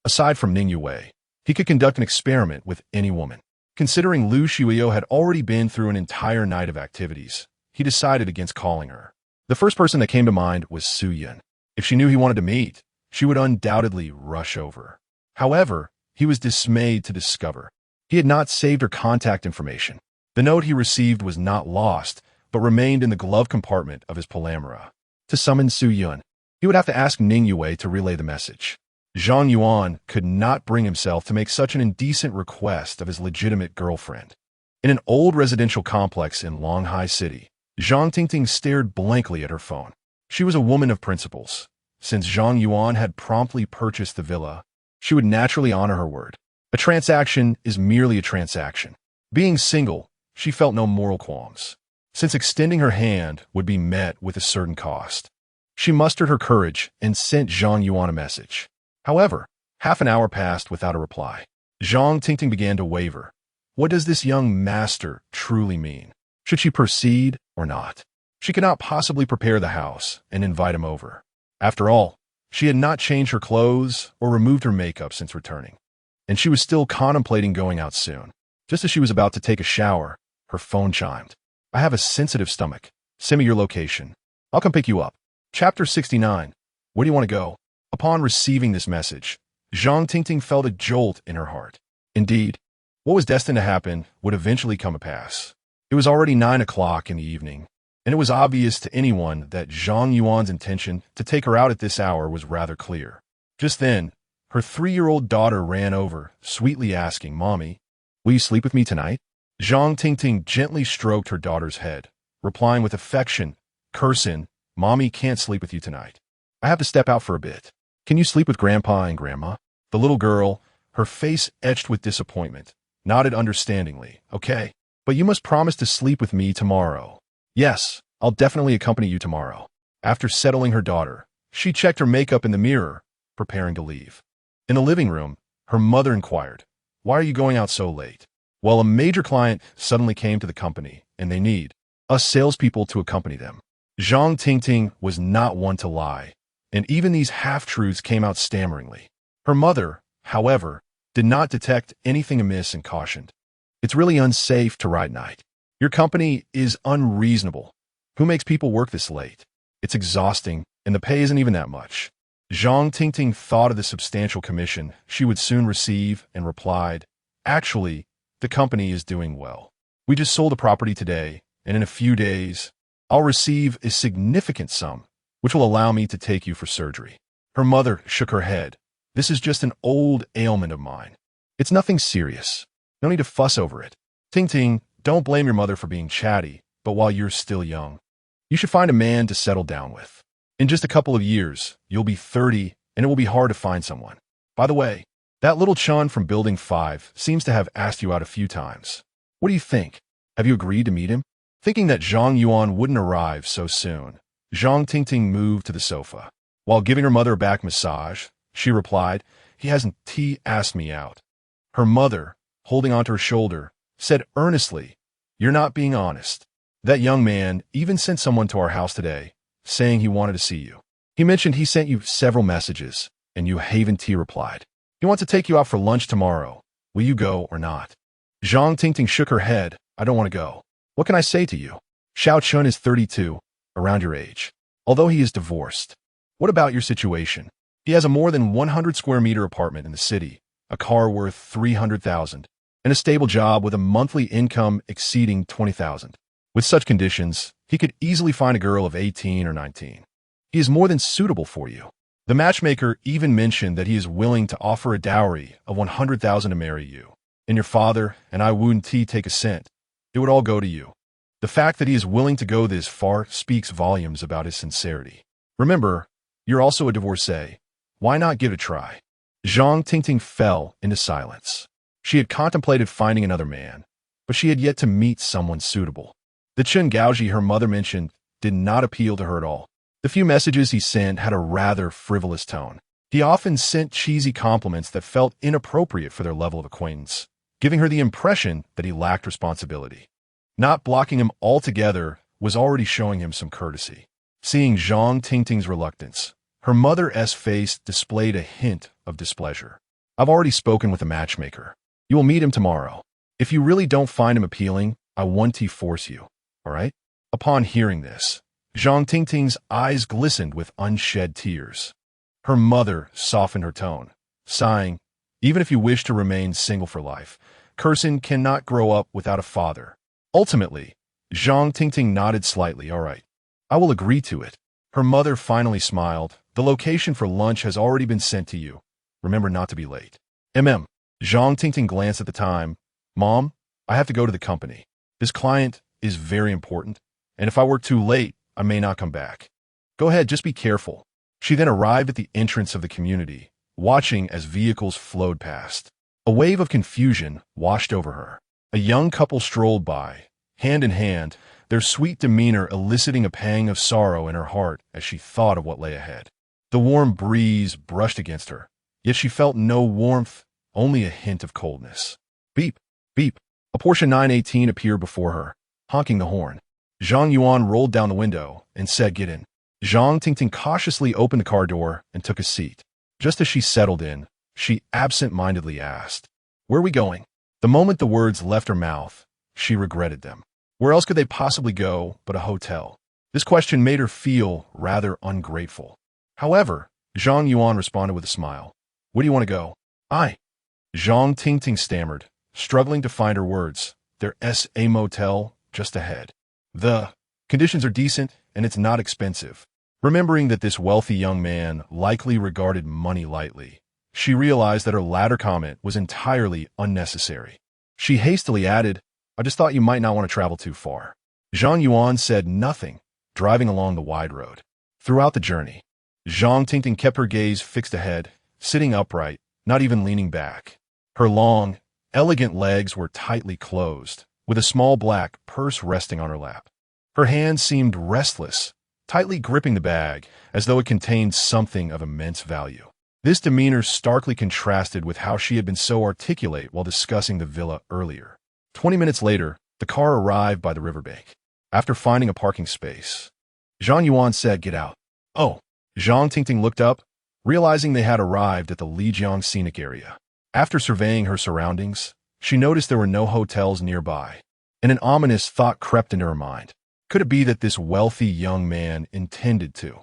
Aside from Ning Yue, He could conduct an experiment with any woman. Considering Lu Shuio had already been through an entire night of activities, he decided against calling her. The first person that came to mind was Su Yun. If she knew he wanted to meet, she would undoubtedly rush over. However, he was dismayed to discover he had not saved her contact information. The note he received was not lost, but remained in the glove compartment of his Palamara. To summon Su Yun, he would have to ask Ning Yue to relay the message. Zhang Yuan could not bring himself to make such an indecent request of his legitimate girlfriend. In an old residential complex in Longhai City, Zhang Tingting stared blankly at her phone. She was a woman of principles. Since Zhang Yuan had promptly purchased the villa, she would naturally honor her word. A transaction is merely a transaction. Being single, she felt no moral qualms, since extending her hand would be met with a certain cost. She mustered her courage and sent Zhang Yuan a message. However, half an hour passed without a reply. Zhang Tingting began to waver. What does this young master truly mean? Should she proceed or not? She could not possibly prepare the house and invite him over. After all, she had not changed her clothes or removed her makeup since returning, and she was still contemplating going out soon. Just as she was about to take a shower, her phone chimed. I have a sensitive stomach. Send me your location. I'll come pick you up. Chapter 69. Where do you want to go? Upon receiving this message, Zhang Tingting felt a jolt in her heart. Indeed, what was destined to happen would eventually come to pass. It was already 9 o'clock in the evening, and it was obvious to anyone that Zhang Yuan's intention to take her out at this hour was rather clear. Just then, her 3-year-old daughter ran over, sweetly asking, Mommy, will you sleep with me tonight? Zhang Tingting gently stroked her daughter's head, replying with affection, cursing, Mommy can't sleep with you tonight. I have to step out for a bit. Can you sleep with Grandpa and Grandma? The little girl, her face etched with disappointment, nodded understandingly. Okay, but you must promise to sleep with me tomorrow. Yes, I'll definitely accompany you tomorrow. After settling her daughter, she checked her makeup in the mirror, preparing to leave. In the living room, her mother inquired, Why are you going out so late? Well, a major client suddenly came to the company, and they need us salespeople to accompany them. Zhang Tingting was not one to lie, and even these half-truths came out stammeringly. Her mother, however, did not detect anything amiss and cautioned. It's really unsafe to ride night. Your company is unreasonable. Who makes people work this late? It's exhausting, and the pay isn't even that much. Zhang Tingting thought of the substantial commission she would soon receive and replied, Actually, the company is doing well. We just sold a property today, and in a few days, I'll receive a significant sum, which will allow me to take you for surgery. Her mother shook her head. This is just an old ailment of mine. It's nothing serious. No need to fuss over it. Tingting, don't blame your mother for being chatty, but while you're still young, you should find a man to settle down with. In just a couple of years, you'll be 30, and it will be hard to find someone. By the way, that little Chun from Building 5 seems to have asked you out a few times. What do you think? Have you agreed to meet him? Thinking that Zhang Yuan wouldn't arrive so soon, Zhang Tingting moved to the sofa. While giving her mother a back massage, she replied, He hasn't asked me out. Her mother, holding onto her shoulder, said earnestly, You're not being honest. That young man even sent someone to our house today, saying he wanted to see you. He mentioned he sent you several messages, and you Haven T replied. He wants to take you out for lunch tomorrow. Will you go or not? Zhang Tingting shook her head. I don't want to go. What can I say to you? Xiao Chun is 32, around your age. Although he is divorced. What about your situation? He has a more than 100 square meter apartment in the city, a car worth 300,000, and a stable job with a monthly income exceeding 20,000. With such conditions, he could easily find a girl of 18 or 19. He is more than suitable for you. The matchmaker even mentioned that he is willing to offer a dowry of 100,000 to marry you. And your father and I wouldn't take a cent. It would all go to you. The fact that he is willing to go this far speaks volumes about his sincerity. Remember, you're also a divorcee. Why not give it a try? Zhang Tingting fell into silence. She had contemplated finding another man, but she had yet to meet someone suitable. The Chen Gaoji her mother mentioned did not appeal to her at all. The few messages he sent had a rather frivolous tone. He often sent cheesy compliments that felt inappropriate for their level of acquaintance, giving her the impression that he lacked responsibility. Not blocking him altogether was already showing him some courtesy. Seeing Zhang Tingting's reluctance, her mother's face displayed a hint of displeasure. I've already spoken with the matchmaker. You will meet him tomorrow. If you really don't find him appealing, I won't force you, all right? Upon hearing this, Zhang Tingting's eyes glistened with unshed tears. Her mother softened her tone, sighing, even if you wish to remain single for life, Curson cannot grow up without a father. Ultimately, Zhang Tingting nodded slightly. All right, I will agree to it. Her mother finally smiled. The location for lunch has already been sent to you. Remember not to be late. Zhang Tingting glanced at the time. Mom, I have to go to the company. This client is very important, and if I work too late, I may not come back. Go ahead, just be careful. She then arrived at the entrance of the community, watching as vehicles flowed past. A wave of confusion washed over her. A young couple strolled by, hand in hand, their sweet demeanor eliciting a pang of sorrow in her heart as she thought of what lay ahead. The warm breeze brushed against her, yet she felt no warmth, only a hint of coldness. Beep, beep. A Porsche 918 appeared before her, honking the horn. Zhang Yuan rolled down the window and said, "Get in." Zhang Tingting cautiously opened the car door and took a seat. Just as she settled in, she absent-mindedly asked, "Where are we going?" The moment the words left her mouth, she regretted them. Where else could they possibly go but a hotel? This question made her feel rather ungrateful. However, Zhang Yuan responded with a smile. "Where do you want to go?" Zhang Tingting stammered, struggling to find her words. "There's a motel just ahead. The conditions are decent and it's not expensive." Remembering that this wealthy young man likely regarded money lightly, she realized that her latter comment was entirely unnecessary. She hastily added, "I just thought you might not want to travel too far." Zhang Yuan said nothing, driving along the wide road. Throughout the journey, Zhang Tingting kept her gaze fixed ahead, sitting upright, not even leaning back. Her long, elegant legs were tightly closed, with a small black purse resting on her lap. Her hands seemed restless, tightly gripping the bag as though it contained something of immense value. This demeanor starkly contrasted with how she had been so articulate while discussing the villa earlier. 20 minutes later, the car arrived by the riverbank. After finding a parking space, Zhang Yuan said, "Get out." "Oh." Zhang Tingting looked up, realizing they had arrived at the Lijiang scenic area. After surveying her surroundings, she noticed there were no hotels nearby, and an ominous thought crept into her mind. Could it be that this wealthy young man intended to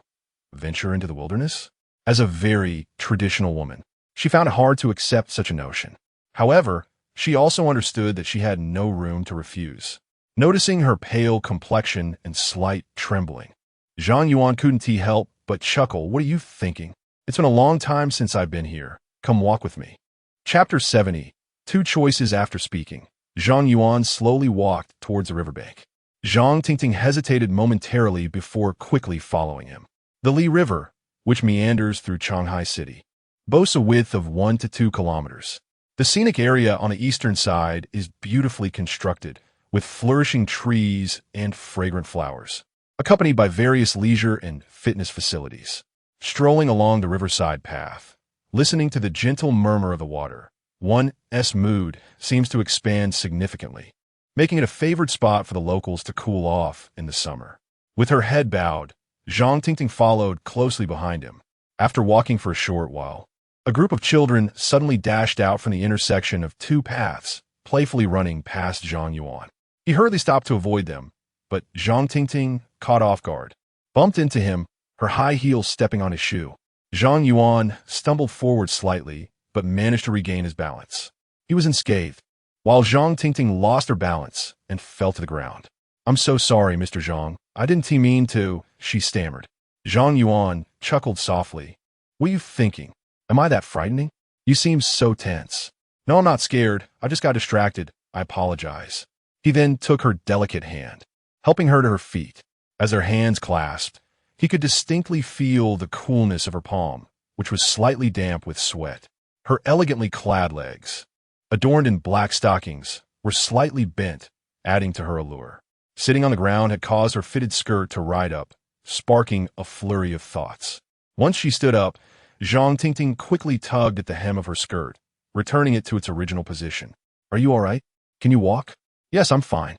venture into the wilderness? As a very traditional woman, she found it hard to accept such a notion. However, she also understood that she had no room to refuse. Noticing her pale complexion and slight trembling, Zhang Yuan couldn't help but chuckle. "What are you thinking? It's been a long time since I've been here. Come walk with me." Chapter 70. Two choices after speaking. Zhang Yuan slowly walked towards the riverbank. Zhang Tingting hesitated momentarily before quickly following him. The Li River, which meanders through Shanghai City, boasts a width of 1 to 2 kilometers. The scenic area on the eastern side is beautifully constructed, with flourishing trees and fragrant flowers, accompanied by various leisure and fitness facilities. Strolling along the riverside path, listening to the gentle murmur of the water, one's mood seems to expand significantly, making it a favored spot for the locals to cool off in the summer. With her head bowed, Zhang Tingting followed closely behind him. After walking for a short while, a group of children suddenly dashed out from the intersection of two paths, playfully running past Zhang Yuan. He hurriedly stopped to avoid them, but Zhang Tingting, caught off guard, bumped into him, her high heels stepping on his shoe. Zhang Yuan stumbled forward slightly, but managed to regain his balance. He was unscathed, while Zhang Tingting lost her balance and fell to the ground. "I'm so sorry, Mr. Zhang. I didn't mean to," she stammered. Zhang Yuan chuckled softly. "What are you thinking? Am I that frightening? You seem so tense." "No, I'm not scared. I just got distracted. I apologize." He then took her delicate hand, helping her to her feet. As their hands clasped, he could distinctly feel the coolness of her palm, which was slightly damp with sweat. Her elegantly clad legs, adorned in black stockings, were slightly bent, adding to her allure. Sitting on the ground had caused her fitted skirt to ride up, sparking a flurry of thoughts. Once she stood up, Zhang Tingting quickly tugged at the hem of her skirt, returning it to its original position. "Are you all right? Can you walk?" "Yes, I'm fine.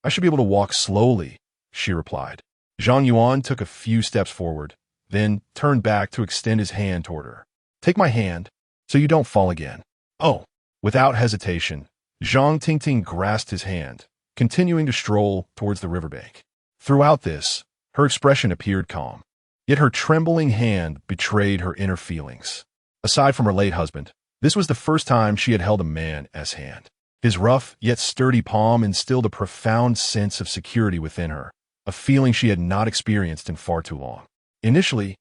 I should be able to walk slowly," she replied. Zhang Yuan took a few steps forward, then turned back to extend his hand toward her. "Take my hand." so you don't fall again. Oh. Without hesitation, Zhang Tingting grasped his hand, continuing to stroll towards the riverbank. Throughout this, her expression appeared calm, yet her trembling hand betrayed her inner feelings. Aside from her late husband, this was the first time she had held a man's hand. His rough yet sturdy palm instilled a profound sense of security within her, a feeling she had not experienced in far too long. Initially,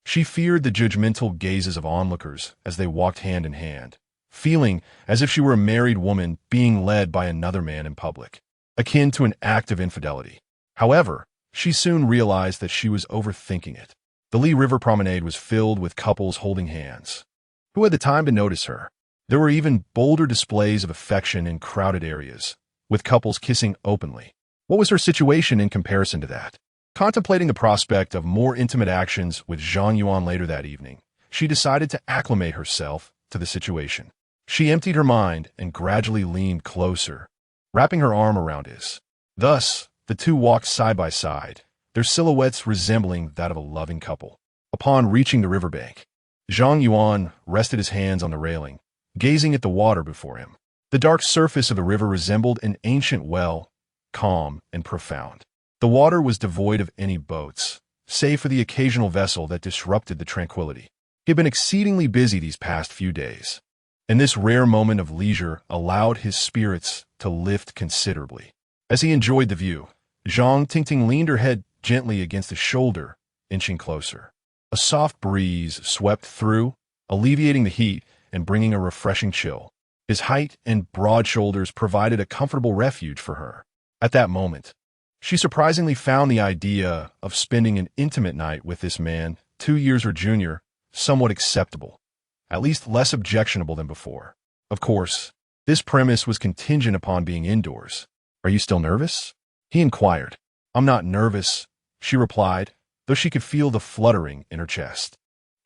she feared the judgmental gazes of onlookers as they walked hand in hand, feeling as if she were a married woman being led by another man in public, akin to an act of infidelity. However, she soon realized that she was overthinking it. The Lee River promenade was filled with couples holding hands. Who had the time to notice her? There were even bolder displays of affection in crowded areas, with couples kissing openly. What was her situation in comparison to that? Contemplating the prospect of more intimate actions with Zhang Yuan later that evening, she decided to acclimate herself to the situation. She emptied her mind and gradually leaned closer, wrapping her arm around his. Thus, the two walked side by side, their silhouettes resembling that of a loving couple. Upon reaching the riverbank, Zhang Yuan rested his hands on the railing, gazing at the water before him. The dark surface of the river resembled an ancient well, calm and profound. The water was devoid of any boats, save for the occasional vessel that disrupted the tranquility. He had been exceedingly busy these past few days, and this rare moment of leisure allowed his spirits to lift considerably. As he enjoyed the view, Zhang Tingting leaned her head gently against his shoulder, inching closer. A soft breeze swept through, alleviating the heat and bringing a refreshing chill. His height and broad shoulders provided a comfortable refuge for her. At that moment, she surprisingly found the idea of spending an intimate night with this man, 2 years her junior, somewhat acceptable, at least less objectionable than before. Of course, this premise was contingent upon being indoors. "Are you still nervous?" he inquired. "I'm not nervous," she replied, though she could feel the fluttering in her chest.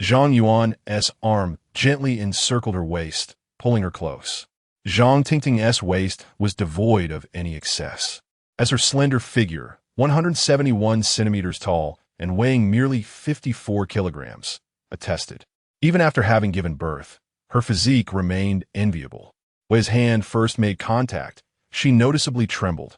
Zhang Yuan's arm gently encircled her waist, pulling her close. Zhang Tingting's waist was devoid of any excess, as her slender figure, 171 centimeters tall and weighing merely 54 kilograms, attested. Even after having given birth, her physique remained enviable. When his hand first made contact, she noticeably trembled.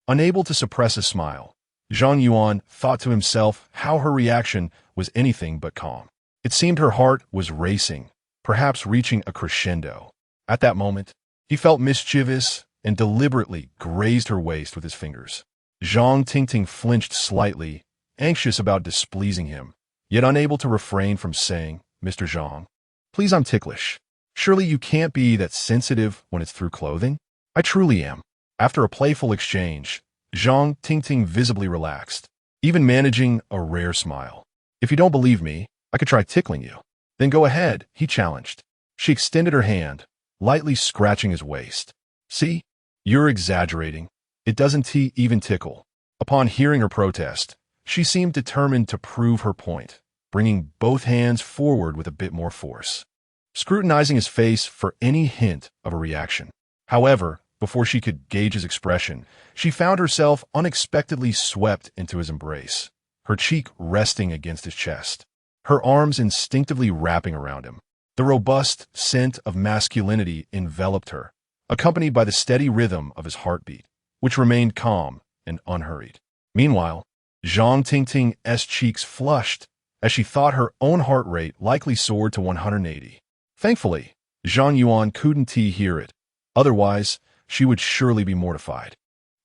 Unable to suppress a smile, Zhang Yuan thought to himself how her reaction was anything but calm. It seemed her heart was racing, perhaps reaching a crescendo. At that moment, he felt mischievous and deliberately grazed her waist with his fingers. Zhang Tingting flinched slightly, anxious about displeasing him, yet unable to refrain from saying, "Mr. Zhang, please, I'm ticklish. Surely you can't be that sensitive when it's through clothing?" "I truly am." After a playful exchange, Zhang Tingting visibly relaxed, even managing a rare smile. "If you don't believe me, I could try tickling you." "Then go ahead," he challenged. She extended her hand, lightly scratching his waist. "See? You're exaggerating. It doesn't even tickle." Upon hearing her protest, she seemed determined to prove her point, bringing both hands forward with a bit more force, scrutinizing his face for any hint of a reaction. However, before she could gauge his expression, she found herself unexpectedly swept into his embrace, her cheek resting against his chest, her arms instinctively wrapping around him. The robust scent of masculinity enveloped her, accompanied by the steady rhythm of his heartbeat, which remained calm and unhurried. Meanwhile, Zhang Tingting's cheeks flushed as she thought her own heart rate likely soared to 180. Thankfully, Zhang Yuan couldn't hear it. Otherwise, she would surely be mortified.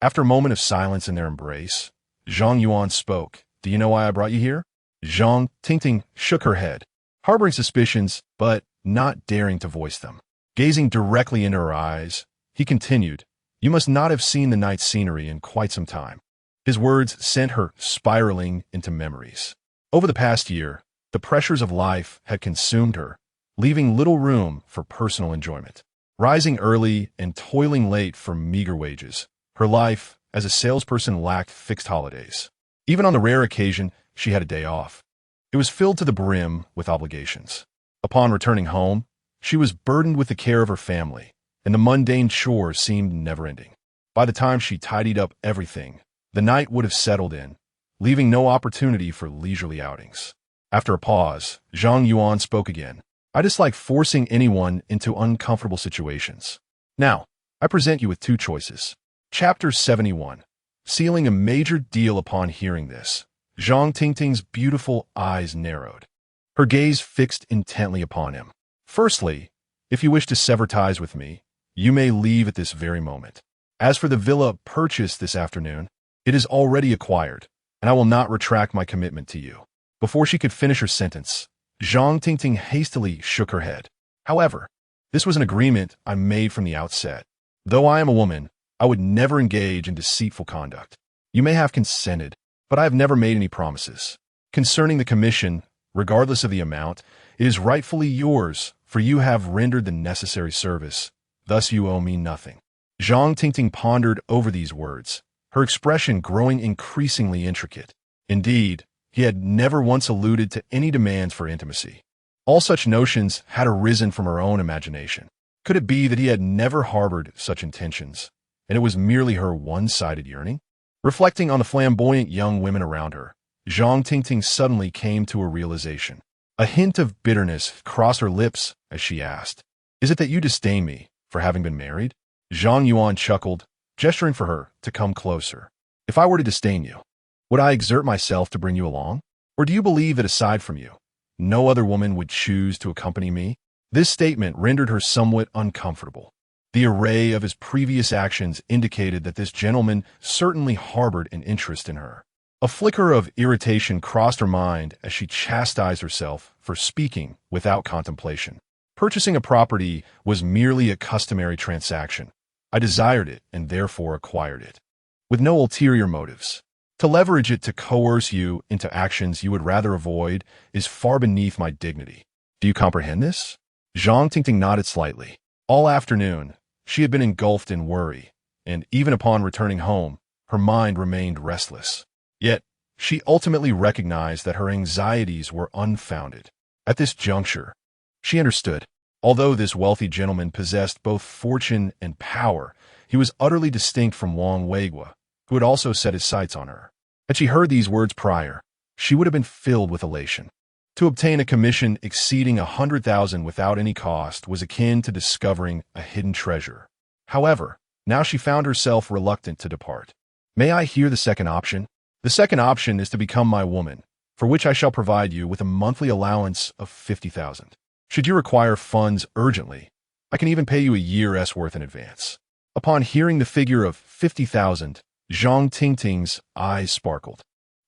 After a moment of silence in their embrace, Zhang Yuan spoke. "Do you know why I brought you here?" Zhang Tingting shook her head, harboring suspicions, but not daring to voice them. Gazing directly into her eyes, he continued, "You must not have seen the night scenery in quite some time." His words sent her spiraling into memories. Over the past year, the pressures of life had consumed her, leaving little room for personal enjoyment. Rising early and toiling late for meager wages, her life as a salesperson lacked fixed holidays. Even on the rare occasion she had a day off, it was filled to the brim with obligations. Upon returning home, she was burdened with the care of her family, and the mundane chores seemed never-ending. By the time she tidied up everything, the night would have settled in, leaving no opportunity for leisurely outings. After a pause, Zhang Yuan spoke again. I dislike forcing anyone into uncomfortable situations. Now, I present you with two choices. Chapter 71. Sealing a major deal. Upon hearing this, Zhang Tingting's beautiful eyes narrowed. Her gaze fixed intently upon him. Firstly, if you wish to sever ties with me, you may leave at this very moment. As for the villa purchased this afternoon, it is already acquired, and I will not retract my commitment to you. Before she could finish her sentence, Zhang Tingting hastily shook her head. However, this was an agreement I made from the outset. Though I am a woman, I would never engage in deceitful conduct. You may have consented, but I have never made any promises. Concerning the commission, regardless of the amount, it is rightfully yours, for you have rendered the necessary service. Thus you owe me nothing. Zhang Tingting pondered over these words, her expression growing increasingly intricate. Indeed, he had never once alluded to any demands for intimacy. All such notions had arisen from her own imagination. Could it be that he had never harbored such intentions, and it was merely her one-sided yearning? Reflecting on the flamboyant young women around her, Zhang Tingting suddenly came to a realization. A hint of bitterness crossed her lips as she asked, "Is it that you disdain me for having been married?" Zhang Yuan chuckled, gesturing for her to come closer. "If I were to disdain you, would I exert myself to bring you along? Or do you believe that aside from you, no other woman would choose to accompany me?" This statement rendered her somewhat uncomfortable. The array of his previous actions indicated that this gentleman certainly harbored an interest in her. A flicker of irritation crossed her mind as she chastised herself for speaking without contemplation. Purchasing a property was merely a customary transaction. I desired it and therefore acquired it, with no ulterior motives. To leverage it to coerce you into actions you would rather avoid is far beneath my dignity. Do you comprehend this? Zhang Tingting nodded slightly. All afternoon, she had been engulfed in worry, and even upon returning home, her mind remained restless. Yet, she ultimately recognized that her anxieties were unfounded. At this juncture, she understood. Although this wealthy gentleman possessed both fortune and power, he was utterly distinct from Wang Weigua, who had also set his sights on her. Had she heard these words prior, she would have been filled with elation. To obtain a commission exceeding 100,000 without any cost was akin to discovering a hidden treasure. However, now she found herself reluctant to depart. "May I hear the second option?" "The second option is to become my woman, for which I shall provide you with a monthly allowance of 50,000. Should you require funds urgently, I can even pay you a year's worth in advance." Upon hearing the figure of 50,000, Zhang Tingting's eyes sparkled.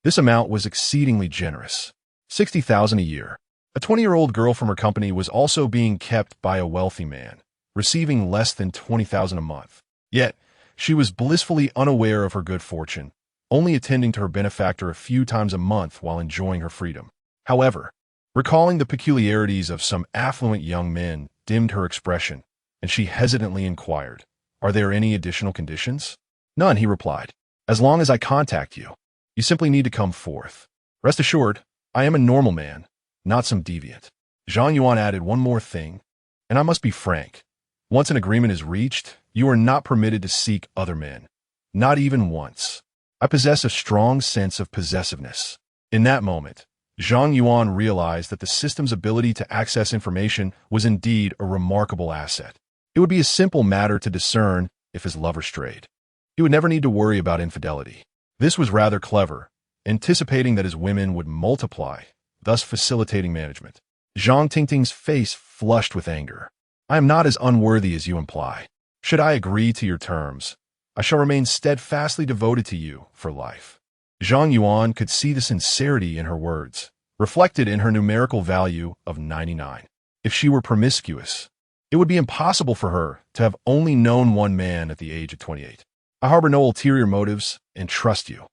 This amount was exceedingly generous. 60,000 a year. A 20-year-old girl from her company was also being kept by a wealthy man, receiving less than 20,000 a month. Yet, she was blissfully unaware of her good fortune, only attending to her benefactor a few times a month while enjoying her freedom. However, recalling the peculiarities of some affluent young men dimmed her expression, and she hesitantly inquired, "Are there any additional conditions?" "None," he replied. "As long as I contact you, you simply need to come forth. Rest assured, I am a normal man, not some deviant." Zhang Yuan added one more thing, and I must be frank. Once an agreement is reached, you are not permitted to seek other men. Not even once. I possess a strong sense of possessiveness. In that moment, Zhang Yuan realized that the system's ability to access information was indeed a remarkable asset. It would be a simple matter to discern if his lover strayed. He would never need to worry about infidelity. This was rather clever, anticipating that his women would multiply, thus facilitating management. Zhang Tingting's face flushed with anger. "I am not as unworthy as you imply. Should I agree to your terms, I shall remain steadfastly devoted to you for life." Zhang Yuan could see the sincerity in her words, reflected in her numerical value of 99. If she were promiscuous, it would be impossible for her to have only known one man at the age of 28. "I harbor no ulterior motives and trust you.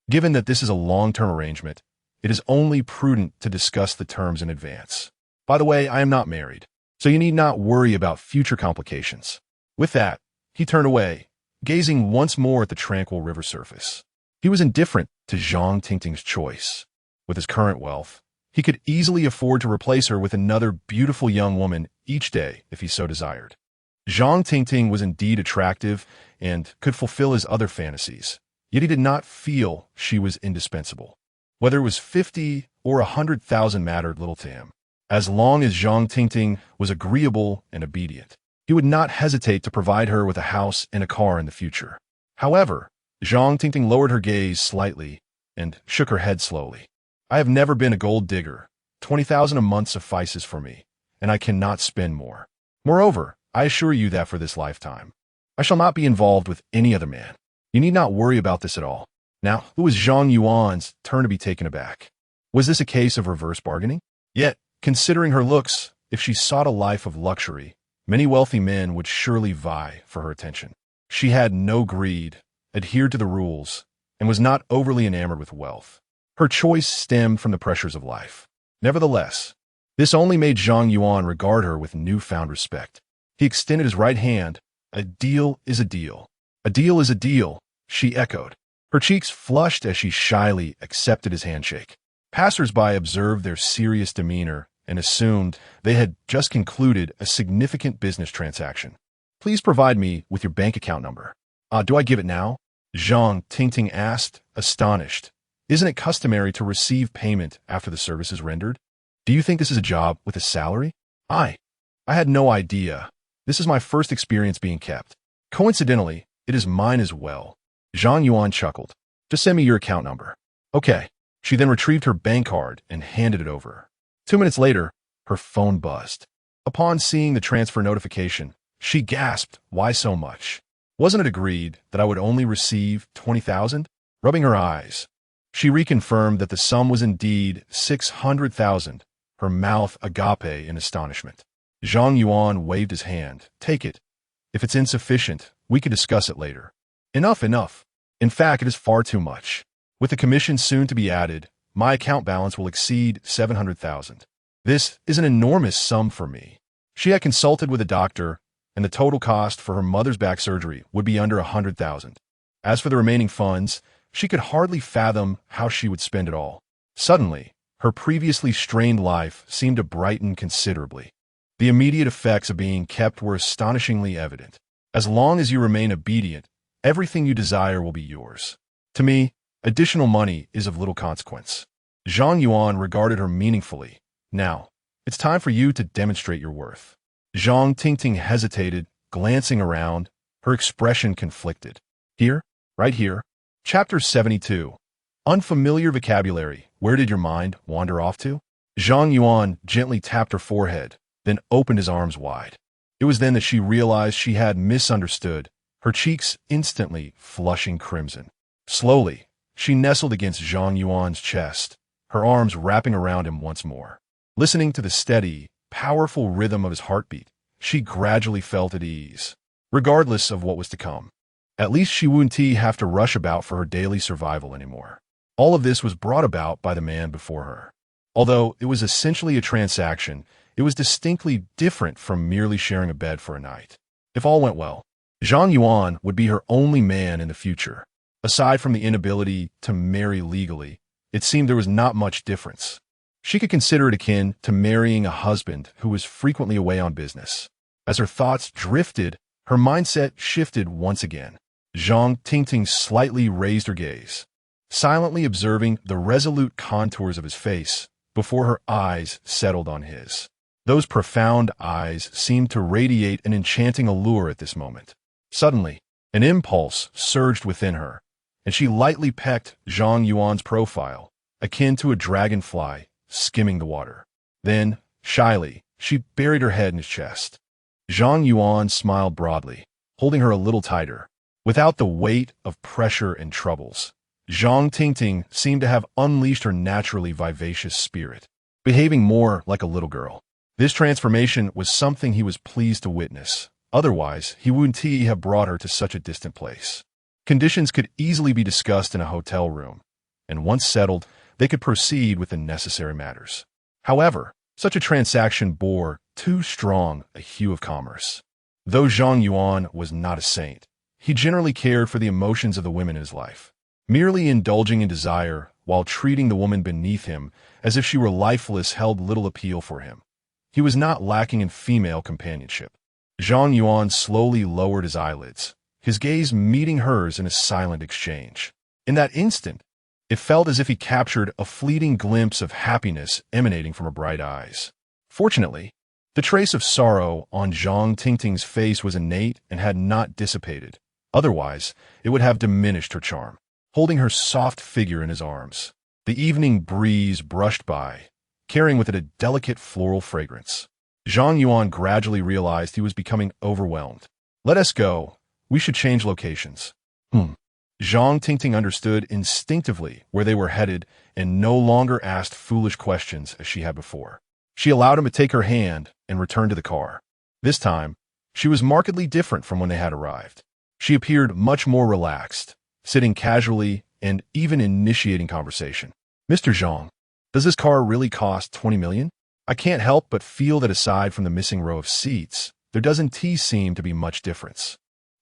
Given that this is a long-term arrangement, it is only prudent to discuss the terms in advance. By the way, I am not married, so you need not worry about future complications." With that, he turned away, gazing once more at the tranquil river surface. He was indifferent to Zhang Tingting's choice. With his current wealth, he could easily afford to replace her with another beautiful young woman each day if he so desired. Zhang Tingting was indeed attractive and could fulfill his other fantasies, yet he did not feel she was indispensable. Whether it was 50 or 100,000 mattered little to him. As long as Zhang Tingting was agreeable and obedient, he would not hesitate to provide her with a house and a car in the future. However, Zhang Tingting lowered her gaze slightly and shook her head slowly. I have never been a gold digger. 20,000 a month suffices for me, and I cannot spend more. Moreover, I assure you that for this lifetime, I shall not be involved with any other man. You need not worry about this at all. Now, it was Zhang Yuan's turn to be taken aback. Was this a case of reverse bargaining? Yet, considering her looks, if she sought a life of luxury, many wealthy men would surely vie for her attention. She had no greed, adhered to the rules, and was not overly enamored with wealth. Her choice stemmed from the pressures of life. Nevertheless, this only made Zhang Yuan regard her with newfound respect. He extended his right hand. A deal is a deal. A deal is a deal, she echoed. Her cheeks flushed as she shyly accepted his handshake. Passers-by observed their serious demeanor and assumed they had just concluded a significant business transaction. Please provide me with your bank account number. Do I give it now? Zhang Tingting asked, astonished. Isn't it customary to receive payment after the service is rendered? Do you think this is a job with a salary? I had no idea. This is my first experience being kept. Coincidentally, it is mine as well. Zhang Yuan chuckled. Just send me your account number. Okay. She then retrieved her bank card and handed it over. 2 minutes later, her phone buzzed. Upon seeing the transfer notification, she gasped, why so much? Wasn't it agreed that I would only receive 20,000? Rubbing her eyes, she reconfirmed that the sum was indeed 600,000, her mouth agape in astonishment. Zhang Yuan waved his hand. Take it. If it's insufficient, we can discuss it later. Enough, enough. In fact, it is far too much. With the commission soon to be added, my account balance will exceed 700,000. This is an enormous sum for me. She had consulted with a doctor, and the total cost for her mother's back surgery would be under 100,000. As for the remaining funds, she could hardly fathom how she would spend it all. Suddenly, her previously strained life seemed to brighten considerably. The immediate effects of being kept were astonishingly evident. As long as you remain obedient, everything you desire will be yours. To me, additional money is of little consequence. Zhang Yuan regarded her meaningfully. Now, it's time for you to demonstrate your worth. Zhang Tingting hesitated, glancing around, her expression conflicted. Here? Right here? Chapter 72. Unfamiliar vocabulary. Where did your mind wander off to? Zhang Yuan gently tapped her forehead, then opened his arms wide. It was then that she realized she had misunderstood, her cheeks instantly flushing crimson. Slowly, she nestled against Zhang Yuan's chest, her arms wrapping around him once more. Listening to the steady, powerful rhythm of his heartbeat, she gradually felt at ease, regardless of what was to come. At least she wouldn't have to rush about for her daily survival anymore. All of this was brought about by the man before her. Although it was essentially a transaction, it was distinctly different from merely sharing a bed for a night. If all went well, Zhang Yuan would be her only man in the future. Aside from the inability to marry legally, it seemed there was not much difference. She could consider it akin to marrying a husband who was frequently away on business. As her thoughts drifted, her mindset shifted once again. Zhang Tingting slightly raised her gaze, silently observing the resolute contours of his face before her eyes settled on his. Those profound eyes seemed to radiate an enchanting allure at this moment. Suddenly, an impulse surged within her, and she lightly pecked Zhang Yuan's profile, akin to a dragonfly skimming the water. Then, shyly, she buried her head in his chest. Zhang Yuan smiled broadly, holding her a little tighter. Without the weight of pressure and troubles, Zhang Tingting seemed to have unleashed her naturally vivacious spirit, behaving more like a little girl. This transformation was something he was pleased to witness. Otherwise, he wouldn't have brought her to such a distant place. Conditions could easily be discussed in a hotel room, and once settled, they could proceed with the necessary matters. However, such a transaction bore too strong a hue of commerce. Though Zhang Yuan was not a saint, he generally cared for the emotions of the women in his life, merely indulging in desire while treating the woman beneath him as if she were lifeless held little appeal for him. He was not lacking in female companionship. Zhang Yuan slowly lowered his eyelids, his gaze meeting hers in a silent exchange. In that instant, it felt as if he captured a fleeting glimpse of happiness emanating from her bright eyes. Fortunately, the trace of sorrow on Zhang Tingting's face was innate and had not dissipated. Otherwise, it would have diminished her charm. Holding her soft figure in his arms, the evening breeze brushed by, carrying with it a delicate floral fragrance. Zhang Yuan gradually realized he was becoming overwhelmed. Let us go. We should change locations. Zhang Tingting understood instinctively where they were headed and no longer asked foolish questions as she had before. She allowed him to take her hand and return to the car. This time, she was markedly different from when they had arrived. She appeared much more relaxed, sitting casually and even initiating conversation. Mr. Zhang, does this car really cost 20 million? I can't help but feel that aside from the missing row of seats, there doesn't seem to be much difference.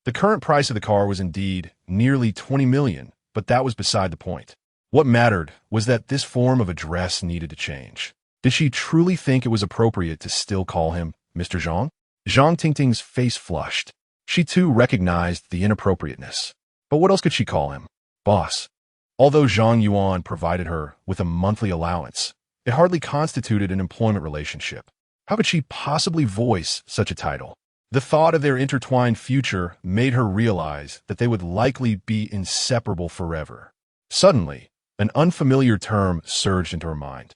The current price of the car was indeed nearly 20 million, but that was beside the point. What mattered was that this form of address needed to change. Did she truly think it was appropriate to still call him Mr. Zhang? Zhang Tingting's face flushed. She too recognized the inappropriateness. But what else could she call him? Boss. Although Zhang Yuan provided her with a monthly allowance, it hardly constituted an employment relationship. How could she possibly voice such a title? The thought of their intertwined future made her realize that they would likely be inseparable forever. Suddenly, an unfamiliar term surged into her mind.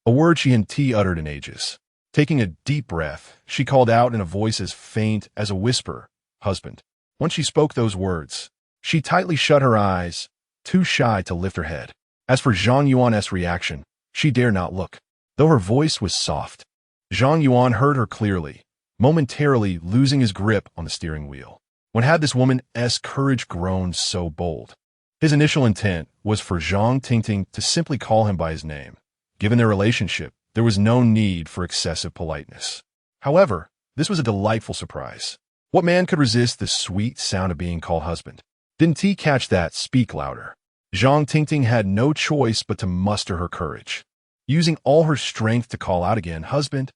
A word she hadn't uttered in ages. Taking a deep breath, she called out in a voice as faint as a whisper, "Husband." Once she spoke those words, she tightly shut her eyes, too shy to lift her head. As for Zhang Yuan's reaction, she dared not look. Though her voice was soft, Zhang Yuan heard her clearly, momentarily losing his grip on the steering wheel. When had this woman's courage grown so bold? His initial intent was for Zhang Tingting to simply call him by his name. Given their relationship, there was no need for excessive politeness. However, this was a delightful surprise. What man could resist the sweet sound of being called husband? Didn't he catch that? Speak louder. Zhang Tingting had no choice but to muster her courage. Using all her strength to call out again, "Husband."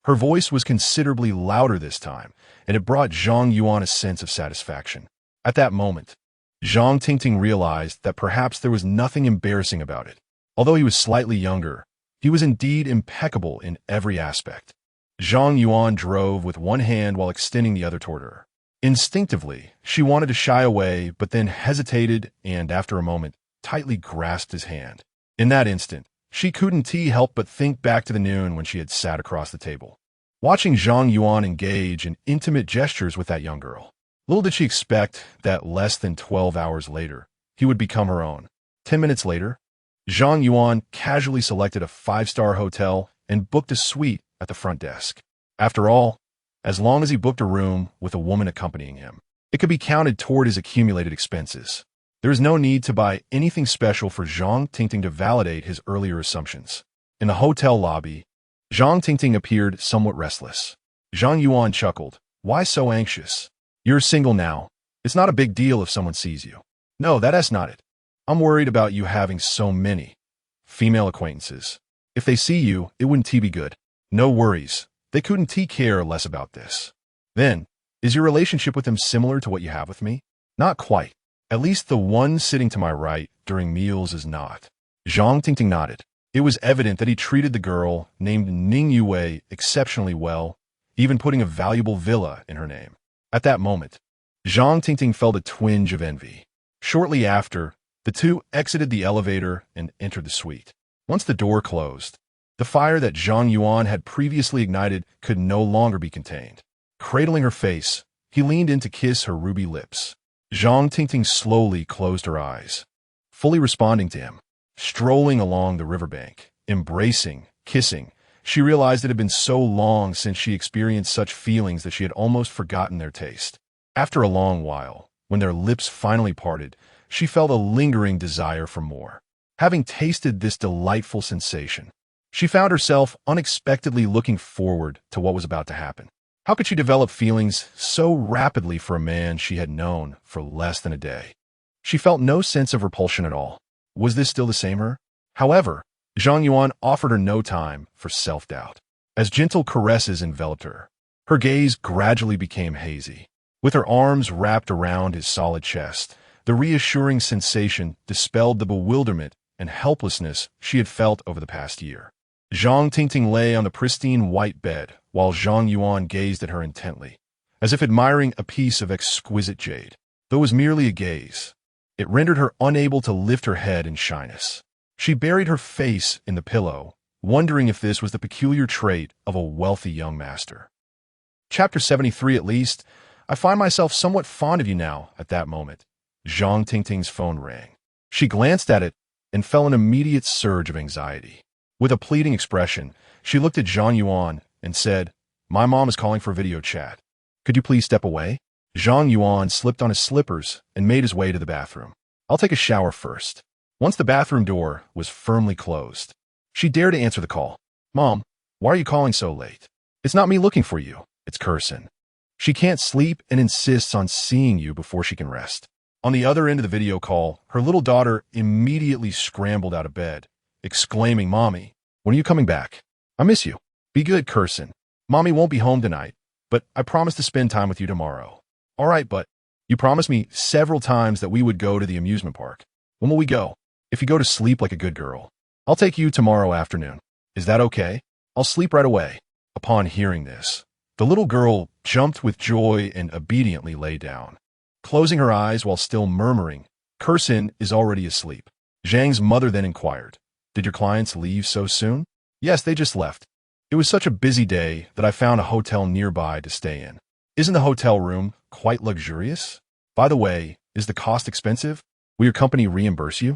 Her voice was considerably louder this time, and it brought Zhang Yuan a sense of satisfaction. At that moment, Zhang Tingting realized that perhaps there was nothing embarrassing about it. Although he was slightly younger, he was indeed impeccable in every aspect. Zhang Yuan drove with one hand while extending the other toward her. Instinctively, she wanted to shy away, but then hesitated and, after a moment, tightly grasped his hand. In that instant, she couldn't help but think back to the noon when she had sat across the table, watching Zhang Yuan engage in intimate gestures with that young girl. Little did she expect that less than 12 hours later, he would become her own. 10 minutes later, Zhang Yuan casually selected a 5-star hotel and booked a suite at the front desk. After all, as long as he booked a room with a woman accompanying him, it could be counted toward his accumulated expenses. There is no need to buy anything special for Zhang Tingting to validate his earlier assumptions. In the hotel lobby, Zhang Tingting appeared somewhat restless. Zhang Yuan chuckled. "Why so anxious? You're single now. It's not a big deal if someone sees you." "No, that's not it. I'm worried about you having so many female acquaintances. If they see you, it wouldn't be good." "No worries. They couldn't care less about this." "Then, is your relationship with them similar to what you have with me?" "Not quite. At least the one sitting to my right during meals is not." Zhang Tingting nodded. It was evident that he treated the girl named Ning Yue exceptionally well, even putting a valuable villa in her name. At that moment, Zhang Tingting felt a twinge of envy. Shortly after, the two exited the elevator and entered the suite. Once the door closed, the fire that Zhang Yuan had previously ignited could no longer be contained. Cradling her face, he leaned in to kiss her ruby lips. Zhang Tingting slowly closed her eyes, fully responding to him. Strolling along the riverbank, embracing, kissing, she realized it had been so long since she experienced such feelings that she had almost forgotten their taste. After a long while, when their lips finally parted, she felt a lingering desire for more. Having tasted this delightful sensation, she found herself unexpectedly looking forward to what was about to happen. How could she develop feelings so rapidly for a man she had known for less than a day? She felt no sense of repulsion at all. Was this still the same her? However, Zhang Yuan offered her no time for self-doubt. As gentle caresses enveloped her, her gaze gradually became hazy. With her arms wrapped around his solid chest, the reassuring sensation dispelled the bewilderment and helplessness she had felt over the past year. Zhang Tingting lay on the pristine white bed, while Zhang Yuan gazed at her intently, as if admiring a piece of exquisite jade. Though it was merely a gaze, it rendered her unable to lift her head in shyness. She buried her face in the pillow, wondering if this was the peculiar trait of a wealthy young master. Chapter 73. At least, I find myself somewhat fond of you now. At that moment, Zhang Tingting's phone rang. She glanced at it and felt an immediate surge of anxiety. With a pleading expression, she looked at Zhang Yuan and said, "My mom is calling for video chat. Could you please step away?" Zhang Yuan slipped on his slippers and made his way to the bathroom. "I'll take a shower first." Once the bathroom door was firmly closed, she dared to answer the call. "Mom, why are you calling so late?" "It's not me looking for you. It's Curson. She can't sleep and insists on seeing you before she can rest." On the other end of the video call, her little daughter immediately scrambled out of bed, exclaiming, "Mommy, when are you coming back? I miss you." "Be good, Curson. Mommy won't be home tonight, but I promise to spend time with you tomorrow." "All right, but you promised me several times that we would go to the amusement park. When will we go?" "If you go to sleep like a good girl, I'll take you tomorrow afternoon. Is that okay?" "I'll sleep right away." Upon hearing this, the little girl jumped with joy and obediently lay down, closing her eyes while still murmuring, "Curson is already asleep." Zhang's mother then inquired, "Did your clients leave so soon?" "Yes, they just left. It was such a busy day that I found a hotel nearby to stay in." "Isn't the hotel room quite luxurious? By the way, is the cost expensive? Will your company reimburse you?"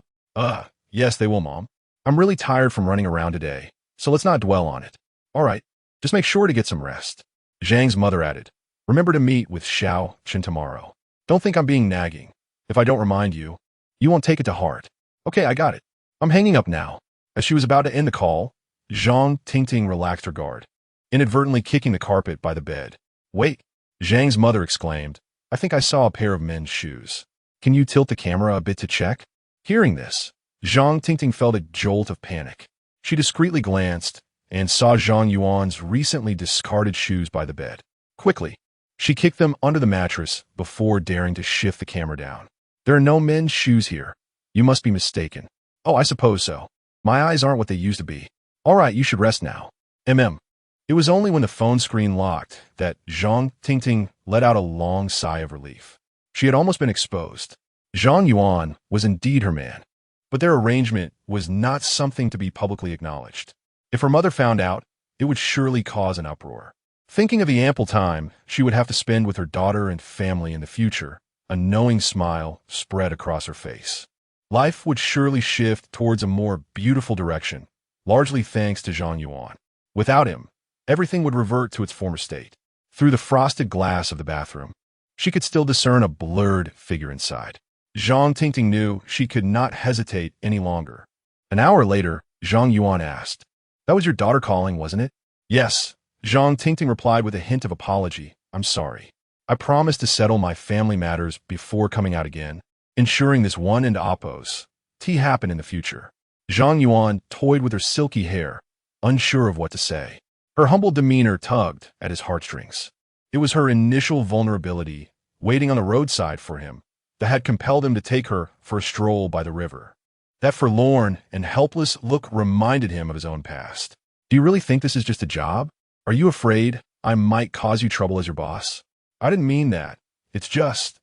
Yes, they will, Mom. I'm really tired from running around today, so let's not dwell on it." "All right, just make sure to get some rest." Zhang's mother added, "Remember to meet with Xiao Chen tomorrow. Don't think I'm being nagging. If I don't remind you, you won't take it to heart." "Okay, I got it. I'm hanging up now." As she was about to end the call, Zhang Tingting relaxed her guard, inadvertently kicking the carpet by the bed. "Wait," Zhang's mother exclaimed, "I think I saw a pair of men's shoes. Can you tilt the camera a bit to check?" Hearing this, Zhang Tingting felt a jolt of panic. She discreetly glanced and saw Zhang Yuan's recently discarded shoes by the bed. Quickly, she kicked them under the mattress before daring to shift the camera down. "There are no men's shoes here. You must be mistaken." "Oh, I suppose so. My eyes aren't what they used to be." "All right, you should rest now." It was only when the phone screen locked that Zhang Tingting let out a long sigh of relief. She had almost been exposed. Zhang Yuan was indeed her man, but their arrangement was not something to be publicly acknowledged. If her mother found out, it would surely cause an uproar. Thinking of the ample time she would have to spend with her daughter and family in the future, a knowing smile spread across her face. Life would surely shift towards a more beautiful direction, largely thanks to Zhang Yuan. Without him, everything would revert to its former state. Through the frosted glass of the bathroom, she could still discern a blurred figure inside. Zhang Tingting knew she could not hesitate any longer. An hour later, Zhang Yuan asked, "That was your daughter calling, wasn't it?" "Yes," Zhang Tingting replied with a hint of apology. "I'm sorry. I promised to settle my family matters before coming out again, ensuring this one and oppose happen in the future." Zhang Yuan toyed with her silky hair, unsure of what to say. Her humble demeanor tugged at his heartstrings. It was her initial vulnerability, waiting on the roadside for him, that had compelled him to take her for a stroll by the river. That forlorn and helpless look reminded him of his own past. "Do you really think this is just a job? Are you afraid I might cause you trouble as your boss?" "I didn't mean that. It's just...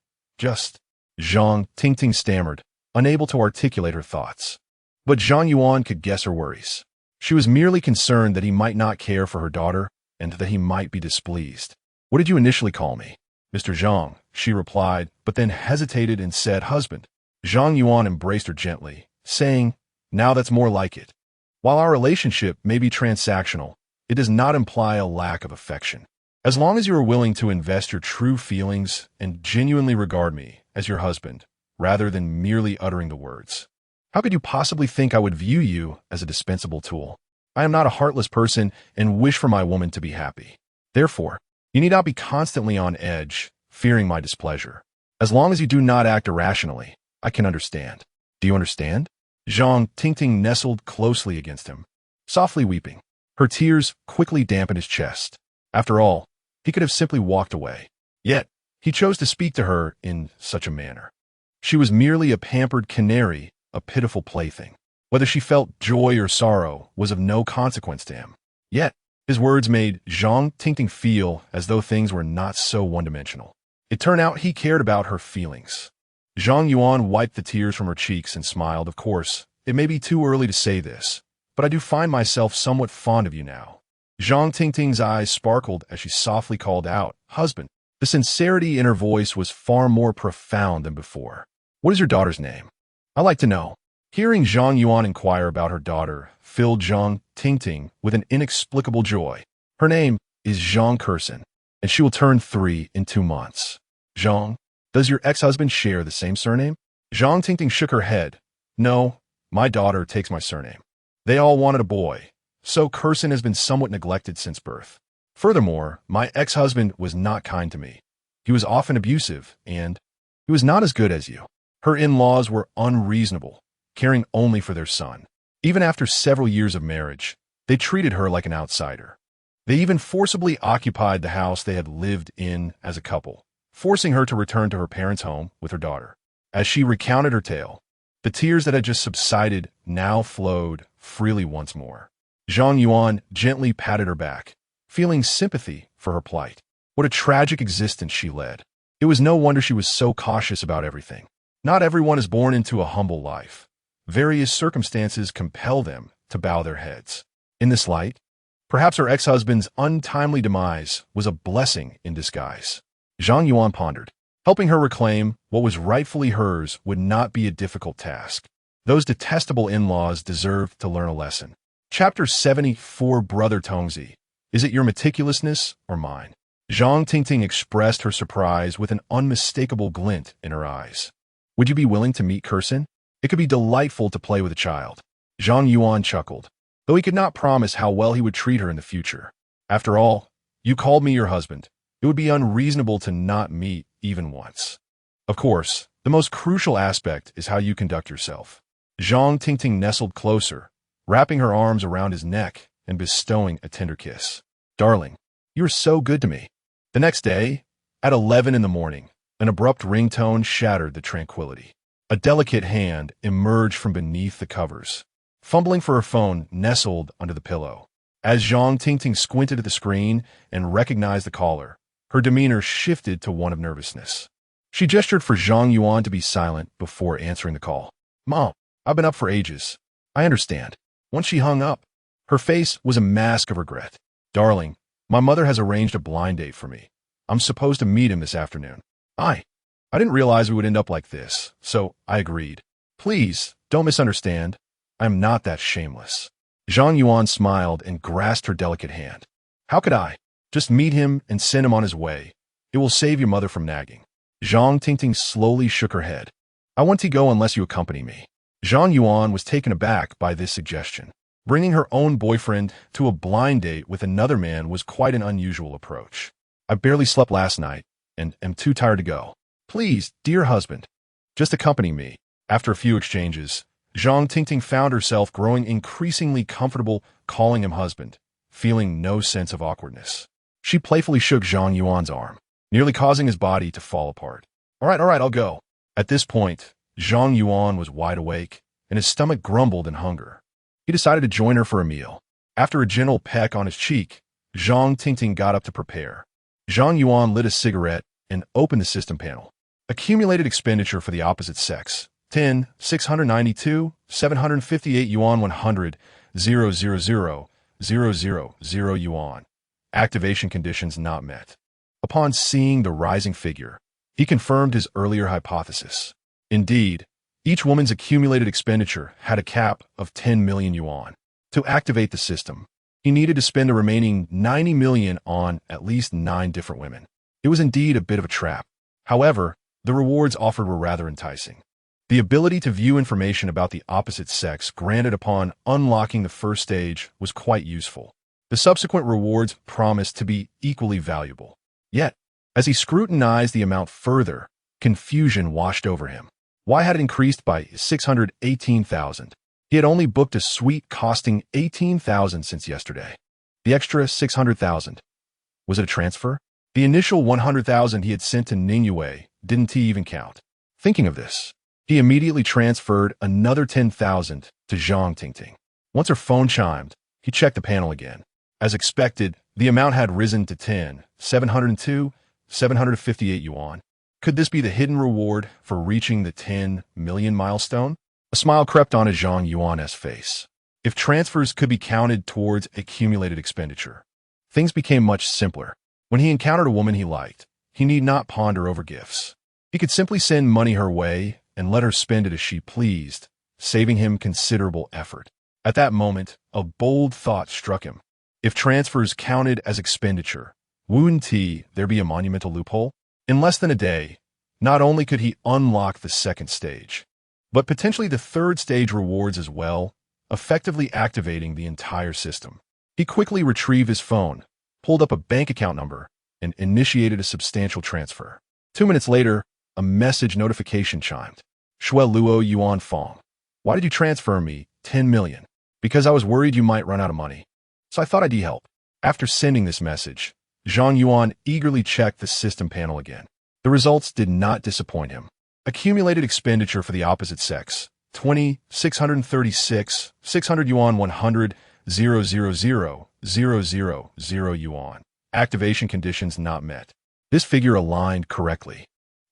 Zhang Tingting stammered, unable to articulate her thoughts. But Zhang Yuan could guess her worries. She was merely concerned that he might not care for her daughter and that he might be displeased. "What did you initially call me?" "Mr. Zhang," she replied, but then hesitated and said, "Husband." Zhang Yuan embraced her gently, saying, "Now that's more like it. While our relationship may be transactional, it does not imply a lack of affection. As long as you are willing to invest your true feelings and genuinely regard me as your husband, rather than merely uttering the words. How could you possibly think I would view you as a dispensable tool? I am not a heartless person and wish for my woman to be happy. Therefore, you need not be constantly on edge, fearing my displeasure. As long as you do not act irrationally, I can understand. Do you understand?" Zhang Tingting nestled closely against him, softly weeping. Her tears quickly dampened his chest. After all, he could have simply walked away. Yet, he chose to speak to her in such a manner. She was merely a pampered canary, a pitiful plaything. Whether she felt joy or sorrow was of no consequence to him. Yet, his words made Zhang Tingting feel as though things were not so one-dimensional. It turned out he cared about her feelings. Zhang Yuan wiped the tears from her cheeks and smiled. Of course, it may be too early to say this, but I do find myself somewhat fond of you now. Zhang Tingting's eyes sparkled as she softly called out, "Husband." The sincerity in her voice was far more profound than before. "What is your daughter's name? I'd like to know." Hearing Zhang Yuan inquire about her daughter filled Zhang Tingting with an inexplicable joy. "Her name is Zhang Curson, and she will turn 3 in 2 months. Zhang, does your ex-husband share the same surname?" Zhang Tingting shook her head. "No, my daughter takes my surname. They all wanted a boy, so Curson has been somewhat neglected since birth. Furthermore, my ex-husband was not kind to me. He was often abusive, and he was not as good as you." Her in-laws were unreasonable, caring only for their son. Even after several years of marriage, they treated her like an outsider. They even forcibly occupied the house they had lived in as a couple, forcing her to return to her parents' home with her daughter. As she recounted her tale, the tears that had just subsided now flowed freely once more. Zhang Yuan gently patted her back, feeling sympathy for her plight. What a tragic existence she led. It was no wonder she was so cautious about everything. Not everyone is born into a humble life. Various circumstances compel them to bow their heads. In this light, perhaps her ex-husband's untimely demise was a blessing in disguise. Zhang Yuan pondered. Helping her reclaim what was rightfully hers would not be a difficult task. Those detestable in-laws deserved to learn a lesson. Chapter 74. Brother Tongzi. Is it your meticulousness or mine? Zhang Tingting expressed her surprise with an unmistakable glint in her eyes. Would you be willing to meet Curson? It could be delightful to play with a child. Zhang Yuan chuckled, though he could not promise how well he would treat her in the future. After all, you called me your husband. It would be unreasonable to not meet even once. Of course, the most crucial aspect is how you conduct yourself. Zhang Tingting nestled closer, wrapping her arms around his neck and bestowing a tender kiss. "Darling, you are so good to me." The next day, at 11 in the morning, an abrupt ringtone shattered the tranquility. A delicate hand emerged from beneath the covers, fumbling for her phone nestled under the pillow. As Zhang Tingting squinted at the screen and recognized the caller, her demeanor shifted to one of nervousness. She gestured for Zhang Yuan to be silent before answering the call. "Mom, I've been up for ages. I understand." Once she hung up, her face was a mask of regret. "Darling, my mother has arranged a blind date for me. I'm supposed to meet him this afternoon. I didn't realize we would end up like this, so I agreed. Please, don't misunderstand. I am not that shameless." Zhang Yuan smiled and grasped her delicate hand. "How could I? Just meet him and send him on his way. It will save your mother from nagging." Zhang Tingting slowly shook her head. "I want to go unless you accompany me." Zhang Yuan was taken aback by this suggestion. Bringing her own boyfriend to a blind date with another man was quite an unusual approach. "I barely slept last night and am too tired to go. Please, dear husband, just accompany me." After a few exchanges, Zhang Tingting found herself growing increasingly comfortable calling him husband, feeling no sense of awkwardness. She playfully shook Zhang Yuan's arm, nearly causing his body to fall apart. All right, I'll go." At this point, Zhang Yuan was wide awake, and his stomach grumbled in hunger. He decided to join her for a meal. After a gentle peck on his cheek, Zhang Tingting got up to prepare. Zhang Yuan lit a cigarette and opened the system panel. Accumulated expenditure for the opposite sex: 10, 692, 758 yuan, 100, 000, 000 yuan. Activation conditions not met. Upon seeing the rising figure, he confirmed his earlier hypothesis. Indeed, each woman's accumulated expenditure had a cap of 10 million yuan. To activate the system, he needed to spend the remaining 90 million on at least 9 different women. It was indeed a bit of a trap. However, the rewards offered were rather enticing. The ability to view information about the opposite sex granted upon unlocking the first stage was quite useful. The subsequent rewards promised to be equally valuable. Yet, as he scrutinized the amount further, confusion washed over him. Why had it increased by 618,000? He had only booked a suite costing 18,000 since yesterday. The extra 600,000. Was it a transfer? The initial 100,000 he had sent to Ningyue didn't he even count? Thinking of this, He immediately transferred another 10,000 to Zhang Tingting. Once her phone chimed, he checked the panel again. As expected, the amount had risen to 758 yuan. Could this be the hidden reward for reaching the 10 million milestone? A smile crept onto Zhang Yuan's face. If transfers could be counted towards accumulated expenditure, things became much simpler. When he encountered a woman he liked, he need not ponder over gifts. He could simply send money her way and let her spend it as she pleased, saving him considerable effort. At that moment, a bold thought struck him. If transfers counted as expenditure, wouldn't there be a monumental loophole? In less than a day, not only could he unlock the second stage, but potentially the third stage rewards as well, effectively activating the entire system. He quickly retrieved his phone, pulled up a bank account number, and initiated a substantial transfer. 2 minutes later, a message notification chimed. Shui Luo Yuan Fong. Why did you transfer me 10 million? Because I was worried you might run out of money. So I thought I'd help. After sending this message, Zhang Yuan eagerly checked the system panel again. The results did not disappoint him. Accumulated expenditure for the opposite sex, 20, 636, 600 yuan 100, 000, 000 yuan. Activation conditions not met. This figure aligned correctly.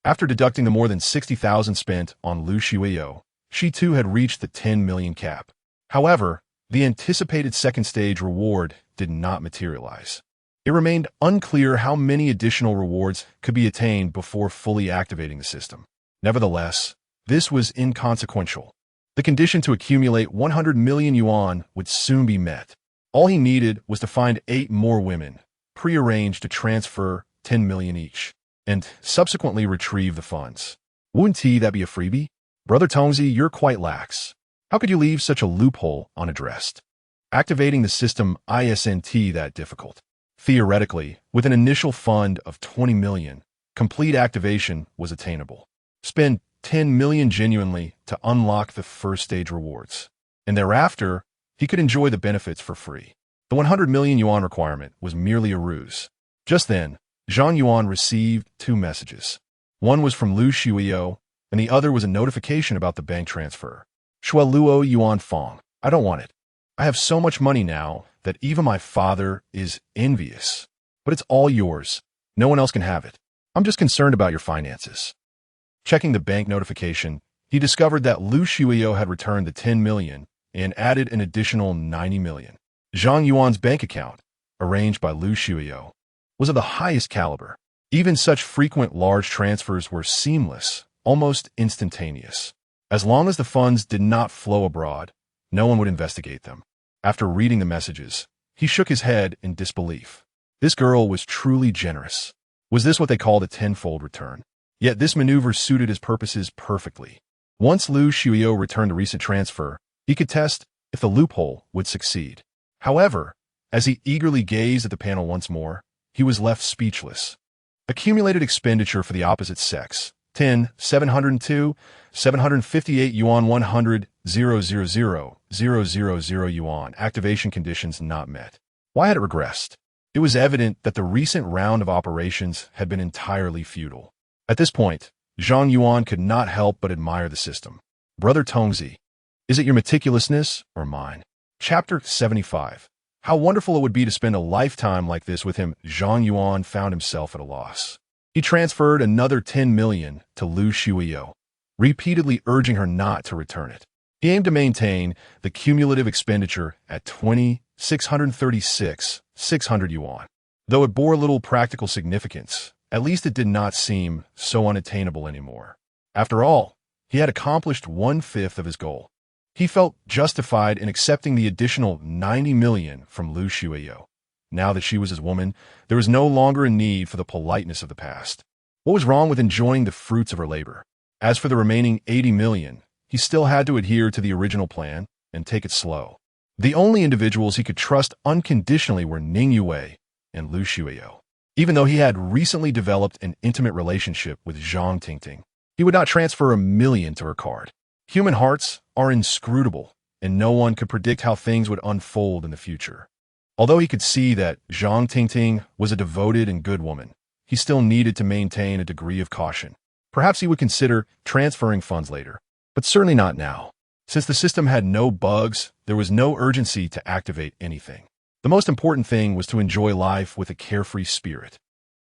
After deducting the more than 60,000 spent on Lu Shuiyo, she too had reached the 10 million cap. However, the anticipated second stage reward did not materialize. It remained unclear how many additional rewards could be attained before fully activating the system. Nevertheless, this was inconsequential. The condition to accumulate 100 million yuan would soon be met. All he needed was to find 8 more women, prearranged to transfer 10 million each, and subsequently retrieve the funds. Wouldn't that be a freebie? Brother Tongzi, you're quite lax. How could you leave such a loophole unaddressed? Activating the system isn't that difficult. Theoretically, with an initial fund of 20 million, complete activation was attainable. Spend 10 million genuinely to unlock the first stage rewards, and thereafter, he could enjoy the benefits for free. The 100 million yuan requirement was merely a ruse. Just then, Zhang Yuan received 2 messages. One was from Lu Shuiyo, and the other was a notification about the bank transfer. Shui Luo Yuan Fong. I don't want it. I have so much money now that even my father is envious. But it's all yours. No one else can have it. I'm just concerned about your finances. Checking the bank notification, he discovered that Lu Shuiyo had returned the 10 million and added an additional 90 million. Zhang Yuan's bank account, arranged by Lu Shuiyo, was of the highest caliber. Even such frequent large transfers were seamless, almost instantaneous. As long as the funds did not flow abroad, no one would investigate them. After reading the messages, he shook his head in disbelief. This girl was truly generous. Was this what they called a tenfold return? Yet this maneuver suited his purposes perfectly. Once Lu Shuiyo returned a recent transfer, he could test if the loophole would succeed. However, as he eagerly gazed at the panel once more, he was left speechless. Accumulated expenditure for the opposite sex, 10, 702, 758 yuan 100, 000, 000 yuan. Activation conditions not met. Why had it regressed? It was evident that the recent round of operations had been entirely futile. At this point, Zhang Yuan could not help but admire the system. Brother Tongzi, is it your meticulousness or mine? Chapter 75. How wonderful it would be to spend a lifetime like this with him. Zhang Yuan found himself at a loss. He transferred another 10 million to Lu Shuiyo, repeatedly urging her not to return it. He aimed to maintain the cumulative expenditure at 636, 600 yuan. Though it bore little practical significance, at least it did not seem so unattainable anymore. After all, he had accomplished 1/5 of his goal. He felt justified in accepting the additional 90 million from Lu Shuiyo. Now that she was his woman, there was no longer a need for the politeness of the past. What was wrong with enjoying the fruits of her labor? As for the remaining 80 million, he still had to adhere to the original plan and take it slow. The only individuals he could trust unconditionally were Ning Yue and Lu Shuiyo. Even though he had recently developed an intimate relationship with Zhang Tingting, he would not transfer 1 million to her card. Human hearts are inscrutable, and no one could predict how things would unfold in the future. Although he could see that Zhang Tingting was a devoted and good woman, he still needed to maintain a degree of caution. Perhaps he would consider transferring funds later, but certainly not now. Since the system had no bugs, there was no urgency to activate anything. The most important thing was to enjoy life with a carefree spirit.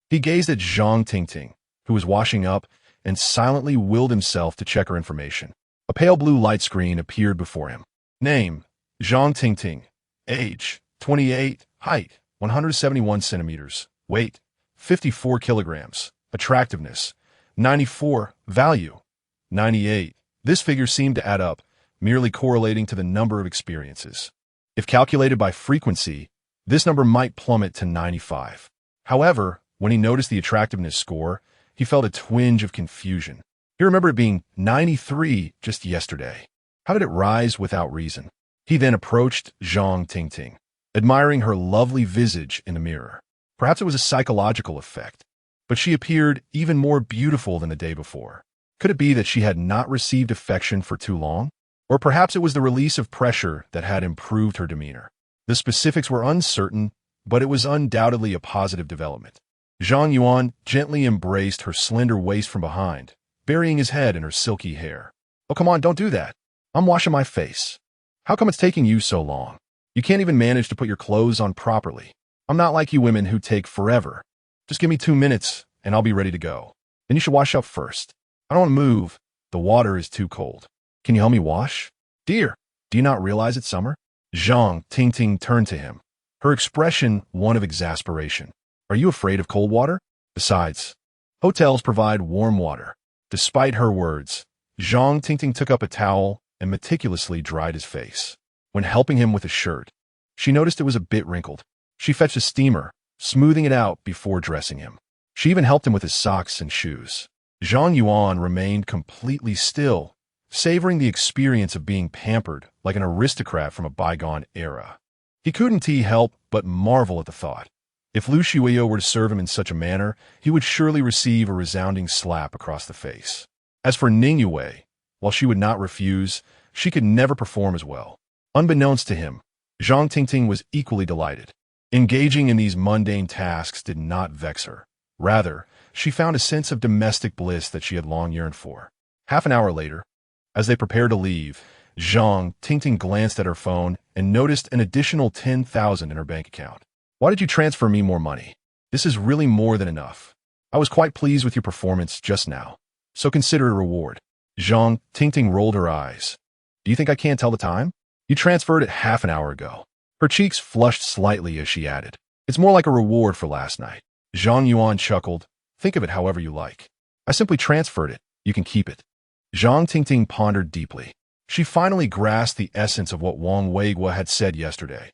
He gazed at Zhang Tingting, who was washing up, and silently willed himself to check her information. A pale blue light screen appeared before him. Name, Zhang Tingting. Age, 28. Height, 171 centimeters. Weight, 54 kilograms. Attractiveness, 94. Value, 98. This figure seemed to add up, merely correlating to the number of experiences. If calculated by frequency, this number might plummet to 95. However, when he noticed the attractiveness score, he felt a twinge of confusion. He remembered it being 93 just yesterday. How did it rise without reason? He then approached Zhang Tingting, admiring her lovely visage in the mirror. Perhaps it was a psychological effect, but she appeared even more beautiful than the day before. Could it be that she had not received affection for too long? Or perhaps it was the release of pressure that had improved her demeanor. The specifics were uncertain, but it was undoubtedly a positive development. Zhang Yuan gently embraced her slender waist from behind, burying his head in her silky hair. Oh, come on, don't do that. I'm washing my face. How come it's taking you so long? You can't even manage to put your clothes on properly. I'm not like you women who take forever. Just give me 2 minutes, and I'll be ready to go. Then you should wash up first. I don't want to move. The water is too cold. Can you help me wash? Dear, do you not realize it's summer? Zhang Tingting turned to him, her expression one of exasperation. Are you afraid of cold water? Besides, hotels provide warm water. Despite her words, Zhang Tingting took up a towel and meticulously dried his face. When helping him with his shirt, she noticed it was a bit wrinkled. She fetched a steamer, smoothing it out before dressing him. She even helped him with his socks and shoes. Zhang Yuan remained completely still, savoring the experience of being pampered like an aristocrat from a bygone era. He couldn't help but marvel at the thought. If Lu Shuiyo were to serve him in such a manner, he would surely receive a resounding slap across the face. As for Ning Yue, while she would not refuse, she could never perform as well. Unbeknownst to him, Zhang Tingting was equally delighted. Engaging in these mundane tasks did not vex her. Rather, she found a sense of domestic bliss that she had long yearned for. Half an hour later, as they prepared to leave, Zhang Tingting glanced at her phone and noticed an additional 10,000 in her bank account. Why did you transfer me more money? This is really more than enough. I was quite pleased with your performance just now, so consider it a reward. Zhang Tingting rolled her eyes. Do you think I can't tell the time? You transferred it half an hour ago. Her cheeks flushed slightly as she added. It's more like a reward for last night. Zhang Yuan chuckled. Think of it however you like. I simply transferred it. You can keep it. Zhang Tingting pondered deeply. She finally grasped the essence of what Wang Weigua had said yesterday.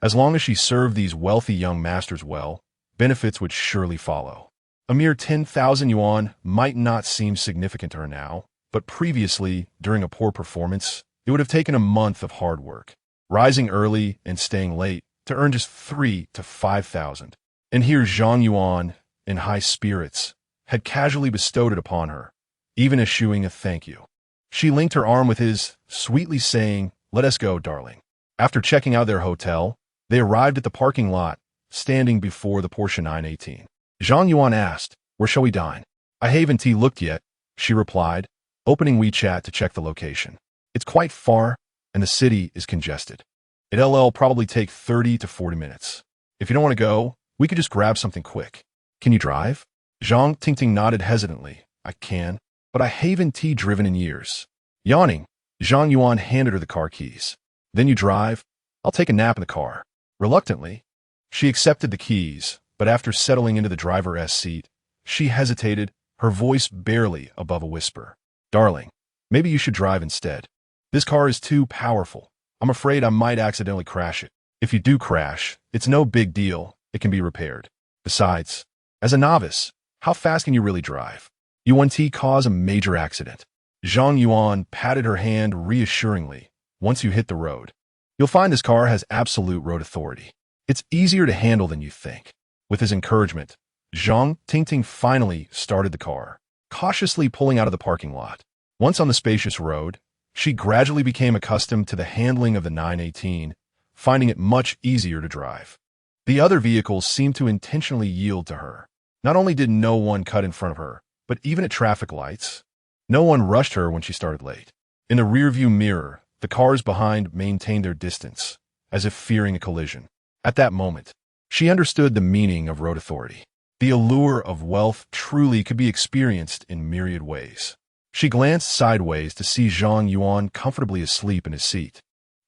As long as she served these wealthy young masters well, benefits would surely follow. A mere 10,000 yuan might not seem significant to her now, but previously, during a poor performance, it would have taken a month of hard work, rising early and staying late to earn just 3,000 to 5,000. And here Zhang Yuan, in high spirits, had casually bestowed it upon her, even eschewing a thank you. She linked her arm with his, sweetly saying, "Let us go, darling." After checking out their hotel, they arrived at the parking lot, standing before the Porsche 918. Zhang Yuan asked, "Where shall we dine?" "I haven't looked yet," she replied, opening WeChat to check the location. "It's quite far, and the city is congested. It'll probably take 30 to 40 minutes. If you don't want to go, we could just grab something quick. Can you drive?" Zhang Tingting nodded hesitantly. "I can, but I haven't driven in years." Yawning, Zhang Yuan handed her the car keys. "Then you drive. I'll take a nap in the car." Reluctantly, she accepted the keys, but after settling into the driver's seat, she hesitated, her voice barely above a whisper. "Darling, maybe you should drive instead. This car is too powerful. I'm afraid I might accidentally crash it. If you do crash, it's no big deal. It can be repaired. Besides, as a novice, how fast can you really drive? You won't cause a major accident." Zhang Yuan patted her hand reassuringly. "Once you hit the road, you'll find this car has absolute road authority. It's easier to handle than you think." With his encouragement, Zhang Tingting finally started the car, cautiously pulling out of the parking lot. Once on the spacious road, she gradually became accustomed to the handling of the 918, finding it much easier to drive. The other vehicles seemed to intentionally yield to her. Not only did no one cut in front of her, But even at traffic lights, no one rushed her when she started late. In the rearview mirror, the cars behind maintained their distance, as if fearing a collision. At that moment, she understood the meaning of road authority. The allure of wealth truly could be experienced in myriad ways. She glanced sideways to see Zhang Yuan comfortably asleep in his seat,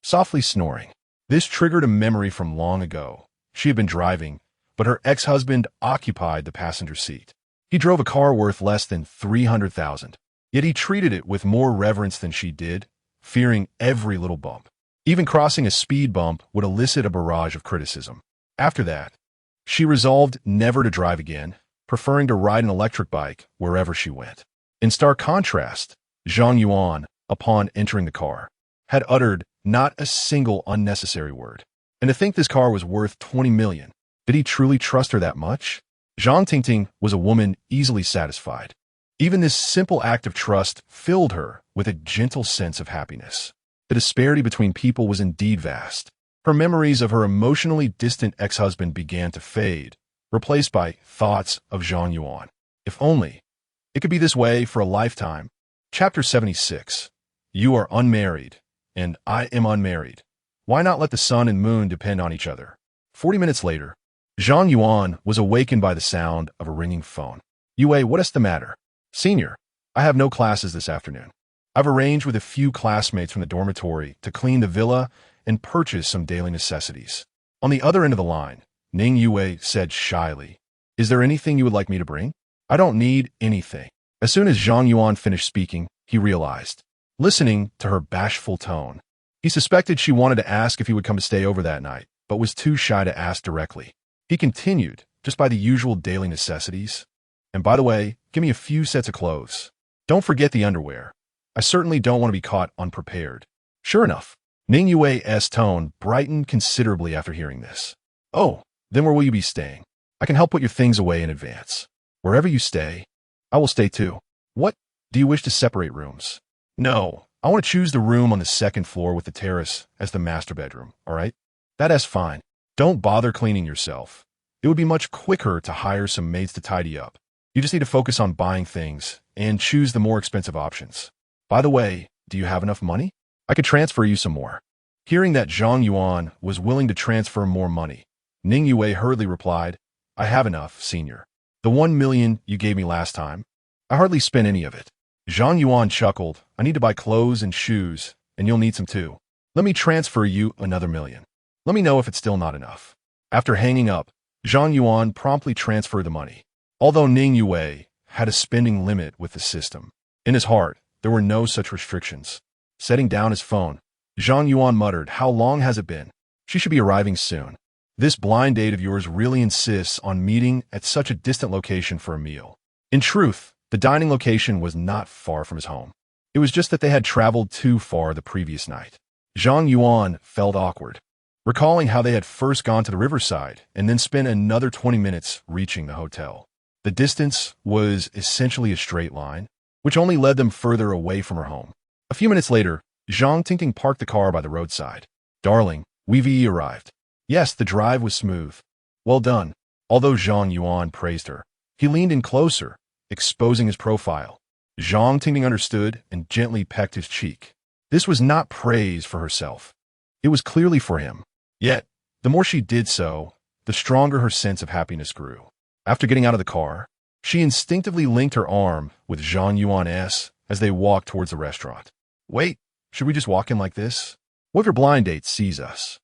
softly snoring. This triggered a memory from long ago. She had been driving, but her ex-husband occupied the passenger seat. He drove a car worth less than $300,000, yet he treated it with more reverence than she did, fearing every little bump. Even crossing a speed bump would elicit a barrage of criticism. After that, she resolved never to drive again, preferring to ride an electric bike wherever she went. In stark contrast, Zhang Yuan, upon entering the car, had uttered not a single unnecessary word. And to think this car was worth $20 million, did he truly trust her that much? Zhang Tingting was a woman easily satisfied. Even this simple act of trust filled her with a gentle sense of happiness. The disparity between people was indeed vast. Her memories of her emotionally distant ex-husband began to fade, replaced by thoughts of Zhang Yuan. If only it could be this way for a lifetime. Chapter 76. You are unmarried, and I am unmarried. Why not let the sun and moon depend on each other? 40 minutes later, Zhang Yuan was awakened by the sound of a ringing phone. Yue, what is the matter? Senior, I have no classes this afternoon. I've arranged with a few classmates from the dormitory to clean the villa and purchase some daily necessities. On the other end of the line, Ning Yue said shyly, Is there anything you would like me to bring? I don't need anything. As soon as Zhang Yuan finished speaking, he realized, listening to her bashful tone, he suspected she wanted to ask if he would come to stay over that night, but was too shy to ask directly. He continued, just by the usual daily necessities. And by the way, give me a few sets of clothes. Don't forget the underwear. I certainly don't want to be caught unprepared. Sure enough, Ning Yue's tone brightened considerably after hearing this. Oh, then where will you be staying? I can help put your things away in advance. Wherever you stay, I will stay too. What? Do you wish to separate rooms? No, I want to choose the room on the second floor with the terrace as the master bedroom, all right? That's fine. Don't bother cleaning yourself. It would be much quicker to hire some maids to tidy up. You just need to focus on buying things and choose the more expensive options. By the way, do you have enough money? I could transfer you some more. Hearing that Zhang Yuan was willing to transfer more money, Ning Yue hurriedly replied, I have enough, senior. The 1 million you gave me last time, I hardly spent any of it. Zhang Yuan chuckled, I need to buy clothes and shoes, and you'll need some too. Let me transfer you another 1 million. Let me know if it's still not enough. After hanging up, Zhang Yuan promptly transferred the money. Although Ning Yue had a spending limit with the system, in his heart, there were no such restrictions. Setting down his phone, Zhang Yuan muttered, How long has it been? She should be arriving soon. This blind date of yours really insists on meeting at such a distant location for a meal. In truth, the dining location was not far from his home. It was just that they had traveled too far the previous night. Zhang Yuan felt awkward, recalling how they had first gone to the riverside and then spent another 20 minutes reaching the hotel. The distance was essentially a straight line, which only led them further away from her home. A few minutes later, Zhang Tingting parked the car by the roadside. Darling, we've arrived. Yes, the drive was smooth. Well done. Although Zhang Yuan praised her, he leaned in closer, exposing his profile. Zhang Tingting understood and gently pecked his cheek. This was not praise for herself. It was clearly for him. Yet, the more she did so, the stronger her sense of happiness grew. After getting out of the car, she instinctively linked her arm with Zhang Yuan's as they walked towards the restaurant. Wait, should we just walk in like this? What if your blind date sees us?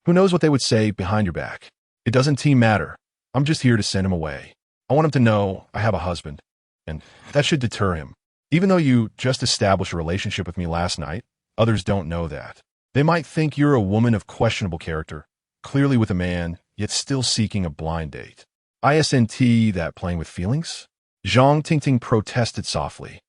Who knows what they would say behind your back? It doesn't matter. I'm just here to send him away. I want him to know I have a husband, and that should deter him. Even though you just established a relationship with me last night, others don't know that. They might think you're a woman of questionable character, clearly with a man, yet still seeking a blind date. Isn't that playing with feelings? Zhang Tingting protested softly.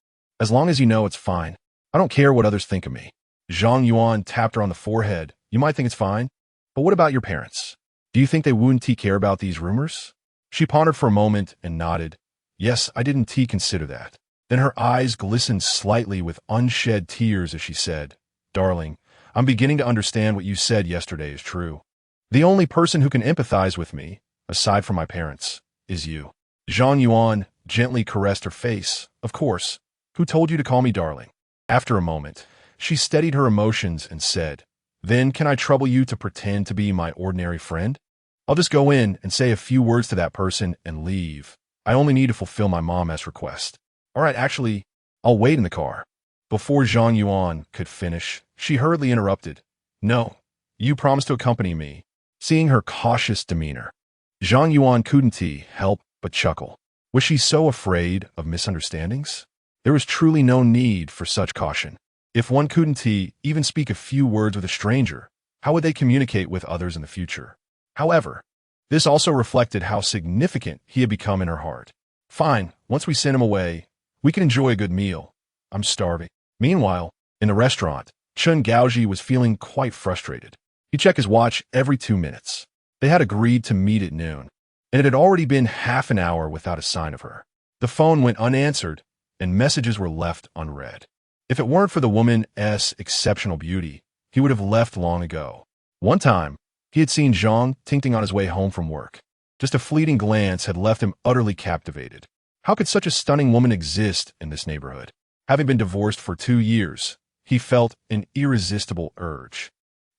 As long as you know it's fine. I don't care what others think of me. Zhang Yuan tapped her on the forehead. You might think it's fine, but what about your parents? Do you think they wouldn't care about these rumors? She pondered for a moment and nodded. Yes, I didn't consider that. Then her eyes glistened slightly with unshed tears as she said, Darling, I'm beginning to understand what you said yesterday is true. The only person who can empathize with me, aside from my parents, is you. Zhang Yuan gently caressed her face. Of course. Who told you to call me darling? After a moment, she steadied her emotions and said, Then can I trouble you to pretend to be my ordinary friend? I'll just go in and say a few words to that person and leave. I only need to fulfill my mom's request. All right, actually, I'll wait in the car. Before Zhang Yuan could finish, she hurriedly interrupted. No, you promised to accompany me. Seeing her cautious demeanor, Zhang Yuan couldn't help but chuckle. Was she so afraid of misunderstandings? There was truly no need for such caution. If one couldn't even speak a few words with a stranger, how would they communicate with others in the future? However, this also reflected how significant he had become in her heart. Fine, once we send him away, we can enjoy a good meal. I'm starving. Meanwhile, in the restaurant, Chen Gaoji was feeling quite frustrated. He checked his watch every 2 minutes. They had agreed to meet at noon, and it had already been half an hour without a sign of her. The phone went unanswered, and messages were left unread. If it weren't for the woman's exceptional beauty, he would have left long ago. One time, he had seen Zhang Tingting on his way home from work. Just a fleeting glance had left him utterly captivated. How could such a stunning woman exist in this neighborhood? Having been divorced for 2 years, he felt an irresistible urge.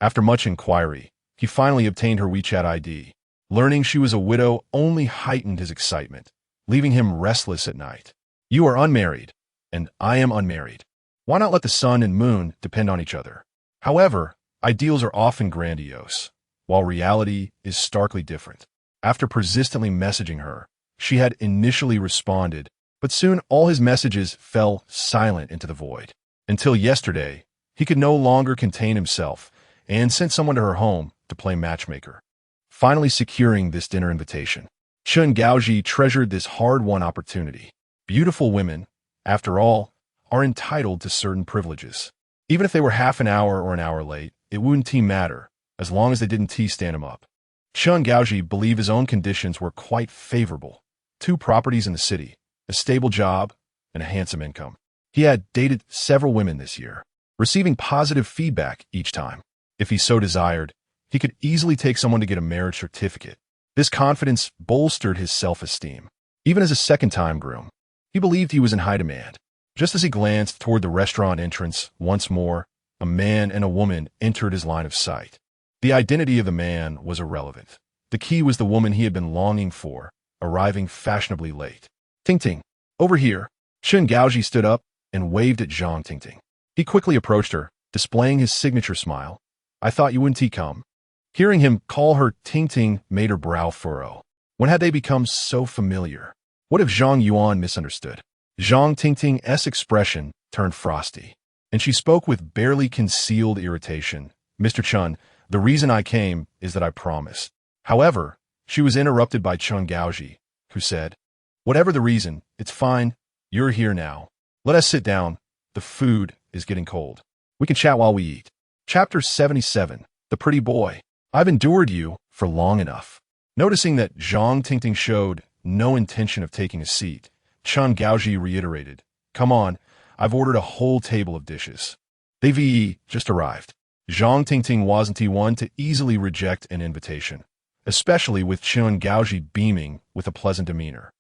After much inquiry, he finally obtained her WeChat ID. Learning she was a widow only heightened his excitement, leaving him restless at night. You are unmarried, and I am unmarried. Why not let the sun and moon depend on each other? However, ideals are often grandiose, while reality is starkly different. After persistently messaging her, she had initially responded, but soon all his messages fell silent into the void. Until yesterday, he could no longer contain himself and sent someone to her home to play matchmaker. Finally securing this dinner invitation, Chen Gaoji treasured this hard-won opportunity. Beautiful women, after all, are entitled to certain privileges. Even if they were half an hour or an hour late, it wouldn't matter, as long as they didn't stand him up. Chen Gaoji believed his own conditions were quite favorable. 2 properties in the city, a stable job, and a handsome income. He had dated several women this year, receiving positive feedback each time. If he so desired, he could easily take someone to get a marriage certificate. This confidence bolstered his self-esteem. Even as a second-time groom, he believed he was in high demand. Just as he glanced toward the restaurant entrance, once more, a man and a woman entered his line of sight. The identity of the man was irrelevant. The key was the woman he had been longing for, arriving fashionably late. Tingting, over here. Chen Gaoji stood up and waved at Zhang Tingting. He quickly approached her, displaying his signature smile. I thought you wouldn't come. Hearing him call her Tingting made her brow furrow. When had they become so familiar? What if Zhang Yuan misunderstood? Zhang Tingting's expression turned frosty, and she spoke with barely concealed irritation. Mr. Chen, the reason I came is that I promised. However, she was interrupted by Chen Gaoji, who said, Whatever the reason, it's fine. You're here now. Let us sit down. The food is getting cold. We can chat while we eat. Chapter 77, The Pretty Boy. I've endured you for long enough. Noticing that Zhang Tingting showed no intention of taking a seat, Chen Gaoji reiterated, Come on, I've ordered a whole table of dishes. They've just arrived. Zhang Tingting wasn't one to easily reject an invitation, especially with Chen Gaoji beaming with a pleasant demeanor.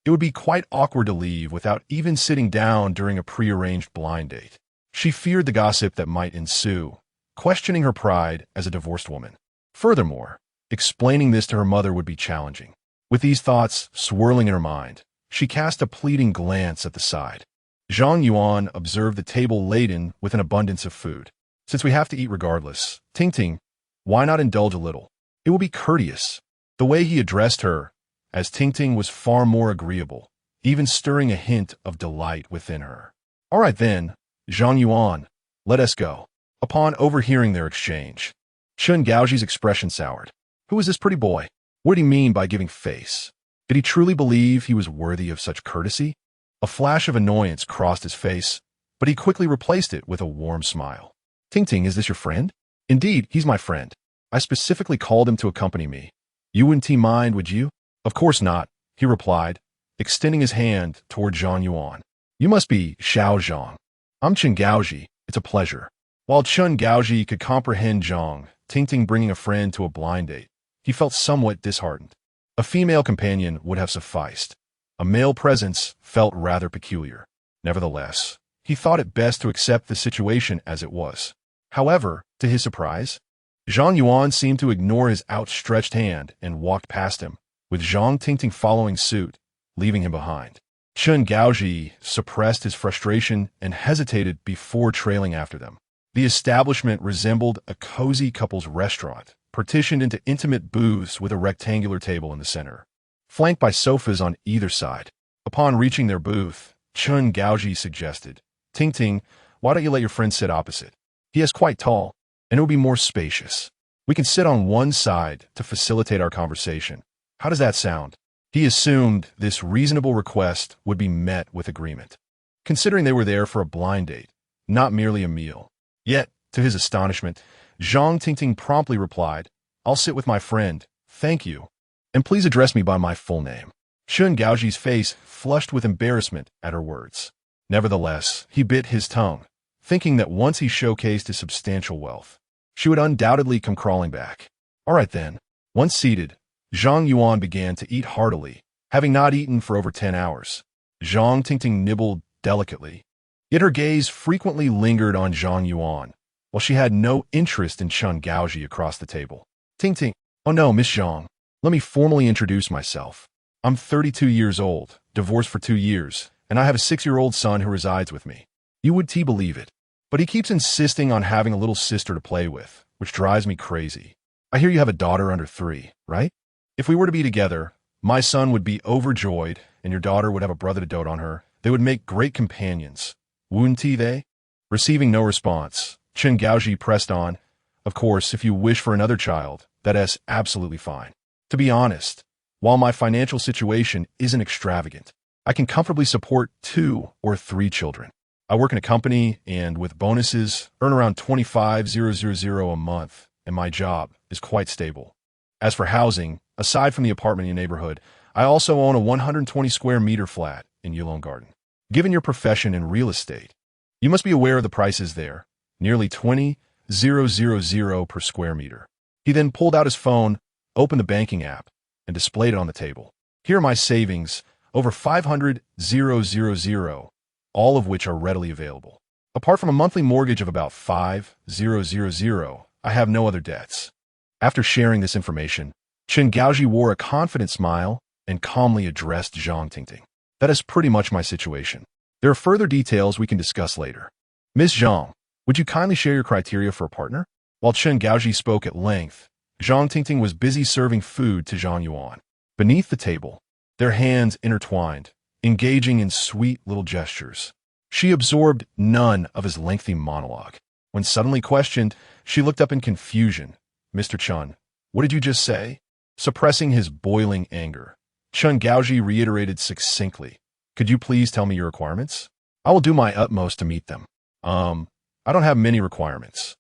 It would be quite awkward to leave without even sitting down during a prearranged blind date. She feared the gossip that might ensue, questioning her pride as a divorced woman. Furthermore, explaining this to her mother would be challenging. With these thoughts swirling in her mind, she cast a pleading glance at the side. Zhang Yuan observed the table laden with an abundance of food. Since we have to eat regardless, Tingting, why not indulge a little? It will be courteous. The way he addressed her, as Tingting was far more agreeable, even stirring a hint of delight within her. All right then, Zhang Yuan, let us go. Upon overhearing their exchange, Chen Gaoji's expression soured. Who is this pretty boy? What did he mean by giving face? Did he truly believe he was worthy of such courtesy? A flash of annoyance crossed his face, but he quickly replaced it with a warm smile. Tingting, is this your friend? Indeed, he's my friend. I specifically called him to accompany me. You wouldn't mind, would you? Of course not, he replied, extending his hand toward Zhang Yuan. You must be Xiao Zhang. I'm Chen Gaoji. It's a pleasure. While Chen Gaoji could comprehend Zhang Tingting bringing a friend to a blind date, he felt somewhat disheartened. A female companion would have sufficed. A male presence felt rather peculiar. Nevertheless, he thought it best to accept the situation as it was. However, to his surprise, Zhang Yuan seemed to ignore his outstretched hand and walked past him, with Zhang Tingting following suit, leaving him behind. Chen Gaoji suppressed his frustration and hesitated before trailing after them. The establishment resembled a cozy couple's restaurant, partitioned into intimate booths with a rectangular table in the center, flanked by sofas on either side. Upon reaching their booth, Chen Gaoji suggested, "Tingting, why don't you let your friend sit opposite? He is quite tall, and it will be more spacious. We can sit on one side to facilitate our conversation. How does that sound?" He assumed this reasonable request would be met with agreement, considering they were there for a blind date, not merely a meal. Yet, to his astonishment, Zhang Tingting promptly replied, "I'll sit with my friend, thank you, and please address me by my full name." Chen Gaoji's face flushed with embarrassment at her words. Nevertheless, he bit his tongue, thinking that once he showcased his substantial wealth, she would undoubtedly come crawling back. All right then. Once seated, Zhang Yuan began to eat heartily, having not eaten for over 10 hours. Zhang Tingting nibbled delicately, yet her gaze frequently lingered on Zhang Yuan, while she had no interest in Chen Gaoji across the table. "Tingting, oh no, Miss Zhang, let me formally introduce myself. I'm 32 years old, divorced for 2 years, and I have a 6-year-old son who resides with me. You would believe it, but he keeps insisting on having a little sister to play with, which drives me crazy. I hear you have a daughter under 3, right? If we were to be together, my son would be overjoyed, and your daughter would have a brother to dote on her. They would make great companions. Wouldn't they?" Receiving no response, Chen Gaoji pressed on, "Of course, if you wish for another child, that is absolutely fine. To be honest, while my financial situation isn't extravagant, I can comfortably support 2 or 3 children. I work in a company and, with bonuses, earn around 25,000 a month, and my job is quite stable. As for housing, aside from the apartment in your neighborhood, I also own a 120 square meter flat in Yulong Garden. Given your profession in real estate, you must be aware of the prices there, nearly 20,000 per square meter." He then pulled out his phone, opened the banking app, and displayed it on the table. "Here are my savings, over 500,000, all of which are readily available. Apart from a monthly mortgage of about 5,000, I have no other debts." After sharing this information, Chen Gaoji wore a confident smile and calmly addressed Zhang Tingting. "That is pretty much my situation. There are further details we can discuss later. Miss Zhang, would you kindly share your criteria for a partner?" While Chen Gaoji spoke at length, Zhang Tingting was busy serving food to Zhang Yuan. Beneath the table, their hands intertwined, engaging in sweet little gestures. She absorbed none of his lengthy monologue. When suddenly questioned, she looked up in confusion. "Mr. Chen, what did you just say?" Suppressing his boiling anger, Chen Gaoji reiterated succinctly, "Could you please tell me your requirements? I will do my utmost to meet them." I don't have many requirements."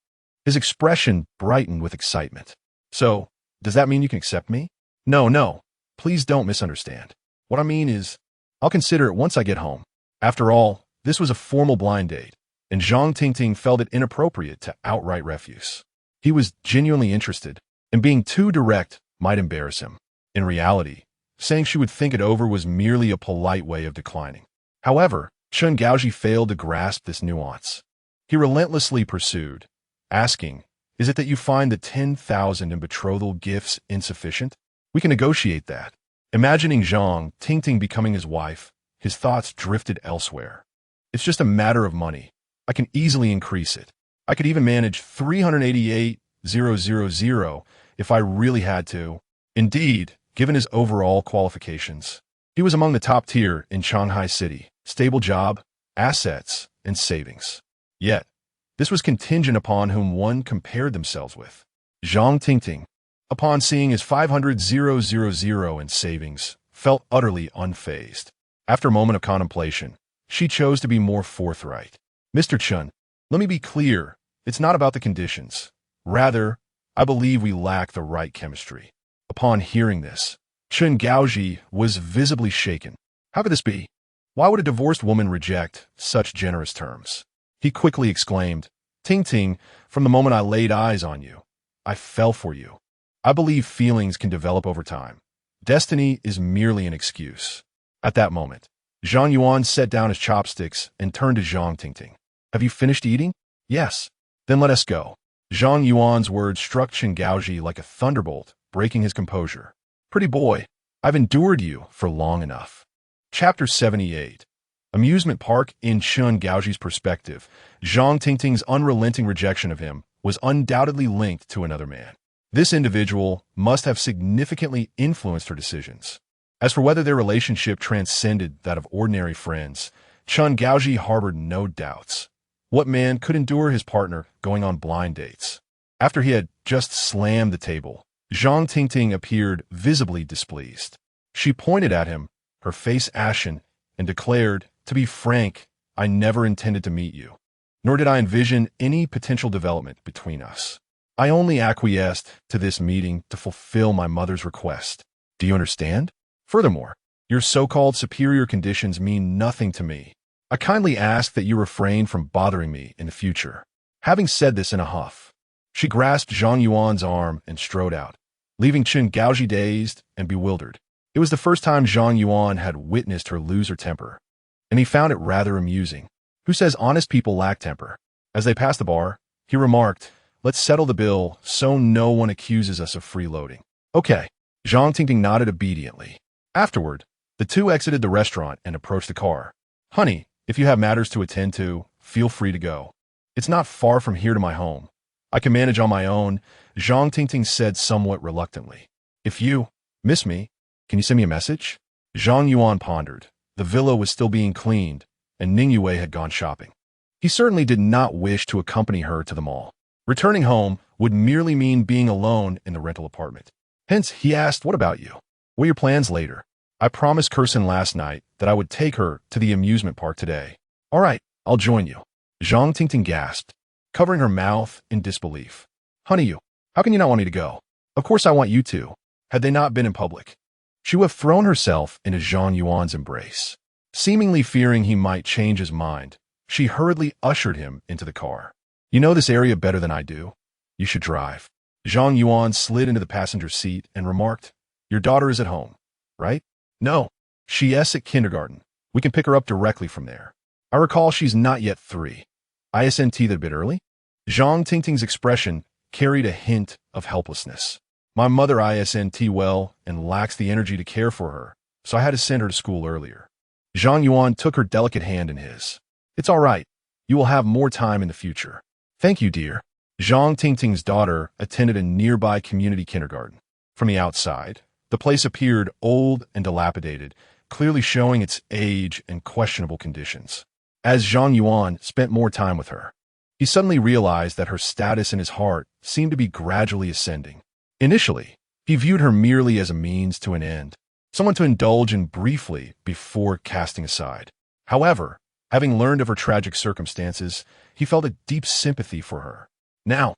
His expression brightened with excitement. "So, does that mean you can accept me?" No, please don't misunderstand. What I mean is, I'll consider it once I get home. After all, this was a formal blind date, and Zhang Tingting felt it inappropriate to outright refuse. He was genuinely interested, and being too direct might embarrass him. In reality, saying she would think it over was merely a polite way of declining. However, Chen Gaoji failed to grasp this nuance. He relentlessly pursued, asking, "Is it that you find the 10,000 in betrothal gifts insufficient? We can negotiate that." Imagining Zhang Tingting becoming his wife, his thoughts drifted elsewhere. "It's just a matter of money. I can easily increase it. I could even manage 388,000 if I really had to." Indeed, given his overall qualifications, he was among the top tier in Shanghai City, stable job, assets, and savings. Yet, this was contingent upon whom one compared themselves with. Zhang Tingting, upon seeing his 500,000 in savings, felt utterly unfazed. After a moment of contemplation, she chose to be more forthright. "Mr. Chen, let me be clear. It's not about the conditions. Rather, I believe we lack the right chemistry." Upon hearing this, Chen Gaoji was visibly shaken. How could this be? Why would a divorced woman reject such generous terms? He quickly exclaimed, "Tingting, from the moment I laid eyes on you, I fell for you. I believe feelings can develop over time. Destiny is merely an excuse. At that moment, Zhang Yuan set down his chopsticks and turned to Zhang Tingting. Have you finished eating? Yes. Then let us go. Zhang Yuan's words struck Chen Gaoji like a thunderbolt, breaking his composure. Pretty boy, I've endured you for long enough. Chapter 78. Amusement Park. In Chen Gaoji's perspective, Zhang Tingting's unrelenting rejection of him was undoubtedly linked to another man. This individual must have significantly influenced her decisions. As for whether their relationship transcended that of ordinary friends, Chen Gaoji harbored no doubts. What man could endure his partner going on blind dates? After he had just slammed the table, Zhang Tingting appeared visibly displeased. She pointed at him, her face ashen, and declared, "To be frank, I never intended to meet you, nor did I envision any potential development between us. I only acquiesced to this meeting to fulfill my mother's request. Do you understand? Furthermore, your so-called superior conditions mean nothing to me. I kindly ask that you refrain from bothering me in the future." Having said this in a huff, she grasped Zhang Yuan's arm and strode out, leaving Chen Gaoji dazed and bewildered. It was the first time Zhang Yuan had witnessed her lose her temper, and he found it rather amusing. Who says honest people lack temper? As they passed the bar, he remarked, "Let's settle the bill so no one accuses us of freeloading." Okay. Zhang Tingting nodded obediently. Afterward, the two exited the restaurant and approached the car. "Honey, if you have matters to attend to, feel free to go. It's not far from here to my home. I can manage on my own," Zhang Tingting said somewhat reluctantly. "If you miss me, can you send me a message?" Zhang Yuan pondered. The villa was still being cleaned, and Ning Yue had gone shopping. He certainly did not wish to accompany her to the mall. Returning home would merely mean being alone in the rental apartment. Hence, he asked, "What about you? What are your plans later?" "I promised Kirsten last night that I would take her to the amusement park today." "All right, I'll join you." Zhang Tingting gasped, covering her mouth in disbelief. "Honey, how can you not want me to go?" "Of course I want you to." Had they not been in public, she would have thrown herself into Zhang Yuan's embrace. Seemingly fearing he might change his mind, she hurriedly ushered him into the car. "You know this area better than I do. You should drive." Zhang Yuan slid into the passenger seat and remarked, "Your daughter is at home, right?" "No. She's at kindergarten. We can pick her up directly from there. I recall she's not yet 3. Isn't that a bit early?" Zhang Tingting's expression carried a hint of helplessness. "My mother isn't well and lacks the energy to care for her, so I had to send her to school earlier." Zhang Yuan took her delicate hand in his. "It's all right. You will have more time in the future." "Thank you, dear." Zhang Tingting's daughter attended a nearby community kindergarten. From the outside, the place appeared old and dilapidated, clearly showing its age and questionable conditions. As Zhang Yuan spent more time with her, he suddenly realized that her status in his heart seemed to be gradually ascending. Initially, he viewed her merely as a means to an end, someone to indulge in briefly before casting aside. However, having learned of her tragic circumstances, he felt a deep sympathy for her. Now,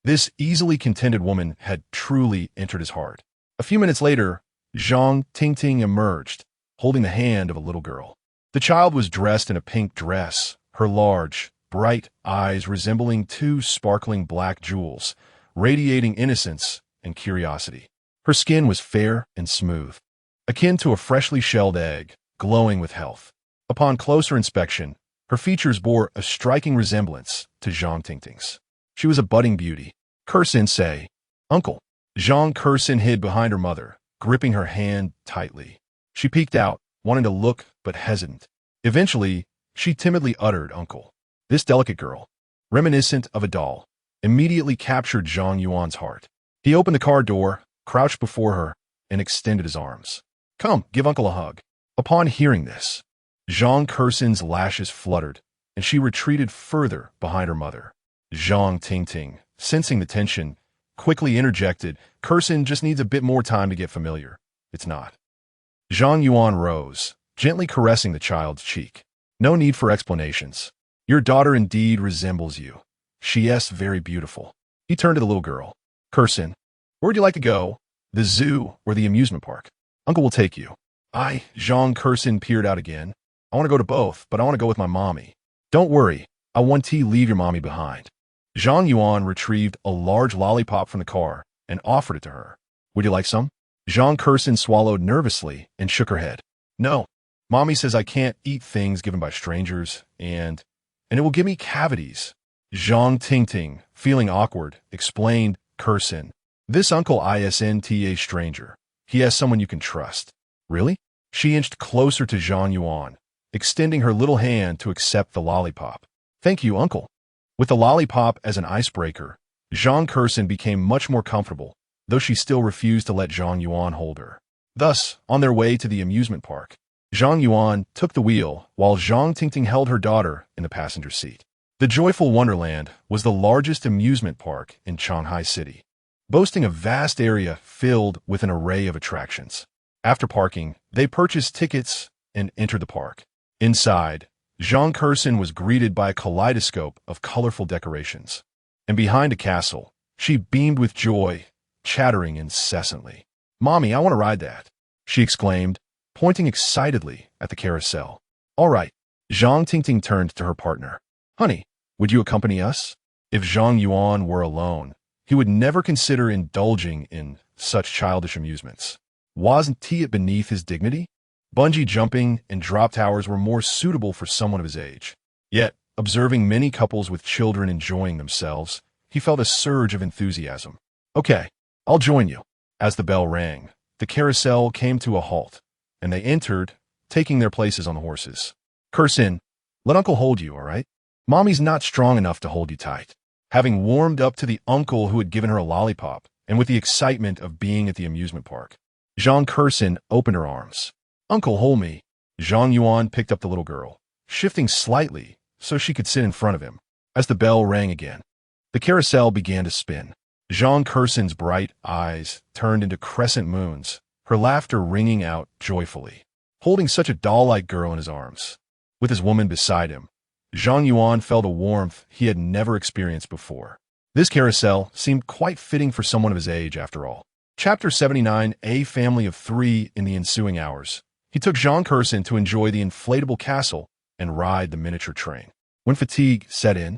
this easily contented woman had truly entered his heart. A few minutes later, Zhang Tingting emerged, holding the hand of a little girl. The child was dressed in a pink dress, her large, bright eyes resembling 2 sparkling black jewels, radiating innocence and curiosity. Her skin was fair and smooth, akin to a freshly shelled egg, glowing with health. Upon closer inspection, her features bore a striking resemblance to Zhang Tingting's. She was a budding beauty. "Kirsten, say, Uncle." Zhang Kirsten hid behind her mother, gripping her hand tightly. She peeked out, wanting to look but hesitant. Eventually, she timidly uttered, "Uncle." This delicate girl, reminiscent of a doll, immediately captured Zhang Yuan's heart. He opened the car door, crouched before her, and extended his arms. "Come, give Uncle a hug." Upon hearing this, Zhang Kirsten's lashes fluttered, and she retreated further behind her mother. Zhang Tingting, sensing the tension, quickly interjected, "Kirsten just needs a bit more time to get familiar. It's not." Zhang Yuan rose, gently caressing the child's cheek. "No need for explanations. Your daughter indeed resembles you. She's very beautiful." He turned to the little girl. "Kirsten, where would you like to go? The zoo or the amusement park? Uncle will take you." Zhang Kirsten peered out again. "I want to go to both, but I want to go with my mommy." "Don't worry, I won't leave your mommy behind." Zhang Yuan retrieved a large lollipop from the car and offered it to her. "Would you like some?" Zhang Kirsten swallowed nervously and shook her head. "No, Mommy says I can't eat things given by strangers, and it will give me cavities. Zhang Tingting, feeling awkward, explained, cursing. This uncle isn't a stranger. He has someone you can trust. Really? She inched closer to Zhang Yuan, extending her little hand to accept the lollipop. Thank you, uncle. With the lollipop as an icebreaker, Zhang Curson became much more comfortable, though she still refused to let Zhang Yuan hold her. Thus, on their way to the amusement park, Zhang Yuan took the wheel while Zhang Tingting held her daughter in the passenger seat. The Joyful Wonderland was the largest amusement park in Shanghai City, boasting a vast area filled with an array of attractions. After parking, they purchased tickets and entered the park. Inside, Zhang Curson was greeted by a kaleidoscope of colorful decorations. And behind a castle, she beamed with joy, chattering incessantly. "Mommy, I want to ride that," she exclaimed, pointing excitedly at the carousel. "All right." Zhang Tingting turned to her partner. "Honey, would you accompany us?" If Zhang Yuan were alone, he would never consider indulging in such childish amusements. Wasn't it beneath his dignity? Bungee jumping and drop towers were more suitable for someone of his age. Yet, observing many couples with children enjoying themselves, he felt a surge of enthusiasm. "Okay, I'll join you." As the bell rang, the carousel came to a halt, and they entered, taking their places on the horses. "Curse, let Uncle hold you, all right? Mommy's not strong enough to hold you tight." Having warmed up to the uncle who had given her a lollipop, and with the excitement of being at the amusement park, Zhang Curson opened her arms. "Uncle, hold me." Zhang Yuan picked up the little girl, shifting slightly so she could sit in front of him. As the bell rang again, the carousel began to spin. Zhang Curson's bright eyes turned into crescent moons, her laughter ringing out joyfully. Holding such a doll-like girl in his arms, with his woman beside him, Zhang Yuan felt a warmth he had never experienced before. This carousel seemed quite fitting for someone of his age, after all. Chapter 79, A Family of Three. In the ensuing hours, he took Zhang Curson to enjoy the inflatable castle and ride the miniature train. When fatigue set in,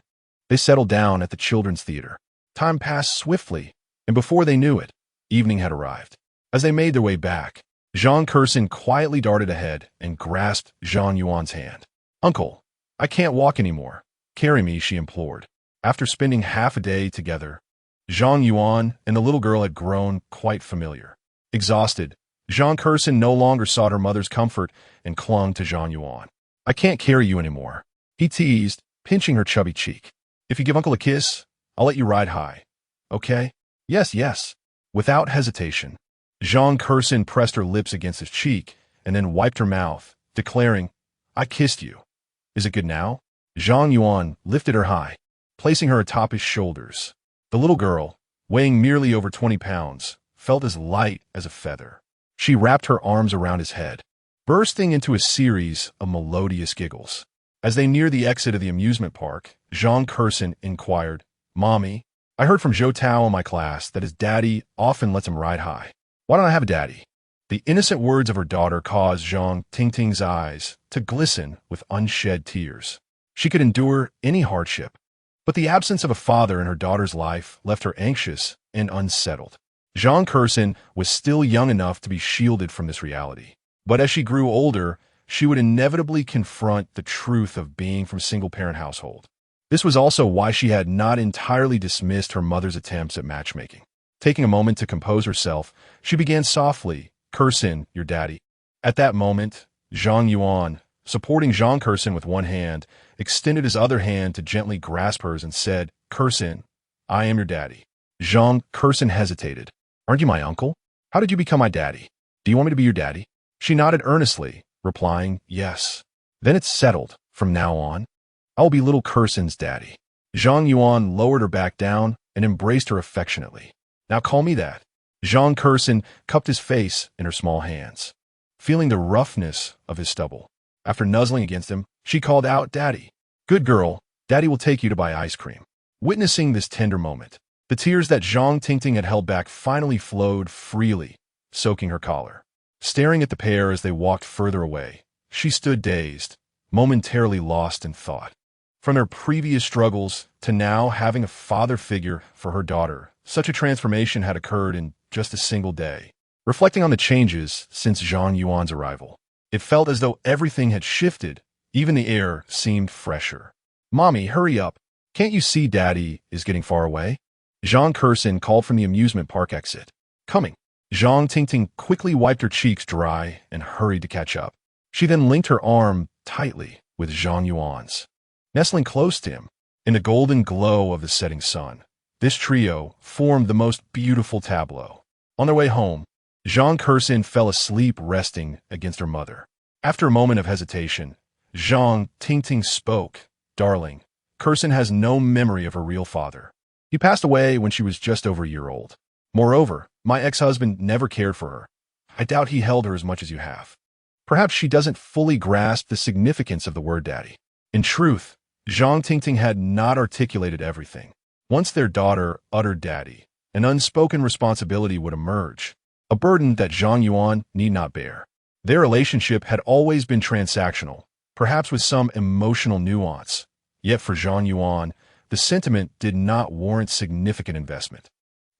they settled down at the children's theater. Time passed swiftly, and before they knew it, evening had arrived. As they made their way back, Zhang Curson quietly darted ahead and grasped Zhang Yuan's hand. "Uncle, I can't walk anymore. Carry me," she implored. After spending half a day together, Zhang Yuan and the little girl had grown quite familiar. Exhausted, Zhang Curson no longer sought her mother's comfort and clung to Zhang Yuan. "I can't carry you anymore," he teased, pinching her chubby cheek. "If you give Uncle a kiss, I'll let you ride high. Okay?" "Yes, yes." Without hesitation, Zhang Curson pressed her lips against his cheek and then wiped her mouth, declaring, "I kissed you. Is it good now?" Zhang Yuan lifted her high, placing her atop his shoulders. The little girl, weighing merely over 20 pounds, felt as light as a feather. She wrapped her arms around his head, bursting into a series of melodious giggles. As they neared the exit of the amusement park, Zhang Curson inquired, "Mommy, I heard from Zhou Tao in my class that his daddy often lets him ride high. Why don't I have a daddy?" The innocent words of her daughter caused Zhang Tingting's eyes to glisten with unshed tears. She could endure any hardship, but the absence of a father in her daughter's life left her anxious and unsettled. Zhang Curson was still young enough to be shielded from this reality, but as she grew older, she would inevitably confront the truth of being from a single-parent household. This was also why she had not entirely dismissed her mother's attempts at matchmaking. Taking a moment to compose herself, she began softly, "Curson, your daddy." At that moment, Zhang Yuan, supporting Zhang Curson with one hand, extended his other hand to gently grasp hers and said, "Curson, I am your daddy." Zhang Curson hesitated. "Aren't you my uncle? How did you become my daddy? Do you want me to be your daddy?" She nodded earnestly, replying, "Yes." "Then it's settled. From now on, I will be little Curson's daddy." Zhang Yuan lowered her back down and embraced her affectionately. "Now call me that." Zhang Curson cupped his face in her small hands, feeling the roughness of his stubble. After nuzzling against him, she called out, "Daddy." "Good girl, Daddy will take you to buy ice cream." Witnessing this tender moment, the tears that Zhang Tingting had held back finally flowed freely, soaking her collar. Staring at the pair as they walked further away, she stood dazed, momentarily lost in thought. From her previous struggles to now having a father figure for her daughter, such a transformation had occurred in just a single day. Reflecting on the changes since Zhang Yuan's arrival, It felt as though everything had shifted. Even the air seemed fresher. "Mommy, hurry up. Can't you see Daddy is getting far away?" Zhang Kursin called from the amusement park exit. "Coming." Zhang Tingting quickly wiped her cheeks dry and hurried to catch up. She then linked her arm tightly with Zhang Yuan's. Nestling close to him, in the golden glow of the setting sun, this trio formed the most beautiful tableau. On their way home, Zhang Kursin fell asleep resting against her mother. After a moment of hesitation, Zhang Tingting spoke. "Darling, Kursin has no memory of her real father. He passed away when she was just over a year old. Moreover, my ex-husband never cared for her. I doubt he held her as much as you have. Perhaps she doesn't fully grasp the significance of the word daddy." In truth, Zhang Tingting had not articulated everything. Once their daughter uttered daddy, an unspoken responsibility would emerge, a burden that Zhang Yuan need not bear. Their relationship had always been transactional, perhaps with some emotional nuance. Yet for Zhang Yuan, the sentiment did not warrant significant investment.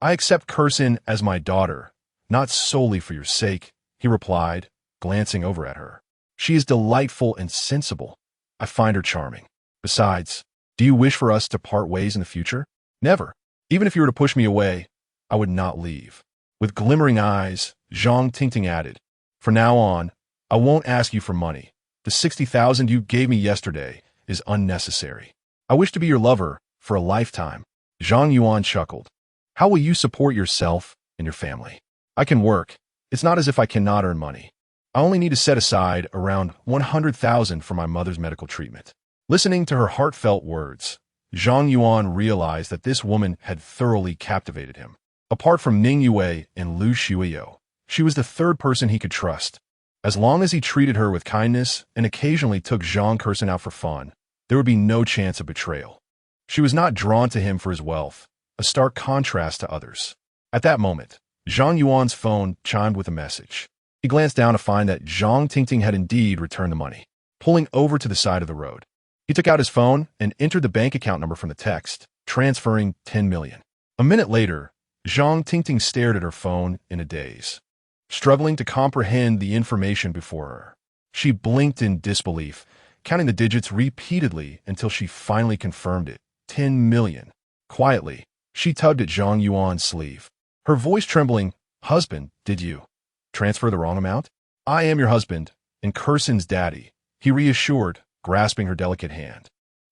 "I accept Kursin as my daughter, not solely for your sake," he replied, glancing over at her. "She is delightful and sensible. I find her charming. Besides, do you wish for us to part ways in the future?" "Never. Even if you were to push me away, I would not leave." With glimmering eyes, Zhang Tingting added, "From now on, I won't ask you for money. The 60,000 you gave me yesterday is unnecessary. I wish to be your lover for a lifetime." Zhang Yuan chuckled. "How will you support yourself and your family?" "I can work. It's not as if I cannot earn money. I only need to set aside around 100,000 for my mother's medical treatment." Listening to her heartfelt words, Zhang Yuan realized that this woman had thoroughly captivated him. Apart from Ning Yue and Lu Shuiyo, she was the third person he could trust. As long as he treated her with kindness and occasionally took Zhang Kursin out for fun, there would be no chance of betrayal. She was not drawn to him for his wealth, a stark contrast to others. At that moment, Zhang Yuan's phone chimed with a message. He glanced down to find that Zhang Tingting had indeed returned the money. Pulling over to the side of the road, he took out his phone and entered the bank account number from the text, transferring 10 million. A minute later, Zhang Tingting stared at her phone in a daze, struggling to comprehend the information before her. She blinked in disbelief, counting the digits repeatedly until she finally confirmed it. 10 million. Quietly, she tugged at Zhang Yuan's sleeve, her voice trembling. "Husband, did you transfer the wrong amount?" "I am your husband and Kursin's daddy," he reassured, grasping her delicate hand.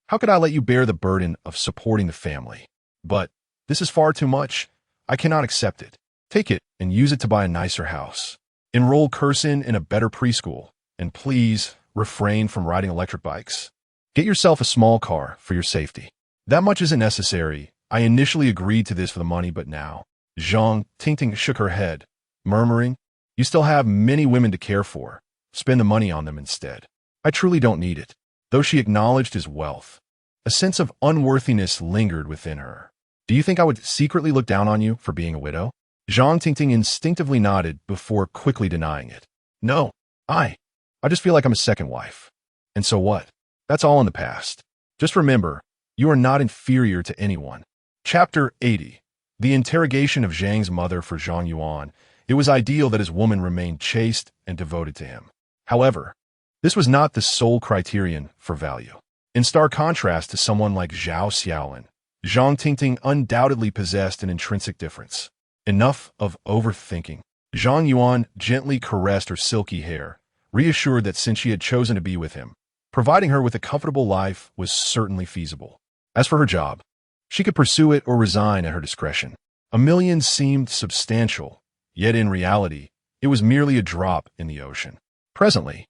"How could I let you bear the burden of supporting the family? But this is far too much. I cannot accept it. Take it and use it to buy a nicer house. Enroll Kursin in a better preschool, and please refrain from riding electric bikes. Get yourself a small car for your safety." "That much isn't necessary. I initially agreed to this for the money, but now..." Zhang Tingting shook her head, murmuring, "You still have many women to care for. Spend the money on them instead. I truly don't need it." Though she acknowledged his wealth, a sense of unworthiness lingered within her. "Do you think I would secretly look down on you for being a widow?" Zhang Tingting instinctively nodded before quickly denying it. "No, I just feel like I'm a second wife. And so what? That's all in the past. Just remember, you are not inferior to anyone." Chapter 80. The interrogation of Zhang's mother for Zhang Yuan. It was ideal that his woman remained chaste and devoted to him. However, this was not the sole criterion for value. In stark contrast to someone like Zhao Xiaolin, Zhang Tingting undoubtedly possessed an intrinsic difference. Enough of overthinking. Zhang Yuan gently caressed her silky hair, reassured that since she had chosen to be with him, providing her with a comfortable life was certainly feasible. As for her job, she could pursue it or resign at her discretion. $1 million seemed substantial, yet in reality, it was merely a drop in the ocean. Presently,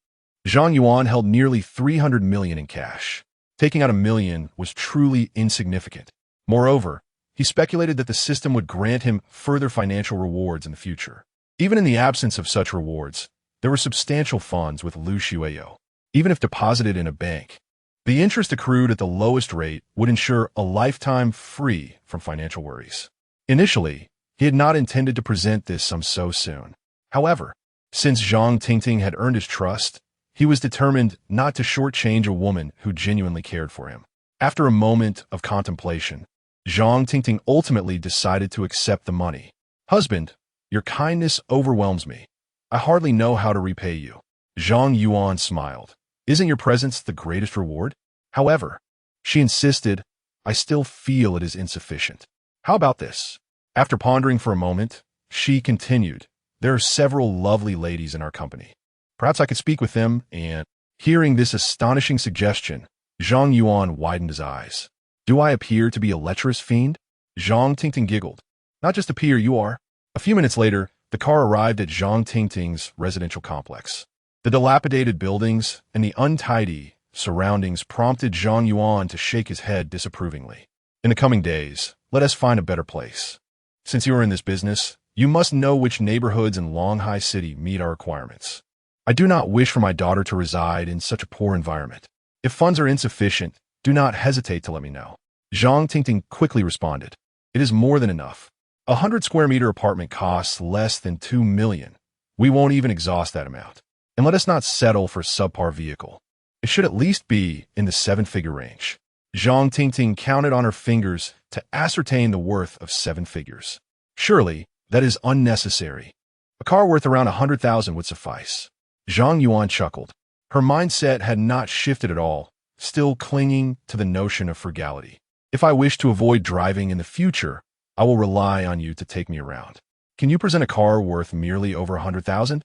Zhang Yuan held nearly 300 million in cash. Taking out $1 million was truly insignificant. Moreover, he speculated that the system would grant him further financial rewards in the future. Even in the absence of such rewards, there were substantial funds with Lu Shuiyo. Even if deposited in a bank, the interest accrued at the lowest rate would ensure a lifetime free from financial worries. Initially, he had not intended to present this sum so soon. However, since Zhang Tingting had earned his trust, he was determined not to shortchange a woman who genuinely cared for him. After a moment of contemplation, Zhang Tingting ultimately decided to accept the money. "Husband, your kindness overwhelms me. I hardly know how to repay you." Zhang Yuan smiled. Isn't your presence the greatest reward? However, she insisted, I still feel it is insufficient. How about this? After pondering for a moment, she continued, there are several lovely ladies in our company. Perhaps I could speak with them, and hearing this astonishing suggestion, Zhang Yuan widened his eyes. Do I appear to be a lecherous fiend? Zhang Tingting giggled. Not just appear, you are. A few minutes later, the car arrived at Zhang Tingting's residential complex. The dilapidated buildings and the untidy surroundings prompted Zhang Yuan to shake his head disapprovingly. In the coming days, let us find a better place. Since you are in this business, you must know which neighborhoods in Longhai City meet our requirements. I do not wish for my daughter to reside in such a poor environment. If funds are insufficient, do not hesitate to let me know. Zhang Tingting quickly responded. It is more than enough. A 100-square-meter apartment costs less than 2 million. We won't even exhaust that amount. And let us not settle for subpar vehicle. It should at least be in the 7-figure range. Zhang Tingting counted on her fingers to ascertain the worth of 7 figures. Surely, that is unnecessary. A car worth around 100,000 would suffice. Zhang Yuan chuckled. Her mindset had not shifted at all, still clinging to the notion of frugality. If I wish to avoid driving in the future, I will rely on you to take me around. Can you present a car worth merely over 100,000?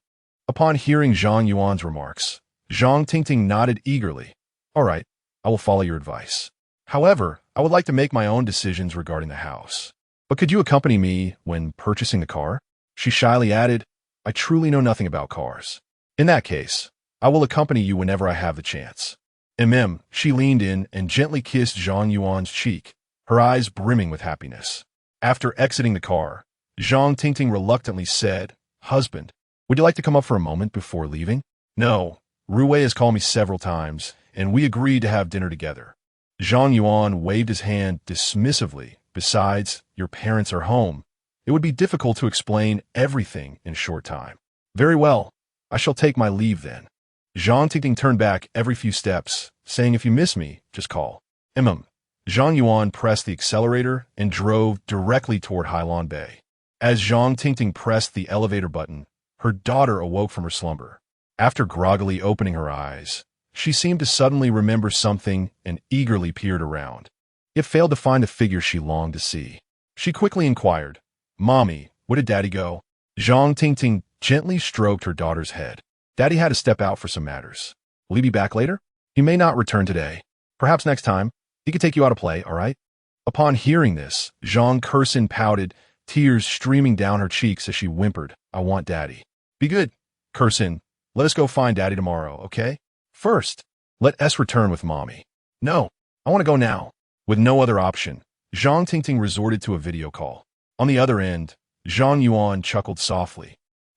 Upon hearing Zhang Yuan's remarks, Zhang Tingting nodded eagerly. All right, I will follow your advice. However, I would like to make my own decisions regarding the house. But could you accompany me when purchasing the car? She shyly added, I truly know nothing about cars. In that case, I will accompany you whenever I have the chance. She leaned in and gently kissed Zhang Yuan's cheek, her eyes brimming with happiness. After exiting the car, Zhang Tingting reluctantly said, Husband, would you like to come up for a moment before leaving? No, Ruwei has called me several times, and we agreed to have dinner together. Zhang Yuan waved his hand dismissively. Besides, your parents are home. It would be difficult to explain everything in a short time. Very well, I shall take my leave then. Zhang Tingting turned back every few steps, saying if you miss me, just call. Zhang Yuan pressed the accelerator and drove directly toward Hailon Bay. As Zhang Tingting pressed the elevator button, her daughter awoke from her slumber. After groggily opening her eyes, she seemed to suddenly remember something and eagerly peered around. It failed to find the figure she longed to see. She quickly inquired, Mommy, where did Daddy go? Zhang Tingting gently stroked her daughter's head. Daddy had to step out for some matters. Will he be back later? He may not return today. Perhaps next time. He could take you out to play, all right? Upon hearing this, Zhang Curson pouted, tears streaming down her cheeks as she whimpered, I want Daddy. Be good, Curson. Let us go find Daddy tomorrow, okay? First, let us return with Mommy. No, I want to go now. With no other option, Zhang Tingting resorted to a video call. On the other end, Zhang Yuan chuckled softly.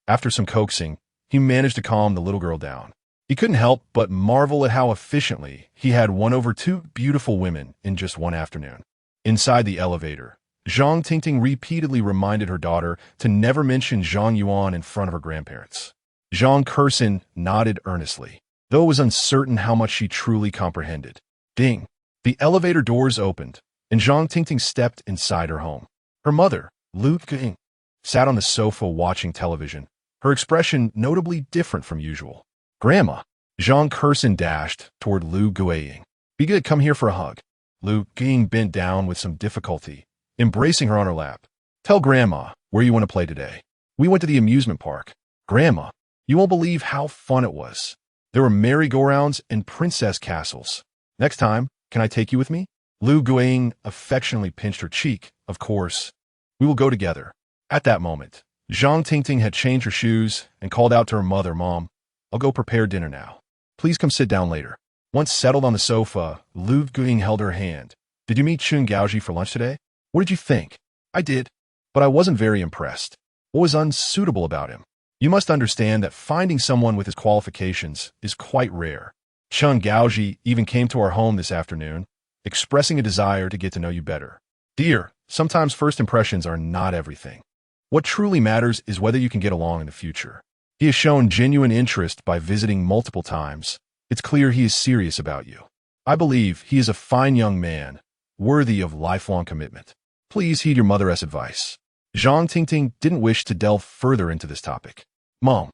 After some coaxing, he managed to calm the little girl down. He couldn't help but marvel at how efficiently he had won over 2 beautiful women in just one afternoon. Inside the elevator, Zhang Tingting repeatedly reminded her daughter to never mention Zhang Yuan in front of her grandparents. Zhang Curson nodded earnestly, though it was uncertain how much she truly comprehended. Ding! The elevator doors opened, and Zhang Tingting stepped inside her home. Her mother, Lu Ging, sat on the sofa watching television, her expression notably different from usual. Grandma, Zhang Curson dashed toward Lu Guiying. Be good, come here for a hug. Lu Ging bent down with some difficulty, embracing her on her lap. Tell Grandma where you want to play today. We went to the amusement park. Grandma, you won't believe how fun it was. There were merry-go-rounds and princess castles. Next time, can I take you with me? Lu Guiying affectionately pinched her cheek. Of course. We will go together. At that moment, Zhang Tingting had changed her shoes and called out to her mother, Mom, I'll go prepare dinner now. Please come sit down later. Once settled on the sofa, Lu Guiying held her hand. Did you meet Chun Gaoji for lunch today? What did you think? I did, but I wasn't very impressed. What was unsuitable about him? You must understand that finding someone with his qualifications is quite rare. Chun Gaoji even came to our home this afternoon, expressing a desire to get to know you better. Dear, sometimes first impressions are not everything. What truly matters is whether you can get along in the future. He has shown genuine interest by visiting multiple times. It's clear he is serious about you. I believe he is a fine young man, worthy of lifelong commitment. Please heed your mother's advice. Zhang Tingting didn't wish to delve further into this topic. Mom,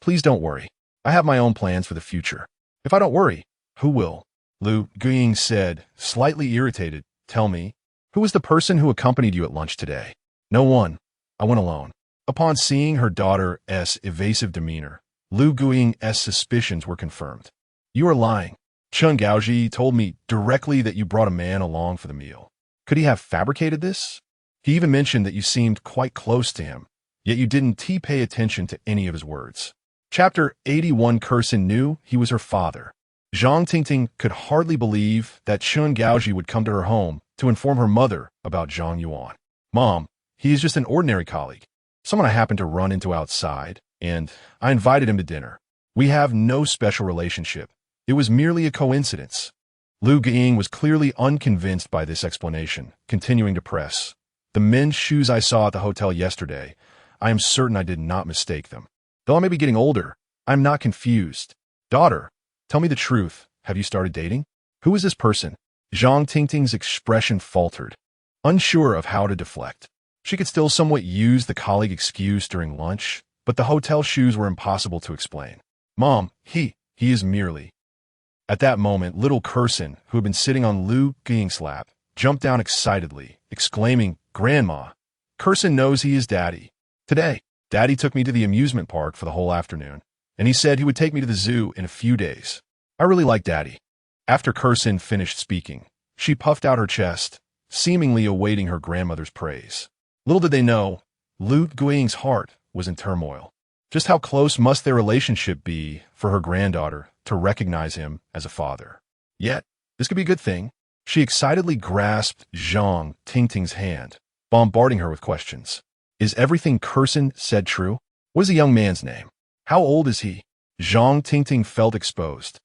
please don't worry. I have my own plans for the future. If I don't worry, who will? Lu Guiying said, slightly irritated. Tell me, who was the person who accompanied you at lunch today? No one. I went alone. Upon seeing her daughter's evasive demeanor, Lu Guiying's suspicions were confirmed. You are lying. Chen Gaoji told me directly that you brought a man along for the meal. Could he have fabricated this? He even mentioned that you seemed quite close to him, yet you didn't pay attention to any of his words. Chapter 81. Curson knew he was her father. Zhang Tingting could hardly believe that Chen Gaoji would come to her home to inform her mother about Zhang Yuan. Mom, he is just an ordinary colleague. Someone I happened to run into outside, and I invited him to dinner. We have no special relationship. It was merely a coincidence. Lu Guiying was clearly unconvinced by this explanation, continuing to press. The men's shoes I saw at the hotel yesterday, I am certain I did not mistake them. Though I may be getting older, I am not confused. Daughter, tell me the truth. Have you started dating? Who is this person? Zhang Tingting's expression faltered, unsure of how to deflect. She could still somewhat use the colleague excuse during lunch, but the hotel shoes were impossible to explain. Mom, he is merely... At that moment, little Curson, who had been sitting on Lu Guiying's lap, jumped down excitedly, exclaiming, Grandma, Curson knows he is Daddy. Today, Daddy took me to the amusement park for the whole afternoon, and he said he would take me to the zoo in a few days. I really like Daddy. After Curson finished speaking, she puffed out her chest, seemingly awaiting her grandmother's praise. Little did they know, Lu Guiying's heart was in turmoil. Just how close must their relationship be for her granddaughter to recognize him as a father? Yet, this could be a good thing. She excitedly grasped Zhang Tingting's hand, bombarding her with questions. Is everything Curson said true? What is the young man's name? How old is he? Zhang Tingting felt exposed,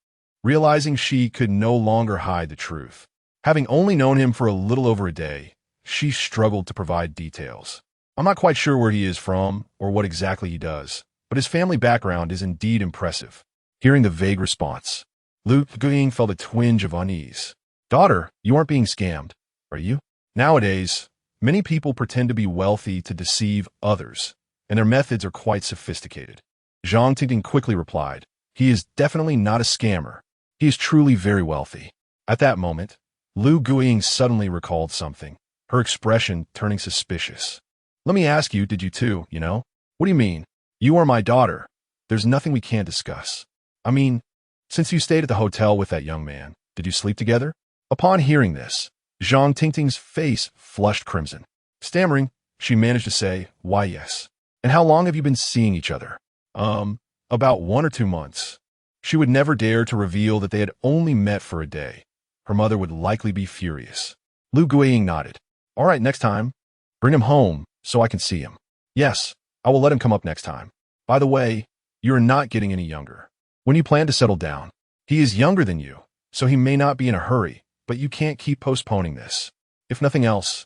realizing she could no longer hide the truth. Having only known him for a little over a day, she struggled to provide details. I'm not quite sure where he is from or what exactly he does, but his family background is indeed impressive. Hearing the vague response, Lu Guiying felt a twinge of unease. Daughter, you aren't being scammed, are you? Nowadays, many people pretend to be wealthy to deceive others, and their methods are quite sophisticated. Zhang Tingting quickly replied, he is definitely not a scammer. He is truly very wealthy. At that moment, Lu Guiying suddenly recalled something, her expression turning suspicious. Let me ask you, did you too, you know? What do you mean? You are my daughter. There's nothing we can't discuss. I mean, since you stayed at the hotel with that young man, did you sleep together? Upon hearing this, Zhang Tingting's face flushed crimson. Stammering, she managed to say, why yes. And how long have you been seeing each other? About 1 or 2 months. She would never dare to reveal that they had only met for a day. Her mother would likely be furious. Lu Guiying nodded. All right, next time, bring him home so I can see him. Yes, I will let him come up next time. By the way, you are not getting any younger. When you plan to settle down, he is younger than you, so he may not be in a hurry, but you can't keep postponing this. If nothing else,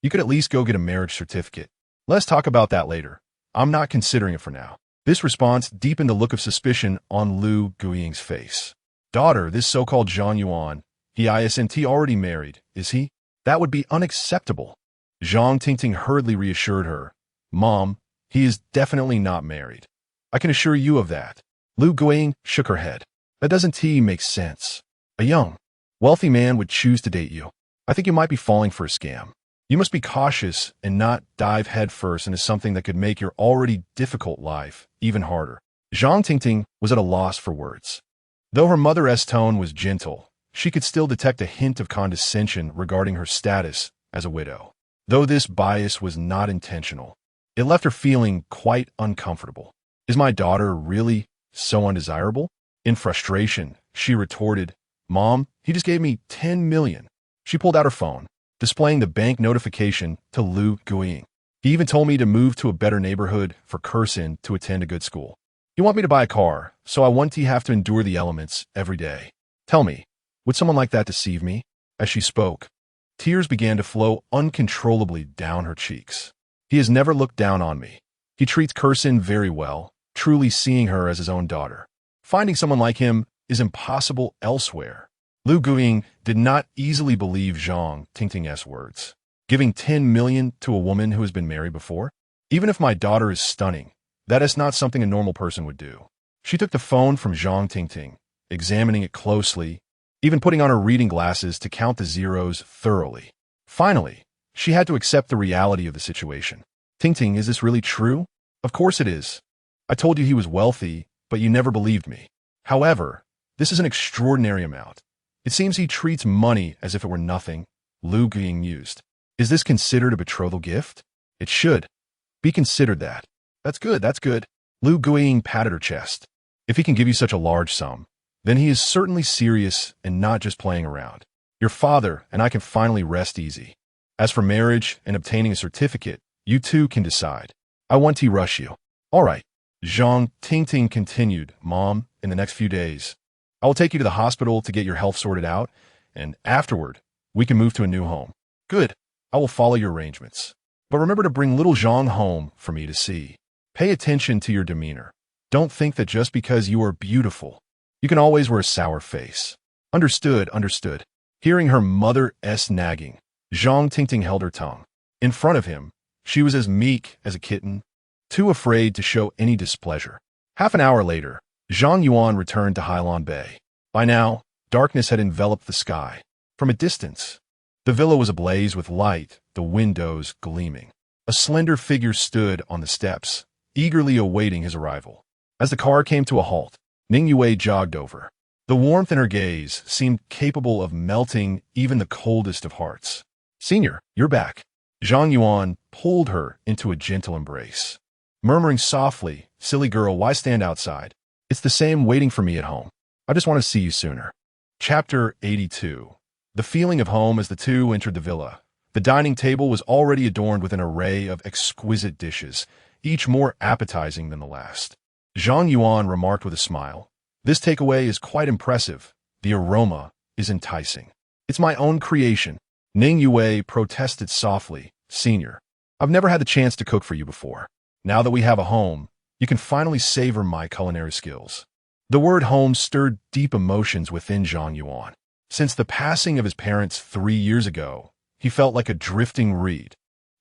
you could at least go get a marriage certificate. Let's talk about that later. I'm not considering it for now. This response deepened the look of suspicion on Lu Guiying's face. Daughter, this so-called Zhang Yuan, he isn't already married, is he? That would be unacceptable. Zhang Tingting hurriedly reassured her. Mom, he is definitely not married. I can assure you of that. Lu Guiying shook her head. That doesn't make sense. A young, wealthy man would choose to date you. I think you might be falling for a scam. You must be cautious and not dive headfirst into something that could make your already difficult life even harder. Zhang Tingting was at a loss for words. Though her mother's tone was gentle, she could still detect a hint of condescension regarding her status as a widow. Though this bias was not intentional, it left her feeling quite uncomfortable. Is my daughter really so undesirable? In frustration, she retorted, Mom, he just gave me 10 million. She pulled out her phone, displaying the bank notification to Lu Guiying. He even told me to move to a better neighborhood for Curson to attend a good school. You want me to buy a car, so I want to have to endure the elements every day. Tell me, would someone like that deceive me? As she spoke, tears began to flow uncontrollably down her cheeks. He has never looked down on me. He treats Curson very well, truly seeing her as his own daughter. Finding someone like him is impossible elsewhere. Lu Guiying did not easily believe Zhang Tingting's words. Giving 10 million to a woman who has been married before? Even if my daughter is stunning, that is not something a normal person would do. She took the phone from Zhang Tingting, examining it closely, even putting on her reading glasses to count the zeros thoroughly. Finally, she had to accept the reality of the situation. Tingting, is this really true? Of course it is. I told you he was wealthy, but you never believed me. However, this is an extraordinary amount. It seems he treats money as if it were nothing, Lu being used. Is this considered a betrothal gift? It should be considered that. That's good, that's good. Lu Guiying patted her chest. If he can give you such a large sum, then he is certainly serious and not just playing around. Your father and I can finally rest easy. As for marriage and obtaining a certificate, you two can decide. I want to rush you. All right. Zhang Tingting continued, Mom, in the next few days, I will take you to the hospital to get your health sorted out, and afterward, we can move to a new home. Good. I will follow your arrangements. But remember to bring little Zhang home for me to see. Pay attention to your demeanor. Don't think that just because you are beautiful, you can always wear a sour face. Understood, understood. Hearing her mother's nagging, Zhang Tingting held her tongue. In front of him, she was as meek as a kitten, too afraid to show any displeasure. Half an hour later, Zhang Yuan returned to Hailan Bay. By now, darkness had enveloped the sky. From a distance, the villa was ablaze with light, the windows gleaming. A slender figure stood on the steps, eagerly awaiting his arrival. As the car came to a halt, Ning Yue jogged over. The warmth in her gaze seemed capable of melting even the coldest of hearts. Senior, you're back. Zhang Yuan pulled her into a gentle embrace. Murmuring softly, silly girl, why stand outside? It's the same waiting for me at home. I just want to see you sooner. Chapter 82. The feeling of home as the two entered the villa. The dining table was already adorned with an array of exquisite dishes, each more appetizing than the last. Zhang Yuan remarked with a smile, this takeaway is quite impressive. The aroma is enticing. It's my own creation. Ning Yue protested softly, Senior, I've never had the chance to cook for you before. Now that we have a home, you can finally savor my culinary skills. The word home stirred deep emotions within Zhang Yuan. Since the passing of his parents 3 years ago, he felt like a drifting reed,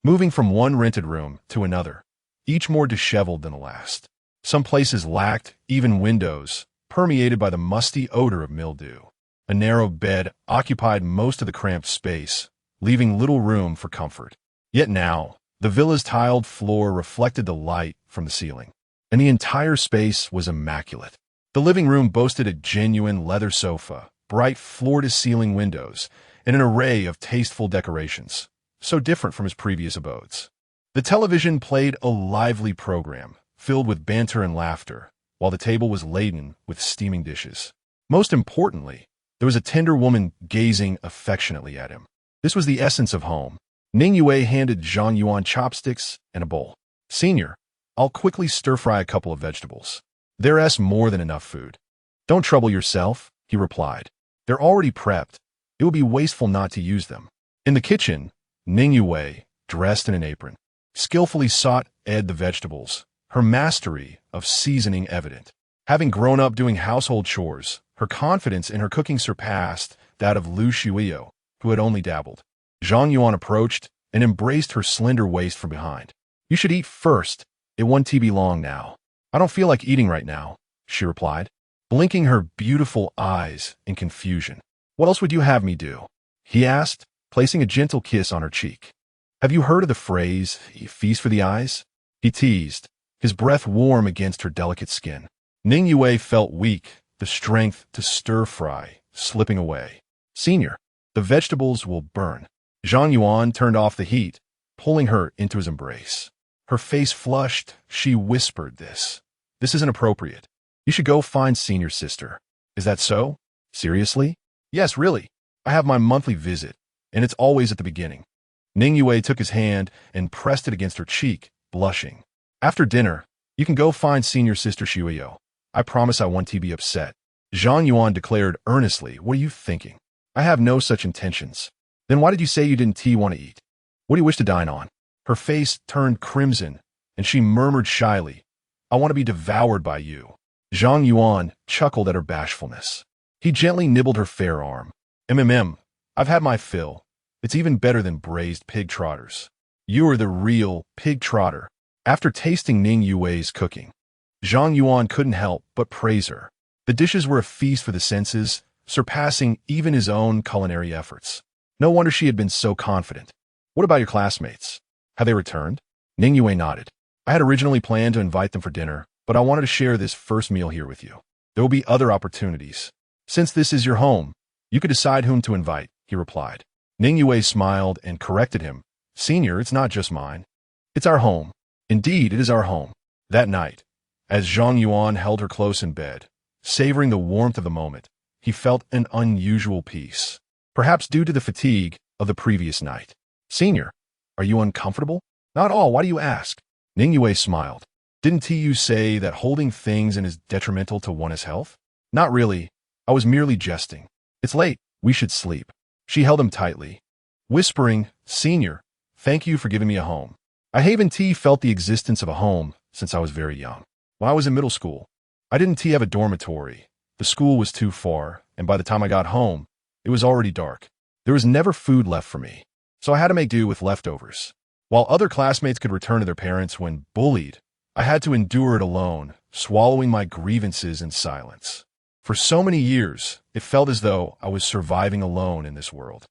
moving from one rented room to another, each more disheveled than the last. Some places lacked even windows, permeated by the musty odor of mildew. A narrow bed occupied most of the cramped space, leaving little room for comfort. Yet now, the villa's tiled floor reflected the light from the ceiling, and the entire space was immaculate. The living room boasted a genuine leather sofa, bright floor-to-ceiling windows, and an array of tasteful decorations, so different from his previous abodes. The television played a lively program, filled with banter and laughter, while the table was laden with steaming dishes. Most importantly, there was a tender woman gazing affectionately at him. This was the essence of home. Ning Yue handed Zhang Yuan chopsticks and a bowl. Senior, I'll quickly stir-fry a couple of vegetables. There's more than enough food. Don't trouble yourself, he replied. They're already prepped. It would be wasteful not to use them. In the kitchen, Ning Yue, dressed in an apron, skillfully sauteed the vegetables, her mastery of seasoning evident. Having grown up doing household chores, her confidence in her cooking surpassed that of Lu Shuiyo, who had only dabbled. Zhang Yuan approached and embraced her slender waist from behind. You should eat first. It won't be long now. I don't feel like eating right now, she replied, blinking her beautiful eyes in confusion. What else would you have me do? He asked, placing a gentle kiss on her cheek. Have you heard of the phrase, feast for the eyes? He teased, his breath warm against her delicate skin. Ning Yue felt weak, the strength to stir-fry slipping away. Senior, the vegetables will burn. Zhang Yuan turned off the heat, pulling her into his embrace. Her face flushed, she whispered this. This isn't appropriate. You should go find Senior's sister. Is that so? Seriously? Yes, really. I have my monthly visit, and it's always at the beginning. Ning Yue took his hand and pressed it against her cheek, blushing. After dinner, you can go find Senior Sister Shuiyo. I promise I won't be upset. Zhang Yuan declared earnestly, what are you thinking? I have no such intentions. Then why did you say you didn't want to eat? What do you wish to dine on? Her face turned crimson, and she murmured shyly, I want to be devoured by you. Zhang Yuan chuckled at her bashfulness. He gently nibbled her fair arm. I've had my fill. It's even better than braised pig trotters. You are the real pig trotter. After tasting Ning Yue's cooking, Zhang Yuan couldn't help but praise her. The dishes were a feast for the senses, surpassing even his own culinary efforts. No wonder she had been so confident. What about your classmates? Have they returned? Ningyue nodded. I had originally planned to invite them for dinner, but I wanted to share this first meal here with you. There will be other opportunities. Since this is your home, you could decide whom to invite, he replied. Ningyue smiled and corrected him. Senior, it's not just mine. It's our home. Indeed, it is our home. That night, as Zhang Yuan held her close in bed, savoring the warmth of the moment, he felt an unusual peace, perhaps due to the fatigue of the previous night. Senior, are you uncomfortable? Not at all. Why do you ask? Ningyue smiled. Didn't you say that holding things in is detrimental to one's health? Not really. I was merely jesting. It's late. We should sleep. She held him tightly, whispering, Senior, thank you for giving me a home. I haven't felt the existence of a home since I was very young. When I was in middle school, I didn't have a dormitory. The school was too far, and by the time I got home, it was already dark. There was never food left for me, so I had to make do with leftovers. While other classmates could return to their parents when bullied, I had to endure it alone, swallowing my grievances in silence. For so many years, it felt as though I was surviving alone in this world.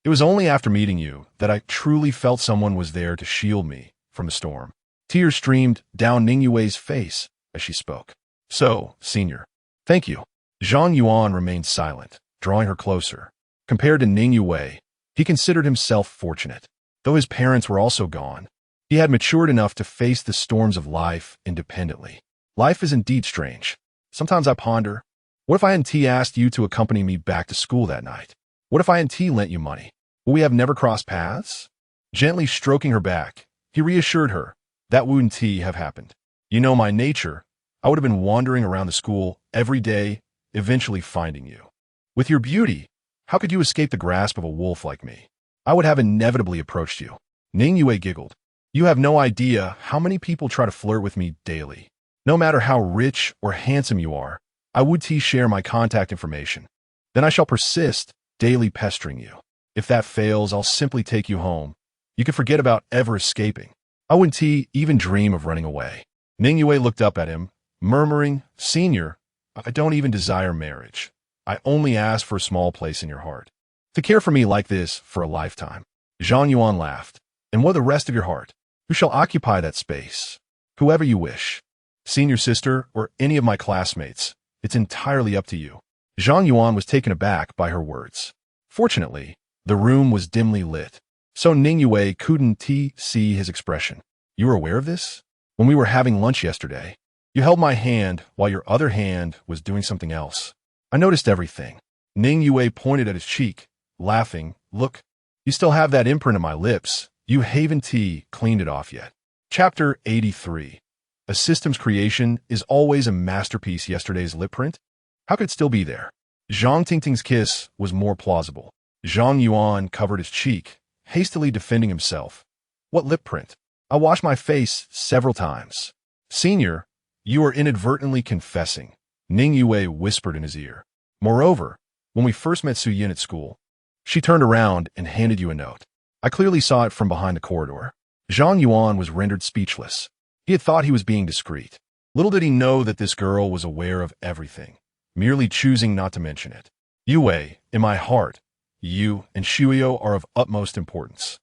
It was only after meeting you that I truly felt someone was there to shield me from the storm. Tears streamed down Ningyue's face as she spoke. So, Senior, thank you. Zhang Yuan remained silent, drawing her closer. Compared to Ningyue, he considered himself fortunate. Though his parents were also gone, he had matured enough to face the storms of life independently. Life is indeed strange. Sometimes I ponder, what if I hadn't asked you to accompany me back to school that night? What if I hadn't lent you money? Will we have never crossed paths? Gently stroking her back, he reassured her, that wouldn't have happened. You know my nature. I would have been wandering around the school every day, eventually finding you. With your beauty, how could you escape the grasp of a wolf like me? I would have inevitably approached you. Ningyue giggled. You have no idea how many people try to flirt with me daily. No matter how rich or handsome you are, I would share my contact information. Then I shall persist, daily pestering you. If that fails, I'll simply take you home. You can forget about ever escaping. I wouldn't even dream of running away. Ningyue looked up at him, murmuring, Senior, I don't even desire marriage. I only ask for a small place in your heart. To care for me like this for a lifetime. Zhang Yuan laughed. And what of the rest of your heart? Who shall occupy that space? Whoever you wish. Senior sister or any of my classmates. It's entirely up to you. Zhang Yuan was taken aback by her words. Fortunately, the room was dimly lit, so Ningyue couldn't see his expression. You were aware of this? When we were having lunch yesterday, you held my hand while your other hand was doing something else. I noticed everything. Ningyue pointed at his cheek, laughing. Look, you still have that imprint on my lips. You haven't cleaned it off yet. Chapter 83. A system's creation is always a masterpiece. Yesterday's lip print? How could it still be there? Zhang Tingting's kiss was more plausible. Zhang Yuan covered his cheek, hastily defending himself. What lip print? I washed my face several times. Senior, you are inadvertently confessing, Ningyue whispered in his ear. Moreover, when we first met Su Yin at school, she turned around and handed you a note. I clearly saw it from behind the corridor. Zhang Yuan was rendered speechless. He had thought he was being discreet. Little did he know that this girl was aware of everything, merely choosing not to mention it. Yue, in my heart, you and Shuyo are of utmost importance.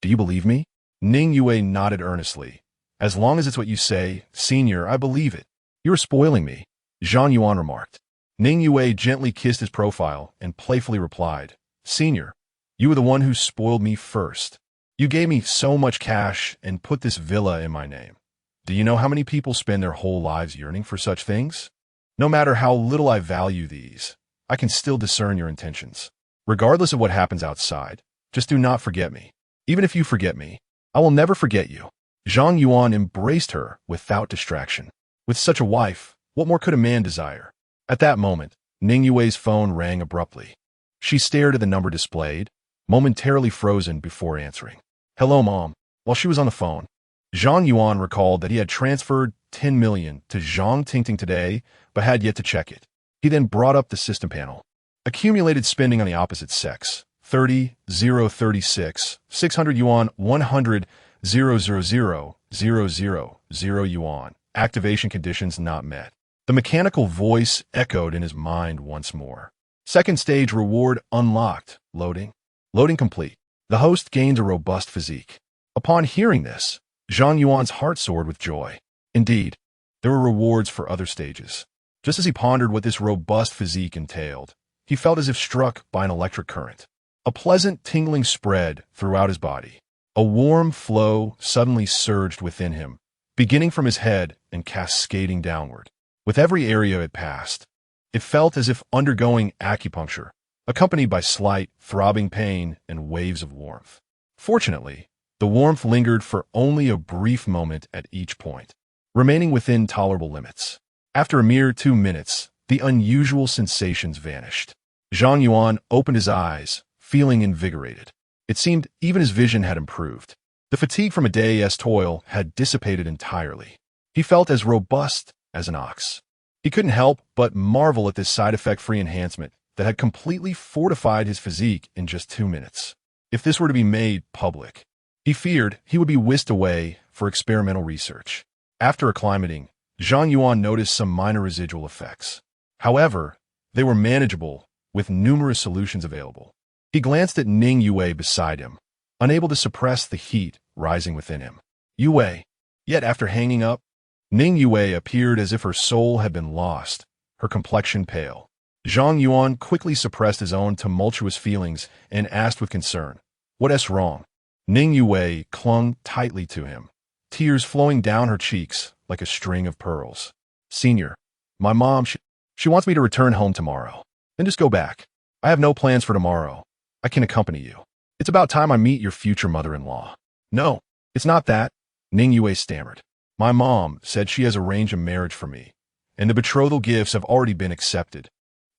Do you believe me? Ningyue nodded earnestly. As long as it's what you say, Senior, I believe it. You are spoiling me, Zhang Yuan remarked. Ningyue gently kissed his profile and playfully replied, Senior, you were the one who spoiled me first. You gave me so much cash and put this villa in my name. Do you know how many people spend their whole lives yearning for such things? No matter how little I value these, I can still discern your intentions. Regardless of what happens outside, just do not forget me. Even if you forget me, I will never forget you. Zhang Yuan embraced her without distraction. With such a wife, what more could a man desire? At that moment, Ningyue's phone rang abruptly. She stared at the number displayed, momentarily frozen before answering. Hello, Mom. While she was on the phone, Zhang Yuan recalled that he had transferred 10 million to Zhang Tingting today, but had yet to check it. He then brought up the system panel. Accumulated spending on the opposite sex, 30,036, 600 yuan, 100, 000, 000 yuan, activation conditions not met. The mechanical voice echoed in his mind once more. Second stage reward unlocked. Loading. Loading complete. The host gained a robust physique. Upon hearing this, Zhang Yuan's heart soared with joy. Indeed, there were rewards for other stages. Just as he pondered what this robust physique entailed, he felt as if struck by an electric current. A pleasant tingling spread throughout his body. A warm flow suddenly surged within him, beginning from his head and cascading downward. With every area it passed, it felt as if undergoing acupuncture, accompanied by slight, throbbing pain and waves of warmth. Fortunately, the warmth lingered for only a brief moment at each point, remaining within tolerable limits. After a mere 2 minutes, the unusual sensations vanished. Zhang Yuan opened his eyes, feeling invigorated. It seemed even his vision had improved. The fatigue from a day's toil had dissipated entirely. He felt as robust as an ox. He couldn't help but marvel at this side-effect-free enhancement that had completely fortified his physique in just 2 minutes. If this were to be made public, he feared he would be whisked away for experimental research. After acclimating, Zhang Yuan noticed some minor residual effects. However, they were manageable, with numerous solutions available. He glanced at Ning Yue beside him, unable to suppress the heat rising within him. Yue. Yet after hanging up, Ning Yue appeared as if her soul had been lost, her complexion pale. Zhang Yuan quickly suppressed his own tumultuous feelings and asked with concern, "What's wrong?" Ning Yue clung tightly to him, tears flowing down her cheeks like a string of pearls. "Senior, my mom, she wants me to return home tomorrow. Then just go back. I have no plans for tomorrow. I can accompany you. It's about time I meet your future mother-in-law." "No, it's not that," Ning Yue stammered. "My mom said she has arranged a marriage for me, and the betrothal gifts have already been accepted.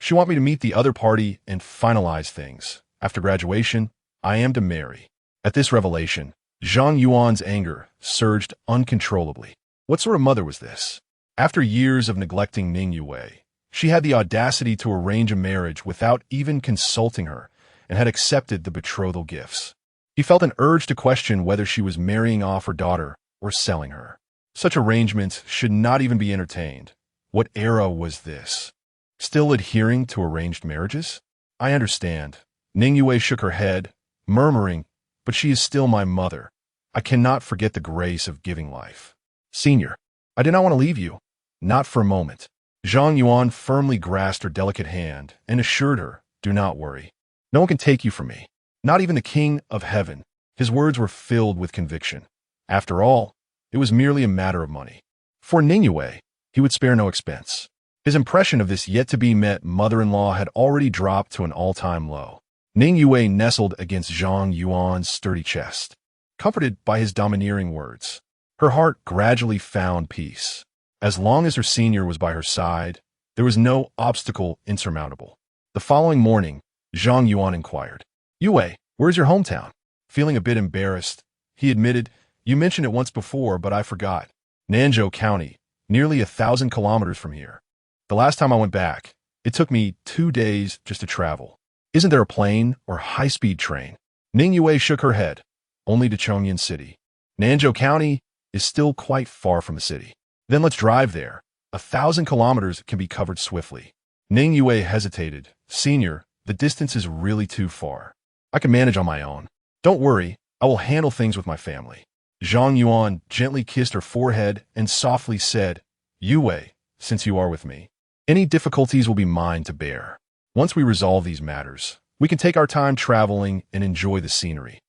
She wants me to meet the other party and finalize things. After graduation, I am to marry." At this revelation, Zhang Yuan's anger surged uncontrollably. What sort of mother was this? After years of neglecting Ning Yue, she had the audacity to arrange a marriage without even consulting her and had accepted the betrothal gifts. He felt an urge to question whether she was marrying off her daughter or selling her. Such arrangements should not even be entertained. What era was this? Still adhering to arranged marriages? "I understand." Ning Yue shook her head, murmuring, "But she is still my mother. I cannot forget the grace of giving life." "Senior, I did not want to leave you. Not for a moment." Zhang Yuan firmly grasped her delicate hand and assured her, "Do not worry. No one can take you from me. Not even the King of Heaven." His words were filled with conviction. After all, it was merely a matter of money. For Ning Yue, he would spare no expense. His impression of this yet-to-be-met mother-in-law had already dropped to an all-time low. Ning Yue nestled against Zhang Yuan's sturdy chest, comforted by his domineering words. Her heart gradually found peace. As long as her senior was by her side, there was no obstacle insurmountable. The following morning, Zhang Yuan inquired, "Yue, where's your hometown?" Feeling a bit embarrassed, he admitted, "You mentioned it once before, but I forgot. Nanzhou County, nearly 1,000 kilometers from here. The last time I went back, it took me 2 days just to travel. Isn't there a plane or high-speed train?" Ning Yue shook her head. "Only to Chongyan City. Nanzhou County is still quite far from the city." "Then let's drive there. 1,000 kilometers can be covered swiftly." Ning Yue hesitated. "Senior, the distance is really too far. I can manage on my own. Don't worry, I will handle things with my family." Zhang Yuan gently kissed her forehead and softly said, "Yue, since you are with me, any difficulties will be mine to bear. Once we resolve these matters, we can take our time traveling and enjoy the scenery.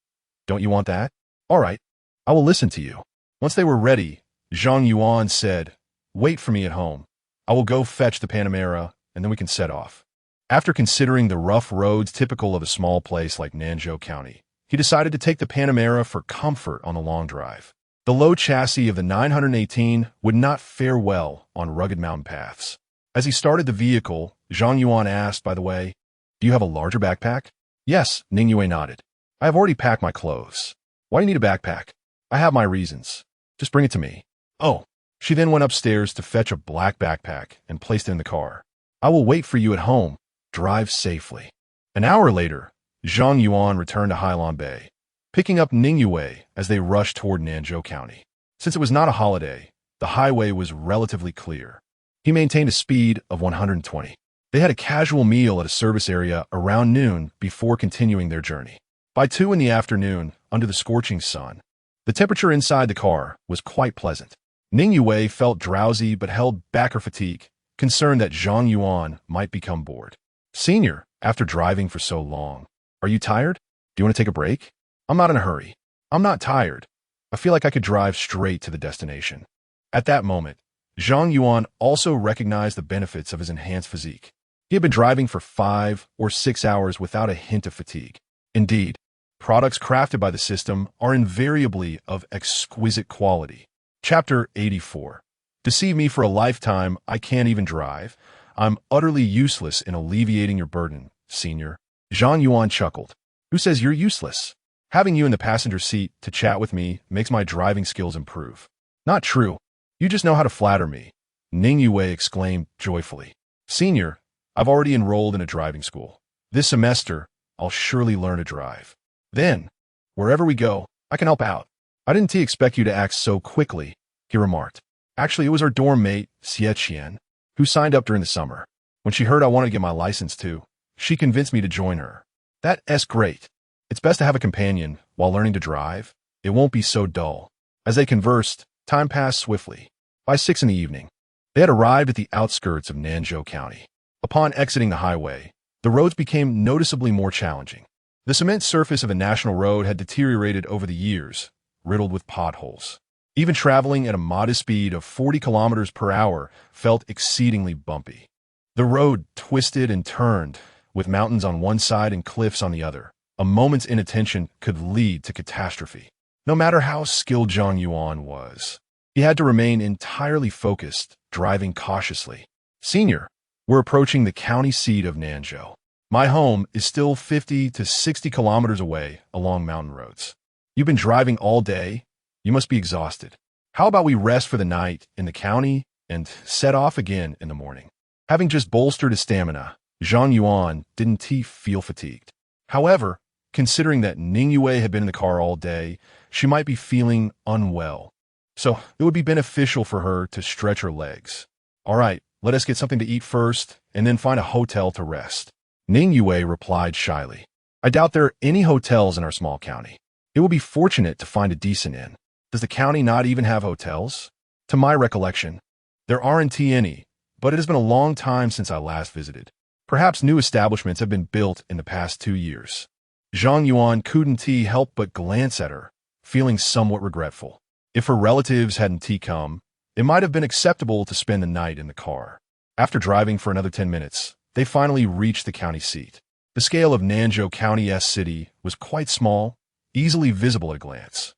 Don't you want that? All right, I will listen to you." Once they were ready, Zhang Yuan said, "Wait for me at home. I will go fetch the Panamera, and then we can set off." After considering the rough roads typical of a small place like Nanzhou County, he decided to take the Panamera for comfort on the long drive. The low chassis of the 918 would not fare well on rugged mountain paths. As he started the vehicle, Zhang Yuan asked, "By the way, do you have a larger backpack?" "Yes," Ning Yue nodded. "I have already packed my clothes." "Why do you need a backpack?" "I have my reasons. Just bring it to me." "Oh." She then went upstairs to fetch a black backpack and placed it in the car. "I will wait for you at home. Drive safely." An hour later, Zhang Yuan returned to Hailan Bay, picking up Ning Yue as they rushed toward Nanzhou County. Since it was not a holiday, The highway was relatively clear. He maintained a speed of 120. They had a casual meal at a service area around noon before continuing their journey. By 2 in the afternoon, under the scorching sun, the temperature inside the car was quite pleasant. Ning Yue felt drowsy but held back her fatigue, concerned that Zhang Yuan might become bored. Senior, after driving for so long, are you tired? Do you want to take a break? I'm not in a hurry. I'm not tired. I feel like I could drive straight to the destination. At that moment, Zhang Yuan also recognized the benefits of his enhanced physique. He had been driving for 5 or 6 hours without a hint of fatigue. Indeed, products crafted by the system are invariably of exquisite quality. Chapter 84. Deceive me for a lifetime, I can't even drive. I'm utterly useless in alleviating your burden, senior. Zhang Yuan chuckled. Who says you're useless? Having you in the passenger seat to chat with me makes my driving skills improve. Not true. You just know how to flatter me, Ning Yue exclaimed joyfully. Senior, I've already enrolled in a driving school. This semester, I'll surely learn to drive. Then, wherever we go, I can help out. I didn't expect you to act so quickly, he remarked. Actually, it was our dorm mate, Xie Qian, who signed up during the summer. When she heard I wanted to get my license too, she convinced me to join her. That's great. It's best to have a companion while learning to drive. It won't be so dull. As they conversed, time passed swiftly. By 6 in the evening, they had arrived at the outskirts of Nanzhou County. Upon exiting the highway, the roads became noticeably more challenging. The cement surface of a national road had deteriorated over the years, riddled with potholes. Even traveling at a modest speed of 40 kilometers per hour felt exceedingly bumpy. The road twisted and turned, with mountains on one side and cliffs on the other. A moment's inattention could lead to catastrophe. No matter how skilled Zhang Yuan was, he had to remain entirely focused, driving cautiously. Senior, we're approaching the county seat of Nanzhou. My home is still 50 to 60 kilometers away along mountain roads. You've been driving all day. You must be exhausted. How about we rest for the night in the county and set off again in the morning? Having just bolstered his stamina, Zhang Yuan didn't feel fatigued. However, considering that Ning Yue had been in the car all day, she might be feeling unwell. So it would be beneficial for her to stretch her legs. All right, let us get something to eat first and then find a hotel to rest. Ning Yue replied shyly. I doubt there are any hotels in our small county. It will be fortunate to find a decent inn. Does the county not even have hotels? To my recollection, there aren't any, but it has been a long time since I last visited. Perhaps new establishments have been built in the past 2 years. Zhang Yuan couldn't help but glance at her, feeling somewhat regretful. If her relatives hadn't come, it might have been acceptable to spend the night in the car. After driving for another 10 minutes, they finally reached the county seat. The scale of Nanzhou County's city was quite small, easily visible at a glance.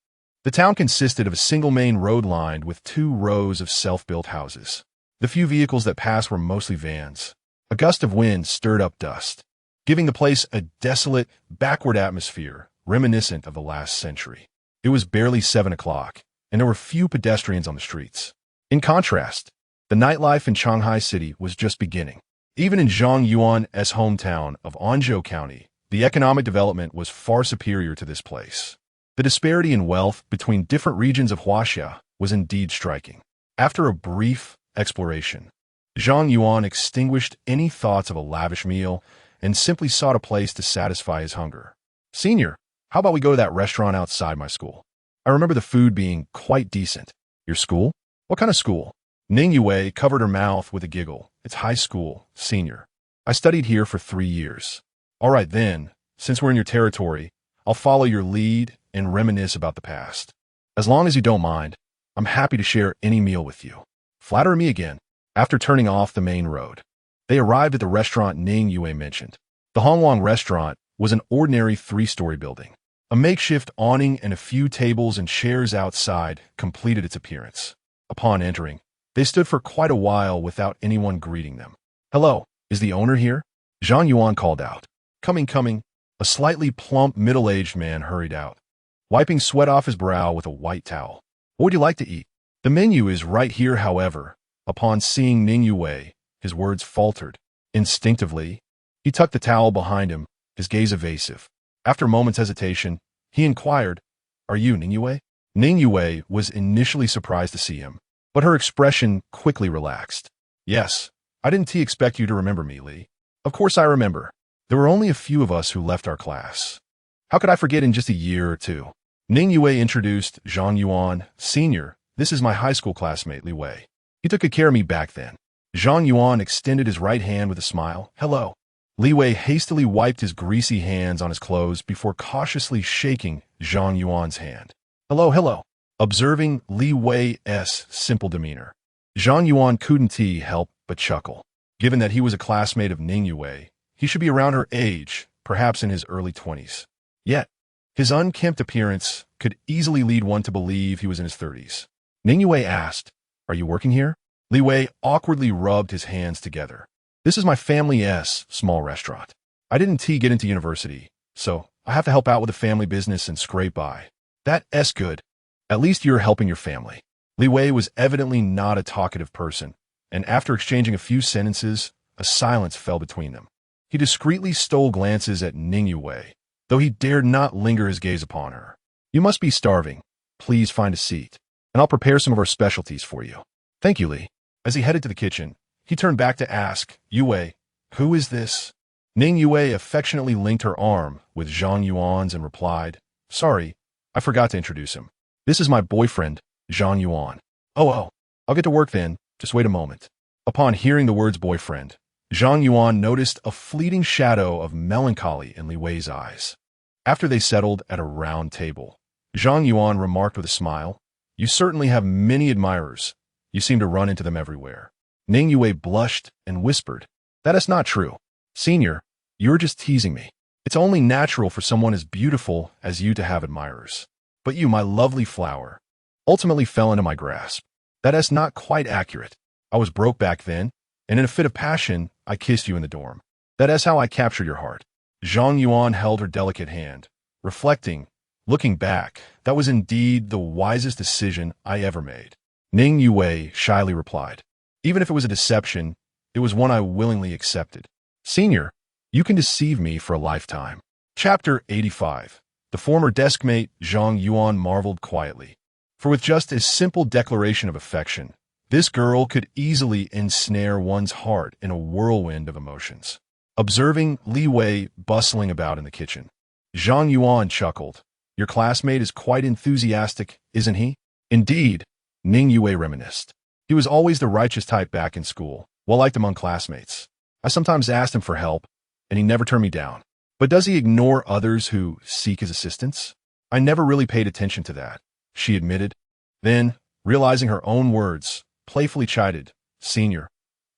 The town consisted of a single main road lined with 2 rows of self-built houses. The few vehicles that passed were mostly vans. A gust of wind stirred up dust, giving the place a desolate, backward atmosphere reminiscent of the last century. It was barely 7 o'clock, and there were few pedestrians on the streets. In contrast, the nightlife in Shanghai City was just beginning. Even in Zhang Yuan's hometown of Anzhou County, the economic development was far superior to this place. The disparity in wealth between different regions of Huaxia was indeed striking. After a brief exploration, Zhang Yuan extinguished any thoughts of a lavish meal and simply sought a place to satisfy his hunger. Senior, how about we go to that restaurant outside my school? I remember the food being quite decent. Your school? What kind of school? Ning Yue covered her mouth with a giggle. It's high school, senior. I studied here for 3 years. All right then, since we're in your territory, I'll follow your lead and reminisce about the past. As long as you don't mind, I'm happy to share any meal with you. Flatter me again. After turning off the main road, they arrived at the restaurant Ning Yue mentioned. The Hongwang restaurant was an ordinary 3-story building. A makeshift awning and a few tables and chairs outside completed its appearance. Upon entering, they stood for quite a while without anyone greeting them. Hello, is the owner here? Zhang Yuan called out. Coming. A slightly plump, middle-aged man hurried out, wiping sweat off his brow with a white towel. What would you like to eat? The menu is right here, however. Upon seeing Ning Yue, his words faltered. Instinctively, he tucked the towel behind him, his gaze evasive. After a moment's hesitation, he inquired, Are you Ning Yue? Ning Yue was initially surprised to see him, but her expression quickly relaxed. Yes, I didn't expect you to remember me, Li. Of course I remember. There were only a few of us who left our class. How could I forget in just a year or two? Ning Yue introduced Zhang Yuan, Senior. This is my high school classmate, Li Wei. He took good care of me back then. Zhang Yuan extended his right hand with a smile. Hello. Li Wei hastily wiped his greasy hands on his clothes before cautiously shaking Zhang Yuan's hand. Hello, hello. Observing Li Wei's simple demeanor, Zhang Yuan couldn't help but chuckle. Given that he was a classmate of Ning Yue, he should be around her age, perhaps in his early 20s. Yet, his unkempt appearance could easily lead one to believe he was in his 30s. Ning Yue asked, "Are you working here?" Li Wei awkwardly rubbed his hands together. "This is my family's small restaurant. I didn't get into university, so I have to help out with the family business and scrape by. That's good. At least you're helping your family." Li Wei was evidently not a talkative person, and after exchanging a few sentences, a silence fell between them. He discreetly stole glances at Ning Yue, though he dared not linger his gaze upon her. "You must be starving. Please find a seat, and I'll prepare some of our specialties for you." "Thank you, Li." As he headed to the kitchen, he turned back to ask, "Yue, who is this?" Ning Yue affectionately linked her arm with Zhang Yuan's and replied, "Sorry, I forgot to introduce him. This is my boyfriend, Zhang Yuan." Oh, I'll get to work then. Just wait a moment." Upon hearing the words boyfriend, Zhang Yuan noticed a fleeting shadow of melancholy in Li Wei's eyes. After they settled at a round table, Zhang Yuan remarked with a smile, "You certainly have many admirers. You seem to run into them everywhere." Ning Yue blushed and whispered, "That is not true. Senior, you're just teasing me. It's only natural for someone as beautiful as you to have admirers. But you, my lovely flower, ultimately fell into my grasp. That is not quite accurate. I was broke back then, and in a fit of passion, I kissed you in the dorm. That is how I captured your heart." Zhang Yuan held her delicate hand, reflecting, looking back, that was indeed the wisest decision I ever made. Ning Yue shyly replied, "Even if it was a deception, it was one I willingly accepted. Senior, you can deceive me for a lifetime." Chapter 85. The former deskmate Zhang Yuan marveled quietly. For with just a simple declaration of affection, this girl could easily ensnare one's heart in a whirlwind of emotions. Observing Li Wei bustling about in the kitchen, Zhang Yuan chuckled. "Your classmate is quite enthusiastic, isn't he?" "Indeed," Ning Yue reminisced. "He was always the righteous type back in school, well-liked among classmates. I sometimes asked him for help, and he never turned me down. But does he ignore others who seek his assistance? I never really paid attention to that," she admitted. Then, realizing her own words, playfully chided, "Senior,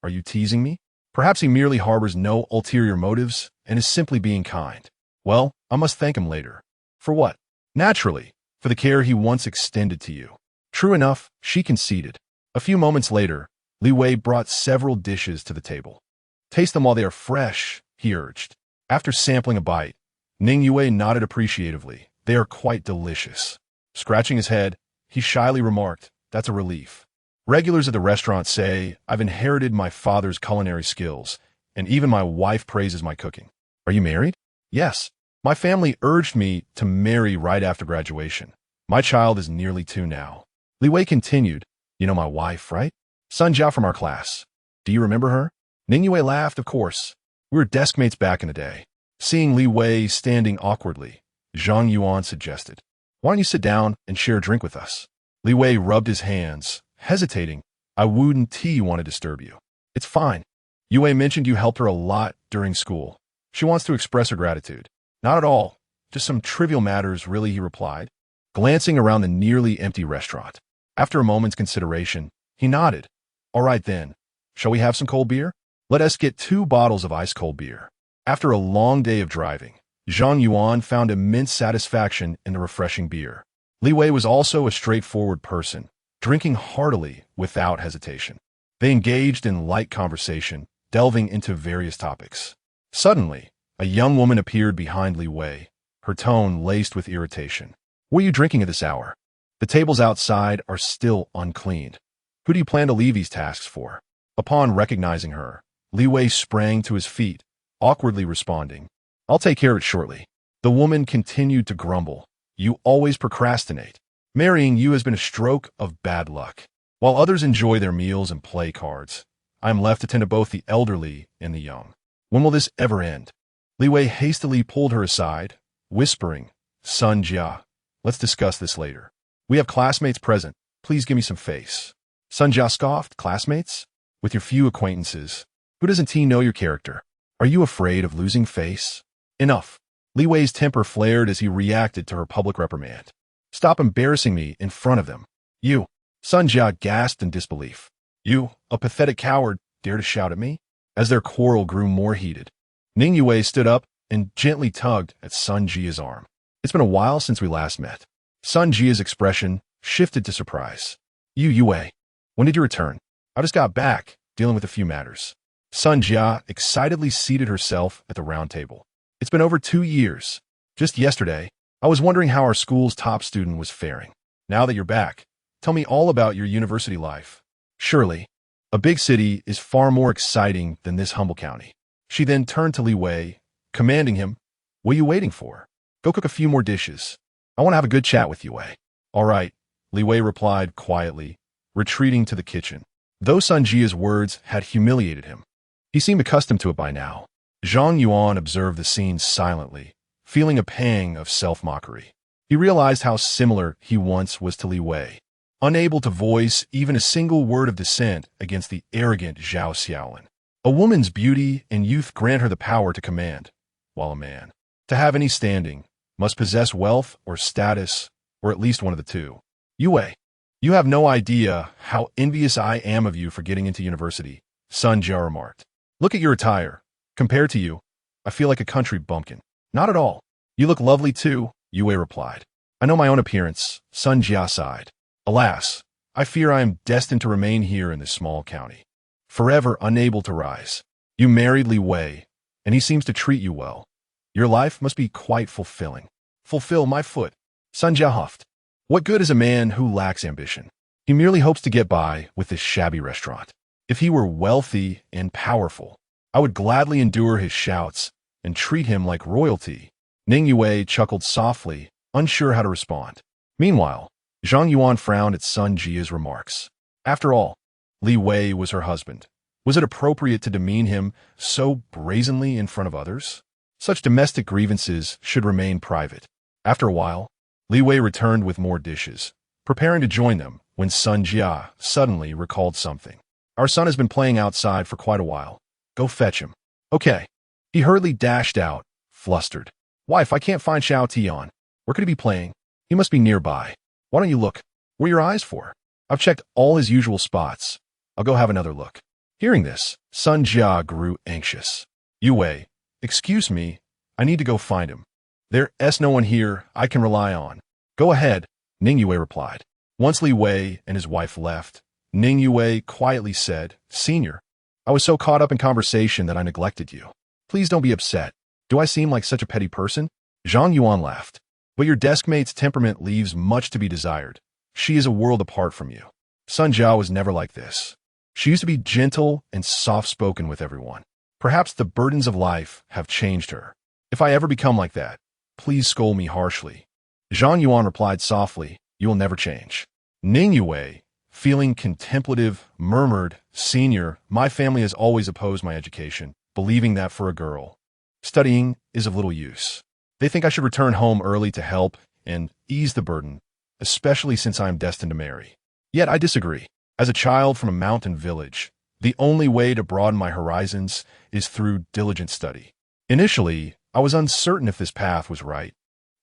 are you teasing me? Perhaps he merely harbors no ulterior motives and is simply being kind. Well, I must thank him later." "For what?" "Naturally, for the care he once extended to you." True enough, she conceded. A few moments later, Li Wei brought several dishes to the table. "Taste them while they are fresh," he urged. After sampling a bite, Ning Yue nodded appreciatively. "They are quite delicious." Scratching his head, he shyly remarked, "That's a relief. Regulars at the restaurant say I've inherited my father's culinary skills, and even my wife praises my cooking." "Are you married?" "Yes. My family urged me to marry right after graduation. My child is nearly 2 now." Li Wei continued, "You know my wife, right? Sun Jiao from our class. Do you remember her?" Ning Yue laughed, "Of course. We were deskmates back in the day." Seeing Li Wei standing awkwardly, Zhang Yuan suggested, "Why don't you sit down and share a drink with us?" Li Wei rubbed his hands, hesitating. "I wouldn't want to disturb you." "It's fine. Yue mentioned you helped her a lot during school. She wants to express her gratitude." "Not at all. Just some trivial matters, really," he replied, glancing around the nearly empty restaurant. After a moment's consideration, he nodded. "All right then. Shall we have some cold beer? Let us get 2 bottles of ice-cold beer." After a long day of driving, Zhang Yuan found immense satisfaction in the refreshing beer. Li Wei was also a straightforward person, drinking heartily without hesitation. They engaged in light conversation, delving into various topics. Suddenly, a young woman appeared behind Li Wei, her tone laced with irritation. "What are you drinking at this hour? The tables outside are still uncleaned. Who do you plan to leave these tasks for?" Upon recognizing her, Li Wei sprang to his feet, awkwardly responding, "I'll take care of it shortly." The woman continued to grumble, "You always procrastinate. Marrying you has been a stroke of bad luck." While others enjoy their meals and play cards, I am left to tend to both the elderly and the young. When will this ever end? Li Wei hastily pulled her aside, whispering, Sun Jia, let's discuss this later. We have classmates present. Please give me some face. Sun Jia scoffed. Classmates? With your few acquaintances. Who doesn't know your character? Are you afraid of losing face? Enough. Li Wei's temper flared as he reacted to her public reprimand. Stop embarrassing me in front of them. You. Sun Jia gasped in disbelief. You, a pathetic coward, dare to shout at me? As their quarrel grew more heated, Ning Yue stood up and gently tugged at Sun Jia's arm. It's been a while since we last met. Sun Jia's expression shifted to surprise. Yue, when did you return? I just got back, dealing with a few matters. Sun Jia excitedly seated herself at the round table. It's been over 2 years. Just yesterday, I was wondering how our school's top student was faring. Now that you're back, tell me all about your university life. Surely, a big city is far more exciting than this humble county. She then turned to Li Wei, commanding him, what are you waiting for? Go cook a few more dishes. I want to have a good chat with Yue. All right, Li Wei replied quietly, retreating to the kitchen. Though Sun Jia's words had humiliated him, he seemed accustomed to it by now. Zhang Yuan observed the scene silently, feeling a pang of self-mockery. He realized how similar he once was to Li Wei, unable to voice even a single word of dissent against the arrogant Zhao Xiaolin. A woman's beauty and youth grant her the power to command, while a man, to have any standing, must possess wealth or status, or at least one of the two. Yue, you have no idea how envious I am of you for getting into university, Sun Jia remarked. Look at your attire. Compared to you, I feel like a country bumpkin. Not at all. You look lovely too, Yue replied. I know my own appearance, Sun Jia sighed. Alas, I fear I am destined to remain here in this small county, forever unable to rise. You married Li Wei, and he seems to treat you well. Your life must be quite fulfilling. Fulfill my foot. Sun Jia huffed. What good is a man who lacks ambition? He merely hopes to get by with this shabby restaurant. If he were wealthy and powerful, I would gladly endure his shouts and treat him like royalty. Ning Yue chuckled softly, unsure how to respond. Meanwhile, Zhang Yuan frowned at Sun Jia's remarks. After all, Li Wei was her husband. Was it appropriate to demean him so brazenly in front of others? Such domestic grievances should remain private. After a while, Li Wei returned with more dishes, preparing to join them when Sun Jia suddenly recalled something. Our son has been playing outside for quite a while. Go fetch him. Okay. He hurriedly dashed out, flustered. Wife, I can't find Xiao Tian. Where could he be playing? He must be nearby. Why don't you look? What are your eyes for? I've checked all his usual spots. I'll go have another look. Hearing this, Sun Jia grew anxious. Yue, excuse me, I need to go find him. There's no one here I can rely on. Go ahead, Ning Yue replied. Once Li Wei and his wife left, Ning Yue quietly said, Senior, I was so caught up in conversation that I neglected you. Please don't be upset. Do I seem like such a petty person? Zhang Yuan laughed. But your deskmate's temperament leaves much to be desired. She is a world apart from you. Sun Jia was never like this. She used to be gentle and soft-spoken with everyone. Perhaps the burdens of life have changed her. If I ever become like that, please scold me harshly. Zhang Yuan replied softly, you will never change. Ning Yue, feeling contemplative, murmured, Senior, my family has always opposed my education, believing that for a girl, studying is of little use. They think I should return home early to help and ease the burden, especially since I am destined to marry. Yet I disagree. As a child from a mountain village, the only way to broaden my horizons is through diligent study. Initially, I was uncertain if this path was right,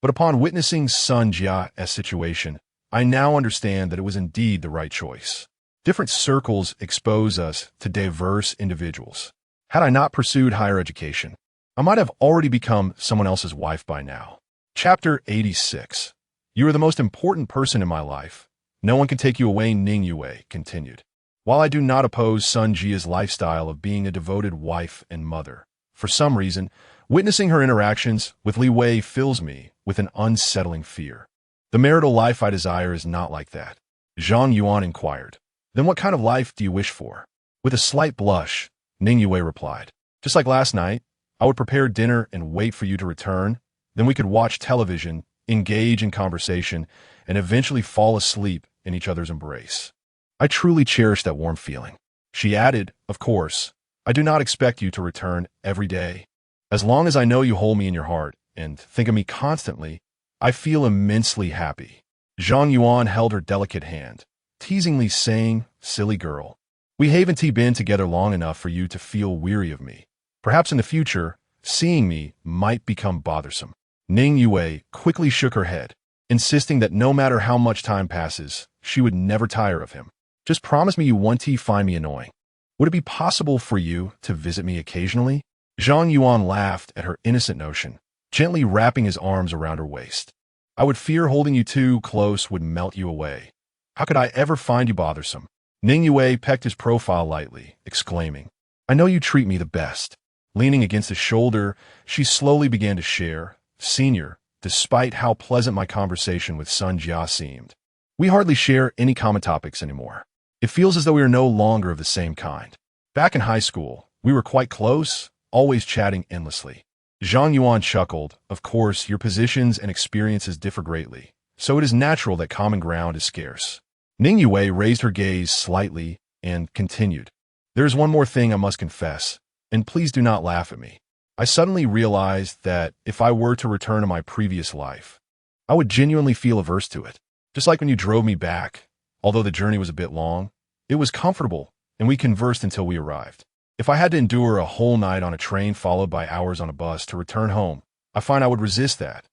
but upon witnessing Sun Jia's situation, I now understand that it was indeed the right choice. Different circles expose us to diverse individuals. Had I not pursued higher education, I might have already become someone else's wife by now. Chapter 86. You are the most important person in my life. No one can take you away, Ning Yue continued. While I do not oppose Sun Jia's lifestyle of being a devoted wife and mother, for some reason, witnessing her interactions with Li Wei fills me with an unsettling fear. The marital life I desire is not like that. Zhang Yuan inquired. Then what kind of life do you wish for? With a slight blush, Ning Yue replied. Just like last night, I would prepare dinner and wait for you to return. Then we could watch television, engage in conversation, and eventually fall asleep in each other's embrace. I truly cherish that warm feeling. She added, of course, I do not expect you to return every day. As long as I know you hold me in your heart and think of me constantly, I feel immensely happy. Zhang Yuan held her delicate hand, teasingly saying, silly girl. We haven't been together long enough for you to feel weary of me. Perhaps in the future, seeing me might become bothersome. Ning Yue quickly shook her head, insisting that no matter how much time passes, she would never tire of him. Just promise me you won't find me annoying. Would it be possible for you to visit me occasionally? Zhang Yuan laughed at her innocent notion, gently wrapping his arms around her waist. I would fear holding you too close would melt you away. How could I ever find you bothersome? Ning Yue pecked his profile lightly, exclaiming, I know you treat me the best. Leaning against his shoulder, she slowly began to share, Senior, despite how pleasant my conversation with Sun Jia seemed, we hardly share any common topics anymore. It feels as though we are no longer of the same kind. Back in high school, we were quite close, always chatting endlessly. Zhang Yuan chuckled, of course, your positions and experiences differ greatly, so it is natural that common ground is scarce. Ning Yue raised her gaze slightly and continued. There is one more thing I must confess, and please do not laugh at me. I suddenly realized that if I were to return to my previous life, I would genuinely feel averse to it. Just like when you drove me back, although the journey was a bit long, it was comfortable, and we conversed until we arrived. If I had to endure a whole night on a train followed by hours on a bus to return home, I find I would resist that.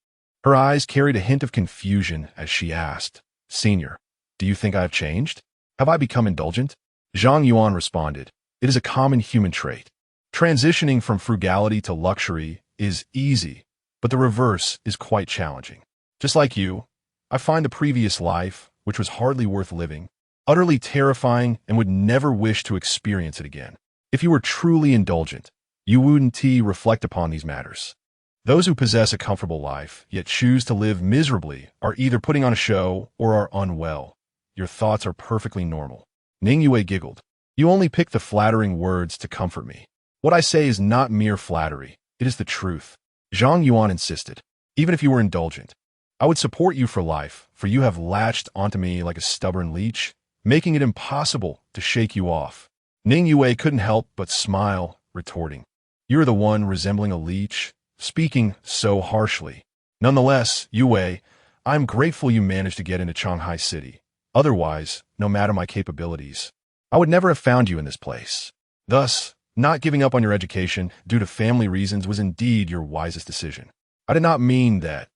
Her eyes carried a hint of confusion as she asked, Senior, do you think I have changed? Have I become indulgent? Zhang Yuan responded, it is a common human trait. Transitioning from frugality to luxury is easy, but the reverse is quite challenging. Just like you, I find the previous life, which was hardly worth living, utterly terrifying and would never wish to experience it again. If you were truly indulgent, you wouldn't reflect upon these matters. Those who possess a comfortable life, yet choose to live miserably, are either putting on a show or are unwell. Your thoughts are perfectly normal. Ning Yue giggled. You only pick the flattering words to comfort me. What I say is not mere flattery, it is the truth. Zhang Yuan insisted. Even if you were indulgent, I would support you for life, for you have latched onto me like a stubborn leech, making it impossible to shake you off. Ning Yue couldn't help but smile, retorting, You're the one resembling a leech, speaking so harshly. Nonetheless, Yue, I'm grateful you managed to get into Shanghai City. Otherwise, no matter my capabilities, I would never have found you in this place. Thus, not giving up on your education due to family reasons was indeed your wisest decision. I did not mean that.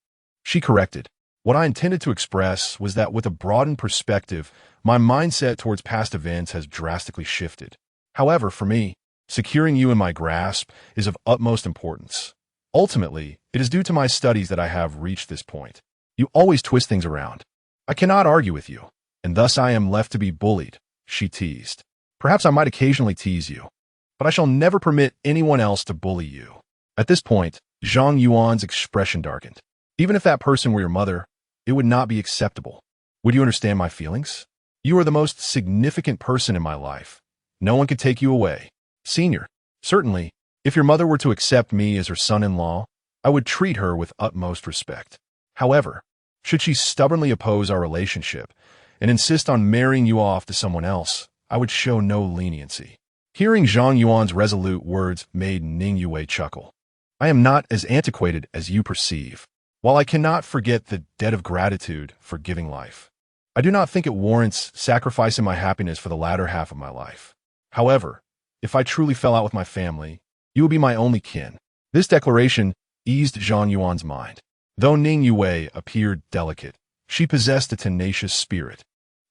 She corrected. What I intended to express was that with a broadened perspective, my mindset towards past events has drastically shifted. However, for me, securing you in my grasp is of utmost importance. Ultimately, it is due to my studies that I have reached this point. You always twist things around. I cannot argue with you, and thus I am left to be bullied, she teased. Perhaps I might occasionally tease you, but I shall never permit anyone else to bully you. At this point, Zhang Yuan's expression darkened. Even if that person were your mother, it would not be acceptable. Would you understand my feelings? You are the most significant person in my life. No one could take you away. Senior, certainly, if your mother were to accept me as her son-in-law, I would treat her with utmost respect. However, should she stubbornly oppose our relationship and insist on marrying you off to someone else, I would show no leniency. Hearing Zhang Yuan's resolute words made Ning Yue chuckle. I am not as antiquated as you perceive. While I cannot forget the debt of gratitude for giving life, I do not think it warrants sacrificing my happiness for the latter half of my life. However, if I truly fell out with my family, you would be my only kin. This declaration eased Zhang Yuan's mind. Though Ning Yue appeared delicate, she possessed a tenacious spirit.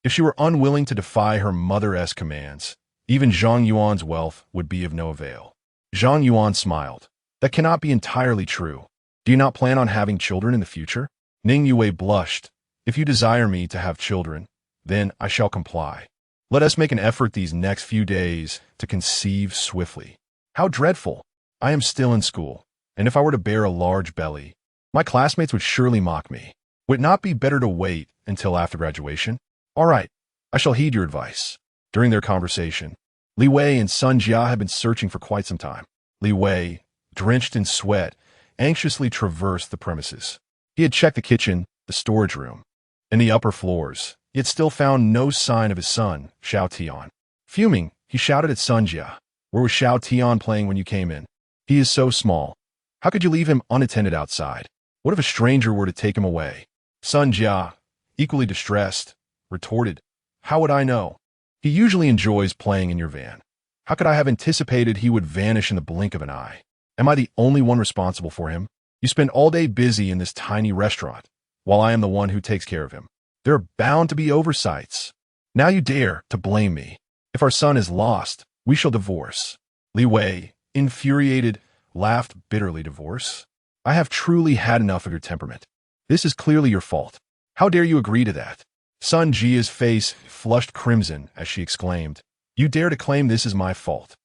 If she were unwilling to defy her mother-esque commands, even Zhang Yuan's wealth would be of no avail. Zhang Yuan smiled. That cannot be entirely true. Do you not plan on having children in the future? Ning Yue blushed. If you desire me to have children, then I shall comply. Let us make an effort these next few days to conceive swiftly. How dreadful! I am still in school, and if I were to bear a large belly, my classmates would surely mock me. Would it not be better to wait until after graduation? All right, I shall heed your advice. During their conversation, Li Wei and Sun Jia had been searching for quite some time. Li Wei, drenched in sweat, anxiously traversed the premises. He had checked the kitchen, the storage room, and the upper floors, yet still found no sign of his son, Xiao Tian. Fuming, he shouted at Sun Jia. Where was Xiao Tian playing when you came in? He is so small. How could you leave him unattended outside? What if a stranger were to take him away? Sun Jia, equally distressed, retorted, How would I know? He usually enjoys playing in your van. How could I have anticipated he would vanish in the blink of an eye? Am I the only one responsible for him? You spend all day busy in this tiny restaurant, while I am the one who takes care of him. There are bound to be oversights. Now you dare to blame me. If our son is lost, we shall divorce. Li Wei, infuriated, laughed bitterly. Divorce? I have truly had enough of your temperament. This is clearly your fault. How dare you agree to that? Sun Jia's face flushed crimson as she exclaimed, You dare to claim this is my fault?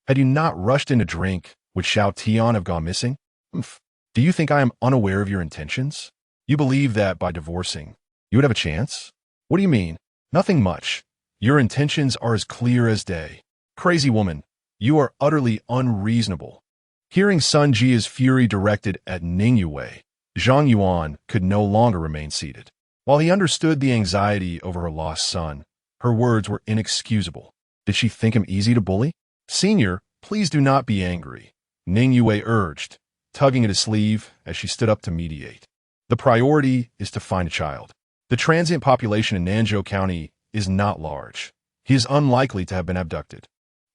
Had you not rushed in to drink, would Xiao Tian have gone missing? Do you think I am unaware of your intentions? You believe that by divorcing, you would have a chance? What do you mean? Nothing much. Your intentions are as clear as day. Crazy woman, you are utterly unreasonable. Hearing Sun Jia's fury directed at Ning Yue, Zhang Yuan could no longer remain seated. While he understood the anxiety over her lost son, her words were inexcusable. Did she think him easy to bully? Senior, please do not be angry, Ning Yue urged, tugging at his sleeve as she stood up to mediate. The priority is to find a child. The transient population in Nanzhou County is not large. He is unlikely to have been abducted.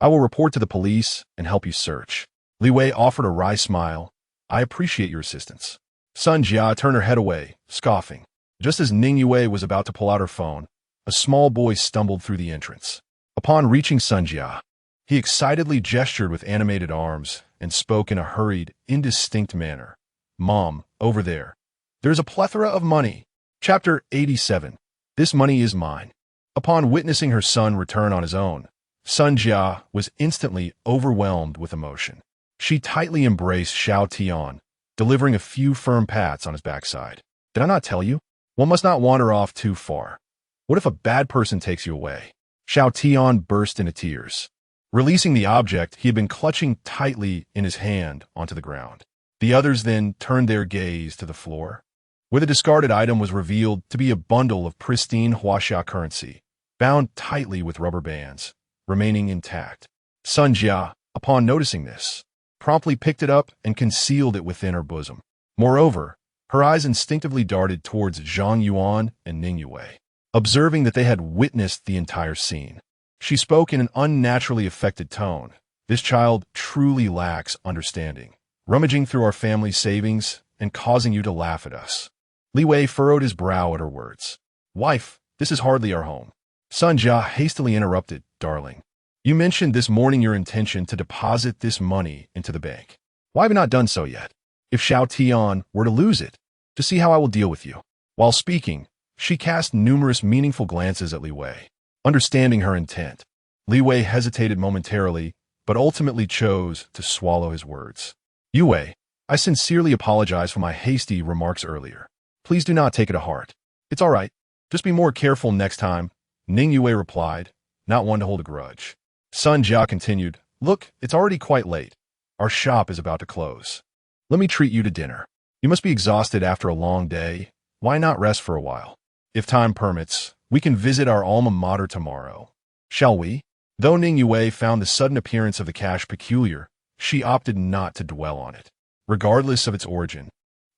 I will report to the police and help you search. Li Wei offered a wry smile. I appreciate your assistance. Sun Jia turned her head away, scoffing. Just as Ning Yue was about to pull out her phone, a small boy stumbled through the entrance. Upon reaching Sun Jia, he excitedly gestured with animated arms and spoke in a hurried, indistinct manner. Mom, over there. There's a plethora of money. Chapter 87. This money is mine. Upon witnessing her son return on his own, Sun Jia was instantly overwhelmed with emotion. She tightly embraced Xiao Tian, delivering a few firm pats on his backside. Did I not tell you? One must not wander off too far. What if a bad person takes you away? Xiao Tian burst into tears, releasing the object he had been clutching tightly in his hand onto the ground. The others then turned their gaze to the floor, where the discarded item was revealed to be a bundle of pristine Huaxia currency, bound tightly with rubber bands, remaining intact. Sun Jia, upon noticing this, promptly picked it up and concealed it within her bosom. Moreover, her eyes instinctively darted towards Zhang Yuan and Ning Yue, observing that they had witnessed the entire scene. She spoke in an unnaturally affected tone. This child truly lacks understanding, rummaging through our family savings and causing you to laugh at us. Li Wei furrowed his brow at her words. Wife, this is hardly our home. Sun Jia hastily interrupted, Darling, you mentioned this morning your intention to deposit this money into the bank. Why have you not done so yet? If Xiao Tian were to lose it, to see how I will deal with you. While speaking, she cast numerous meaningful glances at Li Wei. Understanding her intent, Li Wei hesitated momentarily, but ultimately chose to swallow his words. Yue, I sincerely apologize for my hasty remarks earlier. Please do not take it to heart. It's all right. Just be more careful next time, Ning Yue replied, not one to hold a grudge. Sun Jia continued, Look, it's already quite late. Our shop is about to close. Let me treat you to dinner. You must be exhausted after a long day. Why not rest for a while? If time permits, we can visit our alma mater tomorrow. Shall we? Though Ning Yue found the sudden appearance of the cash peculiar, she opted not to dwell on it. Regardless of its origin,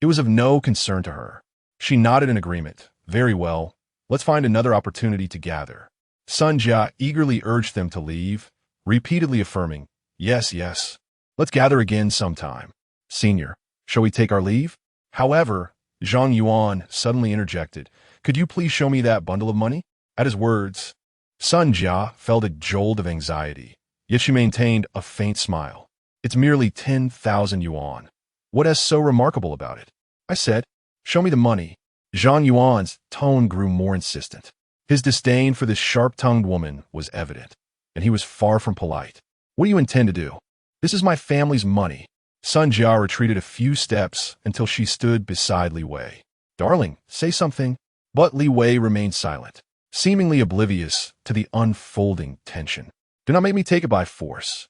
it was of no concern to her. She nodded in agreement. Very well, let's find another opportunity to gather. Sun Jia eagerly urged them to leave, repeatedly affirming, Yes, yes. Let's gather again sometime. Senior, shall we take our leave? However, Zhang Yuan suddenly interjected, Could you please show me that bundle of money? At his words, Sun Jia felt a jolt of anxiety, yet she maintained a faint smile. It's merely 10,000 yuan. What is so remarkable about it? I said, Show me the money. Zhang Yuan's tone grew more insistent. His disdain for this sharp-tongued woman was evident, and he was far from polite. What do you intend to do? This is my family's money. Sun Jia retreated a few steps until she stood beside Li Wei. Darling, say something. But Li Wei remained silent, seemingly oblivious to the unfolding tension. Do not make me take it by force.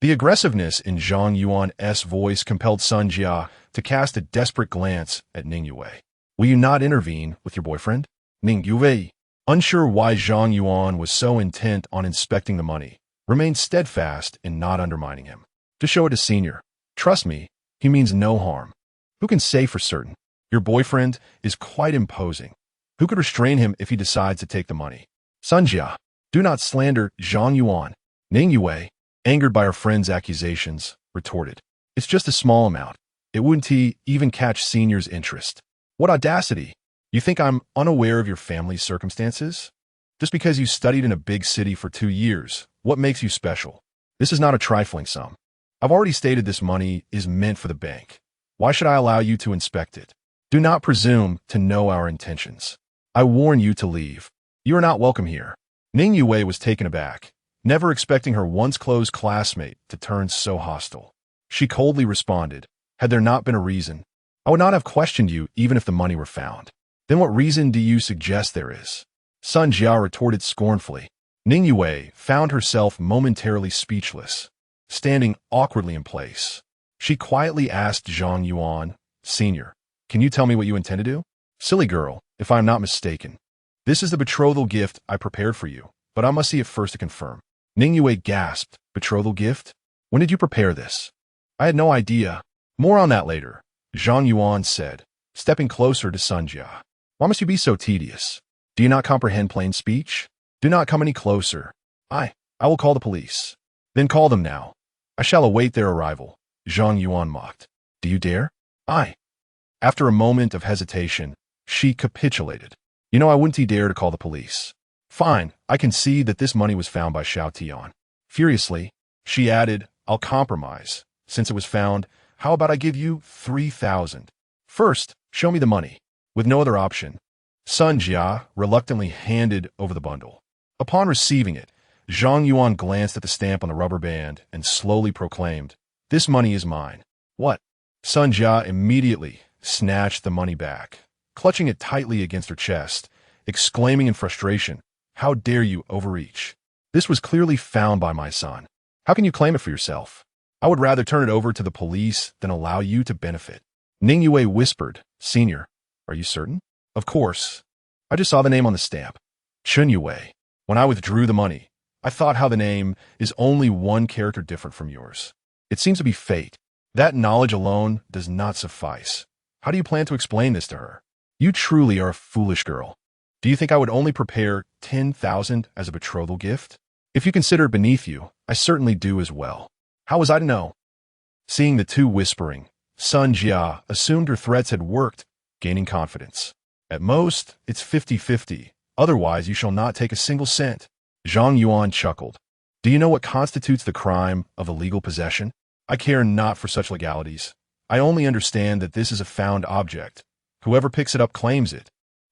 The aggressiveness in Zhang Yuan's voice compelled Sun Jia to cast a desperate glance at Ning Yue. Will you not intervene with your boyfriend? Ning Yue, Unsure why Zhang Yuan was so intent on inspecting the money, remained steadfast in not undermining him. Just show it to Senior. Trust me, he means no harm. Who can say for certain? Your boyfriend is quite imposing. Who could restrain him if he decides to take the money? Sunjia, do not slander Zhang Yuan. Ning Yue, angered by her friend's accusations, retorted. It's just a small amount. It wouldn't even catch Senior's interest. What audacity! You think I'm unaware of your family's circumstances? Just because you studied in a big city for 2 years, what makes you special? This is not a trifling sum. I've already stated this money is meant for the bank. Why should I allow you to inspect it? Do not presume to know our intentions. I warn you to leave. You are not welcome here. Ning Yue was taken aback, never expecting her once close classmate to turn so hostile. She coldly responded, had there not been a reason, I would not have questioned you even if the money were found. Then what reason do you suggest there is? Sun Jia retorted scornfully. Ning Yue found herself momentarily speechless, standing awkwardly in place. She quietly asked Zhang Yuan, Senior, can you tell me what you intend to do? Silly girl, if I am not mistaken. This is the betrothal gift I prepared for you, but I must see it first to confirm. Ning Yue gasped, betrothal gift? When did you prepare this? I had no idea. More on that later, Zhang Yuan said, stepping closer to Sun Jia. Why must you be so tedious? Do you not comprehend plain speech? Do not come any closer. I will call the police. Then call them now. I shall await their arrival. Zhang Yuan mocked. Do you dare? After a moment of hesitation, she capitulated. You know I wouldn't dare to call the police. Fine, I can see that this money was found by Xiao Tian. Furiously, she added, I'll compromise. Since it was found, how about I give you 3,000? First, show me the money. With no other option, Sun Jia reluctantly handed over the bundle. Upon receiving it, Zhang Yuan glanced at the stamp on the rubber band and slowly proclaimed, this money is mine. What? Sun Jia immediately snatched the money back, clutching it tightly against her chest, exclaiming in frustration, how dare you overreach? This was clearly found by my son. How can you claim it for yourself? I would rather turn it over to the police than allow you to benefit. Ning Yue whispered, Senior, are you certain? Of course. I just saw the name on the stamp. Chun Yue. When I withdrew the money, I thought how the name is only one character different from yours. It seems to be fate. That knowledge alone does not suffice. How do you plan to explain this to her? You truly are a foolish girl. Do you think I would only prepare 10,000 as a betrothal gift? If you consider it beneath you, I certainly do as well. How was I to know? Seeing the two whispering, Sun Jia assumed her threats had worked, gaining confidence. At most, it's 50-50. Otherwise, you shall not take a single cent. Zhang Yuan chuckled. Do you know what constitutes the crime of illegal possession? I care not for such legalities. I only understand that this is a found object. Whoever picks it up claims it.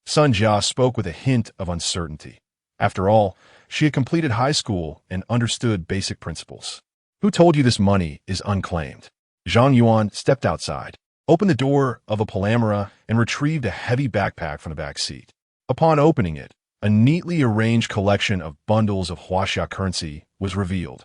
Sun Jia spoke with a hint of uncertainty. After all, she had completed high school and understood basic principles. Who told you this money is unclaimed? Zhang Yuan stepped outside, opened the door of a Palamara, and retrieved a heavy backpack from the back seat. Upon opening it, a neatly arranged collection of bundles of Huaxia currency was revealed.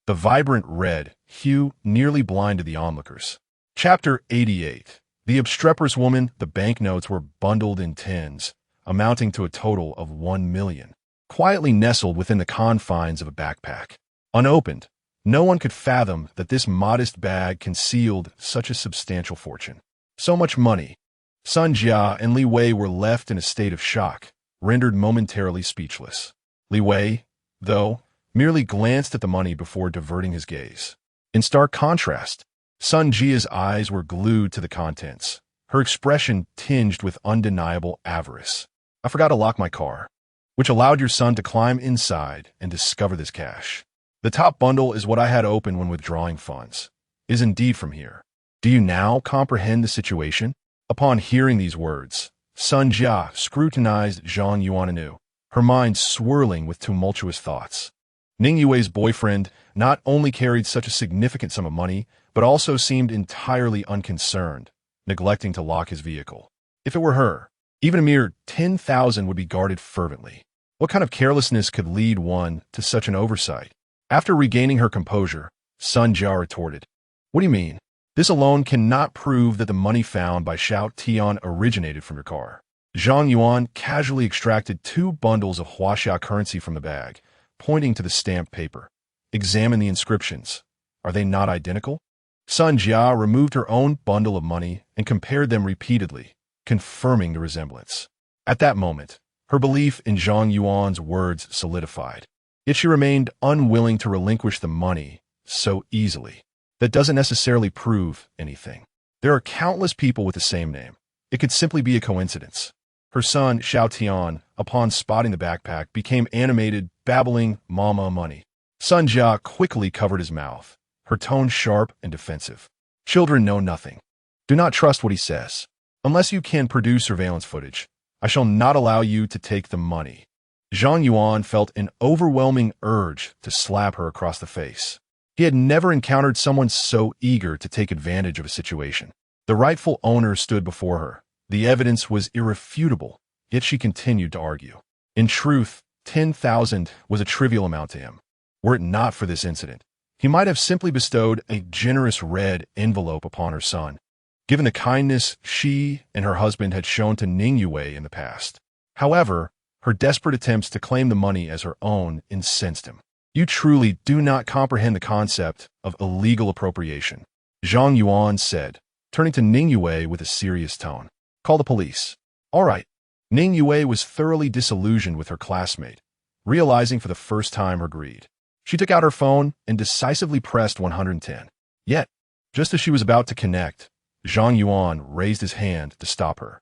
The vibrant red hue nearly blinded the onlookers. Chapter 88. The obstreperous woman. The banknotes were bundled in tins, amounting to a total of 1 million, quietly nestled within the confines of a backpack. Unopened, no one could fathom that this modest bag concealed such a substantial fortune. So much money. Sun Jia and Li Wei were left in a state of shock, rendered momentarily speechless. Li Wei, though, merely glanced at the money before diverting his gaze. In stark contrast, Sun Jia's eyes were glued to the contents, her expression tinged with undeniable avarice. I forgot to lock my car, which allowed your son to climb inside and discover this cash. The top bundle is what I had open when withdrawing funds. It is indeed from here. Do you now comprehend the situation? Upon hearing these words, Sun Jia scrutinized Zhang Yuan anew, her mind swirling with tumultuous thoughts. Ning Yue's boyfriend not only carried such a significant sum of money, but also seemed entirely unconcerned, neglecting to lock his vehicle. If it were her, even a mere 10,000 would be guarded fervently. What kind of carelessness could lead one to such an oversight? After regaining her composure, Sun Jia retorted, What do you mean? This alone cannot prove that the money found by Xiao Tian originated from your car. Zhang Yuan casually extracted 2 bundles of Huaxia currency from the bag, pointing to the stamped paper. Examine the inscriptions. Are they not identical? Sun Jia removed her own bundle of money and compared them repeatedly, confirming the resemblance. At that moment, her belief in Zhang Yuan's words solidified. Yet she remained unwilling to relinquish the money so easily. That doesn't necessarily prove anything. There are countless people with the same name. It could simply be a coincidence. Her son, Xiao Tian, upon spotting the backpack, became animated, babbling, "Mama, money." Sun Jia quickly covered his mouth, her tone sharp and defensive. Children know nothing. Do not trust what he says. Unless you can produce surveillance footage, I shall not allow you to take the money. Zhang Yuan felt an overwhelming urge to slap her across the face. He had never encountered someone so eager to take advantage of a situation. The rightful owner stood before her. The evidence was irrefutable, yet she continued to argue. In truth, 10,000 was a trivial amount to him. Were it not for this incident, he might have simply bestowed a generous red envelope upon her son, given the kindness she and her husband had shown to Ning Yue in the past. However, her desperate attempts to claim the money as her own incensed him. You truly do not comprehend the concept of illegal appropriation, Zhang Yuan said, turning to Ning Yue with a serious tone. Call the police. All right. Ning Yue was thoroughly disillusioned with her classmate, realizing for the first time her greed. She took out her phone and decisively pressed 110. Yet, just as she was about to connect, Zhang Yuan raised his hand to stop her.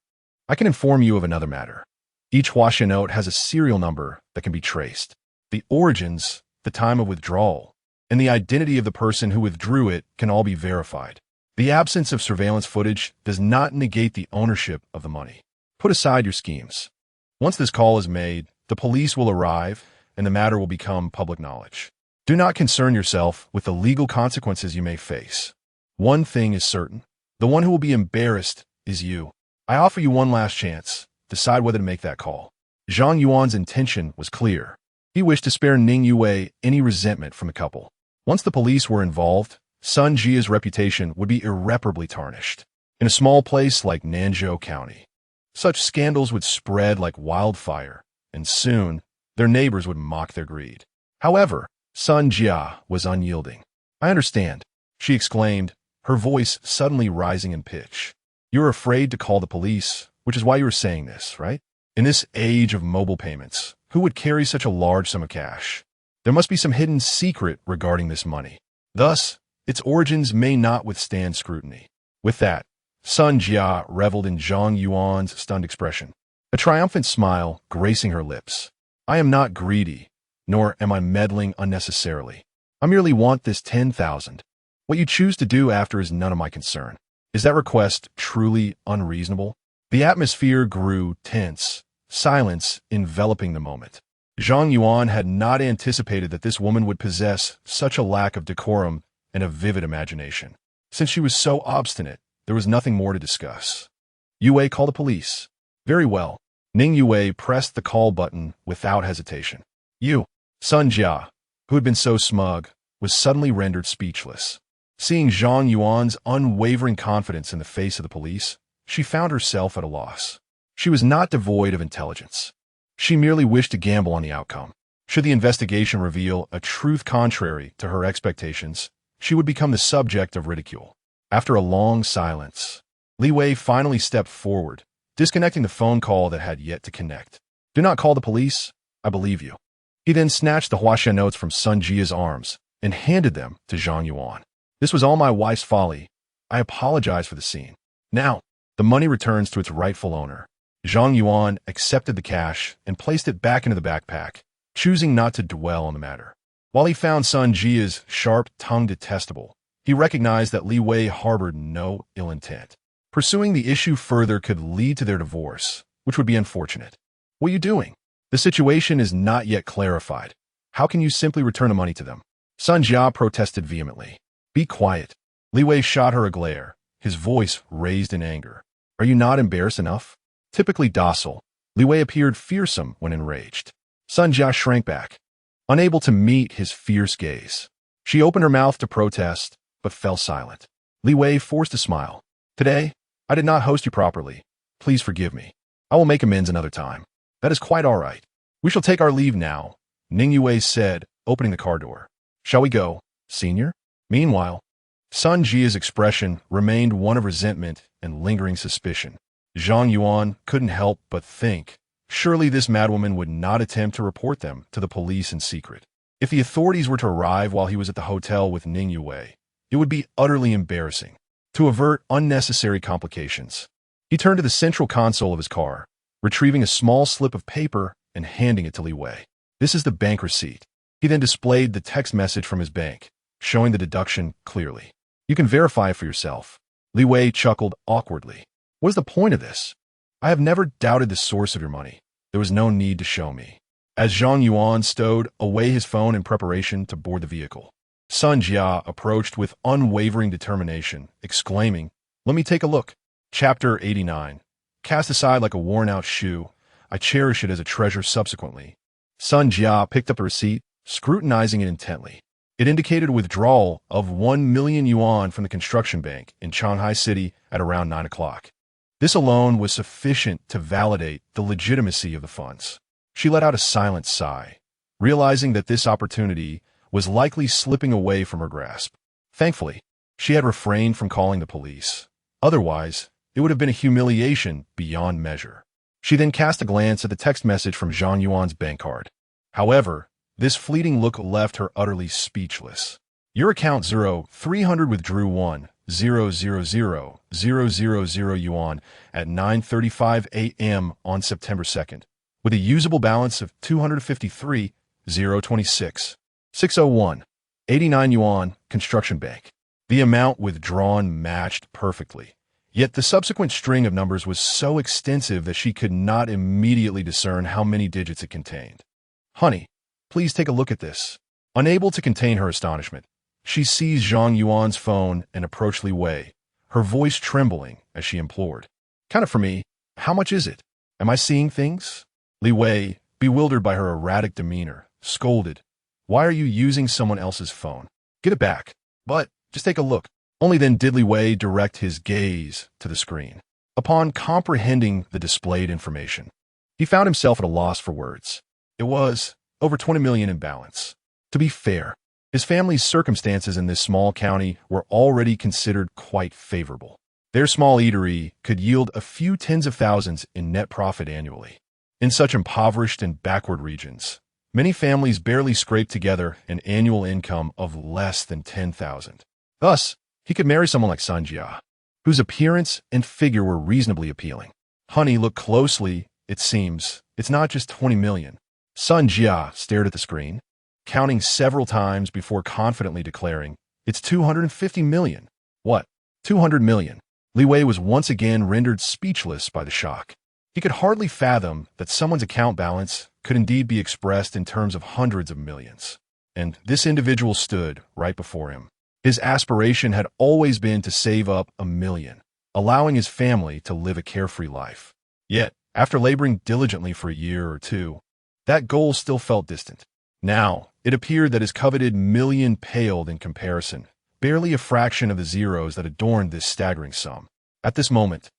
I can inform you of another matter. Each Huaxia note has a serial number that can be traced. The origins, the time of withdrawal, and the identity of the person who withdrew it can all be verified. The absence of surveillance footage does not negate the ownership of the money. Put aside your schemes. Once this call is made, the police will arrive and the matter will become public knowledge. Do not concern yourself with the legal consequences you may face. One thing is certain. The one who will be embarrassed is you. I offer you one last chance. Decide whether to make that call. Zhang Yuan's intention was clear. He wished to spare Ning Yue any resentment from the couple. Once the police were involved, Sun Jia's reputation would be irreparably tarnished. In a small place like Nanzhou County, such scandals would spread like wildfire, and soon their neighbors would mock their greed. However, Sun Jia was unyielding. I understand, she exclaimed, her voice suddenly rising in pitch. You're afraid to call the police, which is why you were saying this, right? In this age of mobile payments, who would carry such a large sum of cash? There must be some hidden secret regarding this money. Thus, its origins may not withstand scrutiny. With that, Sun Jia reveled in Zhang Yuan's stunned expression, a triumphant smile gracing her lips. I am not greedy, nor am I meddling unnecessarily. I merely want this 10,000. What you choose to do after is none of my concern. Is that request truly unreasonable? The atmosphere grew tense, silence enveloping the moment. Zhang Yuan had not anticipated that this woman would possess such a lack of decorum and a vivid imagination. Since she was so obstinate, there was nothing more to discuss. Yue, call the police. Very well. Ning Yue pressed the call button without hesitation. Sun Jia, who had been so smug, was suddenly rendered speechless. Seeing Zhang Yuan's unwavering confidence in the face of the police, she found herself at a loss. She was not devoid of intelligence. She merely wished to gamble on the outcome. Should the investigation reveal a truth contrary to her expectations, she would become the subject of ridicule. After a long silence, Li Wei finally stepped forward, disconnecting the phone call that had yet to connect. Do not call the police. I believe you. He then snatched the Huaxia notes from Sun Jia's arms and handed them to Zhang Yuan. This was all my wife's folly. I apologize for the scene. Now, the money returns to its rightful owner. Zhang Yuan accepted the cash and placed it back into the backpack, choosing not to dwell on the matter. While he found Sun Jia's sharp tongue detestable, he recognized that Li Wei harbored no ill intent. Pursuing the issue further could lead to their divorce, which would be unfortunate. What are you doing? The situation is not yet clarified. How can you simply return the money to them? Sun Jia protested vehemently. Be quiet. Li Wei shot her a glare, his voice raised in anger. Are you not embarrassed enough? Typically docile, Li Wei appeared fearsome when enraged. Sun Jia shrank back, unable to meet his fierce gaze. She opened her mouth to protest, but fell silent. Li Wei forced a smile. Today, I did not host you properly. Please forgive me. I will make amends another time. That is quite all right. We shall take our leave now, Ning Yue said, opening the car door. Shall we go, senior? Meanwhile, Sun Jia's expression remained one of resentment and lingering suspicion. Zhang Yuan couldn't help but think, surely this madwoman would not attempt to report them to the police in secret. If the authorities were to arrive while he was at the hotel with Ning Yue, it would be utterly embarrassing. To avert unnecessary complications, he turned to the central console of his car, retrieving a small slip of paper and handing it to Li Wei. This is the bank receipt. He then displayed the text message from his bank, showing the deduction clearly. You can verify it for yourself. Li Wei chuckled awkwardly. What is the point of this? I have never doubted the source of your money. There was no need to show me. As Zhang Yuan stowed away his phone in preparation to board the vehicle, Sun Jia approached with unwavering determination, exclaiming, "Let me take a look." Chapter 89. Cast aside like a worn-out shoe, I cherish it as a treasure subsequently. Sun Jia picked up a receipt, scrutinizing it intently. It indicated a withdrawal of 1 million yuan from the construction bank in Shanghai City at around 9 o'clock. This alone was sufficient to validate the legitimacy of the funds. She let out a silent sigh, realizing that this opportunity was likely slipping away from her grasp. Thankfully, she had refrained from calling the police. Otherwise, it would have been a humiliation beyond measure. She then cast a glance at the text message from Zhang Yuan's bank card. However, this fleeting look left her utterly speechless. Your account 0300 withdrew 1,000,000 yuan at 9:35 a.m. on September 2nd, with a usable balance of 253,026. 601. 89 yuan, construction bank. The amount withdrawn matched perfectly. Yet the subsequent string of numbers was so extensive that she could not immediately discern how many digits it contained. Honey, please take a look at this. Unable to contain her astonishment, she seized Zhang Yuan's phone and approached Li Wei, her voice trembling as she implored. Count it for me. How much is it? Am I seeing things? Li Wei, bewildered by her erratic demeanor, scolded. Why are you using someone else's phone? Get it back. But just take a look. Only then did Li Wei direct his gaze to the screen. Upon comprehending the displayed information, he found himself at a loss for words. It was over 20 million in balance. To be fair, his family's circumstances in this small county were already considered quite favorable. Their small eatery could yield a few tens of thousands in net profit annually. In such impoverished and backward regions, many families barely scrape together an annual income of less than 10,000. Thus, he could marry someone like Sun Jia, whose appearance and figure were reasonably appealing. Honey, look closely. It seems it's not just 20 million. Sun Jia stared at the screen, counting several times before confidently declaring, it's 250 million. What? 200 million? Li Wei was once again rendered speechless by the shock. He could hardly fathom that someone's account balance could indeed be expressed in terms of hundreds of millions. And this individual stood right before him. His aspiration had always been to save up 1 million, allowing his family to live a carefree life. Yet, after laboring diligently for a year or two, that goal still felt distant. Now, it appeared that his coveted million paled in comparison, barely a fraction of the zeros that adorned this staggering sum. At this moment,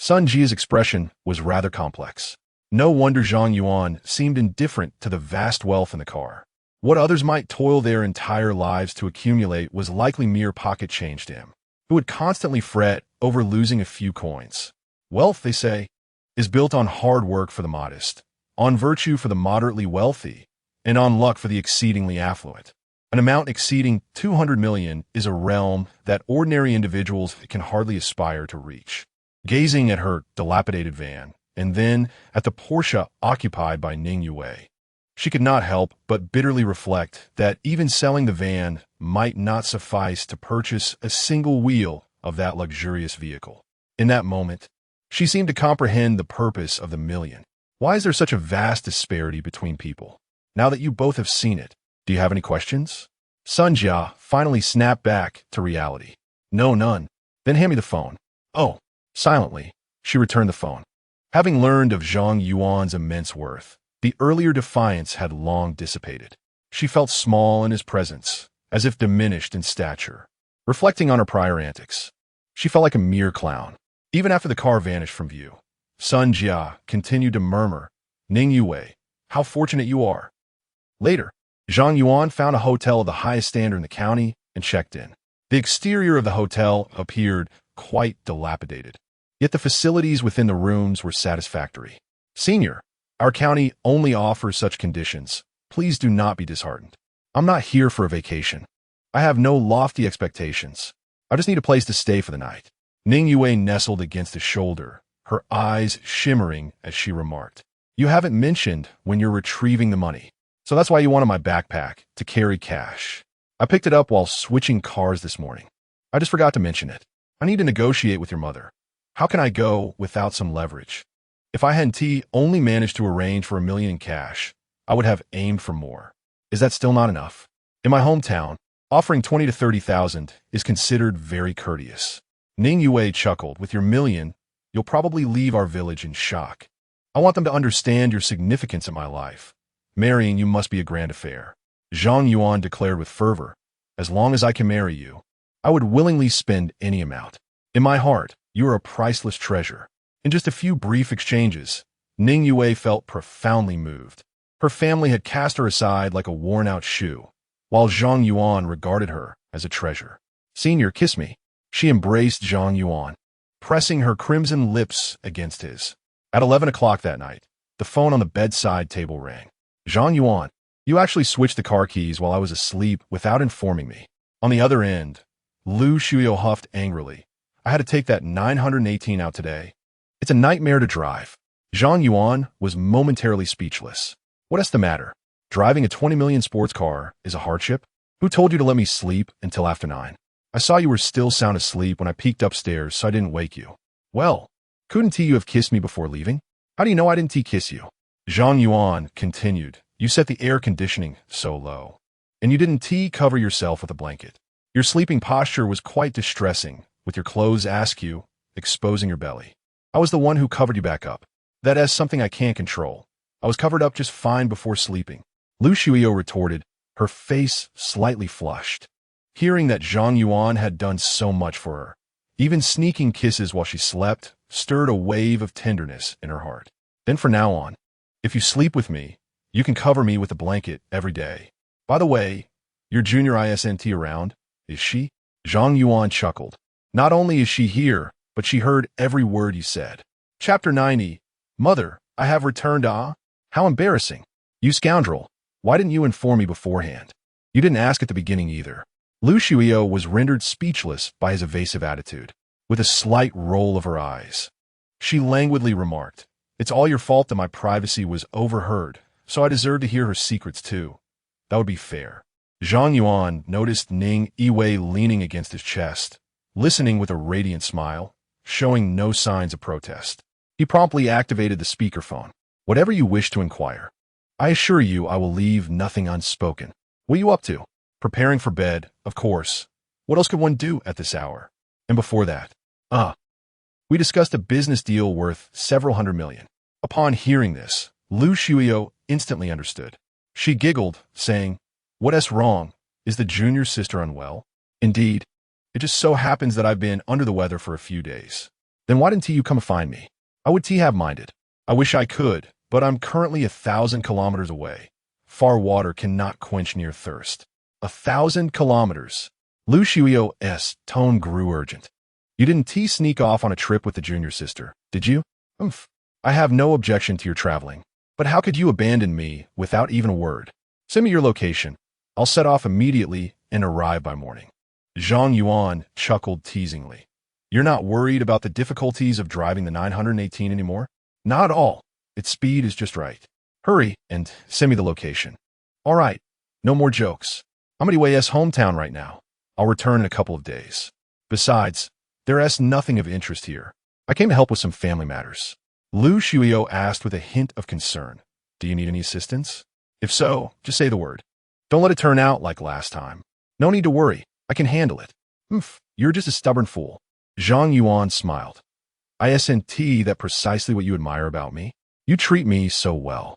Sun Jia's expression was rather complex. No wonder Zhang Yuan seemed indifferent to the vast wealth in the car. What others might toil their entire lives to accumulate was likely mere pocket change to him, who would constantly fret over losing a few coins. Wealth, they say, is built on hard work for the modest, on virtue for the moderately wealthy, and on luck for the exceedingly affluent. An amount exceeding 200 million is a realm that ordinary individuals can hardly aspire to reach. Gazing at her dilapidated van, and then at the Porsche occupied by Ning Yue, she could not help but bitterly reflect that even selling the van might not suffice to purchase a single wheel of that luxurious vehicle. In that moment, she seemed to comprehend the purpose of the million. Why is there such a vast disparity between people? Now that you both have seen it, do you have any questions? Sun Jia finally snapped back to reality. No, none. Then hand me the phone. Oh, silently, she returned the phone. Having learned of Zhang Yuan's immense worth, the earlier defiance had long dissipated. She felt small in his presence, as if diminished in stature. Reflecting on her prior antics, she felt like a mere clown. Even after the car vanished from view, Sun Jia continued to murmur, Ning Yue, how fortunate you are. Later, Zhang Yuan found a hotel of the highest standard in the county and checked in. The exterior of the hotel appeared quite dilapidated, yet the facilities within the rooms were satisfactory. Senior, our county only offers such conditions. Please do not be disheartened. I'm not here for a vacation. I have no lofty expectations. I just need a place to stay for the night. Ning Yue nestled against his shoulder, her eyes shimmering as she remarked, You haven't mentioned when you're retrieving the money. So that's why you wanted my backpack, to carry cash. I picked it up while switching cars this morning. I just forgot to mention it. I need to negotiate with your mother. How can I go without some leverage? If I hadn't only managed to arrange for $1 million in cash, I would have aimed for more. Is that still not enough? In my hometown, offering 20 to 30,000 is considered very courteous. Ning Yue chuckled, With your $1 million, you'll probably leave our village in shock. I want them to understand your significance in my life. Marrying you must be a grand affair. Zhang Yuan declared with fervor, As long as I can marry you, I would willingly spend any amount. In my heart, you are a priceless treasure. In just a few brief exchanges, Ning Yue felt profoundly moved. Her family had cast her aside like a worn-out shoe, while Zhang Yuan regarded her as a treasure. Senior, kiss me. She embraced Zhang Yuan, pressing her crimson lips against his. At 11 o'clock that night, the phone on the bedside table rang. Zhang Yuan, you actually switched the car keys while I was asleep without informing me. On the other end, Lu Shuyo huffed angrily. I had to take that 918 out today. It's a nightmare to drive. Zhang Yuan was momentarily speechless. What's the matter? Driving a 20 million sports car is a hardship? Who told you to let me sleep until after 9? I saw you were still sound asleep when I peeked upstairs, so I didn't wake you. Well, couldn't you have kissed me before leaving? How do you know I didn't kiss you? Zhang Yuan continued. You set the air conditioning so low, and you didn't cover yourself with a blanket. Your sleeping posture was quite distressing, with your clothes askew, exposing your belly. I was the one who covered you back up. That is something I can't control. I was covered up just fine before sleeping. Lu Shuyo retorted, her face slightly flushed. Hearing that Zhang Yuan had done so much for her, even sneaking kisses while she slept, stirred a wave of tenderness in her heart. Then from now on, if you sleep with me, you can cover me with a blanket every day. By the way, your junior ISNT around, is she? Zhang Yuan chuckled. Not only is she here, but she heard every word you said. Chapter 90. Mother, I have returned. How embarrassing. You scoundrel. Why didn't you inform me beforehand? You didn't ask at the beginning either. Lu Shuyo was rendered speechless by his evasive attitude. With a slight roll of her eyes, she languidly remarked, It's all your fault that my privacy was overheard, so I deserve to hear her secrets too. That would be fair. Zhang Yuan noticed Ning Yue leaning against his chest, listening with a radiant smile, showing no signs of protest. He promptly activated the speakerphone. Whatever you wish to inquire. I assure you I will leave nothing unspoken. What are you up to? Preparing for bed, of course. What else could one do at this hour? And before that? We discussed a business deal worth several $100 million. Upon hearing this, Lu Shuyo instantly understood. She giggled, saying, What's wrong? Is the junior sister unwell? Indeed. It just so happens that I've been under the weather for a few days. Then why didn't you come find me? I would have minded. I wish I could, but I'm currently 1,000 kilometers away. Far water cannot quench near thirst. 1,000 kilometers. Lu Shuyo's tone grew urgent. You didn't sneak off on a trip with the junior sister, did you? I have no objection to your traveling. But how could you abandon me without even a word? Send me your location. I'll set off immediately and arrive by morning. Zhang Yuan chuckled teasingly. You're not worried about the difficulties of driving the 918 anymore? Not at all. Its speed is just right. Hurry and send me the location. All right. No more jokes. I'm at Yue's hometown right now. I'll return in a couple of days. Besides, there's nothing of interest here. I came to help with some family matters. Lu Shuyo asked with a hint of concern. Do you need any assistance? If so, just say the word. Don't let it turn out like last time. No need to worry. I can handle it. You're just a stubborn fool. Zhang Yuan smiled. Isn't that precisely what you admire about me? You treat me so well.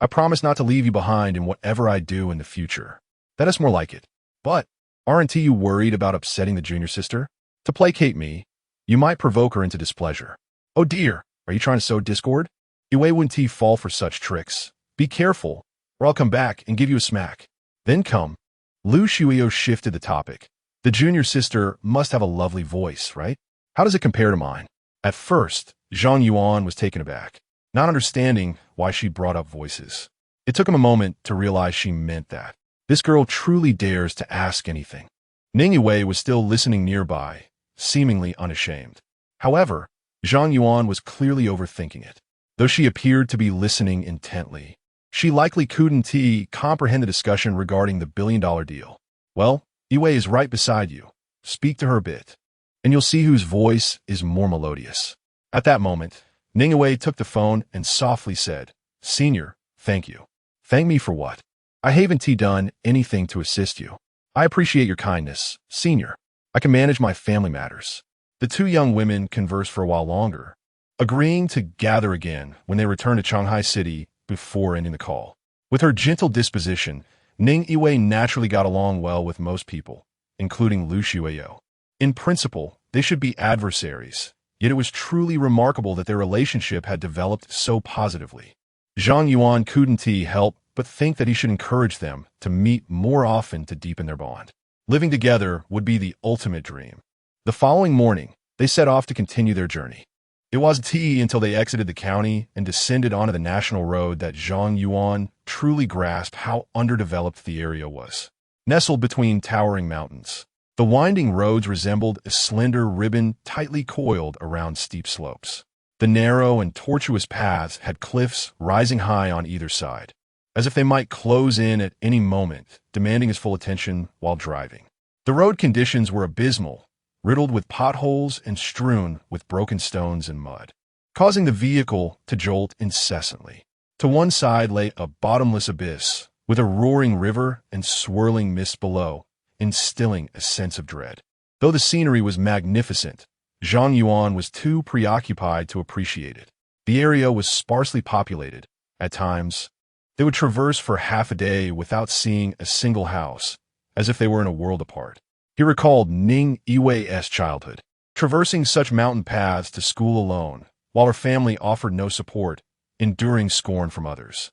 I promise not to leave you behind in whatever I do in the future. That is more like it. But aren't you worried about upsetting the junior sister? To placate me, you might provoke her into displeasure. Oh dear, Are you trying to sow discord? Yue wouldn't T fall for such tricks. Be careful, or I'll come back and give you a smack. Then come. Lu Shuio shifted the topic. The junior sister must have a lovely voice, right? How does it compare to mine? At first, Zhang Yuan was taken aback, not understanding why she brought up voices. It took him a moment to realize she meant that. This girl truly dares to ask anything. Ning Yue was still listening nearby, seemingly unashamed. However, Zhang Yuan was clearly overthinking it. Though she appeared to be listening intently, she likely couldn't comprehend the discussion regarding the billion-dollar deal. Well, Yue is right beside you. Speak to her a bit, and you'll see whose voice is more melodious. At that moment, Ning Yue took the phone and softly said, Senior, thank you. Thank me for what? I haven't done anything to assist you. I appreciate your kindness, Senior. I can manage my family matters. The two young women conversed for a while longer, agreeing to gather again when they returned to Shanghai City before ending the call. With her gentle disposition, Ning Yue naturally got along well with most people, including Lu Shuio. In principle, they should be adversaries, yet it was truly remarkable that their relationship had developed so positively. Zhang Yuan couldn't help but think that he should encourage them to meet more often to deepen their bond. Living together would be the ultimate dream. The following morning, they set off to continue their journey. It wasn't until they exited the county and descended onto the national road that Zhang Yuan truly grasped how underdeveloped the area was. Nestled between towering mountains, the winding roads resembled a slender ribbon tightly coiled around steep slopes. The narrow and tortuous paths had cliffs rising high on either side, as if they might close in at any moment, demanding his full attention while driving. The road conditions were abysmal, riddled with potholes and strewn with broken stones and mud, causing the vehicle to jolt incessantly. To one side lay a bottomless abyss, with a roaring river and swirling mist below, instilling a sense of dread. Though the scenery was magnificent, Zhang Yuan was too preoccupied to appreciate it. The area was sparsely populated. At times, they would traverse for half a day without seeing a single house, as if they were in a world apart. He recalled Ning Yue's childhood, traversing such mountain paths to school alone, while her family offered no support, enduring scorn from others.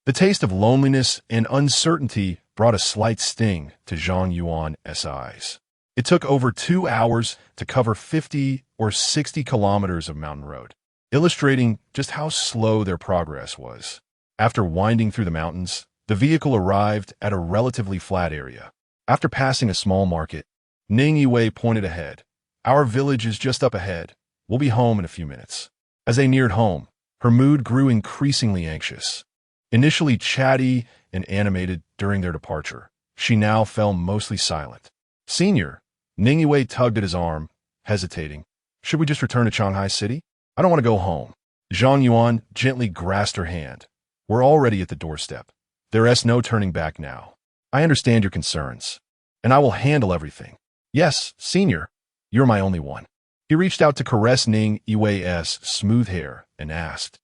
The taste of loneliness and uncertainty brought a slight sting to Zhang Yuan's eyes. It took over 2 hours to cover 50 or 60 kilometers of mountain road, illustrating just how slow their progress was. After winding through the mountains, the vehicle arrived at a relatively flat area. After passing a small market, Ning Yue pointed ahead. Our village is just up ahead. We'll be home in a few minutes. As they neared home, her mood grew increasingly anxious. Initially chatty and animated during their departure, she now fell mostly silent. Senior, Ning Yue tugged at his arm, hesitating. Should we just return to Shanghai City? I don't want to go home. Zhang Yuan gently grasped her hand. We're already at the doorstep. There is no turning back now. I understand your concerns, and I will handle everything. Yes, Senior, you're my only one. He reached out to caress Ning Yue's smooth hair and asked,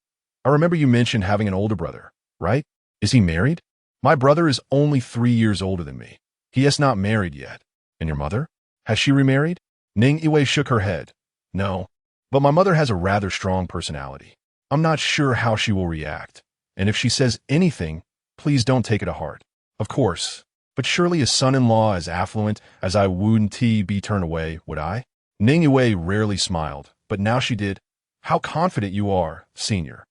I remember you mentioned having an older brother, right? Is he married? My brother is only 3 years older than me. He is not married yet. And your mother? Has she remarried? Ning Yue shook her head. No, but my mother has a rather strong personality. I'm not sure how she will react, and if she says anything, please don't take it to heart. Of course, but surely a son-in-law as affluent as I wouldn't be turned away, would I? Ning Yue rarely smiled, but now she did. How confident you are, Senior.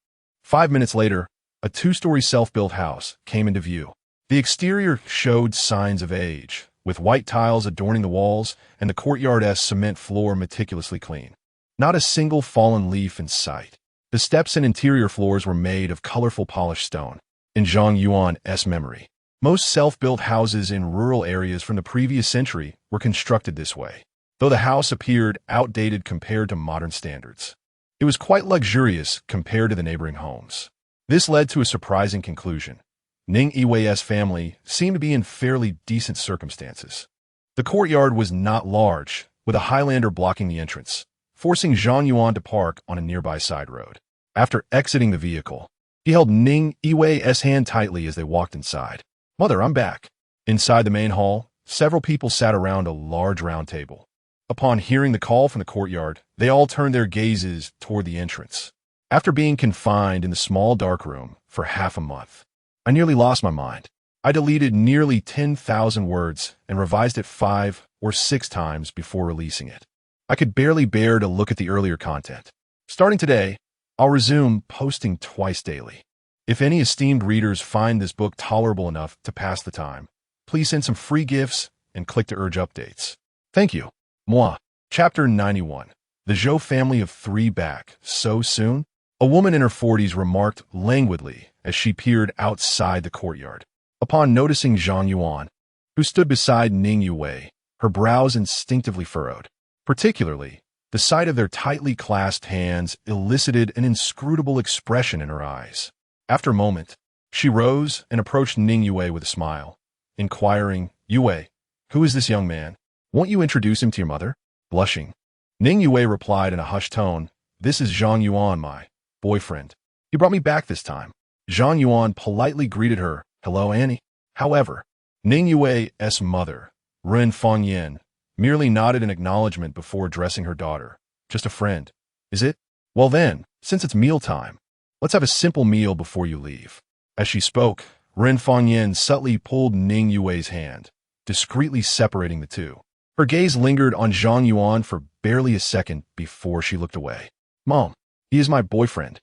5 minutes later, a 2-story self-built house came into view. The exterior showed signs of age, with white tiles adorning the walls and the courtyard's cement floor meticulously clean. Not a single fallen leaf in sight. The steps and interior floors were made of colorful polished stone. In Zhang Yuan's memory, most self-built houses in rural areas from the previous century were constructed this way, though the house appeared outdated compared to modern standards. It was quite luxurious compared to the neighboring homes. This led to a surprising conclusion. Ning Yue's family seemed to be in fairly decent circumstances. The courtyard was not large, with a Highlander blocking the entrance, forcing Zhang Yuan to park on a nearby side road. After exiting the vehicle, he held Ning Yue's hand tightly as they walked inside. Mother, I'm back. Inside the main hall, several people sat around a large round table. Upon hearing the call from the courtyard, they all turned their gazes toward the entrance. After being confined in the small dark room for half a month, I nearly lost my mind. I deleted nearly 10,000 words and revised it 5 or 6 times before releasing it. I could barely bear to look at the earlier content. Starting today, I'll resume posting twice daily. If any esteemed readers find this book tolerable enough to pass the time, please send some free gifts and click to urge updates. Thank you. Moi. Chapter 91. The Zhou family of 3 back so soon? A woman in her 40s remarked languidly as she peered outside the courtyard. Upon noticing Zhang Yuan, who stood beside Ning Yue, her brows instinctively furrowed. Particularly, the sight of their tightly clasped hands elicited an inscrutable expression in her eyes. After a moment, she rose and approached Ning Yue with a smile, inquiring, "Yue, who is this young man? Won't you introduce him to your mother?" Blushing, Ning Yue replied in a hushed tone, "This is Zhang Yuan, my boyfriend. He brought me back this time." Zhang Yuan politely greeted her, "Hello, Annie." However, Ning Yue's mother, Ren Fangyan, merely nodded in acknowledgement before addressing her daughter. "Just a friend, is it? Well then, since it's mealtime, let's have a simple meal before you leave." As she spoke, Ren Fangyan subtly pulled Ning Yue's hand, discreetly separating the two. Her gaze lingered on Zhang Yuan for barely a second before she looked away. "Mom, he is my boyfriend,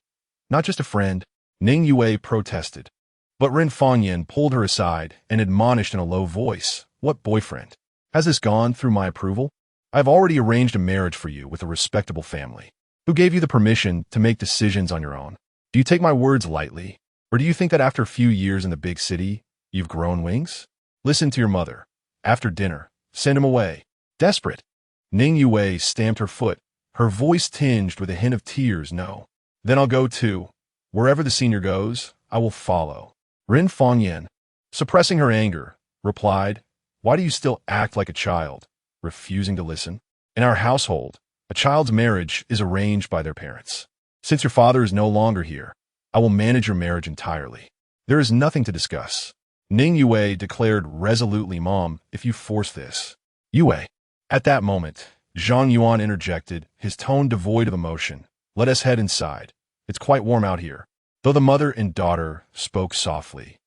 not just a friend," Ning Yue protested. But Ren Fangyan pulled her aside and admonished in a low voice, "What boyfriend? Has this gone through my approval? I've already arranged a marriage for you with a respectable family. Who gave you the permission to make decisions on your own? Do you take my words lightly? Or do you think that after a few years in the big city, you've grown wings? Listen to your mother. After dinner, send him away." Desperate, Ning Yue stamped her foot, her voice tinged with a hint of tears. "No. Then I'll go too. Wherever the senior goes, I will follow." Ren Fangyan, suppressing her anger, replied, "Why do you still act like a child, refusing to listen? In our household, a child's marriage is arranged by their parents. Since your father is no longer here, I will manage your marriage entirely. There is nothing to discuss." Ning Yue declared resolutely, "Mom, if you force this." "Yue." At that moment, Zhang Yuan interjected, his tone devoid of emotion. "Let us head inside. It's quite warm out here." Though the mother and daughter spoke softly,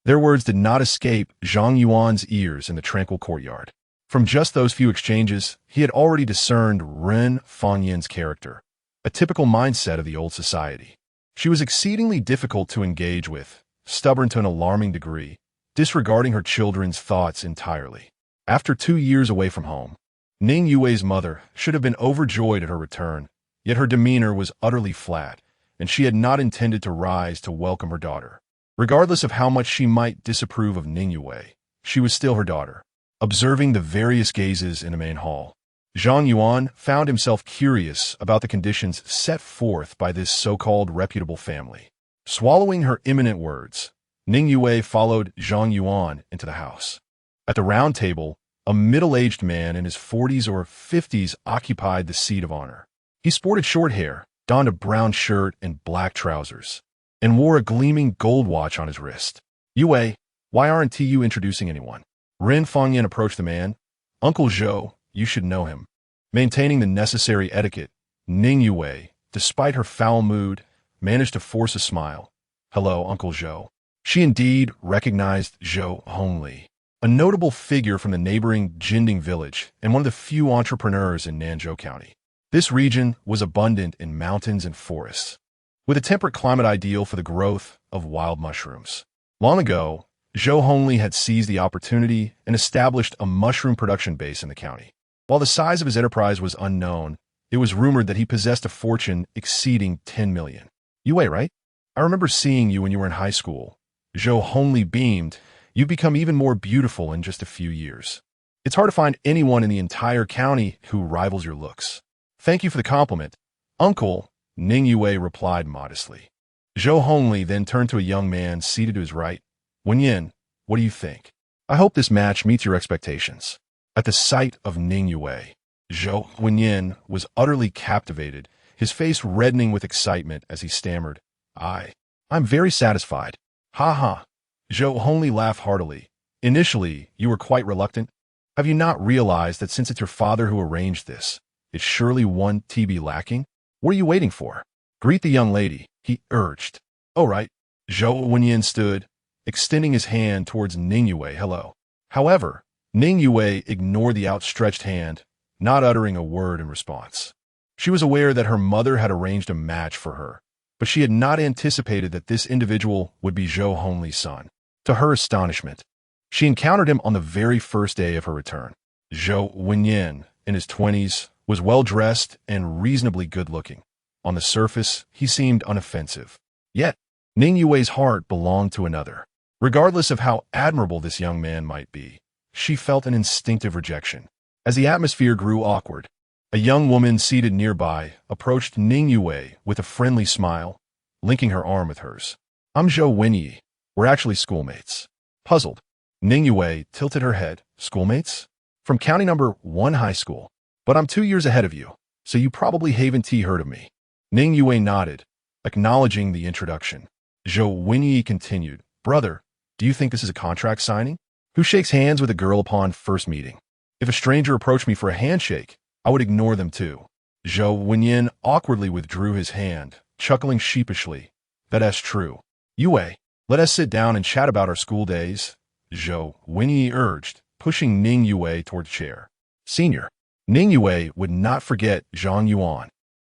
their words did not escape Zhang Yuan's ears in the tranquil courtyard. From just those few exchanges, he had already discerned Ren Fangyan's character, a typical mindset of the old society. She was exceedingly difficult to engage with, stubborn to an alarming degree, disregarding her children's thoughts entirely. After 2 years away from home, Ning Yue's mother should have been overjoyed at her return, yet her demeanor was utterly flat, and she had not intended to rise to welcome her daughter. Regardless of how much she might disapprove of Ning Yue, she was still her daughter. Observing the various gazes in the main hall, Zhang Yuan found himself curious about the conditions set forth by this so-called reputable family. Swallowing her imminent words, Ning Yue followed Zhang Yuan into the house. At the round table, a middle-aged man in his 40s or 50s occupied the seat of honor. He sported short hair, donned a brown shirt and black trousers, and wore a gleaming gold watch on his wrist. "Yue, why aren't you introducing anyone?" Ren Fangyan approached the man. "Uncle Zhou, you should know him." Maintaining the necessary etiquette, Ning Yue, despite her foul mood, managed to force a smile. "Hello, Uncle Zhou." She indeed recognized Zhou Hongli, a notable figure from the neighboring Jinding village and one of the few entrepreneurs in Nanzhou County. This region was abundant in mountains and forests, with a temperate climate ideal for the growth of wild mushrooms. Long ago, Zhou Hongli had seized the opportunity and established a mushroom production base in the county. While the size of his enterprise was unknown, it was rumored that he possessed a fortune exceeding 10 million. "Yue, right? I remember seeing you when you were in high school." Zhou Hongli beamed. "You've become even more beautiful in just a few years. It's hard to find anyone in the entire county who rivals your looks." "Thank you for the compliment, Uncle," Ning Yue replied modestly. Zhou Hongli then turned to a young man seated to his right. "Wenyin, what do you think? I hope this match meets your expectations." At the sight of Ning Yue, Zhou Wenyin was utterly captivated, his face reddening with excitement as he stammered, I'm very satisfied." "Ha ha." Zhou Hongli laughed heartily. "Initially, you were quite reluctant. Have you not realized that since it's your father who arranged this, it's surely one TB lacking? What are you waiting for? Greet the young lady, he urged. Oh, right. Zhou Wenyin stood, extending his hand towards Ning Yue. Hello. However, Ning Yue ignored the outstretched hand, not uttering a word in response. She was aware that her mother had arranged a match for her, but she had not anticipated that this individual would be Zhou Hongli's son. To her astonishment, she encountered him on the very first day of her return. Zhou Wenyin, in his 20s, was well-dressed and reasonably good-looking. On the surface, he seemed unoffensive. Yet, Ning Yue's heart belonged to another. Regardless of how admirable this young man might be, she felt an instinctive rejection. As the atmosphere grew awkward, a young woman seated nearby approached Ning Yue with a friendly smile, linking her arm with hers. I'm Zhou Wenyi. We're actually schoolmates. Puzzled, Ning Yue tilted her head. Schoolmates? From county number 1 high school. But I'm 2 years ahead of you, so you probably haven't heard of me. Ning Yue nodded, acknowledging the introduction. Zhou Wenyi continued. Brother, do you think this is a contract signing? Who shakes hands with a girl upon first meeting? If a stranger approached me for a handshake, I would ignore them too. Zhou Wenyin awkwardly withdrew his hand, chuckling sheepishly. That's true. Yue, let us sit down and chat about our school days, Zhou Wenyi urged, pushing Ning Yue toward a chair. Senior. Ning Yue would not forget Zhang Yuan,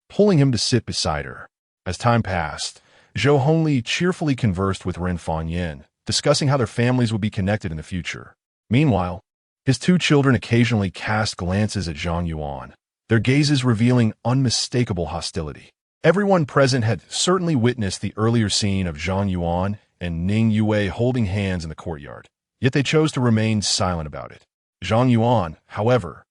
pulling him to sit beside her. As time passed, Zhou Hongli cheerfully conversed with Ren Fangyan, discussing how their families would be connected in the future. Meanwhile, his 2 children occasionally cast glances at Zhang Yuan, their gazes revealing unmistakable hostility. Everyone present had certainly witnessed the earlier scene of Zhang Yuan and Ning Yue holding hands in the courtyard, yet they chose to remain silent about it. Zhang Yuan, however,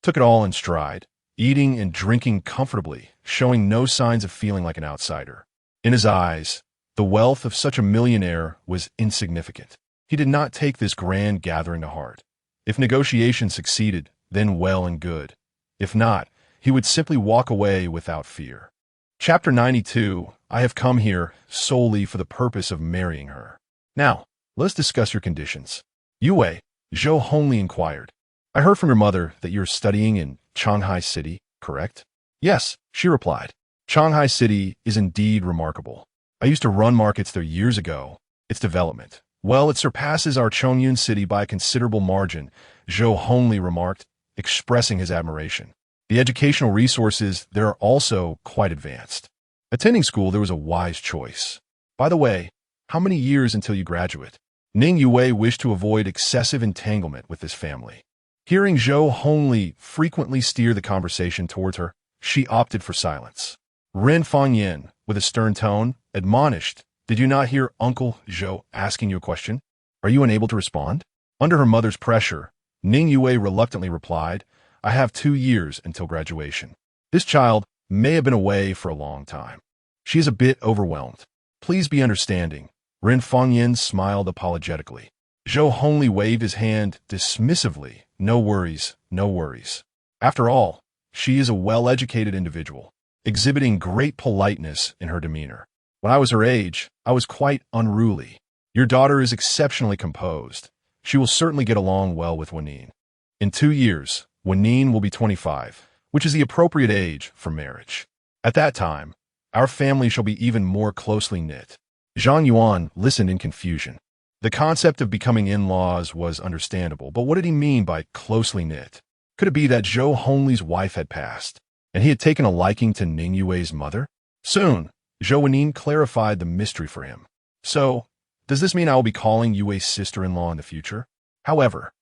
took it all in stride, eating and drinking comfortably, showing no signs of feeling like an outsider. In his eyes, the wealth of such a millionaire was insignificant. He did not take this grand gathering to heart. If negotiation succeeded, then well and good. If not, he would simply walk away without fear. Chapter 92, I have come here solely for the purpose of marrying her. Now, let's discuss your conditions. Yue, Zhou Hongli inquired. I heard from your mother that you're studying in Shanghai City, correct? Yes, she replied. Shanghai City is indeed remarkable. I used to run markets there years ago. Its development, well, it surpasses our Chongyun City by a considerable margin, Zhou Hongli remarked, expressing his admiration. The educational resources there are also quite advanced. Attending school there was a wise choice. By the way, how many years until you graduate? Ning Yue wished to avoid excessive entanglement with this family. Hearing Zhou Hongli frequently steer the conversation towards her, she opted for silence. Ren Fangyan, with a stern tone, admonished, Did you not hear Uncle Zhou asking you a question? Are you unable to respond? Under her mother's pressure, Ning Yue reluctantly replied, I have 2 years until graduation. This child may have been away for a long time. She is a bit overwhelmed. Please be understanding. Ren Fangyan smiled apologetically. Zhou Hongli waved his hand dismissively. No worries, no worries. After all, she is a well-educated individual, exhibiting great politeness in her demeanor. When I was her age, I was quite unruly. Your daughter is exceptionally composed. She will certainly get along well with Wenyin. In 2 years, Wenyin will be 25, which is the appropriate age for marriage. At that time, our family shall be even more closely knit. Zhang Yuan listened in confusion. The concept of becoming in-laws was understandable, but what did he mean by closely knit? Could it be that Zhou Hongli's wife had passed, and he had taken a liking to Ning Yue's mother? Soon, Zhou Wenyin clarified the mystery for him. So, does this mean I will be calling Yue's sister-in-law in the future? However,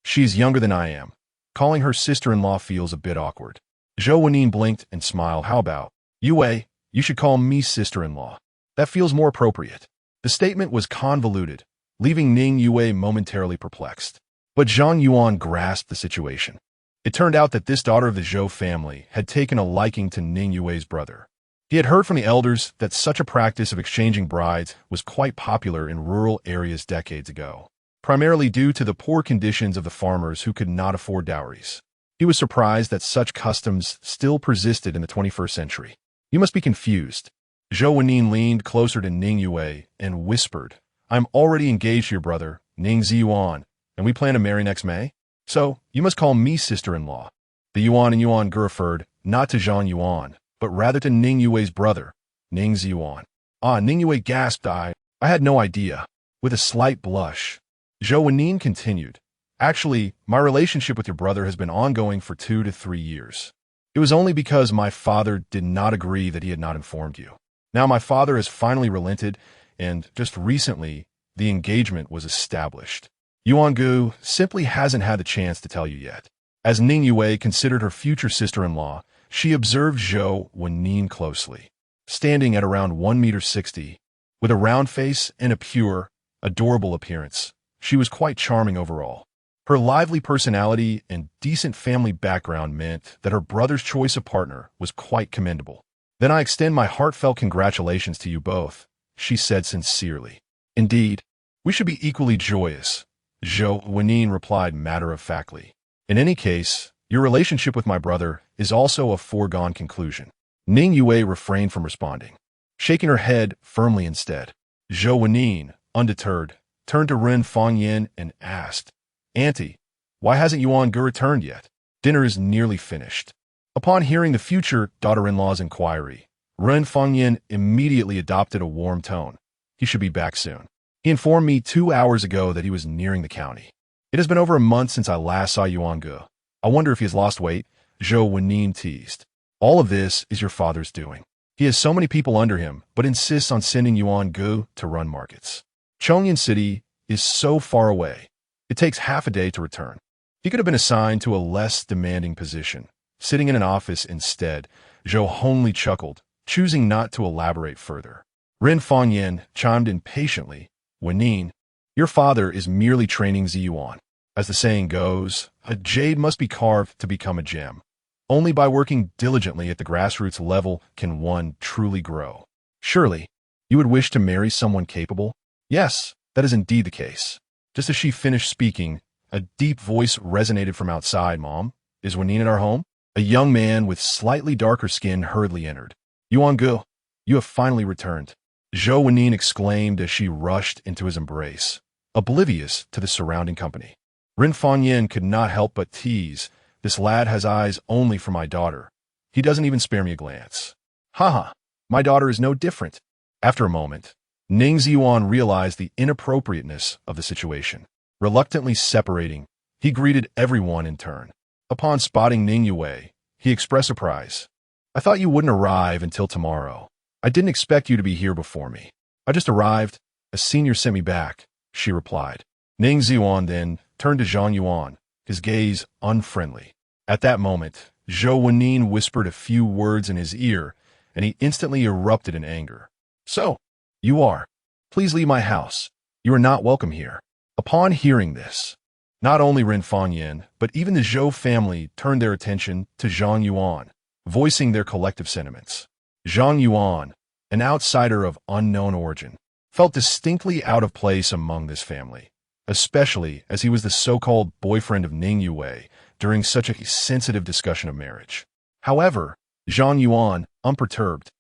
she is younger than I am. Calling her sister-in-law feels a bit awkward. Zhou Wenyin blinked and smiled. How about, Yue, you should call me sister-in-law. That feels more appropriate. The statement was convoluted, leaving Ning Yue momentarily perplexed. But Zhang Yuan grasped the situation. It turned out that this daughter of the Zhou family had taken a liking to Ning Yue's brother. He had heard from the elders that such a practice of exchanging brides was quite popular in rural areas decades ago, primarily due to the poor conditions of the farmers who could not afford dowries. He was surprised that such customs still persisted in the 21st century. You must be confused. Zhou Wenyin leaned closer to Ning Yue and whispered, I'm already engaged to your brother, Ning Ziyuan, and we plan to marry next May. So, you must call me sister-in-law. The Yuan and Yuan referred not to Zhang Yuan, but rather to Ning Yue's brother, Ning Yuan. Ning Yue gasped. I had no idea. With a slight blush, Zhou Wenin continued. Actually, my relationship with your brother has been ongoing for 2 to 3 years. It was only because my father did not agree that he had not informed you. Now my father has finally relented, and just recently, the engagement was established. Yuan Gu simply hasn't had the chance to tell you yet. As Ning Yue considered her future sister-in-law, she observed Zhou Wenin closely. Standing at around 1.60 meters, with a round face and a pure, adorable appearance, she was quite charming overall. Her lively personality and decent family background meant that her brother's choice of partner was quite commendable. Then I extend my heartfelt congratulations to you both, she said sincerely. Indeed, we should be equally joyous, Zhou Wenin replied matter-of-factly. In any case, your relationship with my brother is also a foregone conclusion. Ning Yue refrained from responding, shaking her head firmly instead. Zhou Wenin, undeterred, turned to Ren Fangyan and asked, Auntie, why hasn't Yuan Gu returned yet? Dinner is nearly finished. Upon hearing the future daughter-in-law's inquiry, Ren Fangyan immediately adopted a warm tone. He should be back soon. He informed me 2 hours ago that he was nearing the county. It has been over a month since I last saw Yuan Gu. I wonder if he has lost weight, Zhou Wenin teased. All of this is your father's doing. He has so many people under him, but insists on sending Yuan Gu to run markets. Chongyan City is so far away. It takes half a day to return. He could have been assigned to a less demanding position, sitting in an office instead. Zhou only chuckled, choosing not to elaborate further. Ren Fangyan chimed in patiently. Wenin, your father is merely training Ziyuan. As the saying goes, a jade must be carved to become a gem. Only by working diligently at the grassroots level can one truly grow. Surely, you would wish to marry someone capable? Yes, that is indeed the case. Just as she finished speaking, a deep voice resonated from outside. Mom, is Wenin at our home? A young man with slightly darker skin hurriedly entered. Yuan Gu, you have finally returned. Zhou Wenin exclaimed as she rushed into his embrace, oblivious to the surrounding company. Ren Fangyan could not help but tease. This lad has eyes only for my daughter. He doesn't even spare me a glance. Haha, my daughter is no different. After a moment, Ning Yuan realized the inappropriateness of the situation. Reluctantly separating, he greeted everyone in turn. Upon spotting Ning Yue, he expressed surprise. I thought you wouldn't arrive until tomorrow. I didn't expect you to be here before me. I just arrived. A senior sent me back, she replied. Ning Yuan then turned to Zhang Yuan, his gaze unfriendly. At that moment, Zhou Wenin whispered a few words in his ear, and he instantly erupted in anger. So, you are. Please leave my house. You are not welcome here. Upon hearing this, not only Ren Fangyan, but even the Zhou family turned their attention to Zhang Yuan, voicing their collective sentiments. Zhang Yuan, an outsider of unknown origin, felt distinctly out of place among this family, especially as he was the so-called boyfriend of Ning Yue during such a sensitive discussion of marriage. However, Zhang Yuan, unperturbed,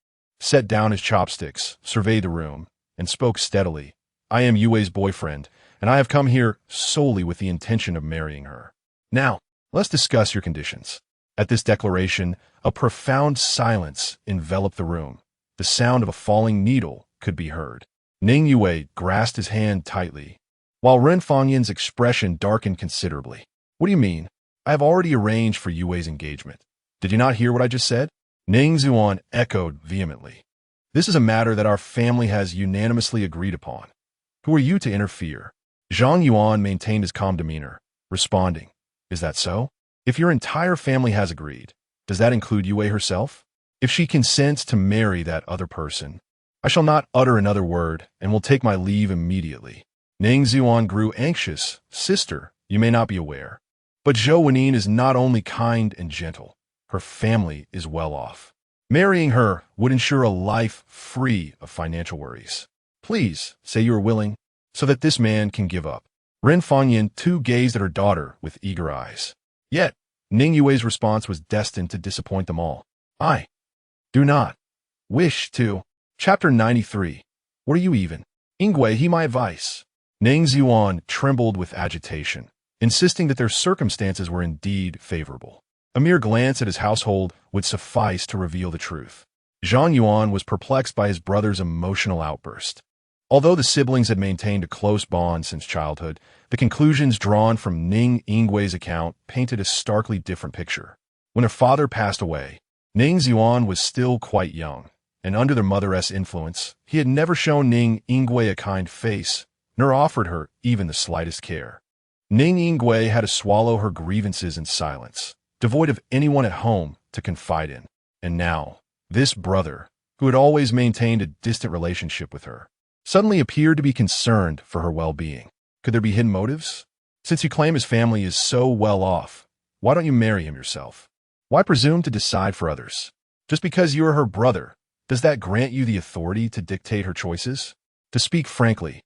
set down his chopsticks, surveyed the room, and spoke steadily. I am Yue's boyfriend, and I have come here solely with the intention of marrying her. Now, let's discuss your conditions. At this declaration, a profound silence enveloped the room. The sound of a falling needle could be heard. Ning Yue grasped his hand tightly, while Ren Fangyan's expression darkened considerably. What do you mean? I have already arranged for Yue's engagement. Did you not hear what I just said? Ning Yuan echoed vehemently. This is a matter that our family has unanimously agreed upon. Who are you to interfere? Zhang Yuan maintained his calm demeanor, responding, Is that so? If your entire family has agreed, does that include Yue herself? If she consents to marry that other person, I shall not utter another word and will take my leave immediately. Ning Yuan grew anxious. Sister, you may not be aware, but Zhou Wenin is not only kind and gentle, her family is well off. Marrying her would ensure a life free of financial worries. Please say you are willing, so that this man can give up. Ren Fangyan too gazed at her daughter with eager eyes. Yet, Ning Yue's response was destined to disappoint them all. I do not wish to. Chapter 93. What are you even? Ingwei, heed my advice. Ning Yuan trembled with agitation, insisting that their circumstances were indeed favorable. A mere glance at his household would suffice to reveal the truth. Zhang Yuan was perplexed by his brother's emotional outburst. Although the siblings had maintained a close bond since childhood, the conclusions drawn from Ning Yinggui's account painted a starkly different picture. When her father passed away, Ning Yuan was still quite young, and under their mother's influence, he had never shown Ning Yingui a kind face, nor offered her even the slightest care. Ning Yingui had to swallow her grievances in silence, devoid of anyone at home to confide in. And now, this brother, who had always maintained a distant relationship with her, suddenly appeared to be concerned for her well-being. Could there be hidden motives? Since you claim his family is so well off, why don't you marry him yourself? Why presume to decide for others? Just because you are her brother, does that grant you the authority to dictate her choices? To speak frankly,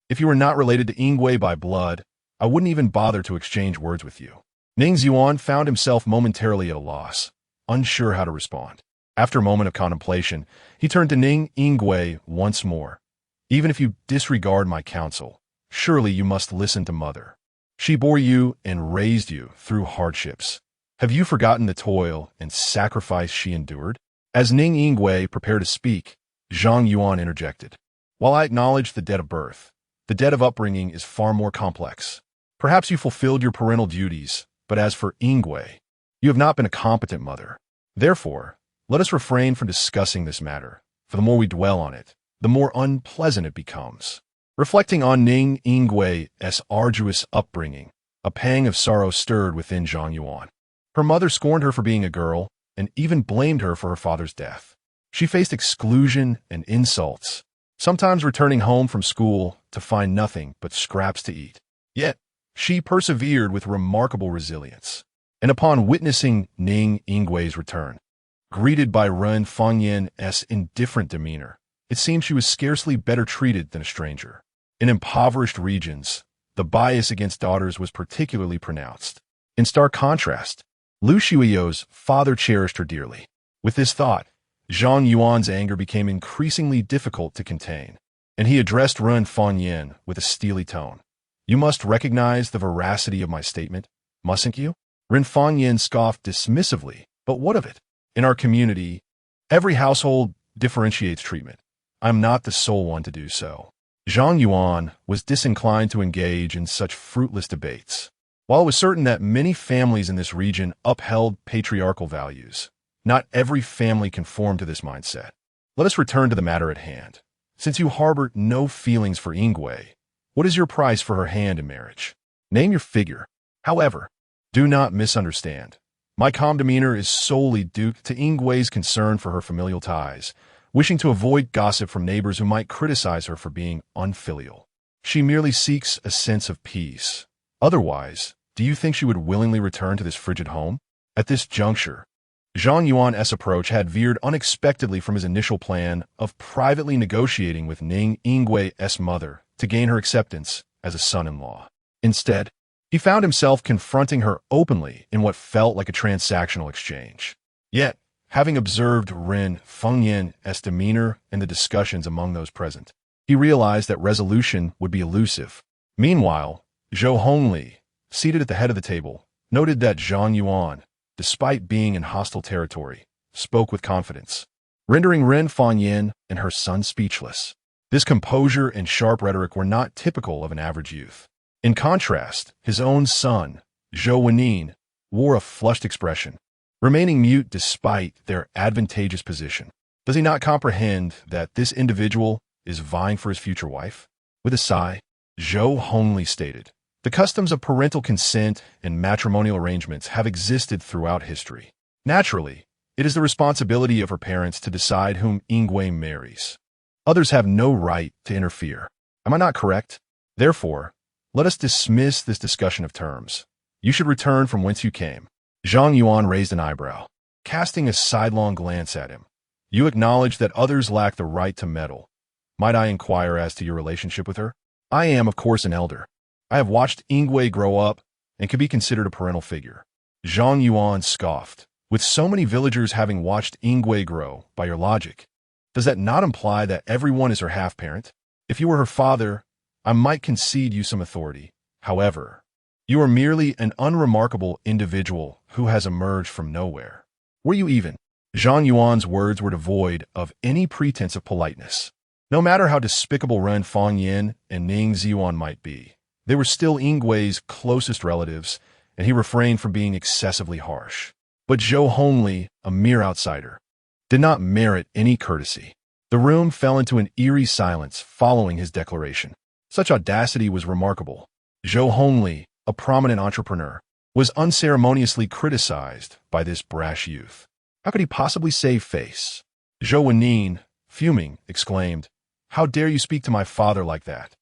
if you were not related to Yingui by blood, I wouldn't even bother to exchange words with you. Ning Yuan found himself momentarily at a loss, unsure how to respond. After a moment of contemplation, he turned to Ning Yingui once more. Even if you disregard my counsel, surely you must listen to Mother. She bore you and raised you through hardships. Have you forgotten the toil and sacrifice she endured? As Ning Yingui prepared to speak, Zhang Yuan interjected. While I acknowledge the debt of birth, the debt of upbringing is far more complex. Perhaps you fulfilled your parental duties, but as for Yingui, you have not been a competent mother. Therefore, let us refrain from discussing this matter, for the more we dwell on it, the more unpleasant it becomes. Reflecting on Ning Yingui's arduous upbringing, a pang of sorrow stirred within Zhang Yuan. Her mother scorned her for being a girl, and even blamed her for her father's death. She faced exclusion and insults, sometimes returning home from school to find nothing but scraps to eat. Yet, she persevered with remarkable resilience. And upon witnessing Ning Yingui's return, greeted by Ren Fengyan's indifferent demeanor, it seemed she was scarcely better treated than a stranger. In impoverished regions, the bias against daughters was particularly pronounced. In stark contrast, Lu Shuiyo's father cherished her dearly. With this thought, Zhang Yuan's anger became increasingly difficult to contain, and he addressed Ren Fengyan with a steely tone. You must recognize the veracity of my statement, mustn't you? Ren Fengyan scoffed dismissively, but what of it? In our community, every household differentiates treatment. I'm not the sole one to do so. Zhang Yuan was disinclined to engage in such fruitless debates. While it was certain that many families in this region upheld patriarchal values, not every family conformed to this mindset. Let us return to the matter at hand. Since you harbor no feelings for Yingui, what is your price for her hand in marriage? Name your figure. However, do not misunderstand. My calm demeanor is solely due to Yingui's concern for her familial ties, wishing to avoid gossip from neighbors who might criticize her for being unfilial. She merely seeks a sense of peace. Otherwise, do you think she would willingly return to this frigid home? At this juncture, Zhang Yuan's approach had veered unexpectedly from his initial plan of privately negotiating with Ning Yingui's mother to gain her acceptance as a son-in-law. Instead, he found himself confronting her openly in what felt like a transactional exchange. Yet, having observed Ren Fengyan's demeanor and the discussions among those present, he realized that resolution would be elusive. Meanwhile, Zhou Hongli, seated at the head of the table, noted that Zhang Yuan, despite being in hostile territory, spoke with confidence, rendering Ren Fengyan and her son speechless. This composure and sharp rhetoric were not typical of an average youth. In contrast, his own son, Zhou Wenin, wore a flushed expression, remaining mute despite their advantageous position. Does he not comprehend that this individual is vying for his future wife? With a sigh, Zhou Hongli stated, the customs of parental consent and matrimonial arrangements have existed throughout history. Naturally, it is the responsibility of her parents to decide whom Yingui marries. Others have no right to interfere. Am I not correct? Therefore, let us dismiss this discussion of terms. You should return from whence you came. Zhang Yuan raised an eyebrow, casting a sidelong glance at him. You acknowledge that others lack the right to meddle. Might I inquire as to your relationship with her? I am, of course, an elder. I have watched Yingui grow up and can be considered a parental figure. Zhang Yuan scoffed. With so many villagers having watched Yingui grow, by your logic, does that not imply that everyone is her half-parent? If you were her father, I might concede you some authority. However, you are merely an unremarkable individual who has emerged from nowhere. Were you even Zhang Yuan's words were devoid of any pretense of politeness. No matter how despicable Ren Fangyin and Ning Ziyuan might be, they were still Yingwei's closest relatives, and he refrained from being excessively harsh. But Zhou Hongli, a mere outsider, did not merit any courtesy. The room fell into an eerie silence following his declaration. Such audacity was remarkable. Zhou Hongli, a prominent entrepreneur, was unceremoniously criticized by this brash youth. How could he possibly save face? Zhou Wenin, fuming, exclaimed, "How dare you speak to my father like that?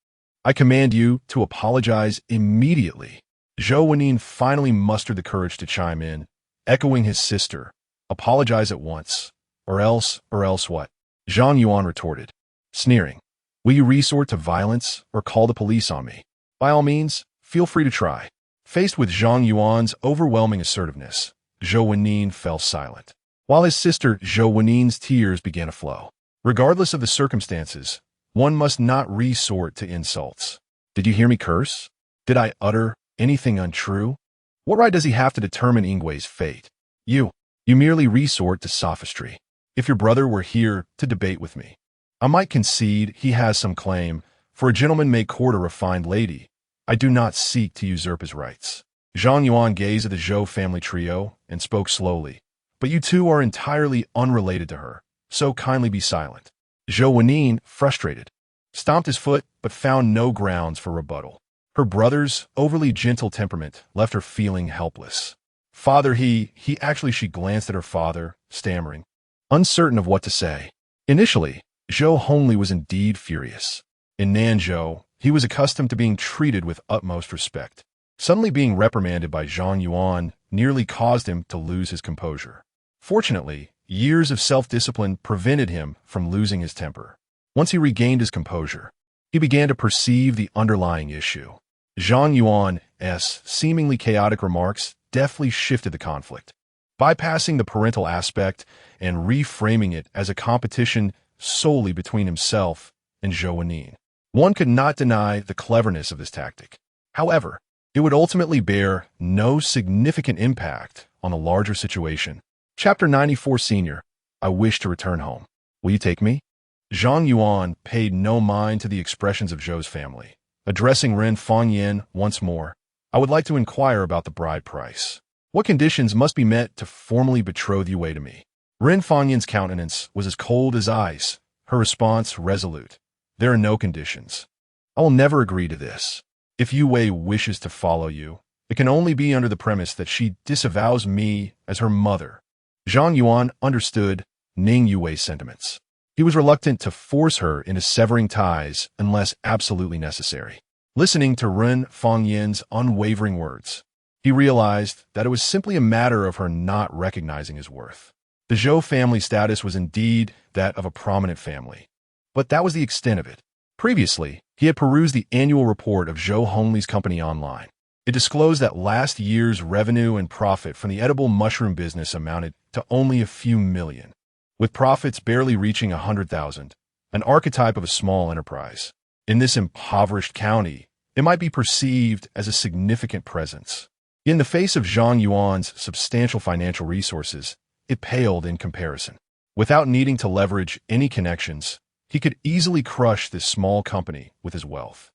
I command you to apologize immediately." Zhou Wenin finally mustered the courage to chime in, echoing his sister, "Apologize at once, or else what?" Zhang Yuan retorted, sneering, "Will you resort to violence or call the police on me? By all means, feel free to try." Faced with Zhang Yuan's overwhelming assertiveness, Zhou Wenin fell silent, while his sister Zhou Wenin's tears began to flow. Regardless of the circumstances, one must not resort to insults. Did you hear me curse? Did I utter anything untrue? What right does he have to determine Yingwei's fate? You merely resort to sophistry. If your brother were here to debate with me, I might concede he has some claim, for a gentleman may court a refined lady. I do not seek to usurp his rights. Zhang Yuan gazed at the Zhou family trio and spoke slowly. But you two are entirely unrelated to her, so kindly be silent. Zhou Wenin, frustrated, stomped his foot but found no grounds for rebuttal. Her brother's overly gentle temperament left her feeling helpless. Father, she glanced at her father, stammering, uncertain of what to say. Initially, Zhou Hongli was indeed furious. In Nanzhou, he was accustomed to being treated with utmost respect. Suddenly being reprimanded by Zhang Yuan nearly caused him to lose his composure. Fortunately, years of self-discipline prevented him from losing his temper. Once he regained his composure, he began to perceive the underlying issue. Zhang Yuan's seemingly chaotic remarks deftly shifted the conflict, bypassing the parental aspect and reframing it as a competition solely between himself and Zhou Wenin. One could not deny the cleverness of this tactic. However, it would ultimately bear no significant impact on the larger situation. Chapter 94 Senior, I wish to return home. Will you take me? Zhang Yuan paid no mind to the expressions of Zhou's family. Addressing Ren Fangyin once more, I would like to inquire about the bride price. What conditions must be met to formally betroth Yue to me? Ren Fangyin's countenance was as cold as ice, her response resolute. There are no conditions. I will never agree to this. If Yue wishes to follow you, it can only be under the premise that she disavows me as her mother. Zhang Yuan understood Ning Yue's sentiments. He was reluctant to force her into severing ties unless absolutely necessary. Listening to Ren Fangyin's unwavering words, he realized that it was simply a matter of her not recognizing his worth. The Zhou family status was indeed that of a prominent family, but that was the extent of it. Previously, he had perused the annual report of Zhou Hongli's company online. It disclosed that last year's revenue and profit from the edible mushroom business amounted to only a few million, with profits barely reaching 100,000, an archetype of a small enterprise. In this impoverished county, it might be perceived as a significant presence. In the face of Zhang Yuan's substantial financial resources, it paled in comparison. Without needing to leverage any connections, he could easily crush this small company with his wealth.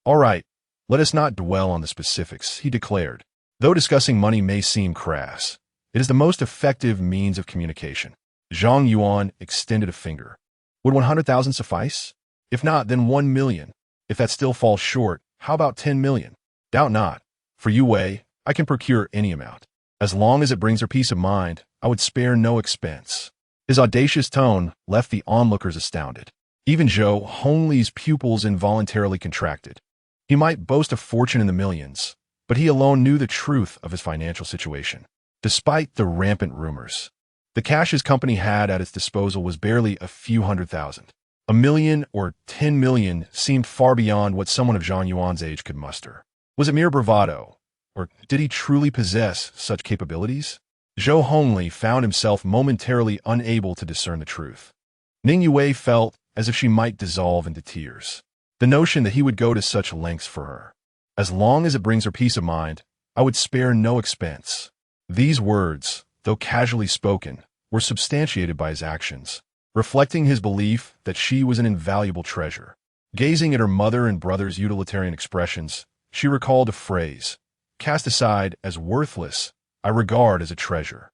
All right, let us not dwell on the specifics, he declared. Though discussing money may seem crass, it is the most effective means of communication. Zhang Yuan extended a finger. Would 100,000 suffice? If not, then 1 million. If that still falls short, how about 10 million? Doubt not. For Yue, I can procure any amount. As long as it brings her peace of mind, I would spare no expense. His audacious tone left the onlookers astounded. Even Zhou Hongli's pupils involuntarily contracted. He might boast a fortune in the millions, but he alone knew the truth of his financial situation. Despite the rampant rumors, the cash his company had at its disposal was barely a few 100,000. 1 million or 10 million seemed far beyond what someone of Zhang Yuan's age could muster. Was it mere bravado, or did he truly possess such capabilities? Zhou Hongli found himself momentarily unable to discern the truth. Ning Yue felt as if she might dissolve into tears. The notion that he would go to such lengths for her. As long as it brings her peace of mind, I would spare no expense. These words, though casually spoken, were substantiated by his actions, reflecting his belief that she was an invaluable treasure. Gazing at her mother and brother's utilitarian expressions, she recalled a phrase, "Cast aside as worthless, I regard as a treasure."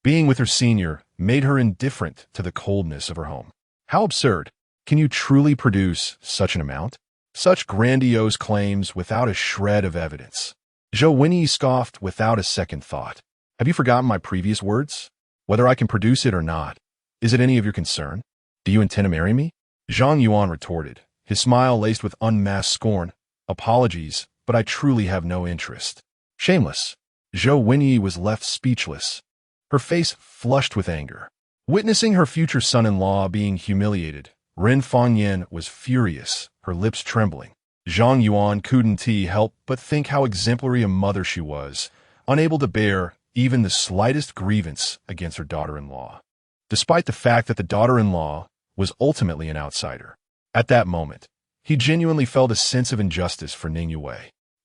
Being with her senior made her indifferent to the coldness of her home. How absurd! Can you truly produce such an amount? Such grandiose claims without a shred of evidence. Zhou Wenyi scoffed without a second thought. Have you forgotten my previous words? Whether I can produce it or not, is it any of your concern? Do you intend to marry me? Zhang Yuan retorted, his smile laced with unmasked scorn. Apologies, but I truly have no interest. Shameless. Zhou Wenyi was left speechless, her face flushed with anger. Witnessing her future son-in-law being humiliated, Ren Fangyan was furious, her lips trembling. Zhang Yuan couldn't help but think how exemplary a mother she was, unable to bear even the slightest grievance against her daughter-in-law, despite the fact that the daughter-in-law was ultimately an outsider. At that moment, he genuinely felt a sense of injustice for Ning Yue.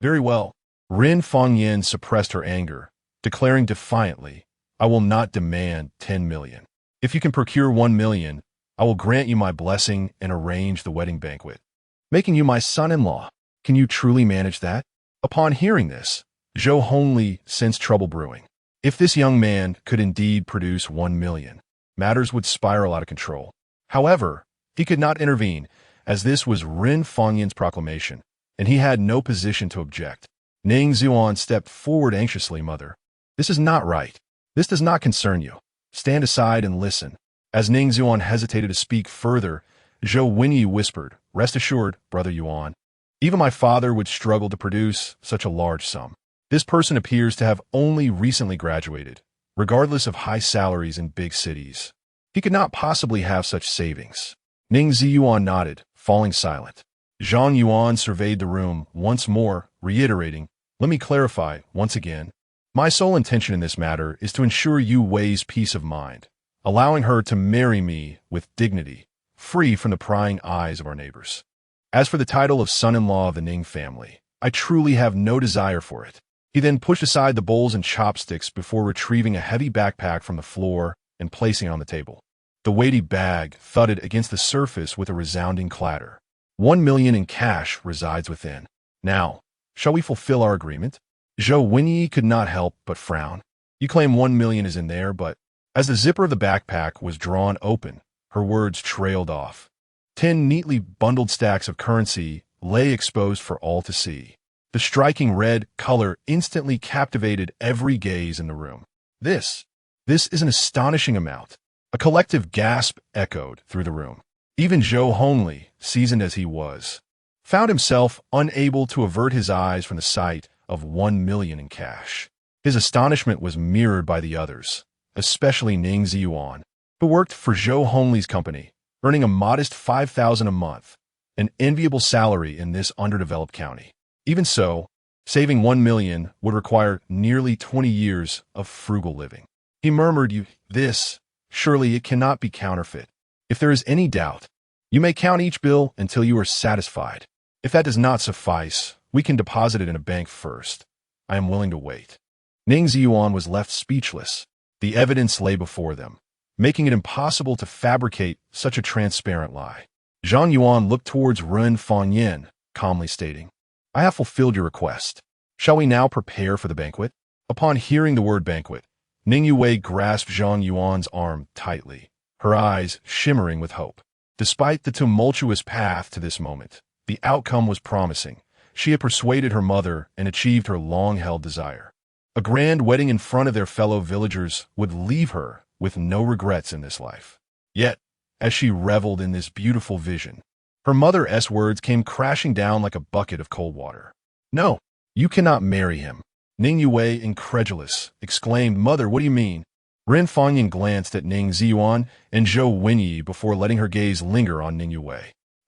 Very well. Ren Fangyan suppressed her anger, declaring defiantly, "I will not demand 10 million. If you can procure 1 million, I will grant you my blessing and arrange the wedding banquet, making you my son-in-law. Can you truly manage that?" Upon hearing this, Zhou Hongli sensed trouble brewing. If this young man could indeed produce 1 million, matters would spiral out of control. However, he could not intervene, as this was Ren Fangyan's proclamation, and he had no position to object. Ning Zuan stepped forward anxiously. "Mother, this is not right. This does not concern you. Stand aside and listen." As Ning Zuan hesitated to speak further, Zhou Wenyi whispered, "Rest assured, Brother Yuan, even my father would struggle to produce such a large sum. This person appears to have only recently graduated, regardless of high salaries in big cities. He could not possibly have such savings." Ning Ziyuan nodded, falling silent. Zhang Yuan surveyed the room once more, reiterating, "Let me clarify once again. My sole intention in this matter is to ensure Yu Wei's peace of mind, allowing her to marry me with dignity, free from the prying eyes of our neighbors. As for the title of son-in-law of the Ning family, I truly have no desire for it." He then pushed aside the bowls and chopsticks before retrieving a heavy backpack from the floor and placing it on the table. The weighty bag thudded against the surface with a resounding clatter. 1 million in cash resides within. Now, shall we fulfill our agreement? Zhou Wenyi could not help but frown. You claim 1 million is in there, but as the zipper of the backpack was drawn open, her words trailed off. 10 neatly bundled stacks of currency lay exposed for all to see. The striking red color instantly captivated every gaze in the room. This is an astonishing amount. A collective gasp echoed through the room. Even Zhou Hongli, seasoned as he was, found himself unable to avert his eyes from the sight of 1 million in cash. His astonishment was mirrored by the others, especially Ning Ziyuan, who worked for Zhou Hongli's company, earning a modest 5,000 a month, an enviable salary in this underdeveloped county. Even so, saving 1 million would require nearly 20 years of frugal living. He murmured, Surely it cannot be counterfeit. If there is any doubt, you may count each bill until you are satisfied. If that does not suffice, we can deposit it in a bank first. I am willing to wait." Ning Ziyuan was left speechless. The evidence lay before them, making it impossible to fabricate such a transparent lie. Zhang Yuan looked towards Ren Fangyan, calmly stating, "I have fulfilled your request. Shall we now prepare for the banquet?" Upon hearing the word banquet, Ning Yue grasped Zhang Yuan's arm tightly, her eyes shimmering with hope. Despite the tumultuous path to this moment, the outcome was promising. She had persuaded her mother and achieved her long-held desire. A grand wedding in front of their fellow villagers would leave her with no regrets in this life. Yet, as she reveled in this beautiful vision, her mother's words came crashing down like a bucket of cold water. "No, you cannot marry him." Ning Yue, incredulous, exclaimed, "Mother, what do you mean?" Ren Fangyan glanced at Ning Ziyuan and Zhou Wenyi before letting her gaze linger on Ning Yue.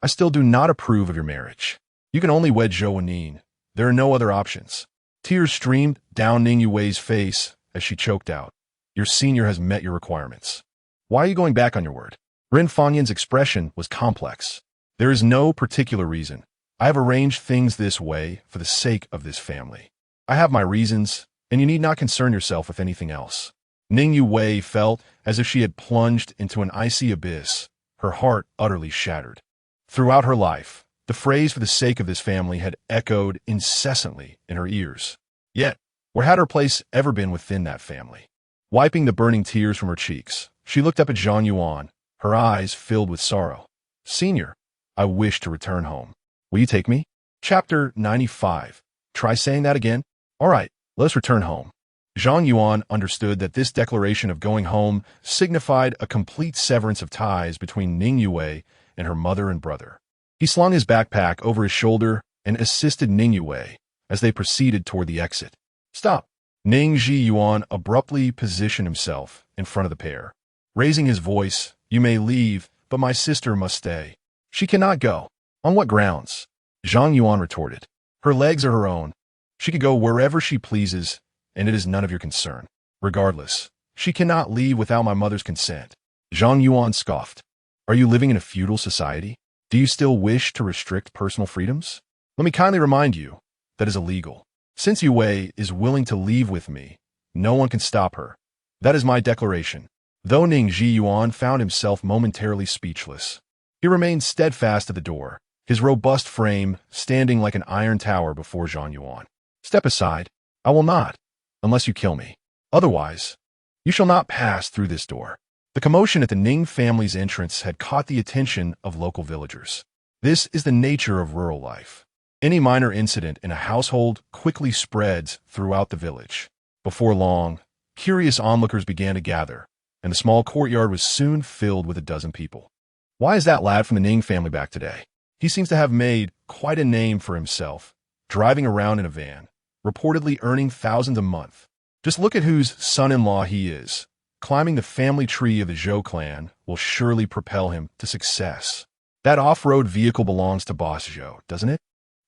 "I still do not approve of your marriage. You can only wed Zhou Wenyi. There are no other options." Tears streamed down Ning Yue's face as she choked out, "Your senior has met your requirements. Why are you going back on your word?" Ren Fangyan's expression was complex. "There is no particular reason. I have arranged things this way for the sake of this family. I have my reasons, and you need not concern yourself with anything else." Ning Yue felt as if she had plunged into an icy abyss, her heart utterly shattered. Throughout her life, the phrase "for the sake of this family" had echoed incessantly in her ears. Yet, where had her place ever been within that family? Wiping the burning tears from her cheeks, she looked up at Zhang Yuan, her eyes filled with sorrow. "Senior, I wish to return home. Will you take me?" Chapter 95. Try saying that again? All right, let's return home. Zhang Yuan understood that this declaration of going home signified a complete severance of ties between Ning Yue and her mother and brother. He slung his backpack over his shoulder and assisted Ning Yue as they proceeded toward the exit. "Stop!" Ning Yuan abruptly positioned himself in front of the pair. Raising his voice, "You may leave, but my sister must stay." "She cannot go." "On what grounds?" Zhang Yuan retorted. "Her legs are her own. She could go wherever she pleases, and it is none of your concern. Regardless, she cannot leave without my mother's consent." Zhang Yuan scoffed. "Are you living in a feudal society? Do you still wish to restrict personal freedoms? Let me kindly remind you, that is illegal. Since Yue is willing to leave with me, no one can stop her. That is my declaration." Though Ning Yuan found himself momentarily speechless, he remained steadfast at the door, his robust frame standing like an iron tower before Zhang Yuan. "Step aside. I will not, unless you kill me. Otherwise, you shall not pass through this door." The commotion at the Ning family's entrance had caught the attention of local villagers. This is the nature of rural life. Any minor incident in a household quickly spreads throughout the village. Before long, curious onlookers began to gather, and the small courtyard was soon filled with a dozen people. "Why is that lad from the Ning family back today? He seems to have made quite a name for himself, driving around in a van, reportedly earning thousands a month. Just look at whose son-in-law he is. Climbing the family tree of the Zhou clan will surely propel him to success. That off-road vehicle belongs to Boss Zhou, doesn't it?"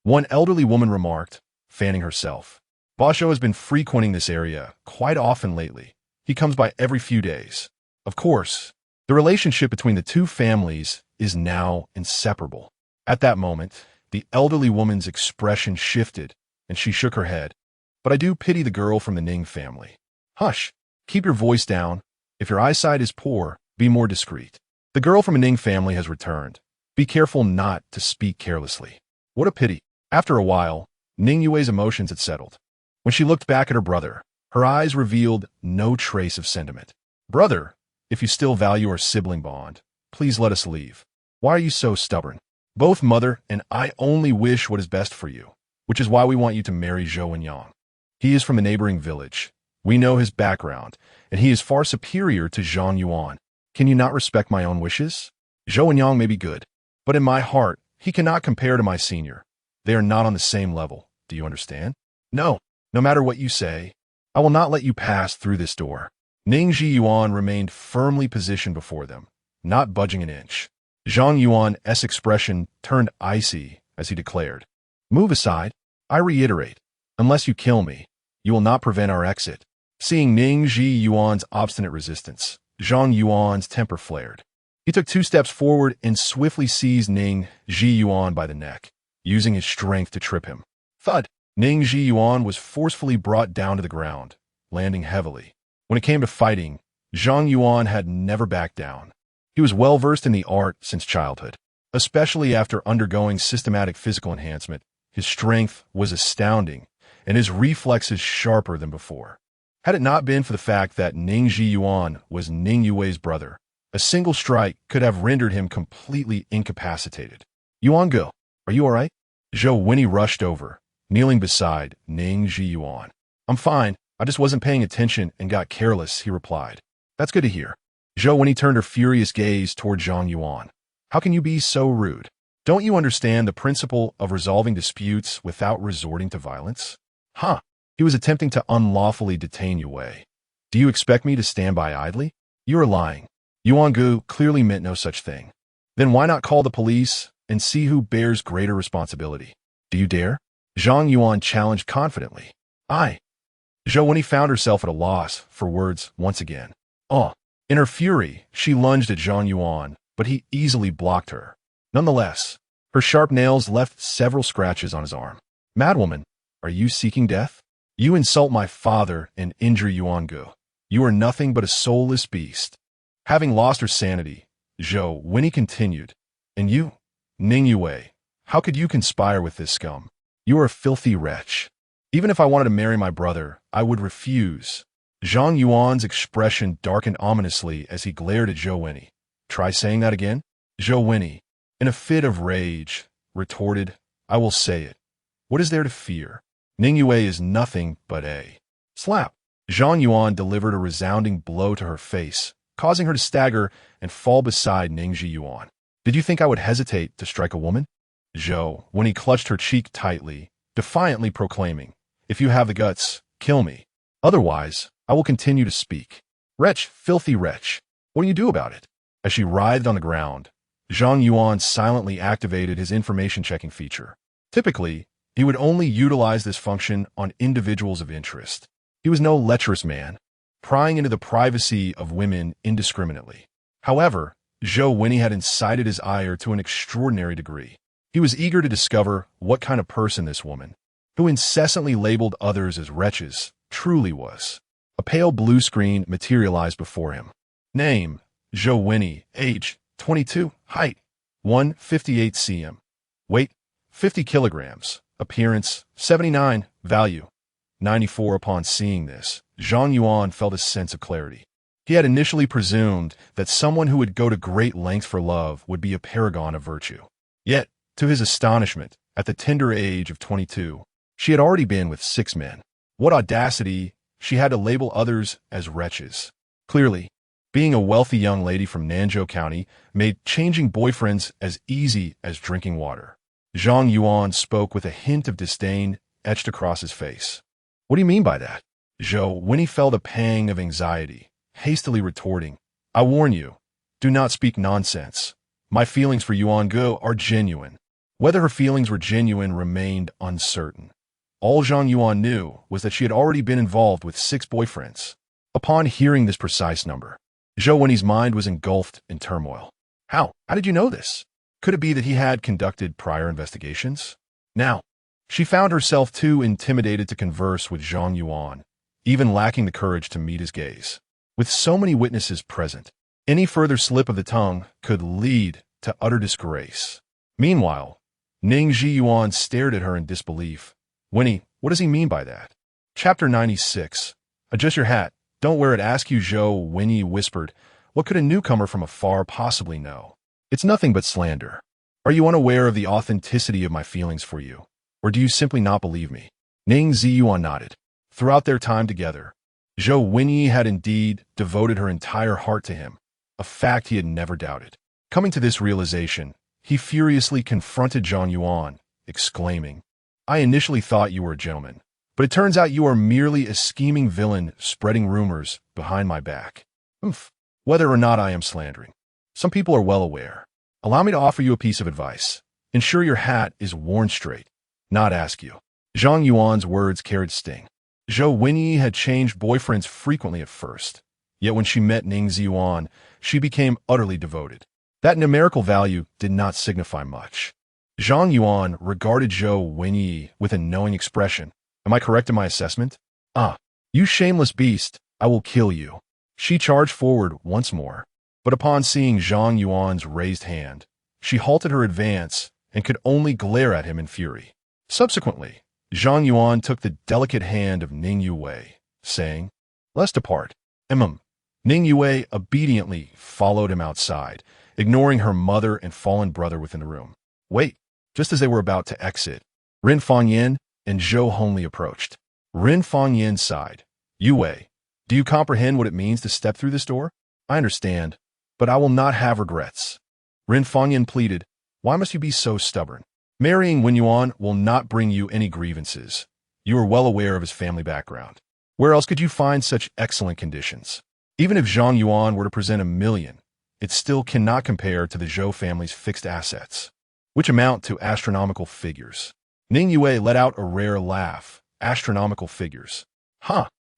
One elderly woman remarked, fanning herself. "Boss Zhou has been frequenting this area quite often lately. He comes by every few days." Of course, the relationship between the two families is now inseparable. At that moment, the elderly woman's expression shifted, and she shook her head. "But I do pity the girl from the Ning family." "Hush! Keep your voice down. If your eyesight is poor, be more discreet. The girl from a Ning family has returned. Be careful not to speak carelessly." What a pity. After a while, Ning Yue's emotions had settled. When she looked back at her brother, her eyes revealed no trace of sentiment. "Brother, if you still value our sibling bond, please let us leave. Why are you so stubborn? Both mother and I only wish what is best for you, which is why we want you to marry Zhou and Yang. He is from a neighboring village. We know his background, and he is far superior to Zhang Yuan. Can you not respect my own wishes? Zhou and Yang may be good, but in my heart, he cannot compare to my senior. They are not on the same level. Do you understand? No matter what you say, I will not let you pass through this door." Ning Yuan remained firmly positioned before them, not budging an inch. Zhang Yuan's expression turned icy as he declared, "Move aside. I reiterate, unless you kill me, you will not prevent our exit." Seeing Ning Yuan's obstinate resistance, Zhang Yuan's temper flared. He took 2 steps forward and swiftly seized Ning Yuan by the neck, using his strength to trip him. Thud! Ning Yuan was forcefully brought down to the ground, landing heavily. When it came to fighting, Zhang Yuan had never backed down. He was well versed in the art since childhood. Especially after undergoing systematic physical enhancement, his strength was astounding, and his reflexes sharper than before. Had it not been for the fact that Ning Yuan was Ning Yue's brother, a single strike could have rendered him completely incapacitated. "Yuan-go, are you all right?" Zhou Winnie rushed over, kneeling beside Ning Yuan. "I'm fine. I just wasn't paying attention and got careless," he replied. "That's good to hear." Zhou Winnie turned her furious gaze toward Zhang Yuan. "How can you be so rude? Don't you understand the principle of resolving disputes without resorting to violence?" "Huh. He was attempting to unlawfully detain Yue. Do you expect me to stand by idly? You are lying. Yuan-gu clearly meant no such thing. Then why not call the police and see who bears greater responsibility? Do you dare?" Zhang Yuan challenged confidently. "I." Zhou Winnie found herself at a loss for words once again. "Oh." In her fury, she lunged at Zhang Yuan, but he easily blocked her. Nonetheless, her sharp nails left several scratches on his arm. "Madwoman, are you seeking death? You insult my father and injure Yuan-gu. You are nothing but a soulless beast. Having lost her sanity, Zhou Winnie continued. And you, Ning Yue, how could you conspire with this scum? You are a filthy wretch. Even if I wanted to marry my brother, I would refuse. Zhang Yuan's expression darkened ominously as he glared at Zhou Winnie. Try saying that again? Zhou Winnie, in a fit of rage, retorted, I will say it. What is there to fear? Ning Yue is nothing but a slap. Zhang Yuan delivered a resounding blow to her face, causing her to stagger and fall beside Ning Yuan. Did you think I would hesitate to strike a woman? Zhou, when he clutched her cheek tightly, defiantly proclaiming, If you have the guts, kill me. Otherwise, I will continue to speak. Wretch, filthy wretch. What do you do about it? As she writhed on the ground, Zhang Yuan silently activated his information checking feature. Typically, he would only utilize this function on individuals of interest. He was no lecherous man, prying into the privacy of women indiscriminately. However, Zhou Winnie had incited his ire to an extraordinary degree. He was eager to discover what kind of person this woman, who incessantly labeled others as wretches, truly was. A pale blue screen materialized before him. Name, Zhou Winnie, age, 22, height, 158 cm, weight, 50 kilograms, appearance, 79, value, 94. Upon seeing this, Zhang Yuan felt a sense of clarity. He had initially presumed that someone who would go to great lengths for love would be a paragon of virtue. Yet, to his astonishment, at the tender age of 22, she had already been with 6 men. What audacity she had to label others as wretches. Clearly, being a wealthy young lady from Nanzhou County made changing boyfriends as easy as drinking water. Zhang Yuan spoke with a hint of disdain etched across his face. What do you mean by that? Zhou Winnie felt a pang of anxiety, hastily retorting, I warn you, do not speak nonsense. My feelings for Yuan Ge are genuine. Whether her feelings were genuine remained uncertain. All Zhang Yuan knew was that she had already been involved with 6 boyfriends. Upon hearing this precise number, Zhou Winnie's mind was engulfed in turmoil. How did you know this? Could it be that he had conducted prior investigations? Now, she found herself too intimidated to converse with Zhang Yuan, even lacking the courage to meet his gaze. With so many witnesses present, any further slip of the tongue could lead to utter disgrace. Meanwhile, Ning Yuan stared at her in disbelief. Winnie, what does he mean by that? Chapter 96. Adjust your hat. Don't wear it. Ask you, Zhou Winnie whispered. What could a newcomer from afar possibly know? It's nothing but slander. Are you unaware of the authenticity of my feelings for you? Or do you simply not believe me? Ning Yuan nodded. Throughout their time together, Zhou Winnie had indeed devoted her entire heart to him, a fact he had never doubted. Coming to this realization, he furiously confronted Zhang Yuan, exclaiming, I initially thought you were a gentleman, but it turns out you are merely a scheming villain spreading rumors behind my back. Whether or not I am slandering, some people are well aware. Allow me to offer you a piece of advice. Ensure your hat is worn straight, not askew. Zhang Yuan's words carried sting. Zhou Winnie had changed boyfriends frequently at first, yet when she met Ning Yuan, she became utterly devoted. That numerical value did not signify much. Zhang Yuan regarded Zhou Winnie with a knowing expression. Am I correct in my assessment? You shameless beast, I will kill you. She charged forward once more, but upon seeing Zhang Yuan's raised hand, she halted her advance and could only glare at him in fury. Subsequently, Zhang Yuan took the delicate hand of Ning Yue, saying, Let's depart. Ning Yue obediently followed him outside, ignoring her mother and fallen brother within the room. Wait, just as they were about to exit, Rin Fangyan and Zhou Honli approached. Rin Fangyan sighed. Yue, do you comprehend what it means to step through this door? I understand, but I will not have regrets. Rin Fangyan pleaded, Why must you be so stubborn? Marrying Wen Yuan will not bring you any grievances. You are well aware of his family background. Where else could you find such excellent conditions? Even if Zhang Yuan were to present 1 million, it still cannot compare to the Zhou family's fixed assets, which amount to astronomical figures. Ning Yue let out a rare laugh. Astronomical figures.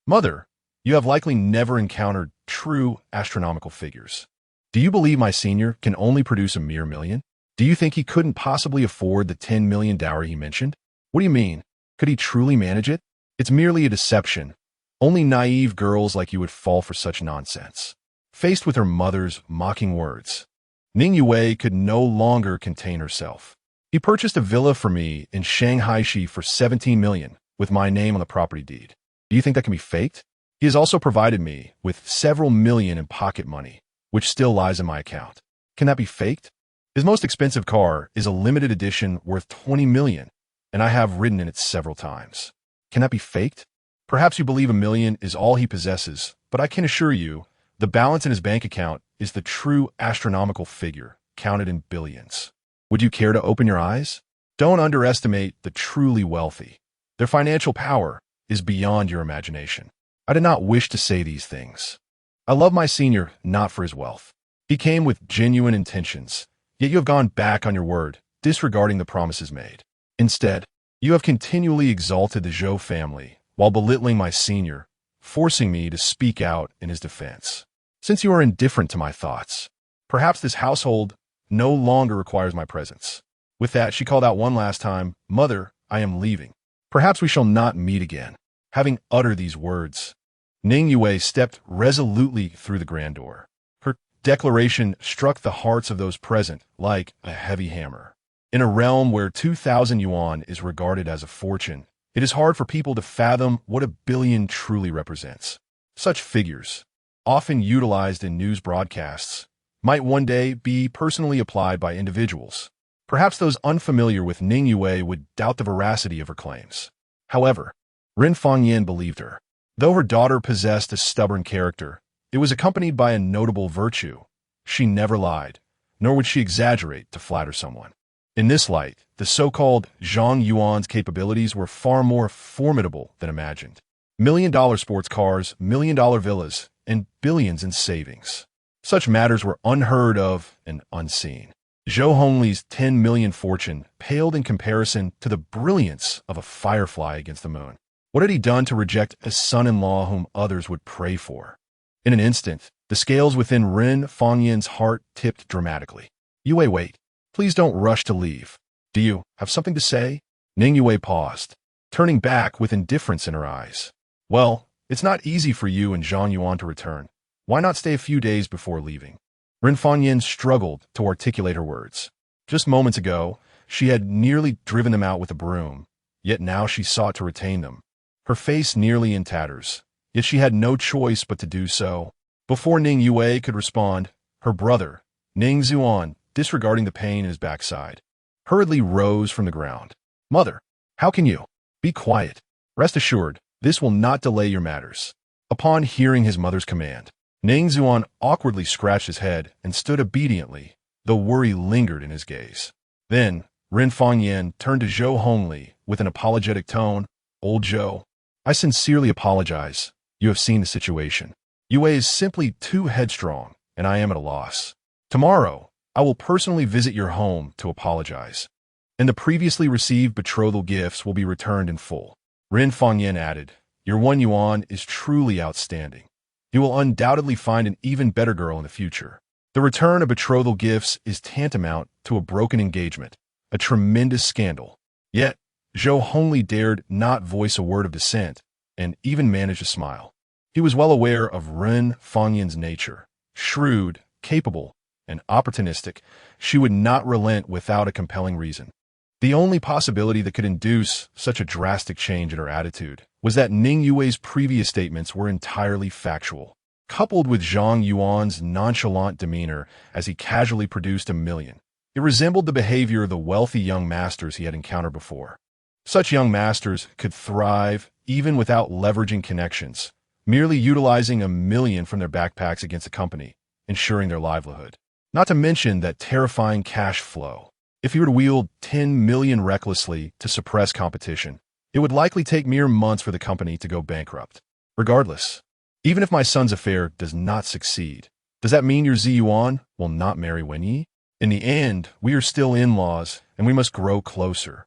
Mother, you have likely never encountered true astronomical figures. Do you believe my senior can only produce a mere 1 million? Do you think he couldn't possibly afford the 10 million dowry he mentioned? What do you mean? Could he truly manage it? It's merely a deception. Only naive girls like you would fall for such nonsense. Faced with her mother's mocking words, Ning Yue could no longer contain herself. He purchased a villa for me in Shanghai for 17 million, with my name on the property deed. Do you think that can be faked? He has also provided me with several million in pocket money, which still lies in my account. Can that be faked? His most expensive car is a limited edition worth 20 million, and I have ridden in it several times. Can that be faked? Perhaps you believe a million is all he possesses, but I can assure you, the balance in his bank account is the true astronomical figure, counted in billions. Would you care to open your eyes? Don't underestimate the truly wealthy. Their financial power is beyond your imagination. I did not wish to say these things. I love my senior not for his wealth. He came with genuine intentions, yet you have gone back on your word, disregarding the promises made. Instead, you have continually exalted the Zhou family while belittling my senior, forcing me to speak out in his defense. Since you are indifferent to my thoughts, perhaps this household no longer requires my presence. With that, she called out one last time, "Mother, I am leaving. Perhaps we shall not meet again." Having uttered these words, Ning Yue stepped resolutely through the grand door. Her declaration struck the hearts of those present like a heavy hammer. In a realm where 2,000 yuan is regarded as a fortune, it is hard for people to fathom what a billion truly represents. Such figures, often utilized in news broadcasts, might one day be personally applied by individuals. Perhaps those unfamiliar with Ning Yue would doubt the veracity of her claims. However, Ren Fangyan believed her. Though her daughter possessed a stubborn character, it was accompanied by a notable virtue. She never lied, nor would she exaggerate to flatter someone. In this light, the so-called Zhang Yuan's capabilities were far more formidable than imagined. $1 million sports cars, $1 million villas, and billions in savings. Such matters were unheard of and unseen. Zhou Hongli's 10 million fortune paled in comparison to the brilliance of a firefly against the moon. What had he done to reject a son-in-law whom others would pray for? In an instant, the scales within Ren Fangyan's heart tipped dramatically. Yue, wait. Please don't rush to leave. Do you have something to say? Ning Yue paused, turning back with indifference in her eyes. Well, it's not easy for you and Zhang Yuan to return. Why not stay a few days before leaving? Ren Fangyan struggled to articulate her words. Just moments ago, she had nearly driven them out with a broom, yet now she sought to retain them. Her face nearly in tatters, yet she had no choice but to do so. Before Ning Yue could respond, her brother, Ning Zuan, disregarding the pain in his backside, hurriedly rose from the ground. Mother, how can you? Be quiet. Rest assured, this will not delay your matters. Upon hearing his mother's command, Ning Zuan awkwardly scratched his head and stood obediently, though worry lingered in his gaze. Then, Ren Fangyan turned to Zhou Hongli with an apologetic tone. Old Zhou, I sincerely apologize. You have seen the situation. Yue is simply too headstrong, and I am at a loss. Tomorrow, I will personally visit your home to apologize, and the previously received betrothal gifts will be returned in full. Ren Fangyan added, Your 1 yuan is truly outstanding. You will undoubtedly find an even better girl in the future. The return of betrothal gifts is tantamount to a broken engagement, a tremendous scandal. Yet, Zhou Hongli dared not voice a word of dissent, and even managed a smile. He was well aware of Ren Fangyan's nature. Shrewd, capable, and opportunistic, she would not relent without a compelling reason. The only possibility that could induce such a drastic change in her attitude was that Ning Yue's previous statements were entirely factual, coupled with Zhang Yuan's nonchalant demeanor as he casually produced $1 million. It resembled the behavior of the wealthy young masters he had encountered before. Such young masters could thrive even without leveraging connections, merely utilizing $1 million from their backpacks against a company, ensuring their livelihood. Not to mention that terrifying cash flow. If he were to wield 10 million recklessly to suppress competition, it would likely take mere months for the company to go bankrupt. Regardless, even if my son's affair does not succeed, does that mean your Ziyuan will not marry Wenyi? In the end, we are still in-laws, and we must grow closer.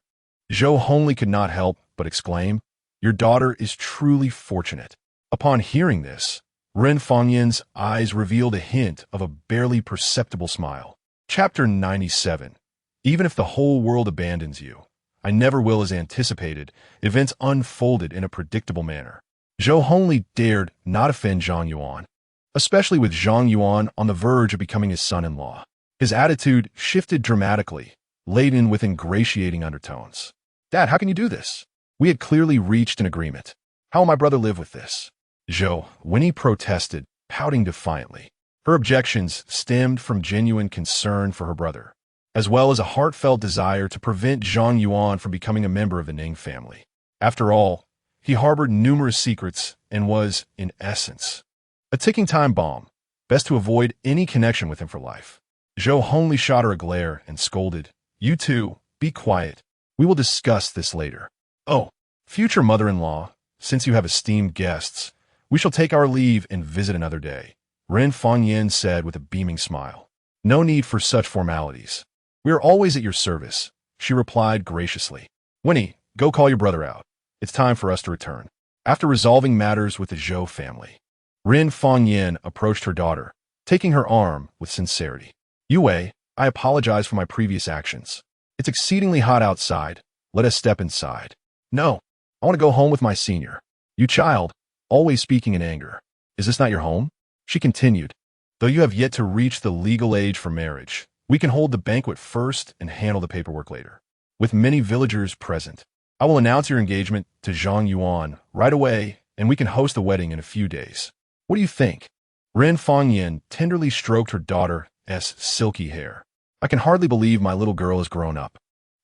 Zhou Hongli could not help but exclaim, Your daughter is truly fortunate. Upon hearing this, Ren Fangyan's eyes revealed a hint of a barely perceptible smile. Chapter 97. Even if the whole world abandons you, I never will. As anticipated, events unfolded in a predictable manner. Zhou Hongli dared not offend Zhang Yuan, especially with Zhang Yuan on the verge of becoming his son-in-law. His attitude shifted dramatically, laden with ingratiating undertones. Dad, how can you do this? We had clearly reached an agreement. How will my brother live with this? Zhou, Winnie protested, pouting defiantly. Her objections stemmed from genuine concern for her brother, as well as a heartfelt desire to prevent Zhang Yuan from becoming a member of the Ning family. After all, he harbored numerous secrets and was, in essence, a ticking time bomb. Best to avoid any connection with him for life. Zhou Hongli shot her a glare and scolded, "You two, be quiet. We will discuss this later. Oh, future mother-in-law, since you have esteemed guests, we shall take our leave and visit another day," Ren Fangyan said with a beaming smile. "No need for such formalities. We are always at your service," she replied graciously. "Winnie, go call your brother out. It's time for us to return." After resolving matters with the Zhou family, Ren Fangyan approached her daughter, taking her arm with sincerity. "Yue, I apologize for my previous actions. It's exceedingly hot outside. Let us step inside." "No, I want to go home with my senior." "You child, always speaking in anger. Is this not your home?" She continued. "Though you have yet to reach the legal age for marriage, we can hold the banquet first and handle the paperwork later. With many villagers present, I will announce your engagement to Zhang Yuan right away, and we can host the wedding in a few days. What do you think?" Ren Fangyan tenderly stroked her daughter's silky hair. "I can hardly believe my little girl has grown up.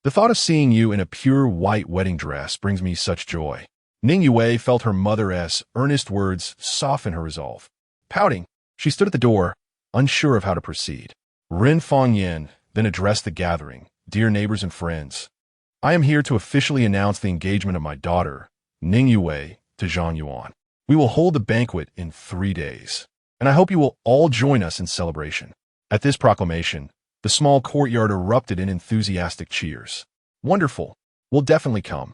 The thought of seeing you in a pure white wedding dress brings me such joy." Ning Yue felt her mother's earnest words soften her resolve. Pouting, she stood at the door, unsure of how to proceed. Ren Fangyan then addressed the gathering. "Dear neighbors and friends, I am here to officially announce the engagement of my daughter, Ning Yue, to Zhang Yuan. We will hold the banquet in 3 days, and I hope you will all join us in celebration." At this proclamation, the small courtyard erupted in enthusiastic cheers. "Wonderful. We'll definitely come.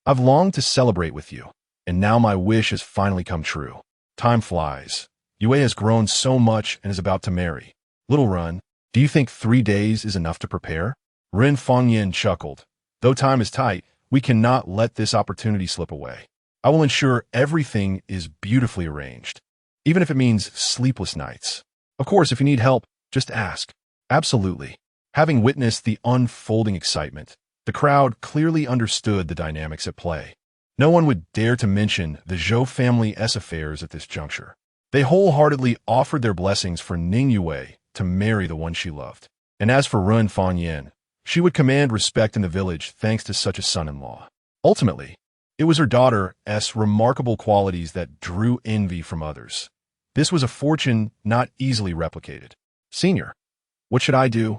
I've longed to celebrate with you, and now my wish has finally come true. Time flies. Yue has grown so much and is about to marry. Little Run, do you think 3 days is enough to prepare?" Ren Fangyan chuckled. "Though time is tight, we cannot let this opportunity slip away. I will ensure everything is beautifully arranged, even if it means sleepless nights. Of course, if you need help, just ask." "Absolutely." Having witnessed the unfolding excitement, the crowd clearly understood the dynamics at play. No one would dare to mention the Zhou family's affairs at this juncture. They wholeheartedly offered their blessings for Ning Yue to marry the one she loved. And as for Ren Fangyan, she would command respect in the village thanks to such a son-in-law. Ultimately, it was her daughter's remarkable qualities that drew envy from others. This was a fortune not easily replicated. "Senior, what should I do?"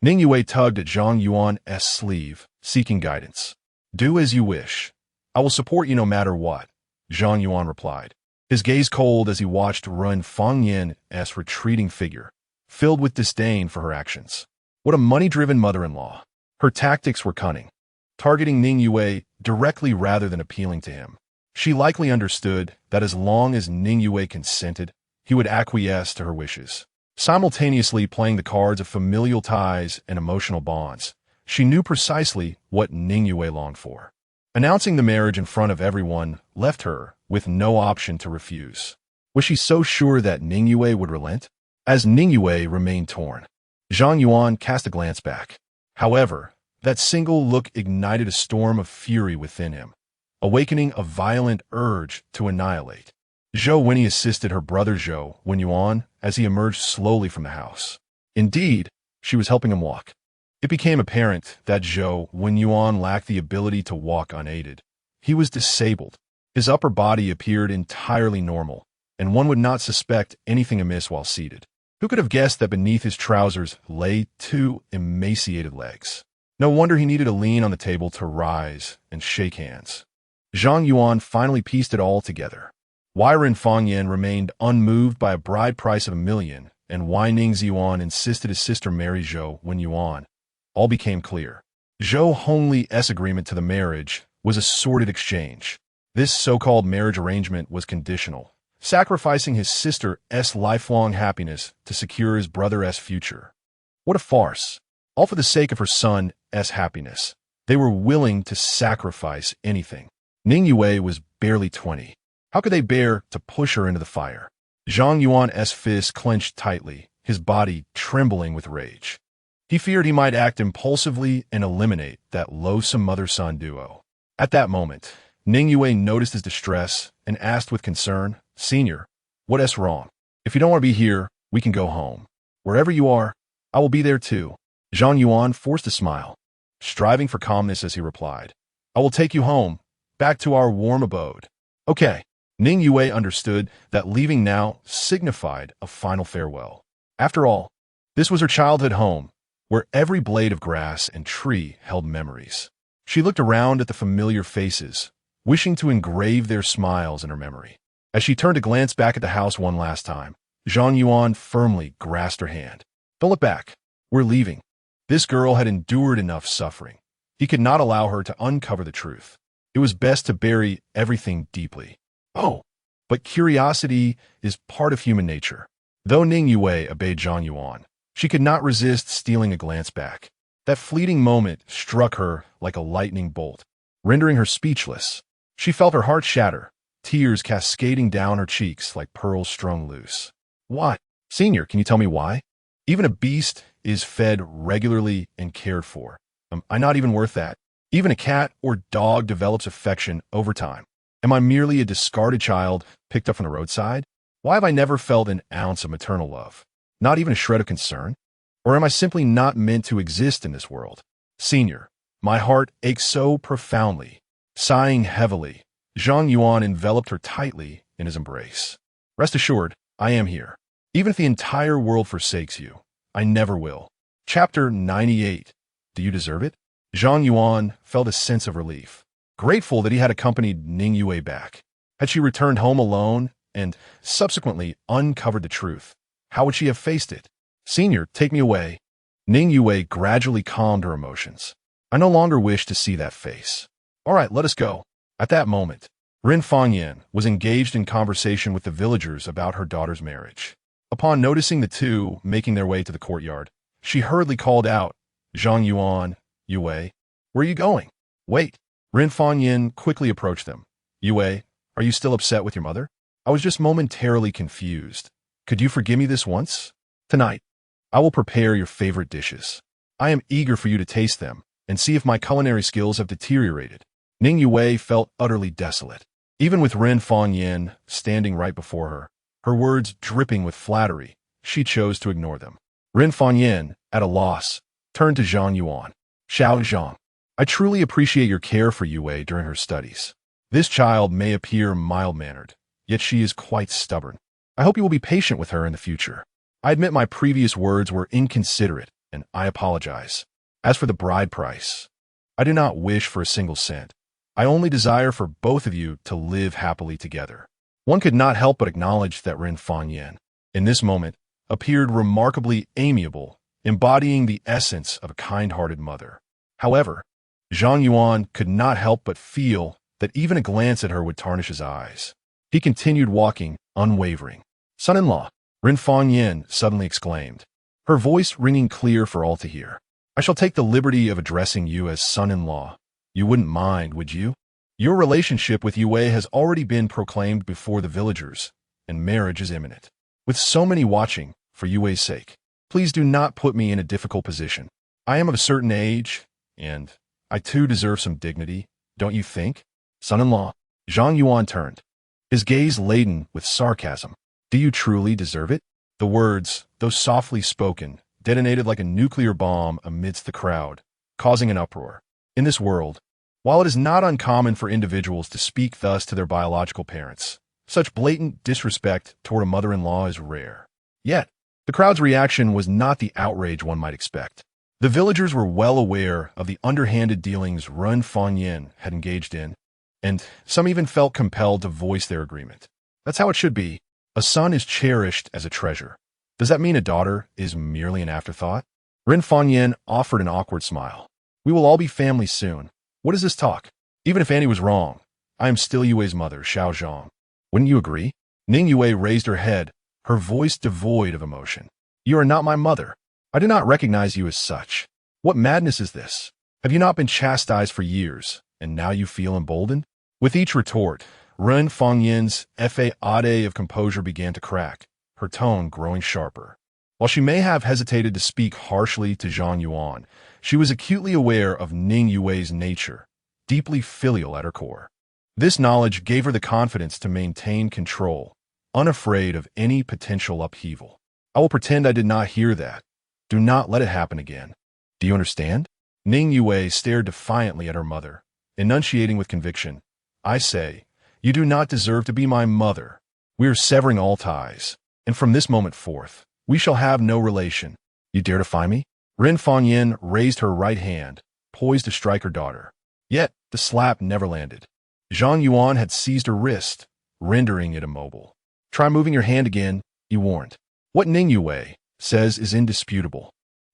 Ning Yue tugged at Zhang Yuan's sleeve, seeking guidance. "Do as you wish. I will support you no matter what," Zhang Yuan replied, his gaze cold as he watched Ren Fangyan's retreating figure, filled with disdain for her actions. What a money-driven mother-in-law. Her tactics were cunning, targeting Ning Yue directly rather than appealing to him. She likely understood that as long as Ning Yue consented, he would acquiesce to her wishes. Simultaneously playing the cards of familial ties and emotional bonds, she knew precisely what Ning Yue longed for. Announcing the marriage in front of everyone left her with no option to refuse. Was she so sure that Ning Yue would relent? As Ning Yue remained torn, Zhang Yuan cast a glance back. However, that single look ignited a storm of fury within him, awakening a violent urge to annihilate. Zhou Winnie assisted her brother Zhou Yuan as he emerged slowly from the house. Indeed, she was helping him walk. It became apparent that Zhou Yuan lacked the ability to walk unaided. He was disabled. His upper body appeared entirely normal, and one would not suspect anything amiss while seated. Who could have guessed that beneath his trousers lay 2 emaciated legs? No wonder he needed to lean on the table to rise and shake hands. Zhang Yuan finally pieced it all together. Why Ren Fangyan remained unmoved by a bride price of 1 million, and why Ning Yuan insisted his sister marry Zhou Yuan, all became clear. Zhou Hongli's agreement to the marriage was a sordid exchange. This so-called marriage arrangement was conditional, sacrificing his sister's lifelong happiness to secure his brother's future. What a farce. All for the sake of her son's happiness. They were willing to sacrifice anything. Ning Yue was barely 20. How could they bear to push her into the fire? Zhang Yuan's fist clenched tightly, his body trembling with rage. He feared he might act impulsively and eliminate that loathsome mother-son duo. At that moment, Ning Yue noticed his distress and asked with concern, "Senior, what's wrong? If you don't want to be here, we can go home. Wherever you are, I will be there too." Zhang Yuan forced a smile, striving for calmness as he replied, "I will take you home, back to our warm abode." Okay. Ning Yue understood that leaving now signified a final farewell. After all, this was her childhood home, where every blade of grass and tree held memories. She looked around at the familiar faces, wishing to engrave their smiles in her memory. As she turned to glance back at the house one last time, Zhang Yuan firmly grasped her hand. "Don't look back. We're leaving." This girl had endured enough suffering. He could not allow her to uncover the truth. It was best to bury everything deeply. Oh, but curiosity is part of human nature. Though Ning Yue obeyed Zhang Yuan, she could not resist stealing a glance back. That fleeting moment struck her like a lightning bolt, rendering her speechless. She felt her heart shatter, tears cascading down her cheeks like pearls strung loose. "Why? Senior, can you tell me why? Even a beast is fed regularly and cared for. I'm not even worth that. Even a cat or dog develops affection over time. Am I merely a discarded child picked up from the roadside? Why have I never felt an ounce of maternal love? Not even a shred of concern? Or am I simply not meant to exist in this world? Senior, my heart aches so profoundly." Sighing heavily, Zhang Yuan enveloped her tightly in his embrace. "Rest assured, I am here. Even if the entire world forsakes you, I never will." Chapter 98. Do you deserve it? Zhang Yuan felt a sense of relief, grateful that he had accompanied Ning Yue back. Had she returned home alone and subsequently uncovered the truth, how would she have faced it? "Senior, take me away." Ning Yue gradually calmed her emotions. "I no longer wish to see that face." "All right, let us go." At that moment, Ren Fanyan was engaged in conversation with the villagers about her daughter's marriage. Upon noticing the two making their way to the courtyard, she hurriedly called out, "Zhang Yuan, Yue, where are you going?" "Wait." Ren Fanyan quickly approached them. "Yue, are you still upset with your mother? I was just momentarily confused. Could you forgive me this once? Tonight, I will prepare your favorite dishes. I am eager for you to taste them and see if my culinary skills have deteriorated." Ning Yue felt utterly desolate. Even with Ren Fanyan standing right before her, her words dripping with flattery, she chose to ignore them. Ren Fanyan, at a loss, turned to Zhang Yuan. "Xiao Zhang, I truly appreciate your care for Yue during her studies. This child may appear mild-mannered, yet she is quite stubborn. I hope you will be patient with her in the future. I admit my previous words were inconsiderate, and I apologize. As for the bride price, I do not wish for a single cent. I only desire for both of you to live happily together." One could not help but acknowledge that Ren Fanyan, in this moment, appeared remarkably amiable, embodying the essence of a kind-hearted mother. However, Zhang Yuan could not help but feel that even a glance at her would tarnish his eyes. He continued walking, unwavering. "Son-in-law," Ren Fanyan suddenly exclaimed, her voice ringing clear for all to hear. "I shall take the liberty of addressing you as son-in-law. You wouldn't mind, would you? Your relationship with Yue has already been proclaimed before the villagers, and marriage is imminent. With so many watching, for Yue's sake, please do not put me in a difficult position. I am of a certain age, and I too deserve some dignity, don't you think?" "Son-in-law." Zhang Yuan turned, his gaze laden with sarcasm. "Do you truly deserve it?" The words, though softly spoken, detonated like a nuclear bomb amidst the crowd, causing an uproar. In this world, while it is not uncommon for individuals to speak thus to their biological parents, such blatant disrespect toward a mother-in-law is rare. Yet, the crowd's reaction was not the outrage one might expect. The villagers were well aware of the underhanded dealings Ren Fanyan had engaged in, and some even felt compelled to voice their agreement. That's how it should be. A son is cherished as a treasure. Does that mean a daughter is merely an afterthought? Ren Fanyan offered an awkward smile. "We will all be family soon. What is this talk? Even if Annie was wrong, I am still Yue's mother, Xiao Zhang. Wouldn't you agree?" Ning Yue raised her head, her voice devoid of emotion. "You are not my mother. I do not recognize you as such. What madness is this? Have you not been chastised for years, and now you feel emboldened?" With each retort, Ren Fangyin's facade of composure began to crack, her tone growing sharper. While she may have hesitated to speak harshly to Zhang Yuan, she was acutely aware of Ning Yue's nature, deeply filial at her core. This knowledge gave her the confidence to maintain control, unafraid of any potential upheaval. I will pretend I did not hear that. Do not let it happen again. Do you understand? Ning Yue stared defiantly at her mother, enunciating with conviction. I say, you do not deserve to be my mother. We are severing all ties, and from this moment forth, we shall have no relation. You dare defy me? Ren Fanyin raised her right hand, poised to strike her daughter. Yet, the slap never landed. Zhang Yuan had seized her wrist, rendering it immobile. Try moving your hand again, he warned. What Ning Yue says is indisputable.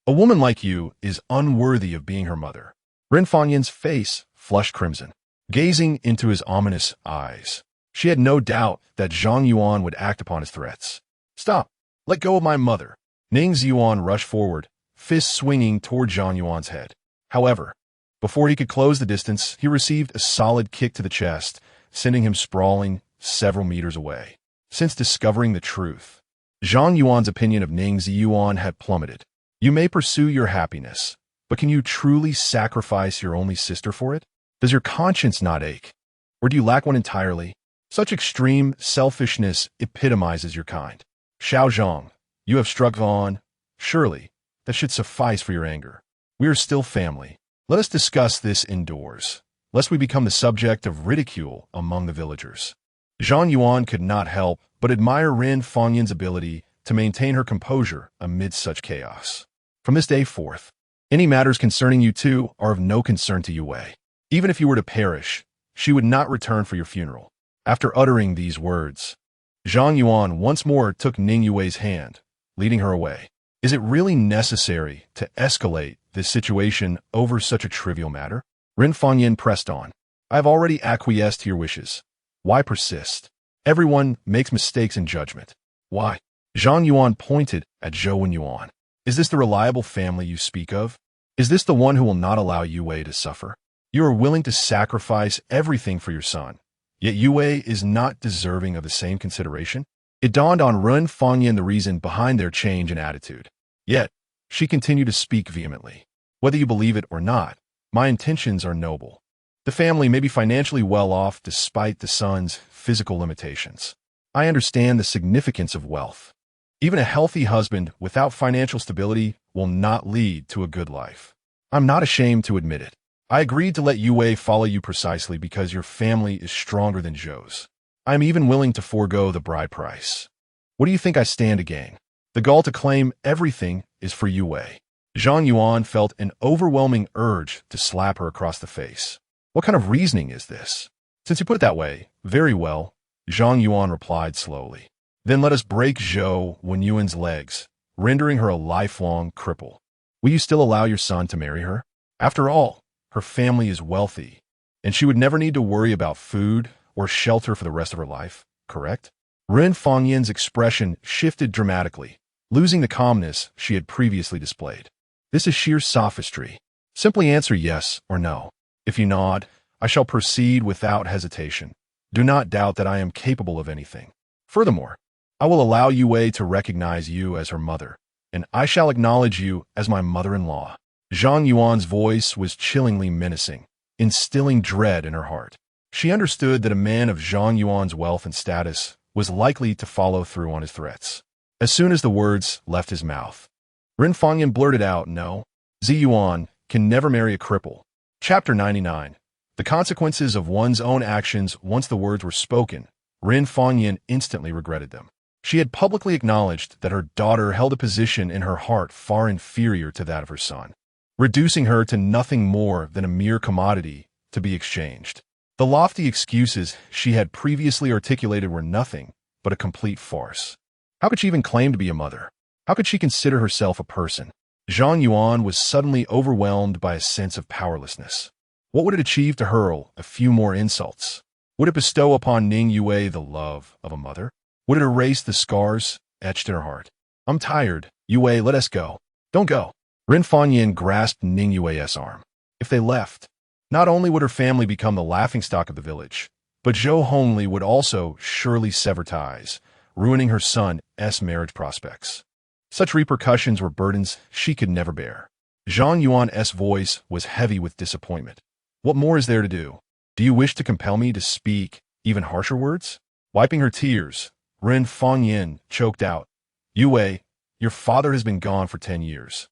A woman like you is unworthy of being her mother. Ren Fanyin's face flushed crimson, gazing into his ominous eyes. She had no doubt that Zhang Yuan would act upon his threats. Stop! Let go of my mother. Ning Yuan rushed forward, fist swinging toward Zhang Yuan's head. However, before he could close the distance, he received a solid kick to the chest, sending him sprawling several meters away. Since discovering the truth, Zhang Yuan's opinion of Ning Yuan had plummeted. You may pursue your happiness, but can you truly sacrifice your only sister for it? Does your conscience not ache? Or do you lack one entirely? Such extreme selfishness epitomizes your kind. Xiao Zhang, you have struck on. Surely, that should suffice for your anger. We are still family. Let us discuss this indoors, lest we become the subject of ridicule among the villagers. Zhang Yuan could not help but admire Ren Fanyin's ability to maintain her composure amid such chaos. From this day forth, any matters concerning you two are of no concern to Yue. Even if you were to perish, she would not return for your funeral. After uttering these words, Zhang Yuan once more took Ning Yue's hand, leading her away. Is it really necessary to escalate this situation over such a trivial matter? Ren Fanyin pressed on. I have already acquiesced to your wishes. Why persist? Everyone makes mistakes in judgment. Why? Zhang Yuan pointed at Zhou Yuan. Is this the reliable family you speak of? Is this the one who will not allow Yue to suffer? You are willing to sacrifice everything for your son, yet Yue is not deserving of the same consideration? It dawned on Ren Fanyin the reason behind their change in attitude. Yet, she continued to speak vehemently. Whether you believe it or not, my intentions are noble. The family may be financially well off despite the son's physical limitations. I understand the significance of wealth. Even a healthy husband without financial stability will not lead to a good life. I'm not ashamed to admit it. I agreed to let Yue follow you precisely because your family is stronger than Zhou's. I am even willing to forego the bride price. What do you think I stand to gain? The gall to claim everything is for Yue. Zhang Yuan felt an overwhelming urge to slap her across the face. What kind of reasoning is this? Since you put it that way, very well, Zhang Yuan replied slowly. Then let us break Zhou Wenyuan's legs, rendering her a lifelong cripple. Will you still allow your son to marry her? After all, her family is wealthy, and she would never need to worry about food or shelter for the rest of her life, correct? Ren Fangyin's expression shifted dramatically, losing the calmness she had previously displayed. This is sheer sophistry. Simply answer yes or no. If you nod, I shall proceed without hesitation. Do not doubt that I am capable of anything. Furthermore, I will allow Yue to recognize you as her mother, and I shall acknowledge you as my mother-in-law. Zhang Yuan's voice was chillingly menacing, instilling dread in her heart. She understood that a man of Zhang Yuan's wealth and status was likely to follow through on his threats. As soon as the words left his mouth, Ren Fanyin blurted out, no, Zi Yuan can never marry a cripple. Chapter 99. The consequences of one's own actions. Once the words were spoken, Ren Fanyin instantly regretted them. She had publicly acknowledged that her daughter held a position in her heart far inferior to that of her son, reducing her to nothing more than a mere commodity to be exchanged. The lofty excuses she had previously articulated were nothing but a complete farce. How could she even claim to be a mother? How could she consider herself a person? Zhang Yuan was suddenly overwhelmed by a sense of powerlessness. What would it achieve to hurl a few more insults? Would it bestow upon Ning Yue the love of a mother? Would it erase the scars etched in her heart? I'm tired. Yue, let us go. Don't go. Ren Fanyin grasped Ning Yue's arm. If they left, not only would her family become the laughingstock of the village, But Zhou Hongli would also surely sever ties, ruining her son's marriage prospects. Such repercussions were burdens she could never bear. Zhang Yuan's voice was heavy with disappointment. What more is there to do? Do you wish to compel me to speak even harsher words? Wiping her tears, Ren Fangyan choked out. Yue, your father has been gone for 10 years.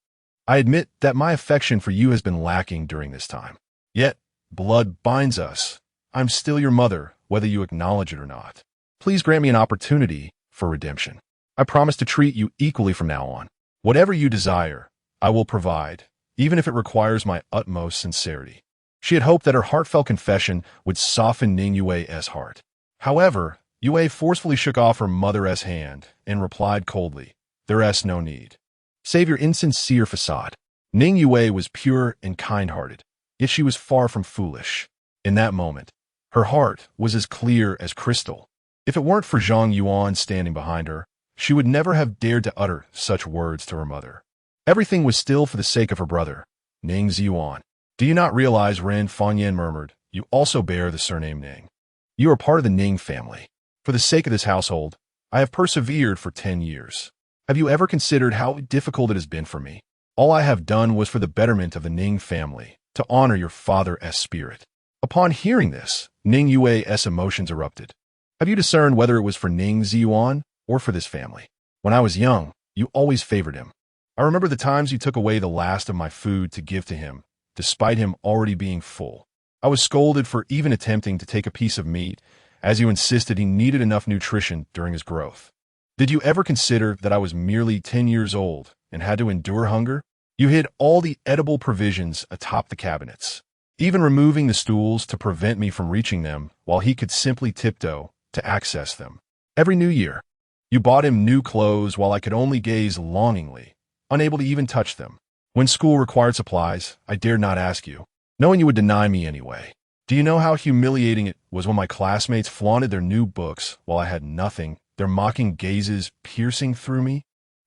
I admit that my affection for you has been lacking during this time. Yet, blood binds us. I'm still your mother, whether you acknowledge it or not. Please grant me an opportunity for redemption. I promise to treat you equally from now on. Whatever you desire, I will provide, even if it requires my utmost sincerity. She had hoped that her heartfelt confession would soften Ning Yue's heart. However, Yue forcefully shook off her mother's hand and replied coldly, "There's no need. Save your insincere facade." Ning Yue was pure and kind-hearted, yet she was far from foolish. In that moment, her heart was as clear as crystal. If it weren't for Zhang Yuan standing behind her, she would never have dared to utter such words to her mother. Everything was still for the sake of her brother, Ning Yuan. Do you not realize, Ren Fangyan murmured, you also bear the surname Ning. You are part of the Ning family. For the sake of this household, I have persevered for 10 years. Have you ever considered how difficult it has been for me? All I have done was for the betterment of the Ning family, to honor your father's spirit. Upon hearing this, Ning Yue's emotions erupted. Have you discerned whether it was for Ning Yuan or for this family? When I was young, you always favored him. I remember the times you took away the last of my food to give to him, despite him already being full. I was scolded for even attempting to take a piece of meat, as you insisted he needed enough nutrition during his growth. Did you ever consider that I was merely 10 years old and had to endure hunger? You hid all the edible provisions atop the cabinets, even removing the stools to prevent me from reaching them while he could simply tiptoe to access them. Every new year, you bought him new clothes while I could only gaze longingly, unable to even touch them. When school required supplies, I dared not ask you, knowing you would deny me anyway. Do you know how humiliating it was when my classmates flaunted their new books while I had nothing, their mocking gazes piercing through me?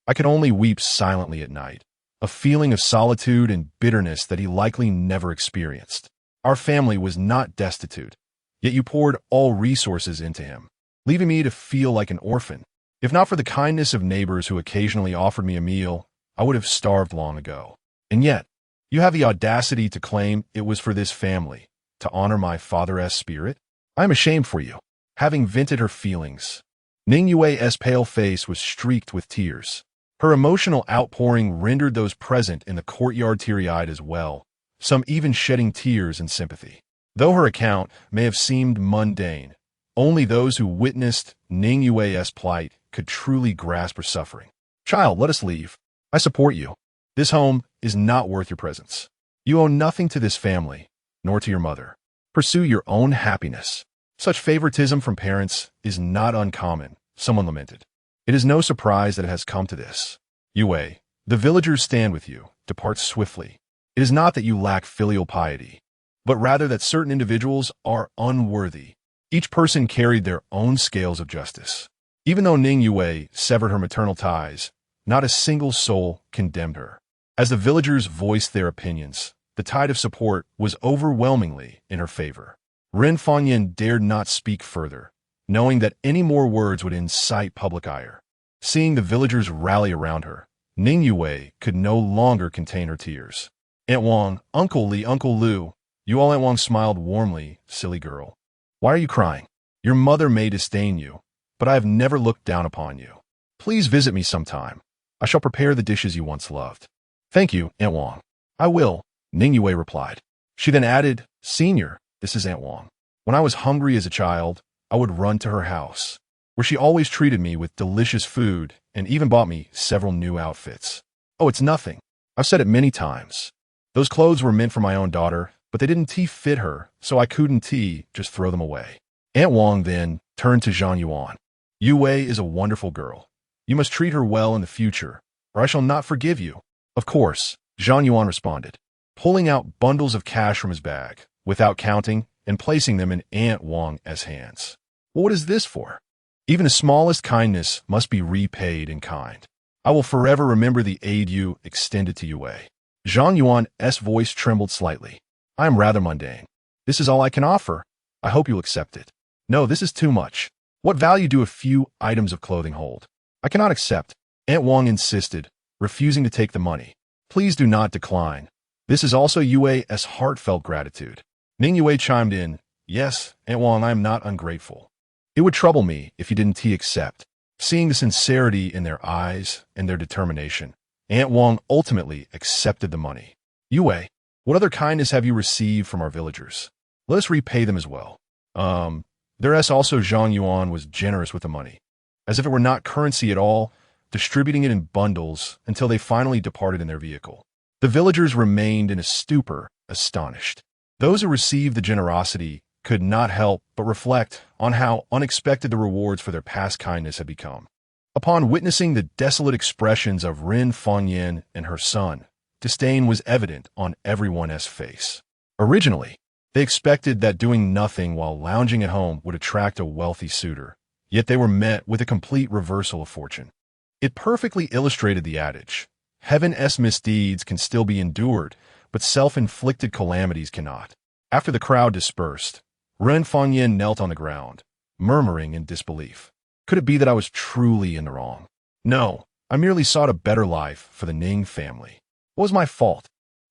I could only weep silently at night, a feeling of solitude and bitterness that he likely never experienced. Our family was not destitute, yet you poured all resources into him, leaving me to feel like an orphan. If not for the kindness of neighbors who occasionally offered me a meal, I would have starved long ago. And yet, you have the audacity to claim it was for this family, to honor my father's spirit? I am ashamed for you. Having vented her feelings, Ning Yue's pale face was streaked with tears. Her emotional outpouring rendered those present in the courtyard teary-eyed as well, some even shedding tears in sympathy. Though her account may have seemed mundane, only those who witnessed Ning Yue's plight could truly grasp her suffering. Child, let us leave. I support you. This home is not worth your presence. You owe nothing to this family, nor to your mother. Pursue your own happiness. Such favoritism from parents is not uncommon, someone lamented. It is no surprise that it has come to this. Yue, the villagers stand with you. Depart swiftly. It is not that you lack filial piety, but rather that certain individuals are unworthy. Each person carried their own scales of justice. Even though Ning Yue severed her maternal ties, not a single soul condemned her. As the villagers voiced their opinions, the tide of support was overwhelmingly in her favor. Ren Fangyan dared not speak further, knowing that any more words would incite public ire. Seeing the villagers rally around her, Ning Yue could no longer contain her tears. Aunt Wang, Uncle Li, Uncle Lu, you all. Aunt Wang smiled warmly. Silly girl. Why are you crying? Your mother may disdain you, but I have never looked down upon you. Please visit me sometime. I shall prepare the dishes you once loved. Thank you, Aunt Wang. I will, Ning Yue replied. She then added, Senior, this is Aunt Wang. When I was hungry as a child, I would run to her house, where she always treated me with delicious food and even bought me several new outfits. Oh, it's nothing. I've said it many times. Those clothes were meant for my own daughter, but they didn't fit her, so I couldn't just throw them away. Aunt Wang then turned to Zhang Yuan. Yue is a wonderful girl. You must treat her well in the future, or I shall not forgive you. Of course, Zhang Yuan responded, pulling out bundles of cash from his bag, without counting, and placing them in Aunt Wang's hands. What is this for? Even the smallest kindness must be repaid in kind. I will forever remember the aid you extended to Yue. Zhang Yuan's voice trembled slightly. I am rather mundane. This is all I can offer. I hope you'll accept it. No, this is too much. What value do a few items of clothing hold? I cannot accept. Aunt Wang insisted, refusing to take the money. Please do not decline. This is also Yue's heartfelt gratitude. Ning Yue chimed in, yes, Aunt Wang, I am not ungrateful. It would trouble me if you didn't accept. Seeing the sincerity in their eyes and their determination, Aunt Wang ultimately accepted the money. Yue, what other kindness have you received from our villagers? Let us repay them as well. There's also Zhang Yuan was generous with the money, as if it were not currency at all, distributing it in bundles until they finally departed in their vehicle. The villagers remained in a stupor, astonished. Those who received the generosity could not help but reflect on how unexpected the rewards for their past kindness had become. Upon witnessing the desolate expressions of Ren Fengyan and her son, disdain was evident on everyone's face. Originally, they expected that doing nothing while lounging at home would attract a wealthy suitor, yet they were met with a complete reversal of fortune. It perfectly illustrated the adage, heaven's misdeeds can still be endured, but self-inflicted calamities cannot. After the crowd dispersed, Ren Fengyan knelt on the ground, murmuring in disbelief. Could it be that I was truly in the wrong? No, I merely sought a better life for the Ning family. What was my fault?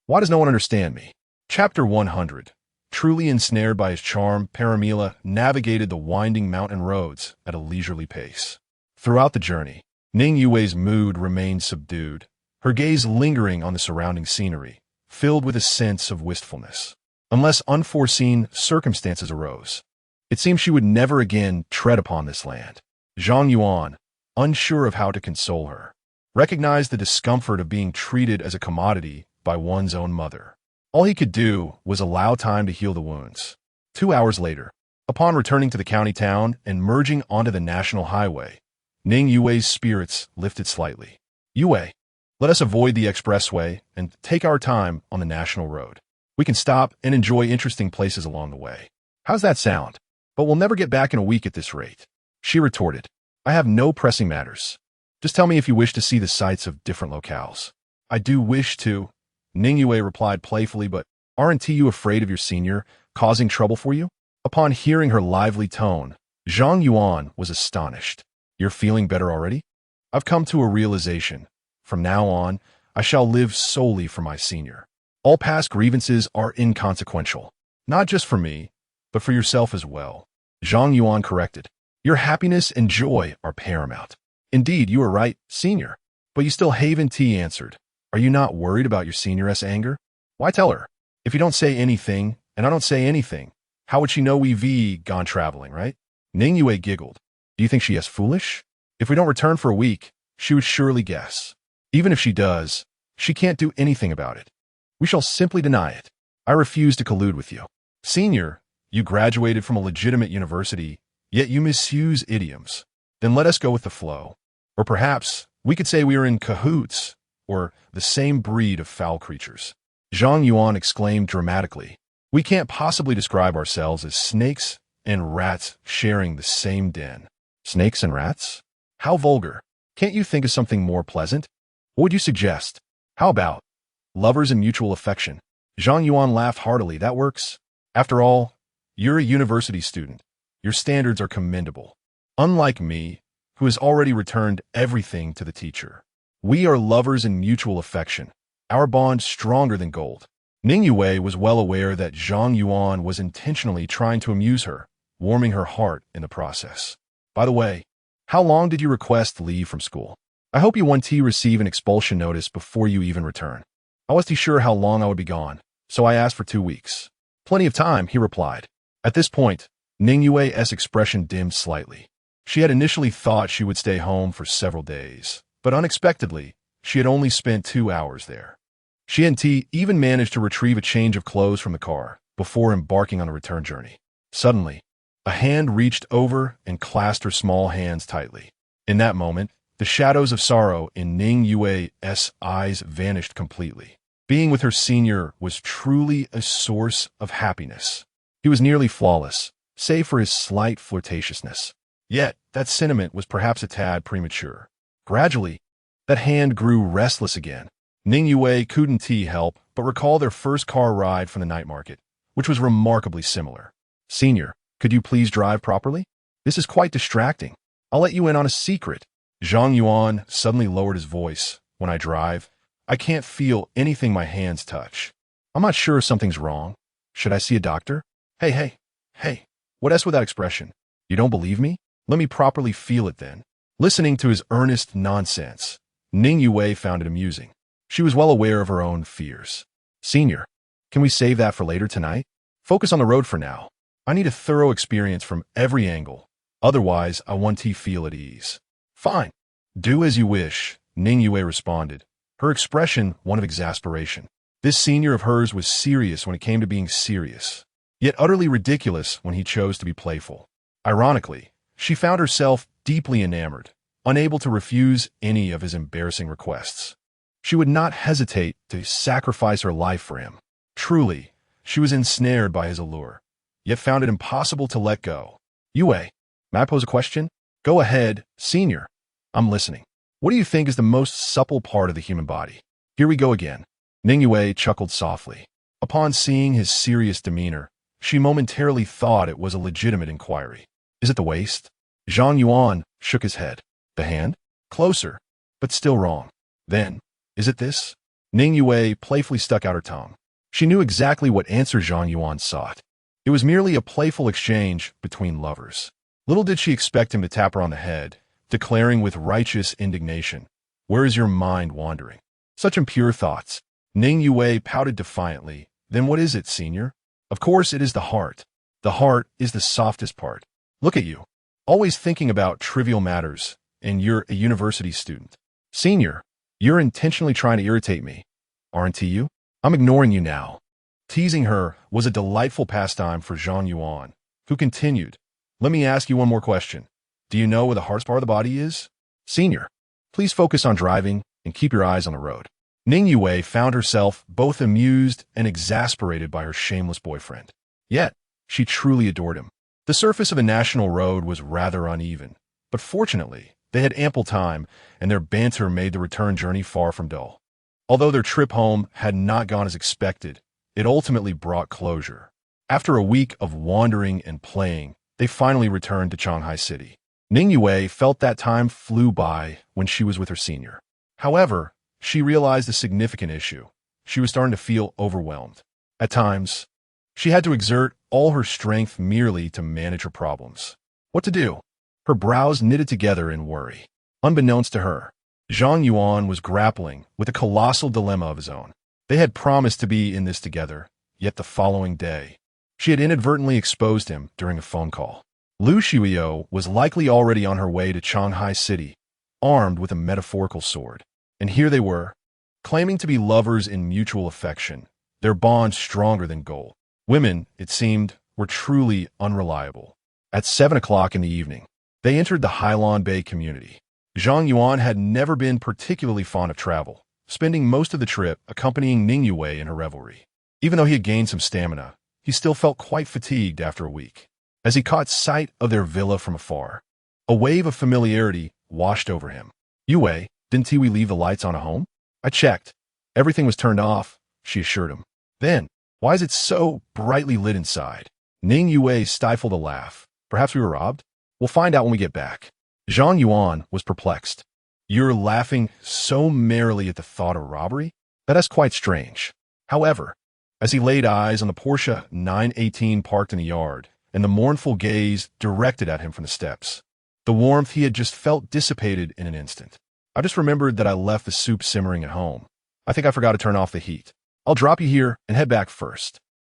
Why does no one understand me? Chapter 100. Truly ensnared by his charm, Paramila navigated the winding mountain roads at a leisurely pace. Throughout the journey, Ning Yue's mood remained subdued, her gaze lingering on the surrounding scenery, filled with a sense of wistfulness. Unless unforeseen circumstances arose, it seemed she would never again tread upon this land. Zhang Yuan, unsure of how to console her, recognized the discomfort of being treated as a commodity by one's own mother. All he could do was allow time to heal the wounds. 2 hours later, upon returning to the county town and merging onto the national highway, Ning Yue's spirits lifted slightly. Yue, let us avoid the expressway and take our time on the national road. We can stop and enjoy interesting places along the way. How's that sound? But we'll never get back in a week at this rate. She retorted, I have no pressing matters. Just tell me if you wish to see the sights of different locales. I do wish to, Ning Yue replied playfully, but aren't you afraid of your senior causing trouble for you? Upon hearing her lively tone, Zhang Yuan was astonished. You're feeling better already? I've come to a realization. From now on, I shall live solely for my senior. All past grievances are inconsequential, not just for me, but for yourself as well. Zhang Yuan corrected. Your happiness and joy are paramount. Indeed, you are right, senior. But you still Haven T answered. Are you not worried about your senioress' anger? Why tell her? If you don't say anything, and I don't say anything, how would she know we've gone traveling, right? Ning Yue giggled. Do you think she is foolish? If we don't return for a week, she would surely guess. Even if she does, she can't do anything about it. We shall simply deny it. I refuse to collude with you. Senior, you graduated from a legitimate university, yet you misuse idioms. Then let us go with the flow. Or perhaps we could say we are in cahoots, or the same breed of foul creatures. Zhang Yuan exclaimed dramatically. We can't possibly describe ourselves as snakes and rats sharing the same den. Snakes and rats? How vulgar. Can't you think of something more pleasant? What would you suggest? How about lovers and mutual affection? Zhang Yuan laughed heartily. That works. After all, you're a university student. Your standards are commendable. Unlike me, who has already returned everything to the teacher. We are lovers in mutual affection, our bond stronger than gold. Ning Yue was well aware that Zhang Yuan was intentionally trying to amuse her, warming her heart in the process. By the way, how long did you request leave from school? I hope you want to receive an expulsion notice before you even return. I wasn't sure how long I would be gone, so I asked for 2 weeks. Plenty of time, he replied. At this point, Ning Yue's expression dimmed slightly. She had initially thought she would stay home for several days, but unexpectedly, she had only spent 2 hours there. She and T even managed to retrieve a change of clothes from the car before embarking on a return journey. Suddenly, a hand reached over and clasped her small hands tightly. In that moment, the shadows of sorrow in Ning Yue's eyes vanished completely. Being with her senior was truly a source of happiness. He was nearly flawless, save for his slight flirtatiousness. Yet, that sentiment was perhaps a tad premature. Gradually, that hand grew restless again. Ning Yue couldn't help but recall their first car ride from the night market, which was remarkably similar. Senior, Could you please drive properly? This is quite distracting. I'll let you in on a secret. Zhang Yuan suddenly lowered his voice. When I drive, I can't feel anything my hands touch. I'm not sure if something's wrong. Should I see a doctor? Hey. What S with that expression? You don't believe me? Let me properly feel it then. Listening to his earnest nonsense, Ning Yue found it amusing. She was well aware of her own fears. Senior, can we save that for later tonight? Focus on the road for now. I need a thorough experience from every angle. Otherwise, I want to feel at ease. Fine. Do as you wish, Ning Yue responded, her expression one of exasperation. This senior of hers was serious when it came to being serious, yet utterly ridiculous when he chose to be playful. Ironically, she found herself deeply enamored, unable to refuse any of his embarrassing requests. She would not hesitate to sacrifice her life for him. Truly, she was ensnared by his allure, yet found it impossible to let go. Yue, may I pose a question? Go ahead, senior. I'm listening. What do you think is the most supple part of the human body? Here we go again. Ning Yue chuckled softly. Upon seeing his serious demeanor, she momentarily thought it was a legitimate inquiry. Is it the waist? Zhang Yuan shook his head. The hand? Closer, but still wrong. Then, is it this? Ning Yue playfully stuck out her tongue. She knew exactly what answer Zhang Yuan sought. It was merely a playful exchange between lovers. Little did she expect him to tap her on the head, declaring with righteous indignation, "Where is your mind wandering?" Such impure thoughts. Ning Yue pouted defiantly. Then what is it, senior? Of course it is the heart. The heart is the softest part. Look at you, always thinking about trivial matters, and you're a university student. Senior, you're intentionally trying to irritate me, aren't you? I'm ignoring you now. Teasing her was a delightful pastime for Zhang Yuan, who continued, Let me ask you one more question. Do you know where the hardest part of the body is? Senior, please focus on driving and keep your eyes on the road. Ning Yue found herself both amused and exasperated by her shameless boyfriend. Yet, she truly adored him. The surface of a national road was rather uneven, but fortunately, they had ample time, and their banter made the return journey far from dull. Although their trip home had not gone as expected, it ultimately brought closure. After a week of wandering and playing, they finally returned to Shanghai City. Ning Yue felt that time flew by when she was with her senior. However, she realized a significant issue. She was starting to feel overwhelmed. At times, she had to exert all her strength merely to manage her problems. What to do? Her brows knitted together in worry. Unbeknownst to her, Zhang Yuan was grappling with a colossal dilemma of his own. They had promised to be in this together, yet the following day, she had inadvertently exposed him during a phone call. Lu Xiuyo was likely already on her way to Shanghai City, armed with a metaphorical sword. And here they were, claiming to be lovers in mutual affection, their bond stronger than gold. Women, it seemed, were truly unreliable. At 7 o'clock in the evening, they entered the Hailong Bay community. Zhang Yuan had never been particularly fond of travel, spending most of the trip accompanying Ning Yue in her revelry. Even though he had gained some stamina, he still felt quite fatigued after a week. As he caught sight of their villa from afar, a wave of familiarity washed over him. Yue, didn't we leave the lights on at home? I checked. Everything was turned off, she assured him. Then, why is it so brightly lit inside? Ning Yue stifled a laugh. Perhaps we were robbed? We'll find out when we get back. Zhang Yuan was perplexed. You're laughing so merrily at the thought of robbery? That is quite strange. However, as he laid eyes on the Porsche 918 parked in the yard, and the mournful gaze directed at him from the steps, the warmth he had just felt dissipated in an instant. I just remembered that I left the soup simmering at home. I think I forgot to turn off the heat. I'll drop you here and head back first.